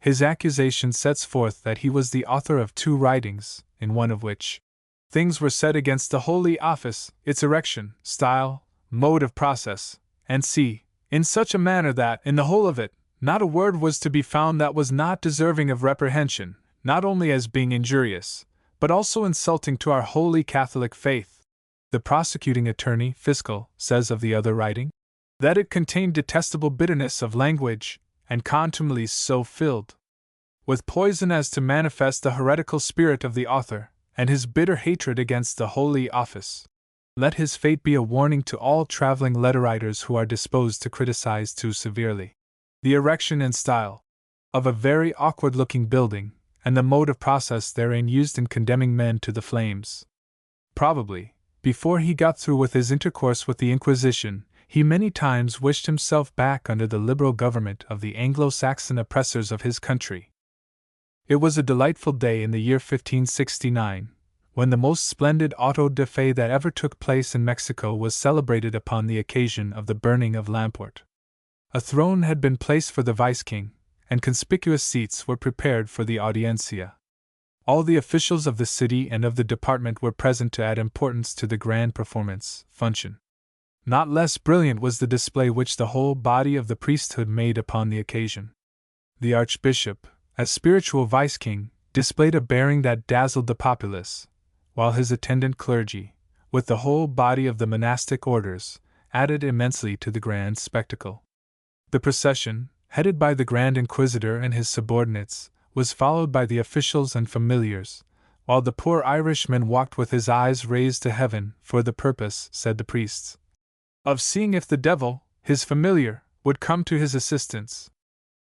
His accusation sets forth that he was the author of 2 writings, in one of which things were said against the Holy Office, its erection, style, mode of process, and c. in such a manner that, in the whole of it, not a word was to be found that was not deserving of reprehension, not only as being injurious, but also insulting to our holy Catholic faith. The prosecuting attorney, fiscal, says of the other writing, that it contained detestable bitterness of language, and contumelies so filled with poison as to manifest the heretical spirit of the author, and his bitter hatred against the Holy Office. Let his fate be a warning to all traveling letter-writers who are disposed to criticize too severely the erection and style of a very awkward-looking building, and the mode of process therein used in condemning men to the flames. Probably, before he got through with his intercourse with the Inquisition, he many times wished himself back under the liberal government of the Anglo-Saxon oppressors of his country. It was a delightful day in the year 1569, when the most splendid auto de fe that ever took place in Mexico was celebrated upon the occasion of the burning of Lamport. A throne had been placed for the vice-king, and conspicuous seats were prepared for the audiencia. All the officials of the city and of the department were present to add importance to the grand performance function. Not less brilliant was the display which the whole body of the priesthood made upon the occasion. The archbishop, as spiritual vice-king, displayed a bearing that dazzled the populace, while his attendant clergy, with the whole body of the monastic orders, added immensely to the grand spectacle. The procession, headed by the Grand Inquisitor and his subordinates, was followed by the officials and familiars, while the poor Irishman walked with his eyes raised to heaven for the purpose, said the priests, of seeing if the devil, his familiar, would come to his assistance.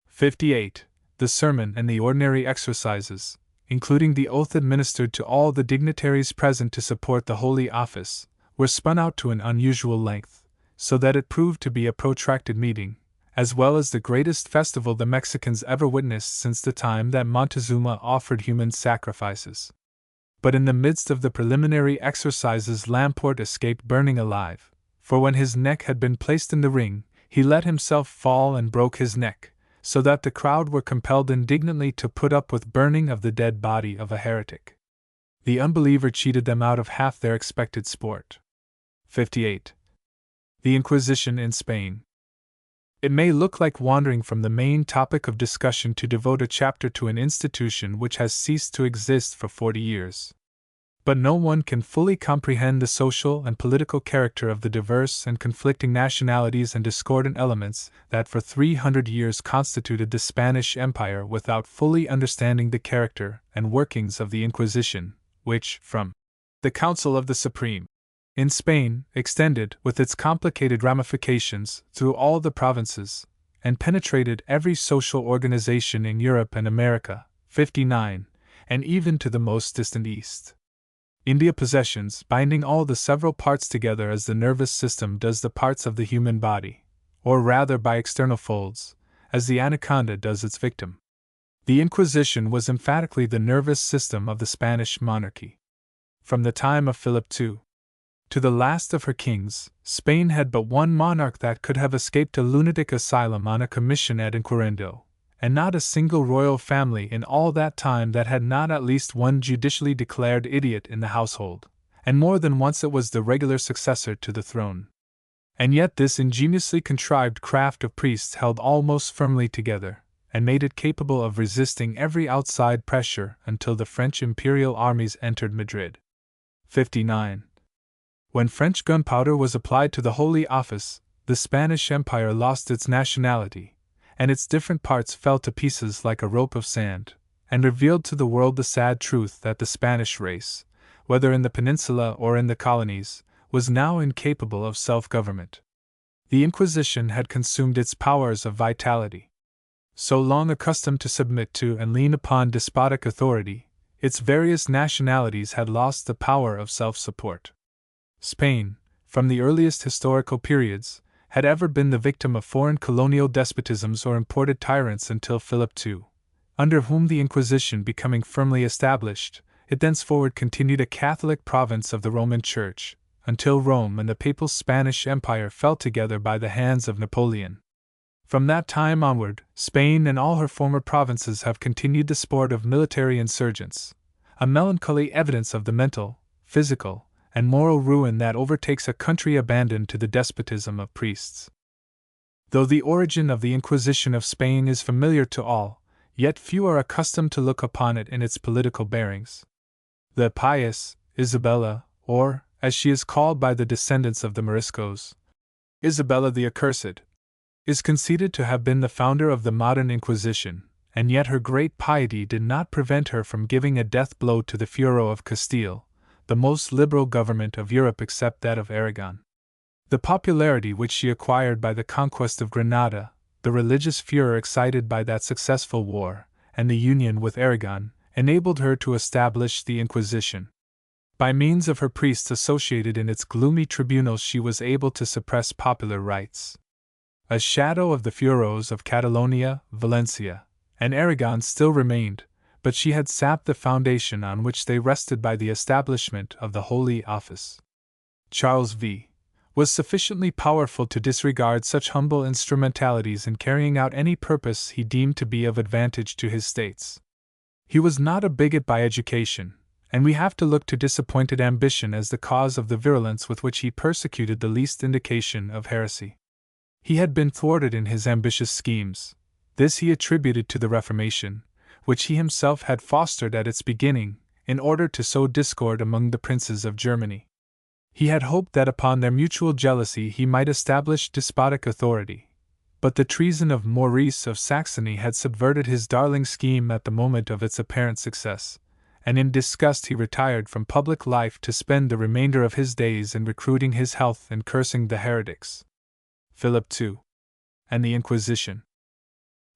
58. The sermon and the ordinary exercises, including the oath administered to all the dignitaries present to support the Holy Office, were spun out to an unusual length, so that it proved to be a protracted meeting, as well as the greatest festival the Mexicans ever witnessed since the time that Montezuma offered human sacrifices. But in the midst of the preliminary exercises Lamport escaped burning alive, for when his neck had been placed in the ring, he let himself fall and broke his neck, so that the crowd were compelled indignantly to put up with burning of the dead body of a heretic. The unbeliever cheated them out of half their expected sport. 58. The Inquisition in Spain. It may look like wandering from the main topic of discussion to devote a chapter to an institution which has ceased to exist for 40 years. But no one can fully comprehend the social and political character of the diverse and conflicting nationalities and discordant elements that for 300 years constituted the Spanish Empire without fully understanding the character and workings of the Inquisition, which, from the Council of the Supreme, in Spain, extended, with its complicated ramifications, through all the provinces, and penetrated every social organization in Europe and America, 59, and even to the most distant East. India possessions, binding all the several parts together as the nervous system does the parts of the human body, or rather by external folds, as the anaconda does its victim. The Inquisition was emphatically the nervous system of the Spanish monarchy. From the time of Philip II to the last of her kings, Spain had but one monarch that could have escaped a lunatic asylum on a commission ad inquirendo, and not a single royal family in all that time that had not at least one judicially declared idiot in the household, and more than once it was the regular successor to the throne. And yet this ingeniously contrived craft of priests held all most firmly together, and made it capable of resisting every outside pressure until the French imperial armies entered Madrid. 59. When French gunpowder was applied to the Holy Office, the Spanish Empire lost its nationality, and its different parts fell to pieces like a rope of sand, and revealed to the world the sad truth that the Spanish race, whether in the peninsula or in the colonies, was now incapable of self-government. The Inquisition had consumed its powers of vitality. So long accustomed to submit to and lean upon despotic authority, its various nationalities had lost the power of self-support. Spain, from the earliest historical periods, had ever been the victim of foreign colonial despotisms or imported tyrants until Philip II, under whom the Inquisition becoming firmly established, it thenceforward continued a Catholic province of the Roman Church, until Rome and the Papal Spanish Empire fell together by the hands of Napoleon. From that time onward, Spain and all her former provinces have continued the sport of military insurgents, a melancholy evidence of the mental, physical, and moral ruin that overtakes a country abandoned to the despotism of priests. Though the origin of the Inquisition of Spain is familiar to all, yet few are accustomed to look upon it in its political bearings. The pious Isabella, or, as she is called by the descendants of the Moriscos, Isabella the Accursed, is conceded to have been the founder of the modern Inquisition, and yet her great piety did not prevent her from giving a death blow to the Fuero of Castile, the most liberal government of Europe except that of Aragon. The popularity which she acquired by the conquest of Granada, the religious furor excited by that successful war, and the union with Aragon, enabled her to establish the Inquisition. By means of her priests associated in its gloomy tribunals, she was able to suppress popular rights. A shadow of the fueros of Catalonia, Valencia, and Aragon still remained, but she had sapped the foundation on which they rested by the establishment of the Holy Office. Charles V. was sufficiently powerful to disregard such humble instrumentalities in carrying out any purpose he deemed to be of advantage to his states. He was not a bigot by education, and we have to look to disappointed ambition as the cause of the virulence with which he persecuted the least indication of heresy. He had been thwarted in his ambitious schemes. This he attributed to the Reformation, which he himself had fostered at its beginning, in order to sow discord among the princes of Germany. He had hoped that upon their mutual jealousy he might establish despotic authority, but the treason of Maurice of Saxony had subverted his darling scheme at the moment of its apparent success, and in disgust he retired from public life to spend the remainder of his days in recruiting his health and cursing the heretics. Philip II. and the Inquisition.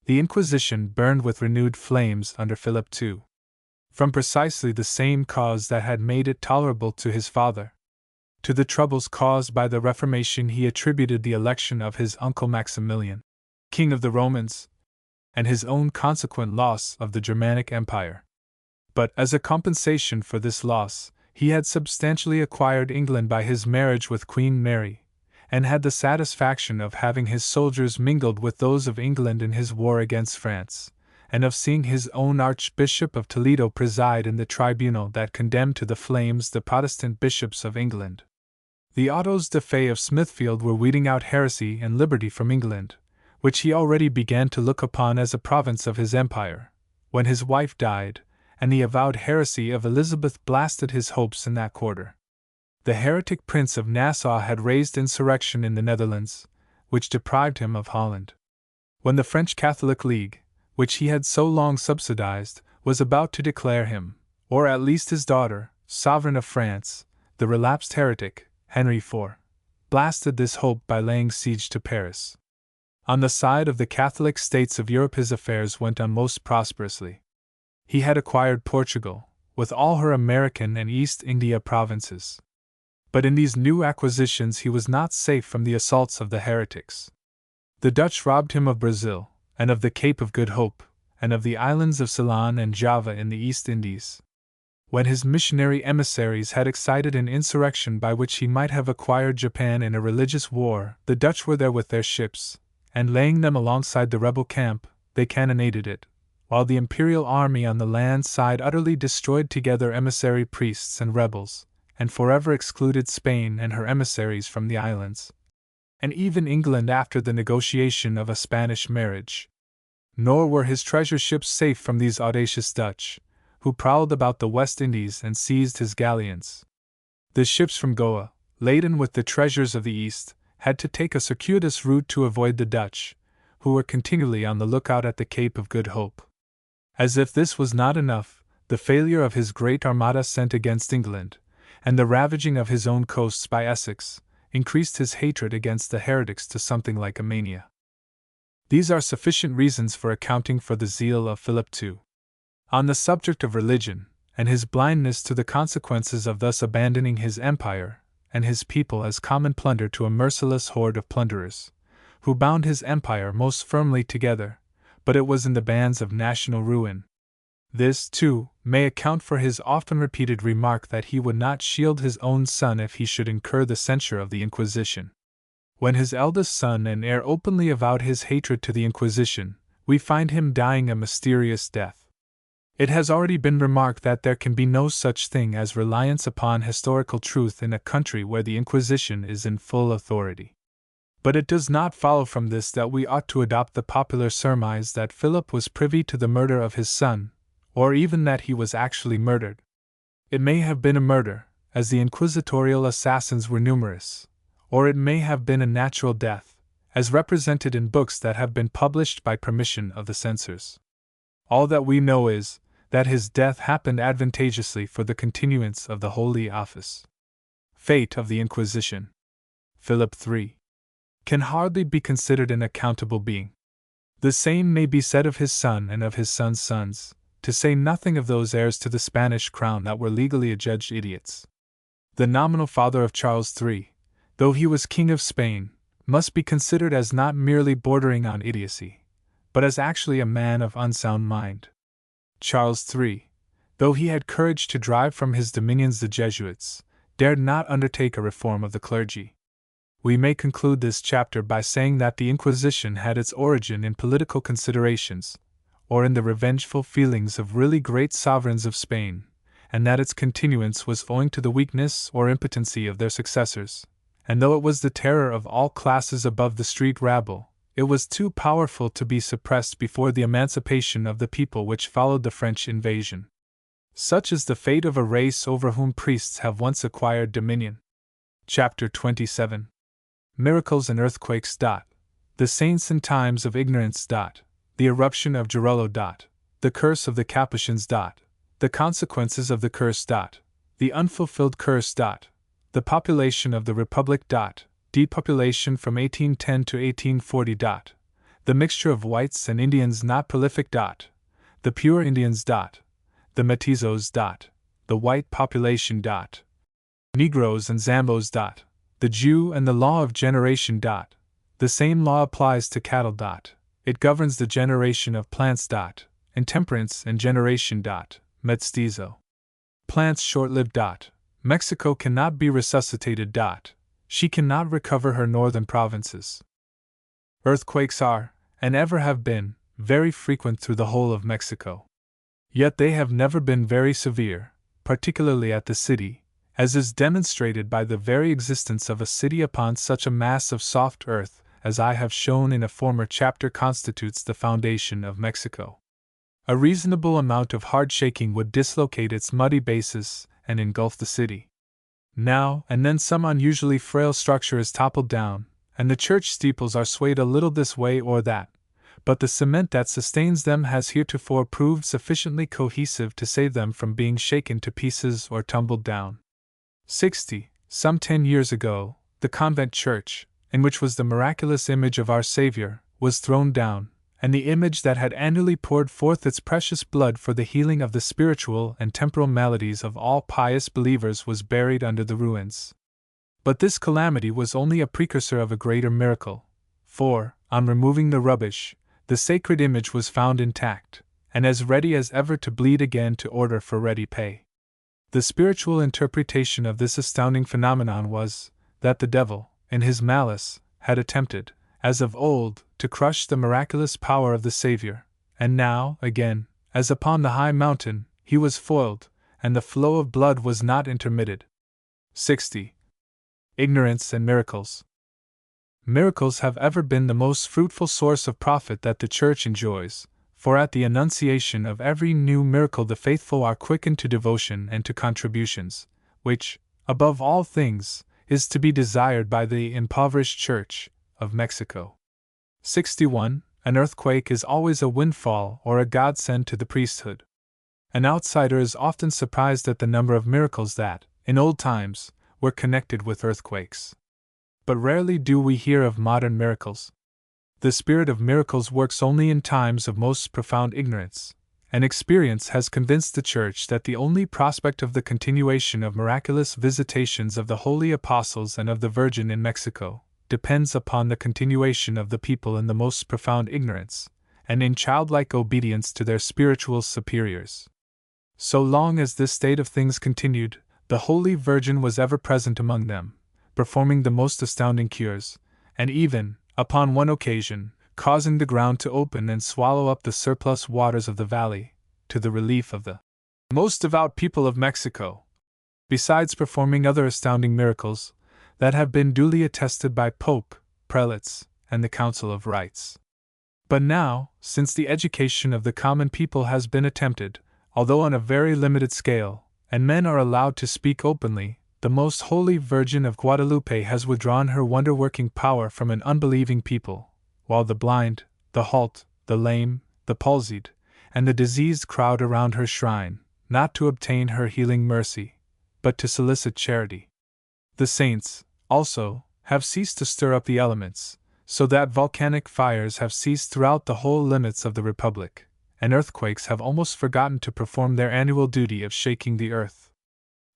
The Inquisition burned with renewed flames under Philip II, from precisely the same cause that had made it tolerable to his father. To the troubles caused by the Reformation he attributed the election of his uncle Maximilian, King of the Romans, and his own consequent loss of the Germanic Empire. But, as a compensation for this loss, he had substantially acquired England by his marriage with Queen Mary, and had the satisfaction of having his soldiers mingled with those of England in his war against France, and of seeing his own Archbishop of Toledo preside in the tribunal that condemned to the flames the Protestant bishops of England. The autos de fe of Smithfield were weeding out heresy and liberty from England, which he already began to look upon as a province of his empire, when his wife died, and the avowed heresy of Elizabeth blasted his hopes in that quarter. The heretic Prince of Nassau had raised insurrection in the Netherlands, which deprived him of Holland. When the French Catholic League, which he had so long subsidized, was about to declare him, or at least his daughter, sovereign of France, the relapsed heretic, Henry IV, blasted this hope by laying siege to Paris. On the side of the Catholic states of Europe his affairs went on most prosperously. He had acquired Portugal, with all her American and East India provinces. But in these new acquisitions he was not safe from the assaults of the heretics. The Dutch robbed him of Brazil, and of the Cape of Good Hope, and of the islands of Ceylon and Java in the East Indies. When his missionary emissaries had excited an insurrection by which he might have acquired Japan in a religious war, the Dutch were there with their ships, and laying them alongside the rebel camp, they cannonaded it, while the imperial army on the land side utterly destroyed together emissary priests and rebels, and forever excluded Spain and her emissaries from the islands, and even England after the negotiation of a Spanish marriage. Nor were his treasure ships safe from these audacious Dutch, who prowled about the West Indies and seized his galleons. The ships from Goa, laden with the treasures of the East, had to take a circuitous route to avoid the Dutch, who were continually on the lookout at the Cape of Good Hope. As if this was not enough, the failure of his great armada sent against England, and the ravaging of his own coasts by Essex, increased his hatred against the heretics to something like a mania. These are sufficient reasons for accounting for the zeal of Philip II on the subject of religion, and his blindness to the consequences of thus abandoning his empire and his people as common plunder to a merciless horde of plunderers, who bound his empire most firmly together, but it was in the bands of national ruin. This, too, may account for his often repeated remark that he would not shield his own son if he should incur the censure of the Inquisition. When his eldest son and heir openly avowed his hatred to the Inquisition, we find him dying a mysterious death. It has already been remarked that there can be no such thing as reliance upon historical truth in a country where the Inquisition is in full authority. But it does not follow from this that we ought to adopt the popular surmise that Philip was privy to the murder of his son, or even that he was actually murdered. It may have been a murder, as the inquisitorial assassins were numerous, or it may have been a natural death, as represented in books that have been published by permission of the censors. All that we know is that his death happened advantageously for the continuance of the Holy Office. Fate of the Inquisition. Philip III can hardly be considered an accountable being. The same may be said of his son and of his son's sons, to say nothing of those heirs to the Spanish crown that were legally adjudged idiots. The nominal father of Charles III, though he was King of Spain, must be considered as not merely bordering on idiocy, but as actually a man of unsound mind. Charles III, though he had courage to drive from his dominions the Jesuits, dared not undertake a reform of the clergy. We may conclude this chapter by saying that the Inquisition had its origin in political considerations, or in the revengeful feelings of really great sovereigns of Spain, and that its continuance was owing to the weakness or impotency of their successors, and though it was the terror of all classes above the street rabble, it was too powerful to be suppressed before the emancipation of the people which followed the French invasion. Such is the fate of a race over whom priests have once acquired dominion. Chapter 27. Miracles and Earthquakes. The Saints in Times of Ignorance. The Eruption of Jorullo. The Curse of the Capuchins. The Consequences of the Curse. The Unfulfilled Curse. The Population of the Republic. Depopulation from 1810 to 1840. The Mixture of Whites and Indians not prolific. The Pure Indians. The Mestizos. The White Population. Negroes and Zambos. The Jew and the Law of Generation. The same law applies to cattle. It governs the generation of plants. Intemperance and generation. Mestizo. Plants short-lived. Mexico cannot be resuscitated. She cannot recover her northern provinces. Earthquakes are, and ever have been, very frequent through the whole of Mexico. Yet they have never been very severe, particularly at the city, as is demonstrated by the very existence of a city upon such a mass of soft earth as I have shown in a former chapter constitutes the foundation of Mexico. A reasonable amount of hard shaking would dislocate its muddy bases and engulf the city. Now and then some unusually frail structure is toppled down, and the church steeples are swayed a little this way or that, but the cement that sustains them has heretofore proved sufficiently cohesive to save them from being shaken to pieces or tumbled down. Some 10 years ago, the convent church, in which was the miraculous image of our Savior, was thrown down, and the image that had annually poured forth its precious blood for the healing of the spiritual and temporal maladies of all pious believers was buried under the ruins. But this calamity was only a precursor of a greater miracle, for, on removing the rubbish, the sacred image was found intact, and as ready as ever to bleed again to order for ready pay. The spiritual interpretation of this astounding phenomenon was, that the devil, in his malice, had attempted, as of old, to crush the miraculous power of the Savior, and now, again, as upon the high mountain, he was foiled, and the flow of blood was not intermitted. 60. Ignorance and Miracles. Miracles have ever been the most fruitful source of profit that the Church enjoys, for at the annunciation of every new miracle the faithful are quickened to devotion and to contributions, which, above all things, is to be desired by the impoverished Church of Mexico. 61. An earthquake is always a windfall or a godsend to the priesthood. An outsider is often surprised at the number of miracles that, in old times, were connected with earthquakes. But rarely do we hear of modern miracles. The spirit of miracles works only in times of most profound ignorance, and experience has convinced the Church that the only prospect of the continuation of miraculous visitations of the holy apostles and of the Virgin in Mexico depends upon the continuation of the people in the most profound ignorance, and in childlike obedience to their spiritual superiors. So long as this state of things continued, the Holy Virgin was ever present among them, performing the most astounding cures, and even, upon one occasion, causing the ground to open and swallow up the surplus waters of the valley, to the relief of the most devout people of Mexico, besides performing other astounding miracles that have been duly attested by Pope, prelates, and the Council of Rites. But now, since the education of the common people has been attempted, although on a very limited scale, and men are allowed to speak openly, the Most Holy Virgin of Guadalupe has withdrawn her wonder-working power from an unbelieving people, while the blind, the halt, the lame, the palsied, and the diseased crowd around her shrine, not to obtain her healing mercy, but to solicit charity. The saints, also, have ceased to stir up the elements, so that volcanic fires have ceased throughout the whole limits of the Republic, and earthquakes have almost forgotten to perform their annual duty of shaking the earth.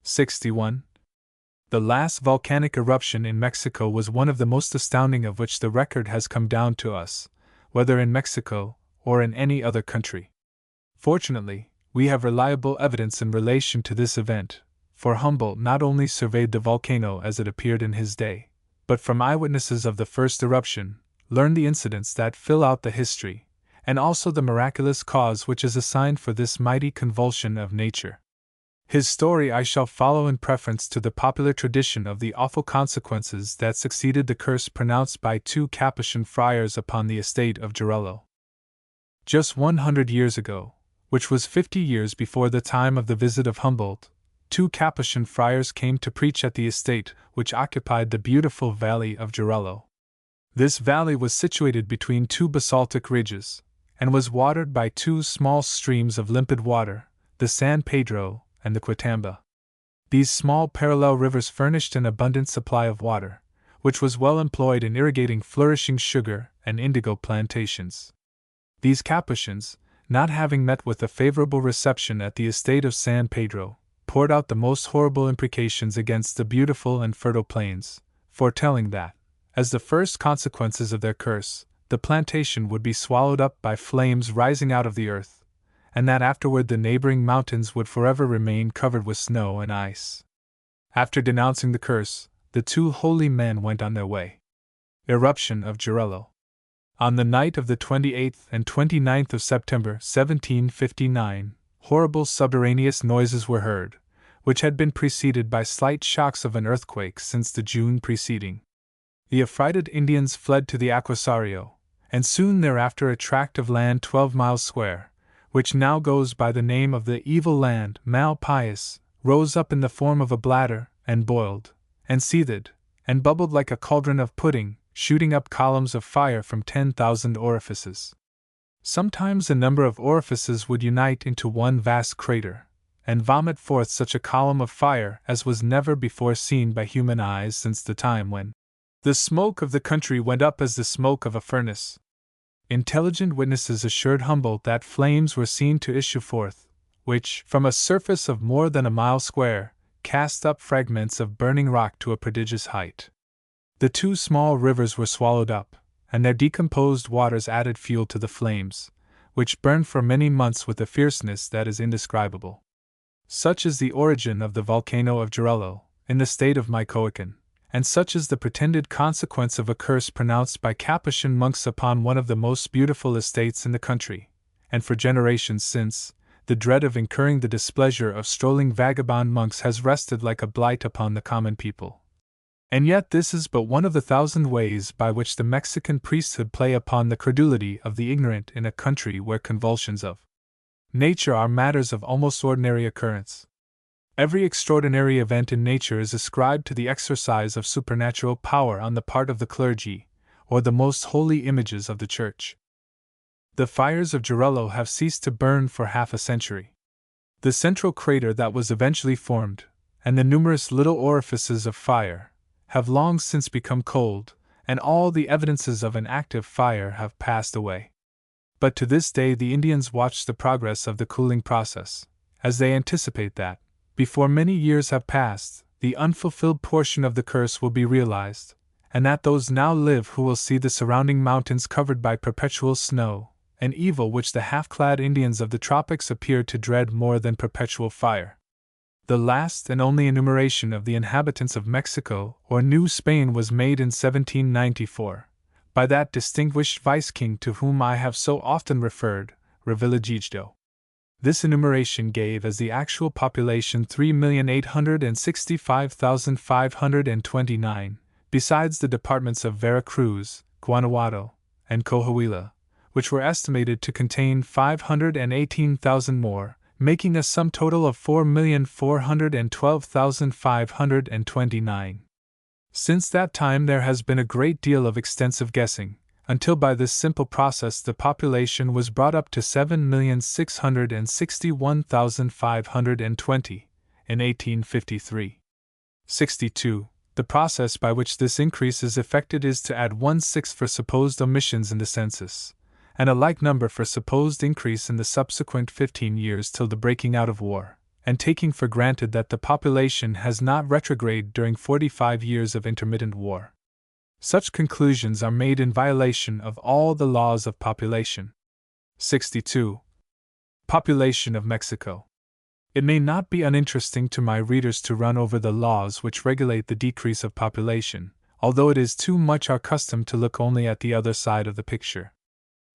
61. The last volcanic eruption in Mexico was one of the most astounding of which the record has come down to us, whether in Mexico or in any other country. Fortunately, we have reliable evidence in relation to this event, for Humboldt not only surveyed the volcano as it appeared in his day, but from eyewitnesses of the first eruption, learned the incidents that fill out the history, and also the miraculous cause which is assigned for this mighty convulsion of nature. His story I shall follow in preference to the popular tradition of the awful consequences that succeeded the curse pronounced by 2 Capuchin friars upon the estate of Jorullo. Just 100 years ago, which was 50 years before the time of the visit of Humboldt, 2 Capuchin friars came to preach at the estate which occupied the beautiful valley of Jorullo. This valley was situated between 2 basaltic ridges, and was watered by 2 small streams of limpid water, the San Pedro and the Quitamba. These small parallel rivers furnished an abundant supply of water, which was well employed in irrigating flourishing sugar and indigo plantations. These Capuchins, not having met with a favorable reception at the estate of San Pedro, poured out the most horrible imprecations against the beautiful and fertile plains, foretelling that, as the first consequences of their curse, the plantation would be swallowed up by flames rising out of the earth, and that afterward the neighboring mountains would forever remain covered with snow and ice. After denouncing the curse, the 2 holy men went on their way. Eruption of Jorullo. On the night of the 28th and 29th of September 1759, horrible subterraneous noises were heard, which had been preceded by slight shocks of an earthquake since the June preceding. The affrighted Indians fled to the Acquasario, and soon thereafter a tract of land 12 miles square, which now goes by the name of the Evil Land, Malpais, rose up in the form of a bladder, and boiled, and seethed, and bubbled like a cauldron of pudding, shooting up columns of fire from 10,000 orifices. Sometimes a number of orifices would unite into one vast crater, and vomit forth such a column of fire as was never before seen by human eyes since the time when the smoke of the country went up as the smoke of a furnace. Intelligent witnesses assured Humboldt that flames were seen to issue forth, which, from a surface of more than a mile square, cast up fragments of burning rock to a prodigious height. The 2 small rivers were swallowed up, and their decomposed waters added fuel to the flames, which burned for many months with a fierceness that is indescribable. Such is the origin of the volcano of Jorullo, in the state of Michoacán, and such is the pretended consequence of a curse pronounced by Capuchin monks upon one of the most beautiful estates in the country, and for generations since, the dread of incurring the displeasure of strolling vagabond monks has rested like a blight upon the common people. And yet this is but one of the 1,000 ways by which the Mexican priesthood play upon the credulity of the ignorant in a country where convulsions of nature are matters of almost ordinary occurrence. Every extraordinary event in nature is ascribed to the exercise of supernatural power on the part of the clergy, or the most holy images of the Church. The fires of Jorullo have ceased to burn for half a century. The central crater that was eventually formed, and the numerous little orifices of fire, have long since become cold, and all the evidences of an active fire have passed away. But to this day the Indians watch the progress of the cooling process, as they anticipate that, before many years have passed, the unfulfilled portion of the curse will be realized, and that those now live who will see the surrounding mountains covered by perpetual snow, an evil which the half-clad Indians of the tropics appear to dread more than perpetual fire. The last and only enumeration of the inhabitants of Mexico or New Spain was made in 1794, by that distinguished vice-king to whom I have so often referred, Revillagigedo. This enumeration gave as the actual population 3,865,529, besides the departments of Veracruz, Guanajuato, and Coahuila, which were estimated to contain 518,000 more, making a sum total of 4,412,529. Since that time there has been a great deal of extensive guessing, until by this simple process the population was brought up to 7,661,520 in 1853. 62. The process by which this increase is effected is to add 1/6 for supposed omissions in the census, and a like number for supposed increase in the subsequent 15 years till the breaking out of war, and taking for granted that the population has not retrograded during 45 years of intermittent war. Such conclusions are made in violation of all the laws of population. 62. Population of Mexico. It may not be uninteresting to my readers to run over the laws which regulate the decrease of population, although it is too much our custom to look only at the other side of the picture.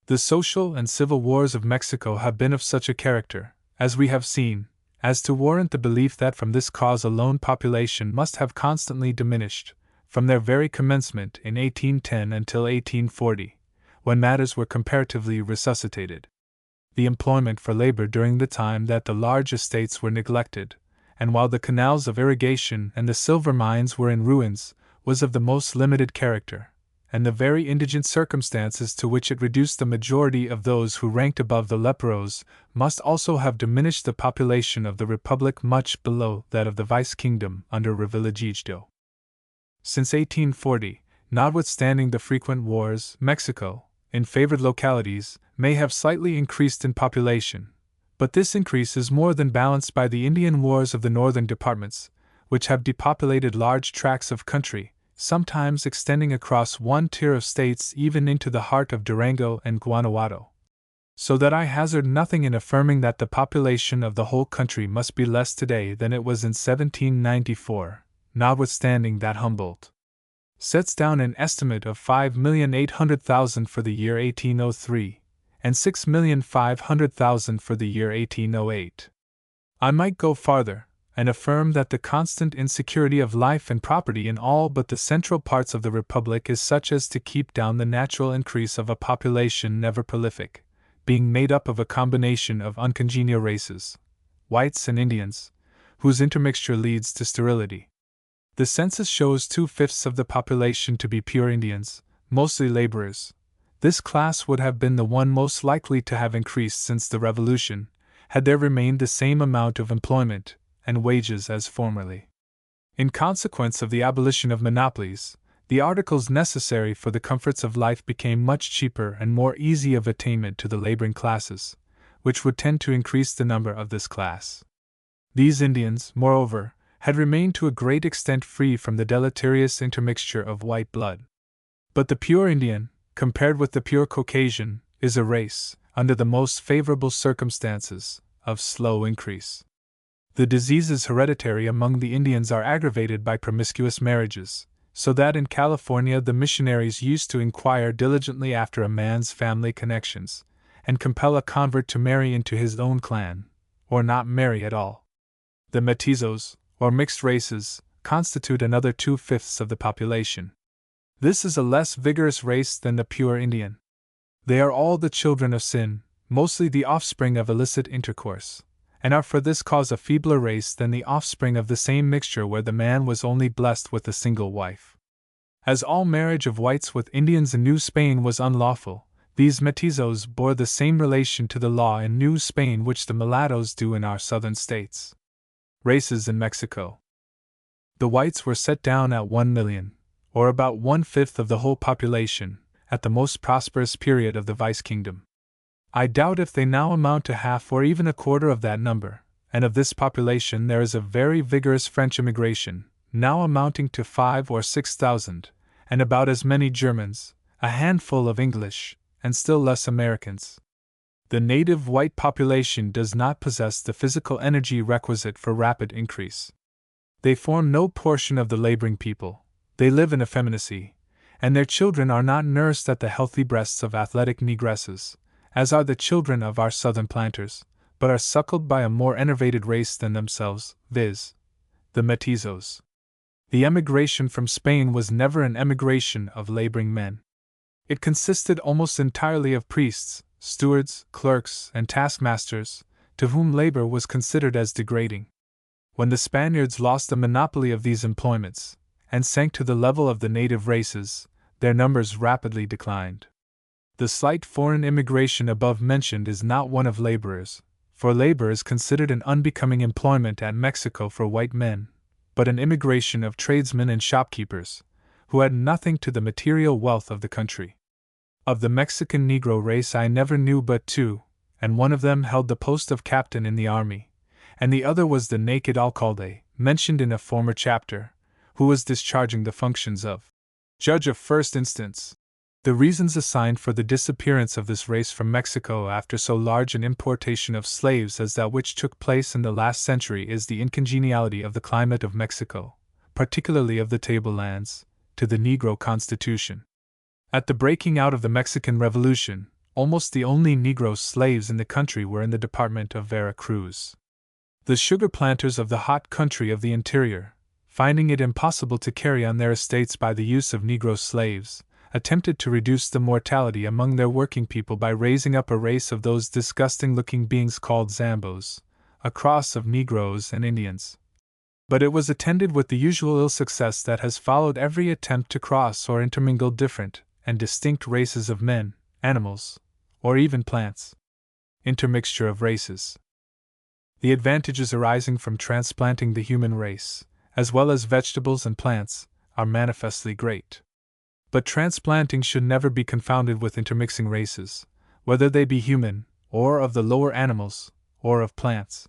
The social and civil wars of Mexico have been of such a character, as we have seen, as to warrant the belief that from this cause alone population must have constantly diminished, from their very commencement in 1810 until 1840, when matters were comparatively resuscitated. The employment for labor during the time that the large estates were neglected, and while the canals of irrigation and the silver mines were in ruins, was of the most limited character, and the very indigent circumstances to which it reduced the majority of those who ranked above the leperos must also have diminished the population of the Republic much below that of the Vice-Kingdom under Revillagigedo. Since 1840, notwithstanding the frequent wars, Mexico, in favored localities, may have slightly increased in population, but this increase is more than balanced by the Indian wars of the northern departments, which have depopulated large tracts of country, sometimes extending across one tier of states even into the heart of Durango and Guanajuato. So that I hazard nothing in affirming that the population of the whole country must be less today than it was in 1794, notwithstanding that Humboldt sets down an estimate of 5,800,000 for the year 1803, and 6,500,000 for the year 1808. I might go farther, and affirm that the constant insecurity of life and property in all but the central parts of the Republic is such as to keep down the natural increase of a population never prolific, being made up of a combination of uncongenial races, whites and Indians, whose intermixture leads to sterility. The census shows 2/5 of the population to be pure Indians, mostly laborers. This class would have been the one most likely to have increased since the Revolution, had there remained the same amount of employment and wages as formerly. In consequence of the abolition of monopolies, the articles necessary for the comforts of life became much cheaper and more easy of attainment to the laboring classes, which would tend to increase the number of this class. These Indians, moreover, had remained to a great extent free from the deleterious intermixture of white blood. But the pure Indian, compared with the pure Caucasian, is a race, under the most favorable circumstances, of slow increase. The diseases hereditary among the Indians are aggravated by promiscuous marriages, so that in California the missionaries used to inquire diligently after a man's family connections, and compel a convert to marry into his own clan, or not marry at all. The mestizos, or mixed races, constitute another 2/5 of the population. This is a less vigorous race than the pure Indian. They are all the children of sin, mostly the offspring of illicit intercourse, and are for this cause a feebler race than the offspring of the same mixture where the man was only blessed with a single wife. As all marriage of whites with Indians in New Spain was unlawful, these mestizos bore the same relation to the law in New Spain which the mulattoes do in our southern states. Races in Mexico. The whites were set down at 1,000,000, or about 1/5 of the whole population, at the most prosperous period of the Vice-Kingdom. I doubt if they now amount to half or even a quarter of that number, and of this population there is a very vigorous French immigration, now amounting to 5,000 or 6,000, and about as many Germans, a handful of English, and still less Americans. The native white population does not possess the physical energy requisite for rapid increase. They form no portion of the laboring people, they live in effeminacy, and their children are not nursed at the healthy breasts of athletic negresses, as are the children of our southern planters, but are suckled by a more enervated race than themselves, viz., the mestizos. The emigration from Spain was never an emigration of laboring men. It consisted almost entirely of priests, stewards, clerks, and taskmasters, to whom labor was considered as degrading. When the Spaniards lost the monopoly of these employments, and sank to the level of the native races, their numbers rapidly declined. The slight foreign immigration above mentioned is not one of laborers, for labor is considered an unbecoming employment at Mexico for white men, but an immigration of tradesmen and shopkeepers, who had nothing to the material wealth of the country. Of the Mexican Negro race I never knew but two, and one of them held the post of captain in the army, and the other was the naked alcalde, mentioned in a former chapter, who was discharging the functions of judge of first instance. The reasons assigned for the disappearance of this race from Mexico after so large an importation of slaves as that which took place in the last century is the incongeniality of the climate of Mexico, particularly of the tablelands, to the Negro constitution. At the breaking out of the Mexican Revolution, almost the only Negro slaves in the country were in the department of Vera Cruz. The sugar planters of the hot country of the interior, finding it impossible to carry on their estates by the use of Negro slaves, attempted to reduce the mortality among their working people by raising up a race of those disgusting-looking beings called Zambos, a cross of Negroes and Indians. But it was attended with the usual ill success that has followed every attempt to cross or intermingle different and distinct races of men, animals, or even plants. Intermixture of races. The advantages arising from transplanting the human race, as well as vegetables and plants, are manifestly great. But transplanting should never be confounded with intermixing races, whether they be human, or of the lower animals, or of plants.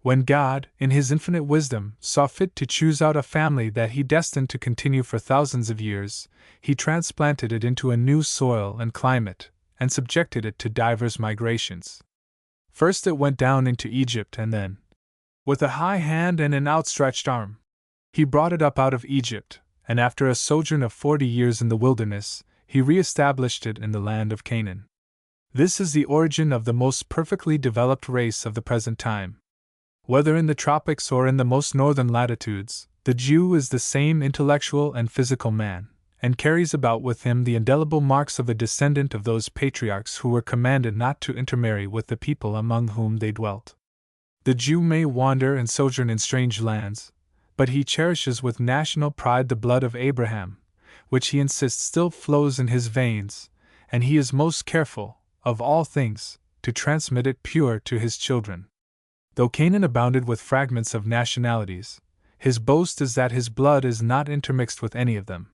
When God, in His infinite wisdom, saw fit to choose out a family that He destined to continue for thousands of years, He transplanted it into a new soil and climate, and subjected it to divers migrations. First it went down into Egypt, and then, with a high hand and an outstretched arm, He brought it up out of Egypt, and after a sojourn of 40 years in the wilderness, He re-established it in the land of Canaan. This is the origin of the most perfectly developed race of the present time. Whether in the tropics or in the most northern latitudes, the Jew is the same intellectual and physical man, and carries about with him the indelible marks of a descendant of those patriarchs who were commanded not to intermarry with the people among whom they dwelt. The Jew may wander and sojourn in strange lands, but he cherishes with national pride the blood of Abraham, which he insists still flows in his veins, and he is most careful, of all things, to transmit it pure to his children. Though Canaan abounded with fragments of nationalities, his boast is that his blood is not intermixed with any of them.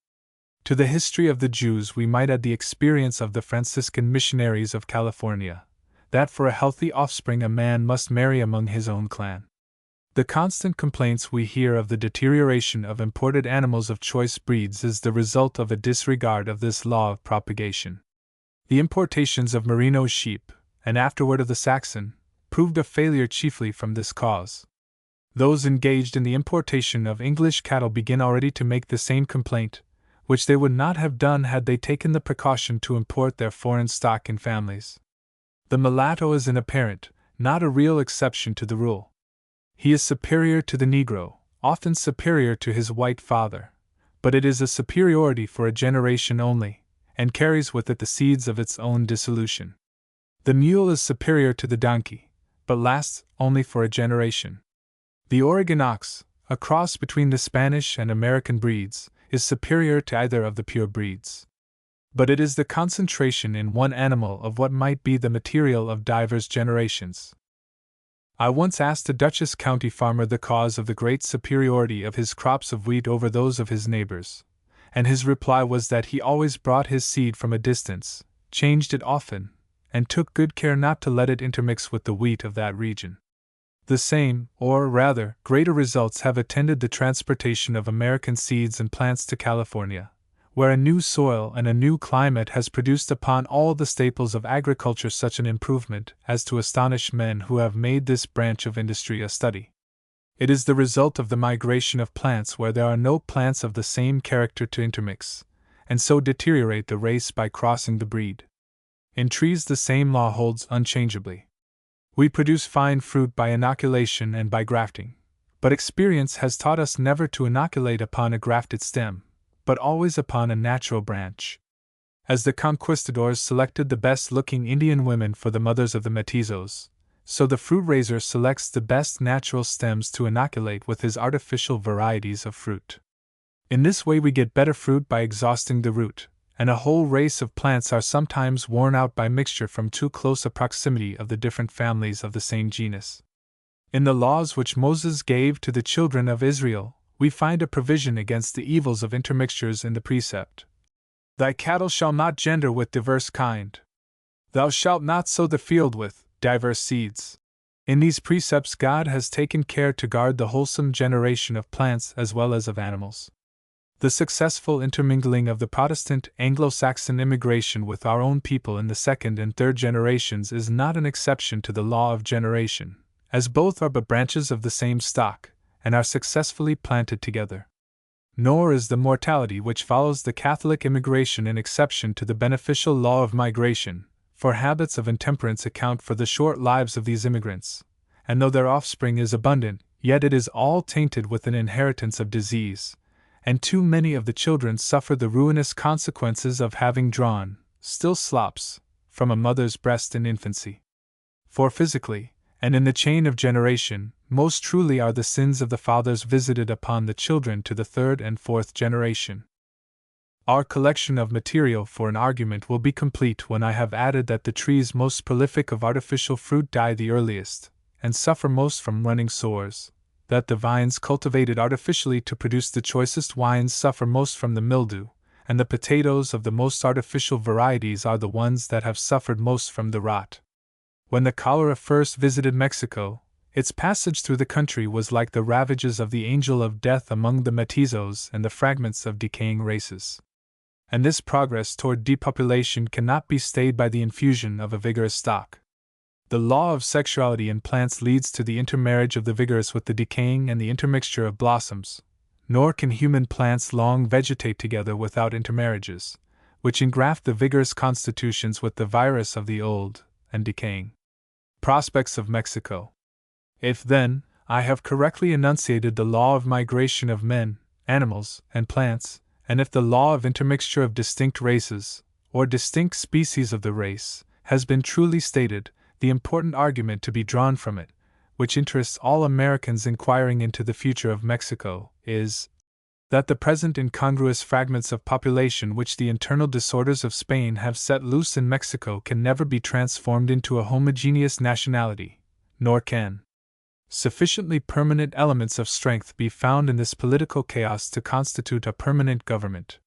To the history of the Jews we might add the experience of the Franciscan missionaries of California, that for a healthy offspring a man must marry among his own clan. The constant complaints we hear of the deterioration of imported animals of choice breeds is the result of a disregard of this law of propagation. The importations of merino sheep, and afterward of the Saxon, proved a failure chiefly from this cause. Those engaged in the importation of English cattle begin already to make the same complaint, which they would not have done had they taken the precaution to import their foreign stock in families. The mulatto is an apparent, not a real exception to the rule. He is superior to the Negro, often superior to his white father, but it is a superiority for a generation only, and carries with it the seeds of its own dissolution. The mule is superior to the donkey, but lasts only for a generation. The Oregon ox, a cross between the Spanish and American breeds, is superior to either of the pure breeds. But it is the concentration in one animal of what might be the material of divers generations. I once asked a Dutchess County farmer the cause of the great superiority of his crops of wheat over those of his neighbors, and his reply was that he always brought his seed from a distance, changed it often, and took good care not to let it intermix with the wheat of that region. The same, or rather, greater results have attended the transportation of American seeds and plants to California, where a new soil and a new climate has produced upon all the staples of agriculture such an improvement as to astonish men who have made this branch of industry a study. It is the result of the migration of plants where there are no plants of the same character to intermix, and so deteriorate the race by crossing the breed. In trees the same law holds unchangeably. We produce fine fruit by inoculation and by grafting, but experience has taught us never to inoculate upon a grafted stem, but always upon a natural branch. As the conquistadors selected the best-looking Indian women for the mothers of the mestizos, so the fruit raiser selects the best natural stems to inoculate with his artificial varieties of fruit. In this way we get better fruit by exhausting the root, and a whole race of plants are sometimes worn out by mixture from too close a proximity of the different families of the same genus. In the laws which Moses gave to the children of Israel, we find a provision against the evils of intermixtures in the precept, "Thy cattle shall not gender with diverse kind. Thou shalt not sow the field with diverse seeds." In these precepts God has taken care to guard the wholesome generation of plants as well as of animals. The successful intermingling of the Protestant Anglo-Saxon immigration with our own people in the second and third generations is not an exception to the law of generation, as both are but branches of the same stock, and are successfully planted together. Nor is the mortality which follows the Catholic immigration an exception to the beneficial law of migration, for habits of intemperance account for the short lives of these immigrants, and though their offspring is abundant, yet it is all tainted with an inheritance of disease, and too many of the children suffer the ruinous consequences of having drawn, still slops, from a mother's breast in infancy. For physically, and in the chain of generation, most truly are the sins of the fathers visited upon the children to the third and fourth generation. Our collection of material for an argument will be complete when I have added that the trees most prolific of artificial fruit die the earliest, and suffer most from running sores, that the vines cultivated artificially to produce the choicest wines suffer most from the mildew, and the potatoes of the most artificial varieties are the ones that have suffered most from the rot. When the cholera first visited Mexico, its passage through the country was like the ravages of the angel of death among the mestizos and the fragments of decaying races. And this progress toward depopulation cannot be stayed by the infusion of a vigorous stock. The law of sexuality in plants leads to the intermarriage of the vigorous with the decaying and the intermixture of blossoms, nor can human plants long vegetate together without intermarriages, which engraft the vigorous constitutions with the virus of the old and decaying. Prospects of Mexico. If, then, I have correctly enunciated the law of migration of men, animals, and plants, and if the law of intermixture of distinct races, or distinct species of the race, has been truly stated, the important argument to be drawn from it, which interests all Americans inquiring into the future of Mexico, is that the present incongruous fragments of population which the internal disorders of Spain have set loose in Mexico can never be transformed into a homogeneous nationality, nor can sufficiently permanent elements of strength be found in this political chaos to constitute a permanent government.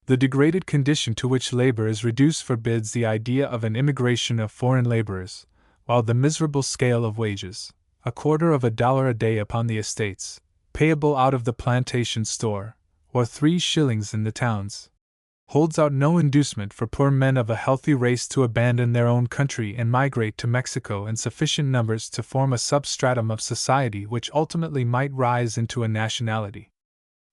The degraded condition to which labor is reduced forbids the idea of an immigration of foreign laborers, while the miserable scale of wages, $0.25 a day upon the estates, payable out of the plantation store, or 3 shillings in the towns, holds out no inducement for poor men of a healthy race to abandon their own country and migrate to Mexico in sufficient numbers to form a substratum of society which ultimately might rise into a nationality.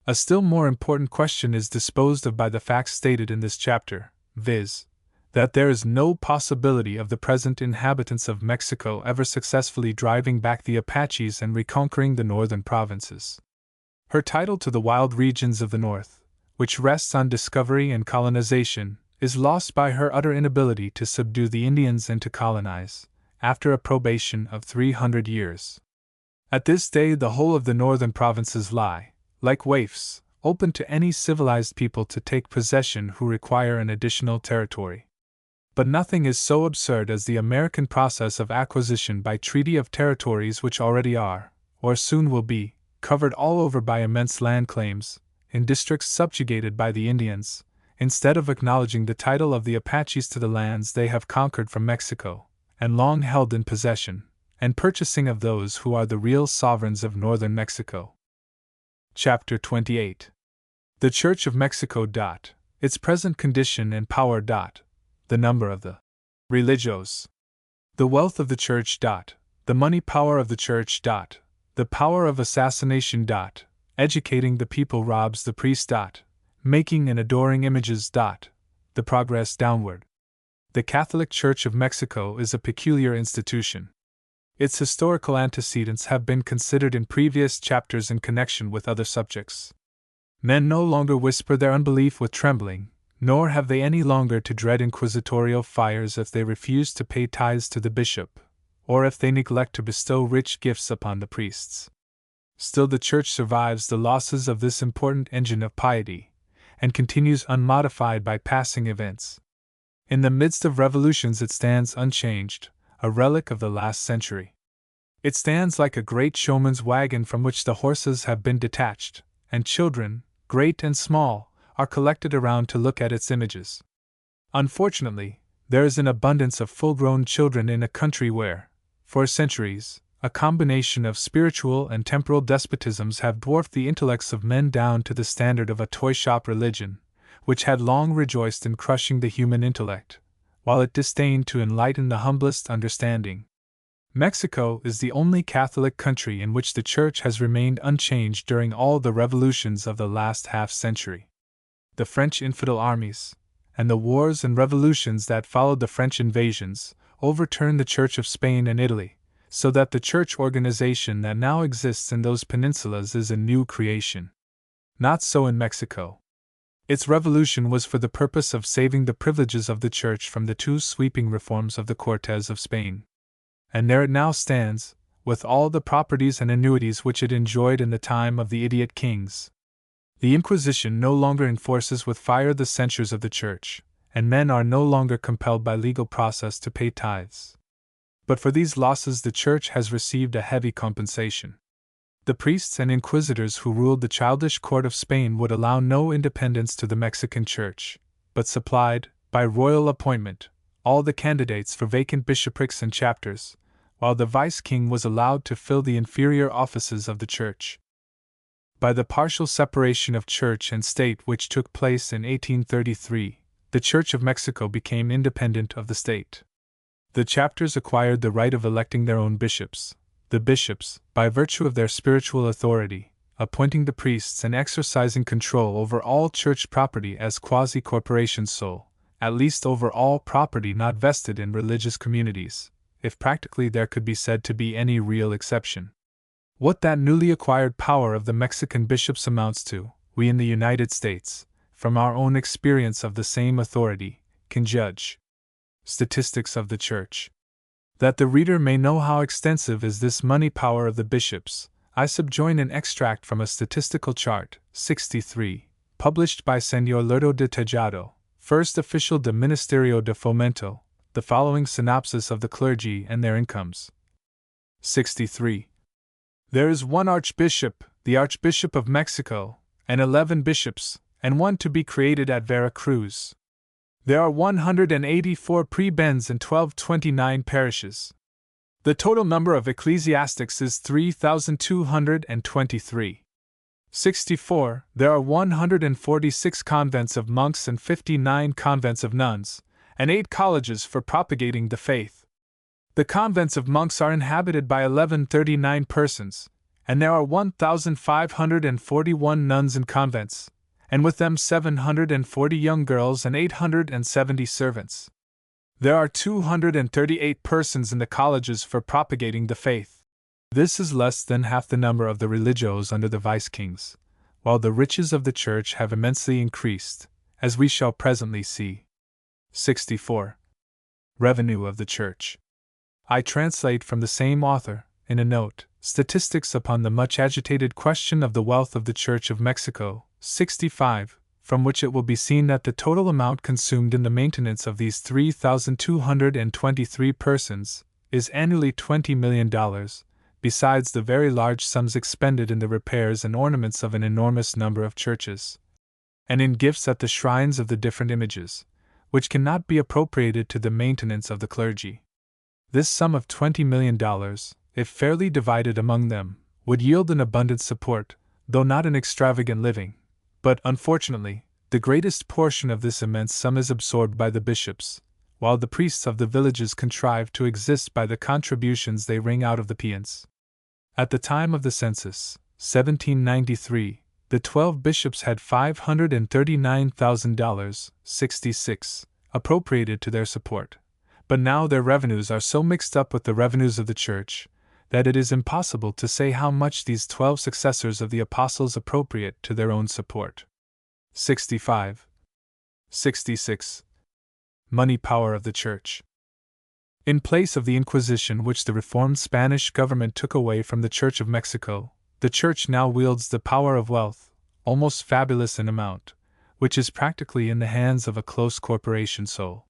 A still more important question is disposed of by the facts stated in this chapter, viz., that there is no possibility of the present inhabitants of Mexico ever successfully driving back the Apaches and reconquering the northern provinces. Her title to the wild regions of the north, which rests on discovery and colonization, is lost by her utter inability to subdue the Indians and to colonize, after a probation of 300 years. At this day the whole of the northern provinces lie, like waifs, open to any civilized people to take possession who require an additional territory. But nothing is so absurd as the American process of acquisition by treaty of territories which already are, or soon will be, covered all over by immense land claims, in districts subjugated by the Indians, instead of acknowledging the title of the Apaches to the lands they have conquered from Mexico, and long held in possession, and purchasing of those who are the real sovereigns of northern Mexico. Chapter 28. The Church of Mexico. its present condition and power. The number of the religios, the wealth of the church. The money power of the church. The power of assassination. Educating the people robs the priest. Making and adoring images. The progress downward. The Catholic Church of Mexico is a peculiar institution. Its historical antecedents have been considered in previous chapters in connection with other subjects. Men no longer whisper their unbelief with trembling, nor have they any longer to dread inquisitorial fires if they refuse to pay tithes to the bishop, or if they neglect to bestow rich gifts upon the priests. Still, the Church survives the losses of this important engine of piety, and continues unmodified by passing events. In the midst of revolutions it stands unchanged, a relic of the last century. It stands like a great showman's wagon from which the horses have been detached, and children, great and small, are collected around to look at its images. Unfortunately, there is an abundance of full-grown children in a country where, for centuries, a combination of spiritual and temporal despotisms have dwarfed the intellects of men down to the standard of a toy-shop religion, which had long rejoiced in crushing the human intellect, while it disdained to enlighten the humblest understanding. Mexico is the only Catholic country in which the Church has remained unchanged during all the revolutions of the last half-century. The French infidel armies, and the wars and revolutions that followed the French invasions, overturned the Church of Spain and Italy, so that the church organization that now exists in those peninsulas is a new creation. Not so in Mexico. Its revolution was for the purpose of saving the privileges of the Church from the too sweeping reforms of the Cortes of Spain. And there it now stands, with all the properties and annuities which it enjoyed in the time of the idiot kings. The Inquisition no longer enforces with fire the censures of the Church, and men are no longer compelled by legal process to pay tithes. But for these losses the Church has received a heavy compensation. The priests and inquisitors who ruled the childish court of Spain would allow no independence to the Mexican Church, but supplied, by royal appointment, all the candidates for vacant bishoprics and chapters, while the vice-king was allowed to fill the inferior offices of the Church. By the partial separation of Church and State which took place in 1833, the Church of Mexico became independent of the State. The chapters acquired the right of electing their own bishops, the bishops, by virtue of their spiritual authority, appointing the priests and exercising control over all church property as quasi-corporation sole, at least over all property not vested in religious communities, if practically there could be said to be any real exception. What that newly acquired power of the Mexican bishops amounts to, we in the United States, from our own experience of the same authority, can judge. Statistics of the Church. That the reader may know how extensive is this money power of the bishops, I subjoin an extract from a statistical chart, 63, published by Señor Lerdo de Tejado, first official de Ministerio de Fomento, the following synopsis of the clergy and their incomes. 63. There is one archbishop, the Archbishop of Mexico, and 11 bishops, and one to be created at Vera Cruz. There are 184 prebends and 1229 parishes. The total number of ecclesiastics is 3,223. 64. There are 146 convents of monks and 59 convents of nuns, and 8 colleges for propagating the faith. The convents of monks are inhabited by 1139 persons, and there are 1,541 nuns in convents, and with them 740 young girls and 870 servants. There are 238 persons in the colleges for propagating the faith. This is less than half the number of the religios under the vice-kings, while the riches of the Church have immensely increased, as we shall presently see. 64. Revenue of the Church. I translate from the same author, in a note, Statistics upon the much agitated question of the wealth of the Church of Mexico, 65, from which it will be seen that the total amount consumed in the maintenance of these 3,223 persons is annually $20 million, besides the very large sums expended in the repairs and ornaments of an enormous number of churches, and in gifts at the shrines of the different images, which cannot be appropriated to the maintenance of the clergy. This sum of $20 million, if fairly divided among them, would yield an abundant support, though not an extravagant living. But, unfortunately, The greatest portion of this immense sum is absorbed by the bishops, while the priests of the villages contrive to exist by the contributions they wring out of the peons. At the time of the census, 1793, the 12 bishops had $539,000.66 appropriated to their support, but now their revenues are so mixed up with the revenues of the Church that it is impossible to say how much these 12 successors of the apostles appropriate to their own support. 65. 66. Money power of the Church. In place of the Inquisition which the reformed Spanish government took away from the Church of Mexico, the Church now wields the power of wealth, almost fabulous in amount, which is practically in the hands of a close corporation soul.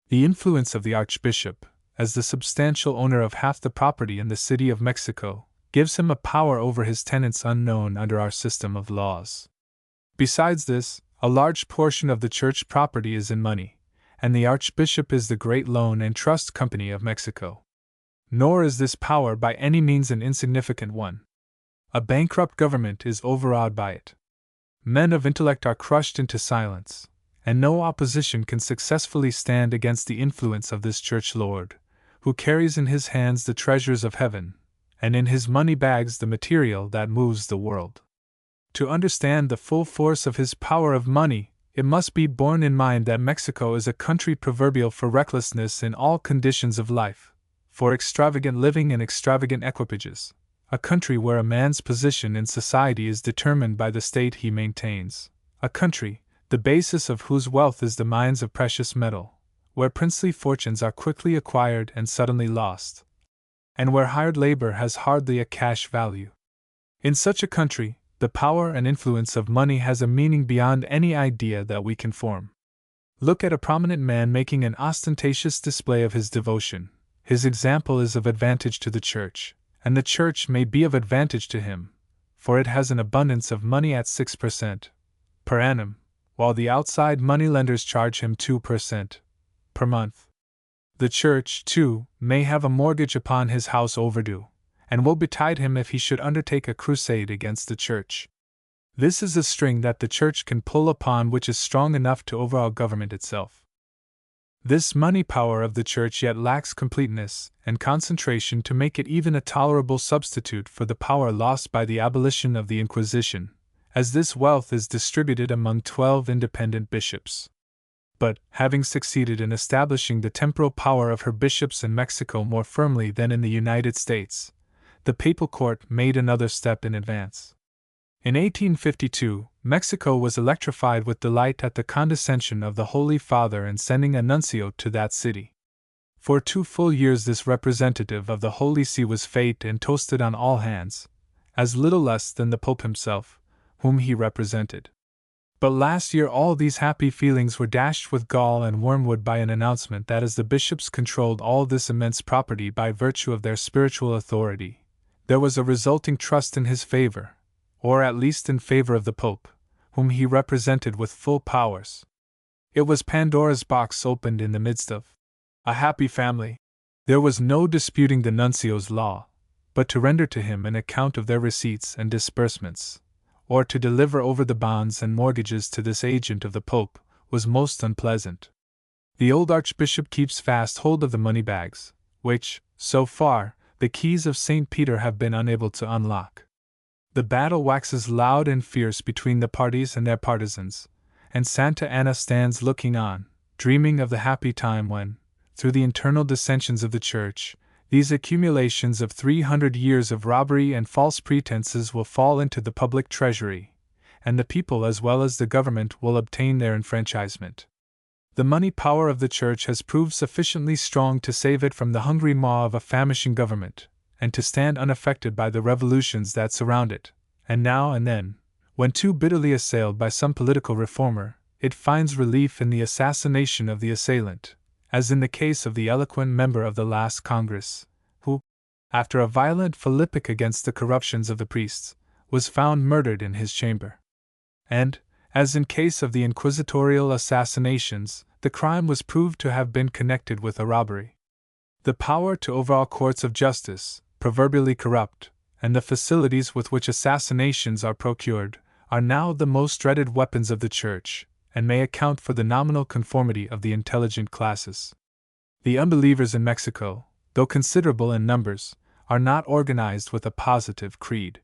The influence of the Archbishop, as the substantial owner of half the property in the city of Mexico, gives him a power over his tenants unknown under our system of laws. Besides this, a large portion of the Church property is in money, and the Archbishop is the great loan and trust company of Mexico. Nor is this power by any means an insignificant one. A bankrupt government is overawed by it. Men of intellect are crushed into silence, and no opposition can successfully stand against the influence of this Church Lord, who carries in his hands the treasures of heaven, and in his money bags the material that moves the world. To understand the full force of his power of money, it must be borne in mind that Mexico is a country proverbial for recklessness in all conditions of life, for extravagant living and extravagant equipages, a country where a man's position in society is determined by the state he maintains, a country, the basis of whose wealth is the mines of precious metal, where princely fortunes are quickly acquired and suddenly lost, and where hired labor has hardly a cash value. In such a country, the power and influence of money has a meaning beyond any idea that we can form. Look at a prominent man making an ostentatious display of his devotion. His example is of advantage to the Church, and the Church may be of advantage to him, for it has an abundance of money at 6% per annum, while the outside moneylenders charge him 2% per month. The Church, too, may have a mortgage upon his house overdue, and will betide him if he should undertake a crusade against the Church. This is a string that the Church can pull upon which is strong enough to overawe government itself. This money power of the Church yet lacks completeness and concentration to make it even a tolerable substitute for the power lost by the abolition of the Inquisition, as this wealth is distributed among 12 independent bishops. But, having succeeded in establishing the temporal power of her bishops in Mexico more firmly than in the United States, the Papal Court made another step in advance. In 1852, Mexico was electrified with delight at the condescension of the Holy Father in sending a nuncio to that city. For 2 full years this representative of the Holy See was feted and toasted on all hands, as little less than the Pope himself, whom he represented. But last year all these happy feelings were dashed with gall and wormwood by an announcement that as the bishops controlled all this immense property by virtue of their spiritual authority, there was a resulting trust in his favor, or at least in favor of the Pope, whom he represented with full powers. It was Pandora's box opened in the midst of a happy family. There was no disputing the nuncio's law, but to render to him an account of their receipts and disbursements, or to deliver over the bonds and mortgages to this agent of the Pope, was most unpleasant. The old Archbishop keeps fast hold of the money bags, which, so far, the keys of St. Peter have been unable to unlock. The battle waxes loud and fierce between the parties and their partisans, and Santa Anna stands looking on, dreaming of the happy time when, through the internal dissensions of the Church, these accumulations of 300 years of robbery and false pretenses will fall into the public treasury, and the people as well as the government will obtain their enfranchisement. The money power of the Church has proved sufficiently strong to save it from the hungry maw of a famishing government, and to stand unaffected by the revolutions that surround it, and now and then, when too bitterly assailed by some political reformer, it finds relief in the assassination of the assailant, as in the case of the eloquent member of the last Congress, who, after a violent philippic against the corruptions of the priests, was found murdered in his chamber. And, as in case of the inquisitorial assassinations, the crime was proved to have been connected with a robbery. The power to overawe courts of justice, proverbially corrupt, and the facilities with which assassinations are procured, are now the most dreaded weapons of the Church, and may account for the nominal conformity of the intelligent classes. The unbelievers in Mexico, though considerable in numbers, are not organized with a positive creed.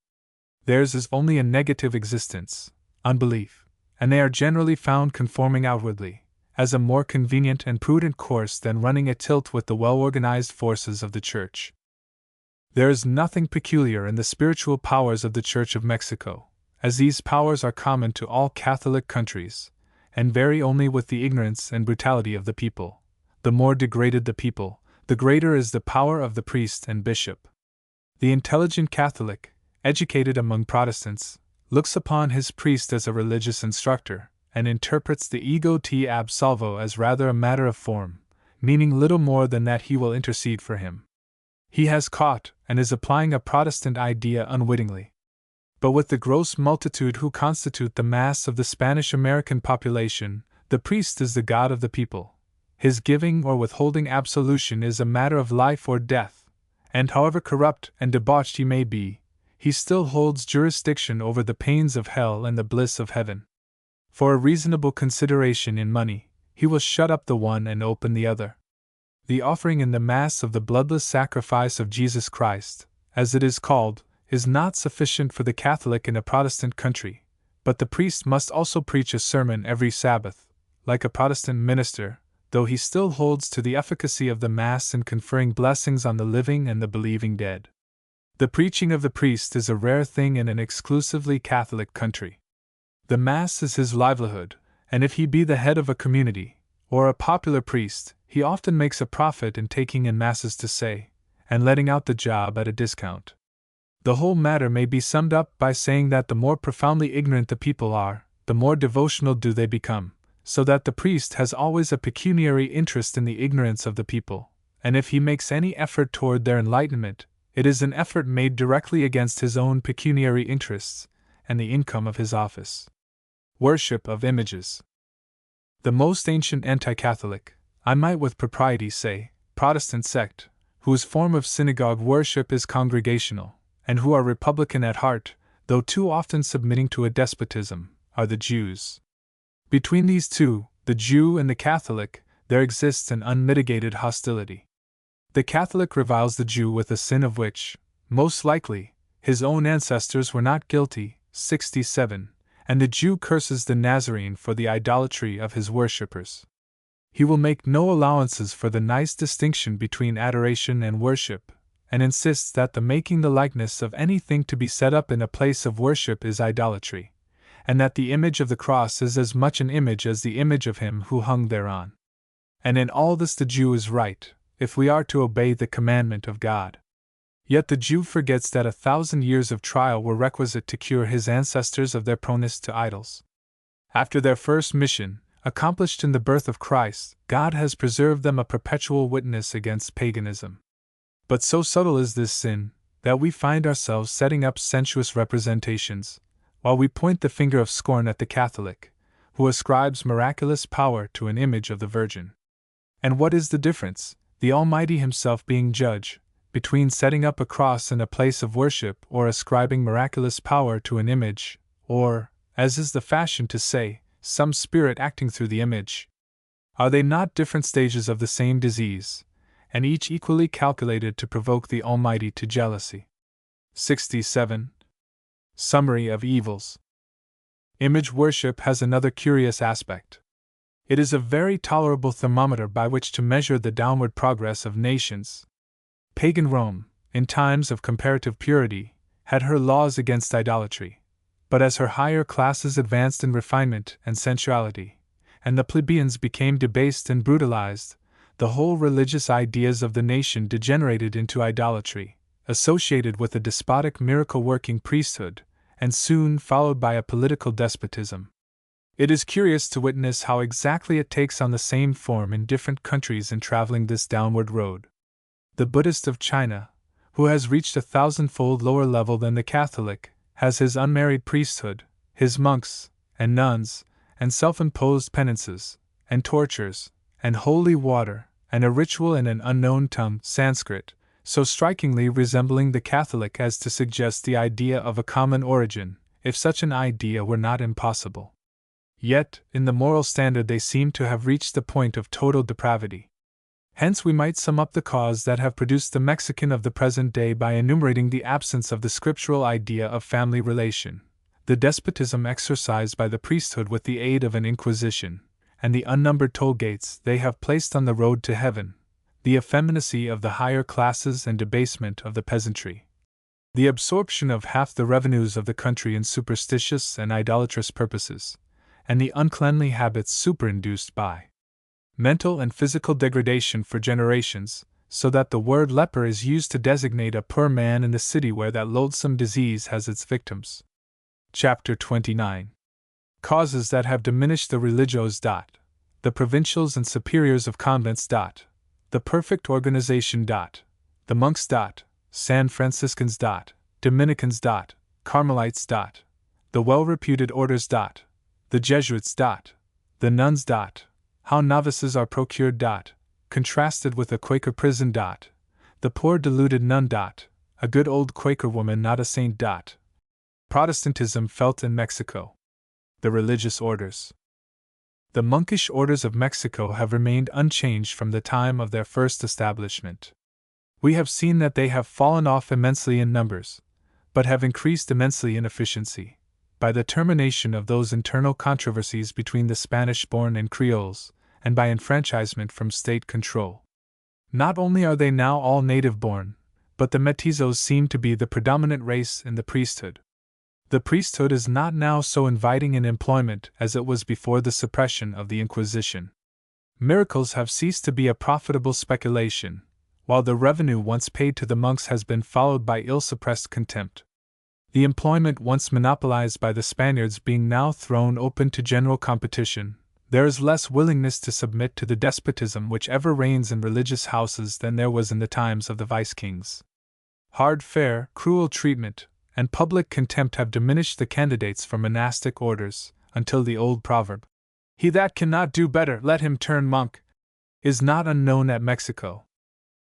Theirs is only a negative existence, unbelief, and they are generally found conforming outwardly, as a more convenient and prudent course than running at tilt with the well-organized forces of the Church. There is nothing peculiar in the spiritual powers of the Church of Mexico, as these powers are common to all Catholic countries, and vary only with the ignorance and brutality of the people. The more degraded the people, the greater is the power of the priest and bishop. The intelligent Catholic, educated among Protestants, looks upon his priest as a religious instructor, and interprets the ego te absolvo as rather a matter of form, meaning little more than that he will intercede for him. He has caught and is applying a Protestant idea unwittingly. But with the gross multitude who constitute the mass of the Spanish-American population, the priest is the god of the people. His giving or withholding absolution is a matter of life or death, and however corrupt and debauched he may be, he still holds jurisdiction over the pains of hell and the bliss of heaven. For a reasonable consideration in money, he will shut up the one and open the other. The offering in the Mass of the bloodless sacrifice of Jesus Christ, as it is called, is not sufficient for the Catholic in a Protestant country, but the priest must also preach a sermon every Sabbath, like a Protestant minister, though he still holds to the efficacy of the Mass in conferring blessings on the living and the believing dead. The preaching of the priest is a rare thing in an exclusively Catholic country. The Mass is his livelihood, and if he be the head of a community, or a popular priest, he often makes a profit in taking in Masses to say, and letting out the job at a discount. The whole matter may be summed up by saying that the more profoundly ignorant the people are, the more devotional do they become, so that the priest has always a pecuniary interest in the ignorance of the people, and if he makes any effort toward their enlightenment, it is an effort made directly against his own pecuniary interests and the income of his office. Worship of images. The most ancient anti-Catholic, I might with propriety say, Protestant sect, whose form of synagogue worship is congregational, and who are republican at heart, though too often submitting to a despotism, are the Jews. Between these two, the Jew and the Catholic, there exists an unmitigated hostility. The Catholic reviles the Jew with a sin of which, most likely, his own ancestors were not guilty, 67, and the Jew curses the Nazarene for the idolatry of his worshippers. He will make no allowances for the nice distinction between adoration and worship, and insists that the making the likeness of anything to be set up in a place of worship is idolatry, and that the image of the cross is as much an image as the image of him who hung thereon. And in all this the Jew is right, if we are to obey the commandment of God. Yet the Jew forgets that 1,000 years of trial were requisite to cure his ancestors of their proneness to idols. After their first mission, accomplished in the birth of Christ, God has preserved them a perpetual witness against paganism. But so subtle is this sin, that we find ourselves setting up sensuous representations, while we point the finger of scorn at the Catholic, who ascribes miraculous power to an image of the Virgin. And what is the difference, the Almighty Himself being judge, between setting up a cross in a place of worship or ascribing miraculous power to an image, or, as is the fashion to say, some spirit acting through the image? Are they not different stages of the same disease, and each equally calculated to provoke the Almighty to jealousy? 67. Summary of evils. Image worship has another curious aspect. It is a very tolerable thermometer by which to measure the downward progress of nations. Pagan Rome, in times of comparative purity, had her laws against idolatry, but as her higher classes advanced in refinement and sensuality, and the plebeians became debased and brutalized, the whole religious ideas of the nation degenerated into idolatry, associated with a despotic miracle-working priesthood, and soon followed by a political despotism. It is curious to witness how exactly it takes on the same form in different countries in traveling this downward road. The Buddhist of China, who has reached 1,000-fold lower level than the Catholic, has his unmarried priesthood, his monks, and nuns, and self-imposed penances, and tortures, and holy water, and a ritual in an unknown tongue, Sanskrit, so strikingly resembling the Catholic as to suggest the idea of a common origin, if such an idea were not impossible. Yet, in the moral standard they seem to have reached the point of total depravity. Hence we might sum up the cause that have produced the Mexican of the present day by enumerating the absence of the scriptural idea of family relation, the despotism exercised by the priesthood with the aid of an inquisition, and the unnumbered toll gates they have placed on the road to heaven, the effeminacy of the higher classes and debasement of the peasantry, the absorption of half the revenues of the country in superstitious and idolatrous purposes, and the uncleanly habits superinduced by mental and physical degradation for generations, so that the word leper is used to designate a poor man in the city where that loathsome disease has its victims. Chapter 29. Causes that have diminished the religios. The provincials and superiors of convents. The perfect organization. The monks. San Franciscans. Dominicans. Carmelites. The well-reputed orders. The Jesuits. The nuns. How novices are procured. Contrasted with a Quaker prison. The poor deluded nun. A good old Quaker woman, not a saint. Protestantism felt in Mexico. The religious orders. The monkish orders of Mexico have remained unchanged from the time of their first establishment. We have seen that they have fallen off immensely in numbers, but have increased immensely in efficiency, by the termination of those internal controversies between the Spanish-born and Creoles, and by enfranchisement from state control. Not only are they now all native-born, but the mestizos seem to be the predominant race in the priesthood. The priesthood is not now so inviting in employment as it was before the suppression of the Inquisition. Miracles have ceased to be a profitable speculation, while the revenue once paid to the monks has been followed by ill-suppressed contempt. The employment once monopolized by the Spaniards being now thrown open to general competition, there is less willingness to submit to the despotism which ever reigns in religious houses than there was in the times of the vice-kings. Hard fare, cruel treatment, and public contempt have diminished the candidates for monastic orders, until the old proverb, "He that cannot do better, let him turn monk," is not unknown at Mexico.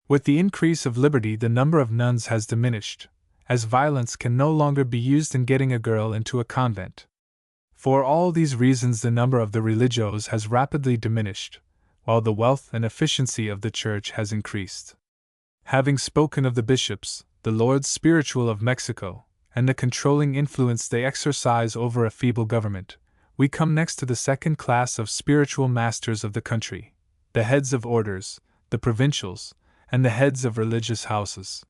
With the increase of liberty, the number of nuns has diminished, as violence can no longer be used in getting a girl into a convent. For all these reasons, the number of the religios has rapidly diminished, while the wealth and efficiency of the Church has increased. Having spoken of the bishops, the lords spiritual of Mexico, and the controlling influence they exercise over a feeble government, we come next to the second class of spiritual masters of the country, the heads of orders, the provincials, and the heads of religious houses.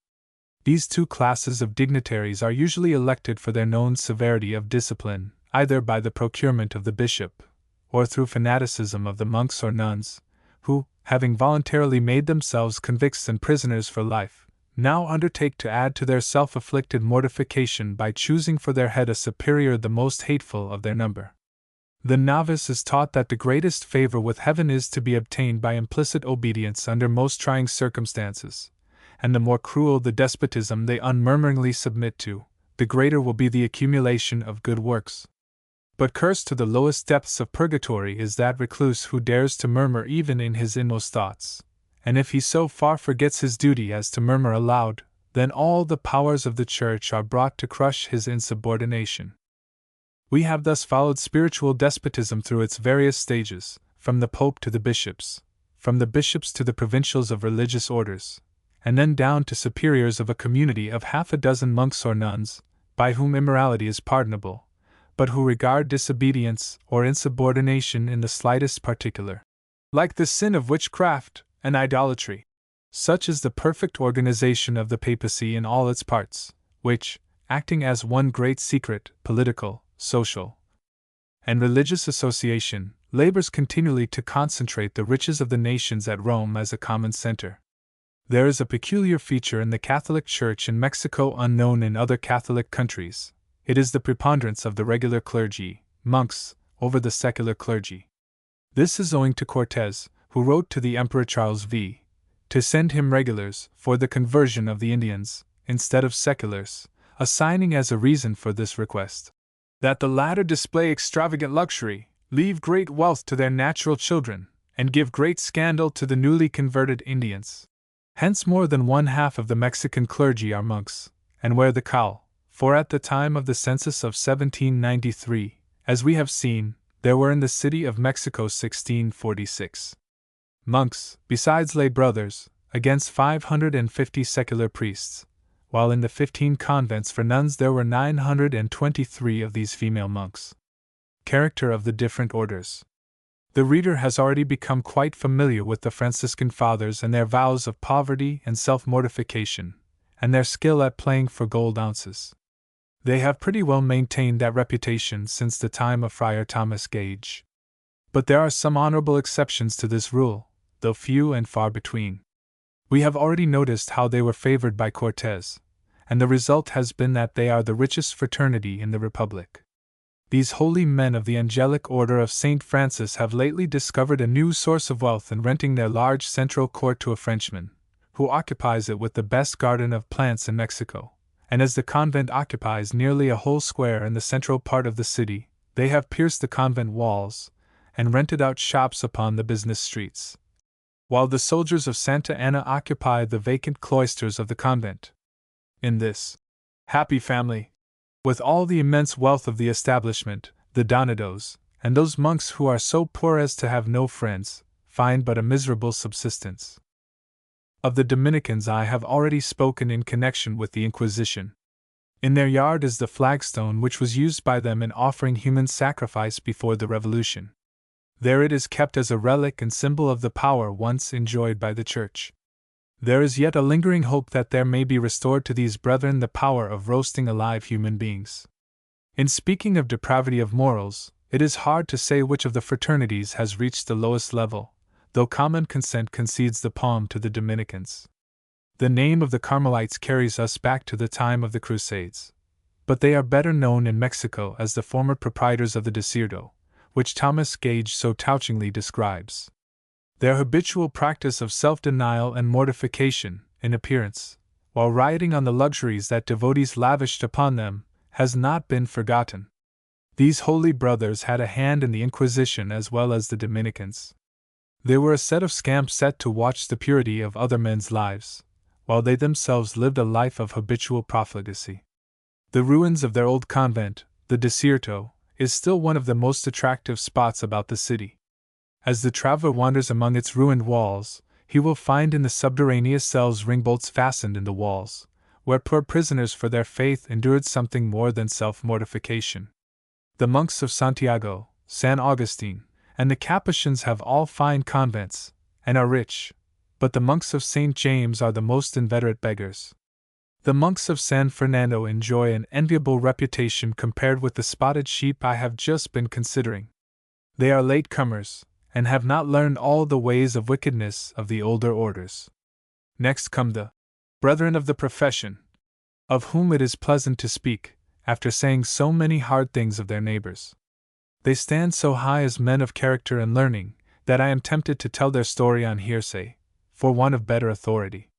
These two classes of dignitaries are usually elected for their known severity of discipline, either by the procurement of the bishop, or through fanaticism of the monks or nuns, who, having voluntarily made themselves convicts and prisoners for life, now undertake to add to their self-afflicted mortification by choosing for their head a superior the most hateful of their number. The novice is taught that the greatest favor with heaven is to be obtained by implicit obedience under most trying circumstances, and the more cruel the despotism they unmurmuringly submit to, the greater will be the accumulation of good works. But cursed to the lowest depths of purgatory is that recluse who dares to murmur even in his inmost thoughts, and if he so far forgets his duty as to murmur aloud, then all the powers of the Church are brought to crush his insubordination. We have thus followed spiritual despotism through its various stages, from the Pope to the bishops, from the bishops to the provincials of religious orders, and then down to superiors of a community of half a dozen monks or nuns, by whom immorality is pardonable, but who regard disobedience or insubordination in the slightest particular, like the sin of witchcraft and idolatry. Such is the perfect organization of the papacy in all its parts, which, acting as one great secret, political, social, and religious association, labors continually to concentrate the riches of the nations at Rome as a common center. There is a peculiar feature in the Catholic Church in Mexico unknown in other Catholic countries. It is the preponderance of the regular clergy, monks, over the secular clergy. This is owing to Cortés, who wrote to the Emperor Charles V. to send him regulars for the conversion of the Indians, instead of seculars, assigning as a reason for this request that the latter display extravagant luxury, leave great wealth to their natural children, and give great scandal to the newly converted Indians. Hence more than one half of the Mexican clergy are monks, and wear the cowl, for at the time of the census of 1793, as we have seen, there were in the city of Mexico 1646 monks, besides lay brothers, against 550 secular priests, while in the 15 convents for nuns there were 923 of these female monks. Character of the different orders. The reader has already become quite familiar with the Franciscan Fathers and their vows of poverty and self-mortification, and their skill at playing for gold ounces. They have pretty well maintained that reputation since the time of Friar Thomas Gage. But there are some honorable exceptions to this rule, though few and far between. We have already noticed how they were favored by Cortes, and the result has been that they are the richest fraternity in the Republic. These holy men of the angelic order of St. Francis have lately discovered a new source of wealth in renting their large central court to a Frenchman, who occupies it with the best garden of plants in Mexico. And as the convent occupies nearly a whole square in the central part of the city, they have pierced the convent walls and rented out shops upon the business streets, while the soldiers of Santa Anna occupy the vacant cloisters of the convent. In this happy family, with all the immense wealth of the establishment, the Donados, and those monks who are so poor as to have no friends, find but a miserable subsistence. Of the Dominicans I have already spoken in connection with the Inquisition. In their yard is the flagstone which was used by them in offering human sacrifice before the Revolution. There it is kept as a relic and symbol of the power once enjoyed by the Church. There is yet a lingering hope that there may be restored to these brethren the power of roasting alive human beings. In speaking of depravity of morals, it is hard to say which of the fraternities has reached the lowest level, though common consent concedes the palm to the Dominicans. The name of the Carmelites carries us back to the time of the Crusades, but they are better known in Mexico as the former proprietors of the Desierto, which Thomas Gage so touchingly describes. Their habitual practice of self-denial and mortification, in appearance, while rioting on the luxuries that devotees lavished upon them, has not been forgotten. These holy brothers had a hand in the Inquisition as well as the Dominicans. They were a set of scamps set to watch the purity of other men's lives, while they themselves lived a life of habitual profligacy. The ruins of their old convent, the Desierto, is still one of the most attractive spots about the city. As the traveler wanders among its ruined walls, he will find in the subterraneous cells ringbolts fastened in the walls, where poor prisoners for their faith endured something more than self-mortification. The monks of Santiago, San Augustine, and the Capuchins have all fine convents, and are rich, but the monks of St. James are the most inveterate beggars. The monks of San Fernando enjoy an enviable reputation compared with the spotted sheep I have just been considering. They are late-comers, and have not learned all the ways of wickedness of the older orders. Next come the brethren of the profession, of whom it is pleasant to speak, after saying so many hard things of their neighbors. They stand so high as men of character and learning, that I am tempted to tell their story on hearsay, for want of better authority.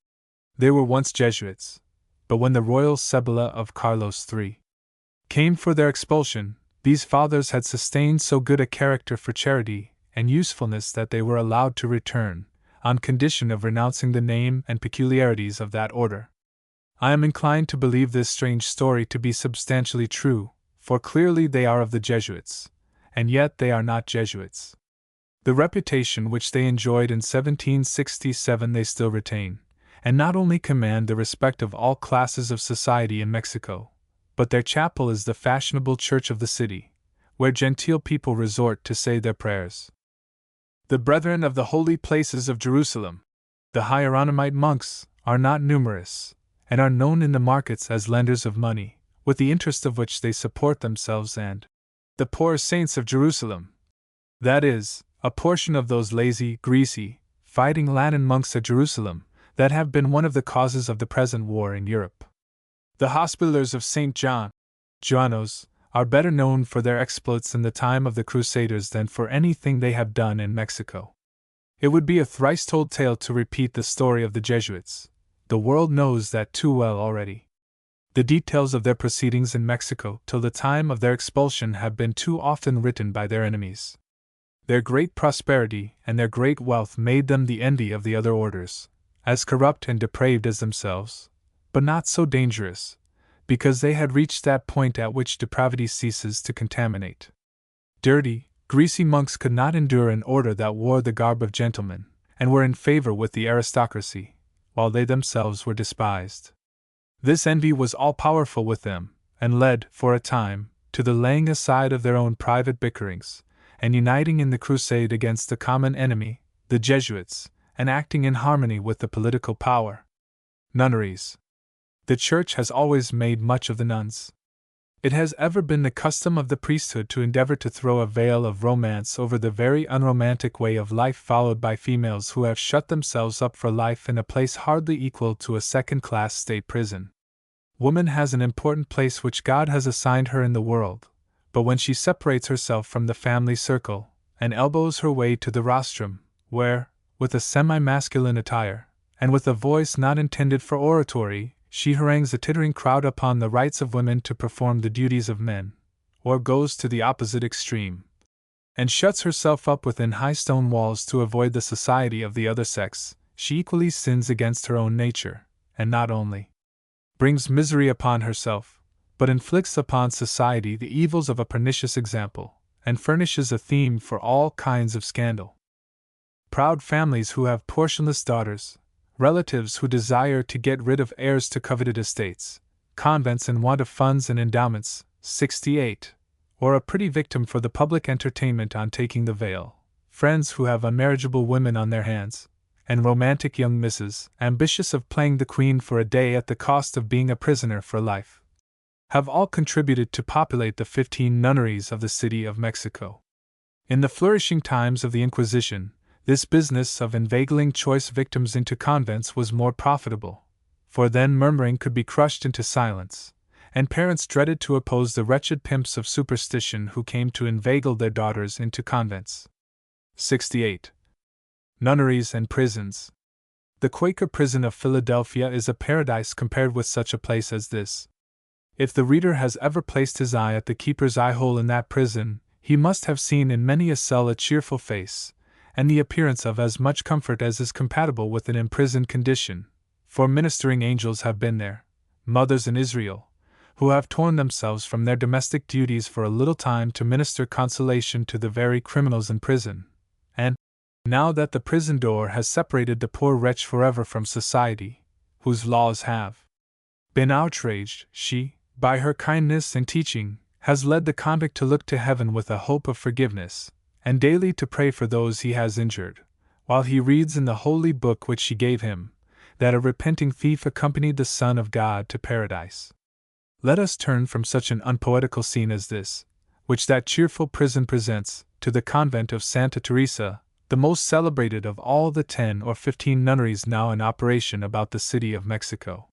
They were once Jesuits, but when the royal cedula of Carlos III came for their expulsion, these fathers had sustained so good a character for charity and usefulness that they were allowed to return, on condition of renouncing the name and peculiarities of that order. I am inclined to believe this strange story to be substantially true, for clearly they are of the Jesuits, and yet they are not Jesuits. The reputation which they enjoyed in 1767 they still retain, and not only command the respect of all classes of society in Mexico, but their chapel is the fashionable church of the city, where genteel people resort to say their prayers. The brethren of the holy places of Jerusalem, the Hieronymite monks, are not numerous, and are known in the markets as lenders of money, with the interest of which they support themselves and the poor saints of Jerusalem. That is, a portion of those lazy, greasy, fighting Latin monks at Jerusalem, that have been one of the causes of the present war in Europe. The Hospitallers of St. John, Joannos, are better known for their exploits in the time of the Crusaders than for anything they have done in Mexico. It would be a thrice-told tale to repeat the story of the Jesuits. The world knows that too well already. The details of their proceedings in Mexico till the time of their expulsion have been too often written by their enemies. Their great prosperity and their great wealth made them the envy of the other orders, as corrupt and depraved as themselves, but not so dangerous, because they had reached that point at which depravity ceases to contaminate. Dirty, greasy monks could not endure an order that wore the garb of gentlemen, and were in favor with the aristocracy, while they themselves were despised. This envy was all-powerful with them, and led, for a time, to the laying aside of their own private bickerings, and uniting in the crusade against the common enemy, the Jesuits, and acting in harmony with the political power. Nunneries. The Church has always made much of the nuns. It has ever been the custom of the priesthood to endeavor to throw a veil of romance over the very unromantic way of life followed by females who have shut themselves up for life in a place hardly equal to a second-class state prison. Woman has an important place which God has assigned her in the world, but when she separates herself from the family circle, and elbows her way to the rostrum, where, with a semi-masculine attire, and with a voice not intended for oratory, she harangues a tittering crowd upon the rights of women to perform the duties of men, or goes to the opposite extreme, and shuts herself up within high stone walls to avoid the society of the other sex, she equally sins against her own nature, and not only brings misery upon herself, but inflicts upon society the evils of a pernicious example, and furnishes a theme for all kinds of scandal. Proud families who have portionless daughters, relatives who desire to get rid of heirs to coveted estates, convents in want of funds and endowments, 68, or a pretty victim for the public entertainment on taking the veil, friends who have unmarriageable women on their hands, and romantic young misses, ambitious of playing the queen for a day at the cost of being a prisoner for life, have all contributed to populate the 15 nunneries of the city of Mexico. In the flourishing times of the Inquisition, this business of inveigling choice victims into convents was more profitable, for then murmuring could be crushed into silence, and parents dreaded to oppose the wretched pimps of superstition who came to inveigle their daughters into convents. 68. Nunneries and prisons. The Quaker prison of Philadelphia is a paradise compared with such a place as this. If the reader has ever placed his eye at the keeper's eye-hole in that prison, he must have seen in many a cell a cheerful face, and the appearance of as much comfort as is compatible with an imprisoned condition, for ministering angels have been there, mothers in Israel, who have torn themselves from their domestic duties for a little time to minister consolation to the very criminals in prison, and, now that the prison door has separated the poor wretch forever from society, whose laws have been outraged, she, by her kindness and teaching, has led the convict to look to heaven with a hope of forgiveness, and daily to pray for those he has injured, while he reads in the holy book which she gave him, that a repenting thief accompanied the Son of God to paradise. Let us turn from such an unpoetical scene as this, which that cheerful prison presents, to the convent of Santa Teresa, the most celebrated of all the 10 or 15 nunneries now in operation about the city of Mexico.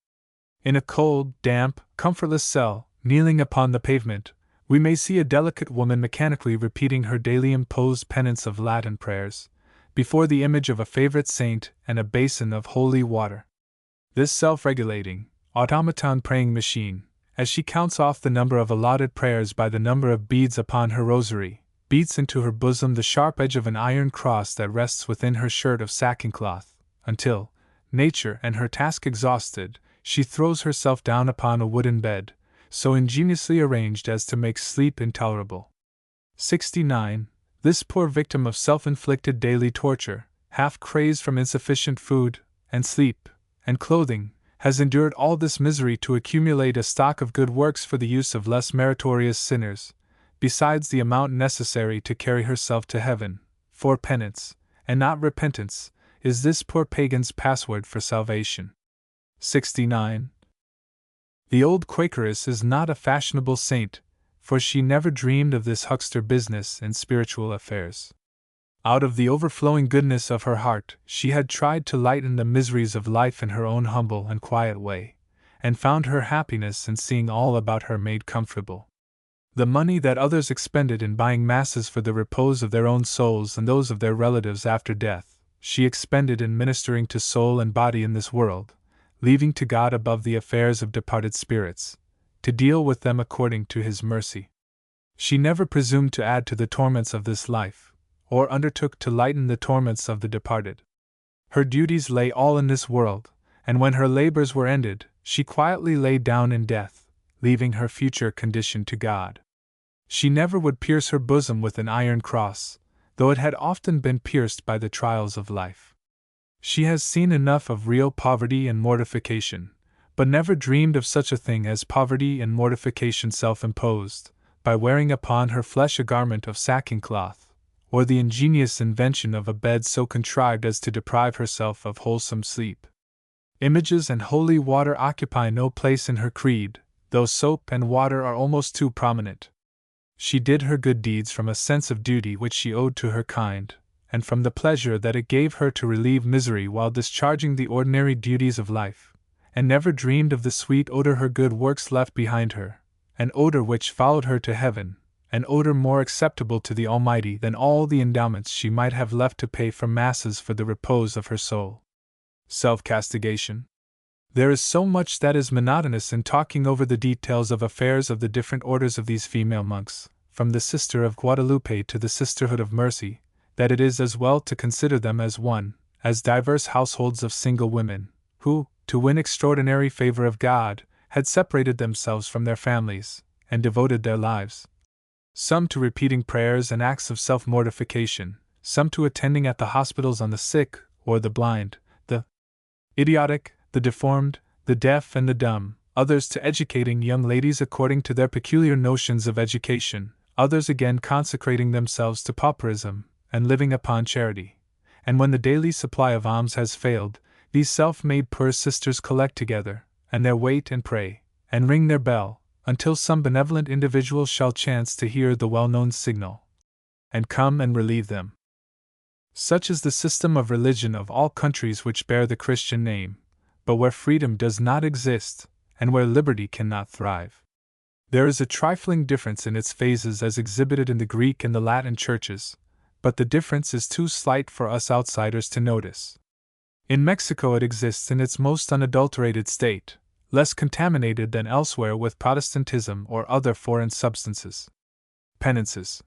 In a cold, damp, comfortless cell, kneeling upon the pavement, we may see a delicate woman mechanically repeating her daily imposed penance of Latin prayers, before the image of a favorite saint and a basin of holy water. This self-regulating, automaton praying machine, as she counts off the number of allotted prayers by the number of beads upon her rosary, beats into her bosom the sharp edge of an iron cross that rests within her shirt of sacking cloth, until, nature and her task exhausted, she throws herself down upon a wooden bed, so ingeniously arranged as to make sleep intolerable. 69. This poor victim of self-inflicted daily torture, half crazed from insufficient food, and sleep, and clothing, has endured all this misery to accumulate a stock of good works for the use of less meritorious sinners, besides the amount necessary to carry herself to heaven, for penance, and not repentance, is this poor pagan's password for salvation. 69. The old Quakeress is not a fashionable saint, for she never dreamed of this huckster business in spiritual affairs. Out of the overflowing goodness of her heart, she had tried to lighten the miseries of life in her own humble and quiet way, and found her happiness in seeing all about her made comfortable. The money that others expended in buying masses for the repose of their own souls and those of their relatives after death, she expended in ministering to soul and body in this world, leaving to God above the affairs of departed spirits, to deal with them according to His mercy. She never presumed to add to the torments of this life, or undertook to lighten the torments of the departed. Her duties lay all in this world, and when her labors were ended, she quietly lay down in death, leaving her future condition to God. She never would pierce her bosom with an iron cross, though it had often been pierced by the trials of life. She has seen enough of real poverty and mortification, but never dreamed of such a thing as poverty and mortification self-imposed, by wearing upon her flesh a garment of sacking cloth, or the ingenious invention of a bed so contrived as to deprive herself of wholesome sleep. Images and holy water occupy no place in her creed, though soap and water are almost too prominent. She did her good deeds from a sense of duty which she owed to her kind, and from the pleasure that it gave her to relieve misery while discharging the ordinary duties of life, and never dreamed of the sweet odor her good works left behind her, an odor which followed her to heaven, an odor more acceptable to the Almighty than all the endowments she might have left to pay for masses for the repose of her soul. Self-castigation. There is so much that is monotonous in talking over the details of affairs of the different orders of these female monks, from the Sister of Guadalupe to the Sisterhood of Mercy, that it is as well to consider them as one, as diverse households of single women, who, to win extraordinary favor of God, had separated themselves from their families, and devoted their lives, some to repeating prayers and acts of self-mortification, some to attending at the hospitals on the sick or the blind, the idiotic, the deformed, the deaf and the dumb, others to educating young ladies according to their peculiar notions of education, others again consecrating themselves to pauperism, and living upon charity. And when the daily supply of alms has failed, these self-made poor sisters collect together, and they wait and pray, and ring their bell, until some benevolent individual shall chance to hear the well-known signal, and come and relieve them. Such is the system of religion of all countries which bear the Christian name, but where freedom does not exist, and where liberty cannot thrive. There is a trifling difference in its phases as exhibited in the Greek and the Latin churches, but the difference is too slight for us outsiders to notice. In Mexico it exists in its most unadulterated state, less contaminated than elsewhere with Protestantism or other foreign substances. Penances.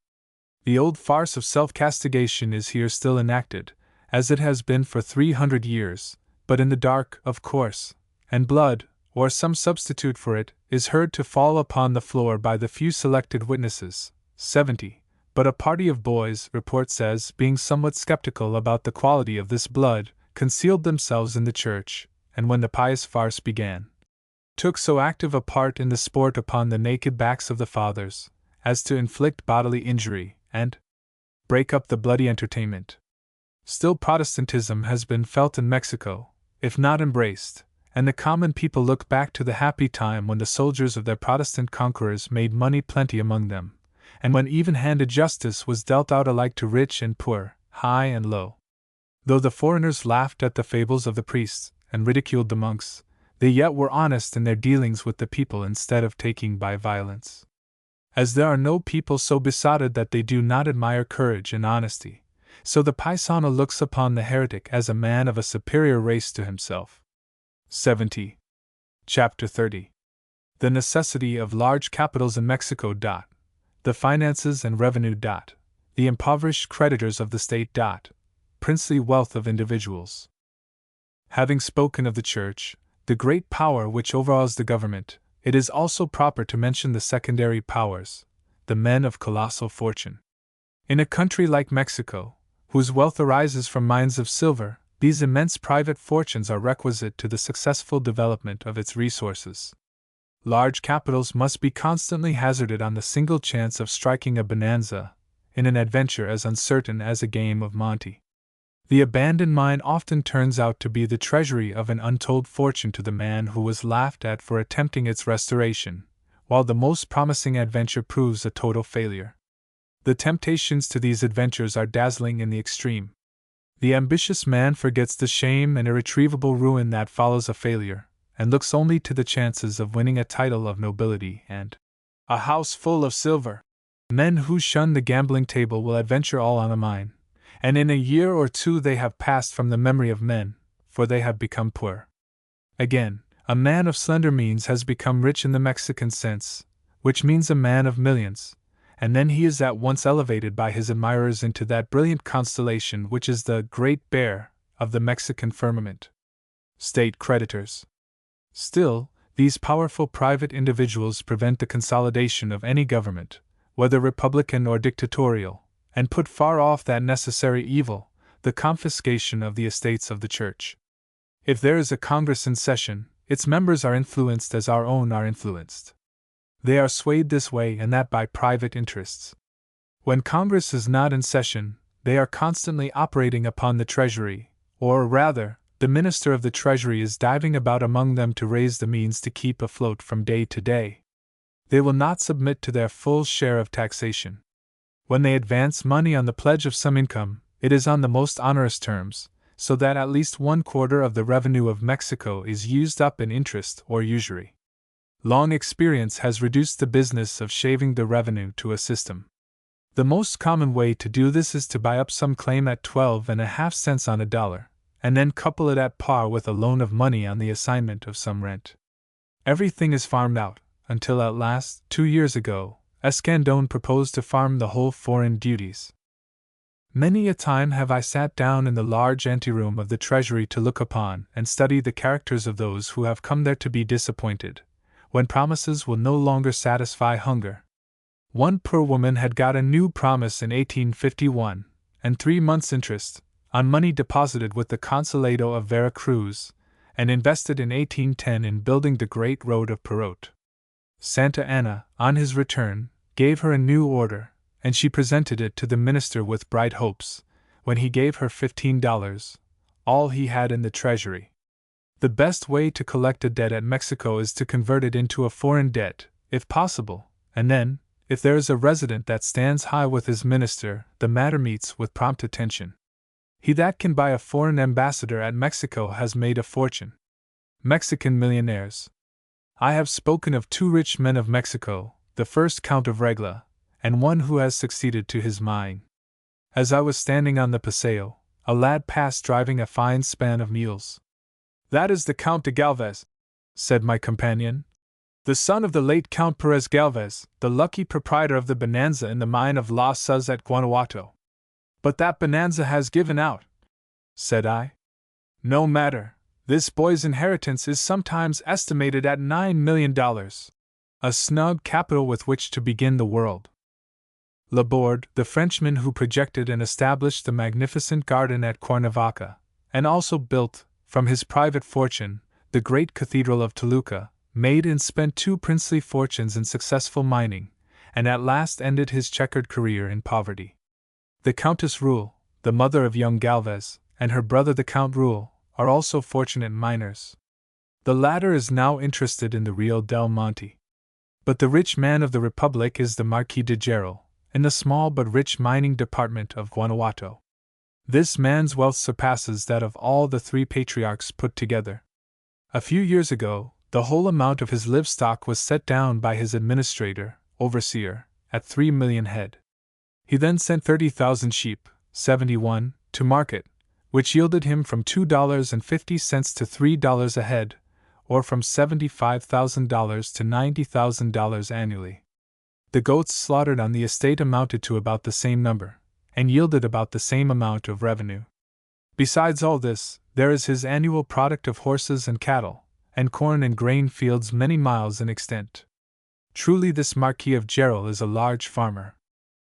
The old farce of self-castigation is here still enacted, as it has been for 300 years, but in the dark, of course, and blood, or some substitute for it, is heard to fall upon the floor by the few selected witnesses, 70, but a party of boys, report says, being somewhat skeptical about the quality of this blood, concealed themselves in the church, and when the pious farce began, took so active a part in the sport upon the naked backs of the fathers, as to inflict bodily injury, and break up the bloody entertainment. Still Protestantism has been felt in Mexico, if not embraced, and the common people look back to the happy time when the soldiers of their Protestant conquerors made money plenty among them, and when even-handed justice was dealt out alike to rich and poor, high and low. Though the foreigners laughed at the fables of the priests, and ridiculed the monks, they yet were honest in their dealings with the people instead of taking by violence. As there are no people so besotted that they do not admire courage and honesty, so the paisano looks upon the heretic as a man of a superior race to himself. 70. Chapter 30. The necessity of large capitals in Mexico. The finances and revenue. The impoverished creditors of the state. Princely wealth of individuals. Having spoken of the Church, the great power which overawes the government, it is also proper to mention the secondary powers, the men of colossal fortune. In a country like Mexico, whose wealth arises from mines of silver, these immense private fortunes are requisite to the successful development of its resources. Large capitals must be constantly hazarded on the single chance of striking a bonanza, in an adventure as uncertain as a game of monte. The abandoned mine often turns out to be the treasury of an untold fortune to the man who was laughed at for attempting its restoration, while the most promising adventure proves a total failure. The temptations to these adventures are dazzling in the extreme. The ambitious man forgets the shame and irretrievable ruin that follows a failure, and looks only to the chances of winning a title of nobility and a house full of silver. Men who shun the gambling table will adventure all on a mine, and in a year or two they have passed from the memory of men, for they have become poor. Again, a man of slender means has become rich in the Mexican sense, which means a man of millions, and then he is at once elevated by his admirers into that brilliant constellation which is the Great Bear of the Mexican firmament. State creditors. Still, these powerful private individuals prevent the consolidation of any government, whether republican or dictatorial, and put far off that necessary evil, the confiscation of the estates of the Church. If there is a Congress in session, its members are influenced as our own are influenced. They are swayed this way and that by private interests. When Congress is not in session, they are constantly operating upon the Treasury, or rather, the Minister of the Treasury is diving about among them to raise the means to keep afloat from day to day. They will not submit to their full share of taxation. When they advance money on the pledge of some income, it is on the most onerous terms, so that at least 1/4 of the revenue of Mexico is used up in interest or usury. Long experience has reduced the business of shaving the revenue to a system. The most common way to do this is to buy up some claim at 12.5 cents on a dollar, and then couple it at par with a loan of money on the assignment of some rent. Everything is farmed out, until at last, 2 years ago, Escandón proposed to farm the whole foreign duties. Many a time have I sat down in the large anteroom of the Treasury to look upon and study the characters of those who have come there to be disappointed, when promises will no longer satisfy hunger. One poor woman had got a new promise in 1851, and 3 months' interest, on money deposited with the Consulado of Vera Cruz, and invested in 1810 in building the great road of Perote. Santa Anna, on his return, gave her a new order, and she presented it to the minister with bright hopes, when he gave her $15, all he had in the treasury. The best way to collect a debt at Mexico is to convert it into a foreign debt, if possible, and then, if there is a resident that stands high with his minister, the matter meets with prompt attention. He that can buy a foreign ambassador at Mexico has made a fortune. Mexican millionaires. I have spoken of 2 rich men of Mexico, the first Count of Regla, and one who has succeeded to his mine. As I was standing on the paseo, a lad passed driving a fine span of mules. "That is the Count de Galvez," said my companion. "The son of the late Count Perez Galvez, the lucky proprietor of the bonanza in the mine of La Suz at Guanajuato." "But that bonanza has given out," said I. "No matter, this boy's inheritance is sometimes estimated at $9 millions. A snug capital with which to begin the world." Laborde, the Frenchman who projected and established the magnificent garden at Cuernavaca, and also built, from his private fortune, the great cathedral of Toluca, made and spent 2 princely fortunes in successful mining, and at last ended his checkered career in poverty. The Countess Ruel, the mother of young Galvez, and her brother the Count Ruel, are also fortunate miners. The latter is now interested in the Rio del Monte. But the rich man of the Republic is the Marquis de Gerald, in the small but rich mining department of Guanajuato. This man's wealth surpasses that of all the 3 patriarchs put together. A few years ago, the whole amount of his livestock was set down by his administrator, overseer, at 3 million head. He then sent 30,000 sheep, 71, to market, which yielded him from $2.50 to $3 a head, or from $75,000 to $90,000 annually. The goats slaughtered on the estate amounted to about the same number, and yielded about the same amount of revenue. Besides all this, there is his annual product of horses and cattle, and corn and grain fields many miles in extent. Truly this Marquis of Gerald is a large farmer.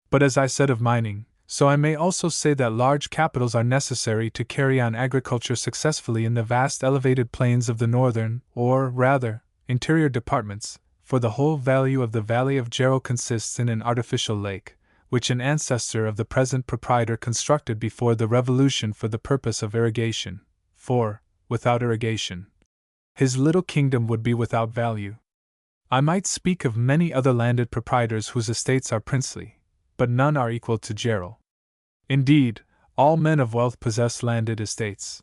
But as I said of mining, so I may also say that large capitals are necessary to carry on agriculture successfully in the vast elevated plains of the northern, or, rather, interior departments, for the whole value of the Valley of Gerald consists in an artificial lake, which an ancestor of the present proprietor constructed before the Revolution for the purpose of irrigation, for, without irrigation, his little kingdom would be without value. I might speak of many other landed proprietors whose estates are princely, but none are equal to Gerald. Indeed, all men of wealth possess landed estates.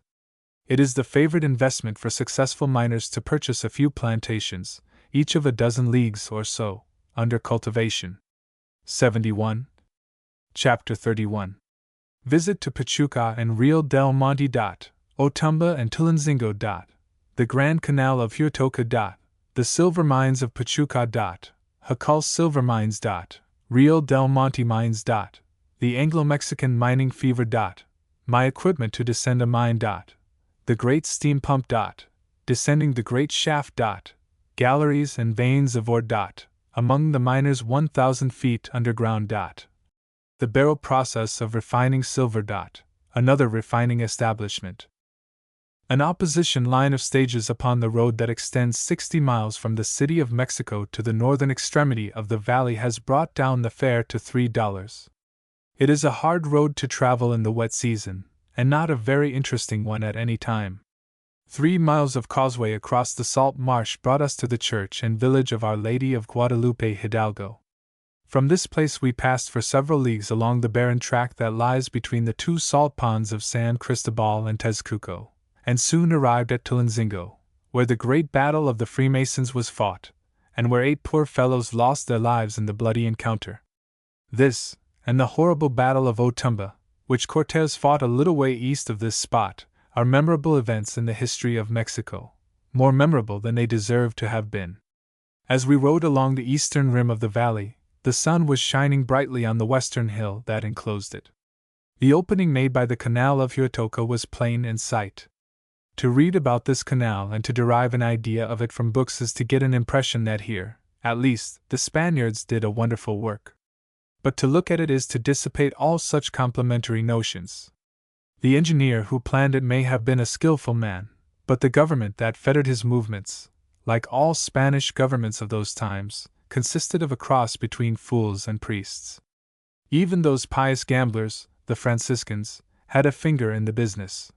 It is the favorite investment for successful miners to purchase a few plantations, each of a dozen leagues or so, under cultivation. 71. Chapter 31. Visit to Pachuca and Rio del Monte. Otumba and Tulancingo. The Grand Canal of Huatoca. The silver mines of Pachuca. Jacal silver mines. Rio del Monte mines. The Anglo-Mexican mining fever. My equipment to descend a mine. The great steam pump. Descending the great shaft. Galleries and veins of ore. among the miners 1,000 feet underground. The barrel process of refining silver. Another refining establishment. An opposition line of stages upon the road that extends 60 miles from the City of Mexico to the northern extremity of the valley has brought down the fare to $3. It is a hard road to travel in the wet season, and not a very interesting one at any time. 3 miles of causeway across the salt marsh brought us to the church and village of Our Lady of Guadalupe Hidalgo. From this place we passed for several leagues along the barren track that lies between the two salt ponds of San Cristobal and Tezcuco, and soon arrived at Tulancingo, where the great battle of the Freemasons was fought, and where 8 poor fellows lost their lives in the bloody encounter. This, and the horrible battle of Otumba, which Cortez fought a little way east of this spot, are memorable events in the history of Mexico, more memorable than they deserve to have been. As we rode along the eastern rim of the valley, the sun was shining brightly on the western hill that enclosed it. The opening made by the Canal of Huatoca was plain in sight. To read about this canal and to derive an idea of it from books is to get an impression that here, at least, the Spaniards did a wonderful work. But to look at it is to dissipate all such complimentary notions. The engineer who planned it may have been a skillful man, but the government that fettered his movements, like all Spanish governments of those times, consisted of a cross between fools and priests. Even those pious gamblers, the Franciscans, had a finger in the business.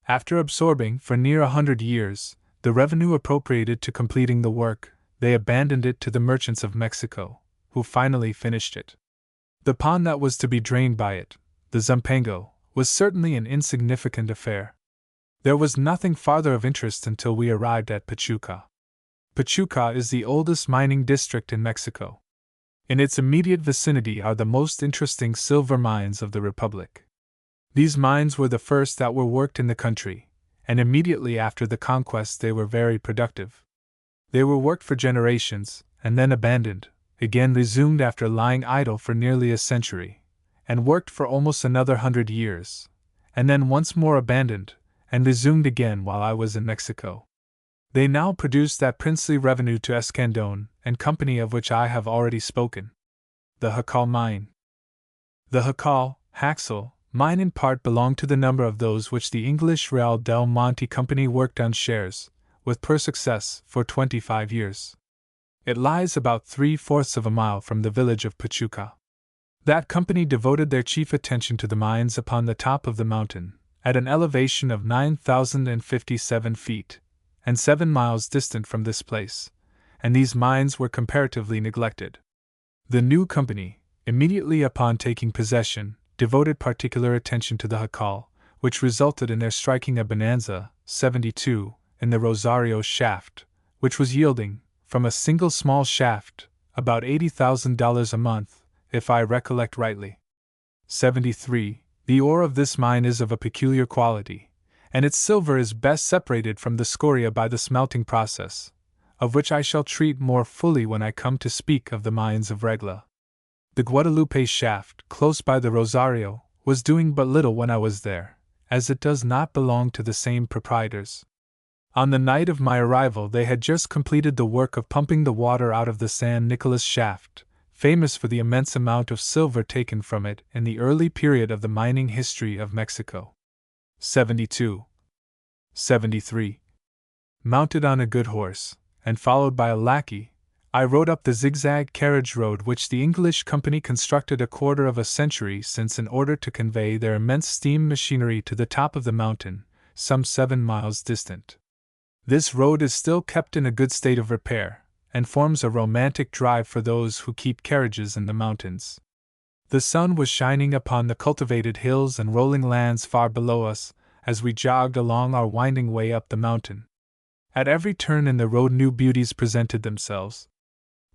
After absorbing, for near 100 years, the revenue appropriated to completing the work, they abandoned it to the merchants of Mexico, who finally finished it. The pond that was to be drained by it, the Zumpango, was certainly an insignificant affair. There was nothing farther of interest until we arrived at Pachuca. Pachuca is the oldest mining district in Mexico. In its immediate vicinity are the most interesting silver mines of the Republic. These mines were the first that were worked in the country, and immediately after the conquest they were very productive. They were worked for generations, and then abandoned, again resumed after lying idle for nearly a century, and worked for almost another 100 years, and then once more abandoned, and resumed again while I was in Mexico. They now produce that princely revenue to Escandon and Company of which I have already spoken. The Jacal mine. The Jacal mine in part belonged to the number of those which the English Real del Monte Company worked on shares, with poor success, for 25 years. It lies about 3/4 of a mile from the village of Pachuca. That company devoted their chief attention to the mines upon the top of the mountain, at an elevation of 9,057 feet, and 7 miles distant from this place, and these mines were comparatively neglected. The new company, immediately upon taking possession, devoted particular attention to the Jacal, which resulted in their striking a bonanza, 72, in the Rosario shaft, which was yielding, from a single small shaft, about $80,000 a month, if I recollect rightly. 73. The ore of this mine is of a peculiar quality, and its silver is best separated from the scoria by the smelting process, of which I shall treat more fully when I come to speak of the mines of Regla. The Guadalupe shaft, close by the Rosario, was doing but little when I was there, as it does not belong to the same proprietors. On the night of my arrival they had just completed the work of pumping the water out of the San Nicolas shaft, famous for the immense amount of silver taken from it in the early period of the mining history of Mexico. 72. 73. Mounted on a good horse, and followed by a lackey, I rode up the zigzag carriage road which the English company constructed a quarter of a century since in order to convey their immense steam machinery to the top of the mountain, some 7 miles distant. This road is still kept in a good state of repair, and forms a romantic drive for those who keep carriages in the mountains. The sun was shining upon the cultivated hills and rolling lands far below us, as we jogged along our winding way up the mountain. At every turn in the road new beauties presented themselves.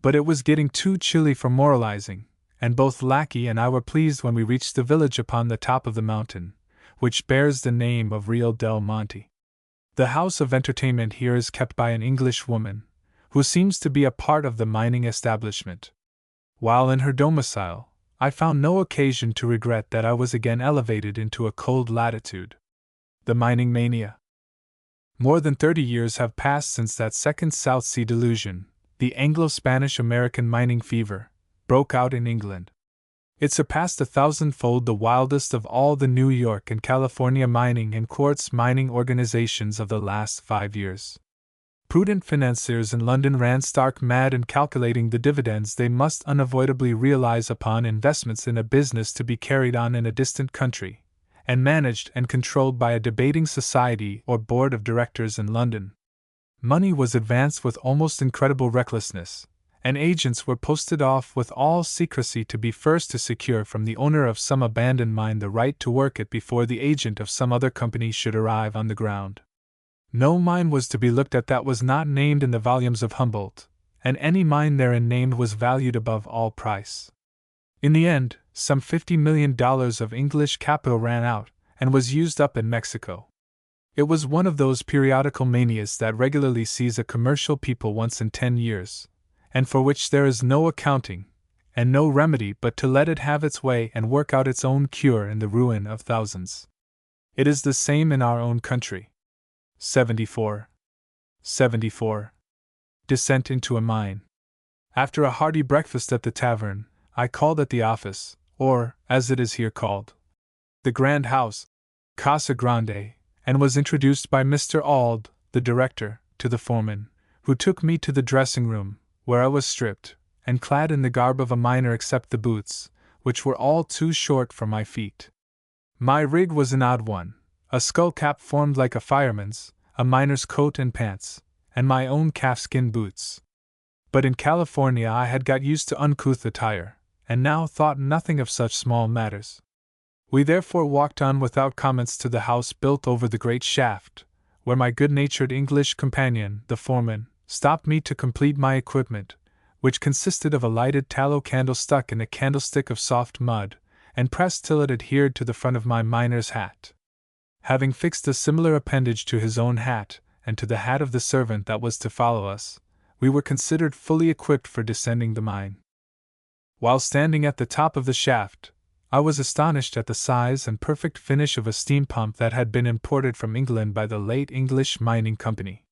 But it was getting too chilly for moralizing, and both lackey and I were pleased when we reached the village upon the top of the mountain, which bears the name of Real del Monte. The house of entertainment here is kept by an English woman, who seems to be a part of the mining establishment. While in her domicile, I found no occasion to regret that I was again elevated into a cold latitude. The mining mania. More than 30 years have passed since that second South Sea delusion, the Anglo-Spanish-American mining fever, broke out in England. It surpassed 1,000-fold the wildest of all the New York and California mining and quartz mining organizations of the last 5 years. Prudent financiers in London ran stark mad in calculating the dividends they must unavoidably realize upon investments in a business to be carried on in a distant country, and managed and controlled by a debating society or board of directors in London. Money was advanced with almost incredible recklessness, and agents were posted off with all secrecy to be first to secure from the owner of some abandoned mine the right to work it before the agent of some other company should arrive on the ground. No mine was to be looked at that was not named in the volumes of Humboldt, and any mine therein named was valued above all price. In the end, some $50 million of English capital ran out, and was used up in Mexico. It was one of those periodical manias that regularly seize a commercial people once in 10 years, and for which there is no accounting, and no remedy but to let it have its way and work out its own cure in the ruin of thousands. It is the same in our own country. 74. Descent into a mine. After a hearty breakfast at the tavern, I called at the office, or, as it is here called, the Grand House, Casa Grande, and was introduced by Mr. Auld, the director, to the foreman, who took me to the dressing room, where I was stripped, and clad in the garb of a miner except the boots, which were all too short for my feet. My rig was an odd one, a skull cap formed like a fireman's, a miner's coat and pants, and my own calfskin boots. But in California I had got used to uncouth attire, and now thought nothing of such small matters. We therefore walked on without comments to the house built over the great shaft, where my good-natured English companion, the foreman, stopped me to complete my equipment, which consisted of a lighted tallow candle stuck in a candlestick of soft mud, and pressed till it adhered to the front of my miner's hat. Having fixed a similar appendage to his own hat, and to the hat of the servant that was to follow us, we were considered fully equipped for descending the mine. While standing at the top of the shaft, I was astonished at the size and perfect finish of a steam pump that had been imported from England by the late English Mining Company.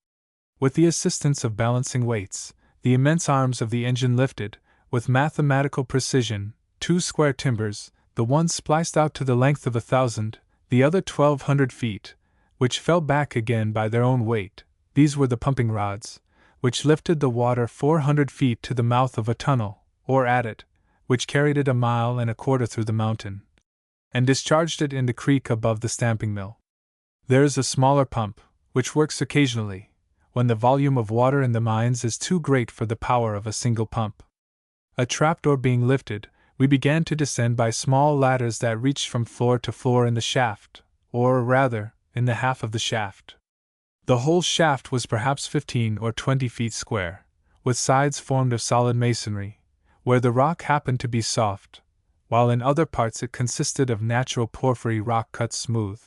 With the assistance of balancing weights, the immense arms of the engine lifted, with mathematical precision, 2 square timbers, the one spliced out to the length of 1,000, the other 1,200 feet, which fell back again by their own weight. These were the pumping rods, which lifted the water 400 feet to the mouth of a tunnel, or adit, which carried it 1.25 miles through the mountain, and discharged it in the creek above the stamping mill. There is a smaller pump, which works occasionally, when the volume of water in the mines is too great for the power of a single pump. A trapdoor being lifted, we began to descend by small ladders that reached from floor to floor in the shaft, or rather, in the half of the shaft. The whole shaft was perhaps 15 or 20 feet square, with sides formed of solid masonry, where the rock happened to be soft, while in other parts it consisted of natural porphyry rock cut smooth.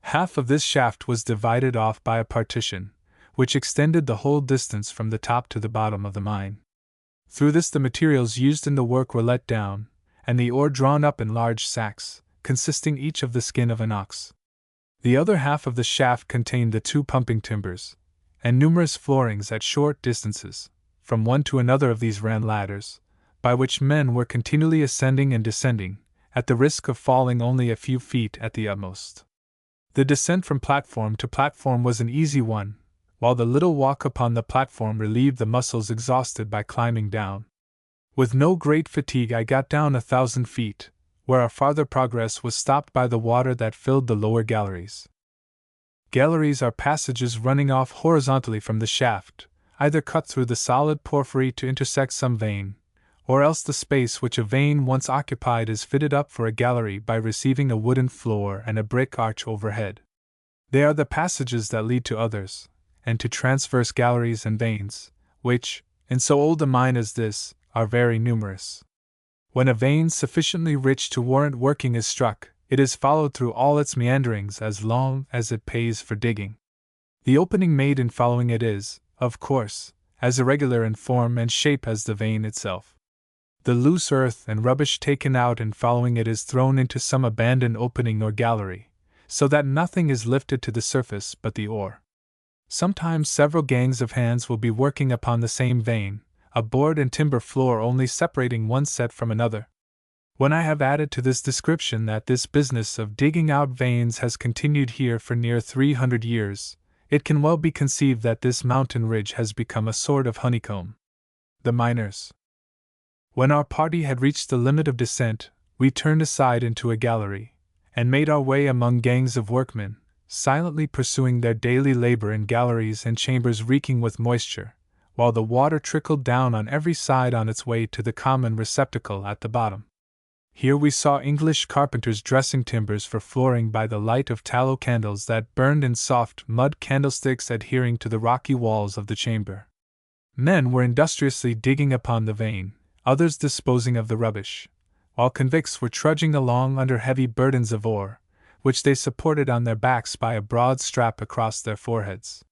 Half of this shaft was divided off by a partition, which extended the whole distance from the top to the bottom of the mine. Through this the materials used in the work were let down, and the ore drawn up in large sacks, consisting each of the skin of an ox. The other half of the shaft contained the 2 pumping timbers, and numerous floorings at short distances. From one to another of these ran ladders, by which men were continually ascending and descending, at the risk of falling only a few feet at the utmost. The descent from platform to platform was an easy one, while the little walk upon the platform relieved the muscles exhausted by climbing down. With no great fatigue I got down 1,000 feet, where our farther progress was stopped by the water that filled the lower galleries. Galleries are passages running off horizontally from the shaft, either cut through the solid porphyry to intersect some vein, or else the space which a vein once occupied is fitted up for a gallery by receiving a wooden floor and a brick arch overhead. They are the passages that lead to others, and to transverse galleries and veins, which, in so old a mine as this, are very numerous. When a vein sufficiently rich to warrant working is struck, it is followed through all its meanderings as long as it pays for digging. The opening made in following it is, of course, as irregular in form and shape as the vein itself. The loose earth and rubbish taken out in following it is thrown into some abandoned opening or gallery, so that nothing is lifted to the surface but the ore. Sometimes several gangs of hands will be working upon the same vein, a board and timber floor only separating one set from another. When I have added to this description that this business of digging out veins has continued here for near 300 years, it can well be conceived that this mountain ridge has become a sort of honeycomb. The miners. When our party had reached the limit of descent, we turned aside into a gallery, and made our way among gangs of workmen, silently pursuing their daily labor in galleries and chambers reeking with moisture, while the water trickled down on every side on its way to the common receptacle at the bottom. Here we saw English carpenters dressing timbers for flooring by the light of tallow candles that burned in soft mud candlesticks adhering to the rocky walls of the chamber. Men were industriously digging upon the vein, others disposing of the rubbish, while convicts were trudging along under heavy burdens of ore, which they supported on their backs by a broad strap across their foreheads.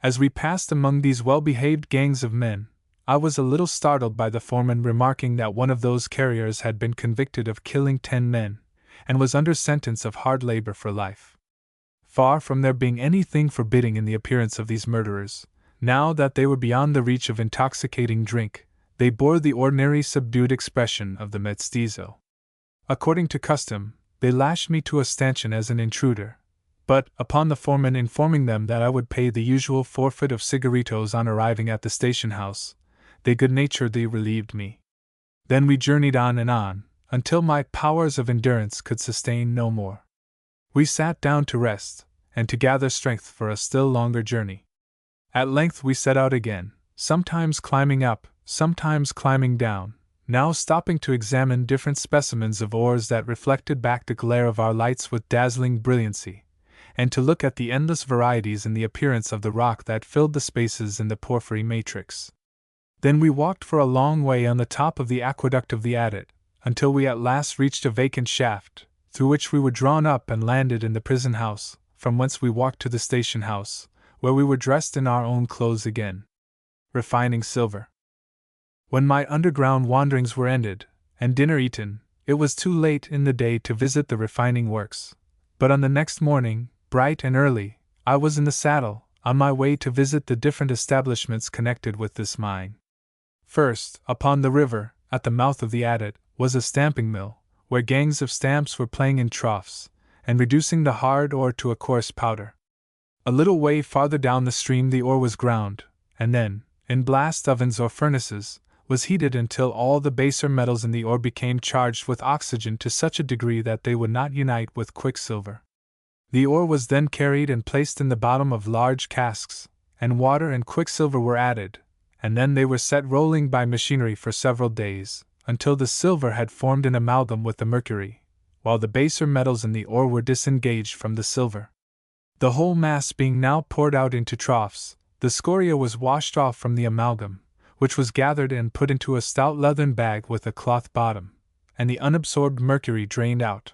As we passed among these well-behaved gangs of men, I was a little startled by the foreman remarking that one of those carriers had been convicted of killing 10 men, and was under sentence of hard labor for life. Far from there being anything forbidding in the appearance of these murderers, now that they were beyond the reach of intoxicating drink, they bore the ordinary subdued expression of the mestizo. According to custom, they lashed me to a stanchion as an intruder, but, upon the foreman informing them that I would pay the usual forfeit of cigarritos on arriving at the station house, they good-naturedly relieved me. Then we journeyed on and on, until my powers of endurance could sustain no more. We sat down to rest, and to gather strength for a still longer journey. At length we set out again, sometimes climbing up, sometimes climbing down, now stopping to examine different specimens of ores that reflected back the glare of our lights with dazzling brilliancy, and to look at the endless varieties in the appearance of the rock that filled the spaces in the porphyry matrix. Then we walked for a long way on the top of the aqueduct of the adit, until we at last reached a vacant shaft, through which we were drawn up and landed in the prison house, from whence we walked to the station house, where we were dressed in our own clothes again. Refining silver. When my underground wanderings were ended, and dinner eaten, it was too late in the day to visit the refining works, but on the next morning, bright and early, I was in the saddle, on my way to visit the different establishments connected with this mine. First, upon the river, at the mouth of the adit, was a stamping mill, where gangs of stamps were playing in troughs, and reducing the hard ore to a coarse powder. A little way farther down the stream the ore was ground, and then, in blast ovens or furnaces, was heated until all the baser metals in the ore became charged with oxygen to such a degree that they would not unite with quicksilver. The ore was then carried and placed in the bottom of large casks, and water and quicksilver were added, and then they were set rolling by machinery for several days, until the silver had formed an amalgam with the mercury, while the baser metals in the ore were disengaged from the silver. The whole mass being now poured out into troughs, the scoria was washed off from the amalgam, which was gathered and put into a stout leathern bag with a cloth bottom, and the unabsorbed mercury drained out.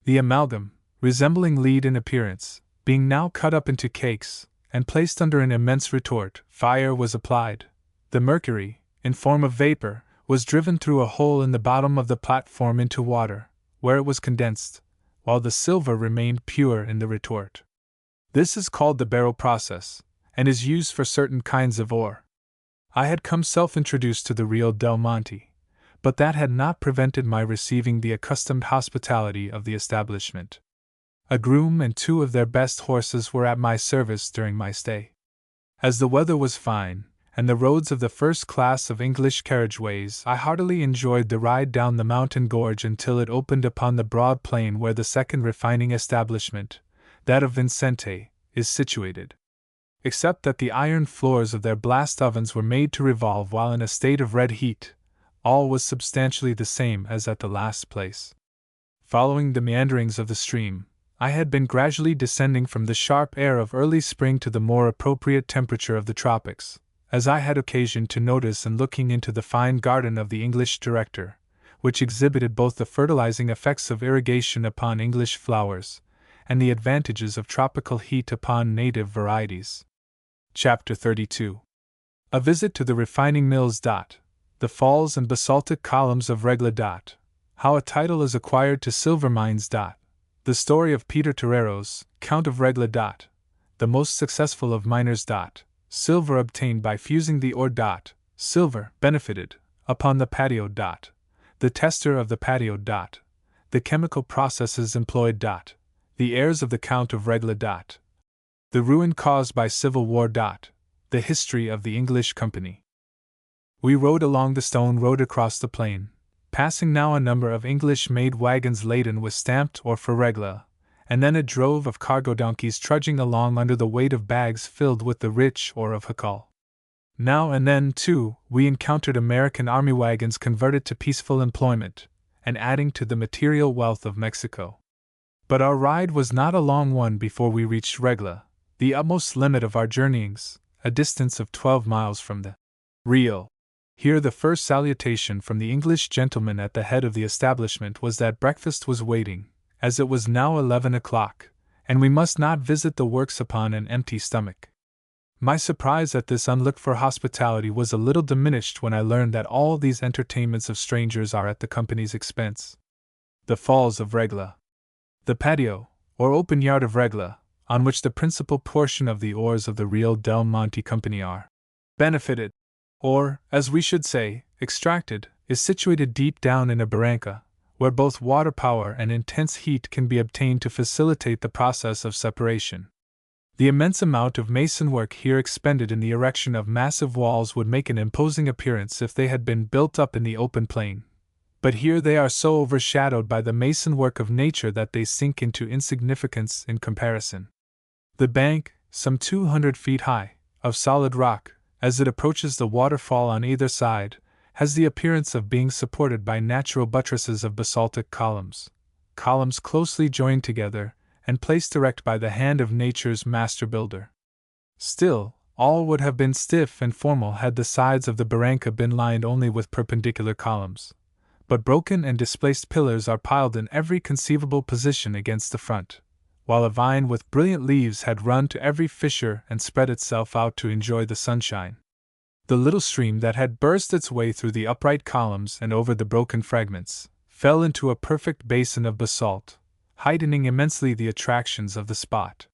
The amalgam, resembling lead in appearance, being now cut up into cakes, and placed under an immense retort, fire was applied. The mercury, in form of vapor, was driven through a hole in the bottom of the platform into water, where it was condensed, while the silver remained pure in the retort. This is called the barrel process, and is used for certain kinds of ore. I had come self-introduced to the Rio del Monte, but that had not prevented my receiving the accustomed hospitality of the establishment. A groom and 2 of their best horses were at my service during my stay. As the weather was fine, and the roads of the first class of English carriageways, I heartily enjoyed the ride down the mountain gorge until it opened upon the broad plain where the second refining establishment, that of Vincente, is situated. Except that the iron floors of their blast ovens were made to revolve while in a state of red heat, all was substantially the same as at the last place. Following the meanderings of the stream, I had been gradually descending from the sharp air of early spring to the more appropriate temperature of the tropics, as I had occasion to notice in looking into the fine garden of the English director, which exhibited both the fertilizing effects of irrigation upon English flowers, and the advantages of tropical heat upon native varieties. Chapter 32. A visit to the refining mills. The falls and basaltic columns of Regla. How a title is acquired to silver mines. The story of Peter Terreros, Count of Regla. The most successful of miners. Silver obtained by fusing the ore. silver, benefited, upon the patio. The tester of the patio. The chemical processes employed. The heirs of the Count of Regla. The ruin caused by civil war. The history of the English Company. We rode along the stone road across the plain, passing now a number of English-made wagons laden with stamped or for Regla, and then a drove of cargo donkeys trudging along under the weight of bags filled with the rich ore of Hikal. Now and then, too, we encountered American army wagons converted to peaceful employment, and adding to the material wealth of Mexico. But our ride was not a long one before we reached Regla, the utmost limit of our journeyings, a distance of 12 miles from the Rio. Here the first salutation from the English gentleman at the head of the establishment was that breakfast was waiting, as it was now 11 o'clock, and we must not visit the works upon an empty stomach. My surprise at this unlooked-for hospitality was a little diminished when I learned that all these entertainments of strangers are at the company's expense. The Falls of Regla. The patio, or open yard of Regla, on which the principal portion of the ores of the Rio del Monte Company are benefited, or, as we should say, extracted, is situated deep down in a barranca, where both water power and intense heat can be obtained to facilitate the process of separation. The immense amount of mason work here expended in the erection of massive walls would make an imposing appearance if they had been built up in the open plain, but here they are so overshadowed by the mason work of nature that they sink into insignificance in comparison. The bank, some 200 feet high, of solid rock, as it approaches the waterfall on either side, has the appearance of being supported by natural buttresses of basaltic columns closely joined together, and placed erect by the hand of nature's master builder. Still, all would have been stiff and formal had the sides of the barranca been lined only with perpendicular columns, but broken and displaced pillars are piled in every conceivable position against the front, while a vine with brilliant leaves had run to every fissure and spread itself out to enjoy the sunshine. The little stream that had burst its way through the upright columns and over the broken fragments fell into a perfect basin of basalt, heightening immensely the attractions of the spot.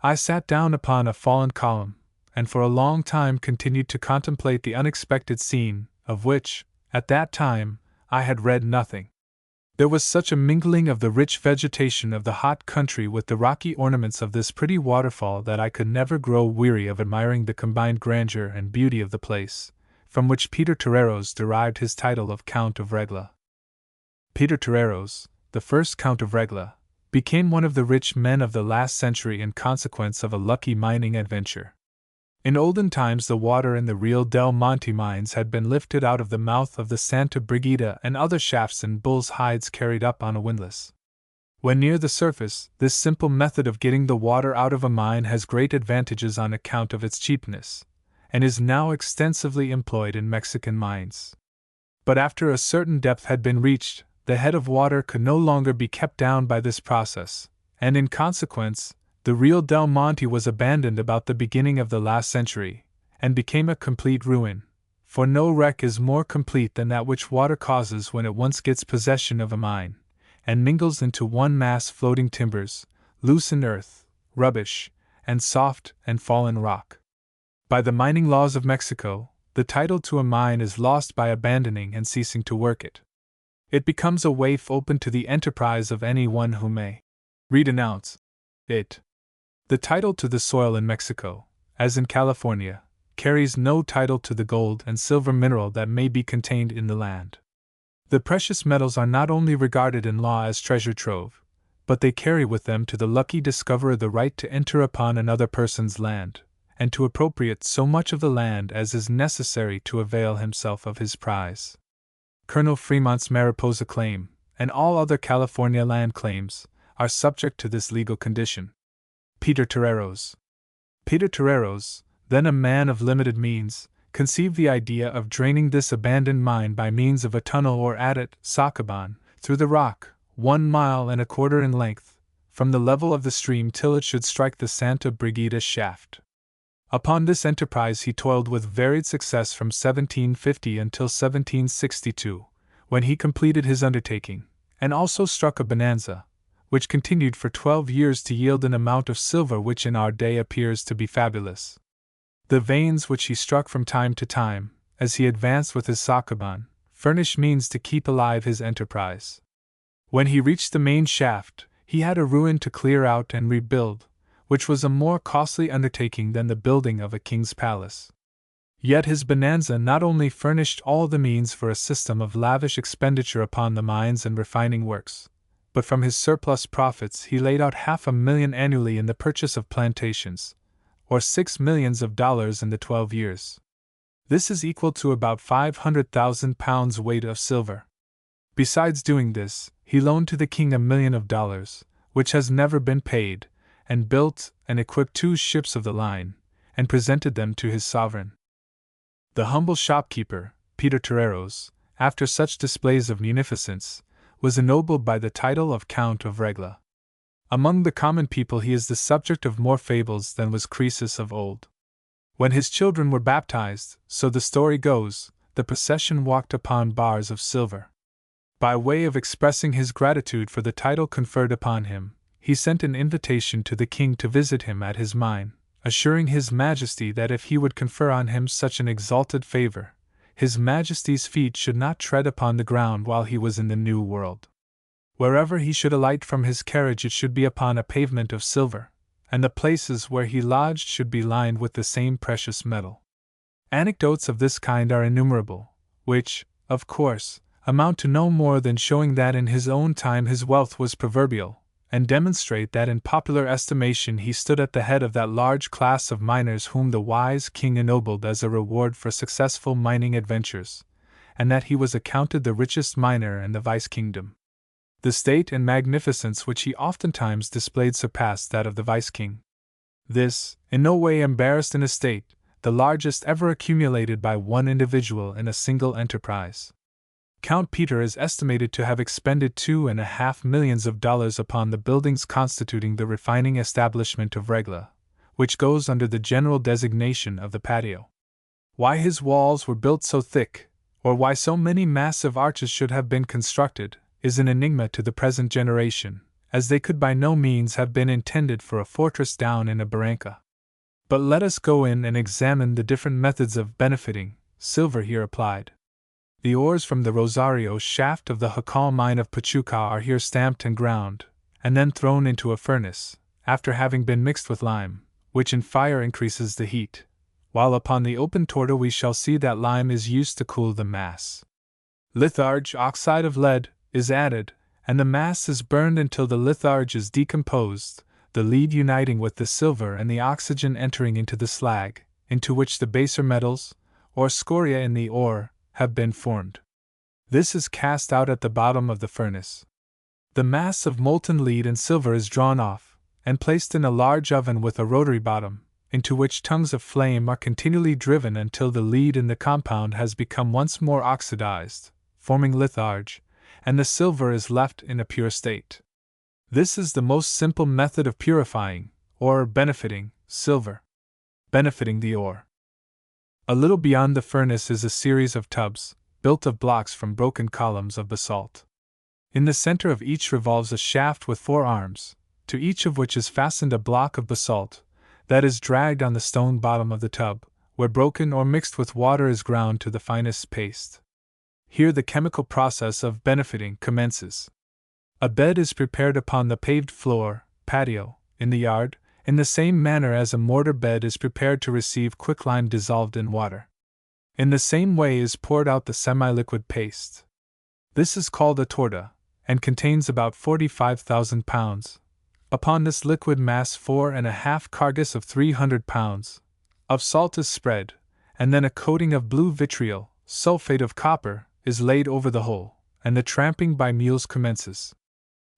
I sat down upon a fallen column, and for a long time continued to contemplate the unexpected scene, of which, at that time, I had read nothing. There was such a mingling of the rich vegetation of the hot country with the rocky ornaments of this pretty waterfall that I could never grow weary of admiring the combined grandeur and beauty of the place, from which Peter Terreros derived his title of Count of Regla. Peter Terreros, the first Count of Regla, became one of the rich men of the last century in consequence of a lucky mining adventure. In olden times the water in the Rio del Monte mines had been lifted out of the mouth of the Santa Brigida and other shafts in bulls' hides carried up on a windlass. When near the surface, this simple method of getting the water out of a mine has great advantages on account of its cheapness, and is now extensively employed in Mexican mines. But after a certain depth had been reached, the head of water could no longer be kept down by this process, and in consequence, the Rio del Monte was abandoned about the beginning of the last century, and became a complete ruin, for no wreck is more complete than that which water causes when it once gets possession of a mine, and mingles into one mass floating timbers, loosened earth, rubbish, and soft and fallen rock. By the mining laws of Mexico, the title to a mine is lost by abandoning and ceasing to work it. It becomes a waif open to the enterprise of any one who may renounce it. The title to the soil in Mexico, as in California, carries no title to the gold and silver mineral that may be contained in the land. The precious metals are not only regarded in law as treasure trove, but they carry with them to the lucky discoverer the right to enter upon another person's land, and to appropriate so much of the land as is necessary to avail himself of his prize. Colonel Fremont's Mariposa claim, and all other California land claims, are subject to this legal condition. Peter Terreros, then a man of limited means, conceived the idea of draining this abandoned mine by means of a tunnel or socavon, through the rock, 1 mile and a quarter in length, from the level of the stream till it should strike the Santa Brigida shaft. Upon this enterprise he toiled with varied success from 1750 until 1762, when he completed his undertaking, and also struck a bonanza, which continued for 12 years to yield an amount of silver which in our day appears to be fabulous. The veins which he struck from time to time, as he advanced with his sokoban, furnished means to keep alive his enterprise. When he reached the main shaft, he had a ruin to clear out and rebuild, which was a more costly undertaking than the building of a king's palace. Yet his bonanza not only furnished all the means for a system of lavish expenditure upon the mines and refining works, but from his surplus profits he laid out $500,000 annually in the purchase of plantations, or $6 millions in the 12 years. This is equal to about 500,000 pounds weight of silver. Besides doing this, he loaned to the king $1 million, which has never been paid, and built and equipped 2 ships of the line, and presented them to his sovereign. The humble shopkeeper, Peter Terreros, after such displays of munificence, was ennobled by the title of Count of Regla. Among the common people he is the subject of more fables than was Croesus of old. When his children were baptized, so the story goes, the procession walked upon bars of silver. By way of expressing his gratitude for the title conferred upon him, he sent an invitation to the king to visit him at his mine, assuring His Majesty that if he would confer on him such an exalted favor, His Majesty's feet should not tread upon the ground while he was in the New World. Wherever he should alight from his carriage it should be upon a pavement of silver, and the places where he lodged should be lined with the same precious metal. Anecdotes of this kind are innumerable, which, of course, amount to no more than showing that in his own time his wealth was proverbial, and demonstrate that in popular estimation he stood at the head of that large class of miners whom the wise king ennobled as a reward for successful mining adventures, and that he was accounted the richest miner in the vice-kingdom. The state and magnificence which he oftentimes displayed surpassed that of the vice-king. This, in no way embarrassed an estate, the largest ever accumulated by one individual in a single enterprise. Count Peter is estimated to have expended $2.5 millions upon the buildings constituting the refining establishment of Regla, which goes under the general designation of the patio. Why his walls were built so thick, or why so many massive arches should have been constructed, is an enigma to the present generation, as they could by no means have been intended for a fortress down in a barranca. But let us go in and examine the different methods of benefiting silver here applied. The ores from the Rosario shaft of the Jacal mine of Pachuca are here stamped and ground, and then thrown into a furnace, after having been mixed with lime, which in fire increases the heat, while upon the open torta we shall see that lime is used to cool the mass. Litharge oxide of lead is added, and the mass is burned until the litharge is decomposed, the lead uniting with the silver and the oxygen entering into the slag, into which the baser metals, or scoria in the ore, have been formed. This is cast out at the bottom of the furnace. The mass of molten lead and silver is drawn off, and placed in a large oven with a rotary bottom, into which tongues of flame are continually driven until the lead in the compound has become once more oxidized, forming litharge, and the silver is left in a pure state. This is the most simple method of purifying, or benefiting, silver. Benefiting the ore. A little beyond the furnace is a series of tubs, built of blocks from broken columns of basalt. In the center of each revolves a shaft with 4 arms, to each of which is fastened a block of basalt, that is dragged on the stone bottom of the tub, where broken or mixed with water is ground to the finest paste. Here the chemical process of benefiting commences. A bed is prepared upon the paved floor, patio, in the yard, in the same manner as a mortar bed is prepared to receive quicklime dissolved in water. In the same way is poured out the semi-liquid paste. This is called a torta, and contains about 45,000 pounds. Upon this liquid mass 4.5 cargas of 300 pounds of salt is spread, and then a coating of blue vitriol, sulfate of copper, is laid over the whole, and the tramping by mules commences.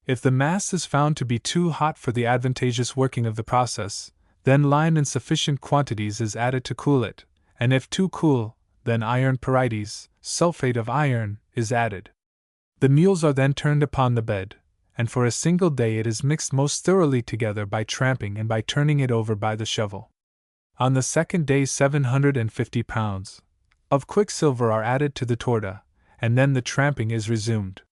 If the mass is found to be too hot for the advantageous working of the process, then lime in sufficient quantities is added to cool it, and if too cool, then iron pyrites, sulfate of iron, is added. The mules are then turned upon the bed, and for a single day it is mixed most thoroughly together by tramping and by turning it over by the shovel. On the second day 750 pounds of quicksilver are added to the torta, and then the tramping is resumed.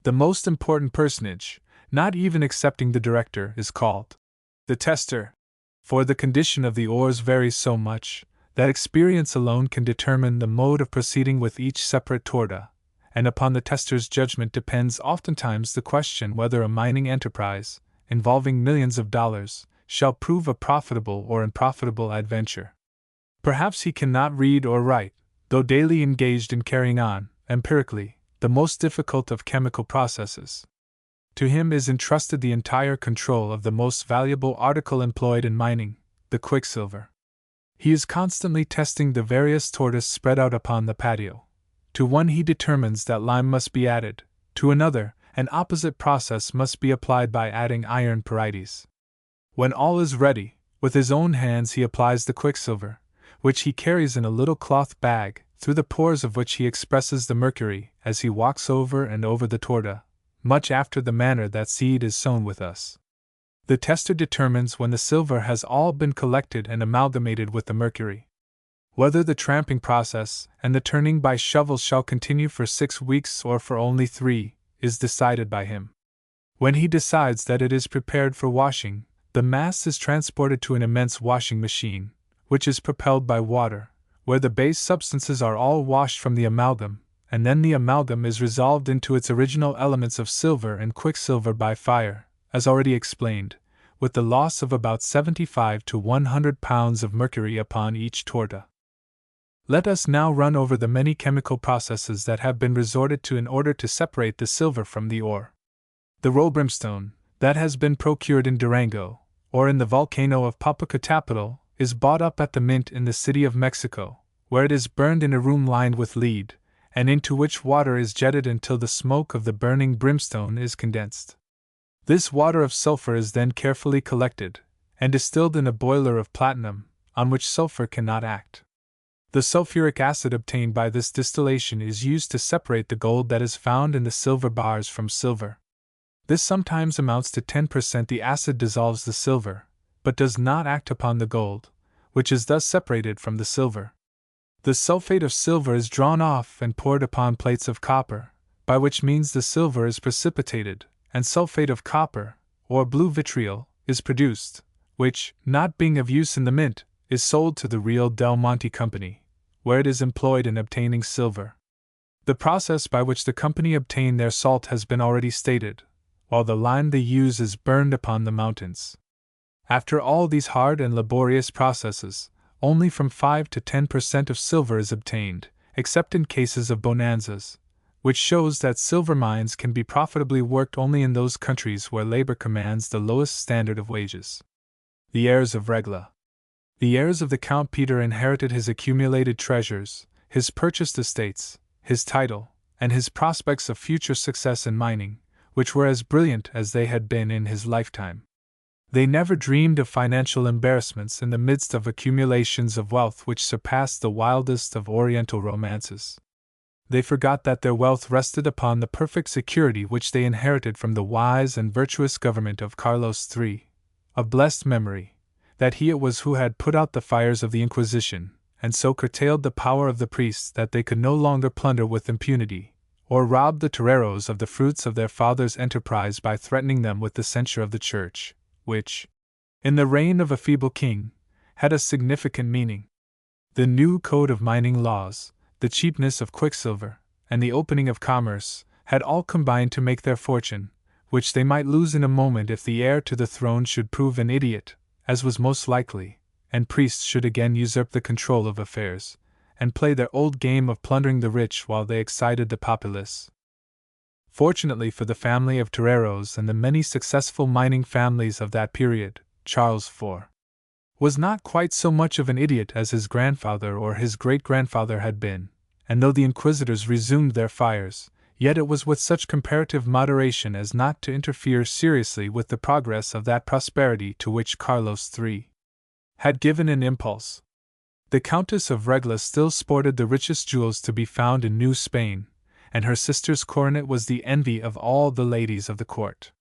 The most important personage, not even excepting the director, is called the tester, for the condition of the ores varies so much that experience alone can determine the mode of proceeding with each separate torta, and upon the tester's judgment depends oftentimes the question whether a mining enterprise, involving millions of dollars, shall prove a profitable or unprofitable adventure. Perhaps he cannot read or write, though daily engaged in carrying on, empirically, the most difficult of chemical processes. To him is entrusted the entire control of the most valuable article employed in mining, the quicksilver. He is constantly testing the various tortas spread out upon the patio. To one he determines that lime must be added, to another, an opposite process must be applied by adding iron pyrites. When all is ready, with his own hands he applies the quicksilver, which he carries in a little cloth bag, through the pores of which he expresses the mercury as he walks over and over the torta, much after the manner that seed is sown with us. The tester determines when the silver has all been collected and amalgamated with the mercury. Whether the tramping process and the turning by shovels shall continue for 6 weeks or for only 3, is decided by him. When he decides that it is prepared for washing, the mass is transported to an immense washing machine, which is propelled by water, where the base substances are all washed from the amalgam, and then the amalgam is resolved into its original elements of silver and quicksilver by fire, as already explained, with the loss of about 75 to 100 pounds of mercury upon each torta. Let us now run over the many chemical processes that have been resorted to in order to separate the silver from the ore. The raw brimstone, that has been procured in Durango, or in the volcano of Popocatépetl, is bought up at the mint in the city of Mexico, where it is burned in a room lined with lead, and into which water is jetted until the smoke of the burning brimstone is condensed. This water of sulfur is then carefully collected, and distilled in a boiler of platinum, on which sulfur cannot act. The sulfuric acid obtained by this distillation is used to separate the gold that is found in the silver bars from silver. This sometimes amounts to 10%. The acid dissolves the silver, but does not act upon the gold, which is thus separated from the silver. The sulfate of silver is drawn off and poured upon plates of copper, by which means the silver is precipitated, and sulfate of copper, or blue vitriol, is produced, which, not being of use in the mint, is sold to the Rio del Monte Company, where it is employed in obtaining silver. The process by which the company obtain their salt has been already stated, while the lime they use is burned upon the mountains. After all these hard and laborious processes, only from 5 to 10% of silver is obtained, except in cases of bonanzas, which shows that silver mines can be profitably worked only in those countries where labor commands the lowest standard of wages. The heirs of Regla. The heirs of the Count Peter inherited his accumulated treasures, his purchased estates, his title, and his prospects of future success in mining, which were as brilliant as they had been in his lifetime. They never dreamed of financial embarrassments in the midst of accumulations of wealth which surpassed the wildest of Oriental romances. They forgot that their wealth rested upon the perfect security which they inherited from the wise and virtuous government of Carlos III, of blessed memory, that he it was who had put out the fires of the Inquisition, and so curtailed the power of the priests that they could no longer plunder with impunity, or rob the toreros of the fruits of their fathers' enterprise by threatening them with the censure of the Church, which, in the reign of a feeble king, had a significant meaning. The new code of mining laws, the cheapness of quicksilver, and the opening of commerce, had all combined to make their fortune, which they might lose in a moment if the heir to the throne should prove an idiot, as was most likely, and priests should again usurp the control of affairs, and play their old game of plundering the rich while they excited the populace. Fortunately for the family of toreros and the many successful mining families of that period, Charles IV was not quite so much of an idiot as his grandfather or his great-grandfather had been, and though the inquisitors resumed their fires, yet it was with such comparative moderation as not to interfere seriously with the progress of that prosperity to which Carlos III had given an impulse. The Countess of Regla still sported the richest jewels to be found in New Spain, and her sister's coronet was the envy of all the ladies of the court.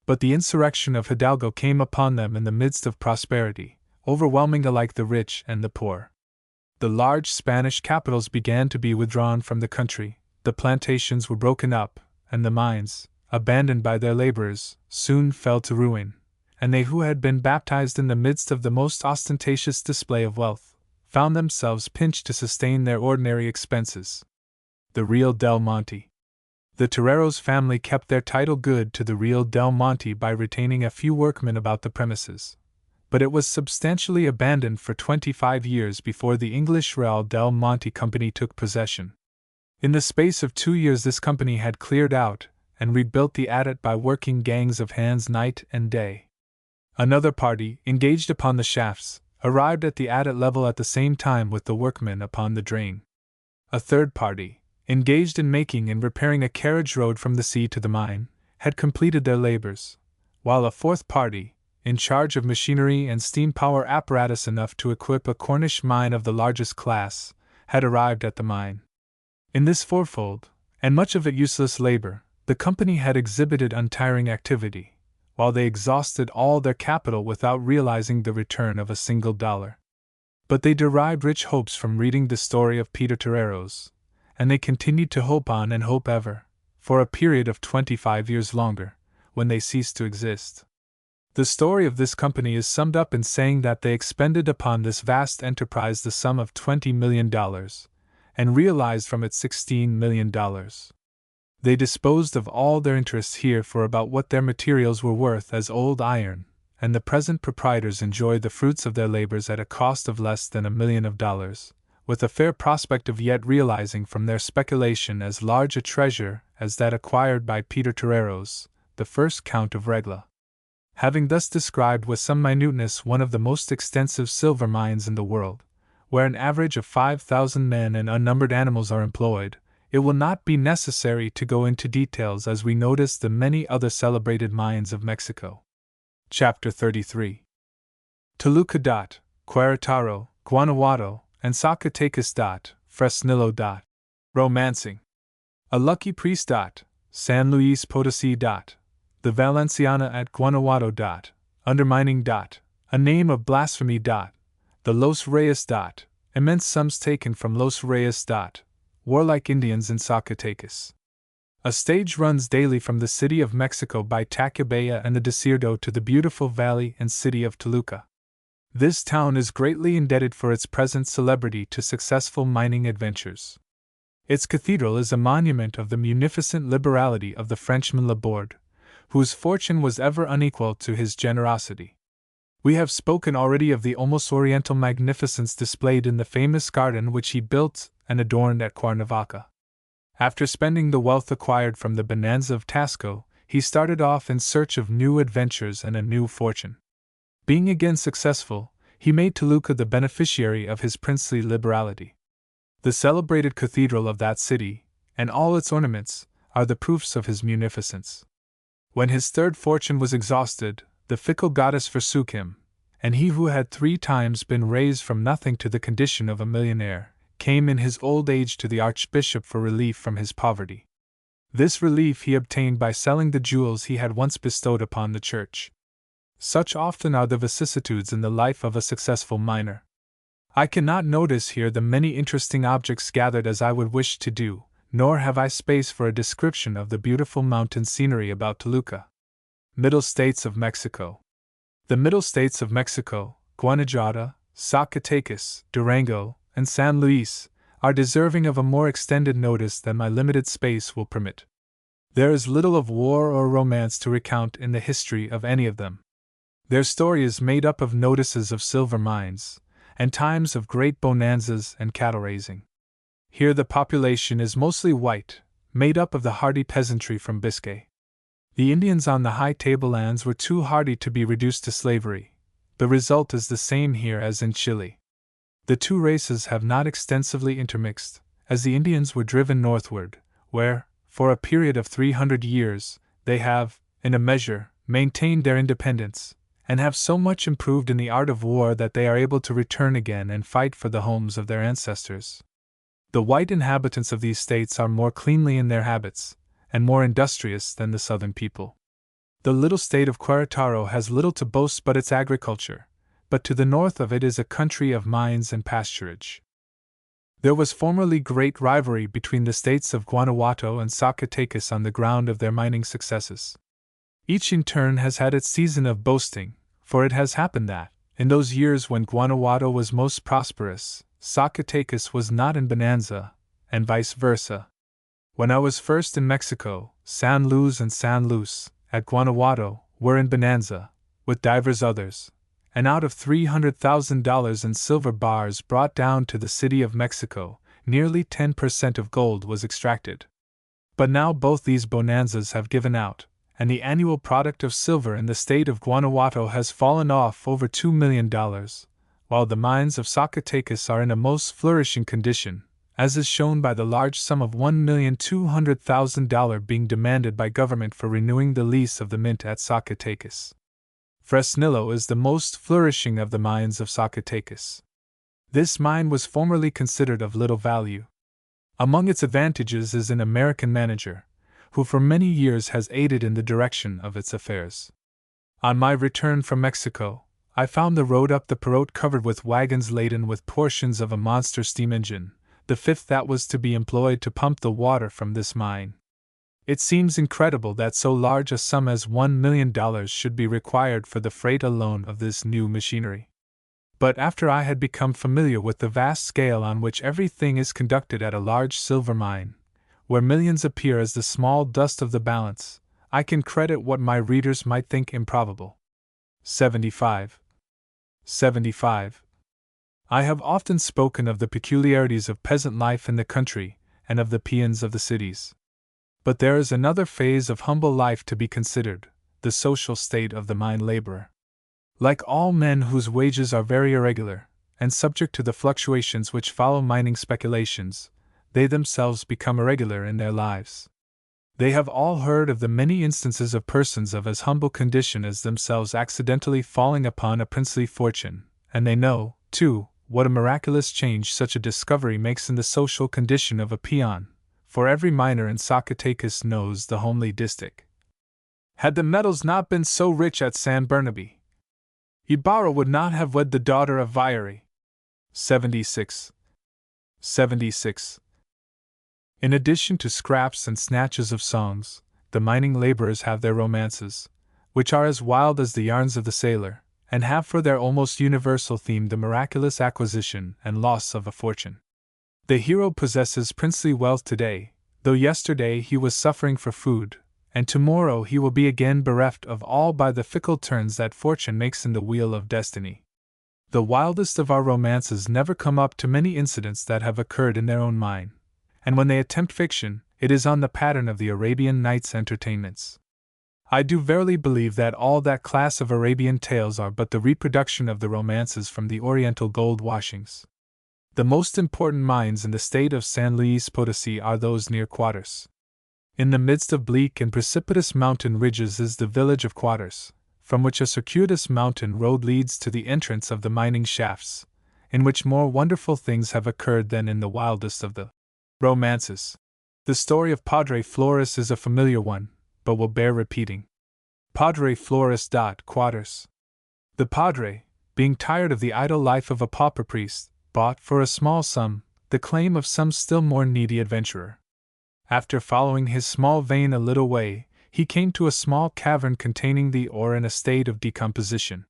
But the insurrection of Hidalgo came upon them in the midst of prosperity, overwhelming alike the rich and the poor. The large Spanish capitals began to be withdrawn from the country, the plantations were broken up, and the mines, abandoned by their laborers, soon fell to ruin, and they who had been baptized in the midst of the most ostentatious display of wealth, found themselves pinched to sustain their ordinary expenses. The real Del Monte. The Toreros family kept their title good to the real Del Monte by retaining a few workmen about the premises, but it was substantially abandoned for 25 years before the English Real Del Monte Company took possession. In the space of 2 years this company had cleared out and rebuilt the adit by working gangs of hands night and day. Another party, engaged upon the shafts, arrived at the adit level at the same time with the workmen upon the drain. A third party, engaged in making and repairing a carriage road from the sea to the mine, had completed their labors, while a fourth party, in charge of machinery and steam power apparatus enough to equip a Cornish mine of the largest class, had arrived at the mine. In this fourfold, and much of it useless labor, the company had exhibited untiring activity, while they exhausted all their capital without realizing the return of a single dollar. But they derived rich hopes from reading the story of Peter Toreros, and they continued to hope on and hope ever, for a period of 25 years longer, when they ceased to exist. The story of this company is summed up in saying that they expended upon this vast enterprise the sum of $20 million, and realized from it $16 million. They disposed of all their interests here for about what their materials were worth as old iron, and the present proprietors enjoyed the fruits of their labors at a cost of less than $1 million, with a fair prospect of yet realizing from their speculation as large a treasure as that acquired by Peter Toreros, the first Count of Regla. Having thus described with some minuteness one of the most extensive silver mines in the world, where an average of 5,000 men and unnumbered animals are employed, it will not be necessary to go into details as we notice the many other celebrated mines of Mexico. Chapter 33. Toluca. Querétaro, Guanajuato, and Zacatecas. Fresnillo. Romancing. A lucky priest. San Luis Potosí. The Valenciana at Guanajuato. Undermining. A name of blasphemy. The Los Reyes. Immense sums taken from Los Reyes. Warlike Indians in Zacatecas. A stage runs daily from the city of Mexico by Tacubaya and the Desierto to the beautiful valley and city of Toluca. This town is greatly indebted for its present celebrity to successful mining adventures. Its cathedral is a monument of the munificent liberality of the Frenchman Laborde, whose fortune was ever unequal to his generosity. We have spoken already of the almost oriental magnificence displayed in the famous garden which he built and adorned at Cuernavaca. After spending the wealth acquired from the bonanza of Tasco, he started off in search of new adventures and a new fortune. Being again successful, he made Toluca the beneficiary of his princely liberality. The celebrated cathedral of that city, and all its ornaments, are the proofs of his munificence. When his third fortune was exhausted, the fickle goddess forsook him, and he who had 3 times been raised from nothing to the condition of a millionaire, came in his old age to the archbishop for relief from his poverty. This relief he obtained by selling the jewels he had once bestowed upon the church. Such often are the vicissitudes in the life of a successful miner. I cannot notice here the many interesting objects gathered as I would wish to do, nor have I space for a description of the beautiful mountain scenery about Toluca. Middle States of Mexico. The Middle States of Mexico, Guanajuato, Zacatecas, Durango, and San Luis, are deserving of a more extended notice than my limited space will permit. There is little of war or romance to recount in the history of any of them. Their story is made up of notices of silver mines, and times of great bonanzas and cattle raising. Here the population is mostly white, made up of the hardy peasantry from Biscay. The Indians on the high tablelands were too hardy to be reduced to slavery. The result is the same here as in Chile. The two races have not extensively intermixed, as the Indians were driven northward, where, for a period of 300 years, they have, in a measure, maintained their independence, and have so much improved in the art of war that they are able to return again and fight for the homes of their ancestors. The white inhabitants of these states are more cleanly in their habits, and more industrious than the southern people. The little state of Querétaro has little to boast but its agriculture, but to the north of it is a country of mines and pasturage. There was formerly great rivalry between the states of Guanajuato and Zacatecas on the ground of their mining successes. Each in turn has had its season of boasting, for it has happened that, In those years when Guanajuato was most prosperous, Zacatecas was not in bonanza, and vice versa. When I was first in Mexico, San Luis and San Luis, at Guanajuato, were in bonanza, with divers others, and out of $300,000 in silver bars brought down to the city of Mexico, nearly 10% of gold was extracted. But now both these bonanzas have given out, and the annual product of silver in the state of Guanajuato has fallen off over $2 million, while the mines of Zacatecas are in a most flourishing condition, as is shown by the large sum of $1,200,000 being demanded by government for renewing the lease of the mint at Zacatecas. Fresnillo is the most flourishing of the mines of Zacatecas. This mine was formerly considered of little value. Among its advantages is an American manager, who for many years has aided in the direction of its affairs. On my return from Mexico, I found the road up the Perote covered with wagons laden with portions of a monster steam engine, the fifth that was to be employed to pump the water from this mine. It seems incredible that so large a sum as $1 million should be required for the freight alone of this new machinery. But after I had become familiar with the vast scale on which everything is conducted at a large silver mine, where millions appear as the small dust of the balance, I can credit what my readers might think improbable. 75. I have often spoken of the peculiarities of peasant life in the country and of the peons of the cities. But there is another phase of humble life to be considered, the social state of the mine laborer. Like all men whose wages are very irregular, and subject to the fluctuations which follow mining speculations, they themselves become irregular in their lives. They have all heard of the many instances of persons of as humble condition as themselves accidentally falling upon a princely fortune, and they know, too, what a miraculous change such a discovery makes in the social condition of a peon, for every miner in Zacatecas knows the homely distich. Had the metals not been so rich at San Bernabe, Ibarra would not have wed the daughter of Vieri. 76. In addition to scraps and snatches of songs, the mining laborers have their romances, which are as wild as the yarns of the sailor, and have for their almost universal theme the miraculous acquisition and loss of a fortune. The hero possesses princely wealth today, though yesterday he was suffering for food, and tomorrow he will be again bereft of all by the fickle turns that fortune makes in the wheel of destiny. The wildest of our romances never come up to many incidents that have occurred in their own mine, and when they attempt fiction, it is on the pattern of the Arabian Nights entertainments. I do verily believe that all that class of Arabian tales are but the reproduction of the romances from the Oriental gold washings. The most important mines in the state of San Luis Potosí are those near Cuadras. In the midst of bleak and precipitous mountain ridges is the village of Cuadras, from which a circuitous mountain road leads to the entrance of the mining shafts, in which more wonderful things have occurred than in the wildest of the romances. The story of Padre Flores is a familiar one, but will bear repeating. Padre Flores. Cuadras. The padre, being tired of the idle life of a pauper priest, bought for a small sum the claim of some still more needy adventurer. After following his small vein a little way, he came to a small cavern containing the ore in a state of decomposition.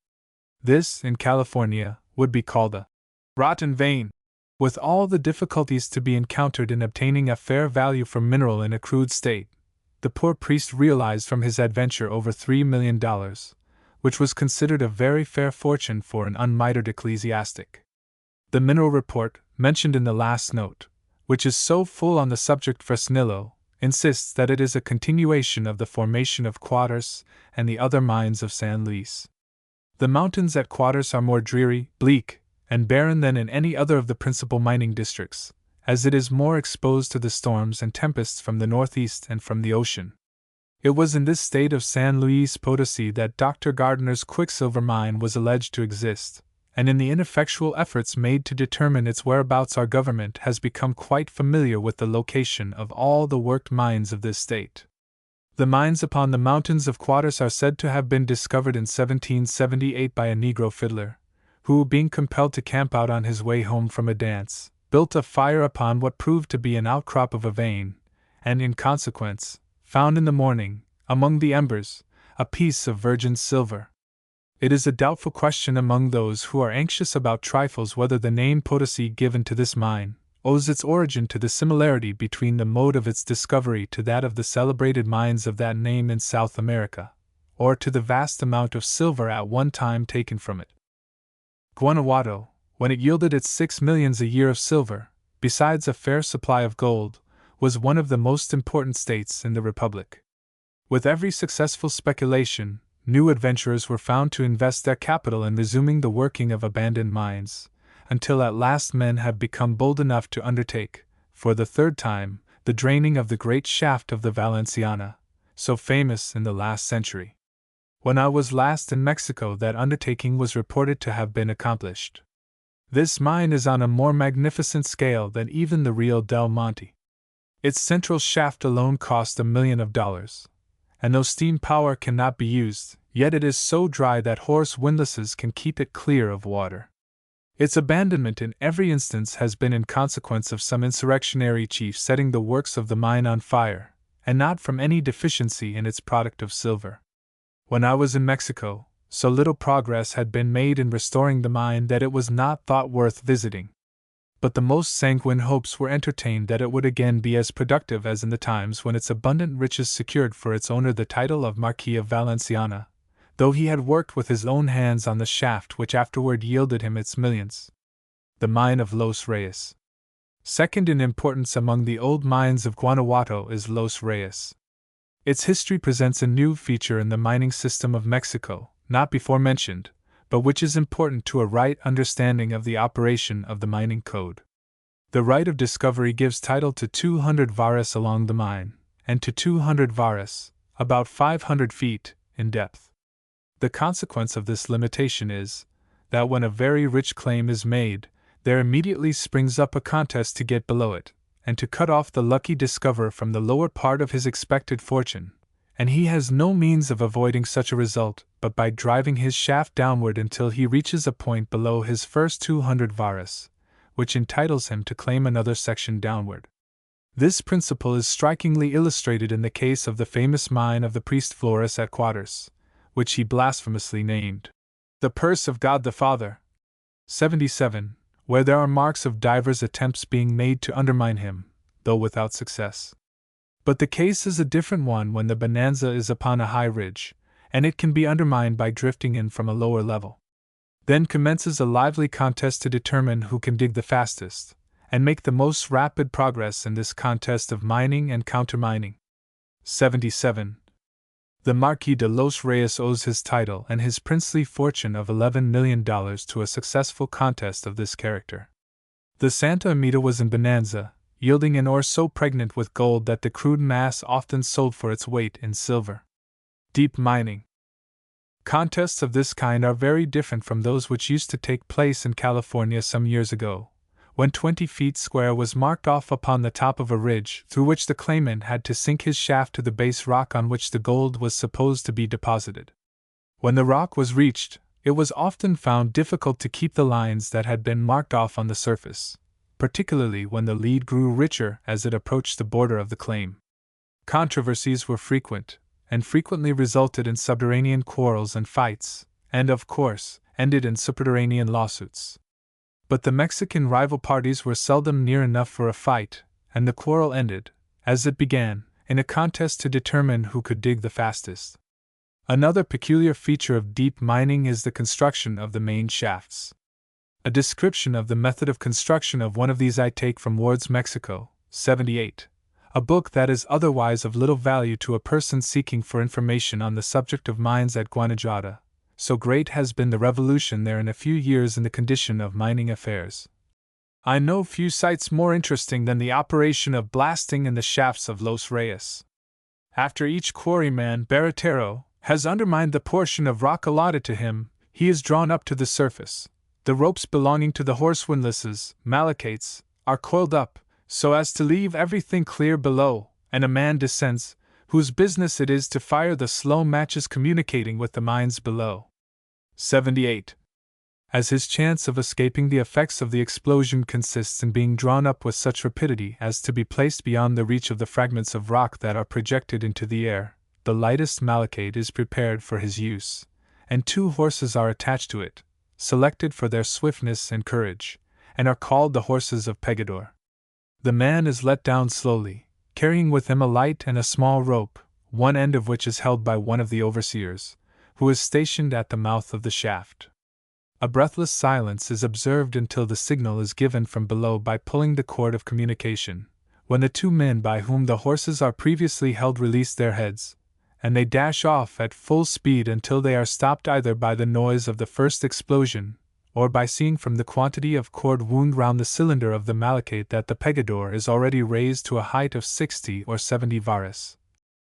This, in California, would be called a rotten vein. With all the difficulties to be encountered in obtaining a fair value for mineral in a crude state, the poor priest realized from his adventure over $3 million, which was considered a very fair fortune for an unmitred ecclesiastic. The mineral report, mentioned in the last note, which is so full on the subject Fresnillo, insists that it is a continuation of the formation of Cuadras and the other mines of San Luis. The mountains at Cuadras are more dreary, bleak, and barren than in any other of the principal mining districts, as it is more exposed to the storms and tempests from the northeast and from the ocean. It was in this state of San Luis Potosí that Dr. Gardiner's quicksilver mine was alleged to exist, and in the ineffectual efforts made to determine its whereabouts our government has become quite familiar with the location of all the worked mines of this state. The mines upon the mountains of Cuadras are said to have been discovered in 1778 by a Negro fiddler, who, being compelled to camp out on his way home from a dance, built a fire upon what proved to be an outcrop of a vein, and, in consequence, found in the morning, among the embers, a piece of virgin silver. It is a doubtful question among those who are anxious about trifles whether the name Potosi given to this mine owes its origin to the similarity between the mode of its discovery to that of the celebrated mines of that name in South America, or to the vast amount of silver at one time taken from it. Guanajuato, when it yielded its 6 millions a year of silver, besides a fair supply of gold, was one of the most important states in the Republic. With every successful speculation, new adventurers were found to invest their capital in resuming the working of abandoned mines, until at last men have become bold enough to undertake, for the third time, the draining of the great shaft of the Valenciana, so famous in the last century. When I was last in Mexico, that undertaking was reported to have been accomplished. This mine is on a more magnificent scale than even the Rio del Monte. Its central shaft alone cost $1 million, and though steam power cannot be used, yet it is so dry that horse windlasses can keep it clear of water. Its abandonment in every instance has been in consequence of some insurrectionary chief setting the works of the mine on fire, and not from any deficiency in its product of silver. When I was in Mexico, so little progress had been made in restoring the mine that it was not thought worth visiting. But the most sanguine hopes were entertained that it would again be as productive as in the times when its abundant riches secured for its owner the title of Marquis of Valenciana, though he had worked with his own hands on the shaft which afterward yielded him its millions. The mine of Los Reyes. Second in importance among the old mines of Guanajuato is Los Reyes. Its history presents a new feature in the mining system of Mexico, not before mentioned, but which is important to a right understanding of the operation of the mining code. The right of discovery gives title to 200 varas along the mine, and to 200 varas, about 500 feet, in depth. The consequence of this limitation is, that when a very rich claim is made, there immediately springs up a contest to get below it, and to cut off the lucky discoverer from the lower part of his expected fortune, and he has no means of avoiding such a result but by driving his shaft downward until he reaches a point below his first 200 varas, which entitles him to claim another section downward. This principle is strikingly illustrated in the case of the famous mine of the priest Flores at Cuadras, which he blasphemously named the Purse of God the Father, 77, where there are marks of divers attempts being made to undermine him, though without success. But the case is a different one when the bonanza is upon a high ridge, and it can be undermined by drifting in from a lower level. Then commences a lively contest to determine who can dig the fastest, and make the most rapid progress in this contest of mining and countermining. 77. The Marquis de Los Reyes owes his title and his princely fortune of $11 million to a successful contest of this character. The Santa Amita was in bonanza, yielding an ore so pregnant with gold that the crude mass often sold for its weight in silver. Deep mining. Contests of this kind are very different from those which used to take place in California some years ago, when 20 feet square was marked off upon the top of a ridge through which the claimant had to sink his shaft to the base rock on which the gold was supposed to be deposited. When the rock was reached, it was often found difficult to keep the lines that had been marked off on the surface, particularly when the lead grew richer as it approached the border of the claim. Controversies were frequent, and frequently resulted in subterranean quarrels and fights, and, of course, ended in subterranean lawsuits. But the Mexican rival parties were seldom near enough for a fight, and the quarrel ended, as it began, in a contest to determine who could dig the fastest. Another peculiar feature of deep mining is the construction of the main shafts. A description of the method of construction of one of these I take from Ward's Mexico, 78, a book that is otherwise of little value to a person seeking for information on the subject of mines at Guanajuato. So great has been the revolution there in a few years in the condition of mining affairs. I know few sights more interesting than the operation of blasting in the shafts of Los Reyes. After each quarryman barretero has undermined the portion of rock allotted to him, he is drawn up to the surface. The ropes belonging to the horse windlasses, malacates, are coiled up, so as to leave everything clear below, and a man descends, whose business it is to fire the slow matches communicating with the mines below. 78. As his chance of escaping the effects of the explosion consists in being drawn up with such rapidity as to be placed beyond the reach of the fragments of rock that are projected into the air, the lightest malachite is prepared for his use, and 2 horses are attached to it, selected for their swiftness and courage, and are called the horses of Pegador. The man is let down slowly, carrying with him a light and a small rope, one end of which is held by one of the overseers, who is stationed at the mouth of the shaft. A breathless silence is observed until the signal is given from below by pulling the cord of communication, when the 2 men by whom the horses are previously held release their heads, and they dash off at full speed until they are stopped either by the noise of the first explosion, or by seeing from the quantity of cord wound round the cylinder of the malachite that the Pegador is already raised to a height of 60 or 70 varas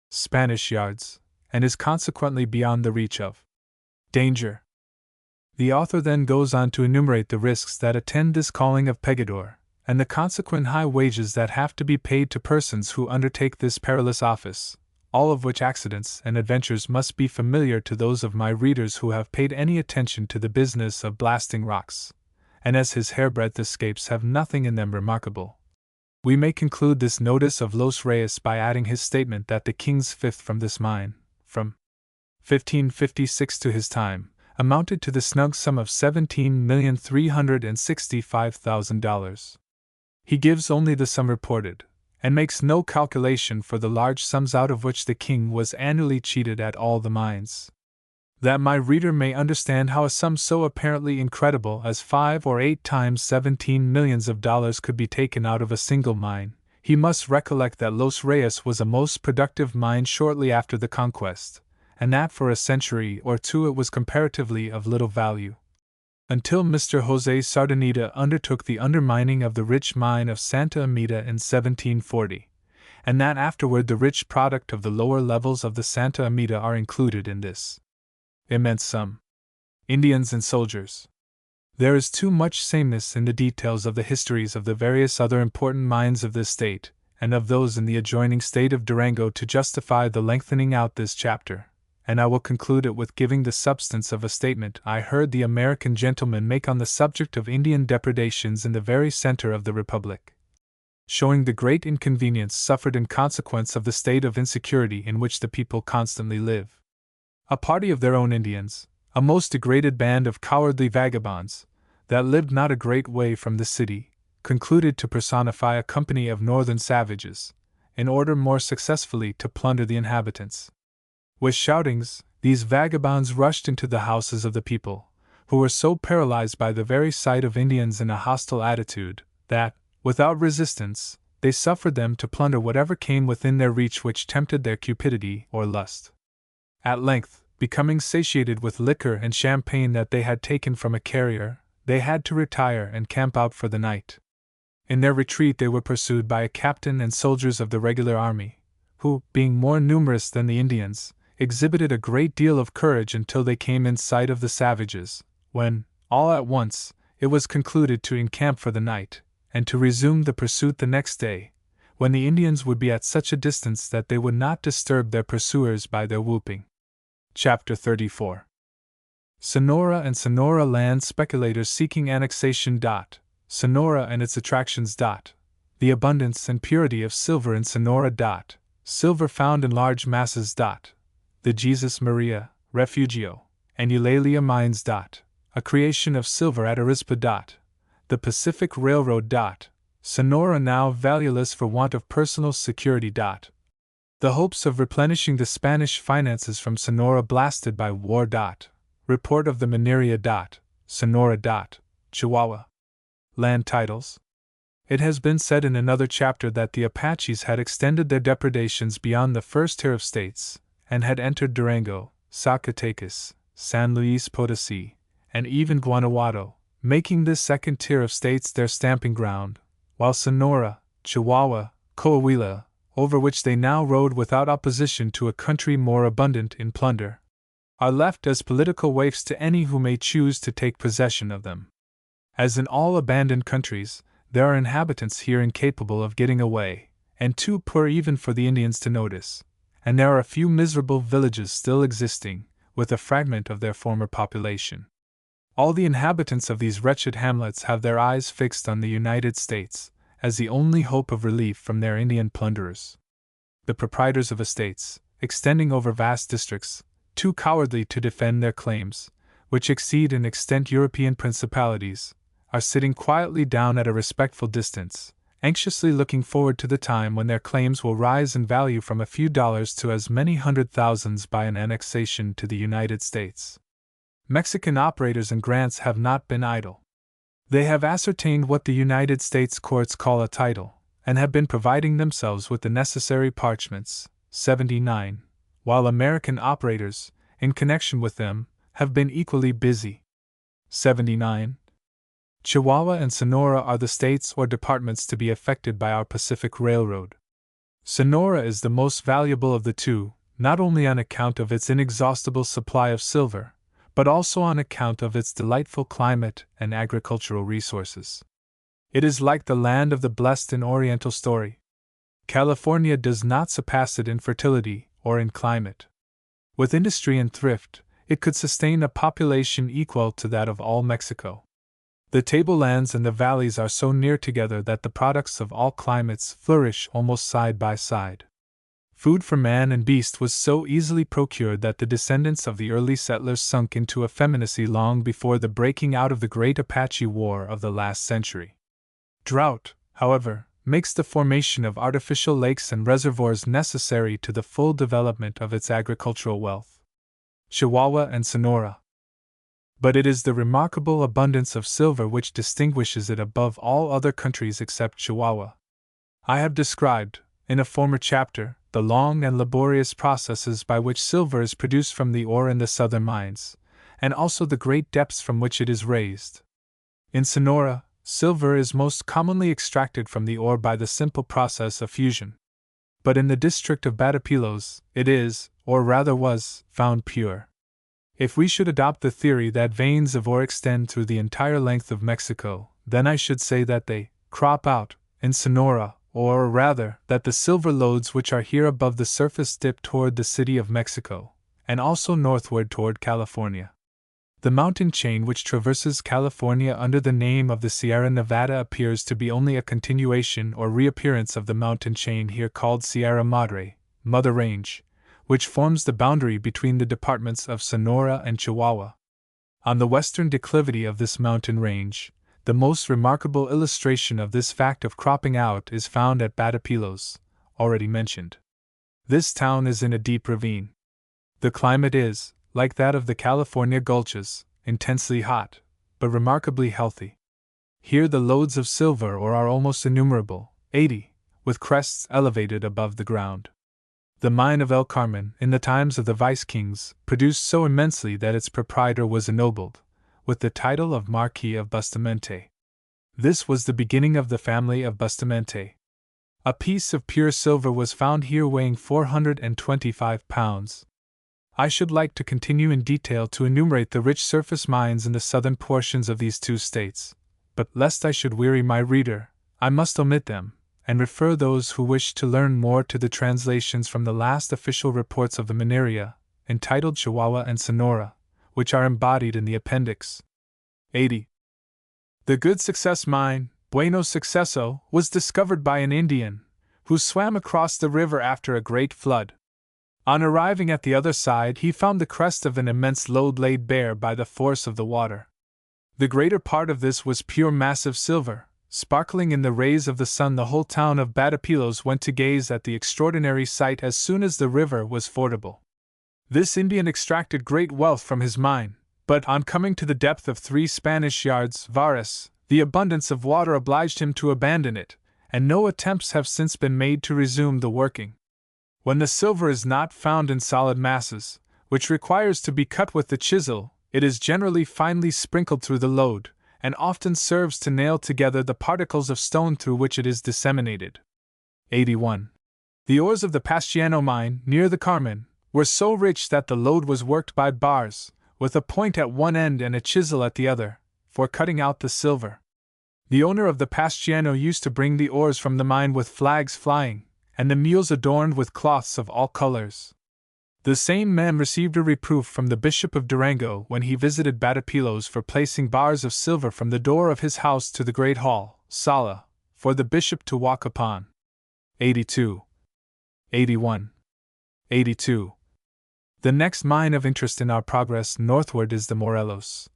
Spanish yards, and is consequently beyond the reach of danger. The author then goes on to enumerate the risks that attend this calling of Pegador, and the consequent high wages that have to be paid to persons who undertake this perilous office, all of which accidents and adventures must be familiar to those of my readers who have paid any attention to the business of blasting rocks, and as his hairbreadth escapes have nothing in them remarkable. We may conclude this notice of Los Reyes by adding his statement that the king's fifth from this mine, from 1556 to his time, amounted to the snug sum of $17,365,000. He gives only the sum reported, and makes no calculation for the large sums out of which the king was annually cheated at all the mines. That my reader may understand how a sum so apparently incredible as 5 or 8 times 17 millions of dollars could be taken out of a single mine, he must recollect that Los Reyes was a most productive mine shortly after the conquest, and that for a century or 2 it was comparatively of little value, until Mr. José Sardanita undertook the undermining of the rich mine of Santa Amita in 1740, and that afterward the rich product of the lower levels of the Santa Amita are included in this immense sum. Indians and soldiers. There is too much sameness in the details of the histories of the various other important mines of this state, and of those in the adjoining state of Durango, to justify the lengthening out this chapter, and I will conclude it with giving the substance of a statement I heard the American gentleman make on the subject of Indian depredations in the very center of the Republic, showing the great inconvenience suffered in consequence of the state of insecurity in which the people constantly live. A party of their own Indians, a most degraded band of cowardly vagabonds, that lived not a great way from the city, concluded to personify a company of northern savages, in order more successfully to plunder the inhabitants. With shoutings, these vagabonds rushed into the houses of the people, who were so paralyzed by the very sight of Indians in a hostile attitude, that, without resistance, they suffered them to plunder whatever came within their reach which tempted their cupidity or lust. At length, becoming satiated with liquor and champagne that they had taken from a carrier, they had to retire and camp out for the night. In their retreat they were pursued by a captain and soldiers of the regular army, who, being more numerous than the Indians, exhibited a great deal of courage until they came in sight of the savages, when, all at once, it was concluded to encamp for the night, and to resume the pursuit the next day, when the Indians would be at such a distance that they would not disturb their pursuers by their whooping. Chapter 34. Sonora and Sonora land speculators seeking annexation. Sonora and its attractions. The abundance and purity of silver in Sonora. Silver found in large masses. The Jesus Maria, Refugio, and Eulalia mines. A creation of silver at Arizpa. The Pacific Railroad. Sonora now valueless for want of personal security. The hopes of replenishing the Spanish finances from Sonora blasted by war. Report of the Mineria. Sonora. Chihuahua. Land titles. It has been said in another chapter that the Apaches had extended their depredations beyond the first tier of states, and had entered Durango, Zacatecas, San Luis Potosí, and even Guanajuato, making this second tier of states their stamping ground, while Sonora, Chihuahua, Coahuila, over which they now rode without opposition to a country more abundant in plunder, are left as political waifs to any who may choose to take possession of them. As in all abandoned countries, there are inhabitants here incapable of getting away, and too poor even for the Indians to notice, and there are a few miserable villages still existing, with a fragment of their former population. All the inhabitants of these wretched hamlets have their eyes fixed on the United States, as the only hope of relief from their Indian plunderers. The proprietors of estates, extending over vast districts, too cowardly to defend their claims, which exceed in extent European principalities, are sitting quietly down at a respectful distance, anxiously looking forward to the time when their claims will rise in value from a few dollars to as many hundred thousands by an annexation to the United States. Mexican operators and grants have not been idle. They have ascertained what the United States courts call a title, and have been providing themselves with the necessary parchments. 79. While American operators, in connection with them, have been equally busy. 79. Chihuahua and Sonora are the states or departments to be affected by our Pacific Railroad. Sonora is the most valuable of the two, not only on account of its inexhaustible supply of silver, but also on account of its delightful climate and agricultural resources. It is like the land of the blessed in Oriental story. California does not surpass it in fertility or in climate. With industry and thrift, it could sustain a population equal to that of all Mexico. The tablelands and the valleys are so near together that the products of all climates flourish almost side by side. Food for man and beast was so easily procured that the descendants of the early settlers sunk into effeminacy long before the breaking out of the great Apache War of the last century. Drought, however, makes the formation of artificial lakes and reservoirs necessary to the full development of its agricultural wealth. Chihuahua and Sonora. But it is the remarkable abundance of silver which distinguishes it above all other countries except Chihuahua. I have described, in a former chapter, the long and laborious processes by which silver is produced from the ore in the southern mines, and also the great depths from which it is raised. In Sonora, silver is most commonly extracted from the ore by the simple process of fusion. But in the district of Batapilos, it is, or rather was, found pure. If we should adopt the theory that veins of ore extend through the entire length of Mexico, then I should say that they crop out in Sonora, or rather, that the silver lodes which are here above the surface dip toward the city of Mexico, and also northward toward California. The mountain chain which traverses California under the name of the Sierra Nevada appears to be only a continuation or reappearance of the mountain chain here called Sierra Madre, Mother Range, which forms the boundary between the departments of Sonora and Chihuahua. On the western declivity of this mountain range, the most remarkable illustration of this fact of cropping out is found at Batapilos, already mentioned. This town is in a deep ravine. The climate is, like that of the California gulches, intensely hot, but remarkably healthy. Here the lodes of silver ore are almost innumerable, 80, with crests elevated above the ground. The mine of El Carmen, in the times of the vice-kings, produced so immensely that its proprietor was ennobled, with the title of Marquis of Bustamante. This was the beginning of the family of Bustamante. A piece of pure silver was found here weighing 425 pounds. I should like to continue in detail to enumerate the rich surface mines in the southern portions of these two states, but lest I should weary my reader, I must omit them, and refer those who wish to learn more to the translations from the last official reports of the Mineria, entitled Chihuahua and Sonora, which are embodied in the appendix. 80. The Good Success Mine, Bueno Suceso, was discovered by an Indian, who swam across the river after a great flood. On arriving at the other side, he found the crest of an immense lode laid bare by the force of the water. The greater part of this was pure massive silver, sparkling in the rays of the sun. The whole town of Batapilos went to gaze at the extraordinary sight as soon as the river was fordable. This Indian extracted great wealth from his mine, but on coming to the depth of 3 Spanish yards varas, the abundance of water obliged him to abandon it, and no attempts have since been made to resume the working. When the silver is not found in solid masses, which requires to be cut with the chisel, it is generally finely sprinkled through the lode, and often serves to nail together the particles of stone through which it is disseminated. 81. The ores of the Pastiano mine, near the Carmen, were so rich that the lode was worked by bars, with a point at one end and a chisel at the other, for cutting out the silver. The owner of the Pastiano used to bring the ores from the mine with flags flying, and the mules adorned with cloths of all colors. The same man received a reproof from the Bishop of Durango when he visited Batapilos for placing bars of silver from the door of his house to the great hall, Sala, for the bishop to walk upon. 82. 81. 82. The next mine of interest in our progress northward is the Morelos,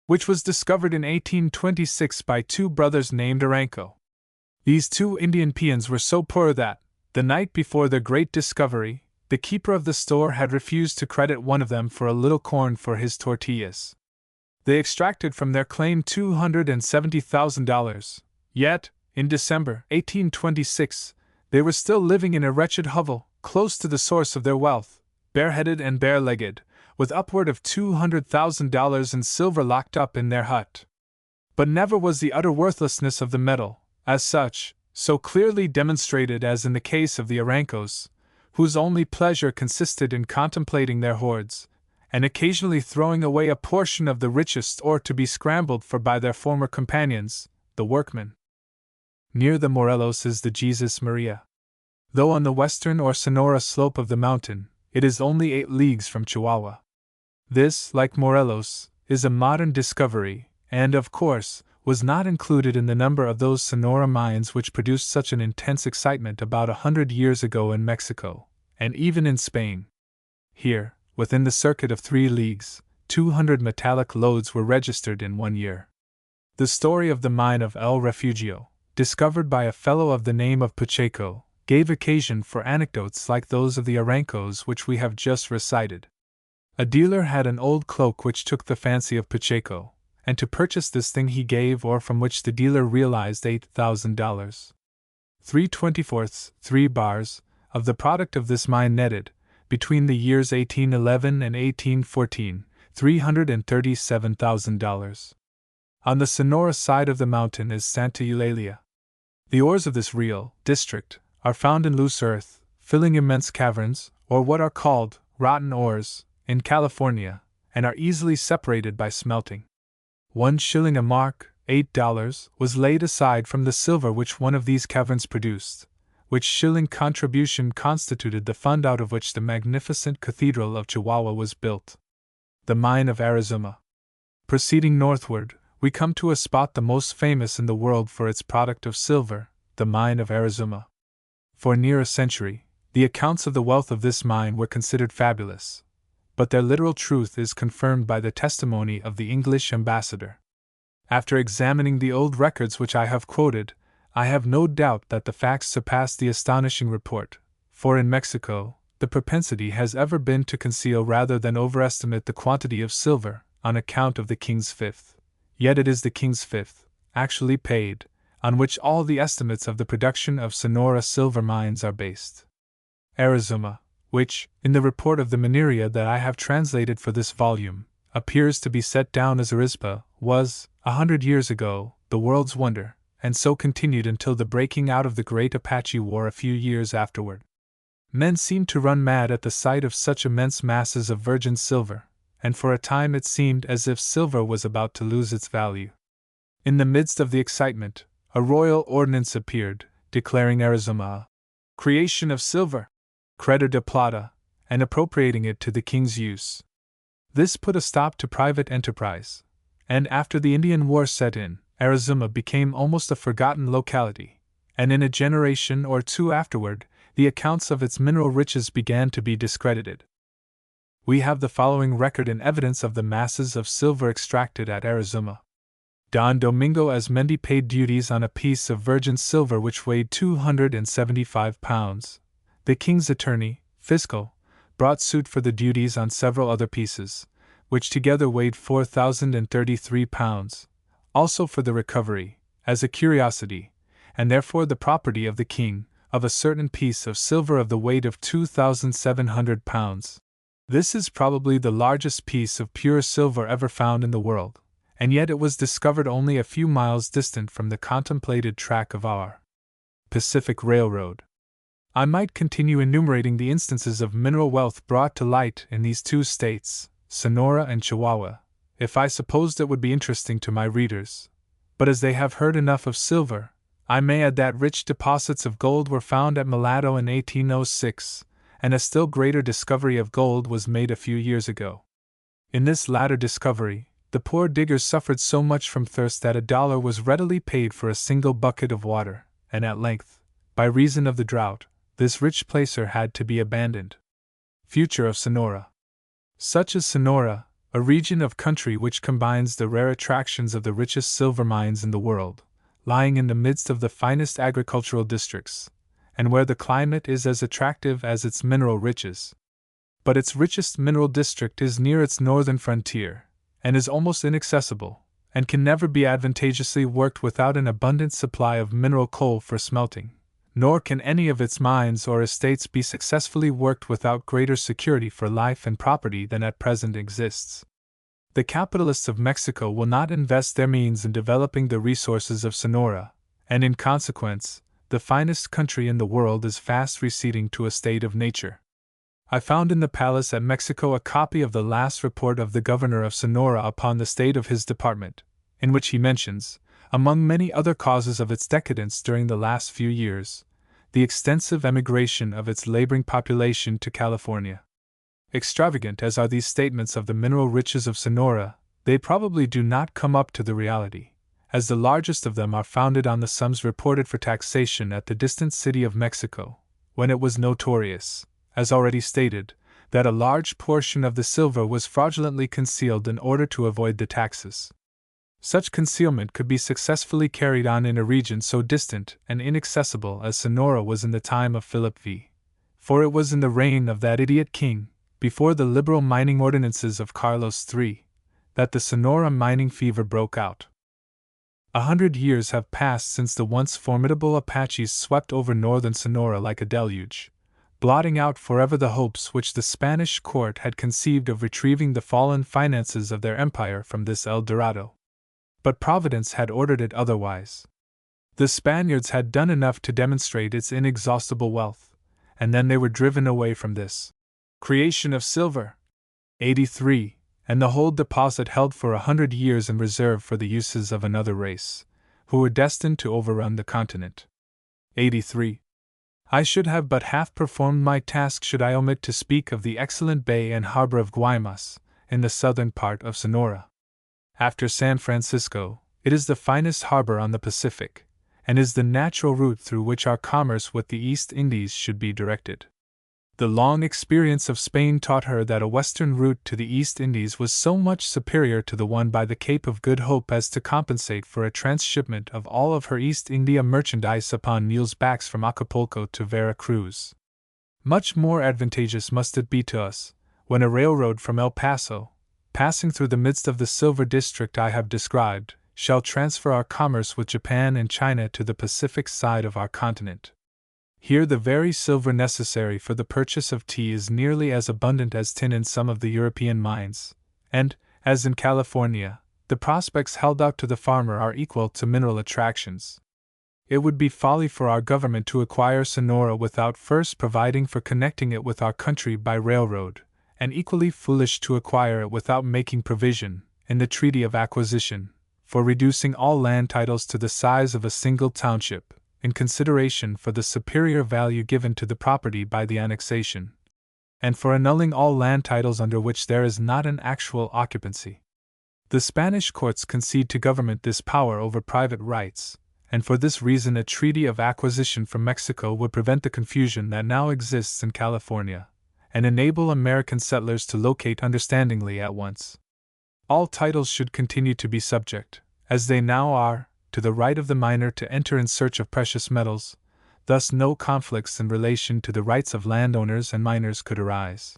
which was discovered in 1826 by two brothers named Aranco. These two Indian peons were so poor that, the night before their great discovery, the keeper of the store had refused to credit one of them for a little corn for his tortillas. They extracted from their claim $270,000, yet, in December 1826, they were still living in a wretched hovel, close to the source of their wealth, bareheaded and bare-legged, with upward of $200,000 in silver locked up in their hut. But never was the utter worthlessness of the metal, as such, so clearly demonstrated as in the case of the Arancos, whose only pleasure consisted in contemplating their hoards, and occasionally throwing away a portion of the richest ore to be scrambled for by their former companions, the workmen. Near the Morelos is the Jesus Maria. Though on the western or Sonora slope of the mountain, it is only 8 leagues from Chihuahua. This, like Morelos, is a modern discovery, and, of course, was not included in the number of those Sonora mines which produced such an intense excitement about 100 years ago in Mexico, and even in Spain. Here, within the circuit of 3 leagues, 200 metallic lodes were registered in 1 year. The story of the mine of El Refugio, discovered by a fellow of the name of Pacheco, gave occasion for anecdotes like those of the Arancos which we have just recited. A dealer had an old cloak which took the fancy of Pacheco, and to purchase this thing he gave or from which the dealer realized $8,000. 3/24, 3 bars, of the product of this mine netted, between the years 1811 and 1814, $337,000. On the Sonora side of the mountain is Santa Eulalia. The ores of this real district are found in loose earth, filling immense caverns, or what are called rotten ores, in California, and are easily separated by smelting. 1 shilling a mark, $8, was laid aside from the silver which one of these caverns produced, which shilling contribution constituted the fund out of which the magnificent Cathedral of Chihuahua was built. The mine of Arizuma. Proceeding northward, we come to a spot the most famous in the world for its product of silver, the mine of Arizuma. For near a century, the accounts of the wealth of this mine were considered fabulous, but their literal truth is confirmed by the testimony of the English ambassador. After examining the old records which I have quoted, I have no doubt that the facts surpass the astonishing report, for in Mexico, the propensity has ever been to conceal rather than overestimate the quantity of silver, on account of the king's fifth. Yet it is the king's fifth, actually paid, on which all the estimates of the production of Sonora silver mines are based. Arizuma, which, in the report of the Mineria that I have translated for this volume, appears to be set down as Arizpa, was, 100 years ago, the world's wonder, and so continued until the breaking out of the Great Apache War a few years afterward. Men seemed to run mad at the sight of such immense masses of virgin silver, and for a time it seemed as if silver was about to lose its value. In the midst of the excitement, a royal ordinance appeared, declaring Arizuma a creation of silver, credit de plata, and appropriating it to the king's use. This put a stop to private enterprise, and after the Indian War set in, Arizuma became almost a forgotten locality, and in a generation or two afterward, the accounts of its mineral riches began to be discredited. We have the following record in evidence of the masses of silver extracted at Arizuma. Don Domingo Azmendi paid duties on a piece of virgin silver which weighed 275 pounds. The king's attorney, fiscal, brought suit for the duties on several other pieces, which together weighed 4,033 pounds, also for the recovery, as a curiosity, and therefore the property of the king, of a certain piece of silver of the weight of 2,700 pounds. This is probably the largest piece of pure silver ever found in the world, and yet it was discovered only a few miles distant from the contemplated track of our Pacific Railroad. I might continue enumerating the instances of mineral wealth brought to light in these two states, Sonora and Chihuahua, if I supposed it would be interesting to my readers, but as they have heard enough of silver, I may add that rich deposits of gold were found at Mulatto in 1806, and a still greater discovery of gold was made a few years ago. In this latter discovery, the poor diggers suffered so much from thirst that $1 was readily paid for a single bucket of water, and at length, by reason of the drought, this rich placer had to be abandoned. Future of Sonora. such as Sonora, a region of country which combines the rare attractions of the richest silver mines in the world, lying in the midst of the finest agricultural districts, and where the climate is as attractive as its mineral riches. But its richest mineral district is near its northern frontier, and is almost inaccessible, and can never be advantageously worked without an abundant supply of mineral coal for smelting, nor can any of its mines or estates be successfully worked without greater security for life and property than at present exists. The capitalists of Mexico will not invest their means in developing the resources of Sonora, and in consequence, the finest country in the world is fast receding to a state of nature. I found in the palace at Mexico a copy of the last report of the governor of Sonora upon the state of his department, in which he mentions, among many other causes of its decadence during the last few years, the extensive emigration of its laboring population to California. Extravagant as are these statements of the mineral riches of Sonora, they probably do not come up to the reality, as the largest of them are founded on the sums reported for taxation at the distant city of Mexico, when it was notorious, as already stated, that a large portion of the silver was fraudulently concealed in order to avoid the taxes. Such concealment could be successfully carried on in a region so distant and inaccessible as Sonora was in the time of Philip V. For it was in the reign of that idiot king, before the liberal mining ordinances of Carlos III, that the Sonora mining fever broke out. 100 years have passed since the once formidable Apaches swept over northern Sonora like a deluge, blotting out forever the hopes which the Spanish court had conceived of retrieving the fallen finances of their empire from this El Dorado. But Providence had ordered it otherwise. The Spaniards had done enough to demonstrate its inexhaustible wealth, and then they were driven away from this creation of silver. 83, and the whole deposit held for 100 years in reserve for the uses of another race, who were destined to overrun the continent. 83. I should have but half performed my task should I omit to speak of the excellent bay and harbor of Guaymas, in the southern part of Sonora. After San Francisco, it is the finest harbor on the Pacific, and is the natural route through which our commerce with the East Indies should be directed. The long experience of Spain taught her that a western route to the East Indies was so much superior to the one by the Cape of Good Hope as to compensate for a transshipment of all of her East India merchandise upon mules' backs from Acapulco to Vera Cruz. Much more advantageous must it be to us, when a railroad from El Paso, passing through the midst of the silver district I have described, shall transfer our commerce with Japan and China to the Pacific side of our continent. Here the very silver necessary for the purchase of tea is nearly as abundant as tin in some of the European mines, and, as in California, the prospects held out to the farmer are equal to mineral attractions. It would be folly for our government to acquire Sonora without first providing for connecting it with our country by railroad, and equally foolish to acquire it without making provision, in the Treaty of Acquisition, for reducing all land titles to the size of a single township, in consideration for the superior value given to the property by the annexation, and for annulling all land titles under which there is not an actual occupancy. The Spanish courts concede to government this power over private rights, and for this reason a treaty of acquisition from Mexico would prevent the confusion that now exists in California, and enable American settlers to locate understandingly at once. All titles should continue to be subject, as they now are, to the right of the miner to enter in search of precious metals, thus no conflicts in relation to the rights of landowners and miners could arise.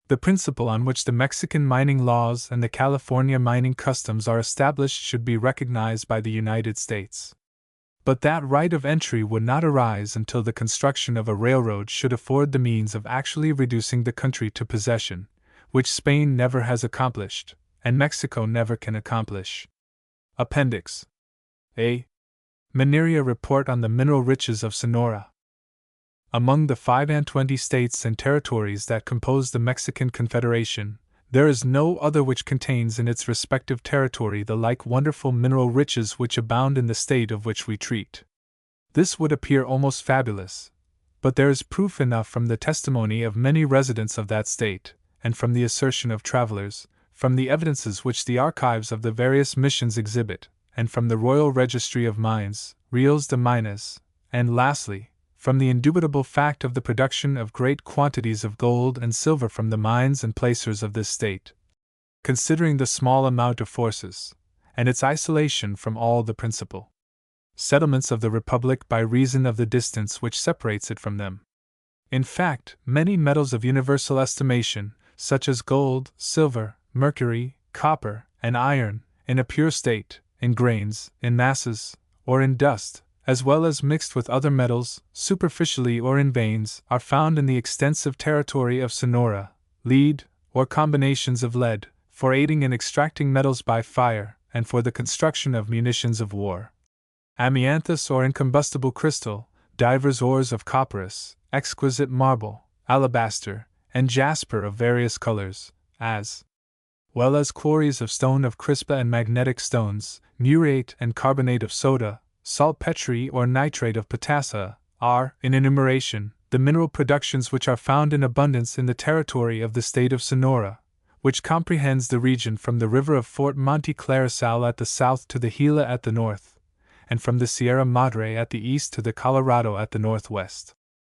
The principle on which the Mexican mining laws and the California mining customs are established should be recognized by the United States. But that right of entry would not arise until the construction of a railroad should afford the means of actually reducing the country to possession, which Spain never has accomplished, and Mexico never can accomplish. Appendix A. Mineria Report on the Mineral Riches of Sonora. Among the 25 states and territories that compose the Mexican Confederation, there is no other which contains in its respective territory the like wonderful mineral riches which abound in the state of which we treat. This would appear almost fabulous, but there is proof enough from the testimony of many residents of that state, and from the assertion of travelers, from the evidences which the archives of the various missions exhibit, and from the Royal Registry of Mines, Reals de Minas, and lastly, from the indubitable fact of the production of great quantities of gold and silver from the mines and placers of this state, considering the small amount of forces, and its isolation from all the principal settlements of the Republic by reason of the distance which separates it from them. In fact, many metals of universal estimation, such as gold, silver, mercury, copper, and iron, in a pure state, in grains, in masses, or in dust, as well as mixed with other metals, superficially or in veins, are found in the extensive territory of Sonora. Lead, or combinations of lead, for aiding in extracting metals by fire, and for the construction of munitions of war. Amianthus or incombustible crystal, divers ores of copperas, exquisite marble, alabaster, and jasper of various colors, as well as quarries of stone of crispa and magnetic stones, muriate and carbonate of soda, saltpetre or nitrate of potassa, are, in enumeration, the mineral productions which are found in abundance in the territory of the state of Sonora, which comprehends the region from the river of Fort Monte Clarisal at the south to the Gila at the north, and from the Sierra Madre at the east to the Colorado at the northwest.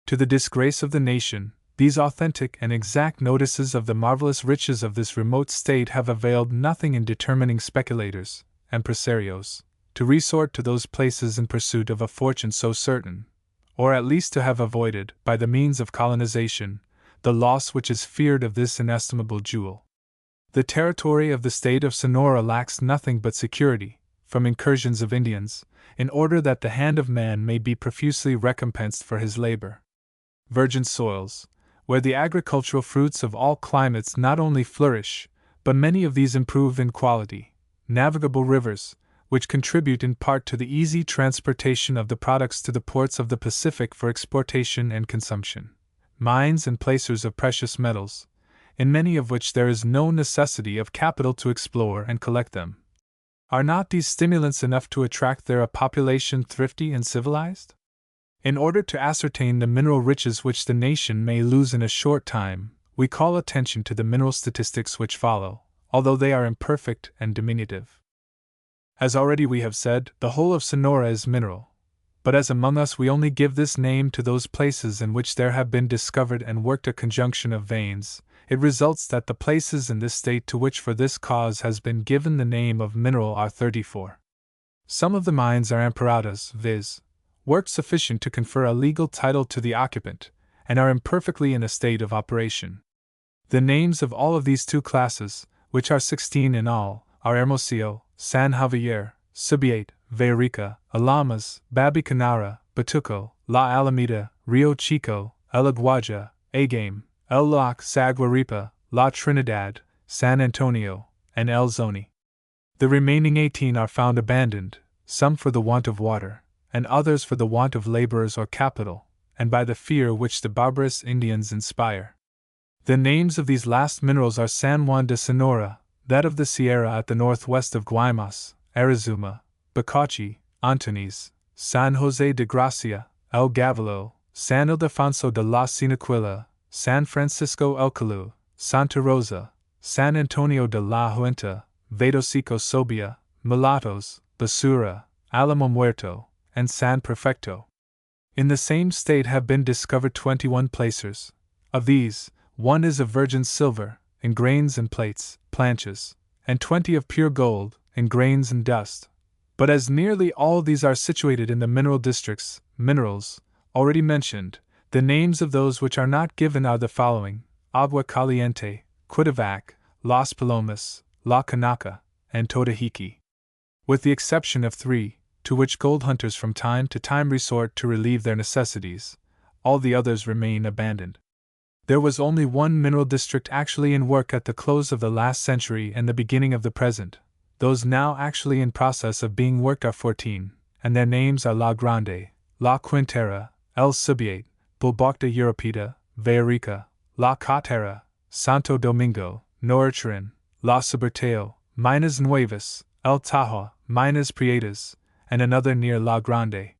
To the disgrace of the nation, these authentic and exact notices of the marvelous riches of this remote state have availed nothing in determining speculators, impresarios, to resort to those places in pursuit of a fortune so certain, or at least to have avoided, by the means of colonization, the loss which is feared of this inestimable jewel. The territory of the state of Sonora lacks nothing but security, from incursions of Indians, in order that the hand of man may be profusely recompensed for his labor. Virgin soils, where the agricultural fruits of all climates not only flourish, but many of these improve in quality. Navigable rivers, which contribute in part to the easy transportation of the products to the ports of the Pacific for exportation and consumption. Mines and placers of precious metals, in many of which there is no necessity of capital to explore and collect them. Are not these stimulants enough to attract there a population thrifty and civilized? In order to ascertain the mineral riches which the nation may lose in a short time, we call attention to the mineral statistics which follow, although they are imperfect and diminutive. As already we have said, the whole of Sonora is mineral, but as among us we only give this name to those places in which there have been discovered and worked a conjunction of veins, it results that the places in this state to which for this cause has been given the name of mineral are 34. Some of the mines are amparadas, viz., work sufficient to confer a legal title to the occupant, and are imperfectly in a state of operation. The names of all of these two classes, which are 16 in all, are Hermosillo, San Javier, Subiate, Villarica, Alamas, Babicanara, Batuco, La Alameda, Rio Chico, El Aguaja, Agame, El Lac, Saguaripa, La Trinidad, San Antonio, and El Zoni. The remaining 18 are found abandoned, some for the want of water, and others for the want of laborers or capital, and by the fear which the barbarous Indians inspire. The names of these last minerals are San Juan de Sonora, that of the Sierra at the northwest of Guaymas, Arizuma, Bacachi, Antonis, San Jose de Gracia, El Gavillo, San Ildefonso de la Sinaquila, San Francisco El Calu, Santa Rosa, San Antonio de la Huenta, Vedosico Sobia, Mulatos, Basura, Alamo Muerto, and San Perfecto. In the same state have been discovered 21 placers. Of these, 1 is of virgin silver, in grains and plates, planches, and 20 of pure gold, in grains and dust. But as nearly all these are situated in the mineral districts, minerals, already mentioned, the names of those which are not given are the following: Agua Caliente, Cuitavac, Las Palomas, La Canaca, and Totohiqui. With the exception of 3, to which gold hunters from time to time resort to relieve their necessities, all the others remain abandoned. There was only one mineral district actually in work at the close of the last century and the beginning of the present. Those now actually in process of being worked are 14, and their names are La Grande, La Quintera, El Subiate, Bulbocta Europida, Villarica, La Catera, Santo Domingo, Norichirin, La Suberteo, Minas Nuevas, El Tajo, Minas Prietas, and another near La Grande.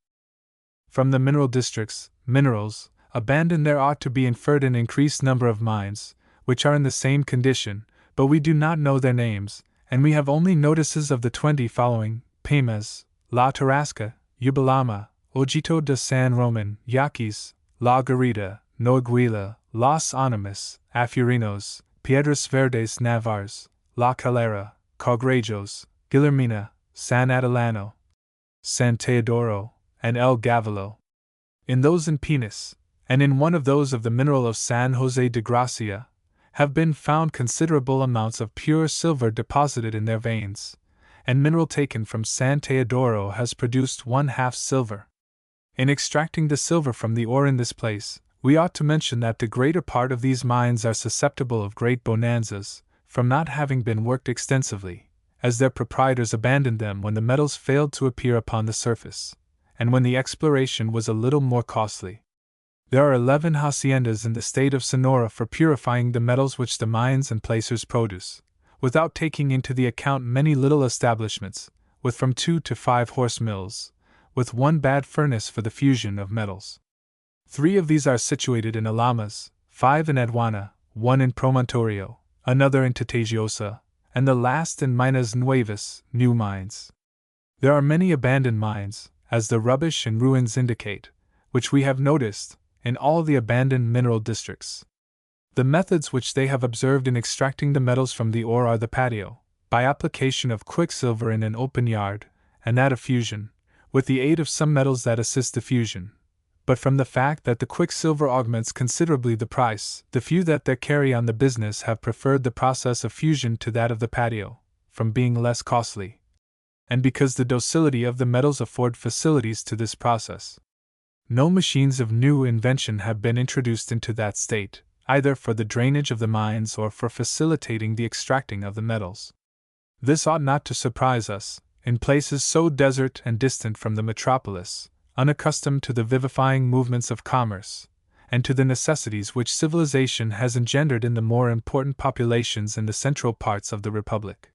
From the mineral districts, minerals, abandoned there ought to be inferred an increased number of mines, which are in the same condition, but we do not know their names, and we have only notices of the 20 following: Pemes, La Tarasca, Ubalama, Ojito de San Roman, Yaquis, La Garita, Noaguila, Los Animas, Afurinos, Piedras Verdes Navars, La Calera, Cogrejos, Guillermina, San Adelano, San Teodoro, and El Gavillo. In those in Pinas, and in one of those of the mineral of San Jose de Gracia, have been found considerable amounts of pure silver deposited in their veins, and mineral taken from San Teodoro has produced 1/2 silver. In extracting the silver from the ore in this place, we ought to mention that the greater part of these mines are susceptible of great bonanzas, from not having been worked extensively, as their proprietors abandoned them when the metals failed to appear upon the surface, and when the exploration was a little more costly. There are 11 haciendas in the state of Sonora for purifying the metals which the mines and placers produce, without taking into the account many little establishments, with from 2 to 5 horse mills, with one bad furnace for the fusion of metals. 3 of these are situated in Alamas, 5 in Aduana, 1 in Promontorio, another in Tatajosa, and the last in Minas Nuevas, new mines. There are many abandoned mines, as the rubbish and ruins indicate, which we have noticed, in all the abandoned mineral districts. The methods which they have observed in extracting the metals from the ore are the patio, by application of quicksilver in an open yard, and that of fusion, with the aid of some metals that assist the fusion. But from the fact that the quicksilver augments considerably the price, the few that carry on the business have preferred the process of fusion to that of the patio, from being less costly, and because the docility of the metals afford facilities to this process. No machines of new invention have been introduced into that state, either for the drainage of the mines or for facilitating the extracting of the metals. This ought not to surprise us, in places so desert and distant from the metropolis, unaccustomed to the vivifying movements of commerce, and to the necessities which civilization has engendered in the more important populations in the central parts of the Republic.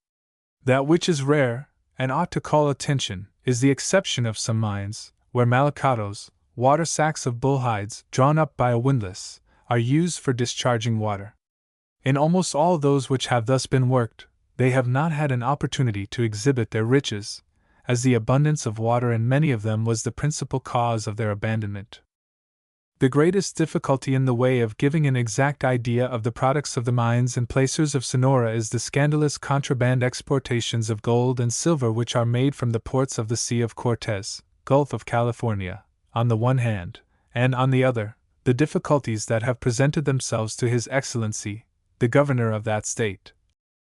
That which is rare, and ought to call attention, is the exception of some mines, where malicados, water sacks of bull hides, drawn up by a windlass, are used for discharging water. In almost all those which have thus been worked, they have not had an opportunity to exhibit their riches, as the abundance of water in many of them was the principal cause of their abandonment. The greatest difficulty in the way of giving an exact idea of the products of the mines and placers of Sonora is the scandalous contraband exportations of gold and silver which are made from the ports of the Sea of Cortez, Gulf of California, on the one hand, and on the other, the difficulties that have presented themselves to His Excellency, the Governor of that state,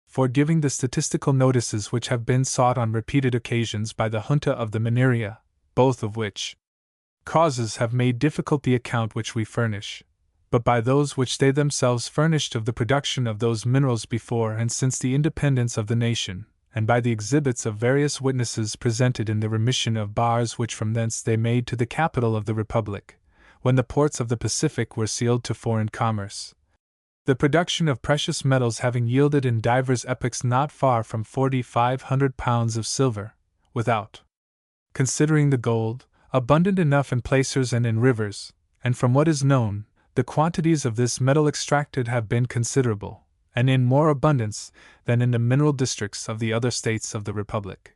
for giving the statistical notices which have been sought on repeated occasions by the Junta of the Mineria, both of which causes have made difficult the account which we furnish, but by those which they themselves furnished of the production of those minerals before and since the independence of the nation, and by the exhibits of various witnesses presented in the remission of bars which from thence they made to the capital of the Republic, when the ports of the Pacific were sealed to foreign commerce. The production of precious metals having yielded in divers epochs not far from 4,500 pounds of silver, without considering the gold, abundant enough in placers and in rivers, and from what is known, the quantities of this metal extracted have been considerable, and in more abundance than in the mineral districts of the other states of the Republic.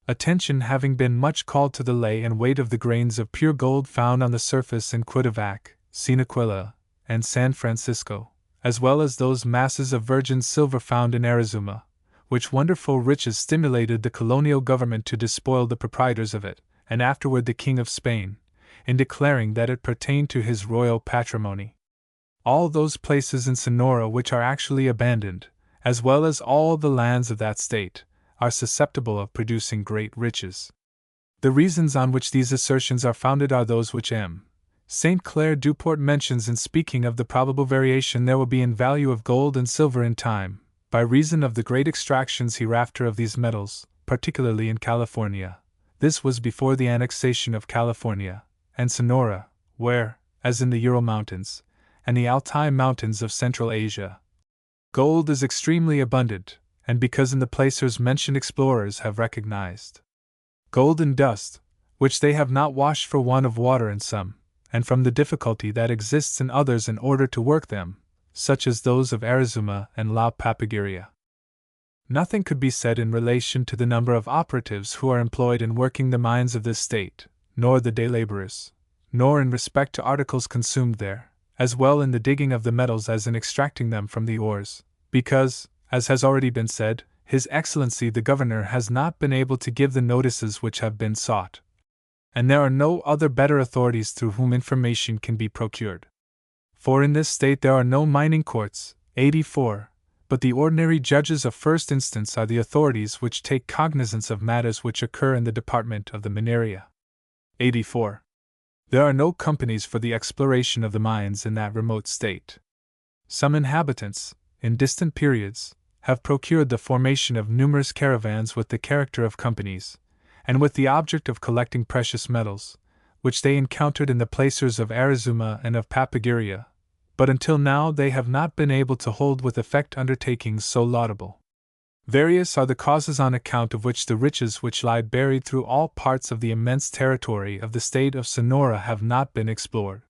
Attention having been much called to the lay and weight of the grains of pure gold found on the surface in Cuitavac, Sinaquilla, and San Francisco, as well as those masses of virgin silver found in Arizona, which wonderful riches stimulated the colonial government to despoil the proprietors of it, and afterward the King of Spain, in declaring that it pertained to his royal patrimony. All those places in Sonora which are actually abandoned, as well as all the lands of that state, are susceptible of producing great riches. The reasons on which these assertions are founded are those which M. St. Clair Duport mentions in speaking of the probable variation there will be in value of gold and silver in time, by reason of the great extractions hereafter of these metals, particularly in California. This was before the annexation of California, and Sonora, where, as in the Ural Mountains, and the Altai Mountains of Central Asia, gold is extremely abundant, and because in the placers mentioned explorers have recognized gold in dust, which they have not washed for want of water in some, and from the difficulty that exists in others in order to work them, such as those of Arizuma and La Papagueria. Nothing could be said in relation to the number of operatives who are employed in working the mines of this state, nor the day laborers, nor in respect to articles consumed there, as well in the digging of the metals as in extracting them from the ores, because, as has already been said, His Excellency the Governor has not been able to give the notices which have been sought, and there are no other better authorities through whom information can be procured. For in this state there are no mining courts, 84, but the ordinary judges of first instance are the authorities which take cognizance of matters which occur in the department of the Mineria. 84. There are no companies for the exploration of the mines in that remote state. Some inhabitants, in distant periods, have procured the formation of numerous caravans with the character of companies, and with the object of collecting precious metals, which they encountered in the placers of Arizuma and of Papaguria, but until now they have not been able to hold with effect undertakings so laudable. Various are the causes on account of which the riches which lie buried through all parts of the immense territory of the state of Sonora have not been explored.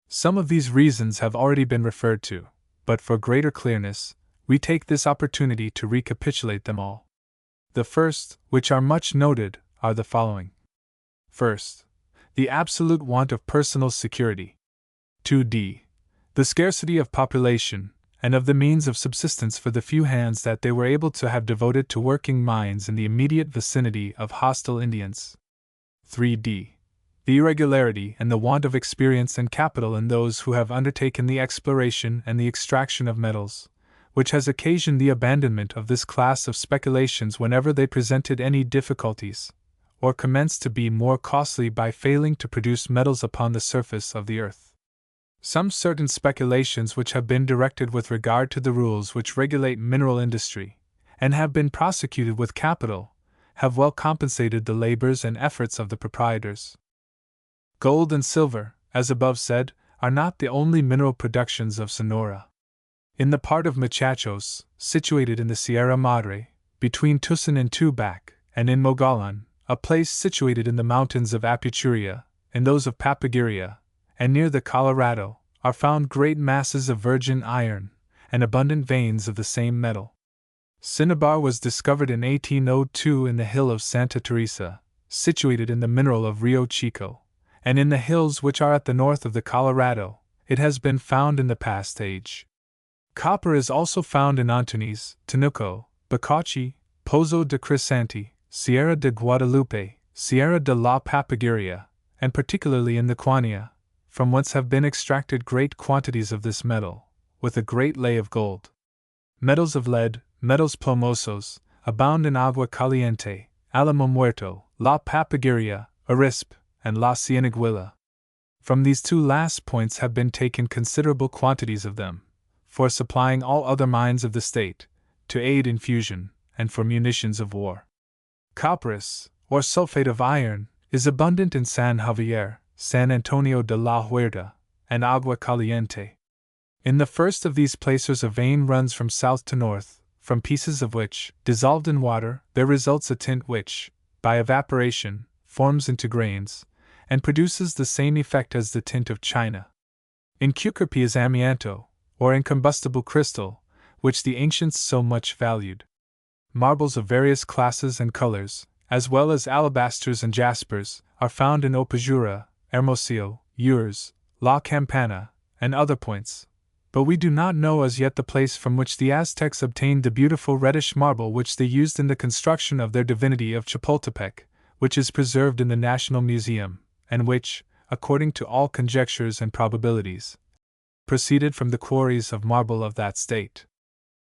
Some of these reasons have already been referred to, but for greater clearness, we take this opportunity to recapitulate them all. The first, which are much noted, are the following. First, the absolute want of personal security. 2d. The scarcity of population, and of the means of subsistence for the few hands that they were able to have devoted to working mines in the immediate vicinity of hostile Indians. 3d. The irregularity and the want of experience and capital in those who have undertaken the exploration and the extraction of metals, which has occasioned the abandonment of this class of speculations whenever they presented any difficulties, or commenced to be more costly by failing to produce metals upon the surface of the earth. Some certain speculations which have been directed with regard to the rules which regulate mineral industry, and have been prosecuted with capital, have well compensated the labors and efforts of the proprietors. Gold and silver, as above said, are not the only mineral productions of Sonora. In the part of Muchachos, situated in the Sierra Madre, between Tucson and Tubac, and in Mogollon, a place situated in the mountains of Apuchuria, and those of Papaguria, and near the Colorado, are found great masses of virgin iron, and abundant veins of the same metal. Cinnabar was discovered in 1802 in the hill of Santa Teresa, situated in the mineral of Rio Chico, and in the hills which are at the north of the Colorado, it has been found in the past age. Copper is also found in Antunes, Tenuco, Bacachi, Pozo de Crisanti, Sierra de Guadalupe, Sierra de la Papaguria, and particularly in the Quania, from whence have been extracted great quantities of this metal, with a great lay of gold. Metals of lead, metals plomosos, abound in Agua Caliente, Alamo Muerto, La Papaguria, Arispe, and La Cieniguilla. From these two last points have been taken considerable quantities of them, for supplying all other mines of the state, to aid in fusion, and for munitions of war. Copperas, or sulfate of iron, is abundant in San Javier, San Antonio de la Huerta, and Agua Caliente. In the first of these placers a vein runs from south to north, from pieces of which, dissolved in water, there results a tint which, by evaporation, forms into grains, and produces the same effect as the tint of china. In Cucarpe is amianto, or incombustible crystal, which the ancients so much valued. Marbles of various classes and colors, as well as alabasters and jaspers, are found in Opajura, Hermosillo, Ures, La Campana, and other points, but we do not know as yet the place from which the Aztecs obtained the beautiful reddish marble which they used in the construction of their divinity of Chapultepec, which is preserved in the National Museum, and which, according to all conjectures and probabilities, proceeded from the quarries of marble of that state.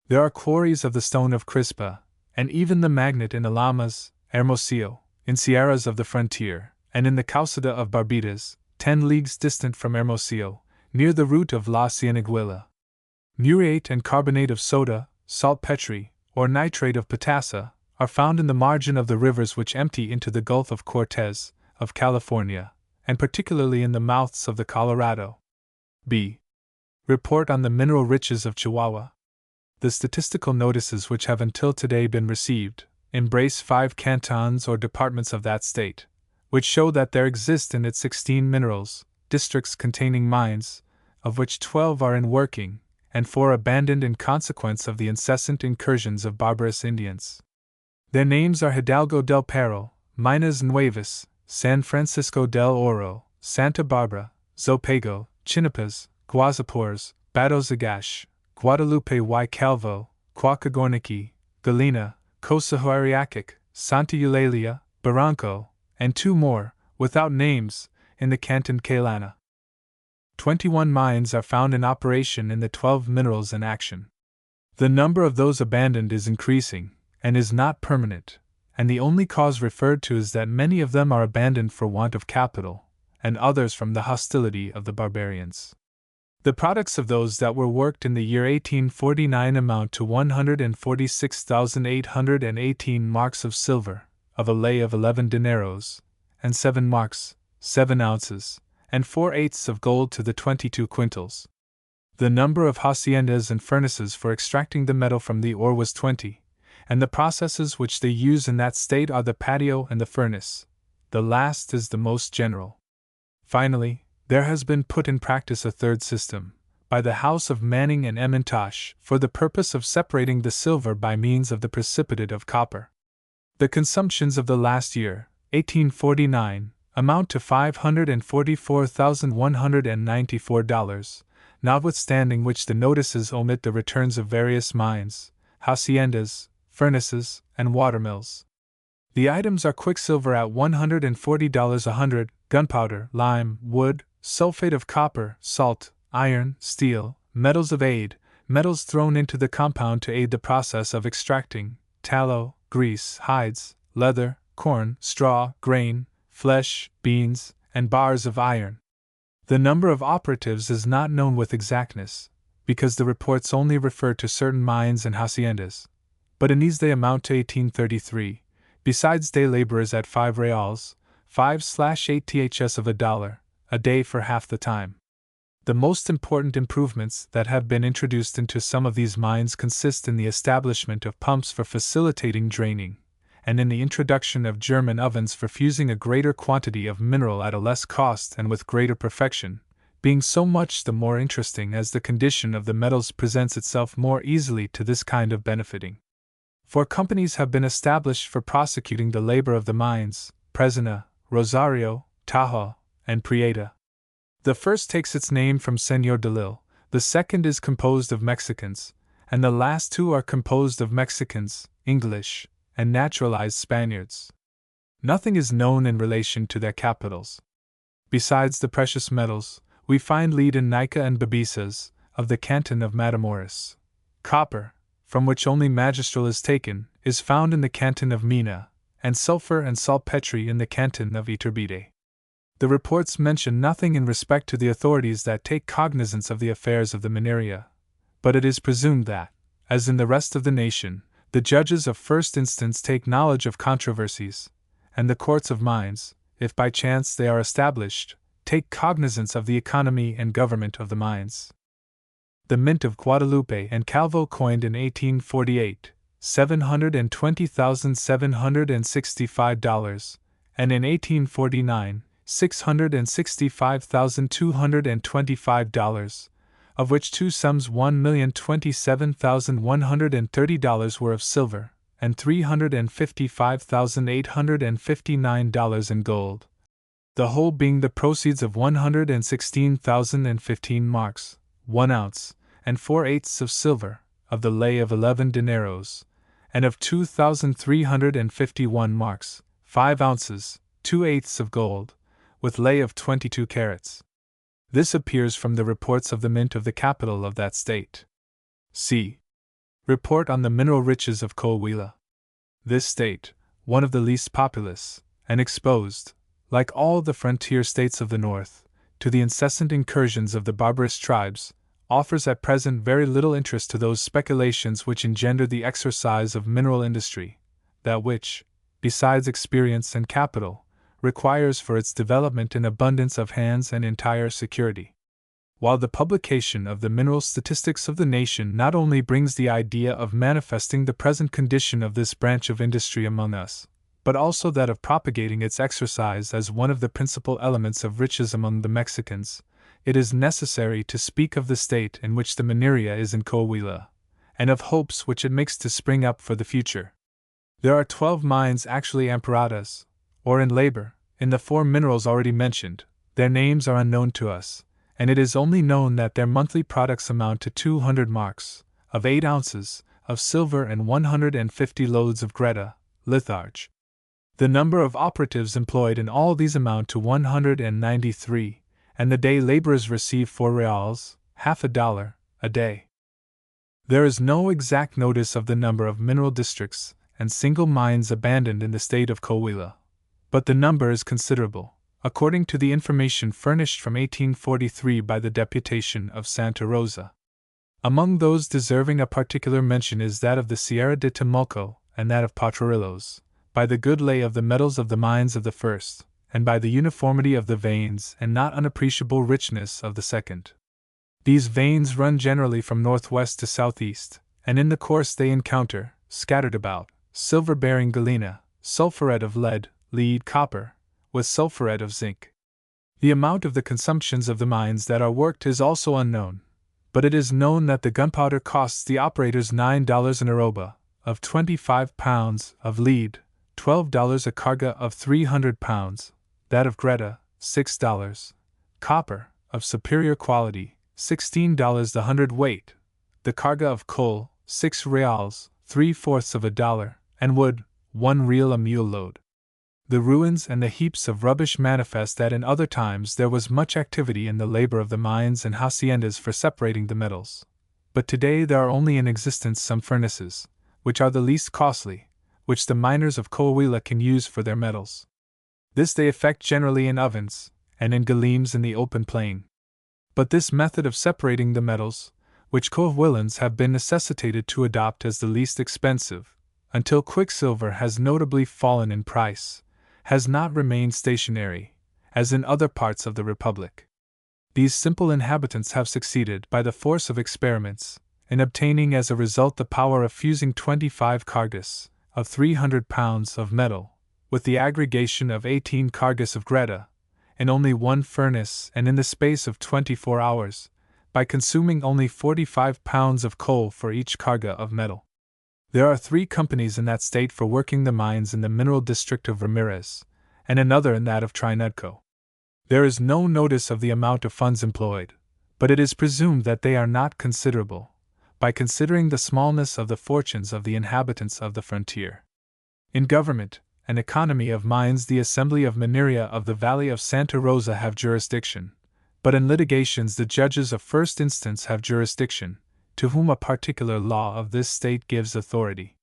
There are quarries of the stone of Crispa, and even the magnet in Alamas, Hermosillo, in Sierras of the frontier, and in the Causada of Barbitas, 10 leagues distant from Hermosillo, near the root of La Cieniguilla. Muriate and carbonate of soda, saltpetre, or nitrate of potassa, are found in the margin of the rivers which empty into the Gulf of Cortez, of California, and particularly in the mouths of the Colorado. B. Report on the mineral riches of Chihuahua. The statistical notices which have until today been received embrace 5 cantons or departments of that state, which show that there exist in it 16 minerals, districts containing mines, of which 12 are in working, and 4 abandoned in consequence of the incessant incursions of barbarous Indians. Their names are Hidalgo del Perro, Minas Nuevas, San Francisco del Oro, Santa Barbara, Zopego, Chinapas, Guazapores, Batozagash, Guadalupe y Calvo, Cuacagorniqui, Galena, Cosahuariacic, Santa Eulalia, Barranco, and 2 more, without names, in the Canton Calana. 21 mines are found in operation in the 12 minerals in action. The number of those abandoned is increasing, and is not permanent, and the only cause referred to is that many of them are abandoned for want of capital, and others from the hostility of the barbarians. The products of those that were worked in the year 1849 amount to 146,818 marks of silver, of a lay of 11 dineros, and 7 marks, 7 ounces, and 4/8 of gold to the 22 quintals. The number of haciendas and furnaces for extracting the metal from the ore was 20, and the processes which they use in that state are the patio and the furnace. The last is the most general. Finally, there has been put in practice a third system, by the house of Manning and Emmentosh, for the purpose of separating the silver by means of the precipitate of copper. The consumptions of the last year, 1849, amount to $544,194, notwithstanding which the notices omit the returns of various mines, haciendas, furnaces, and watermills. The items are quicksilver at $140 a hundred, gunpowder, lime, wood, sulfate of copper, salt, iron, steel, metals of aid, metals thrown into the compound to aid the process of extracting, tallow, grease, hides, leather, corn, straw, grain, flesh, beans, and bars of iron. The number of operatives is not known with exactness, because the reports only refer to certain mines and haciendas, but in these they amount to 1833, besides day laborers at 5 reals, 5/8 ths of $1, a day for half the time. The most important improvements that have been introduced into some of these mines consist in the establishment of pumps for facilitating draining, and in the introduction of German ovens for fusing a greater quantity of mineral at a less cost and with greater perfection, being so much the more interesting as the condition of the metals presents itself more easily to this kind of benefiting. 4 companies have been established for prosecuting the labor of the mines: Presina, Rosario, Tahoe, and Prieta. The first takes its name from Señor de Lille, the second is composed of Mexicans, and the last 2 are composed of Mexicans, English, and naturalized Spaniards. Nothing is known in relation to their capitals. Besides the precious metals, we find lead in Nica and Babisas, of the canton of Matamoros. Copper, from which only magistral is taken, is found in the canton of Mina, and sulfur and saltpetre in the canton of Iturbide. The reports mention nothing in respect to the authorities that take cognizance of the affairs of the Mineria, but it is presumed that, as in the rest of the nation, the judges of first instance take knowledge of controversies, and the courts of mines, if by chance they are established, take cognizance of the economy and government of the mines. The mint of Guadalupe and Calvo coined in 1848, $720,765, and in 1849, $665,225, of which 2 sums $1,027,130 were of silver, and $355,859 in gold, the whole being the proceeds of 116,015 marks, 1 ounce, and 4/8 of silver, of the lay of 11 dineros, and of 2,351 marks, 5 ounces, 2/8 of gold, with lay of 22 carats. This appears from the reports of the mint of the capital of that state. C. Report on the mineral riches of Coahuila. This state, one of the least populous, and exposed, like all the frontier states of the north, to the incessant incursions of the barbarous tribes, offers at present very little interest to those speculations which engender the exercise of mineral industry, that which, besides experience and capital, requires for its development an abundance of hands and entire security. While the publication of the mineral statistics of the nation not only brings the idea of manifesting the present condition of this branch of industry among us, but also that of propagating its exercise as one of the principal elements of riches among the Mexicans, it is necessary to speak of the state in which the Mineria is in Coahuila, and of hopes which it makes to spring up for the future. There are 12 mines actually amparadas, or in labor, in the 4 minerals already mentioned, their names are unknown to us, and it is only known that their monthly products amount to 200 marks, of 8 ounces, of silver and 150 loads of greta, litharge. The number of operatives employed in all these amount to 193, and the day laborers receive 4 reals, half a dollar, a day. There is no exact notice of the number of mineral districts and single mines abandoned in the state of Coahuila, but the number is considerable, according to the information furnished from 1843 by the deputation of Santa Rosa. Among those deserving a particular mention is that of the Sierra de Temulco and that of Potrerillos, by the good lay of the metals of the mines of the first, and by the uniformity of the veins and not unappreciable richness of the second. These veins run generally from northwest to southeast, and in the course they encounter, scattered about, silver-bearing galena, sulphuret of lead, copper, with sulphuret of zinc. The amount of the consumptions of the mines that are worked is also unknown, but it is known that the gunpowder costs the operators $9 an arroba, of 25 pounds, of lead, $12 a carga of 300 pounds, that of greta, $6, copper, of superior quality, $16 the hundredweight, the carga of coal, 6 reals, 3/4 of a dollar, and wood, 1 real a mule load. The ruins and the heaps of rubbish manifest that in other times there was much activity in the labor of the mines and haciendas for separating the metals. But today there are only in existence some furnaces, which are the least costly, which the miners of Coahuila can use for their metals. This they effect generally in ovens, and in galeams in the open plain. But this method of separating the metals, which Coahuilans have been necessitated to adopt as the least expensive, until quicksilver has notably fallen in price, has not remained stationary, as in other parts of the Republic. These simple inhabitants have succeeded, by the force of experiments, in obtaining as a result the power of fusing 25 cargas, of 300 pounds of metal, with the aggregation of 18 cargas of greta, in only 1 furnace and in the space of 24 hours, by consuming only 45 pounds of coal for each carga of metal. There are 3 companies in that state for working the mines in the mineral district of Ramirez, and another in that of Trinudco. There is no notice of the amount of funds employed, but it is presumed that they are not considerable, by considering the smallness of the fortunes of the inhabitants of the frontier. In government and economy of mines the Assembly of Mineria of the Valley of Santa Rosa have jurisdiction, but in litigations the judges of first instance have jurisdiction, to whom a particular law of this state gives authority.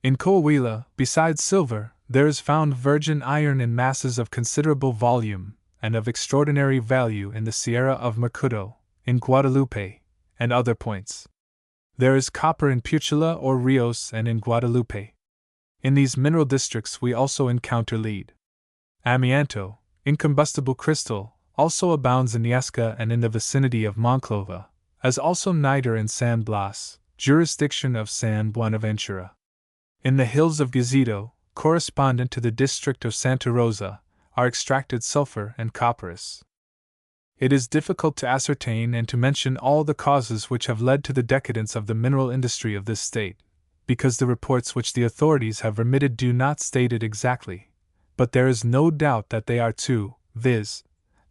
In Coahuila, besides silver, there is found virgin iron in masses of considerable volume and of extraordinary value in the Sierra of Mercado, in Guadalupe, and other points. There is copper in Puchila or Rios and in Guadalupe. In these mineral districts we also encounter lead. Amianto, incombustible crystal, also abounds in Yesca and in the vicinity of Monclova, as also niter in San Blas, jurisdiction of San Buenaventura. In the hills of Gazito, correspondent to the district of Santa Rosa, are extracted sulfur and copperas. It is difficult to ascertain and to mention all the causes which have led to the decadence of the mineral industry of this state, because the reports which the authorities have remitted do not state it exactly, but there is no doubt that they are 2, viz.,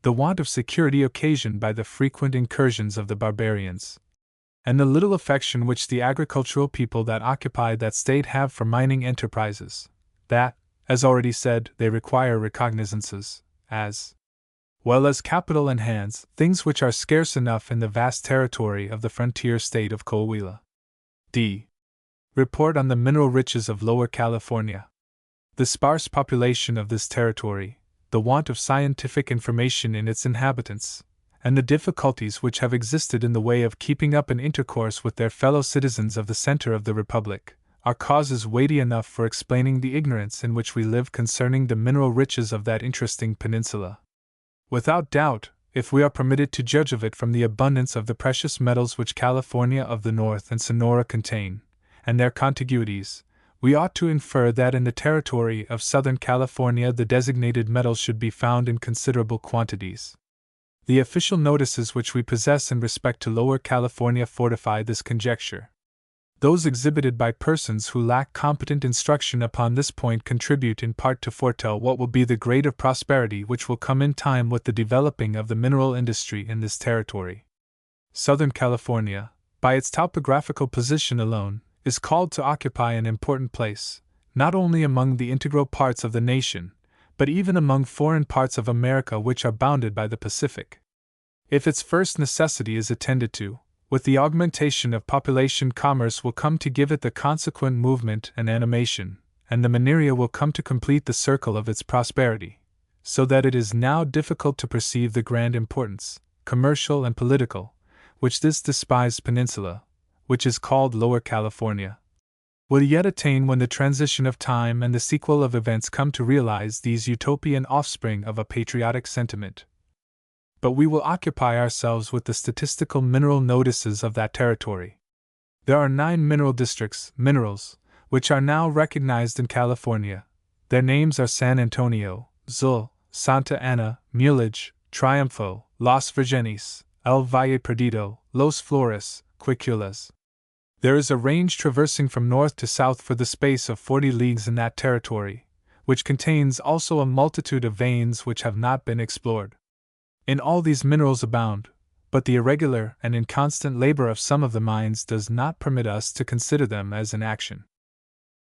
the want of security occasioned by the frequent incursions of the barbarians, and the little affection which the agricultural people that occupy that state have for mining enterprises, that, as already said, they require recognizances, as well as capital and hands, things which are scarce enough in the vast territory of the frontier state of Coahuila. D. Report on the mineral riches of Lower California. The sparse population of this territory, the want of scientific information in its inhabitants, and the difficulties which have existed in the way of keeping up an intercourse with their fellow citizens of the center of the Republic, are causes weighty enough for explaining the ignorance in which we live concerning the mineral riches of that interesting peninsula. Without doubt, if we are permitted to judge of it from the abundance of the precious metals which California of the North and Sonora contain, and their contiguities, we ought to infer that in the territory of Southern California the designated metals should be found in considerable quantities. The official notices which we possess in respect to Lower California fortify this conjecture. Those exhibited by persons who lack competent instruction upon this point contribute in part to foretell what will be the grade of prosperity which will come in time with the developing of the mineral industry in this territory. Southern California, by its topographical position alone, is called to occupy an important place, not only among the integral parts of the nation, but even among foreign parts of America which are bounded by the Pacific. If its first necessity is attended to, with the augmentation of population, commerce will come to give it the consequent movement and animation, and the Mineria will come to complete the circle of its prosperity, so that it is now difficult to perceive the grand importance, commercial and political, which this despised peninsula, which is called Lower California, will yet attain when the transition of time and the sequel of events come to realize these utopian offspring of a patriotic sentiment. But we will occupy ourselves with the statistical mineral notices of that territory. There are 9 mineral districts, minerals, which are now recognized in California. Their names are San Antonio, Zul, Santa Ana, Mulegé, Triunfo, Las Virgenes, El Valle Perdido, Los Flores, Quiculas. There is a range traversing from north to south for the space of 40 leagues in that territory, which contains also a multitude of veins which have not been explored. In all these minerals abound, but the irregular and inconstant labor of some of the mines does not permit us to consider them as in action.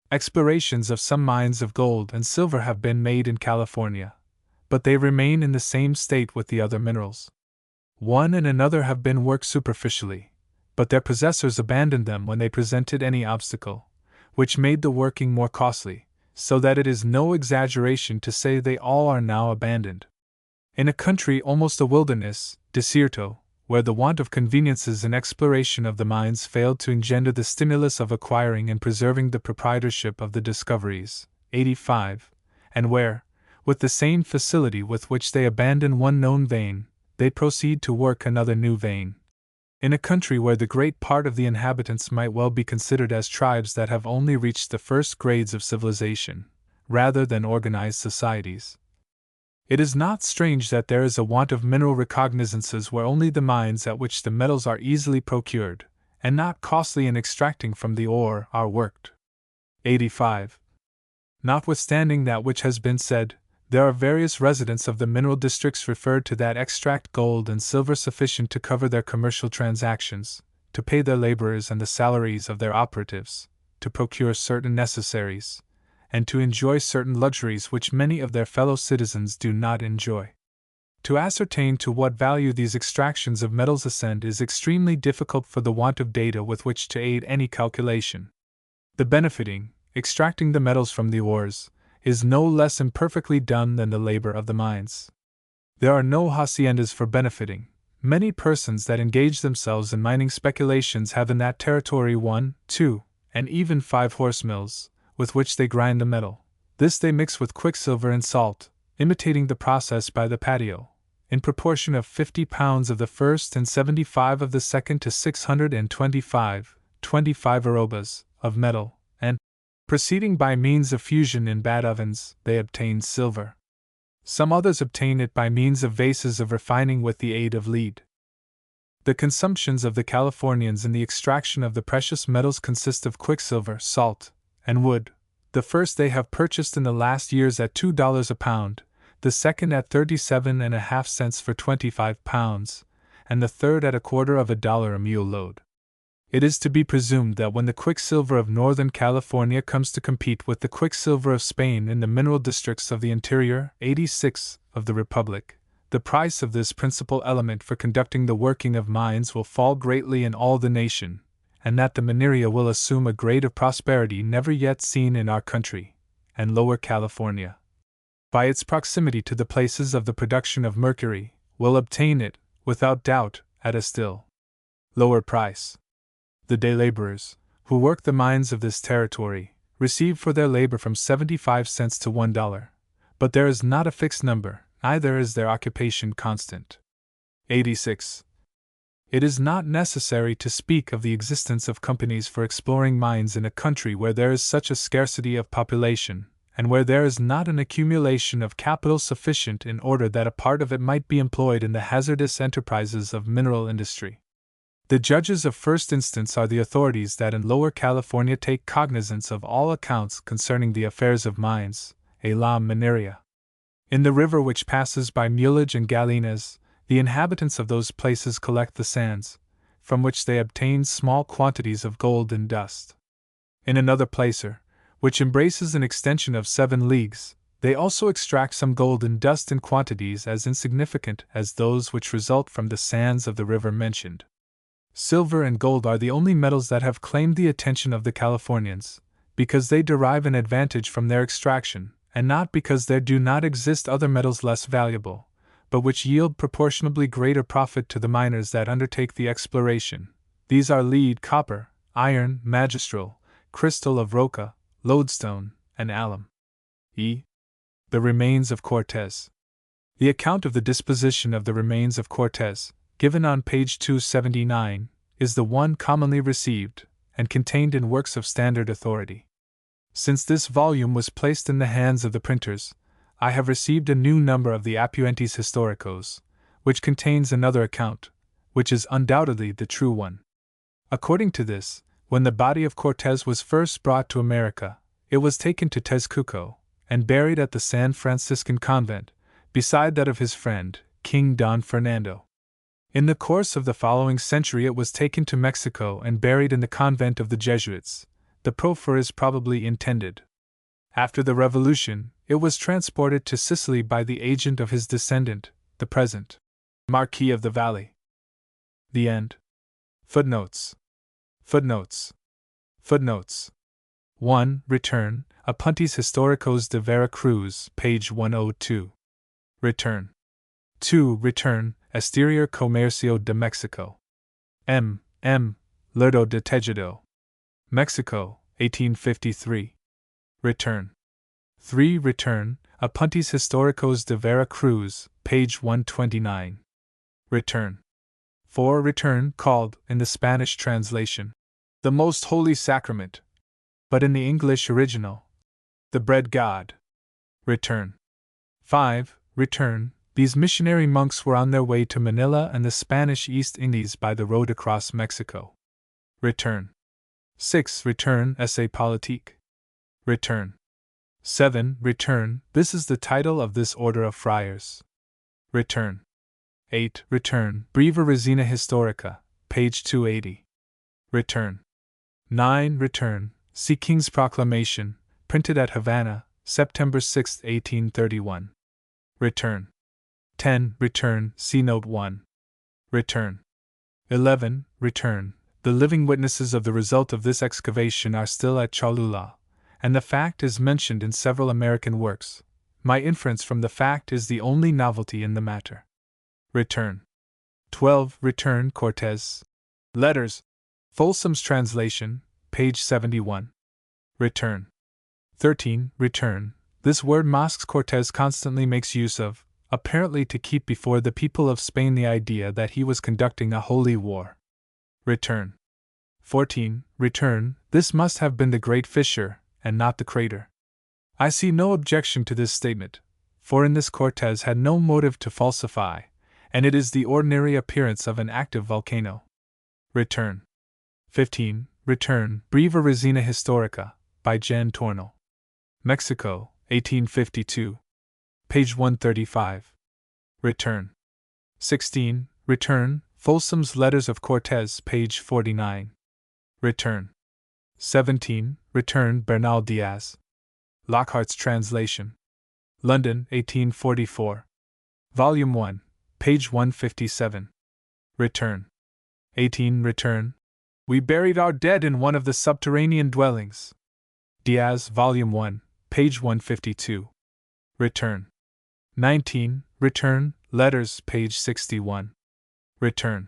Explorations of some mines of gold and silver have been made in California, but they remain in the same state with the other minerals. One and another have been worked superficially, but their possessors abandoned them when they presented any obstacle, which made the working more costly, so that it is no exaggeration to say they all are now abandoned. In a country almost a wilderness, desierto, where the want of conveniences in exploration of the mines failed to engender the stimulus of acquiring and preserving the proprietorship of the discoveries, 85, and where, with the same facility with which they abandon one known vein, they proceed to work another new vein. In a country where the great part of the inhabitants might well be considered as tribes that have only reached the first grades of civilization, rather than organized societies, it is not strange that there is a want of mineral recognizances where only the mines at which the metals are easily procured, and not costly in extracting from the ore, are worked. 85. Notwithstanding that which has been said, there are various residents of the mineral districts referred to that extract gold and silver sufficient to cover their commercial transactions, to pay their laborers and the salaries of their operatives, to procure certain necessaries, and to enjoy certain luxuries which many of their fellow citizens do not enjoy. To ascertain to what value these extractions of metals ascend is extremely difficult for the want of data with which to aid any calculation. The benefiting, extracting the metals from the ores, is no less imperfectly done than the labor of the mines. There are no haciendas for benefiting. Many persons that engage themselves in mining speculations have in that territory 1, 2, and even 5 horse mills, with which they grind the metal. This they mix with quicksilver and salt, imitating the process by the patio, in proportion of 50 pounds of the first and 75 of the second to 625, 25 arrobas, of metal, and, proceeding by means of fusion in bad ovens, they obtain silver. Some others obtain it by means of vases of refining with the aid of lead. The consumptions of the Californians in the extraction of the precious metals consist of quicksilver, salt, and wood. The first they have purchased in the last years at $2 a pound, the second at 37.5 cents for 25 pounds, and the third at $0.25 a mule load. It is to be presumed that when the quicksilver of Northern California comes to compete with the quicksilver of Spain in the mineral districts of the interior, 86, of the Republic, the price of this principal element for conducting the working of mines will fall greatly in all the nation, and that the Mineria will assume a grade of prosperity never yet seen in our country, and Lower California, by its proximity to the places of the production of mercury, will obtain it, without doubt, at a still lower price. The day laborers, who work the mines of this territory, receive for their labor from 75 cents to $1, but there is not a fixed number, neither is their occupation constant. 86. It is not necessary to speak of the existence of companies for exploring mines in a country where there is such a scarcity of population, and where there is not an accumulation of capital sufficient in order that a part of it might be employed in the hazardous enterprises of mineral industry. The judges of first instance are the authorities that in Lower California take cognizance of all accounts concerning the affairs of mines, a la mineria. In the river which passes by Mulegé and Gallinas, the inhabitants of those places collect the sands, from which they obtain small quantities of gold and dust. In another placer, which embraces an extension of 7 leagues, they also extract some gold and dust in quantities as insignificant as those which result from the sands of the river mentioned. Silver and gold are the only metals that have claimed the attention of the Californians, because they derive an advantage from their extraction, and not because there do not exist other metals less valuable, but which yield proportionably greater profit to the miners that undertake the exploration. These are lead, copper, iron, magistral, crystal of roca, lodestone, and alum. E. The remains of Cortez. The account of the disposition of the remains of Cortez, given on page 279, is the one commonly received, and contained in works of standard authority. Since this volume was placed in the hands of the printers, I have received a new number of the Apuentes Historicos, which contains another account, which is undoubtedly the true one. According to this, when the body of Cortez was first brought to America, it was taken to Tezcuco, and buried at the San Franciscan convent, beside that of his friend, King Don Fernando. In the course of the following century it was taken to Mexico and buried in the convent of the Jesuits. The proffer is probably intended. After the Revolution, it was transported to Sicily by the agent of his descendant, the present Marquis of the Valley. The end. Footnotes. Footnotes. Footnotes. 1. Return, Apuntes Históricos de Veracruz, page 102. Return. 2. Return, Exterior Comercio de Mexico. M. Lerdo de Tejedo. Mexico, 1853. Return. 3. Return, Apuntes Históricos de Veracruz, page 129. Return. 4. Return, called, in the Spanish translation, the Most Holy Sacrament, but in the English original, the Bread God. Return. 5. Return, these missionary monks were on their way to Manila and the Spanish East Indies by the road across Mexico. Return. 6. Return, Essai Politique. Return. 7. Return, this is the title of this order of friars. Return. 8. Return, Breve Resina Historica, page 280. Return. 9. Return, see King's Proclamation, printed at Havana, September 6, 1831. Return. 10. Return, see Note 1. Return. 11. Return, the living witnesses of the result of this excavation are still at Cholula, and the fact is mentioned in several American works. My inference from the fact is the only novelty in the matter. Return. 12. Return, Cortez. Letters. Folsom's translation, page 71. Return. 13. Return, this word Mosques Cortez constantly makes use of, apparently to keep before the people of Spain the idea that he was conducting a holy war. Return. 14. Return, this must have been the great fissure, and not the crater. I see no objection to this statement, for in this Cortez had no motive to falsify, and it is the ordinary appearance of an active volcano. Return. 15. Return, Breve Resina Historica, by Jan Tornel. Mexico, 1852. Page 135. Return. 16. Return, Folsom's Letters of Cortez, page 49. Return. 17. Return, Bernal Diaz. Lockhart's translation. London, 1844. Volume 1, page 157. Return. 18. Return, we buried our dead in one of the subterranean dwellings. Diaz, Volume 1, page 152. Return. 19. Return, Letters, page 61. Return.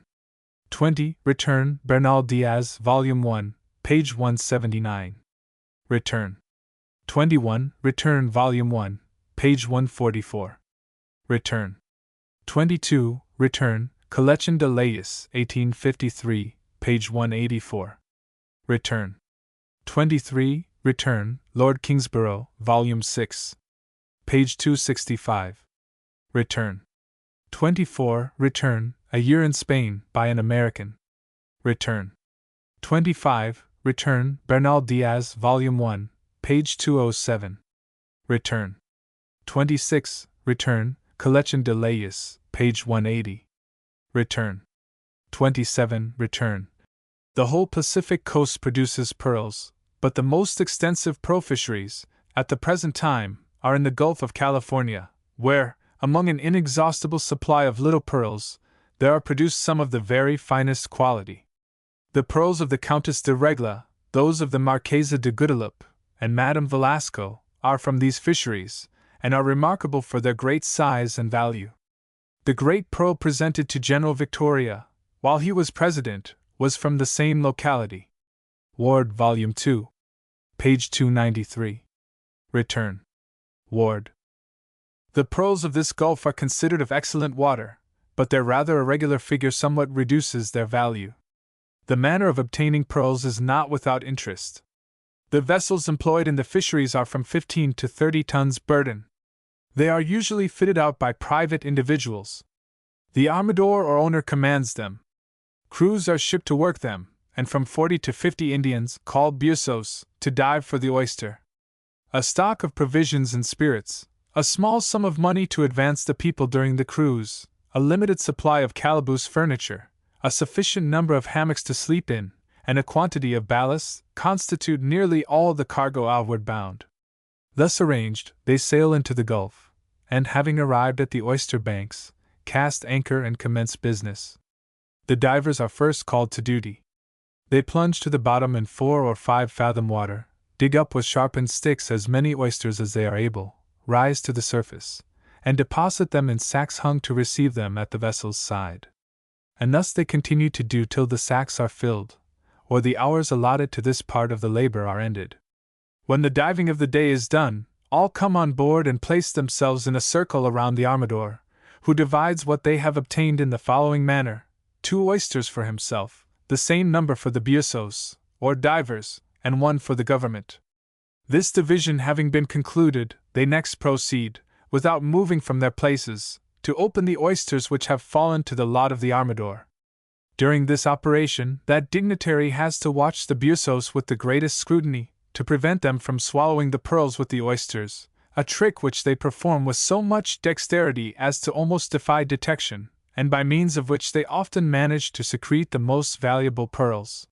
20. Return, Bernal Diaz, Volume 1, page 179. Return. 21. Return, Volume 1, page 144. Return. 22. Return, Collection de Leyes, 1853, page 184. Return. 23. Return, Lord Kingsborough, Volume 6, page 265. Return. 24. Return, A Year in Spain, by an American. Return. 25. Return. Bernal Diaz, Volume 1, page 207. Return. 26. Return. Collection de Leyes, page 180. Return. 27. Return. The whole Pacific coast produces pearls, but the most extensive pearl fisheries, at the present time, are in the Gulf of California, where, among an inexhaustible supply of little pearls, there are produced some of the very finest quality. The pearls of the Countess de Regla, those of the Marquesa de Guadalupe, and Madame Velasco, are from these fisheries, and are remarkable for their great size and value. The great pearl presented to General Victoria, while he was president, was from the same locality. Ward, Volume 2, page 293. Return. Ward. The pearls of this gulf are considered of excellent water, but their rather irregular figure somewhat reduces their value. The manner of obtaining pearls is not without interest. The vessels employed in the fisheries are from 15 to 30 tons burden. They are usually fitted out by private individuals. The armador or owner commands them. Crews are shipped to work them, and from 40 to 50 Indians, called buzos, to dive for the oyster. A stock of provisions and spirits, a small sum of money to advance the people during the cruise, a limited supply of calaboose furniture, a sufficient number of hammocks to sleep in, and a quantity of ballast, constitute nearly all the cargo outward bound. Thus arranged, they sail into the Gulf, and having arrived at the oyster banks, cast anchor and commence business. The divers are first called to duty. They plunge to the bottom in 4 or 5 fathom water, dig up with sharpened sticks as many oysters as they are able, rise to the surface, and deposit them in sacks hung to receive them at the vessel's side. And thus they continue to do till the sacks are filled, or the hours allotted to this part of the labor are ended. When the diving of the day is done, all come on board and place themselves in a circle around the armador, who divides what they have obtained in the following manner: 2 oysters for himself, the same number for the buzos, or divers, and 1 for the government. This division having been concluded, they next proceed, without moving from their places, to open the oysters which have fallen to the lot of the armador. During this operation, that dignitary has to watch the buzos with the greatest scrutiny, to prevent them from swallowing the pearls with the oysters, a trick which they perform with so much dexterity as to almost defy detection, and by means of which they often manage to secrete the most valuable pearls.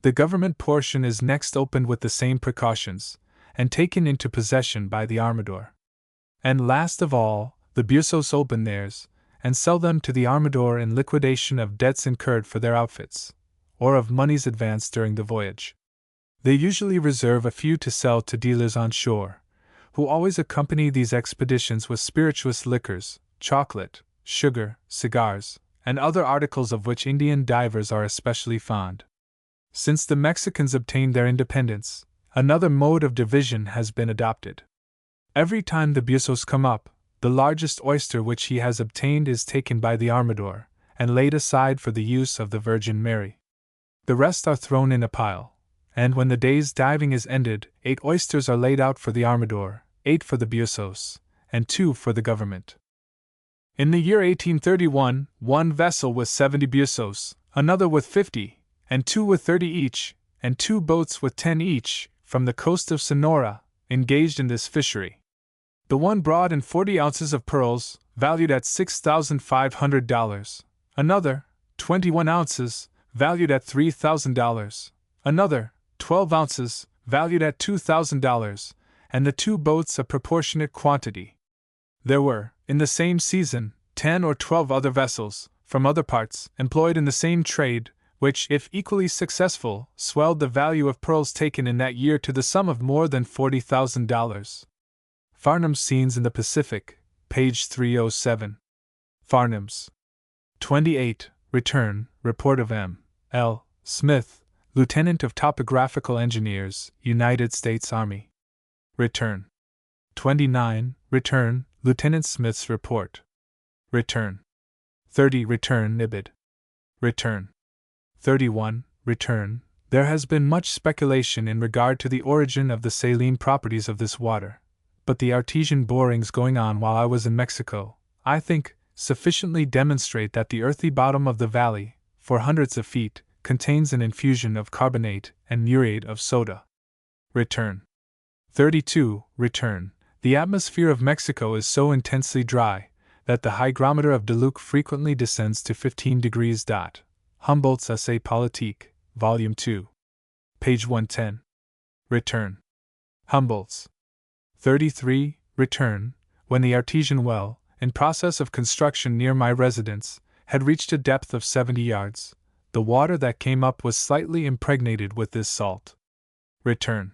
The government portion is next opened with the same precautions, and taken into possession by the armador. And last of all, the buzos open theirs, and sell them to the armador in liquidation of debts incurred for their outfits, or of moneys advanced during the voyage. They usually reserve a few to sell to dealers on shore, who always accompany these expeditions with spirituous liquors, chocolate, sugar, cigars, and other articles of which Indian divers are especially fond. Since the Mexicans obtained their independence, another mode of division has been adopted. Every time the buzos come up, the largest oyster which he has obtained is taken by the armador, and laid aside for the use of the Virgin Mary. The rest are thrown in a pile, and when the day's diving is ended, 8 oysters are laid out for the armador, 8 for the buzos, and 2 for the government. In the year 1831, one vessel with 70 buzos, another with 50, and 2 with 30 each, and 2 boats with 10 each, from the coast of Sonora, engaged in this fishery. The one brought in 40 ounces of pearls, valued at $6,500, another, 21 ounces, valued at $3,000, another, 12 ounces, valued at $2,000, and the 2 boats a proportionate quantity. There were, in the same season, 10 or 12 other vessels, from other parts, employed in the same trade, which, if equally successful, swelled the value of pearls taken in that year to the sum of more than $40,000. Farnham's Scenes in the Pacific, page 307. Farnham's. 28. Return, Report of M. L. Smith, Lieutenant of Topographical Engineers, United States Army. Return. 29. Return, Lieutenant Smith's Report. Return. 30. Return, Ibid. Return. 31. Return. There has been much speculation in regard to the origin of the saline properties of this water, but the artesian borings going on while I was in Mexico, I think, sufficiently demonstrate that the earthy bottom of the valley, for hundreds of feet, contains an infusion of carbonate and muriate of soda. Return. 32. Return. The atmosphere of Mexico is so intensely dry that the hygrometer of Deluc frequently descends to 15 degrees. Humboldt's Essai Politique, Volume 2. Page 110. Return. Humboldt's. 33. Return. When the artesian well, in process of construction near my residence, had reached a depth of 70 yards, the water that came up was slightly impregnated with this salt. Return.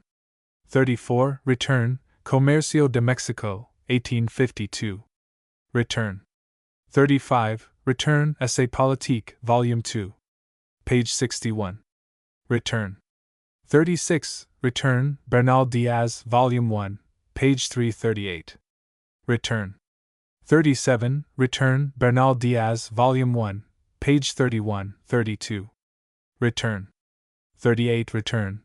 34. Return. Comercio de Mexico, 1852. Return. 35. Return. Essai Politique, Volume 2. Page 61. Return. 36. Return. Bernal Diaz, Volume 1, page 338. Return. 37. Return. Bernal Diaz, Volume 1, page 31-32. Return. 38. Return.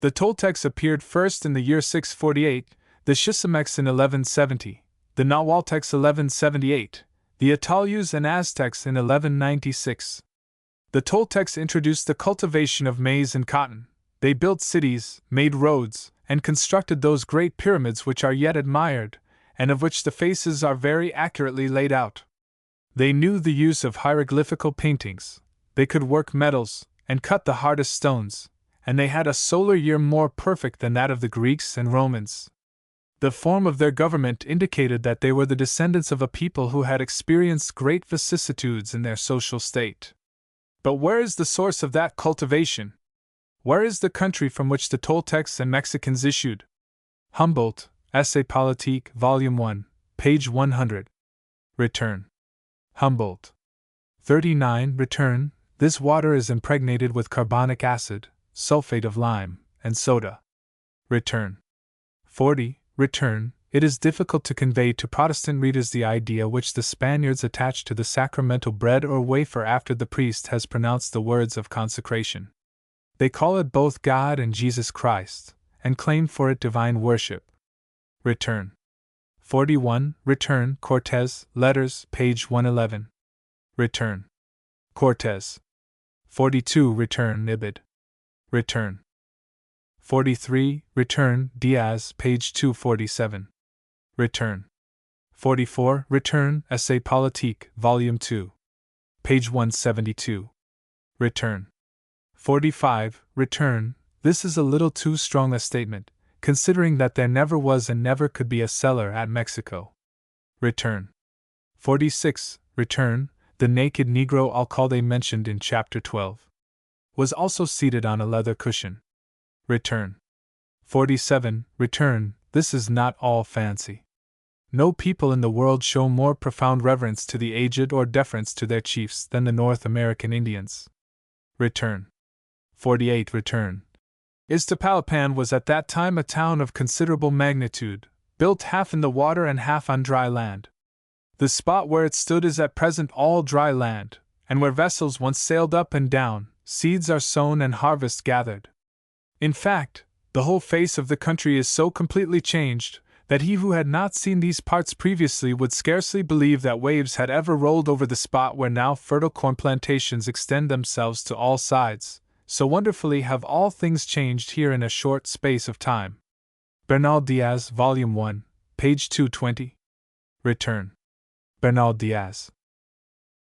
The Toltecs appeared first in the year 648, the Chichimecs in 1170, the Nahualtecs 1178, the Atalyus and Aztecs in 1196. The Toltecs introduced the cultivation of maize and cotton. They built cities, made roads, and constructed those great pyramids which are yet admired, and of which the faces are very accurately laid out. They knew the use of hieroglyphical paintings, they could work metals, and cut the hardest stones, and they had a solar year more perfect than that of the Greeks and Romans. The form of their government indicated that they were the descendants of a people who had experienced great vicissitudes in their social state. But where is the source of that cultivation? Where is the country from which the Toltecs and Mexicans issued? Humboldt, Essai Politique, Volume 1, page 100. Return. Humboldt. 39. Return. This water is impregnated with carbonic acid, sulfate of lime, and soda. Return. 40. Return. It is difficult to convey to Protestant readers the idea which the Spaniards attach to the sacramental bread or wafer after the priest has pronounced the words of consecration. They call it both God and Jesus Christ, and claim for it divine worship. Return. 41. Return. Cortes, Letters, page 111. Return. Cortes. 42. Return. Ibid. Return. 43. Return. Diaz, page 247. Return. 44. Return. Essai Politique, Volume 2. Page 172. Return. 45. Return. This is a little too strong a statement, considering that there never was and never could be a cellar at Mexico. Return. 46. Return. The naked Negro Alcalde mentioned in Chapter 12 was also seated on a leather cushion. Return. 47. Return. This is not all fancy. No people in the world show more profound reverence to the aged or deference to their chiefs than the North American Indians. Return. 48. Return. Iztapalapan was at that time a town of considerable magnitude, built half in the water and half on dry land. The spot where it stood is at present all dry land, and where vessels once sailed up and down, seeds are sown and harvest gathered. In fact, the whole face of the country is so completely changed that he who had not seen these parts previously would scarcely believe that waves had ever rolled over the spot where now fertile corn plantations extend themselves to all sides, so wonderfully have all things changed here in a short space of time. Bernal Diaz, Volume 1, page 220. Return. Bernal Diaz.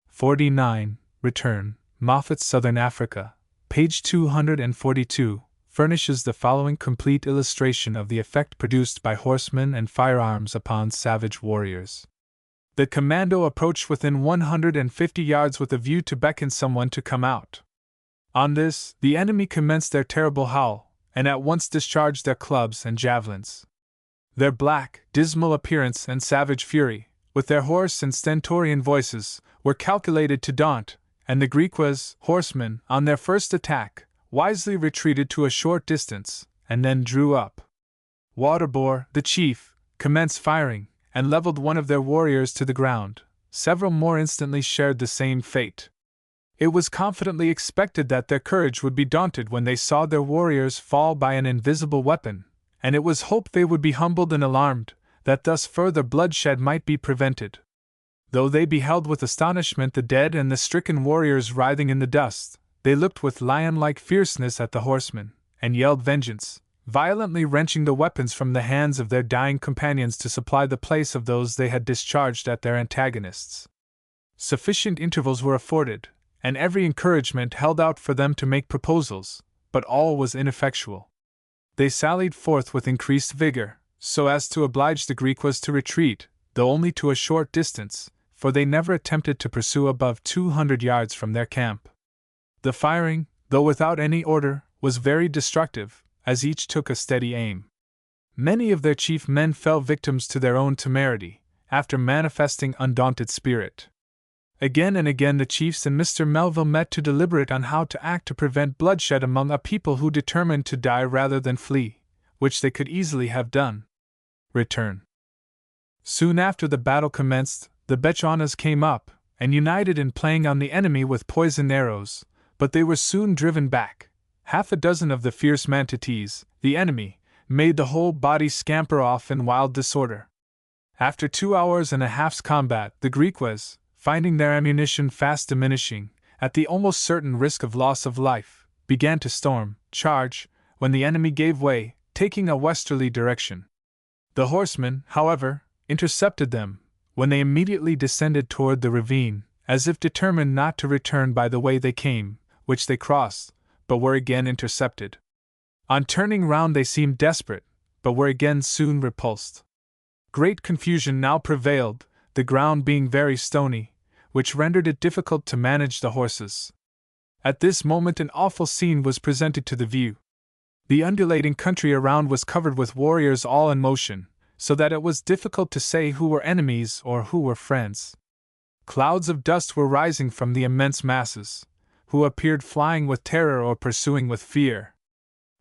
49. Return. Moffat's Southern Africa, page 242. Furnishes the following complete illustration of the effect produced by horsemen and firearms upon savage warriors. The commando approached within 150 yards with a view to beckon someone to come out. On this, the enemy commenced their terrible howl, and at once discharged their clubs and javelins. Their black, dismal appearance and savage fury, with their hoarse and stentorian voices, were calculated to daunt, and the Griquas, horsemen, on their first attack, wisely retreated to a short distance, and then drew up. Waterbour, the chief, commenced firing, and leveled one of their warriors to the ground. Several more instantly shared the same fate. It was confidently expected that their courage would be daunted when they saw their warriors fall by an invisible weapon, and it was hoped they would be humbled and alarmed, that thus further bloodshed might be prevented. Though they beheld with astonishment the dead and the stricken warriors writhing in the dust, They looked with lion-like fierceness at the horsemen, and yelled vengeance, violently wrenching the weapons from the hands of their dying companions to supply the place of those they had discharged at their antagonists. Sufficient intervals were afforded, and every encouragement held out for them to make proposals, but all was ineffectual. They sallied forth with increased vigor, so as to oblige the Griquas to retreat, though only to a short distance, for they never attempted to pursue above 200 yards from their camp. The firing, though without any order, was very destructive, as each took a steady aim. Many of their chief men fell victims to their own temerity, after manifesting undaunted spirit. Again and again the chiefs and Mr. Melville met to deliberate on how to act to prevent bloodshed among a people who determined to die rather than flee, which they could easily have done. Return. Soon after the battle commenced, the Bechuanas came up, and united in playing on the enemy with poisoned arrows, but they were soon driven back. Half a dozen of the fierce mantities, the enemy, made the whole body scamper off in wild disorder. After 2 hours and a half's combat, the Griquas, finding their ammunition fast diminishing, at the almost certain risk of loss of life, began to charge, when the enemy gave way, taking a westerly direction. The horsemen, however, intercepted them, when they immediately descended toward the ravine, as if determined not to return by the way they came, which they crossed, but were again intercepted. On turning round they seemed desperate, but were again soon repulsed. Great confusion now prevailed, the ground being very stony, which rendered it difficult to manage the horses. At this moment an awful scene was presented to the view. The undulating country around was covered with warriors all in motion, so that it was difficult to say who were enemies or who were friends. Clouds of dust were rising from the immense masses, who appeared flying with terror or pursuing with fear.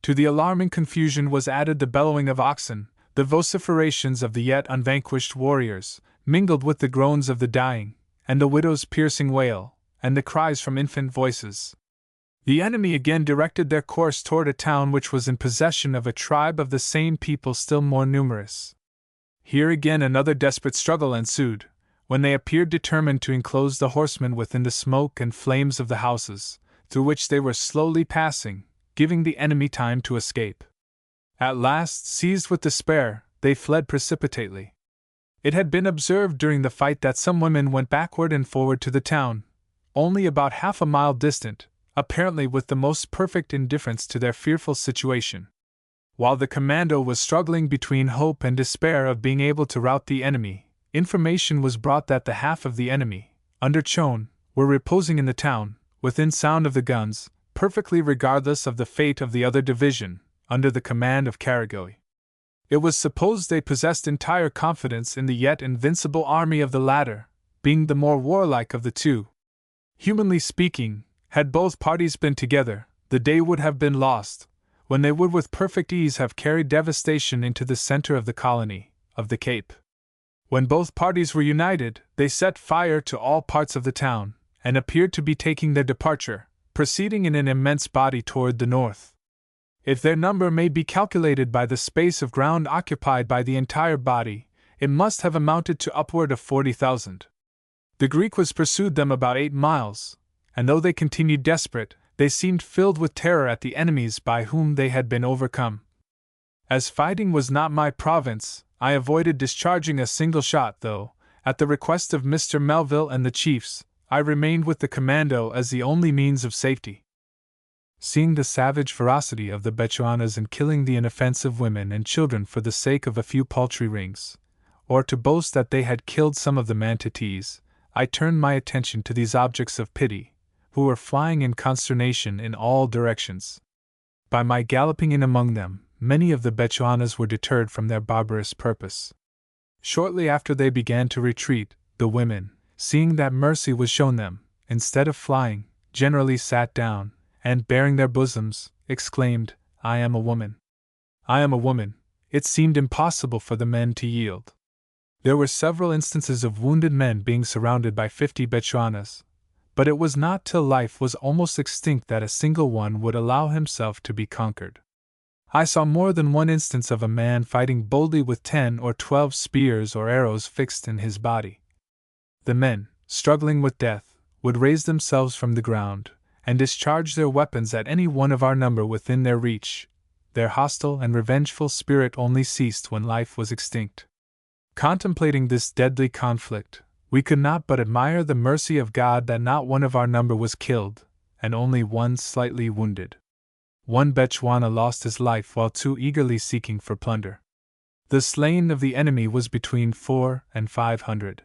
To the alarming confusion was added the bellowing of oxen, the vociferations of the yet unvanquished warriors, mingled with the groans of the dying, and the widow's piercing wail, and the cries from infant voices. The enemy again directed their course toward a town which was in possession of a tribe of the same people still more numerous. Here again another desperate struggle ensued, when they appeared determined to enclose the horsemen within the smoke and flames of the houses, through which they were slowly passing, giving the enemy time to escape. At last, seized with despair, they fled precipitately. It had been observed during the fight that some women went backward and forward to the town, only about half a mile distant, apparently with the most perfect indifference to their fearful situation. While the commando was struggling between hope and despair of being able to rout the enemy, information was brought that the half of the enemy, under Chon, were reposing in the town, within sound of the guns, perfectly regardless of the fate of the other division, under the command of Carrigoy. It was supposed they possessed entire confidence in the yet invincible army of the latter, being the more warlike of the two. Humanly speaking, had both parties been together, the day would have been lost, when they would with perfect ease have carried devastation into the center of the colony, of the Cape. When both parties were united, they set fire to all parts of the town, and appeared to be taking their departure, proceeding in an immense body toward the north. If their number may be calculated by the space of ground occupied by the entire body, it must have amounted to upward of 40,000. The Griquas pursued them about 8 miles, and though they continued desperate, they seemed filled with terror at the enemies by whom they had been overcome. As fighting was not my province, I avoided discharging a single shot, though, at the request of Mr. Melville and the chiefs, I remained with the commando as the only means of safety. Seeing the savage ferocity of the Bechuanas in killing the inoffensive women and children for the sake of a few paltry rings, or to boast that they had killed some of the mantities, I turned my attention to these objects of pity, who were flying in consternation in all directions. By my galloping in among them, many of the Bechuanas were deterred from their barbarous purpose. Shortly after they began to retreat, the women, seeing that mercy was shown them, instead of flying, generally sat down, and baring their bosoms, exclaimed, "I am a woman! I am a woman!" It seemed impossible for the men to yield. There were several instances of wounded men being surrounded by 50 Bechuanas, but it was not till life was almost extinct that a single one would allow himself to be conquered. I saw more than one instance of a man fighting boldly with 10 or 12 spears or arrows fixed in his body. The men, struggling with death, would raise themselves from the ground, and discharged their weapons at any one of our number within their reach. Their hostile and revengeful spirit only ceased when life was extinct. Contemplating this deadly conflict, we could not but admire the mercy of God that not one of our number was killed, and only one slightly wounded. One Bechuana lost his life while too eagerly seeking for plunder. The slain of the enemy was between 400 and 500.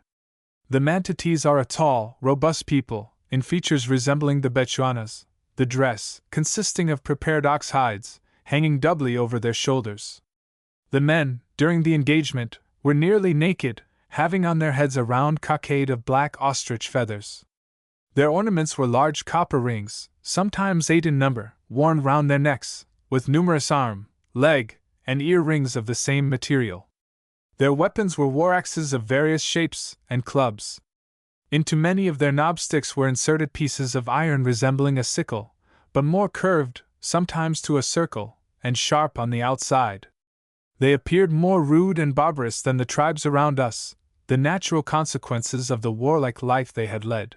The Mantatees are a tall, robust people, in features resembling the Bechuanas, the dress consisting of prepared ox hides, hanging doubly over their shoulders. The men, during the engagement, were nearly naked, having on their heads a round cockade of black ostrich feathers. Their ornaments were large copper rings, sometimes 8 in number, worn round their necks, with numerous arm, leg, and ear rings of the same material. Their weapons were war axes of various shapes, and clubs. Into many of their knob sticks were inserted pieces of iron resembling a sickle, but more curved, sometimes to a circle, and sharp on the outside. They appeared more rude and barbarous than the tribes around us, the natural consequences of the warlike life they had led.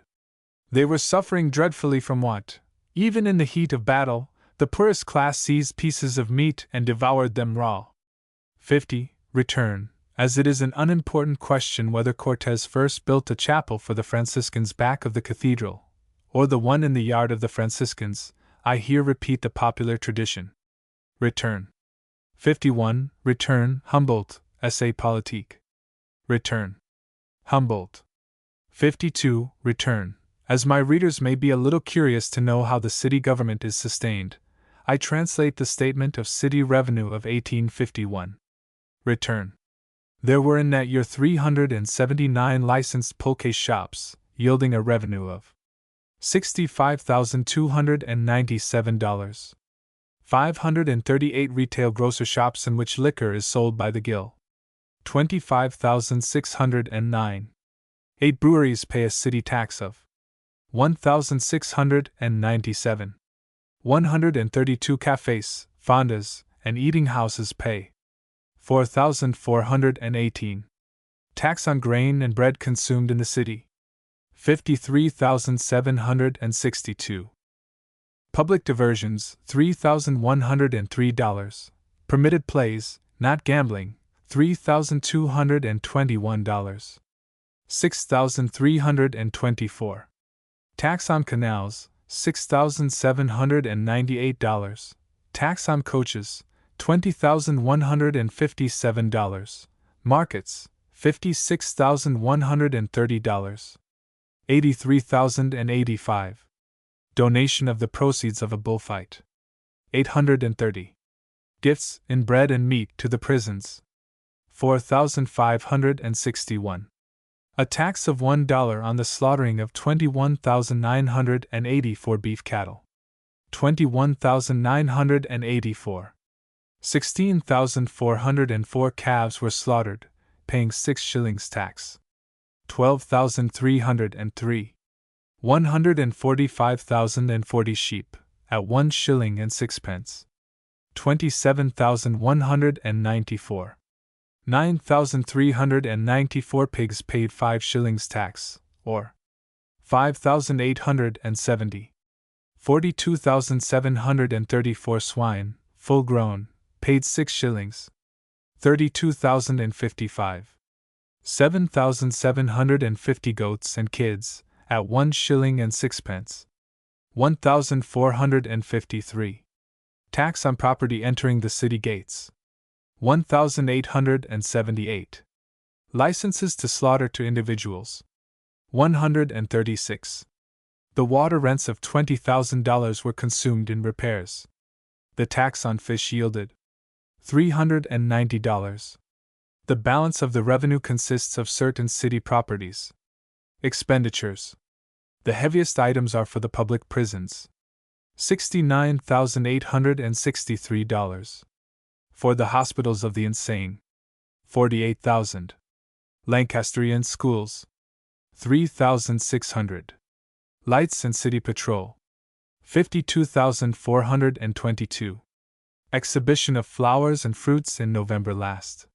They were suffering dreadfully from want. Even in the heat of battle, the poorest class seized pieces of meat and devoured them raw. 50. Return. As it is an unimportant question whether Cortez first built a chapel for the Franciscans back of the cathedral, or the one in the yard of the Franciscans, I here repeat the popular tradition. Return. 51. Return. Humboldt, Essai Politique. Return. Humboldt. 52. Return. As my readers may be a little curious to know how the city government is sustained, I translate the statement of city revenue of 1851. Return. There were in that year 379 licensed pulque shops, yielding a revenue of $65,297. 538 retail grocer shops in which liquor is sold by the gill. 25,609. 8 breweries pay a city tax of 1,697. 132 cafes, fondas, and eating houses pay 4,418. Tax on grain and bread consumed in the city 53,762. Public diversions $3,103. Permitted plays, not gambling, $3,221. 6,324. Tax on canals, $6,798. Tax on coaches, $20,157. Markets, $56,130. 83,085. Donation of the proceeds of a bullfight, 830. Gifts in bread and meat to the prisons, 4,561. A tax of $1 on the slaughtering of 21,984 beef cattle, 21,984. 16,404 calves were slaughtered, paying 6 shillings tax, 12,303. 145,040 sheep, at 1 shilling and 6 pence. 27,194. 9,394 pigs paid 5 shillings tax, or 5,870. 42,734 swine, full grown, paid 6 shillings. 32,055. 7,750 goats and kids, at 1 shilling and 6 pence. 1,453. Tax on property entering the city gates, 1,878. Licenses to slaughter to individuals, 136. The water rents of $20,000 were consumed in repairs. The tax on fish yielded $390. The balance of the revenue consists of certain city properties. Expenditures. The heaviest items are for the public prisons, $69,863. For the hospitals of the insane, $48,000. Lancastrian schools, $3,600. Lights and city patrol, $52,422. Exhibition of flowers and fruits in November last,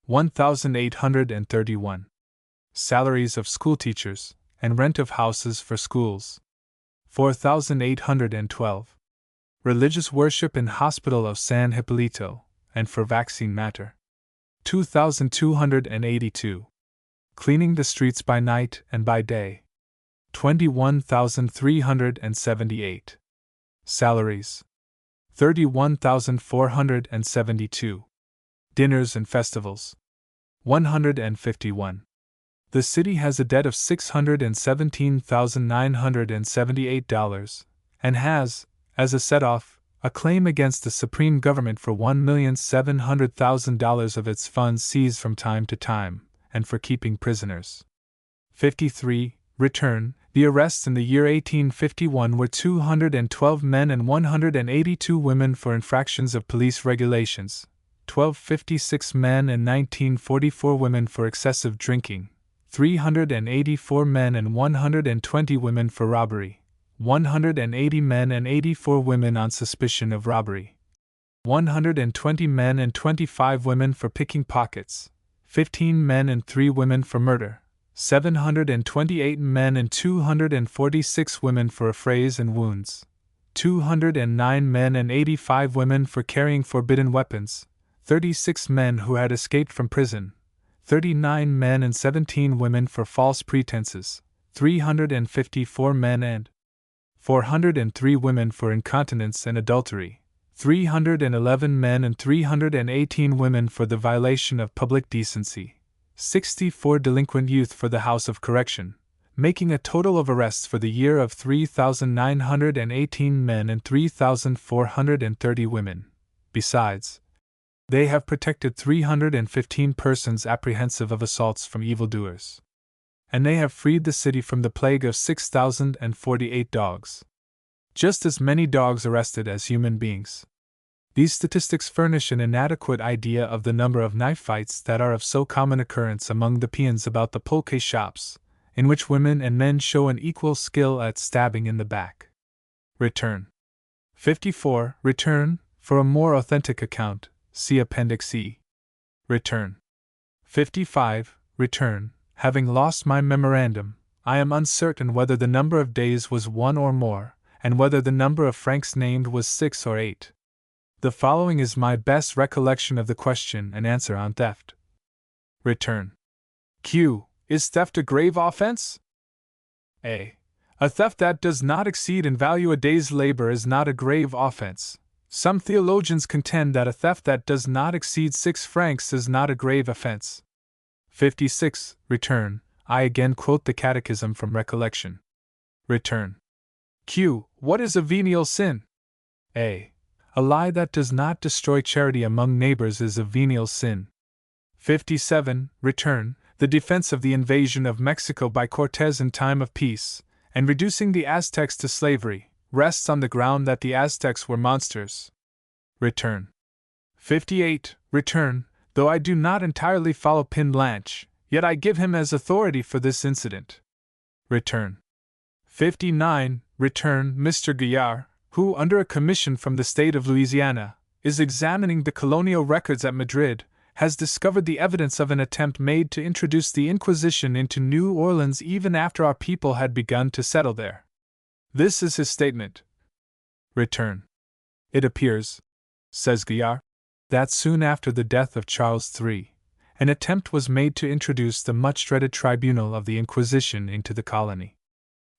$1,831. Salaries of schoolteachers and rent of houses for schools, 4,812. Religious worship in Hospital of San Hipólito, and for vaccine matter. 2,282. Cleaning the streets by night and by day. 21,378. Salaries. 31,472. Dinners and festivals. 151. The city has a debt of $617,978, and has, as a set-off, a claim against the Supreme Government for $1,700,000 of its funds seized from time to time, and for keeping prisoners. 53. Return. The arrests in the year 1851 were 212 men and 182 women for infractions of police regulations, 1256 men and 1944 women for excessive drinking, 384 men and 120 women for robbery, 180 men and 84 women on suspicion of robbery, 120 men and 25 women for picking pockets, 15 men and 3 women for murder, 728 men and 246 women for affrays and wounds, 209 men and 85 women for carrying forbidden weapons, 36 men who had escaped from prison, 39 men and 17 women for false pretenses, 354 men and 403 women for incontinence and adultery, 311 men and 318 women for the violation of public decency, 64 delinquent youth for the House of Correction, making a total of arrests for the year of 3,918 men and 3,430 women. Besides, they have protected 315 persons apprehensive of assaults from evildoers. And they have freed the city from the plague of 6,048 dogs. Just as many dogs arrested as human beings. These statistics furnish an inadequate idea of the number of knife fights that are of so common occurrence among the peons about the pulque shops, in which women and men show an equal skill at stabbing in the back. Return. 54. Return. For a more authentic account, see Appendix E. Return. 55. Return. Having lost my memorandum, I am uncertain whether the number of days was 1 or more, and whether the number of francs named was 6 or 8. The following is my best recollection of the question and answer on theft. Return. Q. Is theft a grave offense? A. A theft that does not exceed in value a day's labor is not a grave offense. Some theologians contend that a theft that does not exceed 6 francs is not a grave offense. 56. Return. I again quote the Catechism from recollection. Return. Q. What is a venial sin? A. A lie that does not destroy charity among neighbors is a venial sin. 57. Return. The defense of the invasion of Mexico by Cortés in time of peace, and reducing the Aztecs to slavery, rests on the ground that the Aztecs were monsters. Return. 58. Return. Though I do not entirely follow Pinblanche, yet I give him as authority for this incident. Return. 59. Return. Mr. Guillard, who, under a commission from the state of Louisiana, is examining the colonial records at Madrid, has discovered the evidence of an attempt made to introduce the Inquisition into New Orleans even after our people had begun to settle there. This is his statement. Return. It appears, says Guillard, that soon after the death of Charles III, an attempt was made to introduce the much-dreaded tribunal of the Inquisition into the colony.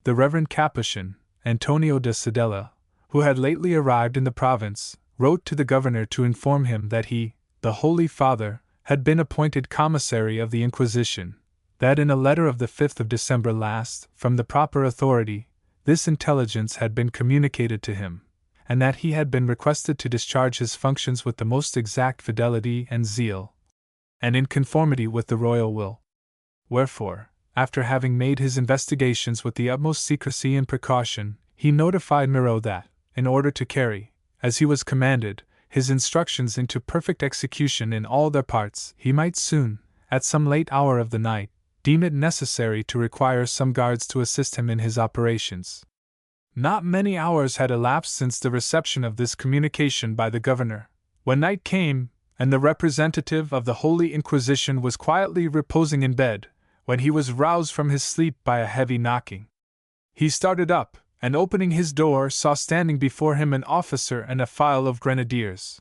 The Reverend Capuchin, Antonio de Sedela, who had lately arrived in the province, wrote to the governor to inform him that he, the Holy Father, had been appointed commissary of the Inquisition, that in a letter of the 5th of December last, from the proper authority, this intelligence had been communicated to him, and that he had been requested to discharge his functions with the most exact fidelity and zeal, and in conformity with the royal will. Wherefore, after having made his investigations with the utmost secrecy and precaution, he notified Miraut that, in order to carry, as he was commanded, his instructions into perfect execution in all their parts, he might soon, at some late hour of the night, deem it necessary to require some guards to assist him in his operations. Not many hours had elapsed since the reception of this communication by the governor, when night came, and the representative of the Holy Inquisition was quietly reposing in bed, when he was roused from his sleep by a heavy knocking. He started up, and opening his door saw standing before him an officer and a file of grenadiers.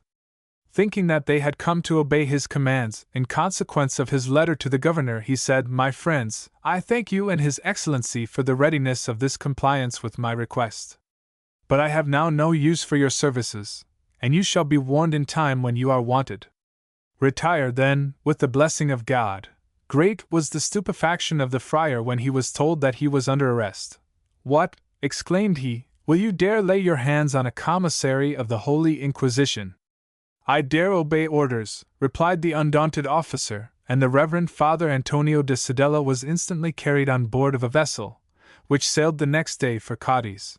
Thinking that they had come to obey his commands, in consequence of his letter to the governor, he said, "My friends, I thank you and His Excellency for the readiness of this compliance with my request. But I have now no use for your services, and you shall be warned in time when you are wanted. Retire, then, with the blessing of God." Great was the stupefaction of the friar when he was told that he was under arrest. "What," exclaimed he, "will you dare lay your hands on a commissary of the Holy Inquisition?" "I dare obey orders," replied the undaunted officer, and the Reverend Father Antonio de Sedella was instantly carried on board of a vessel, which sailed the next day for Cadiz.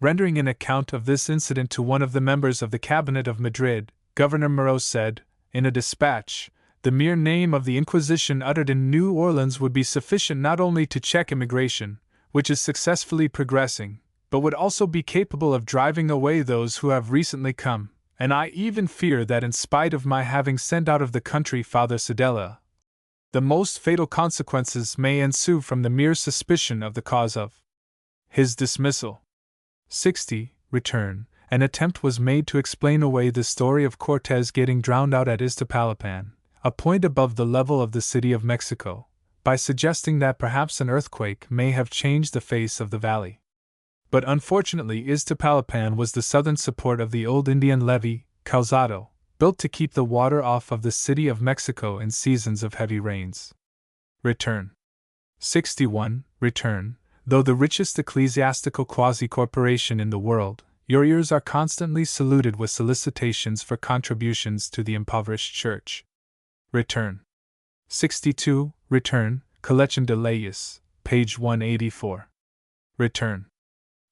Rendering an account of this incident to one of the members of the Cabinet of Madrid, Governor Moreau said, in a dispatch, "The mere name of the Inquisition uttered in New Orleans would be sufficient not only to check immigration, which is successfully progressing, but would also be capable of driving away those who have recently come. And I even fear that in spite of my having sent out of the country Father Sedella, the most fatal consequences may ensue from the mere suspicion of the cause of his dismissal." 60. Return. An attempt was made to explain away the story of Cortés getting drowned out at Iztapalapan, a point above the level of the city of Mexico, by suggesting that perhaps an earthquake may have changed the face of the valley. But unfortunately Iztapalapan was the southern support of the old Indian levee, Calzado, built to keep the water off of the city of Mexico in seasons of heavy rains. Return. 61. Return. Though the richest ecclesiastical quasi-corporation in the world, your ears are constantly saluted with solicitations for contributions to the impoverished church. Return. 62. Return. Collection de Leyes, page 184. Return.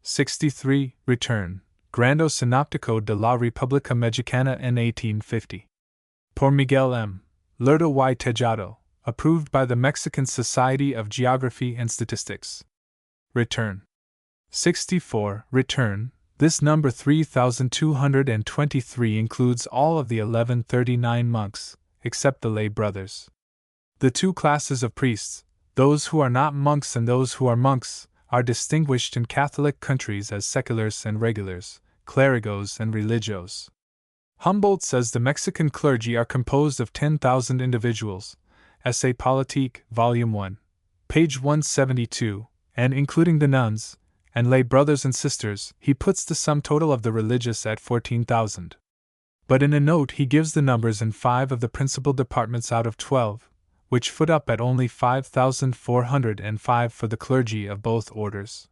63. Return. Grando Sinoptico de la República Mexicana en 1850. Por Miguel M. Lerdo y Tejado, approved by the Mexican Society of Geography and Statistics. Return. 64. Return. This number 3223 includes all of the 1139 monks, except the lay brothers. The two classes of priests, those who are not monks and those who are monks, are distinguished in Catholic countries as seculars and regulars, clerigos and religios. Humboldt says the Mexican clergy are composed of 10,000 individuals, Essay Politique, Volume 1, page 172, and including the nuns, and lay brothers and sisters, he puts the sum total of the religious at 14,000. But in a note he gives the numbers in 5 of the principal departments out of 12, which foot up at only 5,405 for the clergy of both orders.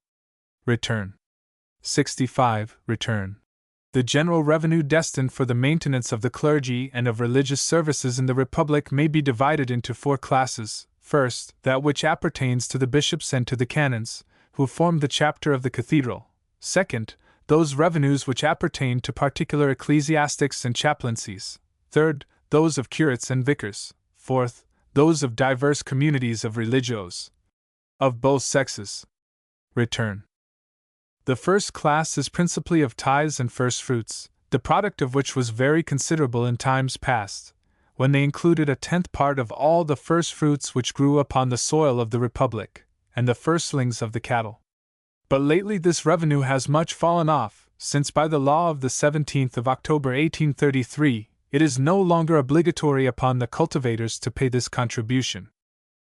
Return. 65. Return. The general revenue destined for the maintenance of the clergy and of religious services in the Republic may be divided into 4 classes. First, that which appertains to the bishops and to the canons, who form the chapter of the cathedral. Second, those revenues which appertain to particular ecclesiastics and chaplaincies. Third, those of curates and vicars. Fourth, those of diverse communities of religios, of both sexes. Return. The first class is principally of tithes and first fruits, the product of which was very considerable in times past, when they included a 10th part of all the first fruits which grew upon the soil of the Republic, and the firstlings of the cattle. But lately this revenue has much fallen off, since by the law of the 17th of October 1833, it is no longer obligatory upon the cultivators to pay this contribution.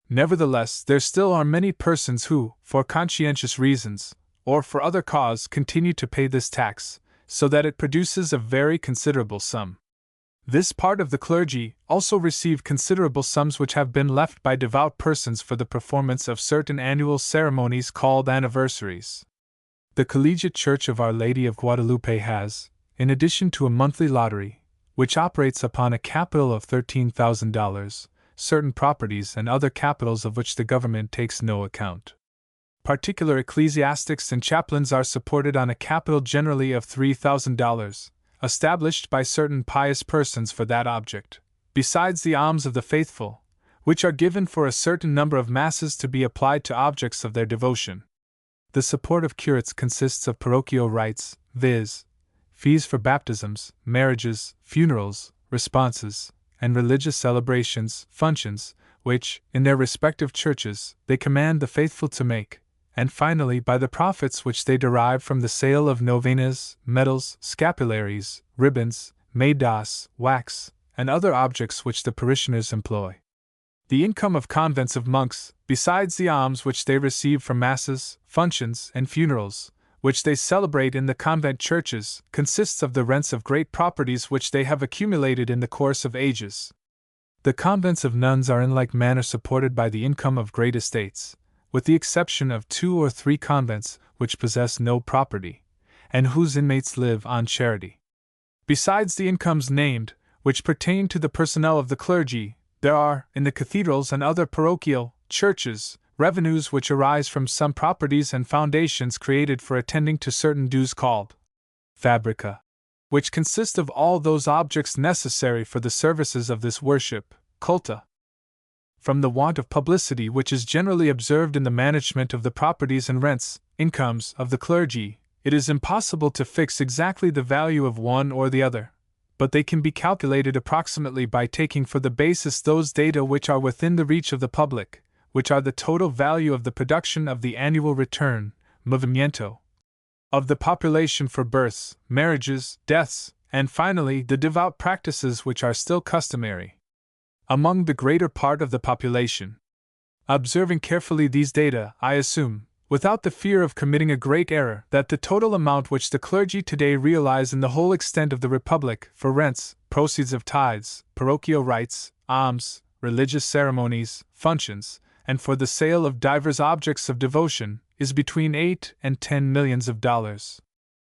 Nevertheless, there still are many persons who, for conscientious reasons, or for other cause, continue to pay this tax, so that it produces a very considerable sum. This part of the clergy also receive considerable sums which have been left by devout persons for the performance of certain annual ceremonies called anniversaries. The Collegiate Church of Our Lady of Guadalupe has, in addition to a monthly lottery, which operates upon a capital of $13,000, certain properties and other capitals of which the government takes no account. Particular ecclesiastics and chaplains are supported on a capital generally of $3,000, established by certain pious persons for that object, besides the alms of the faithful, which are given for a certain number of masses to be applied to objects of their devotion. The support of curates consists of parochial rites, viz., fees for baptisms, marriages, funerals, responses, and religious celebrations, functions, which, in their respective churches, they command the faithful to make, and finally by the profits which they derive from the sale of novenas, medals, scapularies, ribbons, medals, wax, and other objects which the parishioners employ. The income of convents of monks, besides the alms which they receive from masses, functions, and funerals, which they celebrate in the convent churches, consists of the rents of great properties which they have accumulated in the course of ages. The convents of nuns are in like manner supported by the income of great estates, with the exception of 2 or 3 convents which possess no property, and whose inmates live on charity. Besides the incomes named, which pertain to the personnel of the clergy, there are, in the cathedrals and other parochial churches, revenues which arise from some properties and foundations created for attending to certain dues called fabrica, which consist of all those objects necessary for the services of this worship, culta. From the want of publicity which is generally observed in the management of the properties and rents, incomes of the clergy, it is impossible to fix exactly the value of one or the other, but they can be calculated approximately by taking for the basis those data which are within the reach of the public, which are the total value of the production of the annual return, movimiento, of the population for births, marriages, deaths, and finally the devout practices which are still customary among the greater part of the population. Observing carefully these data, I assume, without the fear of committing a great error, that the total amount which the clergy today realize in the whole extent of the Republic, for rents, proceeds of tithes, parochial rites, alms, religious ceremonies, functions, and for the sale of divers objects of devotion, is between 8 and 10 millions of dollars.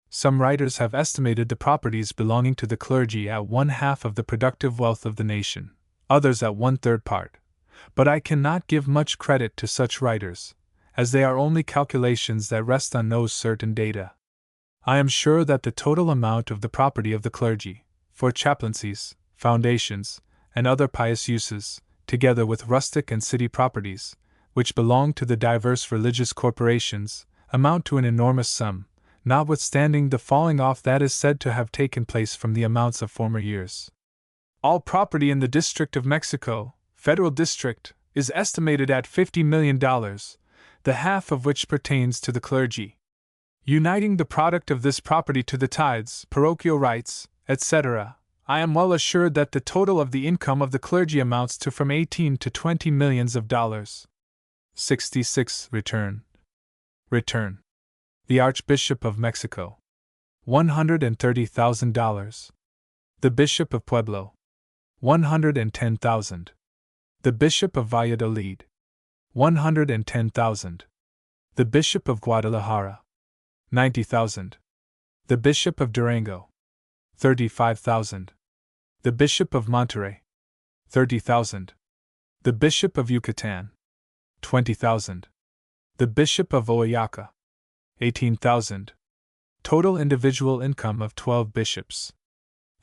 Some writers have estimated the properties belonging to the clergy at 1/2 of the productive wealth of the nation, others at 1/3 part, but I cannot give much credit to such writers, as they are only calculations that rest on no certain data. I am sure that the total amount of the property of the clergy, for chaplaincies, foundations, and other pious uses, together with rustic and city properties, which belong to the diverse religious corporations, amount to an enormous sum, notwithstanding the falling off that is said to have taken place from the amounts of former years. All property in the District of Mexico, Federal District, is estimated at $50 million, the half of which pertains to the clergy. Uniting the product of this property to the tithes, parochial rites, etc., I am well assured that the total of the income of the clergy amounts to from 18 to 20 millions of dollars. 66. Return. The Archbishop of Mexico, $130,000. The Bishop of Pueblo, $110,000. The Bishop of Valladolid, $110,000. The Bishop of Guadalajara, $90,000. The Bishop of Durango, $35,000. The Bishop of Monterrey, $30,000. The Bishop of Yucatan, $20,000. The Bishop of Oaxaca, $18,000. Total individual income of 12 bishops,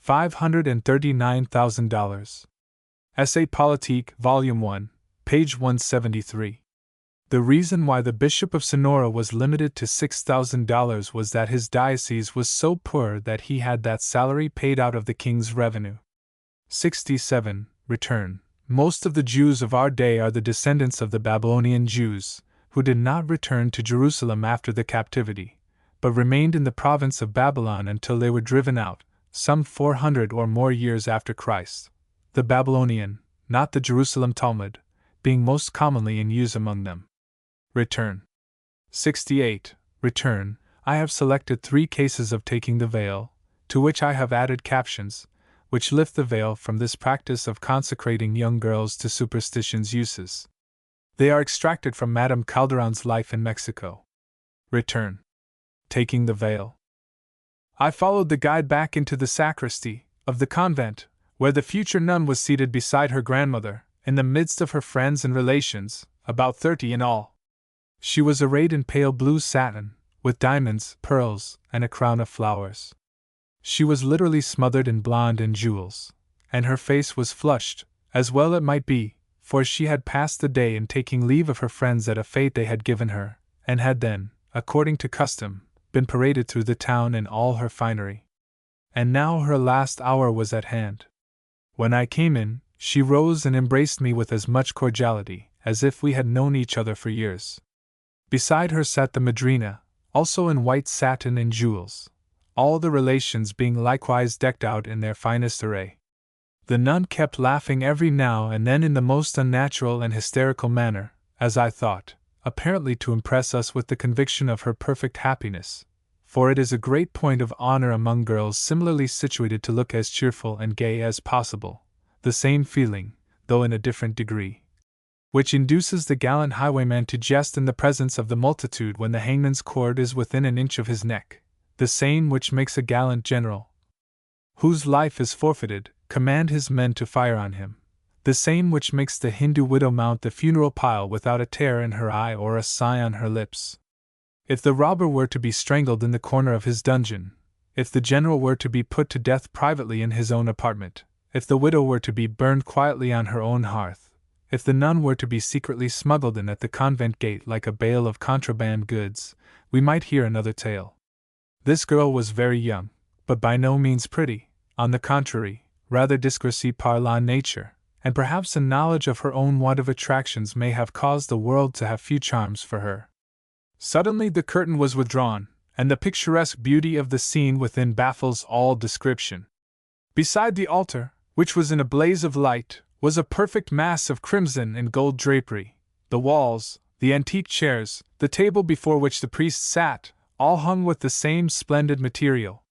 $539,000. Essay Politique, Volume 1, page 173. The reason why the Bishop of Sonora was limited to $6,000 was that his diocese was so poor that he had that salary paid out of the king's revenue. 67. Return. Most of the Jews of our day are the descendants of the Babylonian Jews, who did not return to Jerusalem after the captivity, but remained in the province of Babylon until they were driven out, some 400 or more years after Christ. The Babylonian, not the Jerusalem Talmud, being most commonly in use among them. Return. 68. Return. I have selected 3 cases of taking the veil, to which I have added captions, which lift the veil from this practice of consecrating young girls to superstition's uses. They are extracted from Madame Calderon's Life in Mexico. Return. Taking the veil. I followed the guide back into the sacristy of the convent, where the future nun was seated beside her grandmother, in the midst of her friends and relations, about 30 in all. She was arrayed in pale blue satin, with diamonds, pearls, and a crown of flowers. She was literally smothered in blonde and jewels, and her face was flushed, as well it might be, for she had passed the day in taking leave of her friends at a fete they had given her, and had then, according to custom, been paraded through the town in all her finery. And now her last hour was at hand. When I came in, she rose and embraced me with as much cordiality as if we had known each other for years. Beside her sat the madrina, also in white satin and jewels, all the relations being likewise decked out in their finest array. The nun kept laughing every now and then in the most unnatural and hysterical manner, as I thought, apparently to impress us with the conviction of her perfect happiness, for it is a great point of honor among girls similarly situated to look as cheerful and gay as possible, the same feeling, though in a different degree, which induces the gallant highwayman to jest in the presence of the multitude when the hangman's cord is within an inch of his neck, the same which makes a gallant general, whose life is forfeited, command his men to fire on him, the same which makes the Hindu widow mount the funeral pile without a tear in her eye or a sigh on her lips. If the robber were to be strangled in the corner of his dungeon, if the general were to be put to death privately in his own apartment, if the widow were to be burned quietly on her own hearth, if the nun were to be secretly smuggled in at the convent gate like a bale of contraband goods, we might hear another tale. This girl was very young, but by no means pretty, on the contrary, rather discourcy par la nature, and perhaps a knowledge of her own want of attractions may have caused the world to have few charms for her. Suddenly the curtain was withdrawn, and the picturesque beauty of the scene within baffles all description. Beside the altar, which was in a blaze of light, was a perfect mass of crimson and gold drapery. The walls, the antique chairs, the table before which the priest sat, all hung with the same splendid material.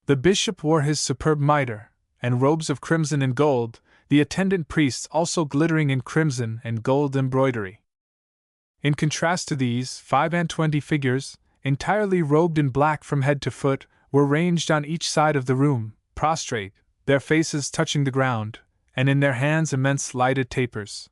The bishop wore his superb mitre, and robes of crimson and gold, the attendant priests also glittering in crimson and gold embroidery. In contrast to these, 25 figures, entirely robed in black from head to foot, were ranged on each side of the room, prostrate, their faces touching the ground, and in their hands immense lighted tapers.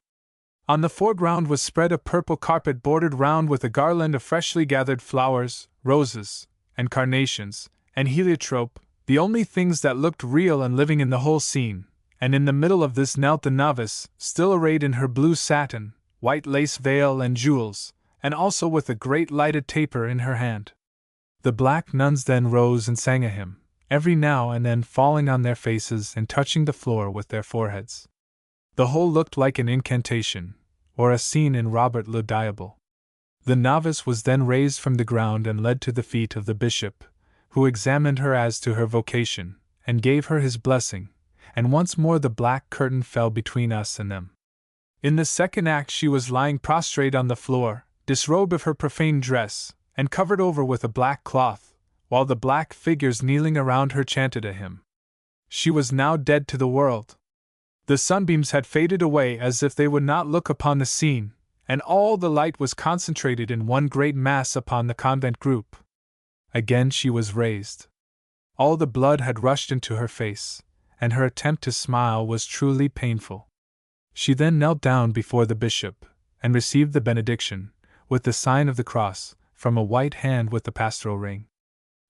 On the foreground was spread a purple carpet bordered round with a garland of freshly gathered flowers, roses, and carnations, and heliotrope, the only things that looked real and living in the whole scene, and in the middle of this knelt the novice, still arrayed in her blue satin, white lace veil and jewels, and also with a great lighted taper in her hand. The black nuns then rose and sang a hymn, every now and then falling on their faces and touching the floor with their foreheads. The whole looked like an incantation, or a scene in Robert le Diable. The novice was then raised from the ground and led to the feet of the bishop, who examined her as to her vocation, and gave her his blessing, and once more the black curtain fell between us and them. In the second act she was lying prostrate on the floor, disrobed of her profane dress, and covered over with a black cloth, while the black figures kneeling around her chanted a hymn. She was now dead to the world. The sunbeams had faded away as if they would not look upon the scene, and all the light was concentrated in one great mass upon the convent group. Again she was raised. All the blood had rushed into her face, and her attempt to smile was truly painful. She then knelt down before the bishop, and received the benediction, with the sign of the cross, from a white hand with the pastoral ring.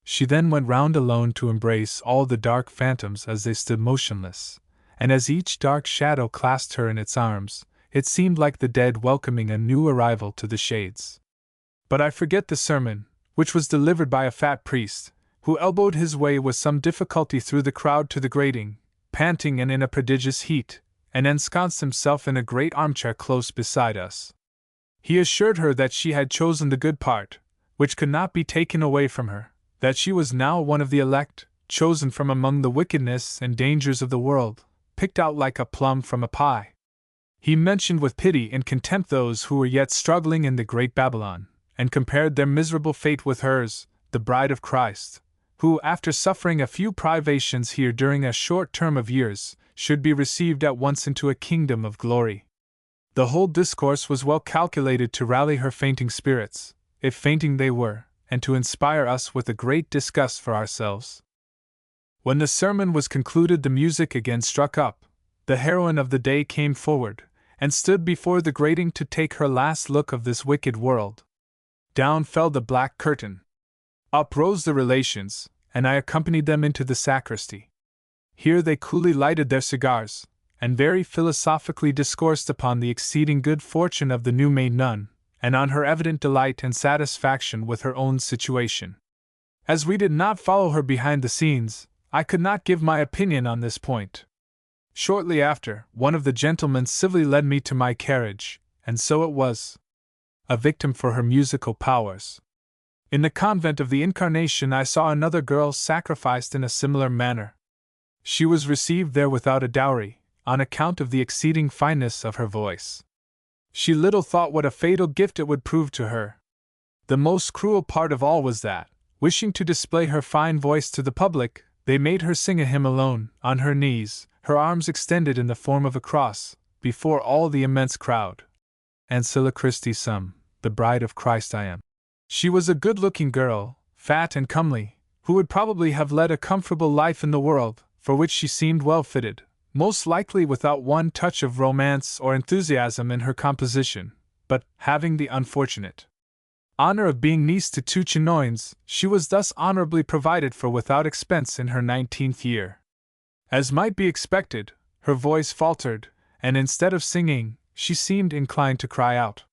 She then went round alone to embrace all the dark phantoms as they stood motionless, and as each dark shadow clasped her in its arms, it seemed like the dead welcoming a new arrival to the shades. But I forget the sermon, which was delivered by a fat priest, who elbowed his way with some difficulty through the crowd to the grating, panting and in a prodigious heat, and ensconced himself in a great armchair close beside us. He assured her that she had chosen the good part, which could not be taken away from her, that she was now one of the elect, chosen from among the wickedness and dangers of the world, picked out like a plum from a pie. He mentioned with pity and contempt those who were yet struggling in the great Babylon, and compared their miserable fate with hers, the bride of Christ, who, after suffering a few privations here during a short term of years, should be received at once into a kingdom of glory. The whole discourse was well calculated to rally her fainting spirits, if fainting they were, and to inspire us with a great disgust for ourselves. When the sermon was concluded, the music again struck up. The heroine of the day came forward, and stood before the grating to take her last look of this wicked world. Down fell the black curtain. Up rose the relations, and I accompanied them into the sacristy. Here they coolly lighted their cigars, and very philosophically discoursed upon the exceeding good fortune of the new-made nun, and on her evident delight and satisfaction with her own situation. As we did not follow her behind the scenes, I could not give my opinion on this point. Shortly after, one of the gentlemen civilly led me to my carriage, and so it was. a victim for her musical powers. In the convent of the Incarnation I saw another girl sacrificed in a similar manner. She was received there without a dowry, on account of the exceeding fineness of her voice. She little thought what a fatal gift it would prove to her. The most cruel part of all was that, wishing to display her fine voice to the public, they made her sing a hymn alone, on her knees, her arms extended in the form of a cross, before all the immense crowd. Ancilla Christi sum, the bride of Christ I am. She was a good-looking girl, fat and comely, who would probably have led a comfortable life in the world, for which she seemed well fitted, most likely without one touch of romance or enthusiasm in her composition, but, having the unfortunate honor of being niece to two chinoines, she was thus honorably provided for without expense in her 19th year. As might be expected, her voice faltered, and instead of singing, she seemed inclined to cry out.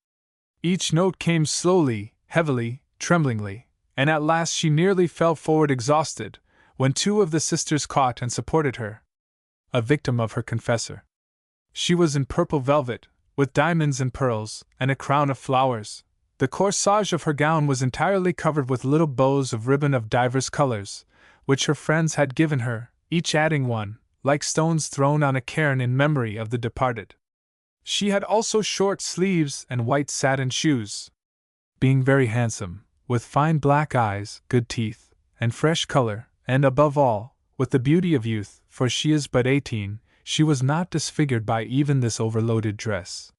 Each note came slowly, heavily, tremblingly, and at last she nearly fell forward exhausted, when two of the sisters caught and supported her. A victim of her confessor. She was in purple velvet, with diamonds and pearls, and a crown of flowers. The corsage of her gown was entirely covered with little bows of ribbon of divers colors, which her friends had given her, each adding one, like stones thrown on a cairn in memory of the departed. She had also short sleeves and white satin shoes. Being very handsome, with fine black eyes, good teeth, and fresh color, and above all, with the beauty of youth, for she is but 18, she was not disfigured by even this overloaded dress.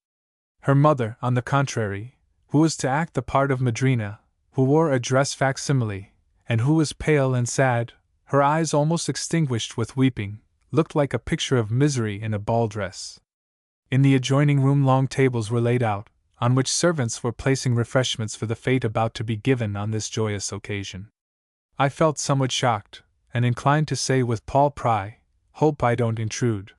Her mother, on the contrary, who was to act the part of Madrina, who wore a dress facsimile, and who was pale and sad, her eyes almost extinguished with weeping, looked like a picture of misery in a ball dress. In the adjoining room long tables were laid out, on which servants were placing refreshments for the fete about to be given on this joyous occasion. I felt somewhat shocked, and inclined to say with Paul Pry, "Hope I don't intrude."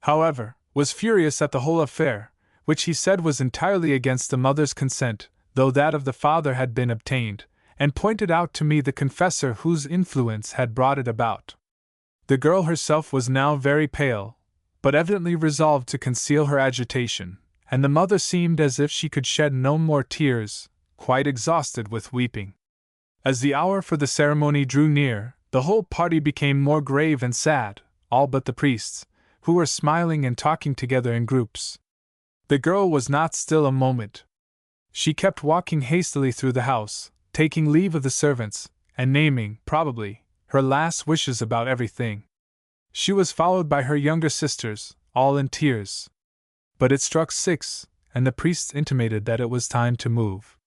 However, was furious at the whole affair, which he said was entirely against the mother's consent, though that of the father had been obtained, and pointed out to me the confessor whose influence had brought it about. The girl herself was now very pale, but evidently resolved to conceal her agitation, and the mother seemed as if she could shed no more tears, quite exhausted with weeping. As the hour for the ceremony drew near, the whole party became more grave and sad, all but the priests, who were smiling and talking together in groups. The girl was not still a moment. She kept walking hastily through the house, taking leave of the servants, and naming, probably, her last wishes about everything. She was followed by her younger sisters, all in tears. But it struck 6, and the priests intimated that it was time to move.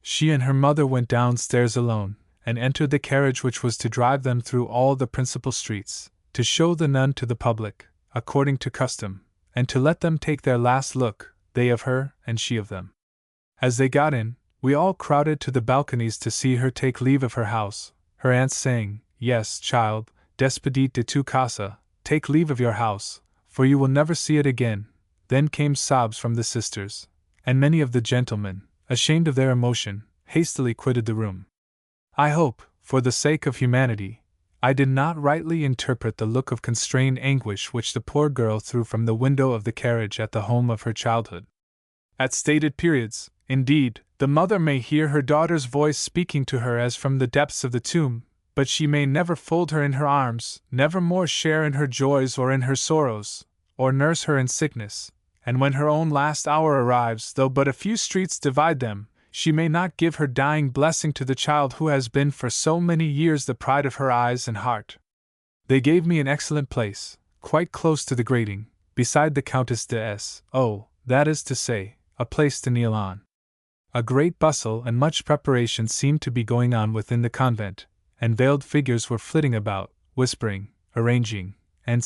She and her mother went downstairs alone, and entered the carriage which was to drive them through all the principal streets, to show the nun to the public, according to custom, and to let them take their last look, they of her, and she of them. As they got in, we all crowded to the balconies to see her take leave of her house, her aunts saying, "Yes, child, despedite de tu casa, take leave of your house, for you will never see it again." Then came sobs from the sisters, and many of the gentlemen, ashamed of their emotion, hastily quitted the room. I hope, for the sake of humanity, I did not rightly interpret the look of constrained anguish which the poor girl threw from the window of the carriage at the home of her childhood. At stated periods, indeed, the mother may hear her daughter's voice speaking to her as from the depths of the tomb, but she may never fold her in her arms, never more share in her joys or in her sorrows, or nurse her in sickness, and when her own last hour arrives, though but a few streets divide them, she may not give her dying blessing to the child who has been for so many years the pride of her eyes and heart. They gave me an excellent place, quite close to the grating, beside the Countess de S. O., that is to say, a place to kneel on. A great bustle and much preparation seemed to be going on within the convent, and veiled figures were flitting about, whispering, arranging, and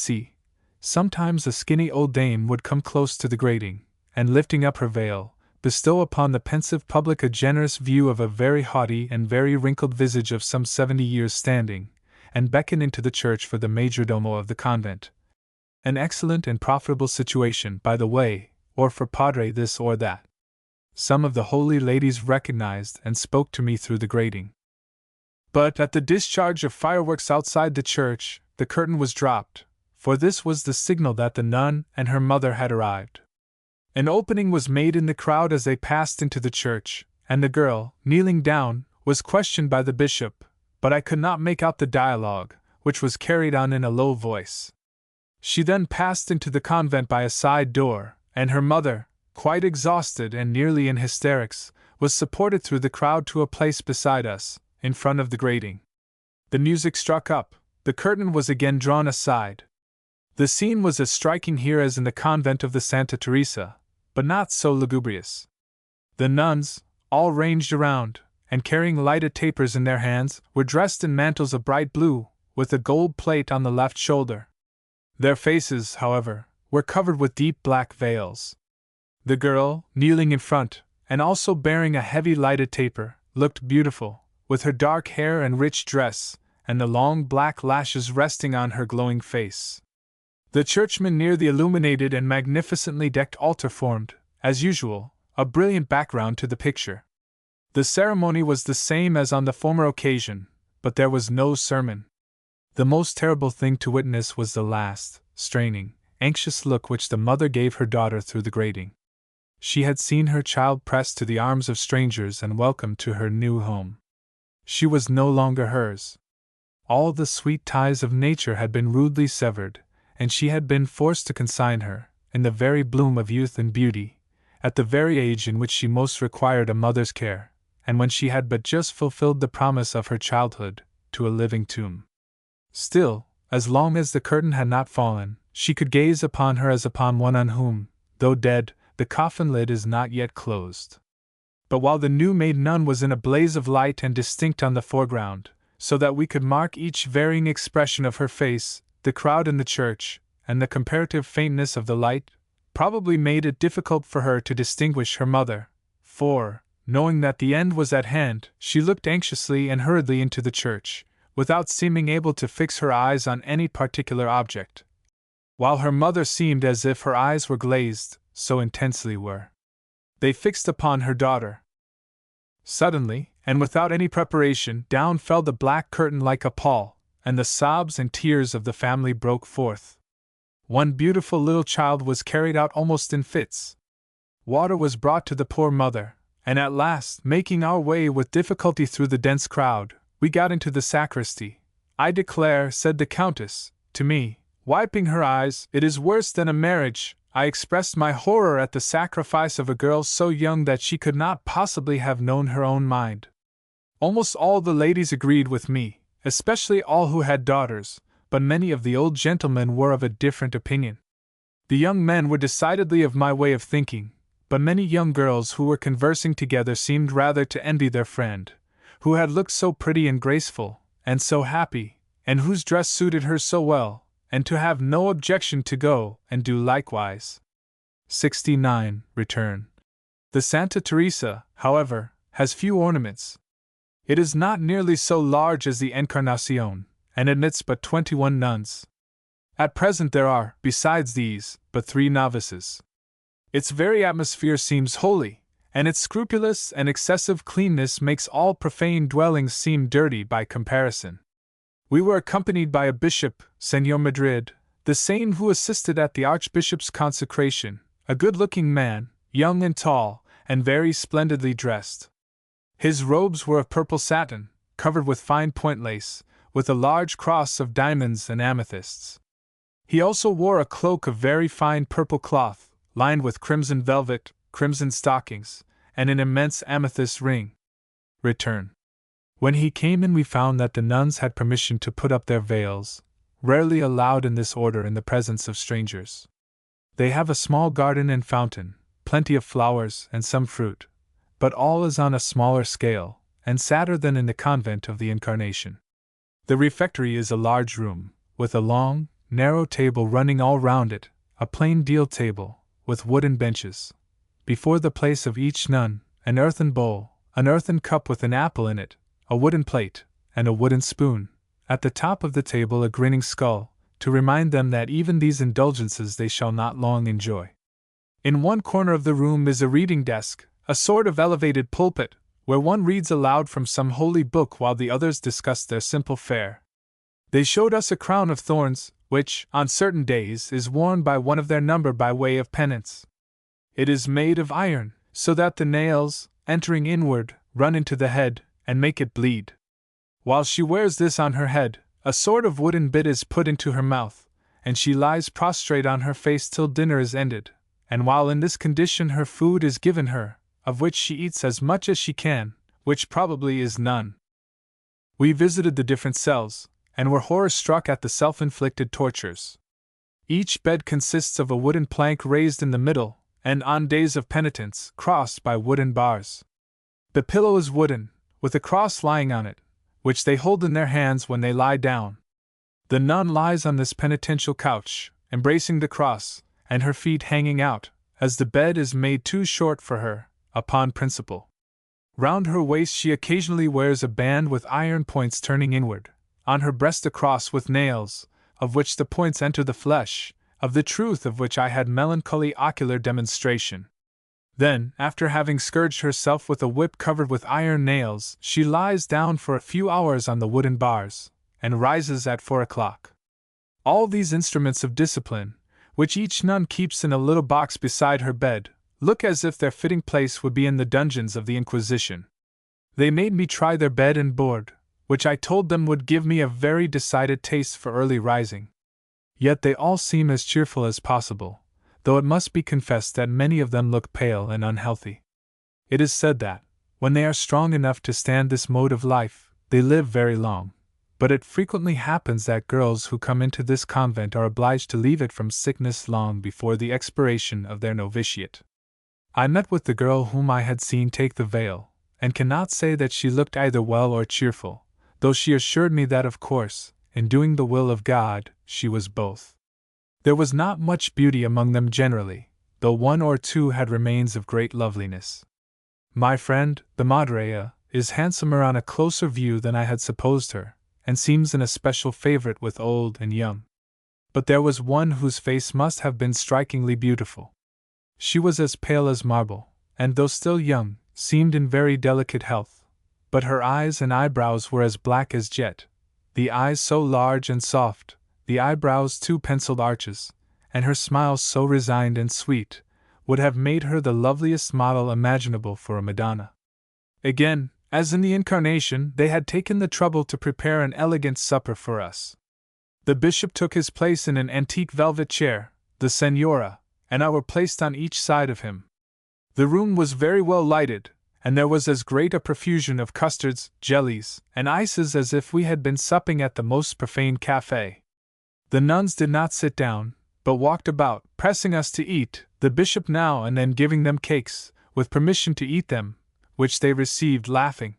sometimes a skinny old dame would come close to the grating, and lifting up her veil, bestow upon the pensive public a generous view of a very haughty and very wrinkled visage of some 70 years standing, and beckon into the church for the majordomo of the convent. An excellent and profitable situation, by the way, or for padre this or that. Some of the holy ladies recognized and spoke to me through the grating. But at the discharge of fireworks outside the church, the curtain was dropped, for this was the signal that the nun and her mother had arrived. An opening was made in the crowd as they passed into the church, and the girl, kneeling down, was questioned by the bishop, but I could not make out the dialogue, which was carried on in a low voice. She then passed into the convent by a side door, and her mother, quite exhausted and nearly in hysterics, was supported through the crowd to a place beside us, in front of the grating. The music struck up, the curtain was again drawn aside. The scene was as striking here as in the convent of the Santa Teresa, but not so lugubrious. The nuns, all ranged around, and carrying lighted tapers in their hands, were dressed in mantles of bright blue, with a gold plate on the left shoulder. Their faces, however, were covered with deep black veils. The girl, kneeling in front, and also bearing a heavy lighted taper, looked beautiful, with her dark hair and rich dress, and the long black lashes resting on her glowing face. The churchman near the illuminated and magnificently decked altar formed, as usual, a brilliant background to the picture. The ceremony was the same as on the former occasion, but there was no sermon. The most terrible thing to witness was the last, straining, anxious look which the mother gave her daughter through the grating. She had seen her child pressed to the arms of strangers and welcomed to her new home. She was no longer hers. All the sweet ties of nature had been rudely severed, and she had been forced to consign her, in the very bloom of youth and beauty, at the very age in which she most required a mother's care, and when she had but just fulfilled the promise of her childhood, to a living tomb. Still, as long as the curtain had not fallen, she could gaze upon her as upon one on whom, though dead, the coffin lid is not yet closed. But while the new-made nun was in a blaze of light and distinct on the foreground, so that we could mark each varying expression of her face, the crowd in the church, and the comparative faintness of the light, probably made it difficult for her to distinguish her mother, for, knowing that the end was at hand, she looked anxiously and hurriedly into the church, without seeming able to fix her eyes on any particular object. While her mother seemed as if her eyes were glazed, so intensely were they fixed upon her daughter. Suddenly, and without any preparation, down fell the black curtain like a pall, and the sobs and tears of the family broke forth. One beautiful little child was carried out almost in fits. Water was brought to the poor mother, and at last, making our way with difficulty through the dense crowd, we got into the sacristy. "I declare," said the Countess, to me, wiping her eyes, "it is worse than a marriage." I expressed my horror at the sacrifice of a girl so young that she could not possibly have known her own mind. Almost all the ladies agreed with me, especially all who had daughters, but many of the old gentlemen were of a different opinion. The young men were decidedly of my way of thinking, but many young girls who were conversing together seemed rather to envy their friend, who had looked so pretty and graceful, and so happy, and whose dress suited her so well, and to have no objection to go and do likewise. 69. Return. The Santa Teresa, however, has few ornaments. It is not nearly so large as the Encarnacion, and admits but 21 nuns. At present there are, besides these, but 3 novices. Its very atmosphere seems holy, and its scrupulous and excessive cleanness makes all profane dwellings seem dirty by comparison. We were accompanied by a bishop, Señor Madrid, the same who assisted at the archbishop's consecration, a good-looking man, young and tall, and very splendidly dressed. His robes were of purple satin, covered with fine point lace, with a large cross of diamonds and amethysts. He also wore a cloak of very fine purple cloth, lined with crimson velvet, crimson stockings, and an immense amethyst ring. Return. When he came in, we found that the nuns had permission to put up their veils, rarely allowed in this order in the presence of strangers. They have a small garden and fountain, plenty of flowers and some fruit, but all is on a smaller scale, and sadder than in the convent of the Incarnation. The refectory is a large room, with a long, narrow table running all round it, a plain deal table, with wooden benches. Before the place of each nun, an earthen bowl, an earthen cup with an apple in it, a wooden plate, and a wooden spoon. At the top of the table a grinning skull, to remind them that even these indulgences they shall not long enjoy. In one corner of the room is a reading desk, a sort of elevated pulpit, where one reads aloud from some holy book while the others discuss their simple fare. They showed us a crown of thorns, which, on certain days, is worn by one of their number by way of penance. It is made of iron, so that the nails, entering inward, run into the head, and make it bleed. While she wears this on her head, a sort of wooden bit is put into her mouth, and she lies prostrate on her face till dinner is ended, and while in this condition her food is given her, of which she eats as much as she can, which probably is none. We visited the different cells, and were horror-struck at the self-inflicted tortures. Each bed consists of a wooden plank raised in the middle, and on days of penitence, crossed by wooden bars. The pillow is wooden, with a cross lying on it, which they hold in their hands when they lie down. The nun lies on this penitential couch, embracing the cross, and her feet hanging out, as the bed is made too short for her, upon principle. Round her waist she occasionally wears a band with iron points turning inward, on her breast a cross with nails, of which the points enter the flesh, of the truth of which I had melancholy ocular demonstration. Then, after having scourged herself with a whip covered with iron nails, she lies down for a few hours on the wooden bars, and rises at 4 o'clock. All these instruments of discipline, which each nun keeps in a little box beside her bed, look as if their fitting place would be in the dungeons of the Inquisition. They made me try their bed and board, which I told them would give me a very decided taste for early rising. Yet they all seem as cheerful as possible, though it must be confessed that many of them look pale and unhealthy. It is said that, when they are strong enough to stand this mode of life, they live very long, but it frequently happens that girls who come into this convent are obliged to leave it from sickness long before the expiration of their novitiate. I met with the girl whom I had seen take the veil, and cannot say that she looked either well or cheerful, though she assured me that of course, in doing the will of God, she was both. There was not much beauty among them generally, though one or two had remains of great loveliness. My friend, the Madrea, is handsomer on a closer view than I had supposed her, and seems an especial favorite with old and young. But there was one whose face must have been strikingly beautiful. She was as pale as marble, and though still young, seemed in very delicate health, but her eyes and eyebrows were as black as jet, the eyes so large and soft, the eyebrows 2 penciled arches, and her smile so resigned and sweet, would have made her the loveliest model imaginable for a Madonna. Again, as in the Incarnation, they had taken the trouble to prepare an elegant supper for us. The bishop took his place in an antique velvet chair, the senora and I were placed on each side of him. The room was very well lighted, and there was as great a profusion of custards, jellies, and ices as if we had been supping at the most profane café. The nuns did not sit down, but walked about, pressing us to eat, the bishop now and then giving them cakes, with permission to eat them, which they received laughing.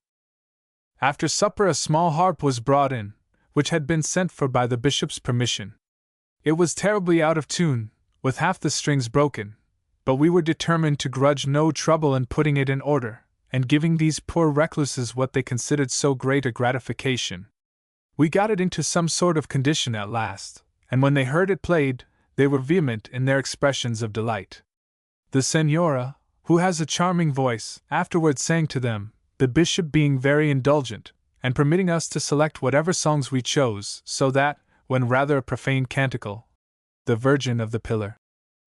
After supper a small harp was brought in, which had been sent for by the bishop's permission. It was terribly out of tune, with half the strings broken, but we were determined to grudge no trouble in putting it in order, and giving these poor recluses what they considered so great a gratification. We got it into some sort of condition at last, and when they heard it played, they were vehement in their expressions of delight. The senora, who has a charming voice, afterwards sang to them, the bishop being very indulgent, and permitting us to select whatever songs we chose, so that, when rather a profane canticle, the Virgin of the Pillar,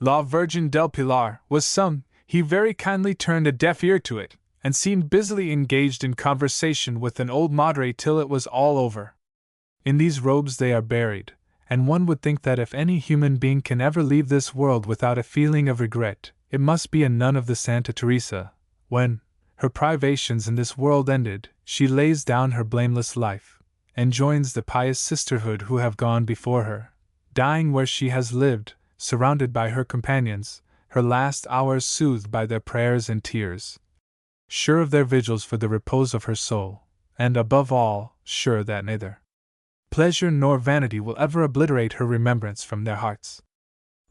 La Virgen del Pilar, was sung, he very kindly turned a deaf ear to it, and seemed busily engaged in conversation with an old madre till it was all over. In these robes they are buried, and one would think that if any human being can ever leave this world without a feeling of regret, it must be a nun of the Santa Teresa, when, her privations in this world ended, she lays down her blameless life, and joins the pious sisterhood who have gone before her, dying where she has lived, surrounded by her companions, her last hours soothed by their prayers and tears, sure of their vigils for the repose of her soul, and above all, sure that neither pleasure nor vanity will ever obliterate her remembrance from their hearts.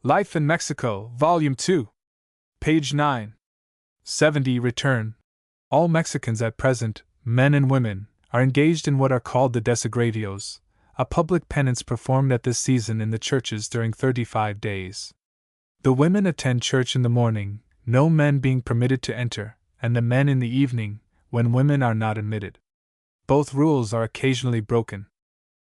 Life in Mexico, Volume 2, page 9. 70 Return. All Mexicans at present, men and women, are engaged in what are called the desagradios, a public penance performed at this season in the churches during 35 days. The women attend church in the morning, no men being permitted to enter, and the men in the evening, when women are not admitted. Both rules are occasionally broken.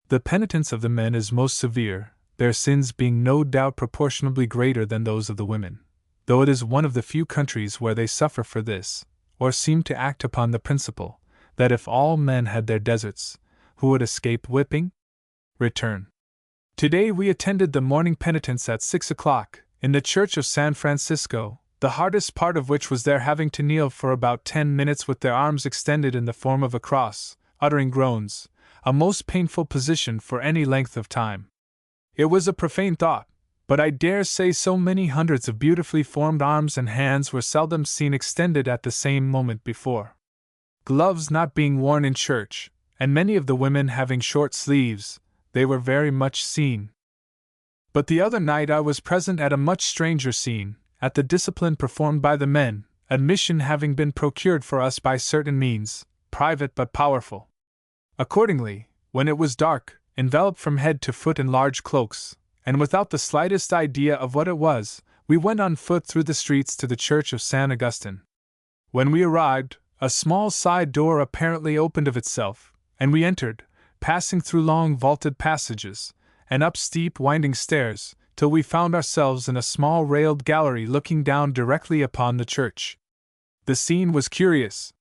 The penitence of the men is most severe, their sins being no doubt proportionably greater than those of the women, though it is one of the few countries where they suffer for this, or seem to act upon the principle, that if all men had their deserts, who would escape whipping? Return. Today we attended the morning penitence at 6 o'clock, in the Church of San Francisco, the hardest part of which was their having to kneel for about 10 minutes with their arms extended in the form of a cross, uttering groans, a most painful position for any length of time. It was a profane thought, but I dare say so many hundreds of beautifully formed arms and hands were seldom seen extended at the same moment before. Gloves not being worn in church, and many of the women having short sleeves, they were very much seen. But the other night I was present at a much stranger scene, at the discipline performed by the men, admission having been procured for us by certain means, private but powerful. Accordingly, when it was dark, enveloped from head to foot in large cloaks, and without the slightest idea of what it was, we went on foot through the streets to the Church of San Augustine. When we arrived, a small side door apparently opened of itself, and we entered, passing through long vaulted passages, and up steep winding stairs, till we found ourselves in a small railed gallery looking down directly upon the church. The scene was curious.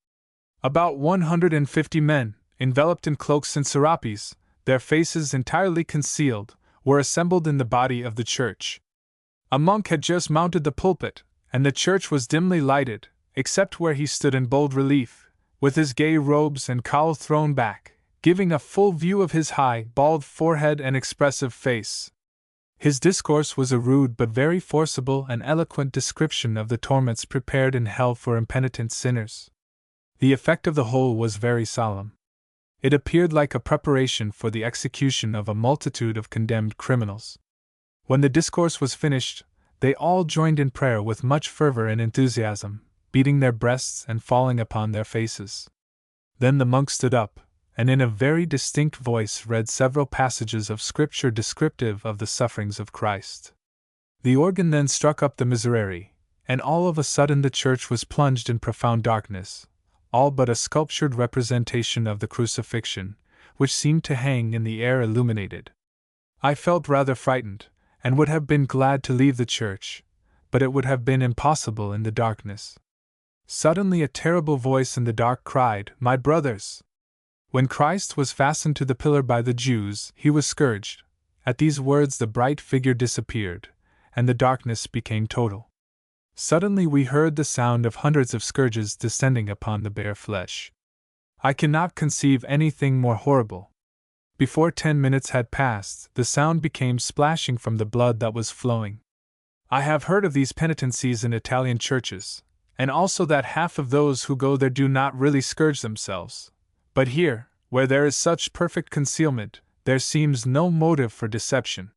About 150 men, enveloped in cloaks and serapes, their faces entirely concealed, were assembled in the body of the church. A monk had just mounted the pulpit, and the church was dimly lighted, except where he stood in bold relief, with his gay robes and cowl thrown back, giving a full view of his high, bald forehead and expressive face. His discourse was a rude but very forcible and eloquent description of the torments prepared in hell for impenitent sinners. The effect of the whole was very solemn. It appeared like a preparation for the execution of a multitude of condemned criminals. When the discourse was finished, they all joined in prayer with much fervor and enthusiasm, beating their breasts and falling upon their faces. Then the monk stood up, and in a very distinct voice read several passages of Scripture descriptive of the sufferings of Christ. The organ then struck up the Miserere, and all of a sudden the church was plunged in profound darkness, all but a sculptured representation of the crucifixion, which seemed to hang in the air illuminated. I felt rather frightened, and would have been glad to leave the church, but it would have been impossible in the darkness. Suddenly a terrible voice in the dark cried, "My brothers!" When Christ was fastened to the pillar by the Jews, he was scourged. At these words the bright figure disappeared, and the darkness became total. Suddenly we heard the sound of hundreds of scourges descending upon the bare flesh. I cannot conceive anything more horrible. Before 10 minutes had passed, the sound became splashing from the blood that was flowing. I have heard of these penitencies in Italian churches, and also that half of those who go there do not really scourge themselves. But here, where there is such perfect concealment, there seems no motive for deception.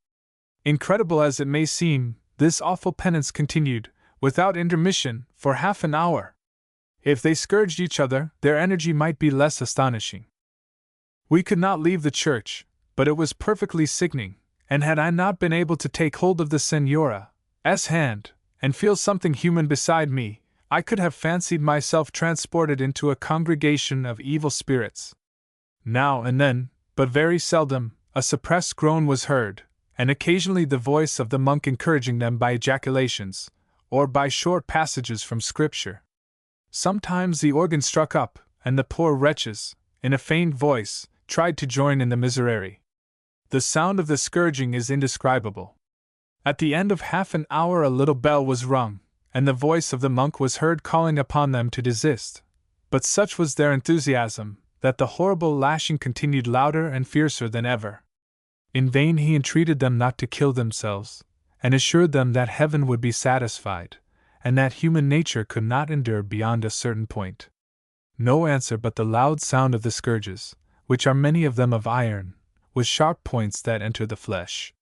Incredible as it may seem, this awful penance continued, without intermission, for half an hour. If they scourged each other, their energy might be less astonishing. We could not leave the church, but it was perfectly sickening, and had I not been able to take hold of the Signora's hand, and feel something human beside me, I could have fancied myself transported into a congregation of evil spirits. Now and then, but very seldom, a suppressed groan was heard, and occasionally the voice of the monk encouraging them by ejaculations, or by short passages from Scripture. Sometimes the organ struck up, and the poor wretches, in a faint voice, tried to join in the Miserere. The sound of the scourging is indescribable. At the end of half an hour a little bell was rung, and the voice of the monk was heard calling upon them to desist, but such was their enthusiasm, that the horrible lashing continued louder and fiercer than ever. In vain he entreated them not to kill themselves, and assured them that heaven would be satisfied, and that human nature could not endure beyond a certain point. No answer but the loud sound of the scourges, which are many of them of iron, with sharp points that enter the flesh.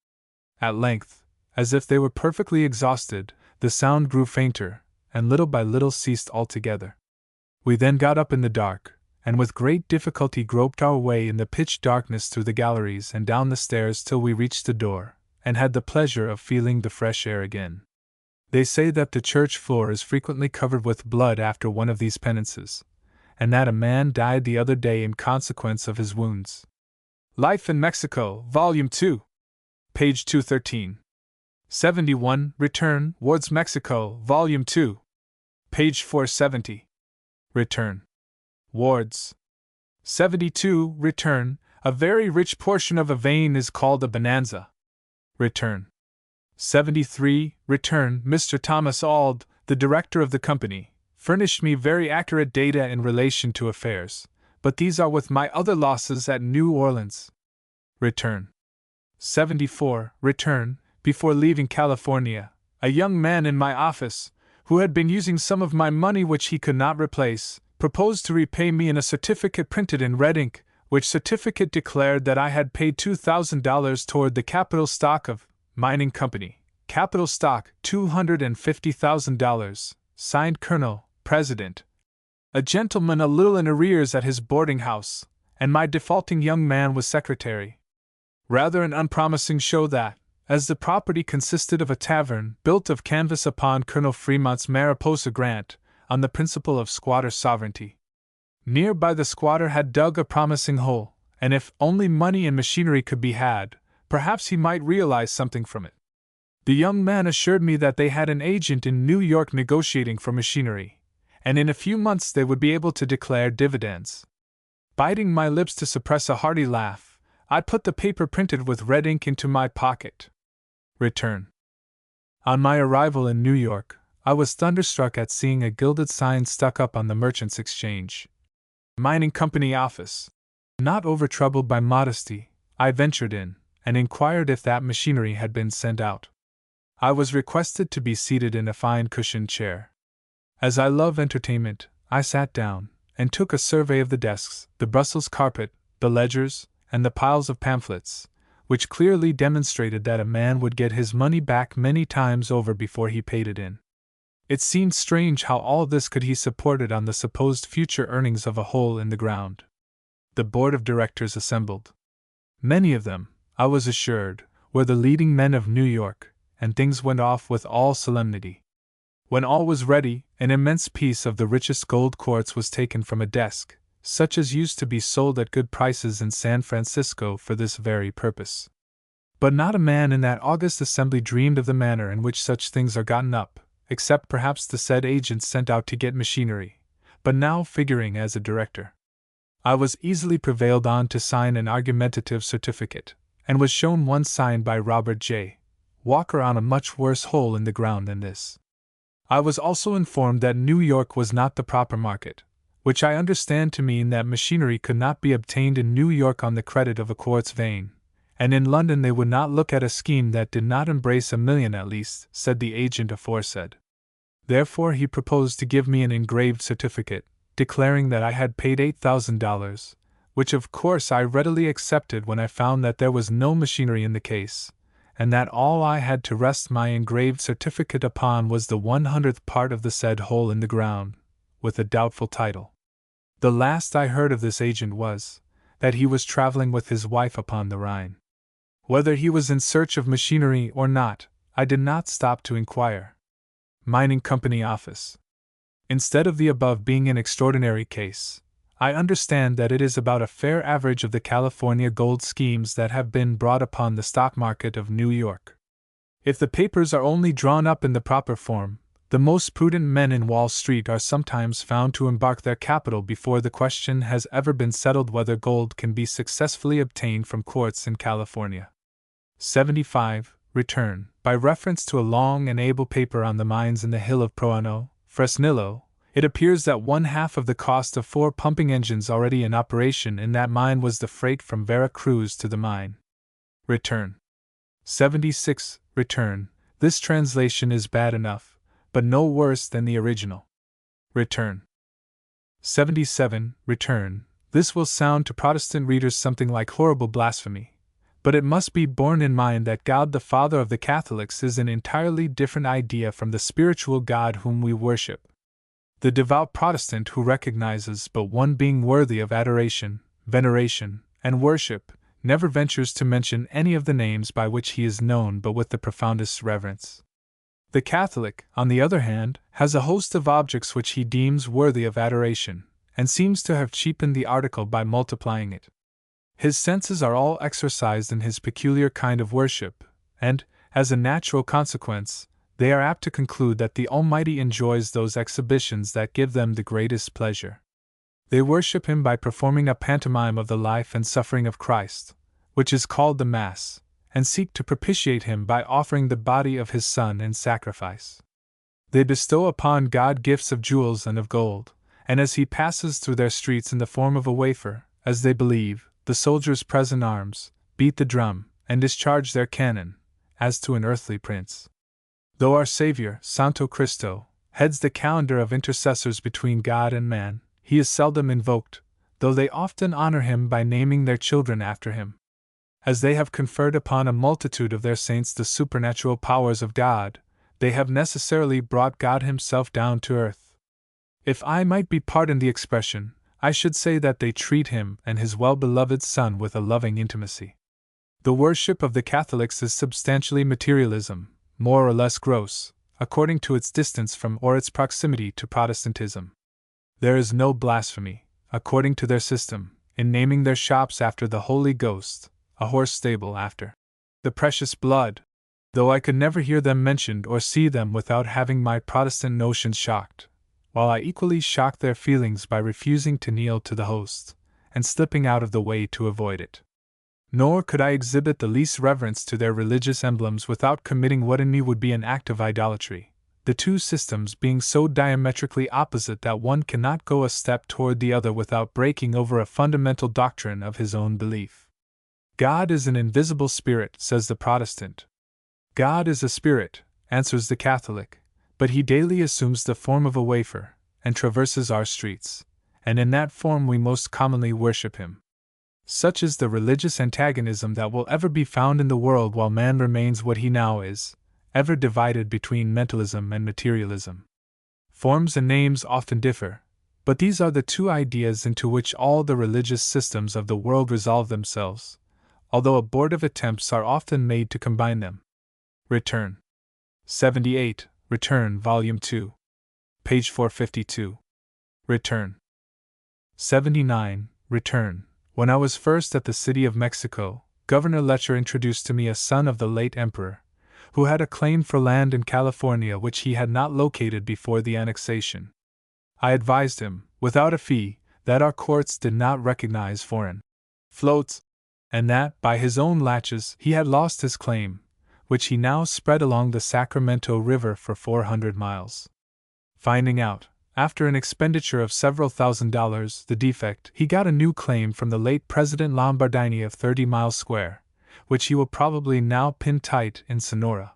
At length, as if they were perfectly exhausted, the sound grew fainter, and little by little ceased altogether. We then got up in the dark, and with great difficulty groped our way in the pitch darkness through the galleries and down the stairs till we reached the door, and had the pleasure of feeling the fresh air again. They say that the church floor is frequently covered with blood after one of these penances, and that a man died the other day in consequence of his wounds. Life in Mexico, Volume 2, page 213. 71, Return, Wards Mexico, Volume 2. Page 470. Return. Wards. 72, Return, a very rich portion of a vein is called a bonanza. Return. 73, Return, Mr. Thomas Auld, the director of the company, furnished me very accurate data in relation to affairs, but these are with my other losses at New Orleans. Return. 74, Return, before leaving California, a young man in my office, who had been using some of my money which he could not replace, proposed to repay me in a certificate printed in red ink, which certificate declared that I had paid $2,000 toward the capital stock of mining company, capital stock $250,000, signed Colonel, President, a gentleman a little in arrears at his boarding house, and my defaulting young man was secretary. Rather an unpromising show that, as the property consisted of a tavern built of canvas upon Colonel Fremont's Mariposa grant, on the principle of squatter sovereignty. Near by the squatter had dug a promising hole, and if only money and machinery could be had, perhaps he might realize something from it. The young man assured me that they had an agent in New York negotiating for machinery, and in a few months they would be able to declare dividends. Biting my lips to suppress a hearty laugh, I put the paper printed with red ink into my pocket. Return. On my arrival in New York, I was thunderstruck at seeing a gilded sign stuck up on the Merchants' Exchange. Mining Company Office. Not over-troubled by modesty, I ventured in, and inquired if that machinery had been sent out. I was requested to be seated in a fine cushioned chair. As I love entertainment, I sat down, and took a survey of the desks, the Brussels carpet, the ledgers, and the piles of pamphlets, which clearly demonstrated that a man would get his money back many times over before he paid it in. It seemed strange how all this could he supported on the supposed future earnings of a hole in the ground. The board of directors assembled. Many of them, I was assured, were the leading men of New York, and things went off with all solemnity. When all was ready, an immense piece of the richest gold quartz was taken from a desk, such as used to be sold at good prices in San Francisco for this very purpose. But not a man in that august assembly dreamed of the manner in which such things are gotten up, except perhaps the said agent sent out to get machinery, but now figuring as a director. I was easily prevailed on to sign an argumentative certificate, and was shown one signed by Robert J. Walker on a much worse hole in the ground than this. I was also informed that New York was not the proper market, which I understand to mean that machinery could not be obtained in New York on the credit of a quartz vein, and in London they would not look at a scheme that did not embrace $1 million at least, said the agent aforesaid. Therefore he proposed to give me an engraved certificate, declaring that I had paid $8,000, which of course I readily accepted when I found that there was no machinery in the case, and that all I had to rest my engraved certificate upon was the 100th part of the said hole in the ground, with a doubtful title. The last I heard of this agent was, that he was traveling with his wife upon the Rhine. Whether he was in search of machinery or not, I did not stop to inquire. Mining Company Office. Instead of the above being an extraordinary case, I understand that it is about a fair average of the California gold schemes that have been brought upon the stock market of New York. If the papers are only drawn up in the proper form, the most prudent men in Wall Street are sometimes found to embark their capital before the question has ever been settled whether gold can be successfully obtained from quartz in California. 75. Return. By reference to a long and able paper on the mines in the hill of Proano, Fresnillo, it appears that 1/2 of the cost of 4 pumping engines already in operation in that mine was the freight from Vera Cruz to the mine. Return. 76. Return. This translation is bad enough, but no worse than the original. Return. 77. Return. This will sound to Protestant readers something like horrible blasphemy, but it must be borne in mind that God the Father of the Catholics is an entirely different idea from the spiritual God whom we worship. The devout Protestant who recognizes but one being worthy of adoration, veneration, and worship, never ventures to mention any of the names by which he is known but with the profoundest reverence. The Catholic, on the other hand, has a host of objects which he deems worthy of adoration, and seems to have cheapened the article by multiplying it. His senses are all exercised in his peculiar kind of worship, and, As a natural consequence, they are apt to conclude that the Almighty enjoys those exhibitions that give them the greatest pleasure. They worship Him by performing a pantomime of the life and suffering of Christ, which is called the Mass, and seek to propitiate Him by offering the body of His Son in sacrifice. They bestow upon God gifts of jewels and of gold, and as He passes through their streets in the form of a wafer, as they believe, the soldiers present arms, beat the drum, and discharge their cannon, as to an earthly prince. Though our Savior, Santo Cristo, heads the calendar of intercessors between God and man, He is seldom invoked, though they often honor Him by naming their children after Him. As they have conferred upon a multitude of their saints the supernatural powers of God, they have necessarily brought God Himself down to earth. If I might be pardoned the expression, I should say that they treat Him and His well-beloved Son with a loving intimacy. The worship of the Catholics is substantially materialism, more or less gross, according to its distance from or its proximity to Protestantism. There is no blasphemy, according to their system, in naming their shops after the Holy Ghost, a horse stable after the precious blood, though I could never hear them mentioned or see them without having my Protestant notions shocked, while I equally shock their feelings by refusing to kneel to the host, and slipping out of the way to avoid it. Nor could I exhibit the least reverence to their religious emblems without committing what in me would be an act of idolatry, the two systems being so diametrically opposite that one cannot go a step toward the other without breaking over a fundamental doctrine of his own belief. God is an invisible spirit, says the Protestant. God is a spirit, answers the Catholic, but He daily assumes the form of a wafer, and traverses our streets, and in that form we most commonly worship Him. Such is the religious antagonism that will ever be found in the world while man remains what he now is, ever divided between mentalism and materialism. Forms and names often differ, but these are the two ideas into which all the religious systems of the world resolve themselves, although abortive attempts are often made to combine them. Return. 78, Return, Volume 2. Page 452. Return. 79, Return. When I was first at the City of Mexico, Governor Letcher introduced to me a son of the late Emperor, who had a claim for land in California which he had not located before the annexation. I advised him, without a fee, that our courts did not recognize foreign floats, and that, by his own laches, he had lost his claim, which he now spread along the Sacramento River for 400 miles. Finding out, after an expenditure of several $1,000s, the defect, he got a new claim from the late President Lombardini of 30 miles square, which he will probably now pin tight in Sonora.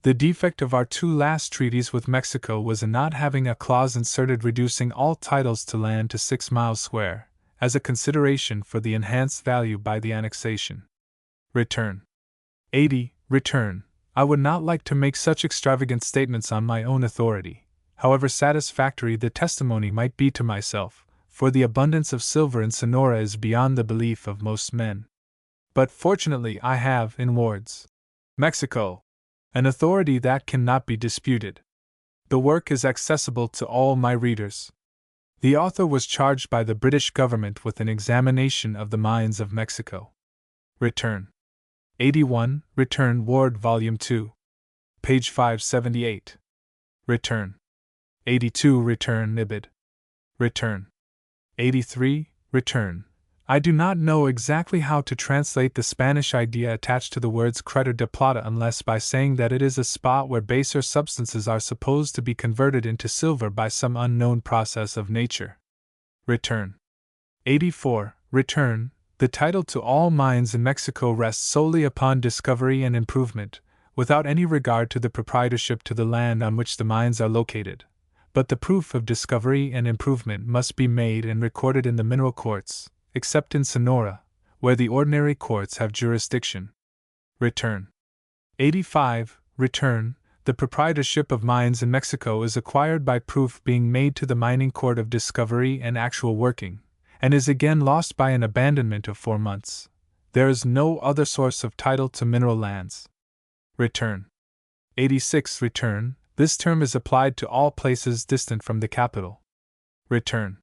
The defect of our two last treaties with Mexico was in not having a clause inserted reducing all titles to land to 6 miles square, as a consideration for the enhanced value by the annexation. Return. 80. Return. I would not like to make such extravagant statements on my own authority, however satisfactory the testimony might be to myself, for the abundance of silver in Sonora is beyond the belief of most men. But fortunately I have, in Ward's Mexico, an authority that cannot be disputed. The work is accessible to all my readers. The author was charged by the British government with an examination of the mines of Mexico. Return. 81. Return, Ward, Volume 2. Page 578. Return. 82. Return, Ibid. Return. 83. Return. I do not know exactly how to translate the Spanish idea attached to the words credor de plata unless by saying that it is a spot where baser substances are supposed to be converted into silver by some unknown process of nature. Return. 84. Return. The title to all mines in Mexico rests solely upon discovery and improvement, without any regard to the proprietorship to the land on which the mines are located. But the proof of discovery and improvement must be made and recorded in the mineral courts, except in Sonora, where the ordinary courts have jurisdiction. Return. 85. Return. The proprietorship of mines in Mexico is acquired by proof being made to the mining court of discovery and actual working, and is again lost by an abandonment of 4 months. There is no other source of title to mineral lands. Return. 86. Return. This term is applied to all places distant from the capital. Return.